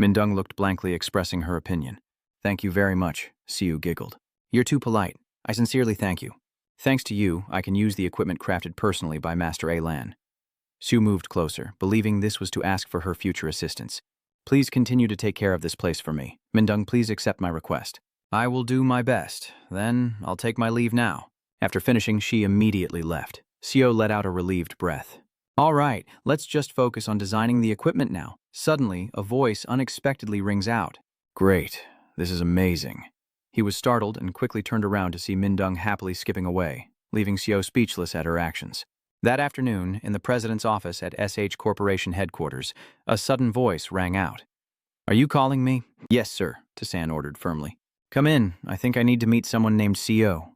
Mindung looked blankly, expressing her opinion. Thank you very much, Xue giggled. You're too polite. I sincerely thank you. Thanks to you, I can use the equipment crafted personally by Master Alan. Xue moved closer, believing this was to ask for her future assistance. Please continue to take care of this place for me. Mindung, please accept my request. I will do my best. Then I'll take my leave now. After finishing, she immediately left. Xue let out a relieved breath. All right, let's just focus on designing the equipment now. Suddenly, a voice unexpectedly rings out. Great, this is amazing. He was startled and quickly turned around to see Mindung happily skipping away, leaving Xue speechless at her actions. That afternoon, in the president's office at SH Corporation headquarters, a sudden voice rang out. Are you calling me? Yes, sir, Tasan ordered firmly. Come in, I think I need to meet someone named CO.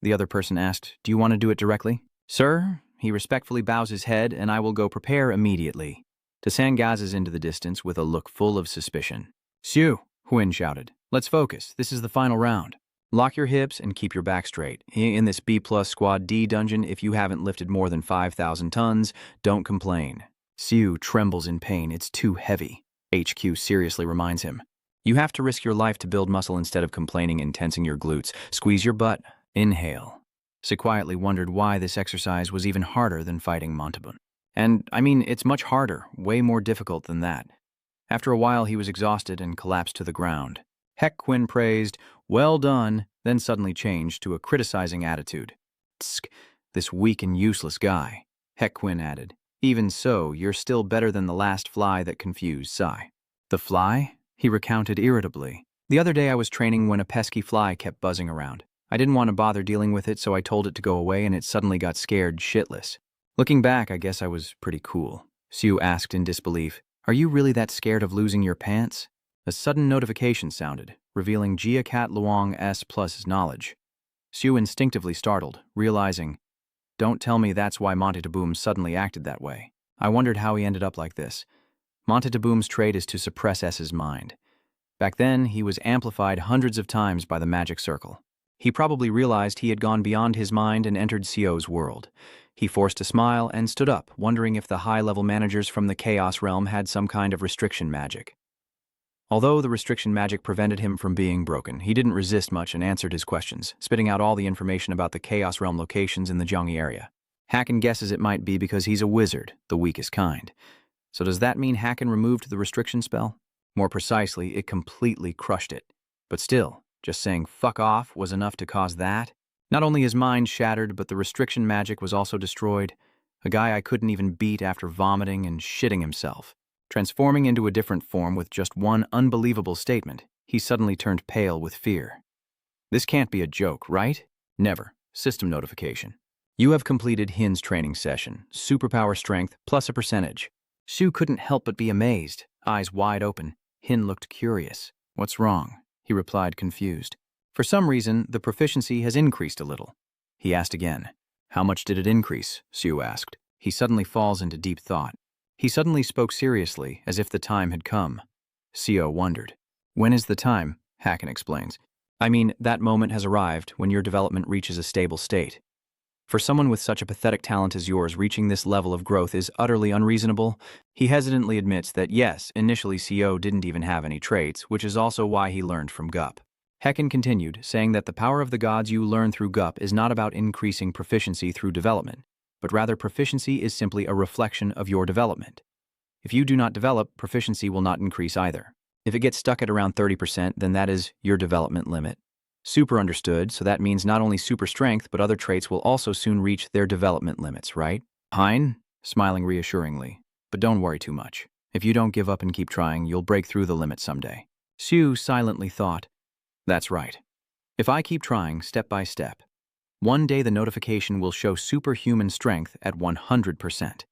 The other person asked, Do you want to do it directly? Sir, he respectfully bows his head and I will go prepare immediately. Tasan gazes into the distance with a look full of suspicion. Xue, Huin shouted. Let's focus, this is the final round. Lock your hips and keep your back straight. In this B+ Squad D dungeon, if you haven't lifted more than 5,000 tons, don't complain. Xue trembles in pain, it's too heavy. HQ seriously reminds him. You have to risk your life to build muscle instead of complaining and tensing your glutes. Squeeze your butt. Inhale. Xue quietly wondered why this exercise was even harder than fighting Montabun. And, I mean, it's much harder, way more difficult than that. After a while, he was exhausted and collapsed to the ground. Heck Quinn praised, well done, then suddenly changed to a criticizing attitude. Tsk, this weak and useless guy. Heck Quinn added, even so, you're still better than the last fly that confused Sai. The fly? He recounted irritably. The other day I was training when a pesky fly kept buzzing around. I didn't want to bother dealing with it, so I told it to go away and it suddenly got scared shitless. Looking back, I guess I was pretty cool. Xue asked in disbelief, Are you really that scared of losing your pants? A sudden notification sounded, revealing Jia Cat Luong S plus knowledge. Xue instinctively startled, realizing, Don't tell me that's why Montetaboom suddenly acted that way. I wondered how he ended up like this. Montetaboom's trait is to suppress S's mind. Back then, he was amplified hundreds of times by the magic circle. He probably realized he had gone beyond his mind and entered CO's world. He forced a smile and stood up, wondering if the high-level managers from the Chaos Realm had some kind of restriction magic. Although the restriction magic prevented him from being broken, he didn't resist much and answered his questions, spitting out all the information about the Chaos Realm locations in the Gyeonggi area. Hacken guesses it might be because he's a wizard, the weakest kind. So does that mean Hacken removed the restriction spell? More precisely, it completely crushed it. But still, just saying fuck off was enough to cause that? Not only his mind shattered, but the restriction magic was also destroyed. A guy I couldn't even beat after vomiting and shitting himself. Transforming into a different form with just one unbelievable statement, he suddenly turned pale with fear. This can't be a joke, right? Never. System notification. You have completed Hin's training session. Superpower strength plus a percentage. Shu couldn't help but be amazed, eyes wide open. Hin looked curious. What's wrong? He replied, confused. For some reason, the proficiency has increased a little. He asked again. How much did it increase? Shu asked. He suddenly falls into deep thought. He suddenly spoke seriously, as if the time had come. Seo wondered. When is the time? Hacken explains. I mean, that moment has arrived when your development reaches a stable state. For someone with such a pathetic talent as yours, reaching this level of growth is utterly unreasonable. He hesitantly admits that yes, initially Seo didn't even have any traits, which is also why he learned from Gup. Hacken continued, saying that the power of the gods you learn through Gup is not about increasing proficiency through development, but rather proficiency is simply a reflection of your development. If you do not develop, proficiency will not increase either. If it gets stuck at around 30%, then that is your development limit. Super understood, so that means not only super strength, but other traits will also soon reach their development limits, right? Hein, smiling reassuringly. But don't worry too much. If you don't give up and keep trying, you'll break through the limit someday. Sue silently thought, that's right. If I keep trying step by step, one day the notification will show superhuman strength at 100%.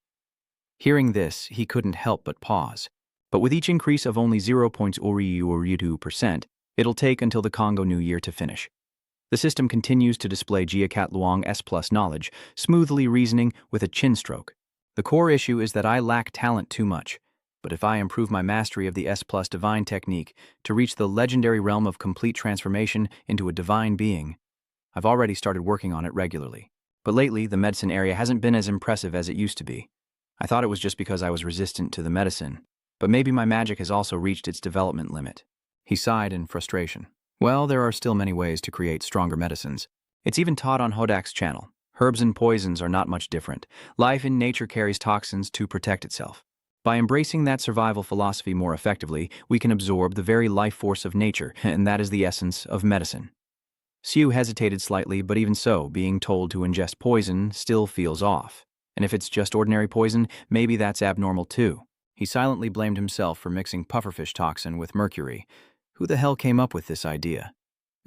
Hearing this, he couldn't help but pause. But with each increase of only 0.02%, it'll take until the Congo New Year to finish. The system continues to display Jiakat Luong S+ knowledge, smoothly reasoning with a chin stroke. The core issue is that I lack talent too much, but if I improve my mastery of the S+ divine technique to reach the legendary realm of complete transformation into a divine being, I've already started working on it regularly. But lately, the medicine area hasn't been as impressive as it used to be. I thought it was just because I was resistant to the medicine, but maybe my magic has also reached its development limit. He sighed in frustration. Well, there are still many ways to create stronger medicines. It's even taught on Hodak's channel. Herbs and poisons are not much different. Life in nature carries toxins to protect itself. By embracing that survival philosophy more effectively, we can absorb the very life force of nature, and that is the essence of medicine. Siu hesitated slightly, but even so, being told to ingest poison still feels off. And if it's just ordinary poison, maybe that's abnormal too. He silently blamed himself for mixing pufferfish toxin with mercury. Who the hell came up with this idea?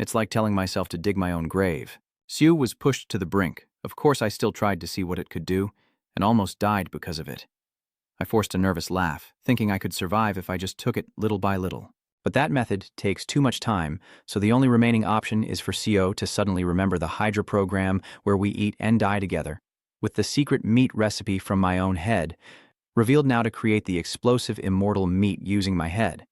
It's like telling myself to dig my own grave. Siu was pushed to the brink. Of course I still tried to see what it could do, and almost died because of it. I forced a nervous laugh, thinking I could survive if I just took it little by little. But that method takes too much time, so the only remaining option is for Seo to suddenly remember the Hydra program where we eat and die together, with the secret meat recipe from my own head, revealed now to create the explosive immortal meat using my head.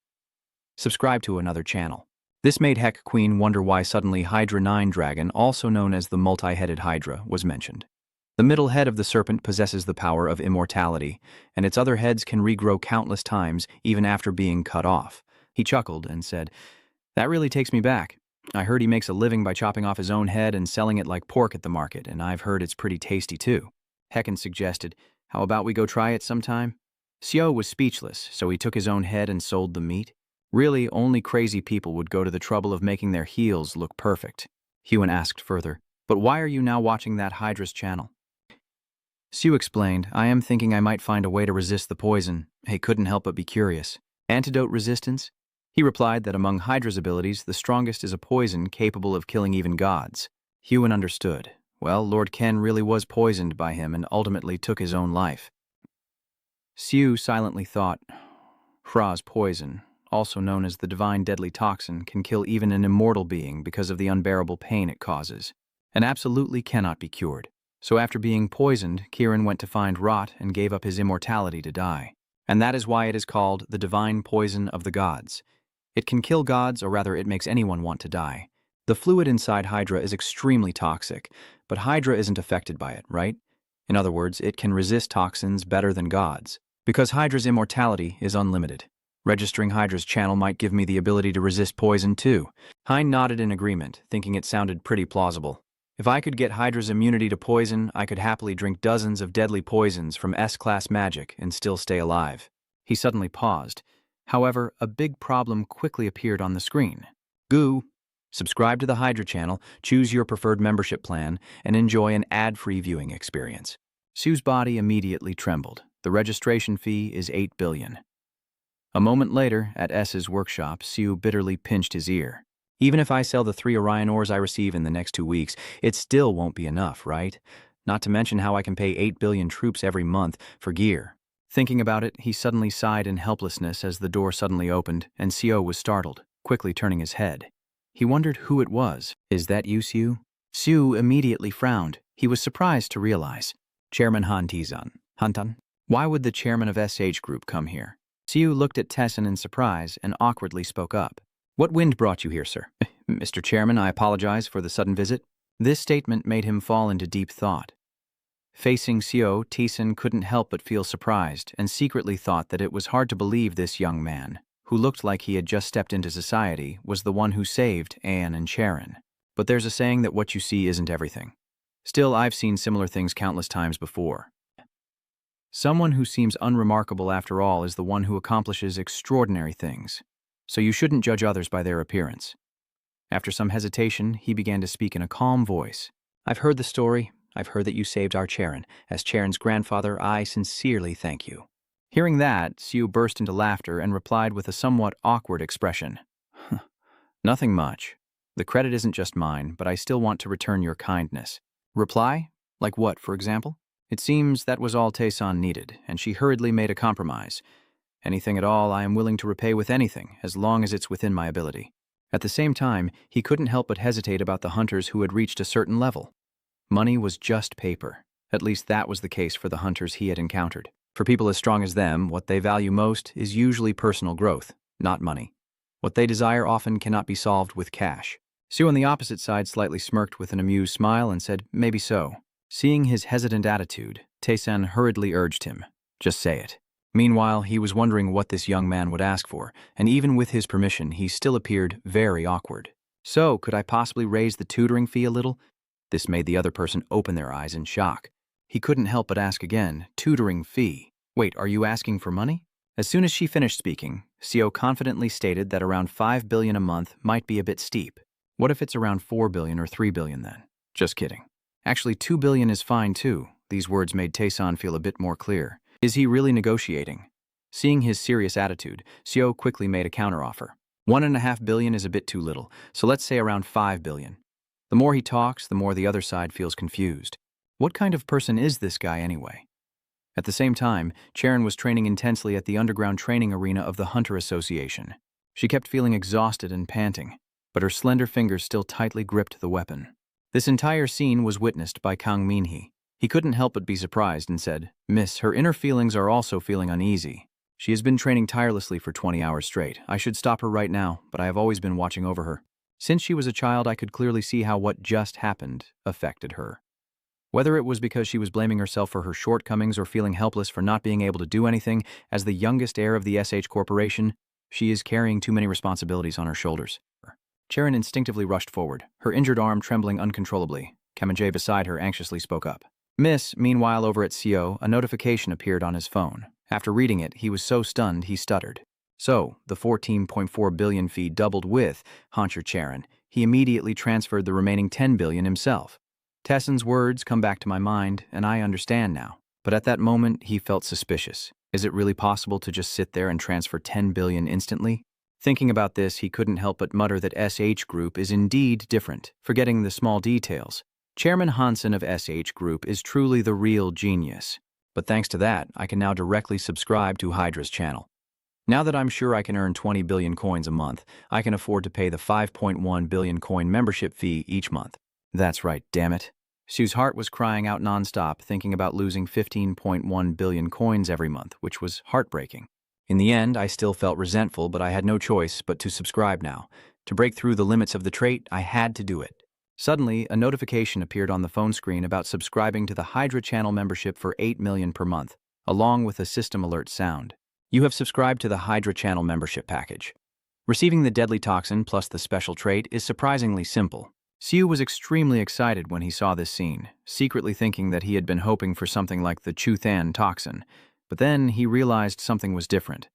Subscribe to another channel. This made Heck Queen wonder why suddenly Hydra 9 Dragon, also known as the multi-headed Hydra, was mentioned. The middle head of the serpent possesses the power of immortality, and its other heads can regrow countless times even after being cut off. He chuckled and said, that really takes me back. I heard he makes a living by chopping off his own head and selling it like pork at the market, and I've heard it's pretty tasty too. Hecken suggested, how about we go try it sometime? Seo was speechless, so he took his own head and sold the meat. Really, only crazy people would go to the trouble of making their heels look perfect. Hewen asked further, but why are you now watching that Hydra's channel? Sue explained, I am thinking I might find a way to resist the poison. He couldn't help but be curious. Antidote resistance? He replied that among Hydra's abilities, the strongest is a poison capable of killing even gods. Hewen understood. Well, Lord Ken really was poisoned by him and ultimately took his own life. Sue silently thought, Hra's poison, also known as the divine deadly toxin, can kill even an immortal being because of the unbearable pain it causes, and absolutely cannot be cured. So after being poisoned, Kieran went to find Rot and gave up his immortality to die. And that is why it is called the divine poison of the gods. It can kill gods, or rather it makes anyone want to die. The fluid inside Hydra is extremely toxic, but Hydra isn't affected by it, right? In other words, it can resist toxins better than gods. Because Hydra's immortality is unlimited. Registering Hydra's channel might give me the ability to resist poison too. Hein nodded in agreement, thinking it sounded pretty plausible. If I could get Hydra's immunity to poison, I could happily drink dozens of deadly poisons from S-class magic and still stay alive. He suddenly paused. However, a big problem quickly appeared on the screen. Goo! Subscribe to the Hydra channel, choose your preferred membership plan, and enjoy an ad-free viewing experience. Sue's body immediately trembled. The registration fee is 8 billion. A moment later, at S's workshop, Sue bitterly pinched his ear. Even if I sell the 3 Orion ores I receive in the next 2 weeks, it still won't be enough, right? Not to mention how I can pay 8 billion troops every month for gear. Thinking about it, he suddenly sighed in helplessness as the door suddenly opened, and Seo was startled, quickly turning his head. He wondered who it was. Is that you, Sue? Sue immediately frowned. He was surprised to realize. Chairman Han Tizan. Hantan? Why would the chairman of SH Group come here? Sue looked at Tessin in surprise and awkwardly spoke up. What wind brought you here, sir? Mr. Chairman, I apologize for the sudden visit. This statement made him fall into deep thought. Facing Seo, Tessin couldn't help but feel surprised and secretly thought that it was hard to believe this young man, who looked like he had just stepped into society, was the one who saved Anne and Sharon. But there's a saying that what you see isn't everything. Still, I've seen similar things countless times before. Someone who seems unremarkable after all is the one who accomplishes extraordinary things. So you shouldn't judge others by their appearance. After some hesitation, he began to speak in a calm voice. I've heard the story. I've heard that you saved our Charon. As Charon's grandfather, I sincerely thank you. Hearing that, Sue burst into laughter and replied with a somewhat awkward expression. Nothing much. The credit isn't just mine, but I still want to return your kindness. Reply? Like what, for example? It seems that was all Taesan needed, and she hurriedly made a compromise. Anything at all I am willing to repay with anything, as long as it's within my ability. At the same time, he couldn't help but hesitate about the hunters who had reached a certain level. Money was just paper. At least that was the case for the hunters he had encountered. For people as strong as them, what they value most is usually personal growth, not money. What they desire often cannot be solved with cash. Sue on the opposite side slightly smirked with an amused smile and said, maybe so. Seeing his hesitant attitude, Taesan hurriedly urged him, just say it. Meanwhile, he was wondering what this young man would ask for, and even with his permission, he still appeared very awkward. So, could I possibly raise the tutoring fee a little? This made the other person open their eyes in shock. He couldn't help but ask again, tutoring fee. Wait, are you asking for money? As soon as she finished speaking, Seo confidently stated that around 5 billion a month might be a bit steep. What if it's around 4 billion or 3 billion then? Just kidding. Actually, 2 billion is fine too. These words made Taesan feel a bit more clear. Is he really negotiating? Seeing his serious attitude, Seo quickly made a counteroffer. 1.5 billion is a bit too little, so let's say around 5 billion. The more he talks, the more the other side feels confused. What kind of person is this guy anyway? At the same time, Charon was training intensely at the underground training arena of the Hunter Association. She kept feeling exhausted and panting, but her slender fingers still tightly gripped the weapon. This entire scene was witnessed by Kang Minhee. He couldn't help but be surprised and said, Miss, her inner feelings are also feeling uneasy. She has been training tirelessly for 20 hours straight. I should stop her right now, but I have always been watching over her. Since she was a child, I could clearly see how what just happened affected her. Whether it was because she was blaming herself for her shortcomings or feeling helpless for not being able to do anything, as the youngest heir of the SH Corporation, she is carrying too many responsibilities on her shoulders. Charon instinctively rushed forward, her injured arm trembling uncontrollably. Kamajay beside her anxiously spoke up. Miss, meanwhile over at Seo, a notification appeared on his phone. After reading it, he was so stunned he stuttered. So, the 14.4 billion fee doubled with Honcher Charon. He immediately transferred the remaining 10 billion himself. Tessin's words come back to my mind, and I understand now. But at that moment, he felt suspicious. Is it really possible to just sit there and transfer 10 billion instantly? Thinking about this, he couldn't help but mutter that SH Group is indeed different, forgetting the small details. Chairman Hansen of SH Group is truly the real genius. But thanks to that, I can now directly subscribe to Hydra's channel. Now that I'm sure I can earn 20 billion coins a month, I can afford to pay the 5.1 billion coin membership fee each month. That's right, damn it. Sue's heart was crying out nonstop, thinking about losing 15.1 billion coins every month, which was heartbreaking. In the end, I still felt resentful, but I had no choice but to subscribe now. To break through the limits of the trait, I had to do it. Suddenly, a notification appeared on the phone screen about subscribing to the Hydra channel membership for 8 million per month, along with a system alert sound. You have subscribed to the Hydra channel membership package. Receiving the deadly toxin plus the special trait is surprisingly simple. Siu was extremely excited when he saw this scene, secretly thinking that he had been hoping for something like the Chuthan toxin, but then he realized something was different.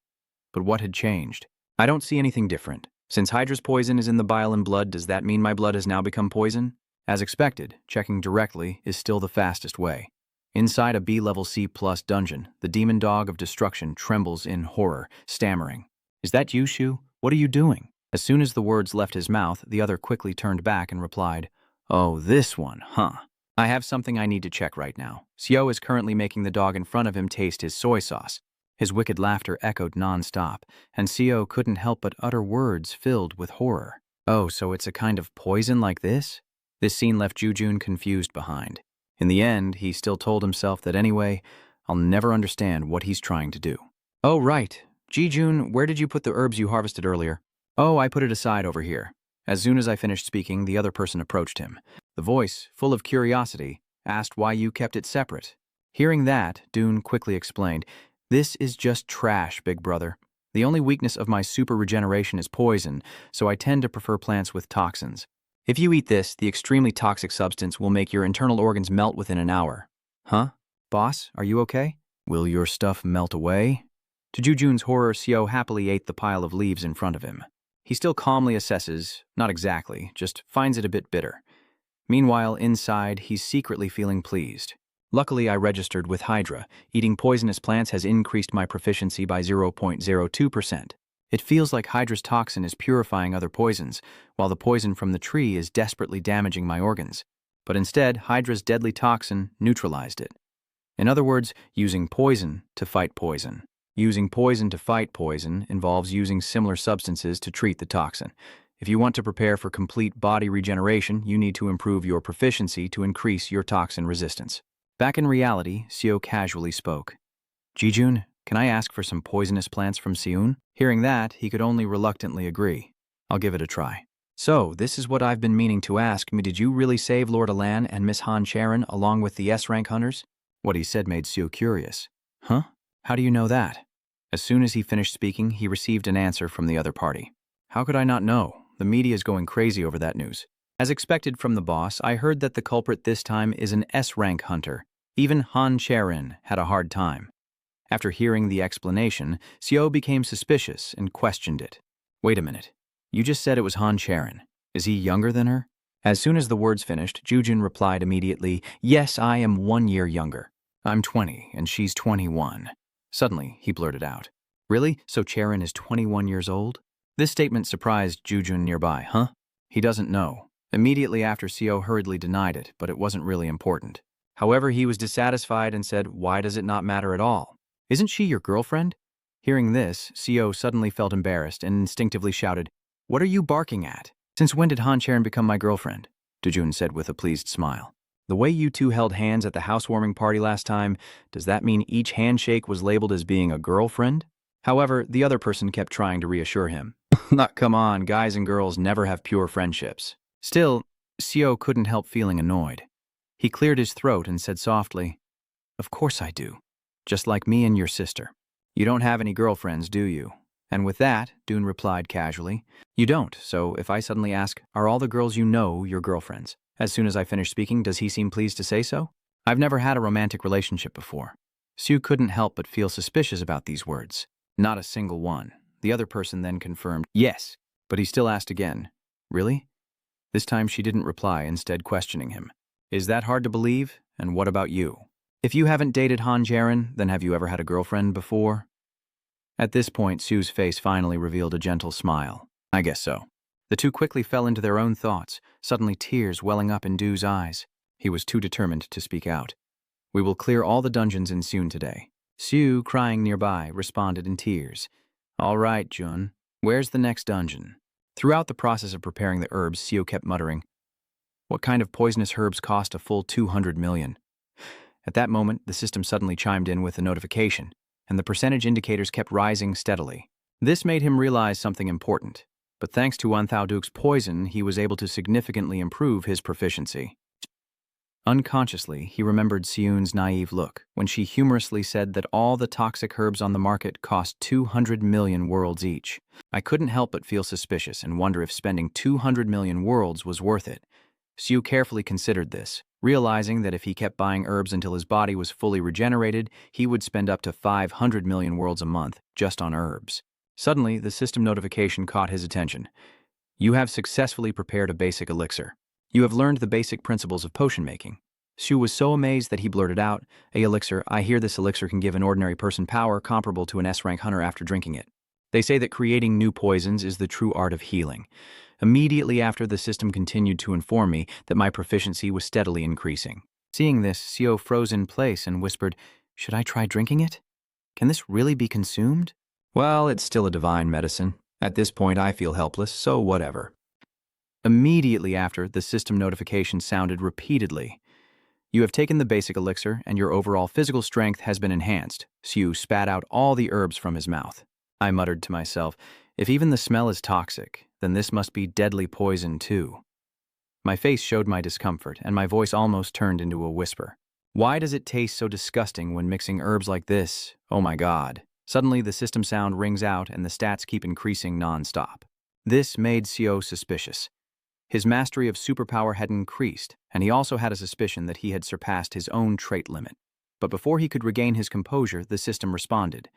But what had changed? I don't see anything different. Since Hydra's poison is in the bile and blood, does that mean my blood has now become poison? As expected, checking directly is still the fastest way. Inside a B-level C+ dungeon, the demon dog of destruction trembles in horror, stammering. Is that you, Shu? What are you doing? As soon as the words left his mouth, the other quickly turned back and replied, Oh, this one, huh? I have something I need to check right now. Xiao is currently making the dog in front of him taste his soy sauce. His wicked laughter echoed non-stop, and Xiao couldn't help but utter words filled with horror. Oh, so it's a kind of poison like this? This scene left Jujun confused behind. In the end, he still told himself that anyway, I'll never understand what he's trying to do. Oh, right. Jijun, where did you put the herbs you harvested earlier? Oh, I put it aside over here. As soon as I finished speaking, the other person approached him. The voice, full of curiosity, asked why you kept it separate. Hearing that, Dune quickly explained, This is just trash, big brother. The only weakness of my super regeneration is poison, so I tend to prefer plants with toxins. If you eat this, the extremely toxic substance will make your internal organs melt within an hour. Huh? Boss, are you okay? Will your stuff melt away? To Jujun's horror, Xiao happily ate the pile of leaves in front of him. He still calmly assesses, not exactly, just finds it a bit bitter. Meanwhile, inside, he's secretly feeling pleased. Luckily, I registered with Hydra. Eating poisonous plants has increased my proficiency by 0.02%. It feels like Hydra's toxin is purifying other poisons, while the poison from the tree is desperately damaging my organs. But instead, Hydra's deadly toxin neutralized it. In other words, using poison to fight poison. Using poison to fight poison involves using similar substances to treat the toxin. If you want to prepare for complete body regeneration, you need to improve your proficiency to increase your toxin resistance. Back in reality, Xiao casually spoke. Jijun, can I ask for some poisonous plants from Siun? Hearing that, he could only reluctantly agree. I'll give it a try. So, this is what I've been meaning to ask me. Did you really save Lord Alan and Miss Han Charon along with the S-rank hunters? What he said made Xiao curious. Huh? How do you know that? As soon as he finished speaking, he received an answer from the other party. How could I not know? The media is going crazy over that news. As expected from the boss, I heard that the culprit this time is an S-rank hunter. Even Han Charon had a hard time. After hearing the explanation, Xiao became suspicious and questioned it. Wait a minute. You just said it was Han Charon. Is he younger than her? As soon as the words finished, Jujun replied immediately, Yes, I am 1 year younger. I'm 20 and she's 21. Suddenly, he blurted out. Really? So Charon is 21 years old? This statement surprised Jujun nearby, huh? He doesn't know. Immediately after, Xiao hurriedly denied it, but it wasn't really important. However, he was dissatisfied and said, Why does it not matter at all? Isn't she your girlfriend? Hearing this, Xiao suddenly felt embarrassed and instinctively shouted, What are you barking at? Since when did Han Charon become my girlfriend? Jujun said with a pleased smile. The way you two held hands at the housewarming party last time, does that mean each handshake was labeled as being a girlfriend? However, the other person kept trying to reassure him. Come on, guys and girls never have pure friendships. Still, Xiao couldn't help feeling annoyed. He cleared his throat and said softly, Of course I do. Just like me and your sister. You don't have any girlfriends, do you? And with that, Dune replied casually, You don't, so if I suddenly ask, Are all the girls you know your girlfriends? As soon as I finish speaking, does he seem pleased to say so? I've never had a romantic relationship before. Sue couldn't help but feel suspicious about these words. Not a single one. The other person then confirmed, Yes, but he still asked again, Really? This time she didn't reply, instead questioning him. Is that hard to believe? And what about you? If you haven't dated Han Charon, then have you ever had a girlfriend before? At this point, Sue's face finally revealed a gentle smile. I guess so. The two quickly fell into their own thoughts, suddenly tears welling up in Du's eyes. He was too determined to speak out. We will clear all the dungeons in Sune today. Sue, crying nearby, responded in tears. All right, Jun. Where's the next dungeon? Throughout the process of preparing the herbs, Sue kept muttering, What kind of poisonous herbs cost a full 200 million? At that moment, the system suddenly chimed in with a notification, and the percentage indicators kept rising steadily. This made him realize something important. but thanks to Wan Thao Duke's poison, he was able to significantly improve his proficiency. Unconsciously, he remembered Sioun's naive look when she humorously said that all the toxic herbs on the market cost 200 million worlds each. I couldn't help but feel suspicious and wonder if spending 200 million worlds was worth it. Sioux carefully considered this, realizing that if he kept buying herbs until his body was fully regenerated, he would spend up to 500 million worlds a month just on herbs. Suddenly, the system notification caught his attention. You have successfully prepared a basic elixir. You have learned the basic principles of potion making. Sioux was so amazed that he blurted out, "A elixir, I hear this elixir can give an ordinary person power comparable to an S-rank hunter after drinking it. They say that creating new poisons is the true art of healing." Immediately after, the system continued to inform me that my proficiency was steadily increasing. Seeing this, Sioux froze in place and whispered, "Should I try drinking it? Can this really be consumed?" Well, it's still a divine medicine. At this point, I feel helpless, so whatever. Immediately after, the system notification sounded repeatedly. You have taken the basic elixir, and your overall physical strength has been enhanced. Sioux spat out all the herbs from his mouth. I muttered to myself, if even the smell is toxic, then this must be deadly poison too. My face showed my discomfort, and my voice almost turned into a whisper. Why does it taste so disgusting when mixing herbs like this? Oh my God. Suddenly, the system sound rings out, and the stats keep increasing non-stop. This made Sioux suspicious. His mastery of superpower had increased, and he also had a suspicion that he had surpassed his own trait limit. But before he could regain his composure, the system responded.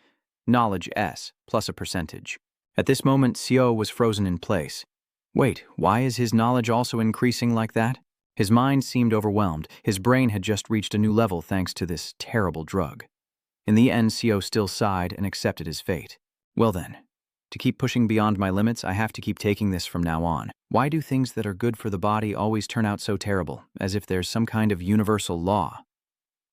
Knowledge S, plus a percentage. At this moment, Sioux was frozen in place. Wait, why is his knowledge also increasing like that? His mind seemed overwhelmed. His brain had just reached a new level thanks to this terrible drug. In the end, Sioux still sighed and accepted his fate. Well then, to keep pushing beyond my limits, I have to keep taking this from now on. Why do things that are good for the body always turn out so terrible, as if there's some kind of universal law?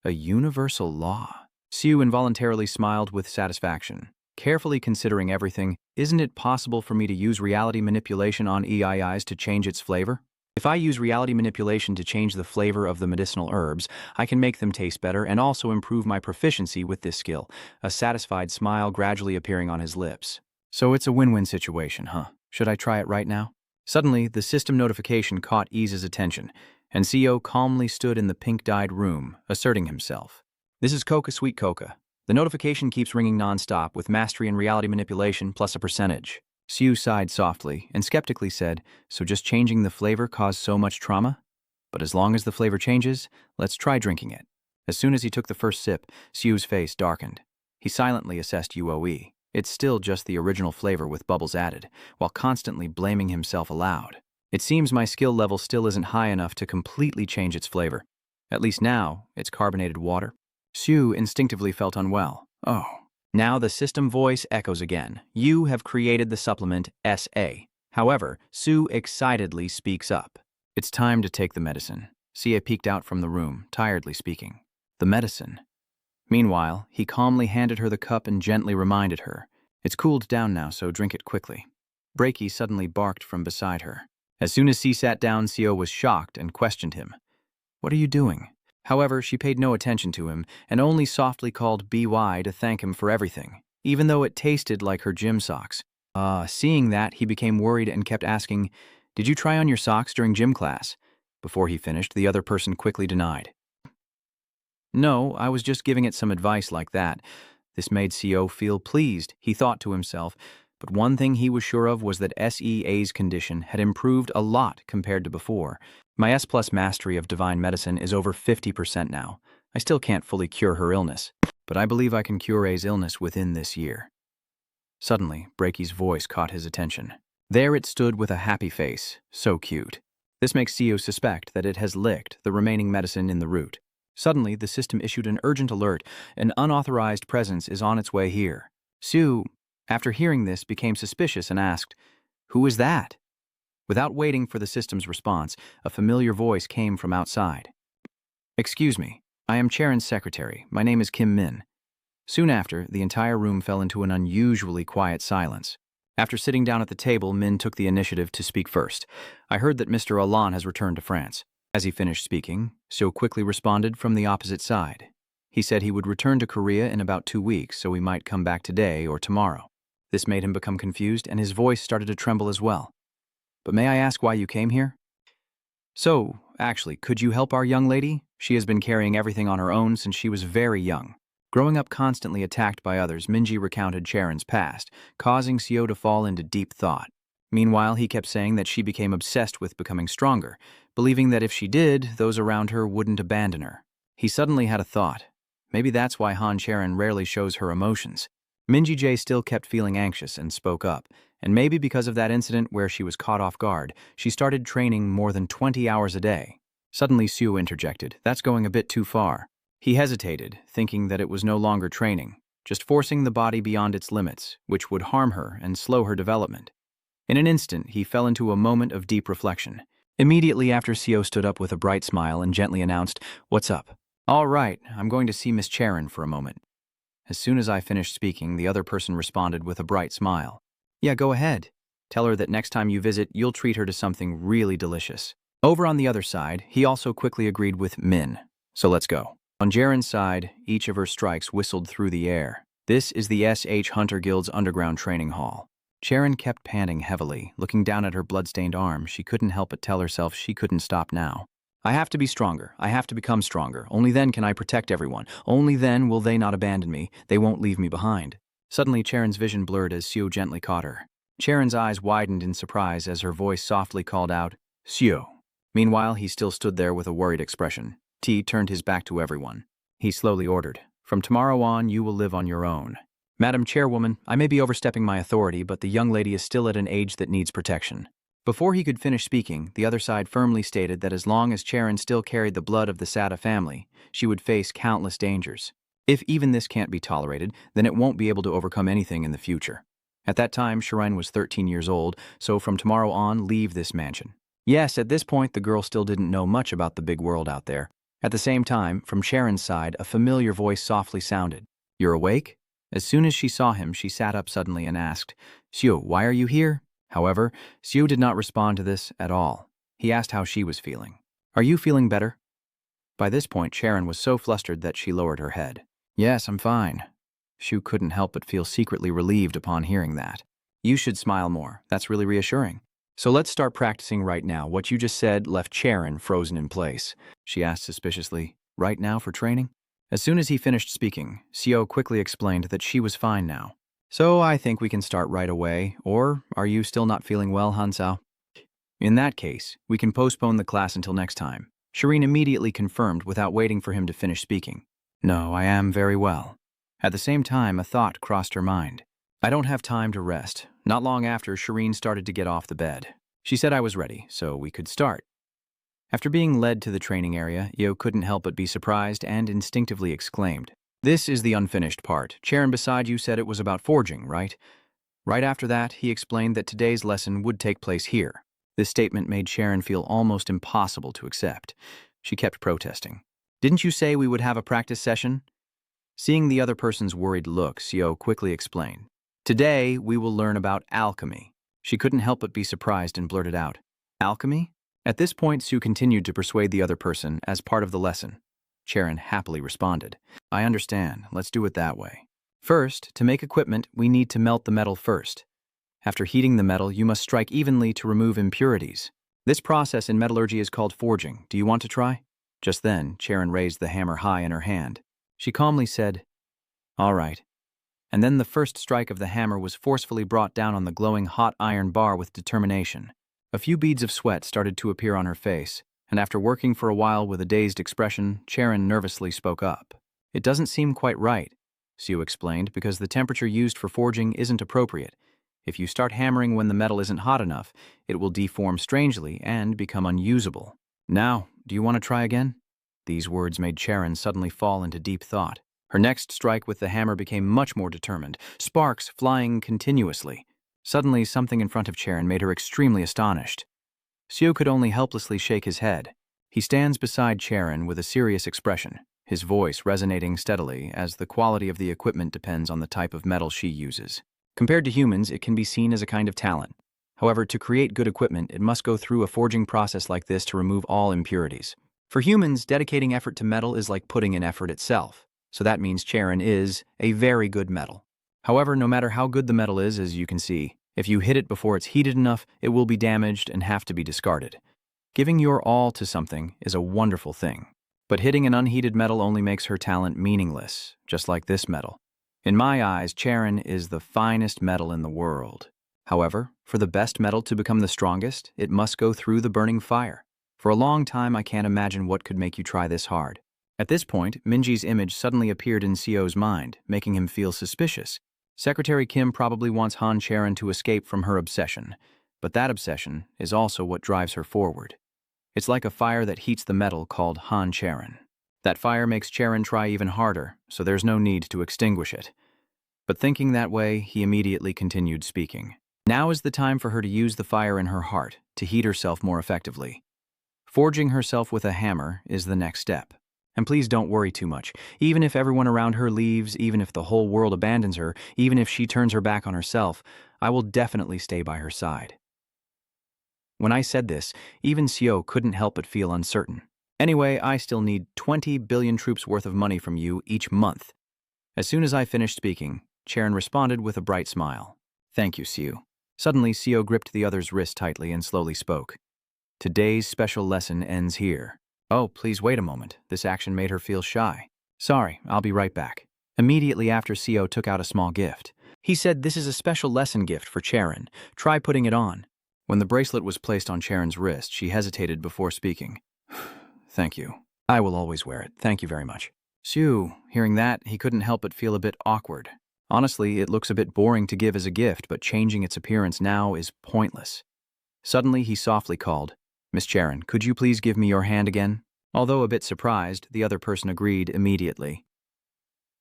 A universal law? Sioux involuntarily smiled with satisfaction. Carefully considering everything, isn't it possible for me to use reality manipulation on EIIs to change its flavor? If I use reality manipulation to change the flavor of the medicinal herbs, I can make them taste better and also improve my proficiency with this skill, a satisfied smile gradually appearing on his lips. So it's a win-win situation, huh? Should I try it right now? Suddenly, the system notification caught Ease's attention, and CO calmly stood in the pink-dyed room, asserting himself. This is Coca Sweet Coca. The notification keeps ringing non-stop with mastery and reality manipulation plus a percentage. Sioux sighed softly and skeptically said, so just changing the flavor caused so much trauma? But as long as the flavor changes, let's try drinking it. As soon as he took the first sip, Sioux's face darkened. He silently assessed UOE. It's still just the original flavor with bubbles added, while constantly blaming himself aloud. It seems my skill level still isn't high enough to completely change its flavor. At least now, it's carbonated water. Sioux instinctively felt unwell. Oh. Now the system voice echoes again. You have created the supplement SA. However, Sue excitedly speaks up. It's time to take the medicine. Sia peeked out from the room, tiredly speaking. The medicine. Meanwhile, he calmly handed her the cup and gently reminded her. It's cooled down now, so drink it quickly. Breaky suddenly barked from beside her. As soon as she sat down, Sio was shocked and questioned him. What are you doing? However, she paid no attention to him and only softly called BY to thank him for everything, even though it tasted like her gym socks. Seeing that, he became worried and kept asking, Did you try on your socks during gym class? Before he finished, the other person quickly denied. No, I was just giving it some advice like that. This made CO feel pleased, he thought to himself, but one thing he was sure of was that SEA's condition had improved a lot compared to before. My S+ mastery of divine medicine is over 50% now. I still can't fully cure her illness, but I believe I can cure A's illness within this year. Suddenly, Breaky's voice caught his attention. There it stood with a happy face, so cute. This makes CO suspect that it has licked the remaining medicine in the root. Suddenly, the system issued an urgent alert. An unauthorized presence is on its way here. Sue, after hearing this, became suspicious and asked, Who is that? Without waiting for the system's response, a familiar voice came from outside. Excuse me, I am Charon's secretary. My name is Kim Min. Soon after, the entire room fell into an unusually quiet silence. After sitting down at the table, Min took the initiative to speak first. I heard that Mr. Alon has returned to France. As he finished speaking, So quickly responded from the opposite side. He said he would return to Korea in about 2 weeks, so he might come back today or tomorrow. This made him become confused, and his voice started to tremble as well. "But may I ask why you came here?" "So, actually, could you help our young lady? She has been carrying everything on her own since she was very young." Growing up constantly attacked by others, Minji recounted Charon's past, causing Seo to fall into deep thought. Meanwhile, he kept saying that she became obsessed with becoming stronger, believing that if she did, those around her wouldn't abandon her. He suddenly had a thought. Maybe that's why Han Charon rarely shows her emotions. Minji J still kept feeling anxious and spoke up, and maybe because of that incident where she was caught off guard, she started training more than 20 hours a day. Suddenly, Sue interjected, "That's going a bit too far." He hesitated, thinking that it was no longer training, just forcing the body beyond its limits, which would harm her and slow her development. In an instant, he fell into a moment of deep reflection. Immediately after, Seo stood up with a bright smile and gently announced, "What's up?" "All right, I'm going to see Miss Charon for a moment." As soon as I finished speaking, the other person responded with a bright smile. "Yeah, go ahead. Tell her that next time you visit, you'll treat her to something really delicious." Over on the other side, he also quickly agreed with Min. "So let's go." On Charon's side, each of her strikes whistled through the air. This is the SH Hunter Guild's underground training hall. Charon kept panting heavily. Looking down at her blood-stained arm, she couldn't help but tell herself she couldn't stop now. "I have to be stronger. I have to become stronger. Only then can I protect everyone. Only then will they not abandon me. They won't leave me behind." Suddenly, Charon's vision blurred as Seo gently caught her. Charon's eyes widened in surprise as her voice softly called out, "Seo." Meanwhile, he still stood there with a worried expression. T turned his back to everyone. He slowly ordered, "From tomorrow on, you will live on your own." "Madam Chairwoman, I may be overstepping my authority, but the young lady is still at an age that needs protection." Before he could finish speaking, the other side firmly stated that as long as Charon still carried the blood of the Sada family, she would face countless dangers. If even this can't be tolerated, then it won't be able to overcome anything in the future. At that time, Shirine was 13 years old, so from tomorrow on, leave this mansion. Yes, at this point, the girl still didn't know much about the big world out there. At the same time, from Charon's side, a familiar voice softly sounded. "You're awake?" As soon as she saw him, she sat up suddenly and asked, "Seo, why are you here?" However, Seo did not respond to this at all. He asked how she was feeling. "Are you feeling better?" By this point, Charon was so flustered that she lowered her head. "Yes, I'm fine." Seo couldn't help but feel secretly relieved upon hearing that. "You should smile more. That's really reassuring." "So let's start practicing right now. What you just said left Charon frozen in place," she asked suspiciously. "Right now for training?" As soon as he finished speaking, Seo quickly explained that she was fine now. "So I think we can start right away, or are you still not feeling well, Hansao?" "In that case, we can postpone the class until next time." Shirine immediately confirmed without waiting for him to finish speaking. "No, I am very well." At the same time, a thought crossed her mind. "I don't have time to rest." Not long after, Shirine started to get off the bed. She said I was ready, so we could start. After being led to the training area, Io couldn't help but be surprised and instinctively exclaimed, "This is the unfinished part. Charon beside you said it was about forging, right?" Right after that, he explained that today's lesson would take place here. This statement made Charon feel almost impossible to accept. She kept protesting. "Didn't you say we would have a practice session?" Seeing the other person's worried look, Seo quickly explained, "Today, we will learn about alchemy." She couldn't help but be surprised and blurted out, "Alchemy?" At this point, Sue continued to persuade the other person as part of the lesson. Charon happily responded, "I understand. Let's do it that way. First, to make equipment, we need to melt the metal first. After heating the metal, you must strike evenly to remove impurities. This process in metallurgy is called forging. Do you want to try?" Just then, Charon raised the hammer high in her hand. She calmly said, "All right." And then the first strike of the hammer was forcefully brought down on the glowing hot iron bar with determination. A few beads of sweat started to appear on her face, and after working for a while with a dazed expression, Charon nervously spoke up. "It doesn't seem quite right," Sue explained, "because the temperature used for forging isn't appropriate. If you start hammering when the metal isn't hot enough, it will deform strangely and become unusable. Now, do you want to try again?" These words made Charon suddenly fall into deep thought. Her next strike with the hammer became much more determined, sparks flying continuously. Suddenly, something in front of Charon made her extremely astonished. Seo could only helplessly shake his head. He stands beside Charon with a serious expression, his voice resonating steadily as the quality of the equipment depends on the type of metal she uses. Compared to humans, it can be seen as a kind of talent. However, to create good equipment, it must go through a forging process like this to remove all impurities. For humans, dedicating effort to metal is like putting in effort itself. So that means Charon is a very good metal. However, no matter how good the metal is, as you can see, if you hit it before it's heated enough, it will be damaged and have to be discarded. Giving your all to something is a wonderful thing, but hitting an unheated metal only makes her talent meaningless, just like this metal. In my eyes, Charon is the finest metal in the world. However, for the best metal to become the strongest, it must go through the burning fire. For a long time, I can't imagine what could make you try this hard. At this point, Minji's image suddenly appeared in Seo's mind, making him feel suspicious. Secretary Kim probably wants Han Charon to escape from her obsession, but that obsession is also what drives her forward. It's like a fire that heats the metal called Han Charon. That fire makes Charon try even harder, so there's no need to extinguish it. But thinking that way, he immediately continued speaking. Now is the time for her to use the fire in her heart to heat herself more effectively. Forging herself with a hammer is the next step. And please don't worry too much. Even if everyone around her leaves, even if the whole world abandons her, even if she turns her back on herself, I will definitely stay by her side. When I said this, even Seo couldn't help but feel uncertain. Anyway, I still need 20 billion troops worth of money from you each month. As soon as I finished speaking, Charon responded with a bright smile. Thank you, Seo. Suddenly, Seo gripped the other's wrist tightly and slowly spoke. Today's special lesson ends here. Oh, please wait a moment. This action made her feel shy. Sorry, I'll be right back. Immediately after, Seo took out a small gift. He said, this is a special lesson gift for Charon. Try putting it on. When the bracelet was placed on Charon's wrist, she hesitated before speaking. Thank you. I will always wear it. Thank you very much. Seo, hearing that, he couldn't help but feel a bit awkward. Honestly, it looks a bit boring to give as a gift, but changing its appearance now is pointless. Suddenly, he softly called, Miss Charon, could you please give me your hand again? Although a bit surprised, the other person agreed immediately.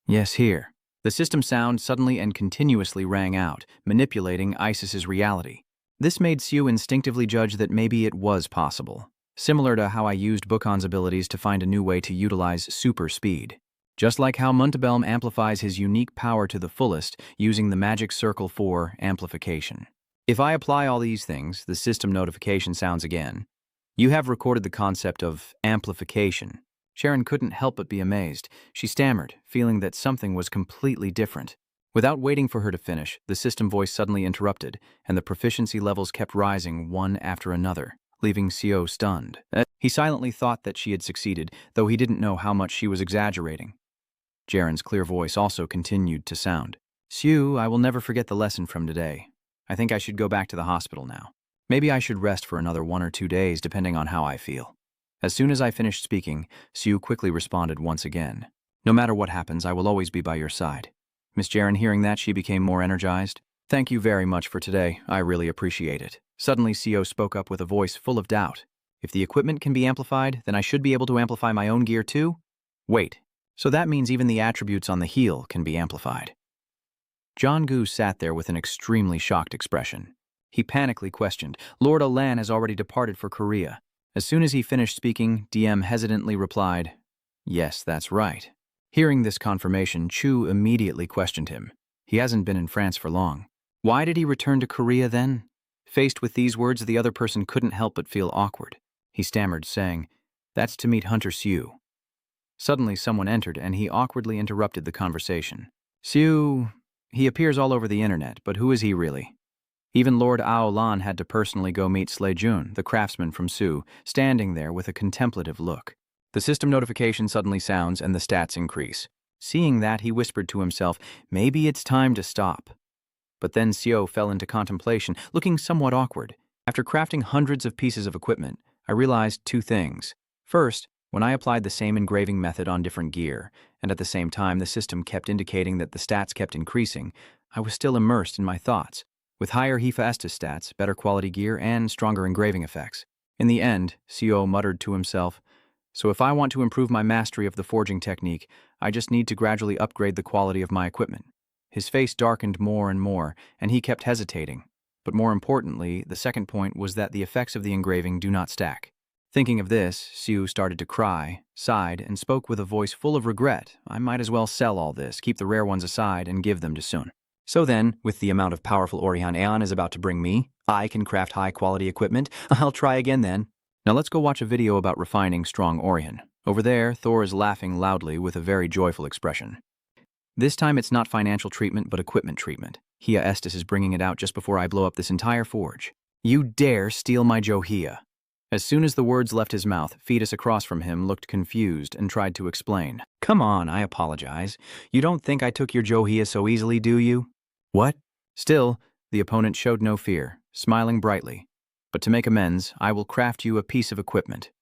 Yes, here. The system sound suddenly and continuously rang out, manipulating Isis's reality. This made Seo instinctively judge that maybe it was possible, similar to how I used Bukhan's abilities to find a new way to utilize super speed. Just like how Muntebelm amplifies his unique power to the fullest using the magic circle for amplification. If I apply all these things, the system notification sounds again. You have recorded the concept of amplification. Charon couldn't help but be amazed. She stammered, feeling that something was completely different. Without waiting for her to finish, the system voice suddenly interrupted, and the proficiency levels kept rising one after another, leaving Seo stunned. He silently thought that she had succeeded, though he didn't know how much she was exaggerating. Charon's clear voice also continued to sound. Seo, I will never forget the lesson from today. I think I should go back to the hospital now. Maybe I should rest for another 1 or 2 days, depending on how I feel. As soon as I finished speaking, Seo quickly responded once again. No matter what happens, I will always be by your side. Miss Charon, hearing that, she became more energized. Thank you very much for today. I really appreciate it. Suddenly, Seo spoke up with a voice full of doubt. If the equipment can be amplified, then I should be able to amplify my own gear too? Wait, so that means even the attributes on the heel can be amplified. Jong-gu sat there with an extremely shocked expression. He panically questioned. Lord Alan has already departed for Korea. As soon as he finished speaking, DM hesitantly replied, Yes, that's right. Hearing this confirmation, Chu immediately questioned him. He hasn't been in France for long. Why did he return to Korea then? Faced with these words, the other person couldn't help but feel awkward. He stammered, saying, That's to meet Hunter Seo. Suddenly someone entered, and he awkwardly interrupted the conversation. Seo, he appears all over the internet, but who is he really? Even Lord Aolan had to personally go meet Slejun, the craftsman from Su, standing there with a contemplative look. The system notification suddenly sounds and the stats increase. Seeing that, he whispered to himself, maybe it's time to stop. But then Seo fell into contemplation, looking somewhat awkward. After crafting hundreds of pieces of equipment, I realized 2 things. First, when I applied the same engraving method on different gear, and at the same time the system kept indicating that the stats kept increasing, I was still immersed in my thoughts. With higher Hephaestus stats, better quality gear, and stronger engraving effects. In the end, Seo muttered to himself, So if I want to improve my mastery of the forging technique, I just need to gradually upgrade the quality of my equipment. His face darkened more and more, and he kept hesitating. But more importantly, the second point was that the effects of the engraving do not stack. Thinking of this, Seo started to cry, sighed, and spoke with a voice full of regret. I might as well sell all this, keep the rare ones aside, and give them to Sun. So then, with the amount of powerful Orion Aeon is about to bring me, I can craft high-quality equipment. I'll try again then. Now let's go watch a video about refining strong Orion. Over there, Thor is laughing loudly with a very joyful expression. This time it's not financial treatment, but equipment treatment. Hia Estes is bringing it out just before I blow up this entire forge. You dare steal my Johia. As soon as the words left his mouth, Fetus across from him looked confused and tried to explain. Come on, I apologize. You don't think I took your Johia so easily, do you? What? Still, the opponent showed no fear, smiling brightly. But to make amends, I will craft you a piece of equipment.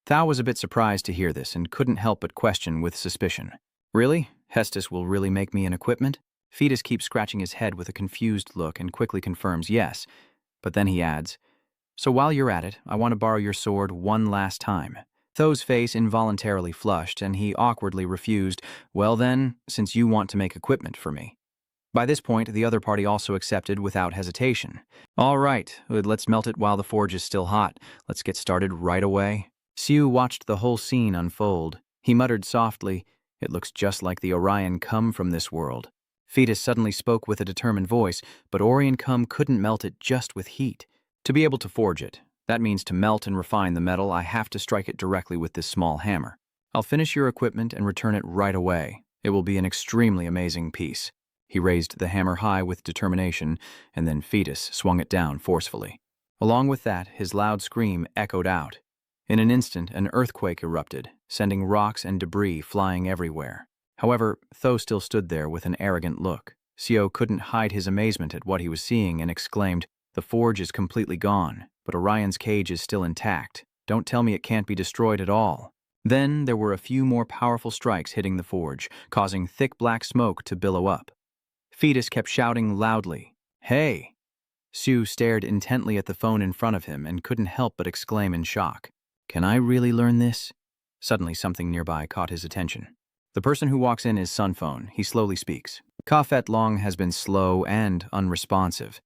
Thao was a bit surprised to hear this and couldn't help but question with suspicion. Really? Hestus will really make me an equipment? Fetus keeps scratching his head with a confused look and quickly confirms yes, but then he adds, so while you're at it, I want to borrow your sword one last time. Tho's face involuntarily flushed and he awkwardly refused, well then, since you want to make equipment for me. By this point, the other party also accepted without hesitation. All right, let's melt it while the forge is still hot. Let's get started right away. Siu watched the whole scene unfold. He muttered softly, it looks just like the Orion come from this world. Fetus suddenly spoke with a determined voice, but Orion come couldn't melt it just with heat. To be able to forge it, that means to melt and refine the metal, I have to strike it directly with this small hammer. I'll finish your equipment and return it right away. It will be an extremely amazing piece. He raised the hammer high with determination, and then Fetus swung it down forcefully. Along with that, his loud scream echoed out. In an instant, an earthquake erupted, sending rocks and debris flying everywhere. However, Tho still stood there with an arrogant look. Sio couldn't hide his amazement at what he was seeing and exclaimed, the forge is completely gone, but Orion's cage is still intact. Don't tell me it can't be destroyed at all. Then there were a few more powerful strikes hitting the forge, causing thick black smoke to billow up. Fetus kept shouting loudly, hey! Sue stared intently at the phone in front of him and couldn't help but exclaim in shock. Can I really learn this? Suddenly something nearby caught his attention. The person who walks in is Sunphone. He slowly speaks. Ka Fet Long has been slow and unresponsive.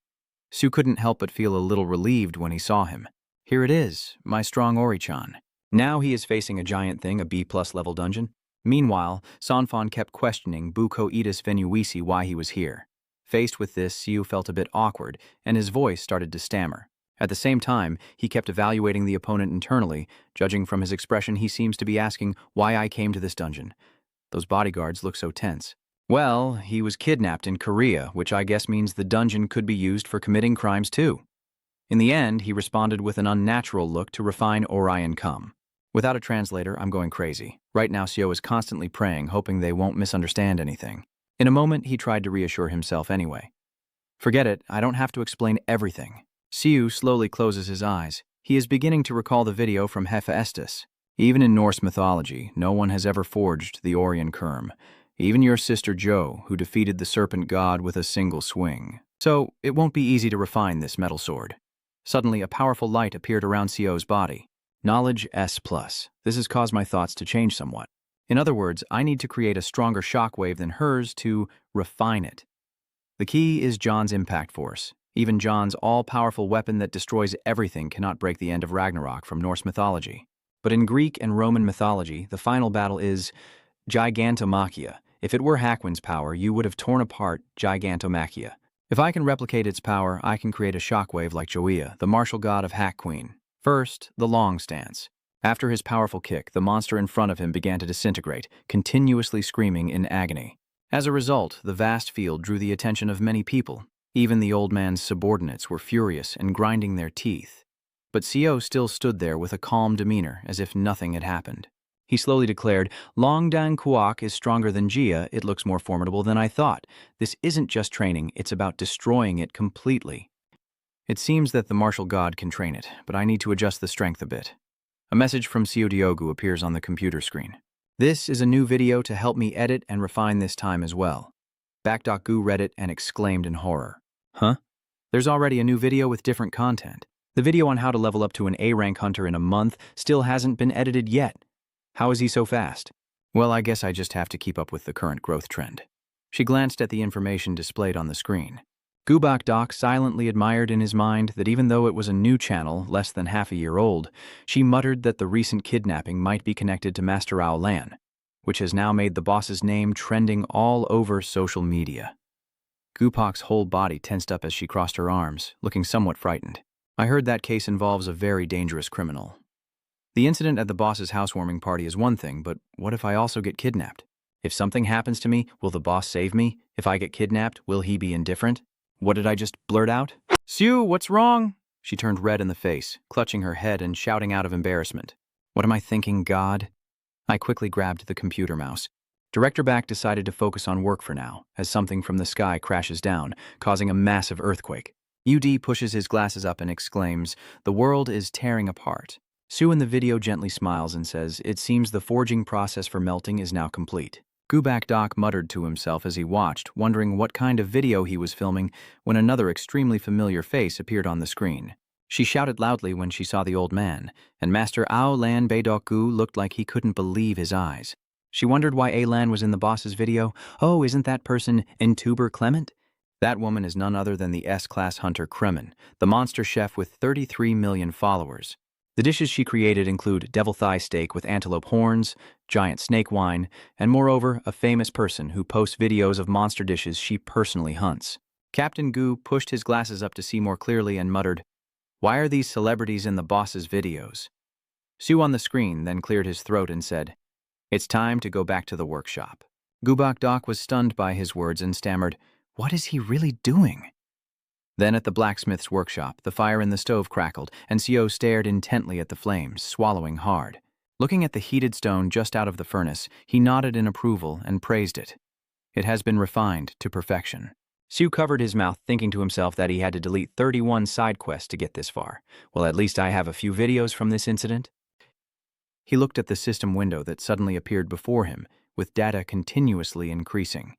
Sue couldn't help but feel a little relieved when he saw him. Here it is, my strong Ori-chan. Now he is facing a giant thing, a B+ level dungeon. Meanwhile, Sanfon kept questioning Buko Edis Venuisi why he was here. Faced with this, Siu felt a bit awkward, and his voice started to stammer. At the same time, he kept evaluating the opponent internally. Judging from his expression, he seems to be asking why I came to this dungeon. Those bodyguards look so tense. Well, he was kidnapped in Korea, which I guess means the dungeon could be used for committing crimes too. In the end, he responded with an unnatural look to refine Orion come. Without a translator, I'm going crazy. Right now, Sio is constantly praying, hoping they won't misunderstand anything. In a moment, he tried to reassure himself anyway. Forget it, I don't have to explain everything. Siu slowly closes his eyes. He is beginning to recall the video from Hephaestus. Even in Norse mythology, no one has ever forged the Orion Kerm. Even your sister Jo, who defeated the serpent god with a single swing. So, it won't be easy to refine this metal sword. Suddenly, a powerful light appeared around Sio's body. Knowledge S+. This has caused my thoughts to change somewhat. In other words, I need to create a stronger shockwave than hers to refine it. The key is John's impact force. Even John's all-powerful weapon that destroys everything cannot break the end of Ragnarok from Norse mythology. But in Greek and Roman mythology, the final battle is Gigantomachia. If it were Hakwin's power, you would have torn apart Gigantomachia. If I can replicate its power, I can create a shockwave like Joia, the martial god of Hack Queen. First, the long stance. After his powerful kick, the monster in front of him began to disintegrate, continuously screaming in agony. As a result, the vast field drew the attention of many people. Even the old man's subordinates were furious and grinding their teeth. But Sio still stood there with a calm demeanor, as if nothing had happened. He slowly declared, Long Dan Kuok is stronger than Jia. It looks more formidable than I thought. This isn't just training, it's about destroying it completely. It seems that the martial god can train it, but I need to adjust the strength a bit. A message from Sio Diogu appears on the computer screen. This is a new video to help me edit and refine this time as well. Back.gu read it and exclaimed in horror. Huh? There's already a new video with different content. The video on how to level up to an A-rank hunter in a month still hasn't been edited yet. How is he so fast? Well, I guess I just have to keep up with the current growth trend. She glanced at the information displayed on the screen. Gubak Doc silently admired in his mind that even though it was a new channel, less than half a year old, she muttered that the recent kidnapping might be connected to Master Rao Lan, which has now made the boss's name trending all over social media. Gupak's whole body tensed up as she crossed her arms, looking somewhat frightened. I heard that case involves a very dangerous criminal. The incident at the boss's housewarming party is one thing, but what if I also get kidnapped? If something happens to me, will the boss save me? If I get kidnapped, will he be indifferent? What did I just blurt out? Sue, what's wrong? She turned red in the face, clutching her head and shouting out of embarrassment. What am I thinking, God? I quickly grabbed the computer mouse. Director Back decided to focus on work for now, as something from the sky crashes down, causing a massive earthquake. UD pushes his glasses up and exclaims, "The world is tearing apart." Sue in the video gently smiles and says, "It seems the forging process for melting is now complete." Gubak Doc muttered to himself as he watched, wondering what kind of video he was filming when another extremely familiar face appeared on the screen. She shouted loudly when she saw the old man, and Master Ao Lan Beidoku looked like he couldn't believe his eyes. She wondered why Alan was in the boss's video. Oh, isn't that person Intruder Clement? That woman is none other than the S-class hunter Kremen, the monster chef with 33 million followers. The dishes she created include devil thigh steak with antelope horns, giant snake wine, and moreover, a famous person who posts videos of monster dishes she personally hunts. Captain Gu pushed his glasses up to see more clearly and muttered, "Why are these celebrities in the boss's videos?" Sue on the screen then cleared his throat and said, "It's time to go back to the workshop." Gubak Doc was stunned by his words and stammered, "What is he really doing?" Then at the blacksmith's workshop, the fire in the stove crackled, and Seo stared intently at the flames, swallowing hard. Looking at the heated stone just out of the furnace, he nodded in approval and praised it. It has been refined to perfection. Sue covered his mouth, thinking to himself that he had to delete 31 side quests to get this far. Well, at least I have a few videos from this incident. He looked at the system window that suddenly appeared before him, with data continuously increasing.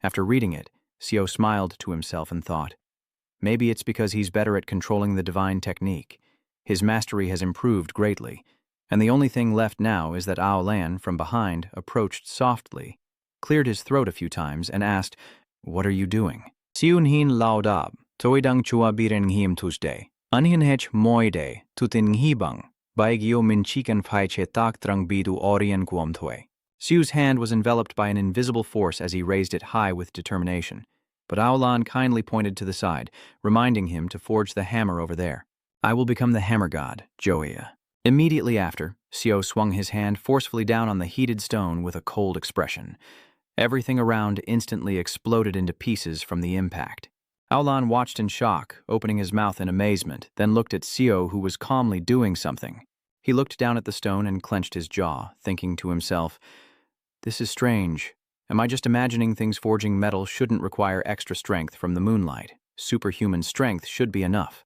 After reading it, Seo smiled to himself and thought, maybe it's because he's better at controlling the divine technique. His mastery has improved greatly, and the only thing left now is that Ao Lan, from behind, approached softly, cleared his throat a few times, and asked, "What are you doing?" "Siun hin laudab, toidang chua biren him Tuesday. Anhin hech moide, tutin hibang, baigio min chikan phaiche tak trang bidu Orion guomtwe." Sue's hand was enveloped by an invisible force as he raised it high with determination. But Aolan kindly pointed to the side, reminding him to forge the hammer over there. "I will become the hammer god, Joia." Immediately after, Seo swung his hand forcefully down on the heated stone with a cold expression. Everything around instantly exploded into pieces from the impact. Aolan watched in shock, opening his mouth in amazement, then looked at Seo, who was calmly doing something. He looked down at the stone and clenched his jaw, thinking to himself, "This is strange. Am I just imagining things forging metal shouldn't require extra strength from the moonlight? Superhuman strength should be enough."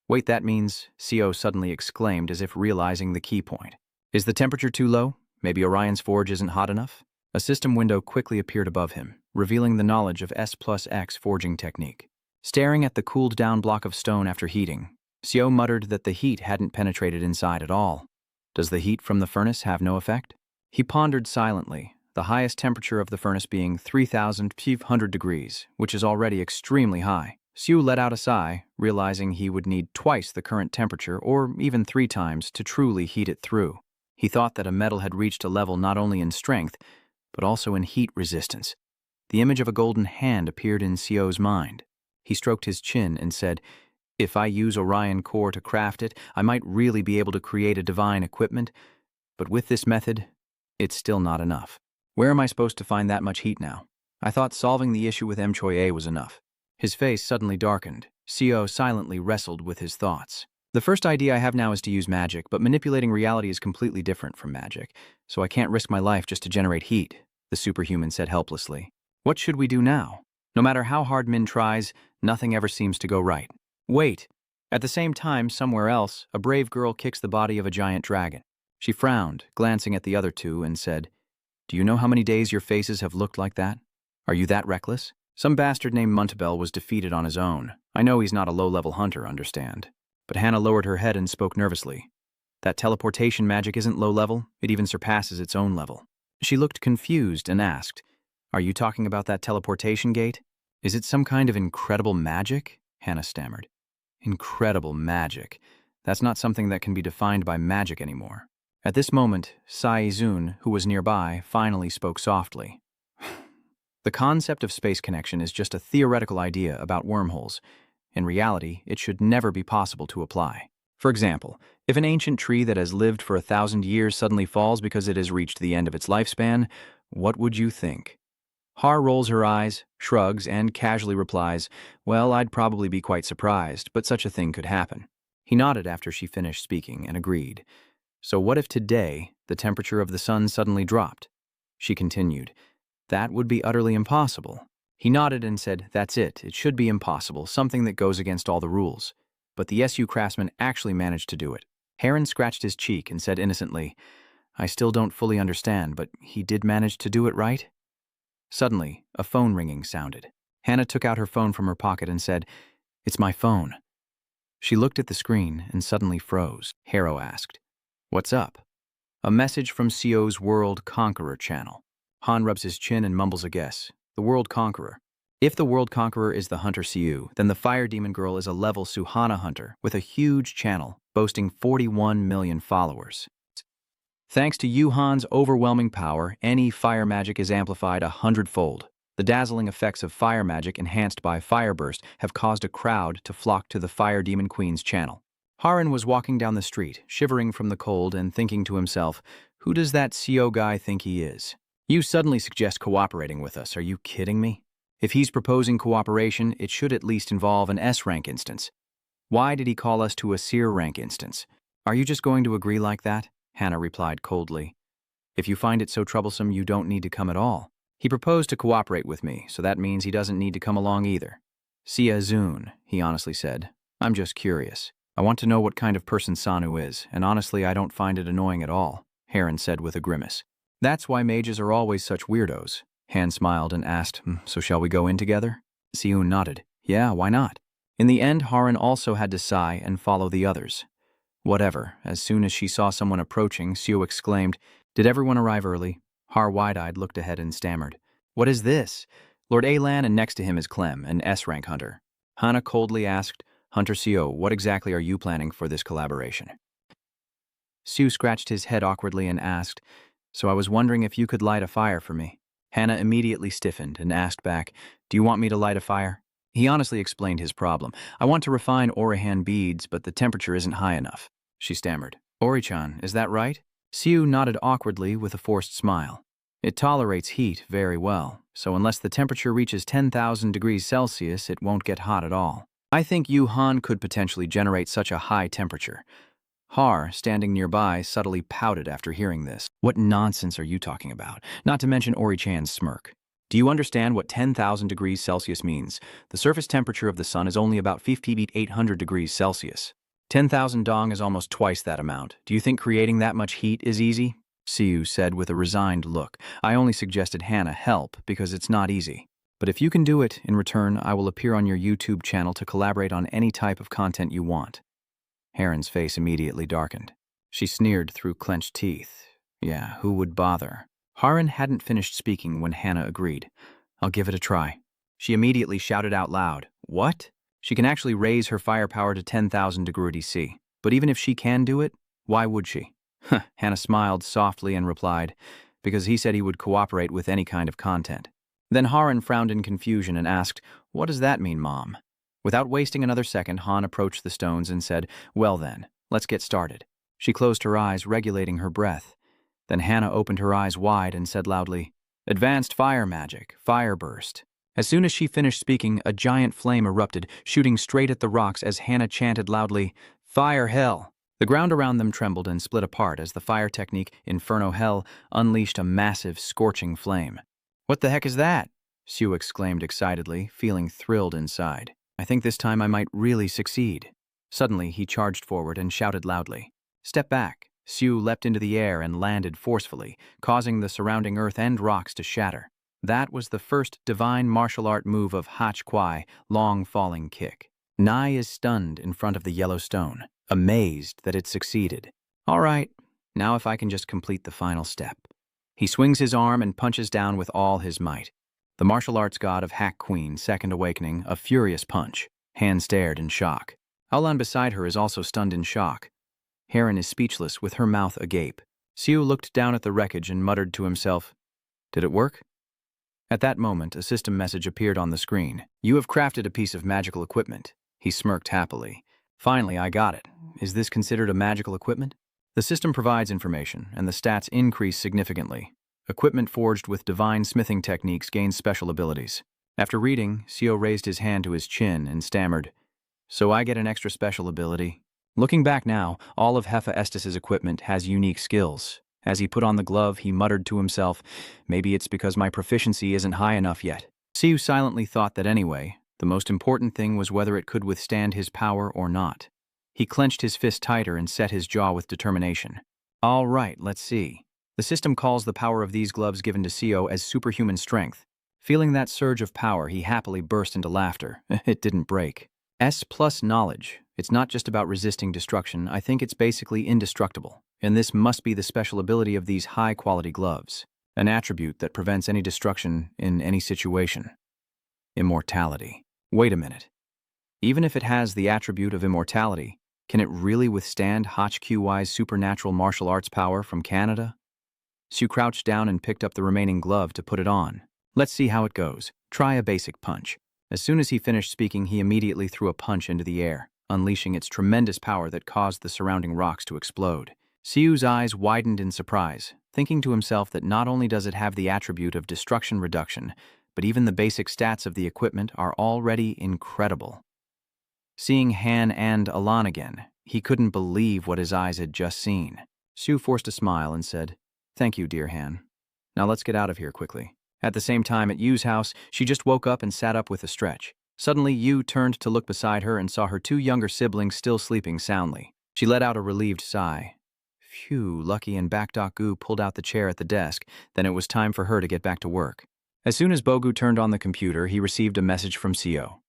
"Wait, that means," Seo suddenly exclaimed as if realizing the key point. "Is the temperature too low? Maybe Orion's forge isn't hot enough?" A system window quickly appeared above him, revealing the knowledge of S+X forging technique. Staring at the cooled-down block of stone after heating, Seo muttered that the heat hadn't penetrated inside at all. Does the heat from the furnace have no effect? He pondered silently, the highest temperature of the furnace being 3,500 degrees, which is already extremely high. Sue let out a sigh, realizing he would need twice the current temperature, or even 3 times, to truly heat it through. He thought that a metal had reached a level not only in strength, but also in heat resistance. The image of a golden hand appeared in Seo's mind. He stroked his chin and said, "If I use Orion core to craft it, I might really be able to create a divine equipment, but with this method, it's still not enough. Where am I supposed to find that much heat now? I thought solving the issue with Mchoye was enough." His face suddenly darkened. Seo silently wrestled with his thoughts. "The first idea I have now is to use magic, but manipulating reality is completely different from magic, so I can't risk my life just to generate heat," the superhuman said helplessly. "What should we do now? No matter how hard Min tries, nothing ever seems to go right." Wait. At the same time, somewhere else, a brave girl kicks the body of a giant dragon. She frowned, glancing at the other two, and said, "Do you know how many days your faces have looked like that? Are you that reckless? Some bastard named Muntabel was defeated on his own. I know he's not a low-level hunter, understand." But Hannah lowered her head and spoke nervously. "That teleportation magic isn't low-level, it even surpasses its own level." She looked confused and asked, "Are you talking about that teleportation gate? Is it some kind of incredible magic?" Hannah stammered. "Incredible magic. That's not something that can be defined by magic anymore." At this moment, Sai Zun, who was nearby, finally spoke softly. "The concept of space connection is just a theoretical idea about wormholes. In reality, it should never be possible to apply. For example, if an ancient tree that has lived for 1,000 years suddenly falls because it has reached the end of its lifespan, What would you think? Har rolls her eyes, shrugs, and casually replies, well, I'd probably be quite surprised, but such a thing could happen. He nodded after she finished speaking and agreed. So what if today the temperature of the sun suddenly dropped? She continued. That would be utterly impossible. He nodded and said, that's it should be impossible, something that goes against all the rules. But the SU craftsman actually managed to do it. Heron scratched his cheek and said innocently, I still don't fully understand, but he did manage to do it, right? Suddenly, a phone ringing sounded. Hannah took out her phone from her pocket and said, It's my phone. She looked at the screen and suddenly froze. Harrow asked, What's up? A message from CO's World Conqueror channel. Han rubs his chin and mumbles a guess. The World Conqueror. If the World Conqueror is the Hunter CU, then the Fire Demon Girl is a level Suhana Hunter with a huge channel boasting 41 million followers. Thanks to Yuhan's overwhelming power, any fire magic is amplified 100-fold. The dazzling effects of fire magic enhanced by Fire Burst have caused a crowd to flock to the Fire Demon Queen's channel. Haran was walking down the street, shivering from the cold and thinking to himself, who does that CO guy think he is? You suddenly suggest cooperating with us, are you kidding me? If he's proposing cooperation, it should at least involve an S-rank instance. Why did he call us to a SEER-rank instance? Are you just going to agree like that? Hannah replied coldly. If you find it so troublesome, you don't need to come at all. He proposed to cooperate with me, so that means he doesn't need to come along either. Sia Zun, he honestly said. I'm just curious. I want to know what kind of person Sanu is, and honestly I don't find it annoying at all, Heron said with a grimace. That's why mages are always such weirdos. Han smiled and asked, so shall we go in together? Siun nodded. Yeah, why not? In the end, Haran also had to sigh and follow the others. Whatever. As soon as she saw someone approaching, Siu exclaimed, Did everyone arrive early? Har wide-eyed looked ahead and stammered. What is this? Lord Alan, and next to him is Clem, an S-rank hunter. Hannah coldly asked, Hunter CO, what exactly are you planning for this collaboration? Siu scratched his head awkwardly and asked, So I was wondering if you could light a fire for me. Hannah immediately stiffened and asked back, Do you want me to light a fire? He honestly explained his problem. I want to refine Orion beads, but the temperature isn't high enough. She stammered. Ori-chan, is that right? Siu nodded awkwardly with a forced smile. It tolerates heat very well, so unless the temperature reaches 10,000 degrees Celsius, it won't get hot at all. I think Yu Han could potentially generate such a high temperature. Har, standing nearby, subtly pouted after hearing this. What nonsense are you talking about? Not to mention Ori-chan's smirk. Do you understand what 10,000 degrees Celsius means? The surface temperature of the sun is only about 800 degrees Celsius. 10,000 dong is almost twice that amount. Do you think creating that much heat is easy? Siu said with a resigned look. I only suggested Hannah help because it's not easy. But if you can do it, in return, I will appear on your YouTube channel to collaborate on any type of content you want. Heron's face immediately darkened. She sneered through clenched teeth. Yeah, who would bother? Haran hadn't finished speaking when Hannah agreed. I'll give it a try. She immediately shouted out loud, What? She can actually raise her firepower to 10,000 degrees C. But even if she can do it, why would she? Hannah smiled softly and replied, Because he said he would cooperate with any kind of content. Then Haran frowned in confusion and asked, What does that mean, Mom? Without wasting another second, Han approached the stones and said, Well then, let's get started. She closed her eyes, regulating her breath. Then Hannah opened her eyes wide and said loudly, Advanced fire magic, fire burst. As soon as she finished speaking, a giant flame erupted, shooting straight at the rocks as Hannah chanted loudly, Fire hell. The ground around them trembled and split apart as the fire technique, Inferno Hell, unleashed a massive, scorching flame. What the heck is that? Siu exclaimed excitedly, feeling thrilled inside. I think this time I might really succeed. Suddenly, he charged forward and shouted loudly, Step back. Siu leapt into the air and landed forcefully, causing the surrounding earth and rocks to shatter. That was the first divine martial art move of Hach Kwai, long falling kick. Nai is stunned in front of the yellow stone, amazed that it succeeded. All right, now if I can just complete the final step. He swings his arm and punches down with all his might. The martial arts god of Hack Queen, second awakening, a furious punch. Han stared in shock. Aolan beside her is also stunned in shock. Heron is speechless with her mouth agape. Siu looked down at the wreckage and muttered to himself, Did it work? At that moment, a system message appeared on the screen. You have crafted a piece of magical equipment. He smirked happily. Finally, I got it. Is this considered a magical equipment? The system provides information, and the stats increase significantly. Equipment forged with divine smithing techniques gains special abilities. After reading, Seo raised his hand to his chin and stammered, "So I get an extra special ability?" Looking back now, all of Hephaestus's equipment has unique skills. As he put on the glove, he muttered to himself, "Maybe it's because my proficiency isn't high enough yet." Seo silently thought that anyway, the most important thing was whether it could withstand his power or not. He clenched his fist tighter and set his jaw with determination. "All right, let's see." The system calls the power of these gloves given to Seo as superhuman strength. Feeling that surge of power, he happily burst into laughter. It didn't break. S plus knowledge. It's not just about resisting destruction, I think it's basically indestructible. And this must be the special ability of these high-quality gloves. An attribute that prevents any destruction in any situation. Immortality. Wait a minute. Even if it has the attribute of immortality, can it really withstand HQY's supernatural martial arts power from Canada? Sue crouched down and picked up the remaining glove to put it on. Let's see how it goes. Try a basic punch. As soon as he finished speaking, he immediately threw a punch into the air, unleashing its tremendous power that caused the surrounding rocks to explode. Siu's eyes widened in surprise, thinking to himself that not only does it have the attribute of destruction reduction, but even the basic stats of the equipment are already incredible. Seeing Han and Alan again, he couldn't believe what his eyes had just seen. Siu forced a smile and said, "Thank you, dear Han. Now let's get out of here quickly." At the same time, at Yu's house, she just woke up and sat up with a stretch. Suddenly, Yu turned to look beside her and saw her two younger siblings still sleeping soundly. She let out a relieved sigh. Phew, Lucky and Bakdok-gu pulled out the chair at the desk, then it was time for her to get back to work. As soon as Bogu turned on the computer, he received a message from Seo.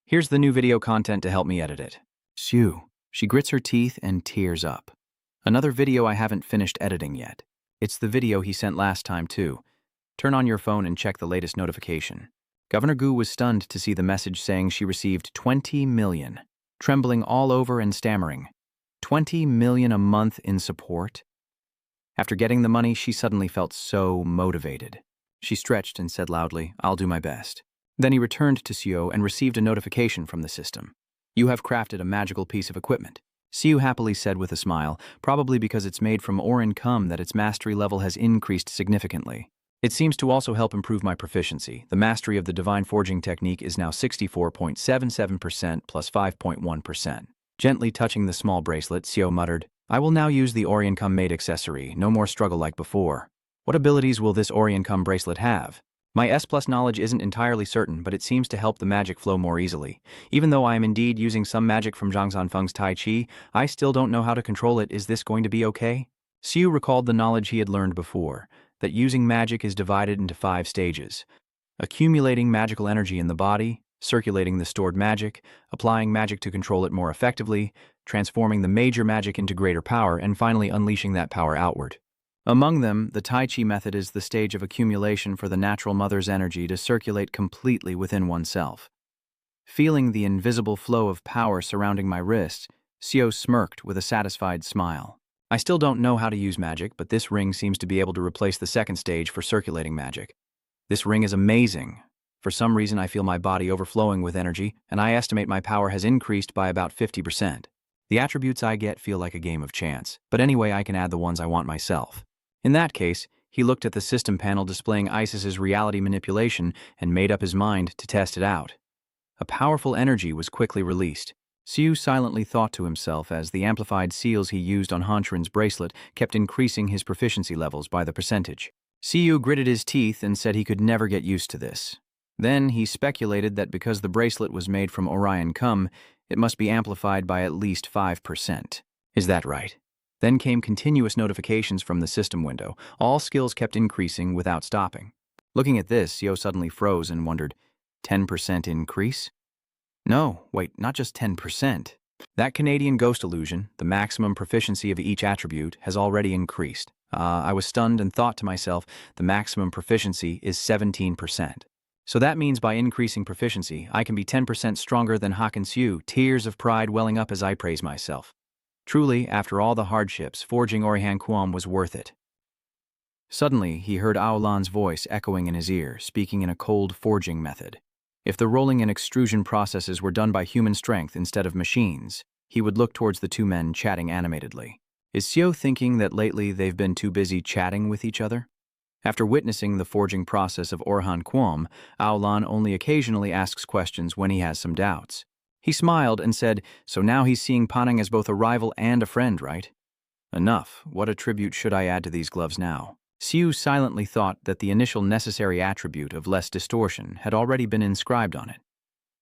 "Here's the new video content to help me edit it." Sue. She grits her teeth and tears up. "Another video I haven't finished editing yet. It's the video he sent last time, too. Turn on your phone and check the latest notification." Governor Gu was stunned to see the message saying she received 20 million, trembling all over and stammering. 20 million a month in support? After getting the money, she suddenly felt so motivated. She stretched and said loudly, "I'll do my best." Then he returned to Seo and received a notification from the system. "You have crafted a magical piece of equipment." Seo happily said with a smile, probably because it's made from Orion cum that its mastery level has increased significantly. "It seems to also help improve my proficiency. The mastery of the divine forging technique is now 64.77% plus 5.1%. Gently touching the small bracelet, Seo muttered, "I will now use the Orion cum made accessory, no more struggle like before. What abilities will this Orion cum bracelet have? My S plus knowledge isn't entirely certain, but it seems to help the magic flow more easily. Even though I am indeed using some magic from Zhang Zanfeng's Tai Chi, I still don't know how to control it. Is this going to be okay?" Seo recalled the knowledge he had learned before, that using magic is divided into 5 stages. Accumulating magical energy in the body, circulating the stored magic, applying magic to control it more effectively, transforming the major magic into greater power, and finally unleashing that power outward. Among them, the Tai Chi method is the stage of accumulation for the natural mother's energy to circulate completely within oneself. Feeling the invisible flow of power surrounding my wrists, Seo smirked with a satisfied smile. "I still don't know how to use magic, but this ring seems to be able to replace the second stage for circulating magic. This ring is amazing. For some reason, I feel my body overflowing with energy, and I estimate my power has increased by about 50%. The attributes I get feel like a game of chance, but anyway, I can add the ones I want myself." In that case, he looked at the system panel displaying Isis's reality manipulation and made up his mind to test it out. A powerful energy was quickly released. Seo silently thought to himself as the amplified seals he used on Hanchrin's bracelet kept increasing his proficiency levels by the percentage. Seo gritted his teeth and said he could never get used to this. Then he speculated that because the bracelet was made from Orion cum, it must be amplified by at least 5%. Is that right? Then came continuous notifications from the system window. All skills kept increasing without stopping. Looking at this, Seo suddenly froze and wondered, 10% increase? No, wait, not just 10%. That Canadian ghost illusion, the maximum proficiency of each attribute, has already increased. I was stunned and thought to myself, the maximum proficiency is 17%. So that means by increasing proficiency, I can be 10% stronger than Hakan Siu, tears of pride welling up as I praise myself. Truly, after all the hardships, forging Orihan Kuam was worth it. Suddenly, he heard Aolan's voice echoing in his ear, speaking in a cold forging method. If the rolling and extrusion processes were done by human strength instead of machines, he would look towards the two men chatting animatedly. Is Seo thinking that lately they've been too busy chatting with each other? After witnessing the forging process of Orhan Quam, Aolan only occasionally asks questions when he has some doubts. He smiled and said, "So now he's seeing Panang as both a rival and a friend, right?" Enough. What attribute should I add to these gloves now? Siu silently thought that the initial necessary attribute of less distortion had already been inscribed on it.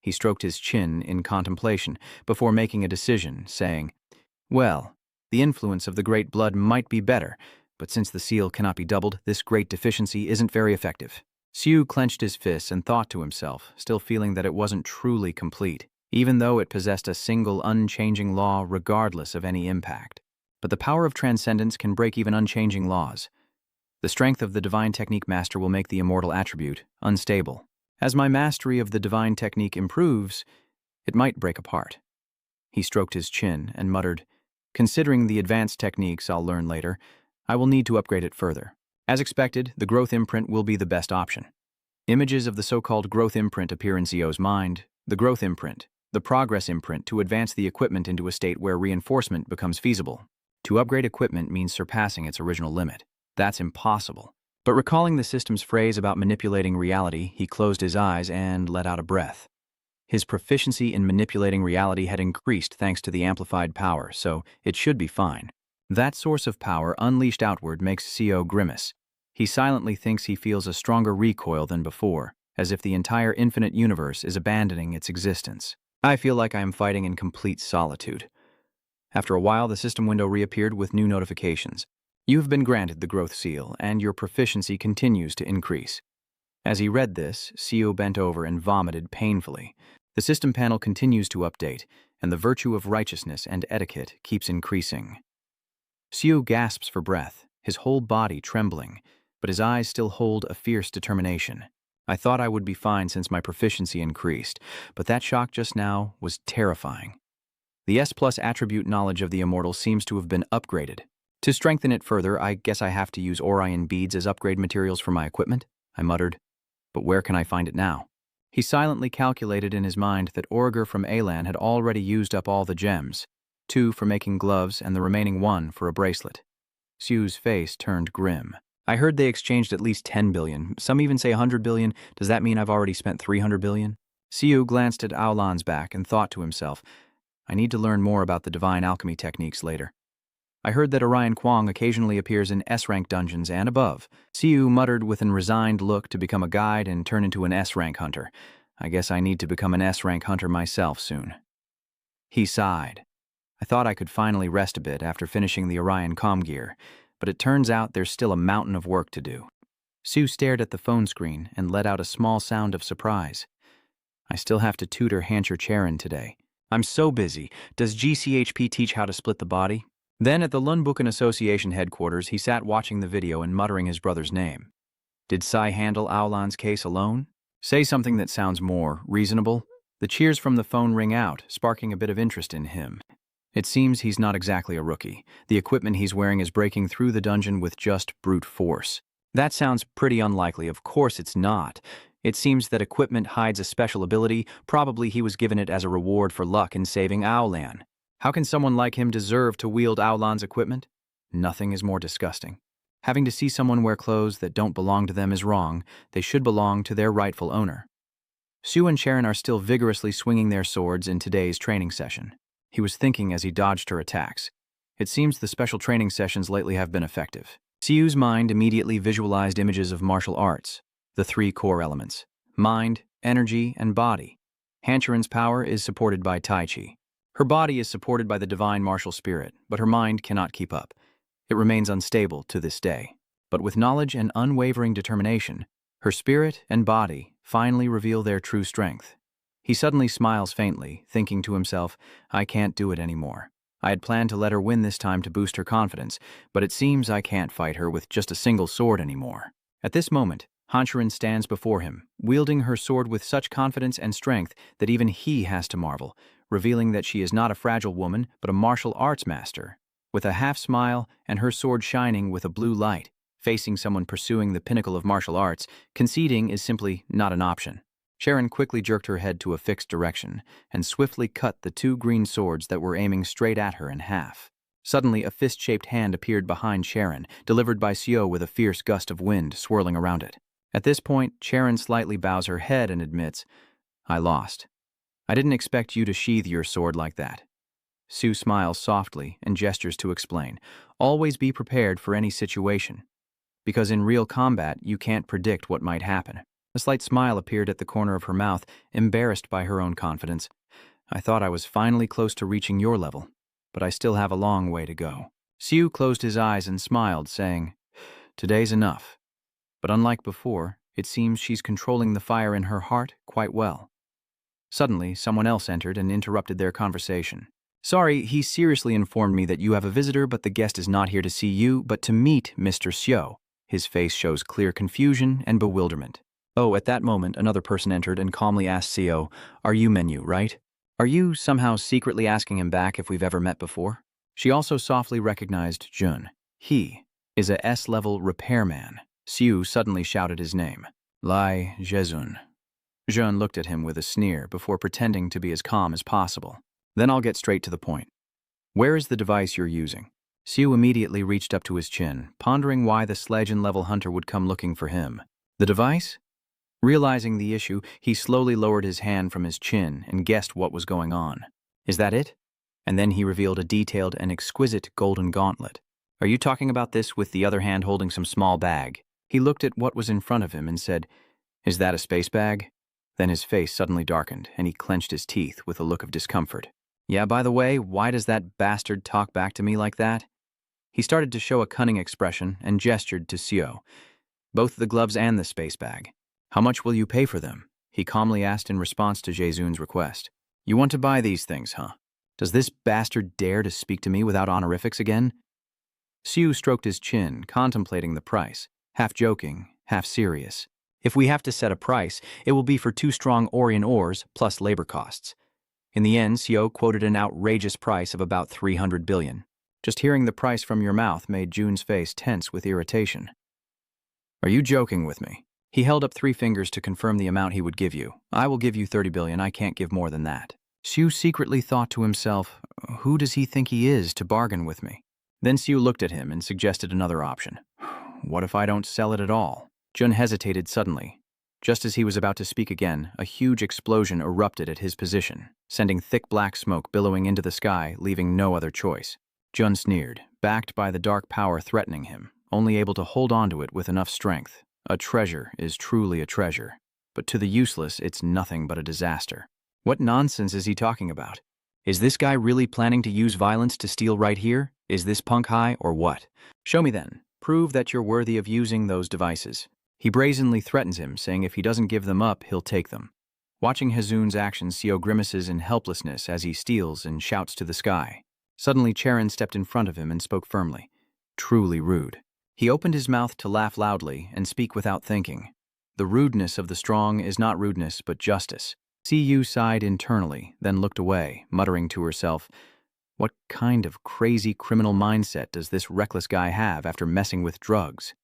He stroked his chin in contemplation before making a decision, saying, "Well, the influence of the Great Blood might be better, but since the seal cannot be doubled, this great deficiency isn't very effective." Siu clenched his fists and thought to himself, still feeling that it wasn't truly complete, even though it possessed a single unchanging law regardless of any impact. But the power of transcendence can break even unchanging laws. The strength of the divine technique master will make the immortal attribute unstable. As my mastery of the divine technique improves, it might break apart. He stroked his chin and muttered, "Considering the advanced techniques I'll learn later, I will need to upgrade it further. As expected, the growth imprint will be the best option." Images of the so-called growth imprint appear in Zio's mind. The growth imprint, the progress imprint to advance the equipment into a state where reinforcement becomes feasible. To upgrade equipment means surpassing its original limit. That's impossible. But recalling the system's phrase about manipulating reality, he closed his eyes and let out a breath. His proficiency in manipulating reality had increased thanks to the amplified power, so it should be fine. That source of power unleashed outward makes Sio grimace. He silently thinks he feels a stronger recoil than before, as if the entire infinite universe is abandoning its existence. I feel like I am fighting in complete solitude. After a while, the system window reappeared with new notifications. You have been granted the growth seal, and your proficiency continues to increase. As he read this, Sio bent over and vomited painfully. The system panel continues to update, and the virtue of righteousness and etiquette keeps increasing. Sio gasps for breath, his whole body trembling, but his eyes still hold a fierce determination. I thought I would be fine since my proficiency increased, but that shock just now was terrifying. The S+ attribute knowledge of the immortal seems to have been upgraded. To strengthen it further, I guess I have to use Orion beads as upgrade materials for my equipment, I muttered. But where can I find it now? He silently calculated in his mind that Orger from Alan had already used up all the gems, 2 for making gloves and the remaining 1 for a bracelet. Siu's face turned grim. I heard they exchanged at least 10 billion, some even say 100 billion. Does that mean I've already spent 300 billion? Siu glanced at Aolan's back and thought to himself, I need to learn more about the divine alchemy techniques later. I heard that Orion Kwong occasionally appears in S-rank dungeons and above. Siu muttered with an resigned look to become a guide and turn into an S-rank hunter. I guess I need to become an S-rank hunter myself soon. He sighed. I thought I could finally rest a bit after finishing the Orion comm gear, but it turns out there's still a mountain of work to do. Siu stared at the phone screen and let out a small sound of surprise. I still have to tutor Hancher Charon today. I'm so busy. Does GCHP teach how to split the body? Then at the Lundbuchen Association headquarters, he sat watching the video and muttering his brother's name. Did Sai handle Aolan's case alone? Say something that sounds more reasonable. The cheers from the phone ring out, sparking a bit of interest in him. It seems he's not exactly a rookie. The equipment he's wearing is breaking through the dungeon with just brute force. That sounds pretty unlikely. Of course it's not. It seems that equipment hides a special ability. Probably he was given it as a reward for luck in saving Aolan. How can someone like him deserve to wield Aolan's equipment? Nothing is more disgusting. Having to see someone wear clothes that don't belong to them is wrong. They should belong to their rightful owner. Siu and Charon are still vigorously swinging their swords in today's training session. He was thinking as he dodged her attacks. It seems the special training sessions lately have been effective. Siu's mind immediately visualized images of martial arts, the 3 core elements: mind, energy, and body. Hancharon's power is supported by Tai Chi. Her body is supported by the divine martial spirit, but her mind cannot keep up. It remains unstable to this day. But with knowledge and unwavering determination, her spirit and body finally reveal their true strength. He suddenly smiles faintly, thinking to himself, I can't do it anymore. I had planned to let her win this time to boost her confidence, but it seems I can't fight her with just a single sword anymore. At this moment, Hancharon stands before him, wielding her sword with such confidence and strength that even he has to marvel, revealing that she is not a fragile woman, but a martial arts master. With a half-smile and her sword shining with a blue light, facing someone pursuing the pinnacle of martial arts, conceding is simply not an option. Charon quickly jerked her head to a fixed direction and swiftly cut the 2 green swords that were aiming straight at her in half. Suddenly, a fist-shaped hand appeared behind Sharon, delivered by Seo with a fierce gust of wind swirling around it. At this point, Sharon slightly bows her head and admits, "I lost. I didn't expect you to sheathe your sword like that." Sue smiles softly and gestures to explain, "Always be prepared for any situation. Because in real combat, you can't predict what might happen." A slight smile appeared at the corner of her mouth, embarrassed by her own confidence. "I thought I was finally close to reaching your level, but I still have a long way to go." Sue closed his eyes and smiled, saying, "Today's enough." But unlike before, it seems she's controlling the fire in her heart quite well. Suddenly, someone else entered and interrupted their conversation. "Sorry, he seriously informed me that you have a visitor, but the guest is not here to see you, but to meet Mr. Seo." His face shows clear confusion and bewilderment. Oh, at that moment, another person entered and calmly asked Seo, "Are you Menu, right? Are you somehow secretly asking him back if we've ever met before?" She also softly recognized Jun. He is a S-level repairman. Seo suddenly shouted his name. "Lai Jezun." Jun looked at him with a sneer before pretending to be as calm as possible. "Then I'll get straight to the point. Where is the device you're using?" Seo immediately reached up to his chin, pondering why the Sledgen-level hunter would come looking for him. "The device?" Realizing the issue, he slowly lowered his hand from his chin and guessed what was going on. "Is that it?" And then he revealed a detailed and exquisite golden gauntlet. "Are you talking about this with the other hand holding some small bag?" He looked at what was in front of him and said, "Is that a space bag?" Then his face suddenly darkened, and he clenched his teeth with a look of discomfort. "Yeah, by the way, why does that bastard talk back to me like that?" He started to show a cunning expression and gestured to Seo. "Both the gloves and the space bag. How much will you pay for them?" he calmly asked in response to Jaezoon's request. "You want to buy these things, huh? Does this bastard dare to speak to me without honorifics again?" Seo stroked his chin, contemplating the price, half joking, half serious. "If we have to set a price, it will be for 2 strong Orion ores plus labor costs." In the end, Seo quoted an outrageous price of about 300 billion. Just hearing the price from your mouth made Jun's face tense with irritation. "Are you joking with me?" He held up 3 fingers to confirm the amount he would give you. "I will give you 30 billion, I can't give more than that." Seo secretly thought to himself, "Who does he think he is to bargain with me?" Then Seo looked at him and suggested another option. "What if I don't sell it at all?" Jun hesitated suddenly. Just as he was about to speak again, a huge explosion erupted at his position, sending thick black smoke billowing into the sky, leaving no other choice. Jun sneered, backed by the dark power threatening him, only able to hold onto it with enough strength. A treasure is truly a treasure, but to the useless, it's nothing but a disaster. What nonsense is he talking about? Is this guy really planning to use violence to steal right here? Is this punk high or what? Show me then. Prove that you're worthy of using those devices. He brazenly threatens him, saying if he doesn't give them up, he'll take them. Watching Hazoon's actions, Seo grimaces in helplessness as he steals and shouts to the sky. Suddenly, Charon stepped in front of him and spoke firmly. Truly rude. He opened his mouth to laugh loudly and speak without thinking. The rudeness of the strong is not rudeness, but justice. Siyu sighed internally, then looked away, muttering to herself, "What kind of crazy criminal mindset does this reckless guy have after messing with drugs?"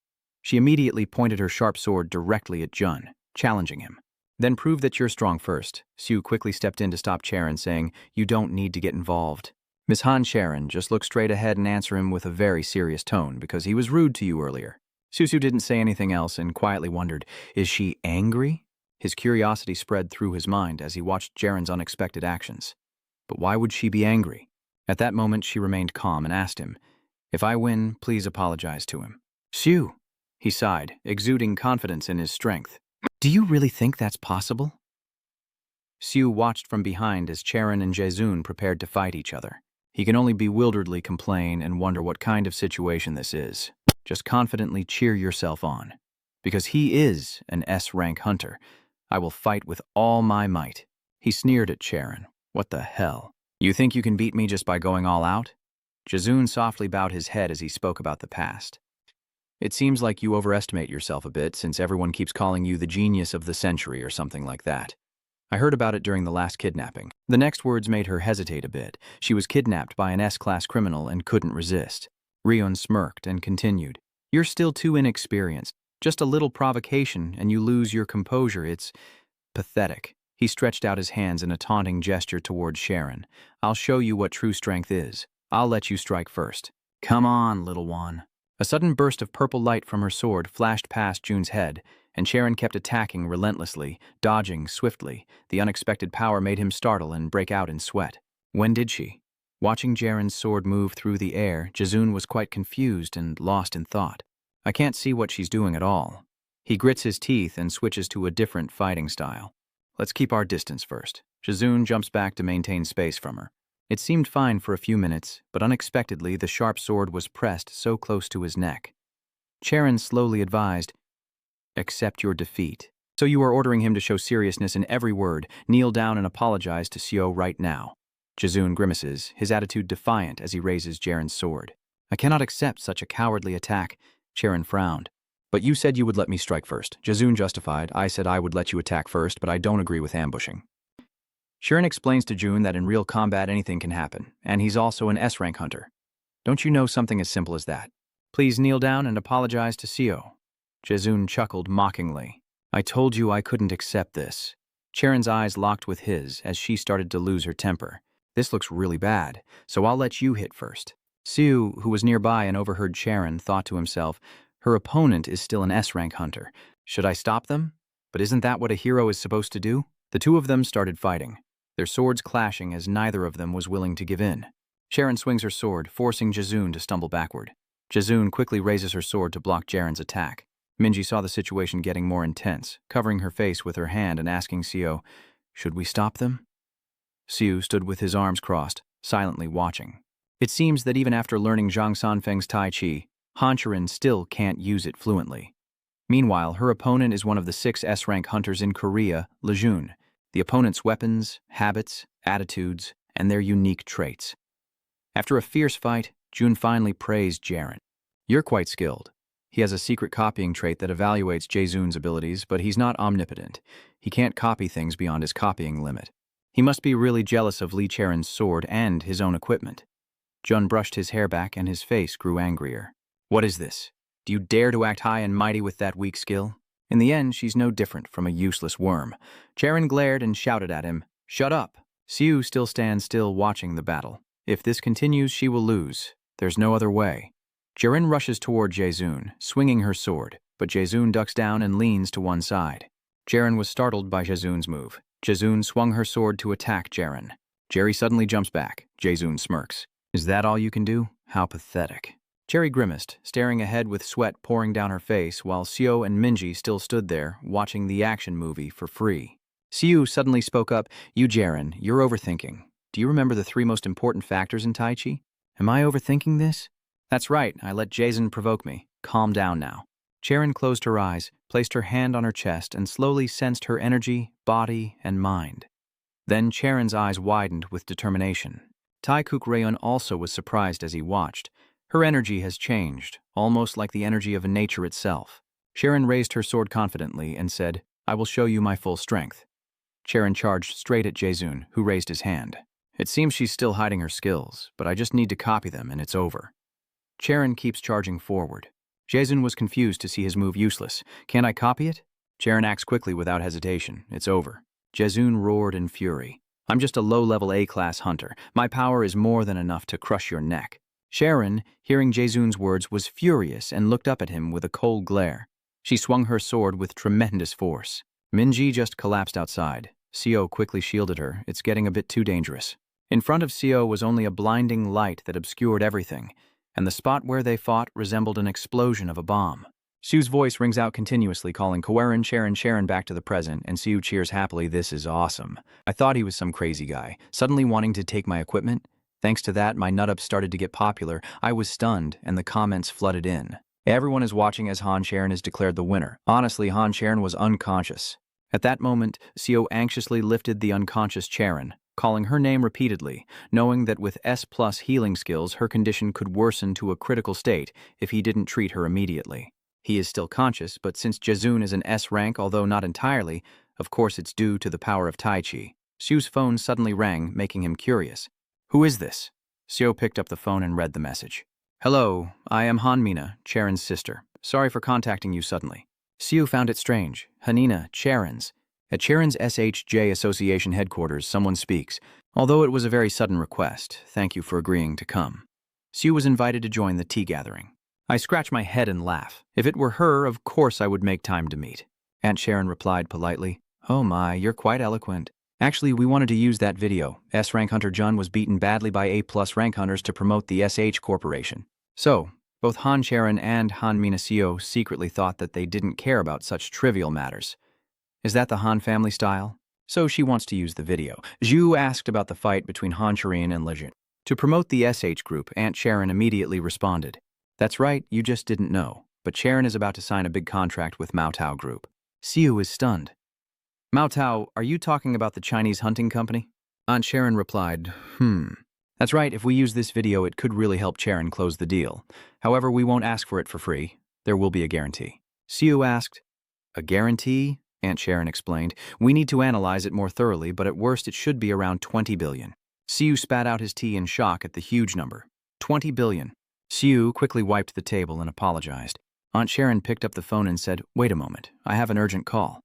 She immediately pointed her sharp sword directly at Jun, challenging him. "Then prove that you're strong first." Sue quickly stepped in to stop Charon, saying, "You don't need to get involved. Miss Han Charon, just look straight ahead and answer him with a very serious tone, because he was rude to you earlier." Susu didn't say anything else and quietly wondered, is she angry? His curiosity spread through his mind as he watched Charon's unexpected actions. But why would she be angry? At that moment, she remained calm and asked him, "If I win, please apologize to him." "Sue," he sighed, exuding confidence in his strength. "Do you really think that's possible?" Sue watched from behind as Charon and Jaezoon prepared to fight each other. He can only bewilderedly complain and wonder what kind of situation this is. Just confidently cheer yourself on. Because he is an S-rank hunter, I will fight with all my might. He sneered at Charon. What the hell? You think you can beat me just by going all out? Jaezoon softly bowed his head as he spoke about the past. It seems like you overestimate yourself a bit since everyone keeps calling you the genius of the century or something like that. I heard about it during the last kidnapping. The next words made her hesitate a bit. She was kidnapped by an S-class criminal and couldn't resist. Rion smirked and continued. You're still too inexperienced. Just a little provocation and you lose your composure. It's pathetic. He stretched out his hands in a taunting gesture towards Sharon. I'll show you what true strength is. I'll let you strike first. Come on, little one. A sudden burst of purple light from her sword flashed past June's head, and Sharon kept attacking relentlessly, dodging swiftly. The unexpected power made him startle and break out in sweat. When did she? Watching Jaren's sword move through the air, Jazun was quite confused and lost in thought. I can't see what she's doing at all. He grits his teeth and switches to a different fighting style. Let's keep our distance first. Jazun jumps back to maintain space from her. It seemed fine for a few minutes, but unexpectedly the sharp sword was pressed so close to his neck. Sharon slowly advised, "Accept your defeat. So you are ordering him to show seriousness in every word. Kneel down and apologize to Seo right now." Jazun grimaces, his attitude defiant as he raises Jaren's sword. "I cannot accept such a cowardly attack." Sharon frowned. "But you said you would let me strike first." Jazun justified. "I said I would let you attack first, but I don't agree with ambushing." Sharon explains to June that in real combat anything can happen, and he's also an S-rank hunter. "Don't you know something as simple as that? Please kneel down and apologize to Seo." Jazun chuckled mockingly. "I told you I couldn't accept this." Sharon's eyes locked with his as she started to lose her temper. "This looks really bad, so I'll let you hit first." Seo, who was nearby and overheard Sharon, thought to himself, her opponent is still an S-rank hunter. Should I stop them? But isn't that what a hero is supposed to do? The two of them started fighting, their swords clashing as neither of them was willing to give in. Sharon swings her sword, forcing Jazun to stumble backward. Jazun quickly raises her sword to block Jaren's attack. Minji saw the situation getting more intense, covering her face with her hand and asking Seo, "Should we stop them?" Seo stood with his arms crossed, silently watching. It seems that even after learning Zhang Sanfeng's Tai Chi, Han Churin still can't use it fluently. Meanwhile, her opponent is one of the 6 S-rank hunters in Korea, Lejun. The opponent's weapons, habits, attitudes, and their unique traits. After a fierce fight, June finally praised Jaren. "You're quite skilled." He has a secret copying trait that evaluates Jazun's abilities, but he's not omnipotent. He can't copy things beyond his copying limit. He must be really jealous of Li Charen's sword and his own equipment. Jun brushed his hair back and his face grew angrier. "What is this? Do you dare to act high and mighty with that weak skill?" In the end, she's no different from a useless worm. Charen glared and shouted at him, "Shut up!" Seo still stands still watching the battle. If this continues, she will lose. There's no other way. Charen rushes toward Jazun, swinging her sword, but Jazun ducks down and leans to one side. Jaren was startled by Jazun's move. Jazun swung her sword to attack Jaren. Jerry suddenly jumps back. Jazun smirks. "Is that all you can do? How pathetic." Cherry grimaced, staring ahead with sweat pouring down her face, while Seo and Minji still stood there, watching the action movie for free. Seo suddenly spoke up, "You, Jaren, you're overthinking. Do you remember the 3 most important factors in Tai Chi?" "Am I overthinking this?" "That's right, I let Jason provoke me. Calm down now." Jaren closed her eyes, placed her hand on her chest, and slowly sensed her energy, body, and mind. Then Charen's eyes widened with determination. Tai Kuk Rayon also was surprised as he watched. Her energy has changed, almost like the energy of nature itself. Sharon raised her sword confidently and said, "I will show you my full strength." Sharon charged straight at Jazun, who raised his hand. "It seems she's still hiding her skills, but I just need to copy them and it's over." Sharon keeps charging forward. Jazun was confused to see his move useless. "Can't I copy it?" Sharon acts quickly without hesitation. It's over. Jazun roared in fury. "I'm just a low-level A-class hunter. My power is more than enough to crush your neck." Sharon, hearing Jazun's words, was furious and looked up at him with a cold glare. She swung her sword with tremendous force. Minji just collapsed outside. Seo quickly shielded her. It's getting a bit too dangerous. In front of Seo was only a blinding light that obscured everything, and the spot where they fought resembled an explosion of a bomb. Seo's voice rings out continuously, calling Kwerin, Sharon back to the present, and Seo cheers happily. "This is awesome. I thought he was some crazy guy, suddenly wanting to take my equipment. Thanks to that, my nut-up started to get popular. I was stunned, and the comments flooded in. Everyone is watching as Han Sharon is declared the winner. Honestly, Han Sharon was unconscious. At that moment, Seo anxiously lifted the unconscious Sharon, calling her name repeatedly, knowing that with S+ healing skills, her condition could worsen to a critical state if he didn't treat her immediately. He is still conscious, but since Jazun is an S rank, although not entirely, of course it's due to the power of Tai Chi. Seo's phone suddenly rang, making him curious. "Who is this?" Seo picked up the phone and read the message. "Hello, I am Hanmina, Charen's sister. Sorry for contacting you suddenly." Seo found it strange. Hanina, Charen's. At Sharon's SHJ Association headquarters, someone speaks. Although it was a very sudden request, thank you for agreeing to come. Sue was invited to join the tea gathering. I scratch my head and laugh. If it were her, of course I would make time to meet. Aunt Sharon replied politely, "Oh my, you're quite eloquent. Actually, we wanted to use that video. S-Rank Hunter Jun was beaten badly by A+ rank hunters to promote the SH Corporation." So, both Han Sharon and Han Minasio secretly thought that they didn't care about such trivial matters. Is that the Han family style? So she wants to use the video. Zhu asked about the fight between Han Sharin and Legend. To promote the SH group, Aunt Sharon immediately responded, "That's right, you just didn't know, but Sharon is about to sign a big contract with Mao Tao Group." Siu is stunned. "Mao Tao, are you talking about the Chinese hunting company?" Aunt Sharon replied, That's right, if we use this video, it could really help Sharon close the deal. However, we won't ask for it for free. There will be a guarantee." Siu asked, "A guarantee?" Aunt Sharon explained, "We need to analyze it more thoroughly, but at worst it should be around 20 billion. Siu spat out his tea in shock at the huge number. 20 billion. Siu quickly wiped the table and apologized. Aunt Sharon picked up the phone and said, "Wait a moment, I have an urgent call."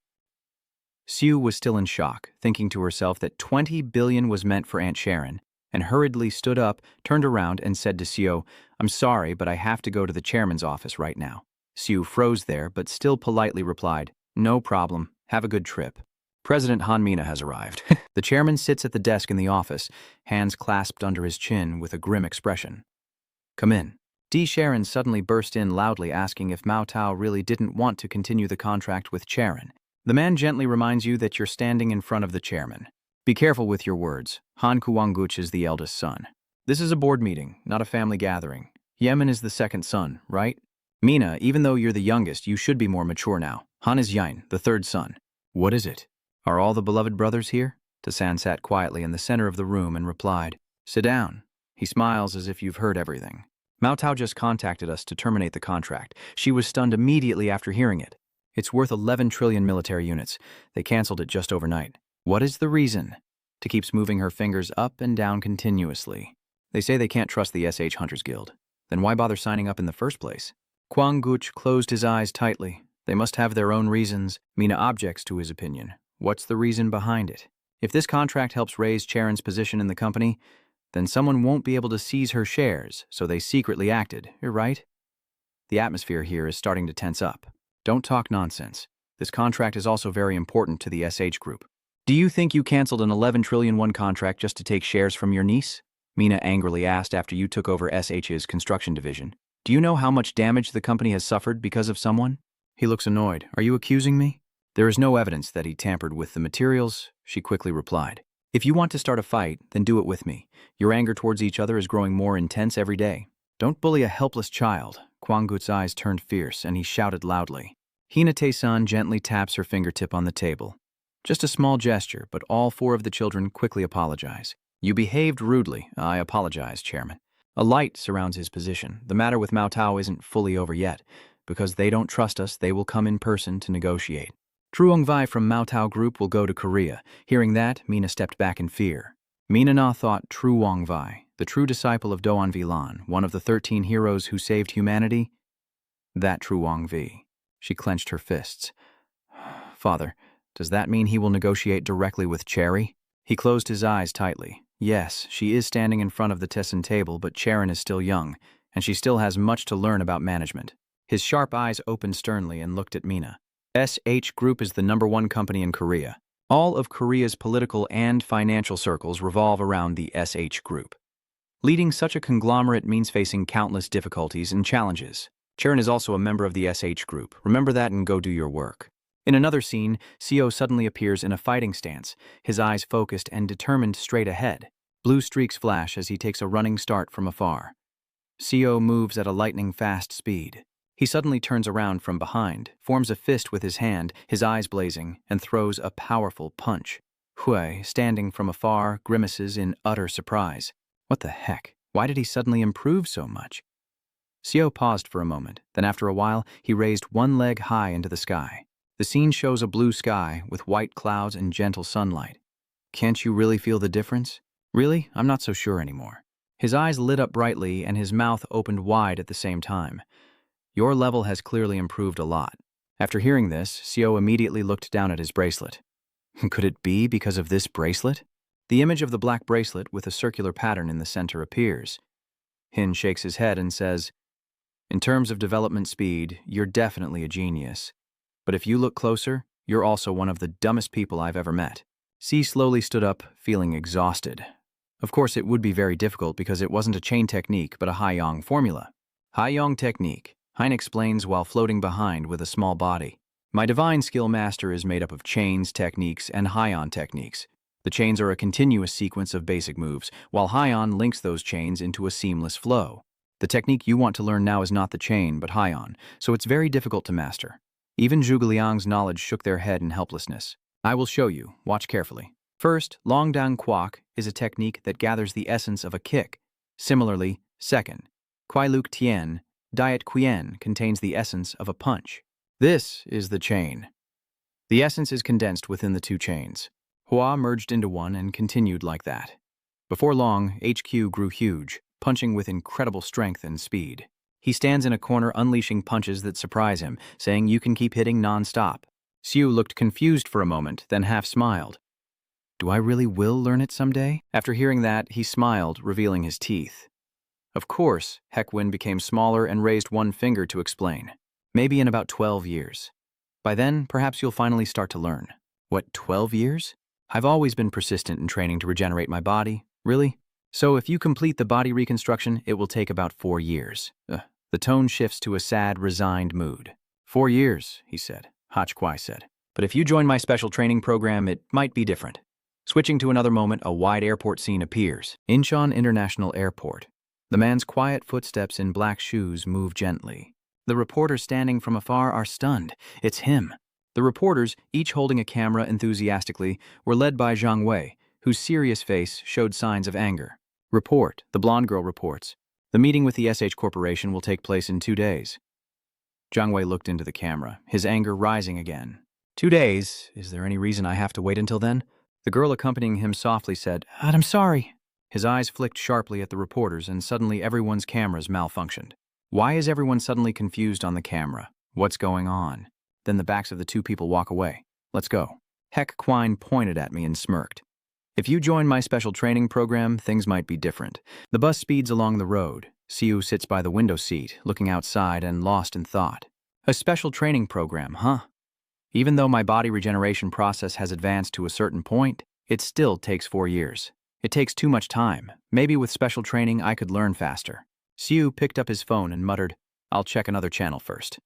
Siu was still in shock, thinking to herself that 20 billion was meant for Aunt Sharon, and hurriedly stood up, turned around, and said to Siu, "I'm sorry, but I have to go to the chairman's office right now." Siu froze there, but still politely replied, "No problem. Have a good trip." President Han Mina has arrived. The chairman sits at the desk in the office, hands clasped under his chin with a grim expression. "Come in." D. Sharon suddenly burst in loudly asking if Mao Tao really didn't want to continue the contract with Sharon. The man gently reminds you that you're standing in front of the chairman. Be careful with your words. Han Kuangguch is the eldest son. This is a board meeting, not a family gathering. Yemen is the second son, right? Mina, even though you're the youngest, you should be more mature now. Han is Yain, the third son. What is it? Are all the beloved brothers here? Tasan sat quietly in the center of the room and replied, "Sit down." He smiles as if you've heard everything. Mao Tao just contacted us to terminate the contract. She was stunned immediately after hearing it. It's worth 11 trillion military units. They canceled it just overnight. What is the reason? She keeps moving her fingers up and down continuously. They say they can't trust the SH Hunters Guild. Then why bother signing up in the first place? Kuangguch closed his eyes tightly. They must have their own reasons. Mina objects to his opinion. What's the reason behind it? If this contract helps raise Charon's position in the company, then someone won't be able to seize her shares, so they secretly acted, you're right? The atmosphere here is starting to tense up. Don't talk nonsense. This contract is also very important to the SH group. Do you think you canceled an 11 trillion won contract just to take shares from your niece? Mina angrily asked after you took over SH's construction division. Do you know how much damage the company has suffered because of someone? He looks annoyed. Are you accusing me? There is no evidence that he tampered with the materials, she quickly replied. If you want to start a fight, then do it with me. Your anger towards each other is growing more intense every day. Don't bully a helpless child. Kuangguch's eyes turned fierce, and he shouted loudly. Hinate-san gently taps her fingertip on the table. Just a small gesture, but all four of the children quickly apologize. You behaved rudely. I apologize, Chairman. A light surrounds his position. The matter with Mao Tao isn't fully over yet. Because they don't trust us, they will come in person to negotiate. Truong Vai from Mao Tao Group will go to Korea. Hearing that, Mina stepped back in fear. Mina Na thought Truong Vai, the true disciple of Doan Vilan, one of the 13 heroes who saved humanity. That Truong Vi. She clenched her fists. Father, does that mean he will negotiate directly with Cherry? He closed his eyes tightly. Yes, she is standing in front of the Tessin table, but Charon is still young, and she still has much to learn about management. His sharp eyes opened sternly and looked at Mina. SH Group is the #1 company in Korea. All of Korea's political and financial circles revolve around the SH Group. Leading such a conglomerate means facing countless difficulties and challenges. Charon is also a member of the SH Group. Remember that and go do your work. In another scene, Seo suddenly appears in a fighting stance, his eyes focused and determined straight ahead. Blue streaks flash as he takes a running start from afar. Seo moves at a lightning-fast speed. He suddenly turns around from behind, forms a fist with his hand, his eyes blazing, and throws a powerful punch. Hui, standing from afar, grimaces in utter surprise. What the heck? Why did he suddenly improve so much? Seo paused for a moment, then after a while, he raised one leg high into the sky. The scene shows a blue sky with white clouds and gentle sunlight. Can't you really feel the difference? Really? I'm not so sure anymore. His eyes lit up brightly and his mouth opened wide at the same time. Your level has clearly improved a lot. After hearing this, Seo immediately looked down at his bracelet. Could it be because of this bracelet? The image of the black bracelet with a circular pattern in the center appears. Hin shakes his head and says, "In terms of development speed, you're definitely a genius. But if you look closer, you're also one of the dumbest people I've ever met." C slowly stood up, feeling exhausted. Of course, it would be very difficult because it wasn't a chain technique but a Haiyong formula. Haiyong technique, Hein explains while floating behind with a small body. My divine skill master is made up of chains, techniques, and Haiyan techniques. The chains are a continuous sequence of basic moves, while Haiyan links those chains into a seamless flow. The technique you want to learn now is not the chain, but Haiyan, so it's very difficult to master. Even Zhuge Liang's knowledge shook their head in helplessness. I will show you. Watch carefully. First, Long Dang Kwok is a technique that gathers the essence of a kick. Similarly, second, Kwai Luk Tien, Diet Quien, contains the essence of a punch. This is the chain. The essence is condensed within the two chains. Hua merged into one and continued like that. Before long, HQ grew huge, punching with incredible strength and speed. He stands in a corner unleashing punches that surprise him, saying you can keep hitting non-stop. Siu looked confused for a moment, then half smiled. Do I really will learn it someday? After hearing that, he smiled, revealing his teeth. Of course, Hekwin became smaller and raised one finger to explain. Maybe in about 12 years. By then, perhaps you'll finally start to learn. What, 12 years? I've always been persistent in training to regenerate my body. Really? So if you complete the body reconstruction, it will take about 4 years. The tone shifts to a sad, resigned mood. 4 years, he said. Hach Kwai said. But if you join my special training program, it might be different. Switching to another moment, a wide airport scene appears. Incheon International Airport. The man's quiet footsteps in black shoes move gently. The reporters standing from afar are stunned. It's him. The reporters, each holding a camera enthusiastically, were led by Zhang Wei, whose serious face showed signs of anger. Report, the blonde girl reports. The meeting with the SH Corporation will take place in 2 days. Zhang Wei looked into the camera, his anger rising again. 2 days? Is there any reason I have to wait until then? The girl accompanying him softly said, I'm sorry. His eyes flicked sharply at the reporters and suddenly everyone's cameras malfunctioned. Why is everyone suddenly confused on the camera? What's going on? Then the backs of the two people walk away. Let's go. Heck Quine pointed at me and smirked. If you join my special training program, things might be different. The bus speeds along the road. Siu sits by the window seat, looking outside and lost in thought. A special training program, huh? Even though my body regeneration process has advanced to a certain point, it still takes 4 years. It takes too much time. Maybe with special training I could learn faster. Siu picked up his phone and muttered, I'll check another channel first.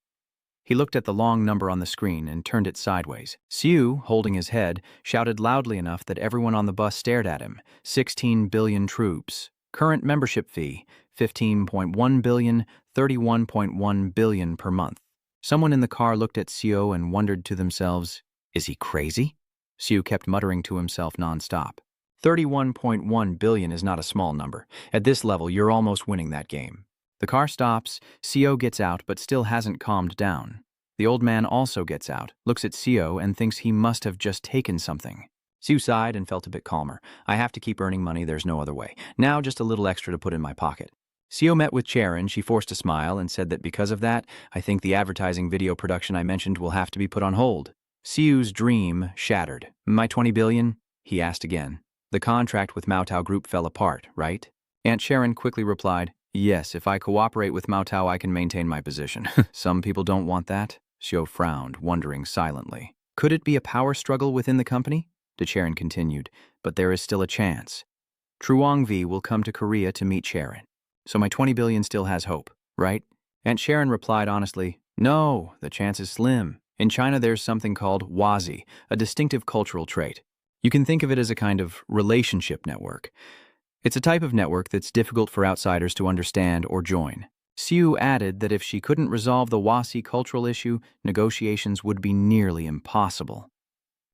He looked at the long number on the screen and turned it sideways. Siu, holding his head, shouted loudly enough that everyone on the bus stared at him. 16 billion troops. Current membership fee, 15.1 billion, 31.1 billion per month. Someone in the car looked at Siu and wondered to themselves, is he crazy? Siu kept muttering to himself nonstop. 31.1 billion is not a small number. At this level, you're almost winning that game. The car stops, Siu gets out but still hasn't calmed down. The old man also gets out, looks at Siu and thinks he must have just taken something. Siu sighed and felt a bit calmer. I have to keep earning money, there's no other way. Now just a little extra to put in my pocket. Siu met with Charon, she forced a smile and said that because of that, I think the advertising video production I mentioned will have to be put on hold. Siu's dream shattered. My 20 billion? He asked again. The contract with Maotao Group fell apart, right? Aunt Sharon quickly replied, yes, if I cooperate with Maotao, I can maintain my position. Some people don't want that. Xiu frowned, wondering silently. Could it be a power struggle within the company? Charon continued, but there is still a chance. Truong V will come to Korea to meet Sharon. So my 20 billion still has hope, right? Aunt Sharon replied honestly, no, the chance is slim. In China, there's something called wazi, a distinctive cultural trait. You can think of it as a kind of relationship network. It's a type of network that's difficult for outsiders to understand or join. Siu added that if she couldn't resolve the Wasi cultural issue, negotiations would be nearly impossible.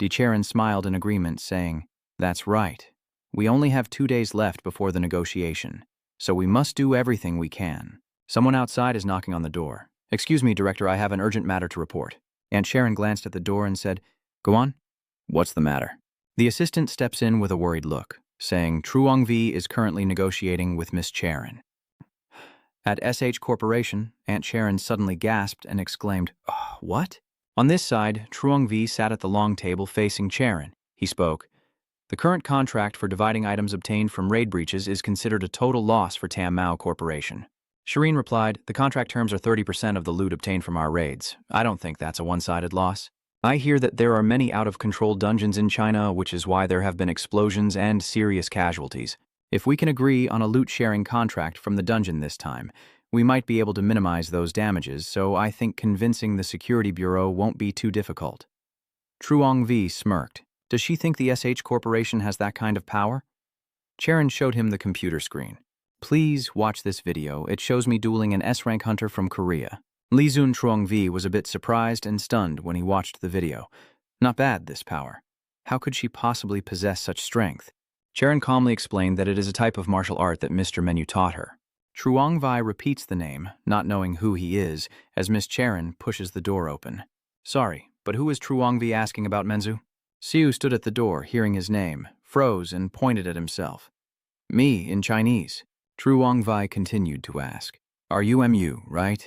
Charon smiled in agreement, saying, that's right. We only have 2 days left before the negotiation, so we must do everything we can. Someone outside is knocking on the door. Excuse me, Director, I have an urgent matter to report. Aunt Sharon glanced at the door and said, go on. What's the matter? The assistant steps in with a worried look, saying Truong V is currently negotiating with Miss Charon. At SH Corporation, Aunt Sharon suddenly gasped and exclaimed, oh, what? On this side, Truong V sat at the long table facing Charon. He spoke. The current contract for dividing items obtained from raid breaches is considered a total loss for Tam Mao Corporation. Shireen replied, the contract terms are 30% of the loot obtained from our raids. I don't think that's a one-sided loss. I hear that there are many out-of-control dungeons in China, which is why there have been explosions and serious casualties. If we can agree on a loot-sharing contract from the dungeon this time, we might be able to minimize those damages, so I think convincing the Security Bureau won't be too difficult. Truong V smirked. Does she think the SH Corporation has that kind of power? Charon showed him the computer screen. Please watch this video. It shows me dueling an S-rank hunter from Korea. Li Zun Truong V was a bit surprised and stunned when he watched the video. Not bad, this power. How could she possibly possess such strength? Charon calmly explained that it is a type of martial art that Mr. Menu taught her. Truong Vi repeats the name, not knowing who he is, as Miss Charon pushes the door open. Sorry, but who is Truong Vi asking about, Menzu? Siu stood at the door, hearing his name, froze and pointed at himself. Me, in Chinese. Truong Vi continued to ask. Are you MU, right?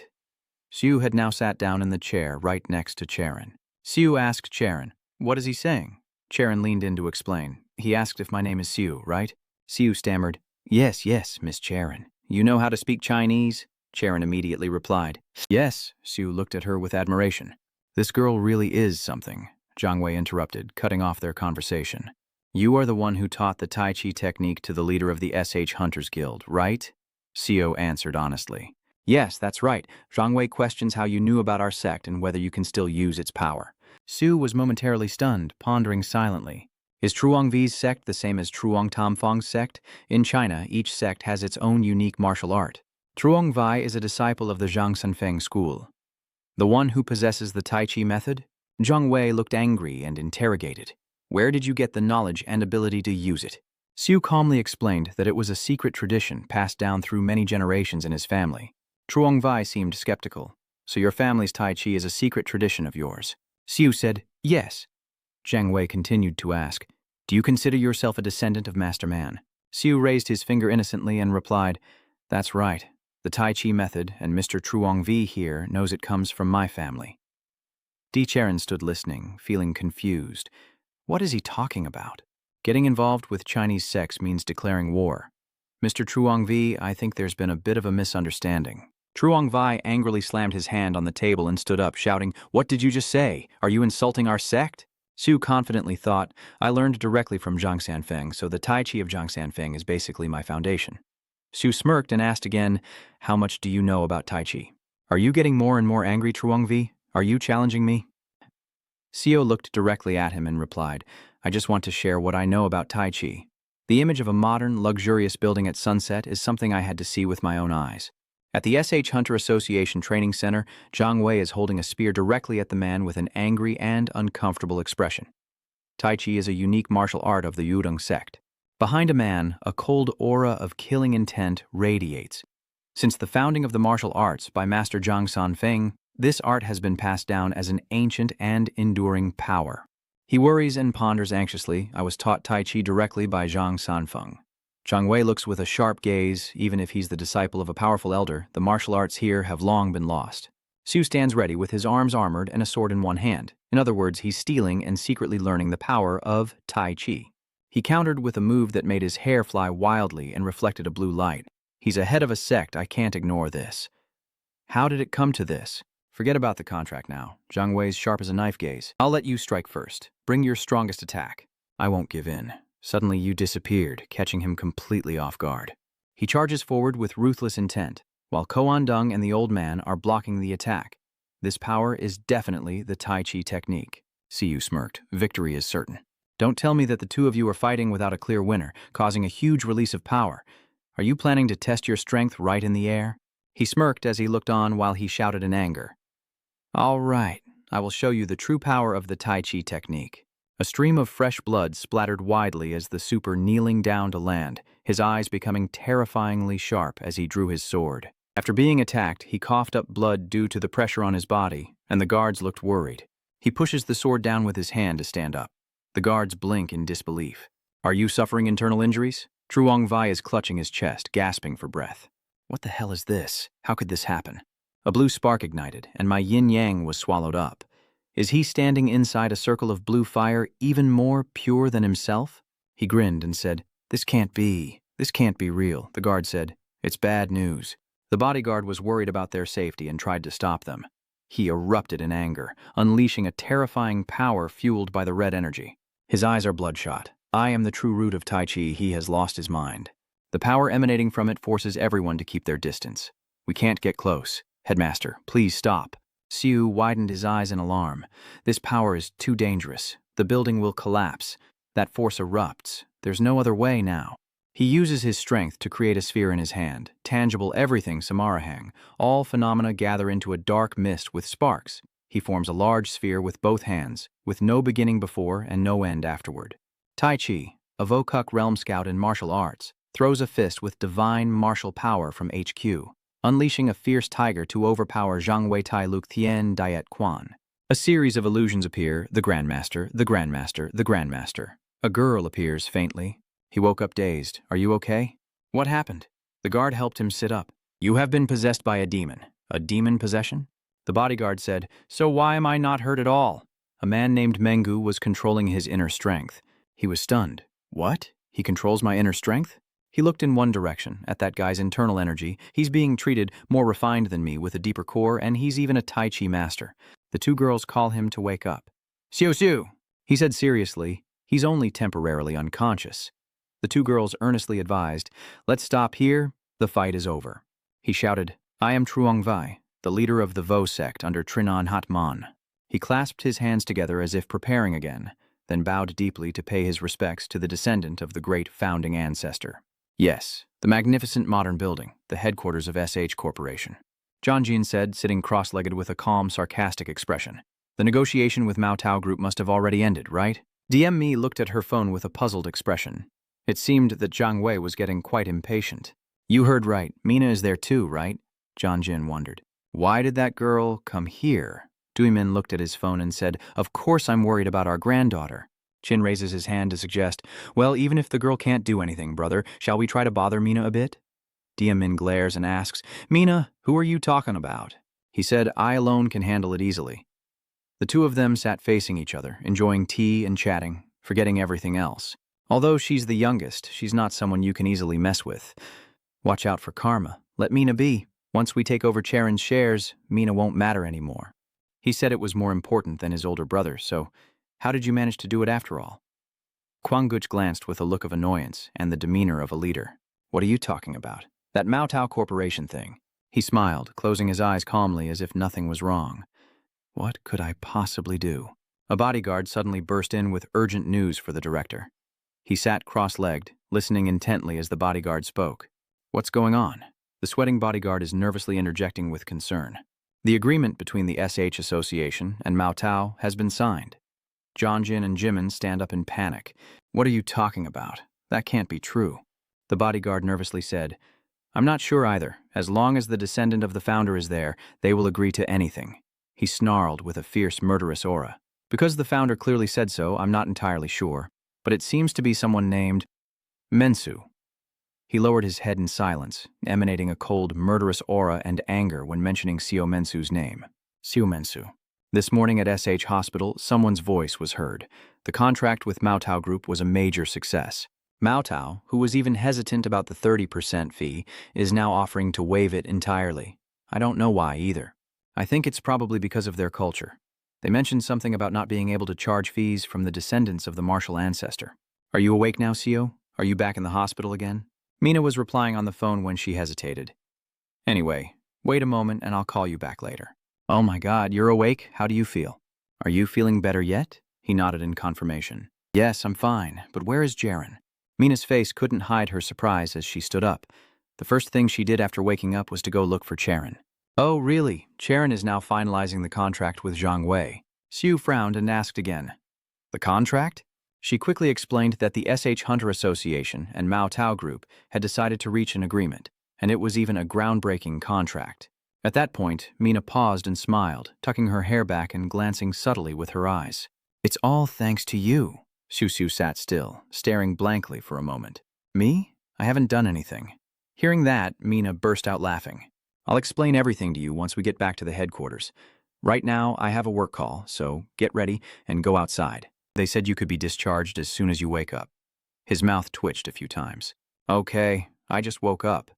Siu had now sat down in the chair right next to Charon. Siu asked Charon, what is he saying? Charon leaned in to explain. He asked if my name is Siu, right? Siu stammered, yes, Miss Charon. You know how to speak Chinese? Charon immediately replied. Yes, Siu looked at her with admiration. This girl really is something, Zhang Wei interrupted, cutting off their conversation. You are the one who taught the Tai Chi technique to the leader of the SH Hunters Guild, right? Sio answered honestly. Yes, that's right. Zhang Wei questions how you knew about our sect and whether you can still use its power. Su was momentarily stunned, pondering silently. Is Truong V's sect the same as Truong Tamfong's sect? In China, each sect has its own unique martial art. Truong Vi is a disciple of the Zhang Sanfeng school. The one who possesses the Tai Chi method? Zhang Wei looked angry and interrogated. Where did you get the knowledge and ability to use it? Siu calmly explained that it was a secret tradition passed down through many generations in his family. Truong Vi seemed skeptical. So your family's Tai Chi is a secret tradition of yours? Siu said, yes. Zhang Wei continued to ask, do you consider yourself a descendant of Master Man? Siu raised his finger innocently and replied, that's right. The Tai Chi method, and Mr. Truong Vi here knows it comes from my family. Di Charon stood listening, feeling confused. What is he talking about? Getting involved with Chinese sects means declaring war. Mr. Truong Vi, I think there's been a bit of a misunderstanding. Truong Vi angrily slammed his hand on the table and stood up, shouting, what did you just say? Are you insulting our sect? Su confidently thought, I learned directly from Zhang Sanfeng, so the Tai Chi of Zhang Sanfeng is basically my foundation. Su smirked and asked again, how much do you know about Tai Chi? Are you getting more and more angry, Truong Vi? Are you challenging me? Sio looked directly at him and replied, I just want to share what I know about Tai Chi. The image of a modern, luxurious building at sunset is something I had to see with my own eyes. At the SH Hunter Association Training Center, Zhang Wei is holding a spear directly at the man with an angry and uncomfortable expression. Tai Chi is a unique martial art of the Yudong sect. Behind a man, a cold aura of killing intent radiates. Since the founding of the martial arts by Master Zhang Sanfeng, this art has been passed down as an ancient and enduring power. He worries and ponders anxiously. I was taught Tai Chi directly by Zhang Sanfeng. Zhang Wei looks with a sharp gaze. Even if he's the disciple of a powerful elder, the martial arts here have long been lost. Su stands ready with his arms armored and a sword in one hand. In other words, he's stealing and secretly learning the power of Tai Chi. He countered with a move that made his hair fly wildly and reflected a blue light. He's a head of a sect, I can't ignore this. How did it come to this? Forget about the contract now. Zhang Wei's sharp as a knife gaze. I'll let you strike first. Bring your strongest attack. I won't give in. Suddenly you disappeared, catching him completely off guard. He charges forward with ruthless intent, while Koan Dung and the old man are blocking the attack. This power is definitely the Tai Chi technique. Siu smirked. Victory is certain. Don't tell me that the two of you are fighting without a clear winner, causing a huge release of power. Are you planning to test your strength right in the air? He smirked as he looked on while he shouted in anger. All right, I will show you the true power of the Tai Chi technique. A stream of fresh blood splattered widely as the super kneeling down to land, his eyes becoming terrifyingly sharp as he drew his sword. After being attacked, he coughed up blood due to the pressure on his body, and the guards looked worried. He pushes the sword down with his hand to stand up. The guards blink in disbelief. Are you suffering internal injuries? Truong Vi is clutching his chest, gasping for breath. What the hell is this? How could this happen? A blue spark ignited, and my yin-yang was swallowed up. Is he standing inside a circle of blue fire even more pure than himself? He grinned and said, "This can't be. This can't be real." The guard said, "It's bad news." The bodyguard was worried about their safety and tried to stop them. He erupted in anger, unleashing a terrifying power fueled by the red energy. His eyes are bloodshot. I am the true root of Tai Chi. He has lost his mind. The power emanating from it forces everyone to keep their distance. We can't get close. Headmaster, please stop. Siu widened his eyes in alarm. This power is too dangerous. The building will collapse. That force erupts. There's no other way now. He uses his strength to create a sphere in his hand. Tangible everything Samarahang. All phenomena gather into a dark mist with sparks. He forms a large sphere with both hands, with no beginning before and no end afterward. Tai Chi, a Vokuk realm scout in martial arts, throws a fist with divine martial power from HQ, unleashing a fierce tiger to overpower Zhang Wei Tai Luk Thien Diet Quan. A series of illusions appear, the Grandmaster, the Grandmaster, the Grandmaster. A girl appears faintly. He woke up dazed. Are you okay? What happened? The guard helped him sit up. You have been possessed by a demon. A demon possession? The bodyguard said, so why am I not hurt at all? A man named Mengu was controlling his inner strength. He was stunned. What? He controls my inner strength? He looked in one direction, at that guy's internal energy. He's being treated more refined than me with a deeper core, and he's even a Tai Chi master. The two girls call him to wake up. Xiu Xiu, he said seriously, he's only temporarily unconscious. The two girls earnestly advised, let's stop here, the fight is over. He shouted, I am Truong Vai, the leader of the Vo sect under Trinan Hatman. He clasped his hands together as if preparing again, then bowed deeply to pay his respects to the descendant of the great founding ancestor. Yes, the magnificent modern building, the headquarters of SH Corporation. John Jin said, sitting cross-legged with a calm, sarcastic expression. The negotiation with Mao Tao Group must have already ended, right? DM Mi looked at her phone with a puzzled expression. It seemed that Zhang Wei was getting quite impatient. You heard right. Mina is there too, right? John Jin wondered. Why did that girl come here? Duimin looked at his phone and said, of course I'm worried about our granddaughter. Chin raises his hand to suggest, well, even if the girl can't do anything, brother, shall we try to bother Mina a bit? Diamin glares and asks, Mina, who are you talking about? He said, I alone can handle it easily. The two of them sat facing each other, enjoying tea and chatting, forgetting everything else. Although she's the youngest, she's not someone you can easily mess with. Watch out for karma. Let Mina be. Once we take over Charon's shares, Mina won't matter anymore. He said it was more important than his older brother, so how did you manage to do it after all? Kwangguch glanced with a look of annoyance and the demeanor of a leader. What are you talking about? That Mao Tao Corporation thing. He smiled, closing his eyes calmly as if nothing was wrong. What could I possibly do? A bodyguard suddenly burst in with urgent news for the director. He sat cross-legged, listening intently as the bodyguard spoke. What's going on? The sweating bodyguard is nervously interjecting with concern. The agreement between the SH Association and Mao Tao has been signed. John Jin and Jimin stand up in panic. What are you talking about? That can't be true. The bodyguard nervously said, I'm not sure either. As long as the descendant of the founder is there, they will agree to anything. He snarled with a fierce, murderous aura. Because the founder clearly said so, I'm not entirely sure, but it seems to be someone named Mensu. He lowered his head in silence, emanating a cold, murderous aura and anger when mentioning Sio Mensu's name. Sio Mensu. This morning at SH Hospital, someone's voice was heard. The contract with Mao Tao Group was a major success. Mao Tao, who was even hesitant about the 30% fee, is now offering to waive it entirely. I don't know why either. I think it's probably because of their culture. They mentioned something about not being able to charge fees from the descendants of the martial ancestor. Are you awake now, Sio? Are you back in the hospital again? Mina was replying on the phone when she hesitated. Anyway, wait a moment and I'll call you back later. Oh my God, you're awake? How do you feel? Are you feeling better yet? He nodded in confirmation. Yes, I'm fine, but where is Jaren? Mina's face couldn't hide her surprise as she stood up. The first thing she did after waking up was to go look for Charon. Oh, really? Charon is now finalizing the contract with Zhang Wei. Siu frowned and asked again. The contract? She quickly explained that the SH Hunter Association and Mao Tao Group had decided to reach an agreement, and it was even a groundbreaking contract. At that point, Mina paused and smiled, tucking her hair back and glancing subtly with her eyes. It's all thanks to you. Xiu sat still, staring blankly for a moment. Me? I haven't done anything. Hearing that, Mina burst out laughing. I'll explain everything to you once we get back to the headquarters. Right now, I have a work call, so get ready and go outside. They said you could be discharged as soon as you wake up. His mouth twitched a few times. Okay, I just woke up.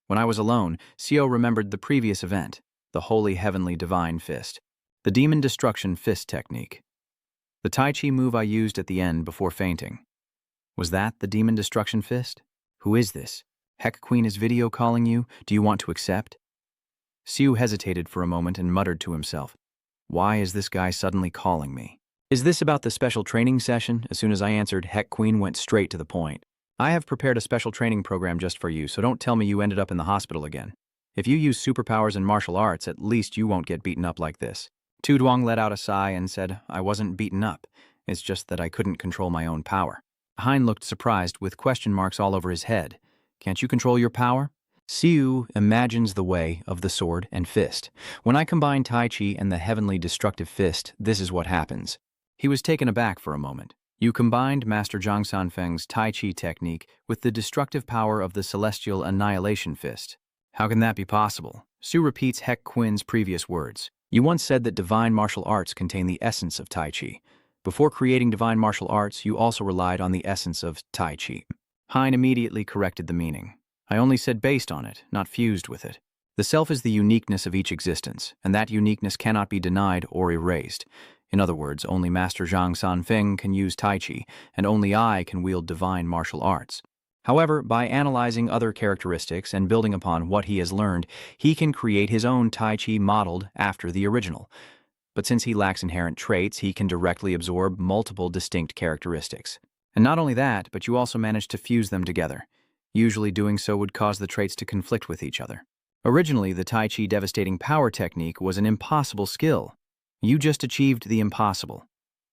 When I was alone, Sio remembered the previous event, the Holy Heavenly Divine Fist, the Demon Destruction Fist technique. The Tai Chi move I used at the end before fainting. Was that the Demon Destruction Fist? Who is this? Heck Queen is video calling you? Do you want to accept? Siu hesitated for a moment and muttered to himself, why is this guy suddenly calling me? Is this about the special training session? As soon as I answered, Heck Queen went straight to the point. I have prepared a special training program just for you, so don't tell me you ended up in the hospital again. If you use superpowers and martial arts, at least you won't get beaten up like this. Tu Duong let out a sigh and said, I wasn't beaten up. It's just that I couldn't control my own power. Hein looked surprised with question marks all over his head. Can't you control your power? Siu imagines the way of the sword and fist. When I combine Tai Chi and the heavenly destructive fist, this is what happens. He was taken aback for a moment. You combined Master Zhang Sanfeng's Tai Chi technique with the destructive power of the celestial annihilation fist. How can that be possible? Su repeats Heck Quinn's previous words. You once said that divine martial arts contain the essence of Tai Chi. Before creating divine martial arts, you also relied on the essence of Tai Chi. Hein immediately corrected the meaning. I only said based on it, not fused with it. The self is the uniqueness of each existence, and that uniqueness cannot be denied or erased. In other words, only Master Zhang Sanfeng can use Tai Chi, and only I can wield divine martial arts. However, by analyzing other characteristics and building upon what he has learned, he can create his own Tai Chi modeled after the original. But since he lacks inherent traits, he can directly absorb multiple distinct characteristics. And not only that, but you also managed to fuse them together. Usually doing so would cause the traits to conflict with each other. Originally, the Tai Chi devastating power technique was an impossible skill. You just achieved the impossible.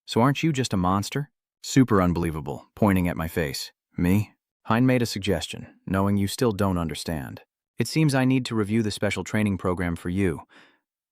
So aren't you just a monster? Super unbelievable, pointing at my face. Me? Hein made a suggestion, knowing you still don't understand. It seems I need to review the special training program for you.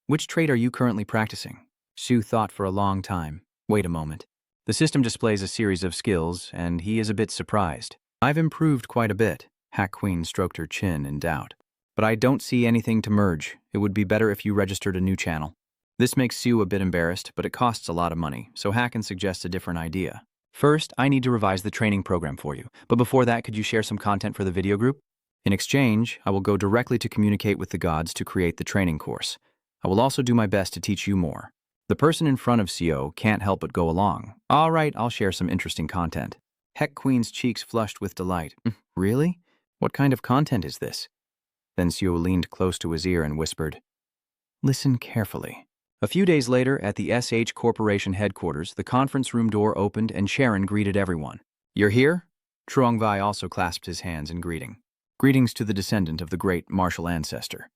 Which trait are you currently practicing? Shu thought for a long time. Wait a moment. The system displays a series of skills, and he is a bit surprised. I've improved quite a bit. Hack Queen stroked her chin in doubt. But I don't see anything to merge. It would be better if you registered a new channel. This makes Sue a bit embarrassed, but it costs a lot of money, so Hacken suggests a different idea. First, I need to revise the training program for you. But before that, could you share some content for the video group? In exchange, I will go directly to communicate with the gods to create the training course. I will also do my best to teach you more. The person in front of CO can't help but go along. All right, I'll share some interesting content. Heck Queen's cheeks flushed with delight. Really? What kind of content is this? Then CO leaned close to his ear and whispered, listen carefully. A few days later, at the SH Corporation headquarters, the conference room door opened and Sharon greeted everyone. You're here? Truong Vai also clasped his hands in greeting. Greetings to the descendant of the great martial ancestor.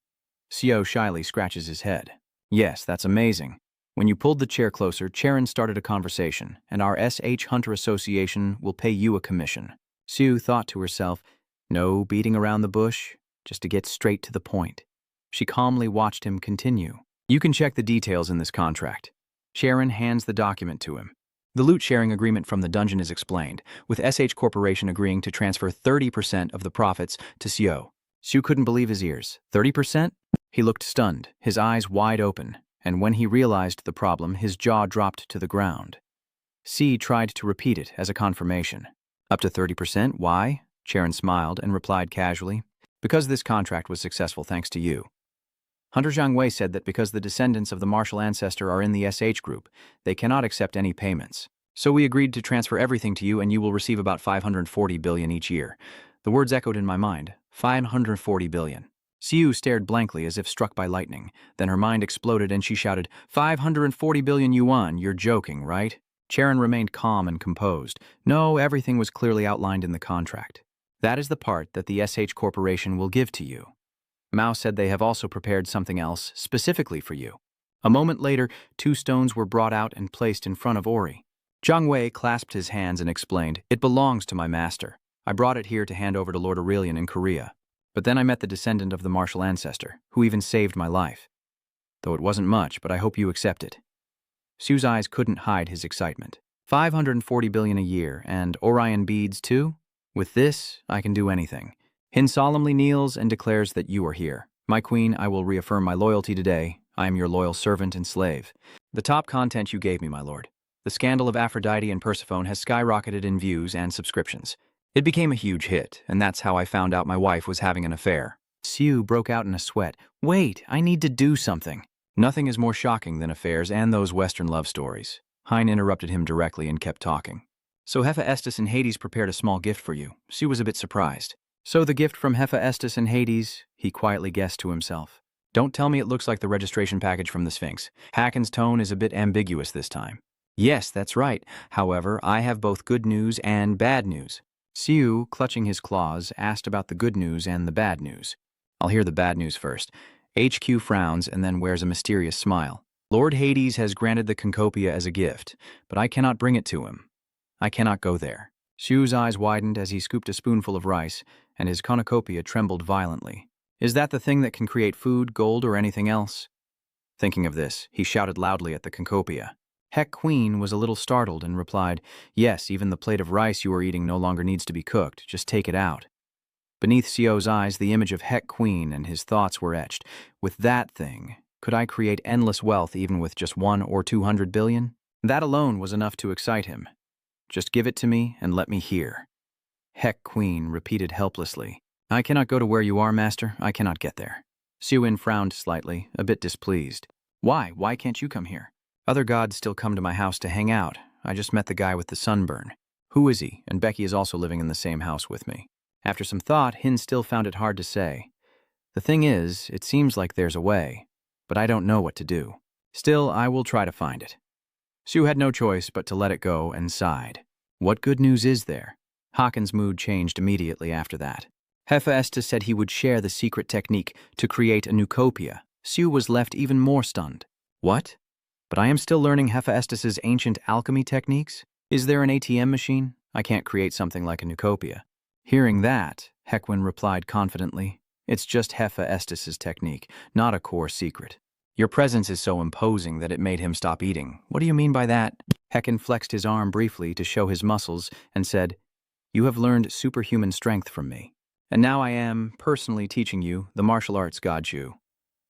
CO shyly scratches his head. Yes, that's amazing. When you pulled the chair closer, Sharon started a conversation, and our SH Hunter Association will pay you a commission. Sue thought to herself, no beating around the bush, just to get straight to the point. She calmly watched him continue. You can check the details in this contract. Sharon hands the document to him. The loot sharing agreement from the dungeon is explained, with SH Corporation agreeing to transfer 30% of the profits to CO. Sue couldn't believe his ears. 30%? He looked stunned, his eyes wide open, and when he realized the problem, his jaw dropped to the ground. C tried to repeat it as a confirmation. Up to 30%, why? Sharon smiled and replied casually, because this contract was successful thanks to you. Hunter Zhang Wei said that because the descendants of the martial ancestor are in the SH group, they cannot accept any payments. So we agreed to transfer everything to you and you will receive about 540 billion each year. The words echoed in my mind. 540 billion. Siu stared blankly as if struck by lightning. Then her mind exploded and she shouted, 540 billion yuan, you're joking, right? Charon remained calm and composed. No, everything was clearly outlined in the contract. That is the part that the SH Corporation will give to you. Mao said they have also prepared something else specifically for you. A moment later, 2 stones were brought out and placed in front of Ori. Zhang Wei clasped his hands and explained, it belongs to my master. I brought it here to hand over to Lord Aurelian in Korea. But then I met the descendant of the martial ancestor, who even saved my life. Though it wasn't much, but I hope you accept it. Sue's eyes couldn't hide his excitement. 540 billion a year, and Orion beads too? With this, I can do anything. Hin solemnly kneels and declares that you are here. My queen, I will reaffirm my loyalty today. I am your loyal servant and slave. The top content you gave me, my lord. The scandal of Aphrodite and Persephone has skyrocketed in views and subscriptions. It became a huge hit, and that's how I found out my wife was having an affair. Siu broke out in a sweat. Wait, I need to do something. Nothing is more shocking than affairs and those Western love stories. Hein interrupted him directly and kept talking. So Hephaestus and Hades prepared a small gift for you. Siu was a bit surprised. So the gift from Hephaestus and Hades, he quietly guessed to himself. Don't tell me it looks like the registration package from the Sphinx. Haken's tone is a bit ambiguous this time. Yes, that's right. However, I have both good news and bad news. Siu, clutching his claws, asked about the good news and the bad news. I'll hear the bad news first. HQ frowns and then wears a mysterious smile. Lord Hades has granted the Concopia as a gift, but I cannot bring it to him. I cannot go there. Siu's eyes widened as he scooped a spoonful of rice, and his cornucopia trembled violently. Is that the thing that can create food, gold, or anything else? Thinking of this, he shouted loudly at the Concopia. Hek Queen was a little startled and replied, Yes, even the plate of rice you are eating no longer needs to be cooked. Just take it out. Beneath Sio's eyes, the image of Hek Queen and his thoughts were etched. With that thing, could I create endless wealth even with just 1 or 200 billion? That alone was enough to excite him. Just give it to me and let me hear. Hek Queen repeated helplessly. I cannot go to where you are, master. I cannot get there. Siuin frowned slightly, a bit displeased. Why? Why can't you come here? Other gods still come to my house to hang out. I just met the guy with the sunburn. Who is he? And Becky is also living in the same house with me. After some thought, Hin still found it hard to say. The thing is, it seems like there's a way, but I don't know what to do. Still, I will try to find it. Siu had no choice but to let it go and sighed. What good news is there? Hakon's mood changed immediately after that. Hephaestus said he would share the secret technique to create a nucopia. Siu was left even more stunned. What? But I am still learning Hephaestus's ancient alchemy techniques? Is there an ATM machine? I can't create something like a nucopia. Hearing that, Hekwin replied confidently, It's just Hephaestus's technique, not a core secret. Your presence is so imposing that it made him stop eating. What do you mean by that? Hekin flexed his arm briefly to show his muscles and said, You have learned superhuman strength from me. And now I am, personally teaching you, the martial arts god Ju.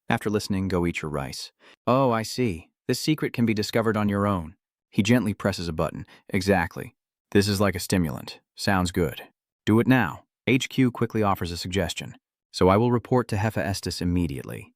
After listening, go eat your rice. Oh, I see. This secret can be discovered on your own. He gently presses a button. Exactly. This is like a stimulant. Sounds good. Do it now. HQ quickly offers a suggestion. So I will report to Hephaestus immediately.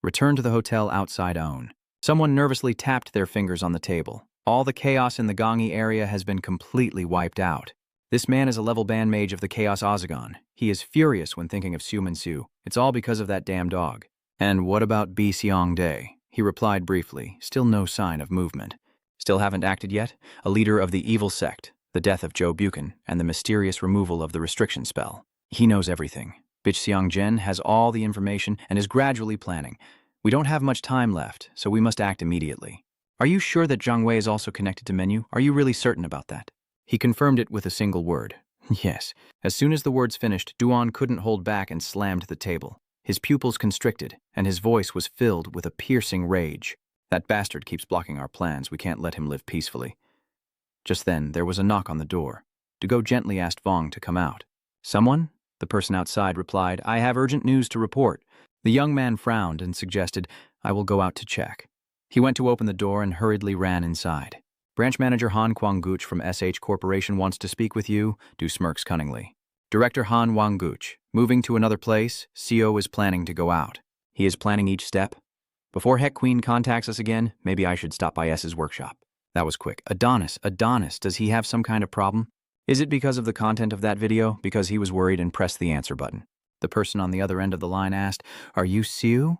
Return to the hotel outside Own. Someone nervously tapped their fingers on the table. All the chaos in the Gongi area has been completely wiped out. This man is a level band mage of the Chaos Ozagon. He is furious when thinking of Su Minsu. It's all because of that damn dog. And what about Bi Xiong Day? He replied briefly, still no sign of movement. Still haven't acted yet? A leader of the evil sect, the death of Joe Buchan, and the mysterious removal of the restriction spell. He knows everything. Bitch Xiang Zhen has all the information and is gradually planning. We don't have much time left, so we must act immediately. Are you sure that Zhang Wei is also connected to Menu? Are you really certain about that? He confirmed it with a single word. Yes. As soon as the words finished, Duan couldn't hold back and slammed the table. His pupils constricted, and his voice was filled with a piercing rage. That bastard keeps blocking our plans. We can't let him live peacefully. Just then, there was a knock on the door. Dugo gently asked Vong to come out. Someone? The person outside replied, I have urgent news to report. The young man frowned and suggested, I will go out to check. He went to open the door and hurriedly ran inside. Branch Manager Han Kwang-Guch from SH Corporation wants to speak with you, Du smirks cunningly. Director Han Wang-Guch, moving to another place, CO is planning to go out. He is planning each step. Before Hek Queen contacts us again, maybe I should stop by S's workshop. That was quick. Adonis, does he have some kind of problem? Is it because of the content of that video? Because he was worried and pressed the answer button. The person on the other end of the line asked, Are you Siu?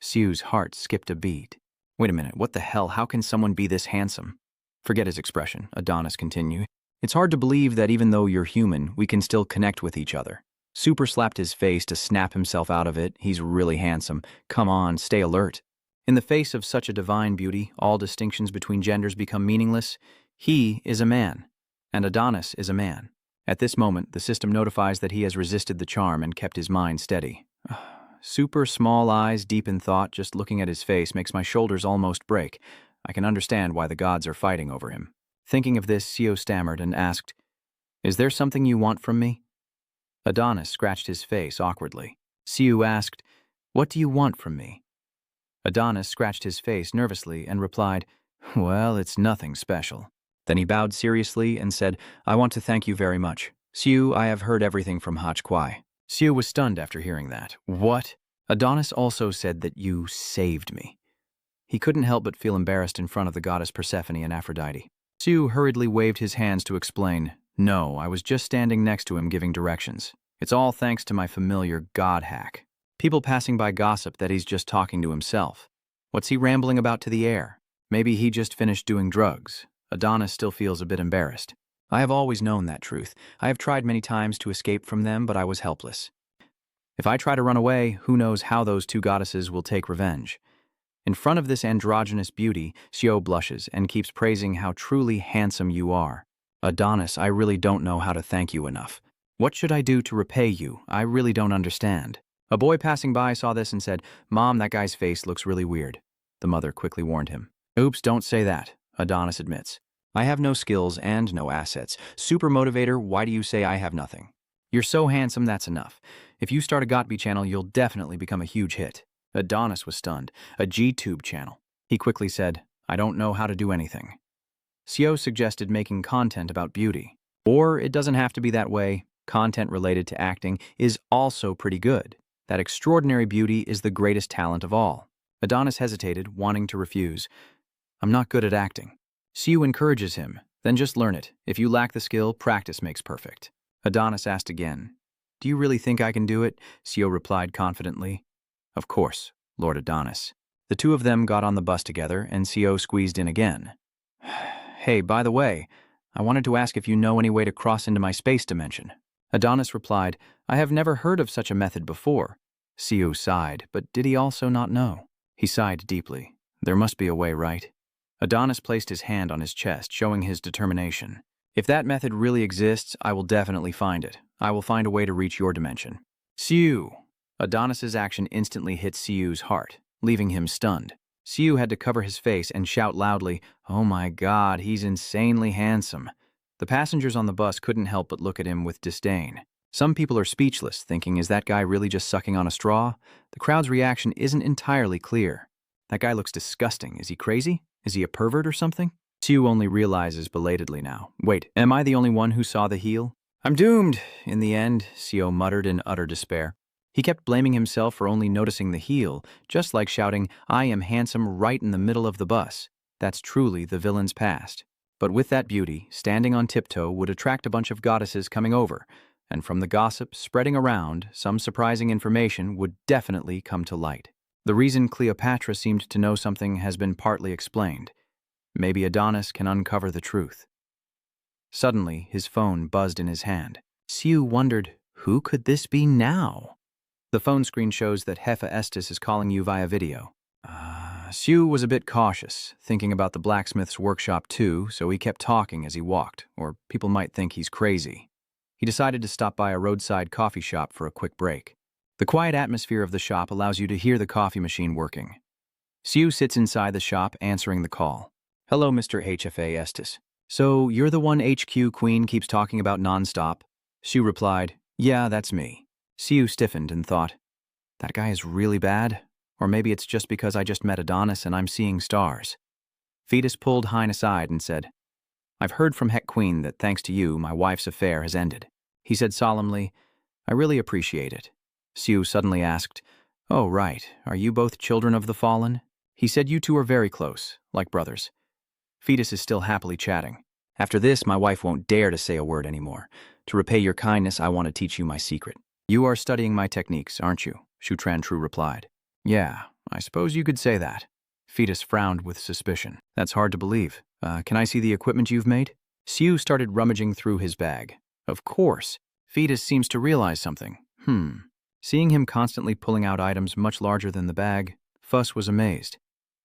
Siu's heart skipped a beat. Wait a minute, what the hell? How can someone be this handsome? Forget his expression, Adonis continued. It's hard to believe that even though you're human, we can still connect with each other. Super slapped his face to snap himself out of it. He's really handsome. Come on, stay alert. In the face of such a divine beauty, all distinctions between genders become meaningless. He is a man, and Adonis is a man. At this moment, the system notifies that he has resisted the charm and kept his mind steady. Super small eyes, deep in thought, just looking at his face makes my shoulders almost break. I can understand why the gods are fighting over him. Thinking of this, Sio stammered and asked, Is there something you want from me? Adonis scratched his face awkwardly. Siu asked, What do you want from me? Adonis scratched his face nervously and replied, "Well, it's nothing special." Then he bowed seriously and said, "I want to thank you very much. Siu, I have heard everything from Hach Kwai." Siu was stunned after hearing that. "What?" "Adonis also said that you saved me." He couldn't help but feel embarrassed in front of the goddess Persephone and Aphrodite. Siu hurriedly waved his hands to explain, "No, I was just standing next to him giving directions. It's all thanks to my familiar god hack. People passing by gossip that he's just talking to himself. What's he rambling about to the air? Maybe he just finished doing drugs." Adonis still feels a bit embarrassed. "I have always known that truth. I have tried many times to escape from them, but I was helpless. If I try to run away, who knows how those two goddesses will take revenge." In front of this androgynous beauty, Xiao blushes and keeps praising how truly handsome you are. "Adonis, I really don't know how to thank you enough. What should I do to repay you? I really don't understand." A boy passing by saw this and said, "Mom, that guy's face looks really weird." The mother quickly warned him. "Oops, don't say that," Adonis admits. "I have no skills and no assets. Super motivator, why do you say I have nothing? You're so handsome, that's enough. If you start a Gotby channel, you'll definitely become a huge hit." Adonis was stunned. A G-tube channel. He quickly said, "I don't know how to do anything." Xiao suggested making content about beauty. Or it doesn't have to be that way. Content related to acting is also pretty good. That extraordinary beauty is the greatest talent of all. Adonis hesitated, wanting to refuse. "I'm not good at acting." Xiu encourages him, "Then just learn it. If you lack the skill, practice makes perfect." Adonis asked again. "Do you really think I can do it?" Xiu replied confidently. "Of course, Lord Adonis." The two of them got on the bus together, and Xiu squeezed in again. "Hey, by the way, I wanted to ask if you know any way to cross into my space dimension." Adonis replied, "I have never heard of such a method before." Xiu sighed, but did he also not know? He sighed deeply. There must be a way, right? Adonis placed his hand on his chest, showing his determination. "If that method really exists, I will definitely find it. I will find a way to reach your dimension." "Xiu!" Adonis's action instantly hit Xiu's heart, leaving him stunned. Xiu had to cover his face and shout loudly, "Oh my God, he's insanely handsome." The passengers on the bus couldn't help but look at him with disdain. Some people are speechless, thinking, is that guy really just sucking on a straw? The crowd's reaction isn't entirely clear. That guy looks disgusting. Is he crazy? Is he a pervert or something? Xiu only realizes belatedly now. Wait, am I the only one who saw the heel? "I'm doomed, in the end," Xiu muttered in utter despair. He kept blaming himself for only noticing the heel, just like shouting, "I am handsome," right in the middle of the bus. That's truly the villain's past. But with that beauty, standing on tiptoe would attract a bunch of goddesses coming over, and from the gossip spreading around, some surprising information would definitely come to light. The reason Cleopatra seemed to know something has been partly explained. Maybe Adonis can uncover the truth. Suddenly, his phone buzzed in his hand. Xiu wondered, who could this be now? The phone screen shows that Hephaestus is calling you via video. Xiu was a bit cautious, thinking about the blacksmith's workshop too, so he kept talking as he walked, or people might think he's crazy. He decided to stop by a roadside coffee shop for a quick break. The quiet atmosphere of the shop allows you to hear the coffee machine working. Xiu sits inside the shop, answering the call. "Hello, Mr. Hephaestus. So, you're the one HQ Queen keeps talking about nonstop?" Xiu replied, "Yeah, that's me." Xiu stiffened and thought, that guy is really bad? Or maybe it's just because I just met Adonis and I'm seeing stars. Fetus pulled Hein aside and said, "I've heard from Heck Queen that thanks to you, my wife's affair has ended." He said solemnly, "I really appreciate it." Xiu suddenly asked, "Oh, right, are you both children of the fallen?" He said you two are very close, like brothers. Fetus is still happily chatting. "After this, my wife won't dare to say a word anymore. To repay your kindness, I want to teach you my secret." "You are studying my techniques, aren't you?" Shutran Tru replied. "Yeah, I suppose you could say that." Fetus frowned with suspicion. "That's hard to believe. Can I see the equipment you've made?" Xiu started rummaging through his bag. Of course. Fetus seems to realize something. Seeing him constantly pulling out items much larger than the bag, Fuss was amazed.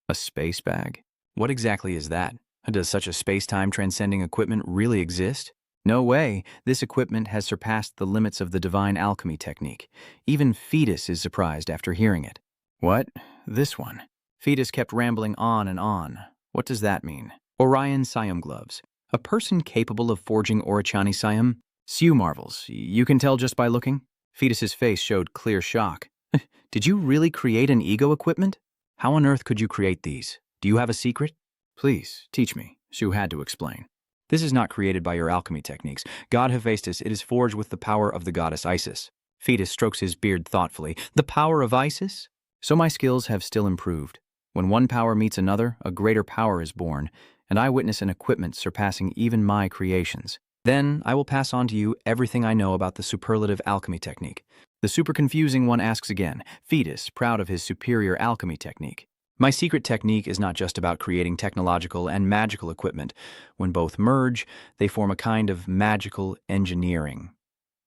A space bag? What exactly is that? Does such a space-time transcending equipment really exist? No way. This equipment has surpassed the limits of the divine alchemy technique. Even Fetus is surprised after hearing it. "What? This one?" Fetus kept rambling on and on. What does that mean? Orion Siam gloves. A person capable of forging Orichani Siam? Xiu marvels. You can tell just by looking? Fetus's face showed clear shock. "Did you really create an ego equipment?" How on earth could you create these? Do you have a secret? Please, teach me, Shu had to explain. This is not created by your alchemy techniques. God Hephaestus, it is forged with the power of the goddess Isis. Fetus strokes his beard thoughtfully. The power of Isis? So my skills have still improved. When one power meets another, a greater power is born, and I witness an equipment surpassing even my creations. Then I will pass on to you everything I know about the superlative alchemy technique. The super confusing one asks again, Fetus, proud of his superior alchemy technique. My secret technique is not just about creating technological and magical equipment. When both merge, they form a kind of magical engineering.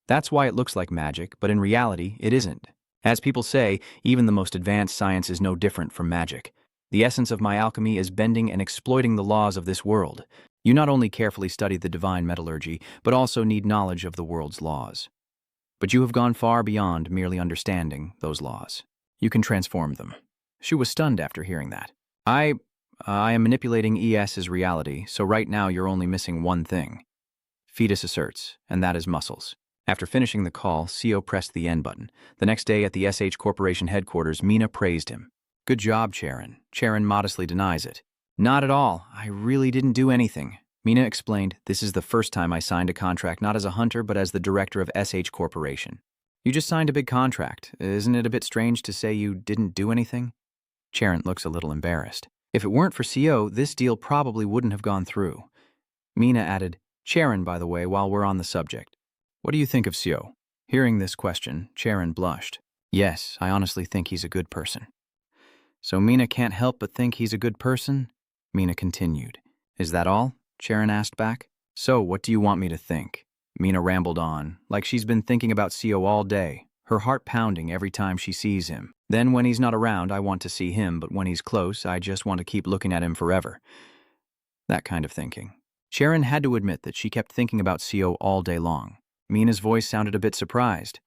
That's why it looks like magic, but in reality, it isn't. As people say, even the most advanced science is no different from magic. The essence of my alchemy is bending and exploiting the laws of this world. You not only carefully study the divine metallurgy, but also need knowledge of the world's laws. But you have gone far beyond merely understanding those laws. You can transform them. She was stunned after hearing that. I am manipulating ES's reality, so right now you're only missing one thing. Fetus asserts, and that is muscles. After finishing the call, CO pressed the end button. The next day at the SH Corporation headquarters, Mina praised him. Good job, Charon. Charon modestly denies it. Not at all. I really didn't do anything. Mina explained, this is the first time I signed a contract not as a hunter but as the director of SH Corporation. You just signed a big contract. Isn't it a bit strange to say you didn't do anything? Charon looks a little embarrassed. If it weren't for CO, this deal probably wouldn't have gone through. Mina added, Charon, by the way, while we're on the subject. What do you think of CO? Hearing this question, Charon blushed. Yes, I honestly think he's a good person. So Mina can't help but think he's a good person? Mina continued. Is that all? Charon asked back. So, what do you want me to think? Mina rambled on, like she's been thinking about CO all day, her heart pounding every time she sees him. Then when he's not around, I want to see him, but when he's close, I just want to keep looking at him forever. That kind of thinking. Charon had to admit that she kept thinking about CO all day long. Mina's voice sounded a bit surprised.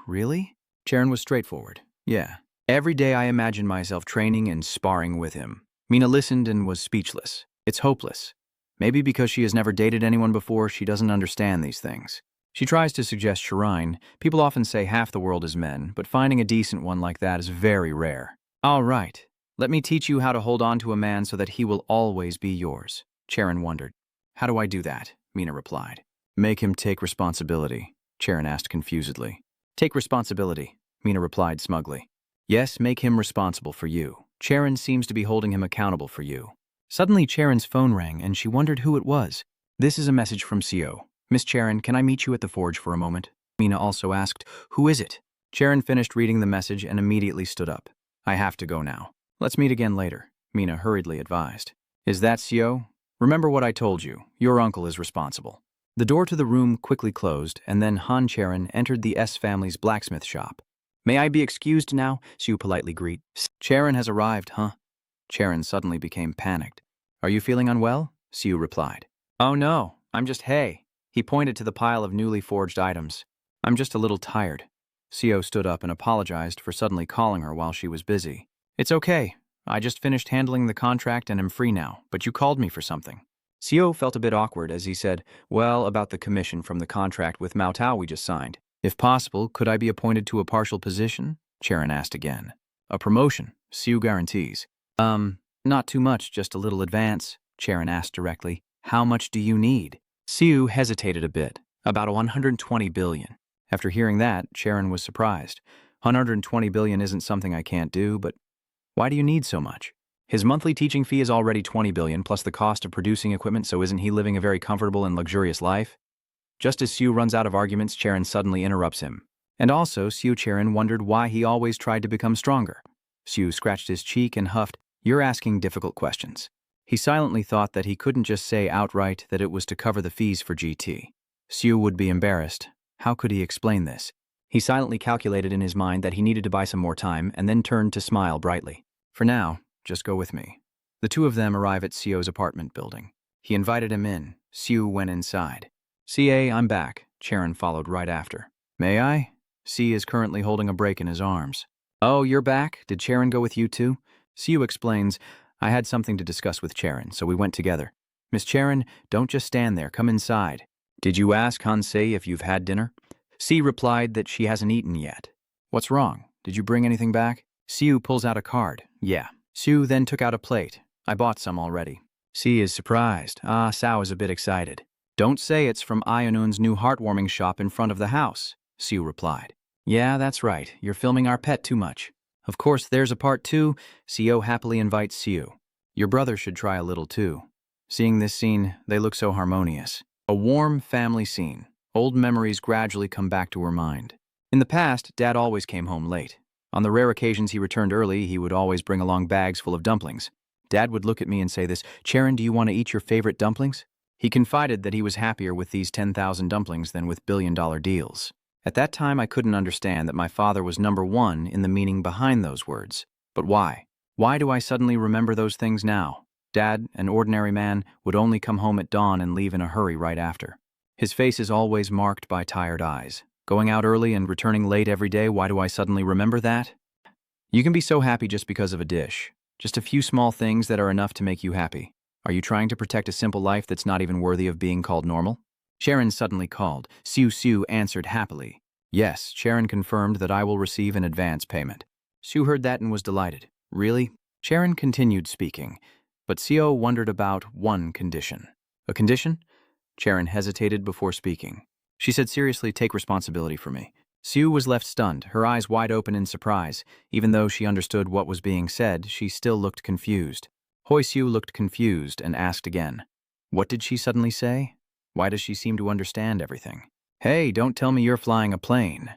Really? Charon was straightforward. Yeah. Every day I imagine myself training and sparring with him. Mina listened and was speechless. It's hopeless. Maybe because she has never dated anyone before, she doesn't understand these things. She tries to suggest shrine. People often say half the world is men, but finding a decent one like that is very rare. All right. Let me teach you how to hold on to a man so that he will always be yours. Charon wondered. How do I do that? Mina replied. Make him take responsibility, Charon asked confusedly. Take responsibility, Mina replied smugly. Yes, make him responsible for you. Charon seems to be holding him accountable for you. Suddenly, Charon's phone rang, and she wondered who it was. This is a message from CO. Miss Charon, can I meet you at the forge for a moment? Mina also asked, who is it? Charon finished reading the message and immediately stood up. I have to go now. Let's meet again later, Mina hurriedly advised. Is that CO? Remember what I told you. Your uncle is responsible. The door to the room quickly closed, and then Han Charon entered the S family's blacksmith shop. May I be excused now? Sue politely greeted. Charon has arrived, huh? Charon suddenly became panicked. Are you feeling unwell? Sue replied. Oh no, I'm just hay. He pointed to the pile of newly forged items. I'm just a little tired. CO stood up and apologized for suddenly calling her while she was busy. It's okay. I just finished handling the contract and am free now, but you called me for something. CO felt a bit awkward as he said, well, about the commission from the contract with Mao Tao we just signed. If possible, could I be appointed to a partial position? Charon asked again. A promotion, CO guarantees. Not too much, just a little advance, Charon asked directly. How much do you need? CO hesitated a bit. About 120 billion. After hearing that, Charon was surprised. 120 billion isn't something I can't do, but why do you need so much? His monthly teaching fee is already 20 billion plus the cost of producing equipment, so isn't he living a very comfortable and luxurious life? Just as Sue runs out of arguments, Charon suddenly interrupts him. And also, Sue Charon wondered why he always tried to become stronger. Sue scratched his cheek and huffed, You're asking difficult questions. He silently thought that he couldn't just say outright that it was to cover the fees for GT. Sue would be embarrassed. How could he explain this? He silently calculated in his mind that he needed to buy some more time and then turned to smile brightly. For now, just go with me. The two of them arrive at CO's apartment building. He invited him in. Sue went inside. CA, I'm back. Charon followed right after. May I? C is currently holding a break in his arms. Oh, you're back? Did Charon go with you too? Sue explains, I had something to discuss with Charon, so we went together. Miss Charon, don't just stand there. Come inside. Did you ask Hansei if you've had dinner? C replied that she hasn't eaten yet. What's wrong? Did you bring anything back? Sue pulls out a card. Yeah. Sue then took out a plate. I bought some already. C is surprised. Sao is a bit excited. Don't say it's from Ionun's new heartwarming shop in front of the house, Sue replied. Yeah, that's right. You're filming our pet too much. Of course, there's a part 2. Co happily invites Sue. Your brother should try a little too. Seeing this scene, they look so harmonious. A warm family scene. Old memories gradually come back to her mind. In the past, Dad always came home late. On the rare occasions he returned early, he would always bring along bags full of dumplings. Dad would look at me and say this, Charon, do you want to eat your favorite dumplings? He confided that he was happier with these 10,000 dumplings than with billion-dollar deals. At that time, I couldn't understand that my father was number one in the meaning behind those words. But why? Why do I suddenly remember those things now? Dad, an ordinary man, would only come home at dawn and leave in a hurry right after. His face is always marked by tired eyes. Going out early and returning late every day, why do I suddenly remember that? You can be so happy just because of a dish. Just a few small things that are enough to make you happy. Are you trying to protect a simple life that's not even worthy of being called normal? Sharon suddenly called. Sue answered happily. Yes, Sharon confirmed that I will receive an advance payment. Sue heard that and was delighted. Really? Sharon continued speaking, but Co wondered about one condition. A condition? Sharon hesitated before speaking. She said seriously, take responsibility for me. Sue was left stunned, her eyes wide open in surprise. Even though she understood what was being said, she still looked confused. Hoi Sue looked confused and asked again. What did she suddenly say? Why does she seem to understand everything? Hey, don't tell me you're flying a plane.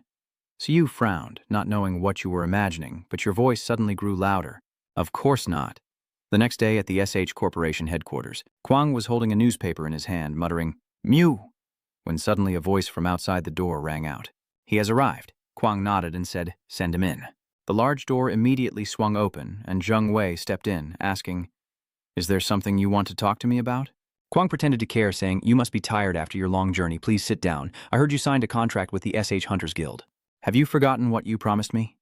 Sue frowned, not knowing what you were imagining, but your voice suddenly grew louder. Of course not. The next day at the SH Corporation headquarters, Kwang was holding a newspaper in his hand, muttering, Mew, when suddenly a voice from outside the door rang out. He has arrived. Kwang nodded and said, send him in. The large door immediately swung open, and Zheng Wei stepped in, asking, Is there something you want to talk to me about? Kwang pretended to care, saying, You must be tired after your long journey. Please sit down. I heard you signed a contract with the SH Hunters Guild. Have you forgotten what you promised me?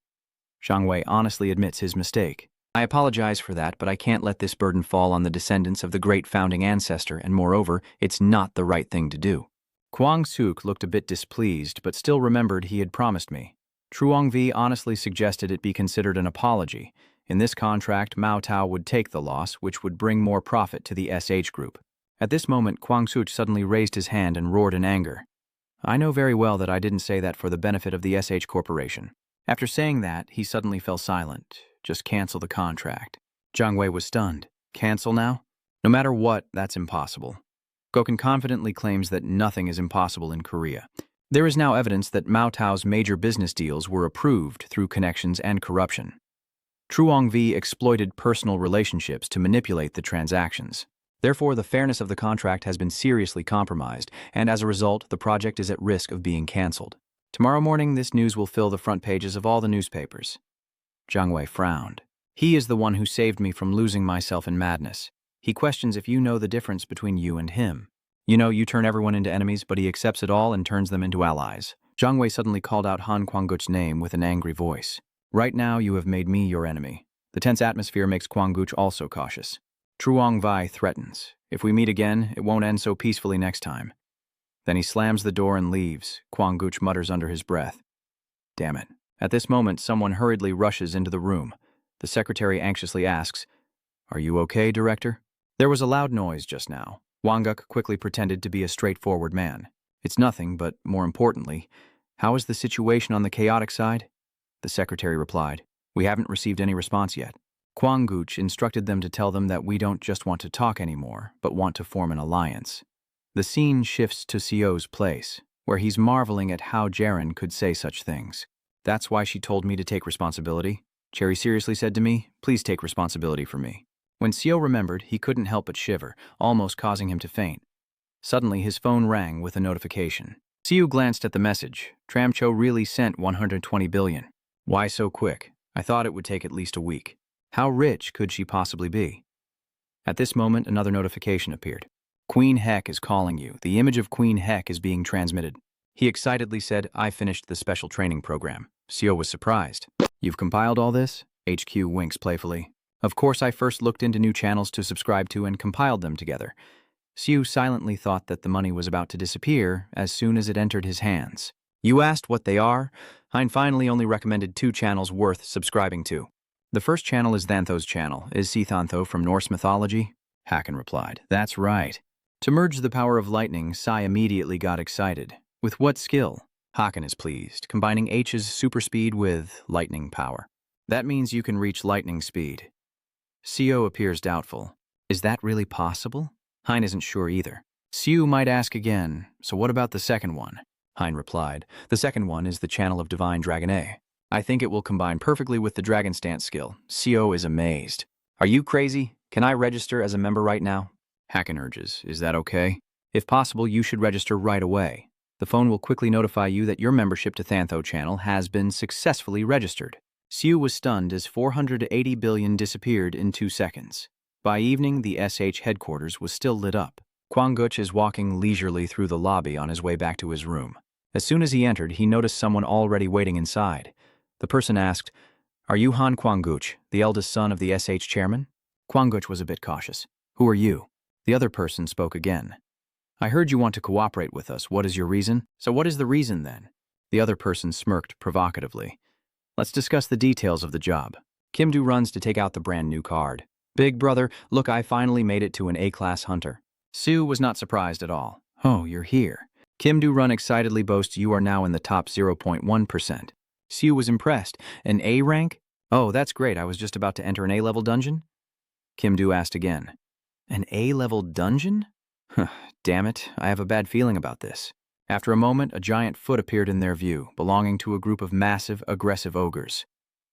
Zheng Wei honestly admits his mistake. I apologize for that, but I can't let this burden fall on the descendants of the great founding ancestor, and moreover, it's not the right thing to do. Kwang Suk looked a bit displeased, but still remembered he had promised me. Truong Vi honestly suggested it be considered an apology. In this contract, Mao Tao would take the loss, which would bring more profit to the SH group. At this moment, Kwang Suk suddenly raised his hand and roared in anger. I know very well that I didn't say that for the benefit of the SH Corporation. After saying that, he suddenly fell silent. Just cancel the contract. Zhang Wei was stunned. Cancel now? No matter what, that's impossible. Gokun confidently claims that nothing is impossible in Korea. There is now evidence that Mao Tao's major business deals were approved through connections and corruption. Truong Vi exploited personal relationships to manipulate the transactions. Therefore, the fairness of the contract has been seriously compromised, and as a result, the project is at risk of being cancelled. Tomorrow morning, this news will fill the front pages of all the newspapers. Zhang Wei frowned. He is the one who saved me from losing myself in madness. He questions if you know the difference between you and him. You know, you turn everyone into enemies, but he accepts it all and turns them into allies. Zhang Wei suddenly called out Han Kwangguch's name with an angry voice. Right now, you have made me your enemy. The tense atmosphere makes Kwangguch also cautious. Truong Vi threatens. If we meet again, it won't end so peacefully next time. Then he slams the door and leaves. Kwangguch mutters under his breath. Damn it. At this moment, someone hurriedly rushes into the room. The secretary anxiously asks, Are you okay, Director? There was a loud noise just now. Wangguk quickly pretended to be a straightforward man. It's nothing, but more importantly, how is the situation on the chaotic side? The secretary replied, We haven't received any response yet. Kwangguch instructed them to tell them that we don't just want to talk anymore, but want to form an alliance. The scene shifts to Sio's place, where he's marveling at how Jaren could say such things. That's why she told me to take responsibility. Cherry seriously said to me, Please take responsibility for me. When Sio remembered, he couldn't help but shiver, almost causing him to faint. Suddenly, his phone rang with a notification. Sio glanced at the message. Tramcho really sent 120 billion. Why so quick? I thought it would take at least a week. How rich could she possibly be? At this moment, another notification appeared. Queen Heck is calling you. The image of Queen Heck is being transmitted. He excitedly said, I finished the special training program. Sio was surprised. You've compiled all this? HQ winks playfully. Of course, I first looked into new channels to subscribe to and compiled them together. Sio silently thought that the money was about to disappear as soon as it entered his hands. You asked what they are? Hein finally only recommended 2 channels worth subscribing to. The first channel is Thantho's channel. Is Thantho from Norse mythology? Haken replied. That's right. To merge the power of lightning, Sai immediately got excited. With what skill? Haken is pleased, combining H's super speed with lightning power. That means you can reach lightning speed. Co appears doubtful. Is that really possible? Hein isn't sure either. Siu might ask again, so what about the second one? Hein replied. The second one is the channel of Divine Dragon A. I think it will combine perfectly with the Dragon Stance skill. Co is amazed. Are you crazy? Can I register as a member right now? Haken urges. Is that okay? If possible, you should register right away. The phone will quickly notify you that your membership to Thantho channel has been successfully registered. Siu was stunned as 480 billion disappeared in 2 seconds. By evening, the SH headquarters was still lit up. Kwangguch is walking leisurely through the lobby on his way back to his room. As soon as he entered, he noticed someone already waiting inside. The person asked, Are you Han Kwangguch, the eldest son of the SH chairman? Kwangguch was a bit cautious. Who are you? The other person spoke again. I heard you want to cooperate with us. What is your reason? So what is the reason then? The other person smirked provocatively. Let's discuss the details of the job. Kim-do runs to take out the brand new card. Big brother, look, I finally made it to an A-class hunter. Sue was not surprised at all. Oh, you're here. Kim-do run excitedly boasts you are now in the top 0.1%. Sue was impressed. An A rank? Oh, that's great. I was just about to enter an A-level dungeon. Kim-do asked again. An A-level dungeon? Damn it, I have a bad feeling about this. After a moment, a giant foot appeared in their view, belonging to a group of massive, aggressive ogres.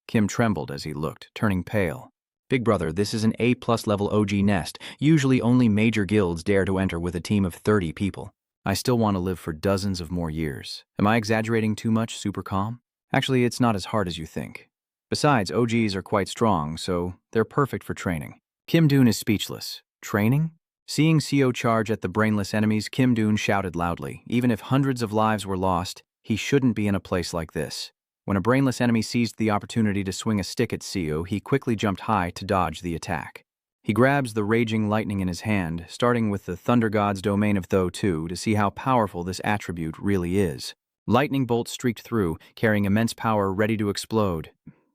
Kim trembled as he looked, turning pale. Big brother, this is an A-plus level OG nest. Usually only major guilds dare to enter with a team of 30 people. I still want to live for dozens of more years. Am I exaggerating too much, super calm? Actually, it's not as hard as you think. Besides, OGs are quite strong, so they're perfect for training. Kim-doon is speechless. Training? Seeing Co charge at the brainless enemies, Kim-doon shouted loudly. Even if hundreds of lives were lost, he shouldn't be in a place like this. When a brainless enemy seized the opportunity to swing a stick at Co, he quickly jumped high to dodge the attack. He grabs the raging lightning in his hand, starting with the Thunder God's domain of Tho 2 to see how powerful this attribute really is. Lightning bolts streaked through, carrying immense power ready to explode.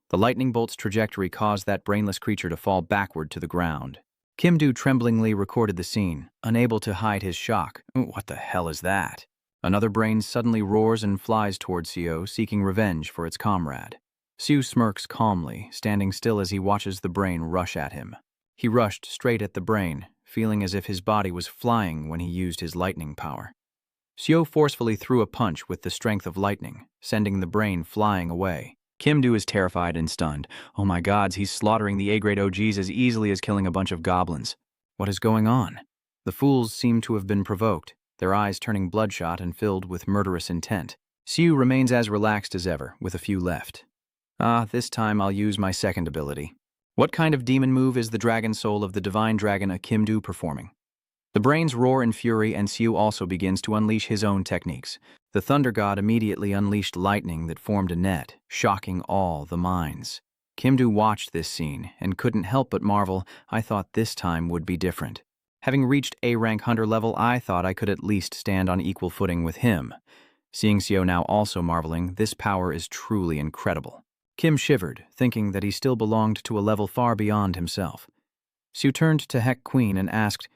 The lightning bolt's trajectory caused that brainless creature to fall backward to the ground. Kim-do tremblingly recorded the scene, unable to hide his shock. What the hell is that? Another brain suddenly roars and flies toward Co, seeking revenge for its comrade. Siu smirks calmly, standing still as he watches the brain rush at him. He rushed straight at the brain, feeling as if his body was flying when he used his lightning power. Siu forcefully threw a punch with the strength of lightning, sending the brain flying away. Kim-do is terrified and stunned. Oh my gods, he's slaughtering the A-grade OGs as easily as killing a bunch of goblins. What is going on? The fools seem to have been provoked, their eyes turning bloodshot and filled with murderous intent. Siu remains as relaxed as ever, with a few left. This time I'll use my second ability. What kind of demon move is the dragon soul of the divine dragon Kim-do performing? The brains roar in fury, and Siu also begins to unleash his own techniques. The Thunder God immediately unleashed lightning that formed a net, shocking all the minds. Kim-do watched this scene and couldn't help but marvel. I thought this time would be different. Having reached A-rank hunter level, I thought I could at least stand on equal footing with him. Seeing Siu now also marveling, this power is truly incredible. Kim shivered, thinking that he still belonged to a level far beyond himself. Siu turned to Heck Queen and asked,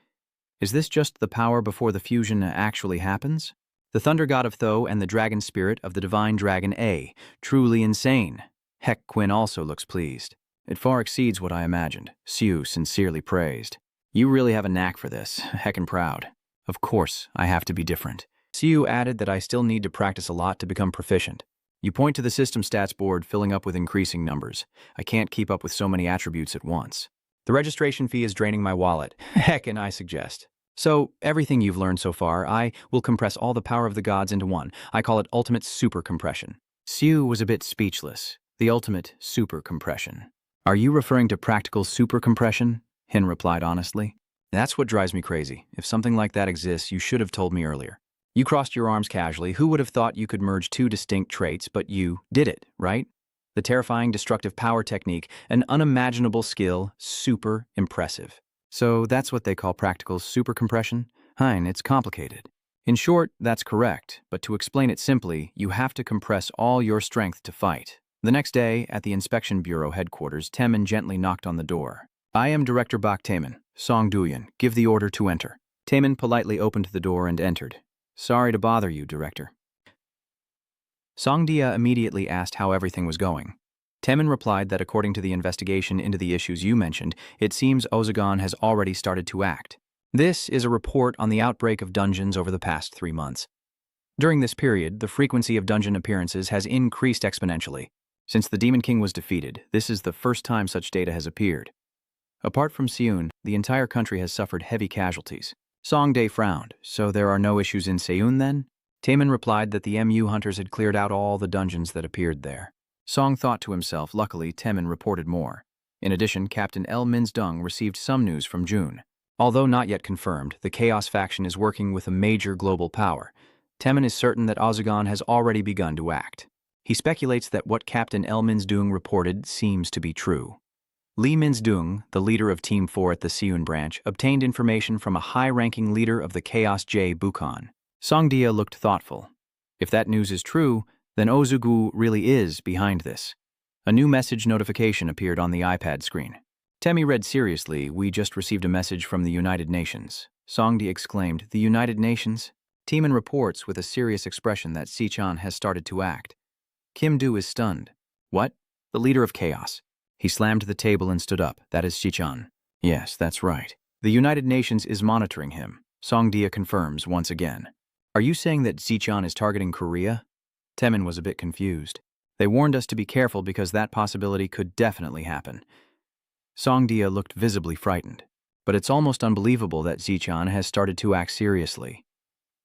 Is this just the power before the fusion actually happens? The Thunder God of Tho and the Dragon Spirit of the Divine Dragon A. Truly insane. Heck Quinn also looks pleased. It far exceeds what I imagined, Siu sincerely praised. You really have a knack for this, heckin' proud. Of course, I have to be different. Siu added that I still need to practice a lot to become proficient. You point to the system stats board filling up with increasing numbers. I can't keep up with so many attributes at once. The registration fee is draining my wallet. Heckin', I suggest. So, everything you've learned so far, I will compress all the power of the gods into one. I call it ultimate super compression. Siu was a bit speechless. The ultimate super compression. Are you referring to practical super compression? Hin replied honestly. That's what drives me crazy. If something like that exists, you should have told me earlier. You crossed your arms casually. Who would have thought you could merge two distinct traits, but you did it, right? The terrifying destructive power technique, an unimaginable skill, super impressive. So that's what they call practical super compression? Hein, it's complicated. In short, that's correct, but to explain it simply, you have to compress all your strength to fight. The next day, at the Inspection Bureau headquarters, Temin gently knocked on the door. "I am Director Bak Taemin, Song Duyan. Give the order to enter." Taemin politely opened the door and entered. "Sorry to bother you, Director." Song Dia immediately asked how everything was going. Temin replied that according to the investigation into the issues you mentioned, it seems Ozagon has already started to act. This is a report on the outbreak of dungeons over the past 3 months. During this period, the frequency of dungeon appearances has increased exponentially. Since the Demon King was defeated, this is the first time such data has appeared. Apart from Seoul, the entire country has suffered heavy casualties. Song Dae frowned. "So there are no issues in Seoul then?" Taemin replied that the MU hunters had cleared out all the dungeons that appeared there. Song thought to himself, luckily Taemin reported more. In addition, Captain L. Min-dung received some news from June. Although not yet confirmed, the Chaos faction is working with a major global power. Taemin is certain that Ozagon has already begun to act. He speculates that what Captain L. Min-dung reported seems to be true. Lee Min-dung, the leader of Team 4 at the Seoul branch, obtained information from a high-ranking leader of the Chaos J. Bukhan. Song Dia looked thoughtful. If that news is true, then Ozugu really is behind this. A new message notification appeared on the iPad screen. Temi read seriously, "We just received a message from the United Nations." Song Dia exclaimed, "The United Nations?" Teeman reports with a serious expression that Sichan has started to act. Kim Do is stunned. "What? The leader of Chaos?" He slammed the table and stood up. "That is Sichan." "Yes, that's right. The United Nations is monitoring him." Song Dia confirms once again. "Are you saying that Sichan is targeting Korea?" Temin was a bit confused. "They warned us to be careful because that possibility could definitely happen." Song Dia looked visibly frightened. "But it's almost unbelievable that Sichan has started to act seriously.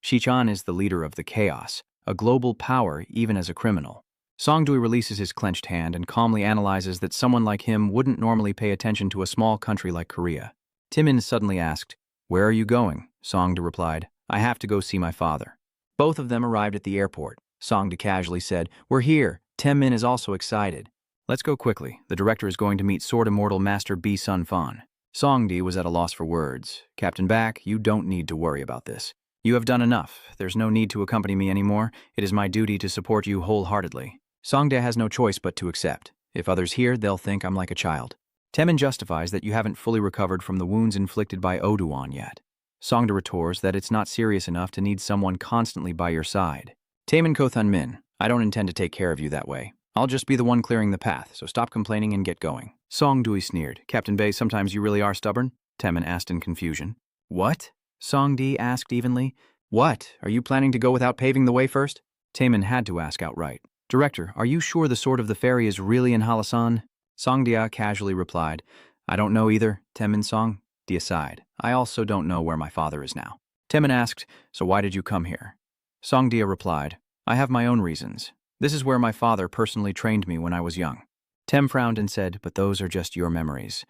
Sichan is the leader of the Chaos, a global power even as a criminal." Songdui releases his clenched hand and calmly analyzes that someone like him wouldn't normally pay attention to a small country like Korea. Timin suddenly asked, "Where are you going?" Songdu replied, "I have to go see my father." Both of them arrived at the airport. Songdu casually said, "We're here." Temin is also excited. "Let's go quickly. The director is going to meet Sword Immortal Master B. Sun Fan." Songdi was at a loss for words. "Captain Bak, you don't need to worry about this. You have done enough. There's no need to accompany me anymore. It is my duty to support you wholeheartedly." Songdae has no choice but to accept. If others hear, they'll think I'm like a child. Temin justifies that you haven't fully recovered from the wounds inflicted by Oduan yet. Songda retorts that it's not serious enough to need someone constantly by your side. Taemin Kothun Min, I don't intend to take care of you that way. I'll just be the one clearing the path, so stop complaining and get going. Songdui sneered. "Captain Bay, sometimes you really are stubborn?" Temin asked in confusion. "What?" Songdi asked evenly. "What? Are you planning to go without paving the way first?" Taemin had to ask outright. "Director, are you sure the Sword of the Fairy is really in Halasan?" Songdia casually replied, "I don't know either, Temin Song." Dia sighed. "I also don't know where my father is now." Temin asked, "So why did you come here?" Songdia replied, "I have my own reasons. This is where my father personally trained me when I was young." Tem frowned and said, "But those are just your memories.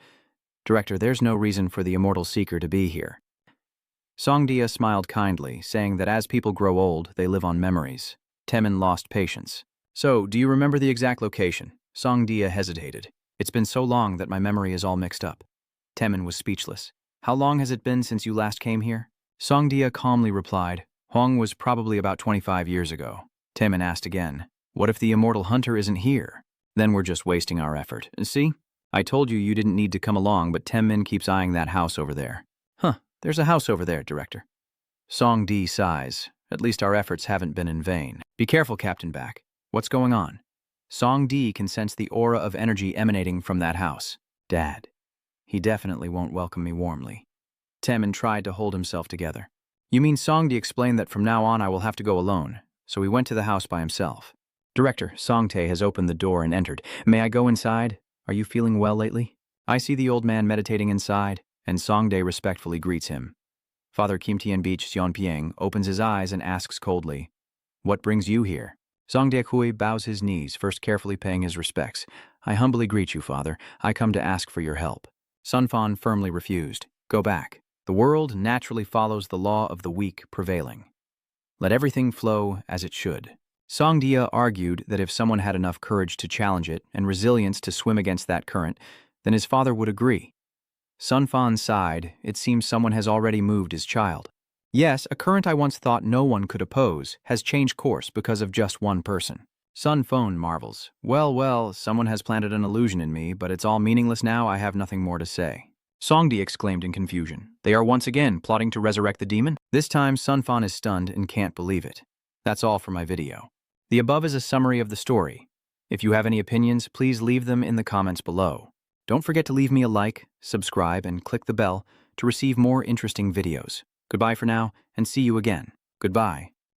Director, there's no reason for the Immortal Seeker to be here." Songdia smiled kindly, saying that as people grow old, they live on memories. Temin lost patience. "So, do you remember the exact location?" Songdia hesitated. "It's been so long that my memory is all mixed up." Temin was speechless. "How long has it been since you last came here?" Songdia calmly replied, "Huang was probably about 25 years ago." Temin asked again, "What if the Immortal Hunter isn't here? Then we're just wasting our effort. See? I told you you didn't need to come along, but Temin keeps eyeing that house over there." "Huh, there's a house over there, Director." Song Di sighs. "At least our efforts haven't been in vain. Be careful, Captain Bak. What's going on?" Song Di can sense the aura of energy emanating from that house. "Dad. He definitely won't welcome me warmly." Temin tried to hold himself together. "You mean Song Di explained that from now on I will have to go alone, so he went to the house by himself." "Director, Song Tae has opened the door and entered. May I go inside? Are you feeling well lately?" I see the old man meditating inside, and Song Dae respectfully greets him. Father Kim Tien Beach Sionpieng opens his eyes and asks coldly, "What brings you here?" Song Dae Hui bows his knees, first carefully paying his respects. "I humbly greet you, Father. I come to ask for your help." Sun Fan firmly refused. "Go back. The world naturally follows the law of the weak prevailing. Let everything flow as it should." Song Dia argued that if someone had enough courage to challenge it and resilience to swim against that current, then his father would agree. Sun Fan sighed. It seems someone has already moved his child. Yes, a current I once thought no one could oppose has changed course because of just one person. Sun Phone marvels. Well, someone has planted an illusion in me, but it's all meaningless now. I have nothing more to say. Songdi exclaimed in confusion. They are once again plotting to resurrect the demon? This time, Sunfon is stunned and can't believe it. That's all for my video. The above is a summary of the story. If you have any opinions, please leave them in the comments below. Don't forget to leave me a like, subscribe, and click the bell to receive more interesting videos. Goodbye for now, and see you again. Goodbye.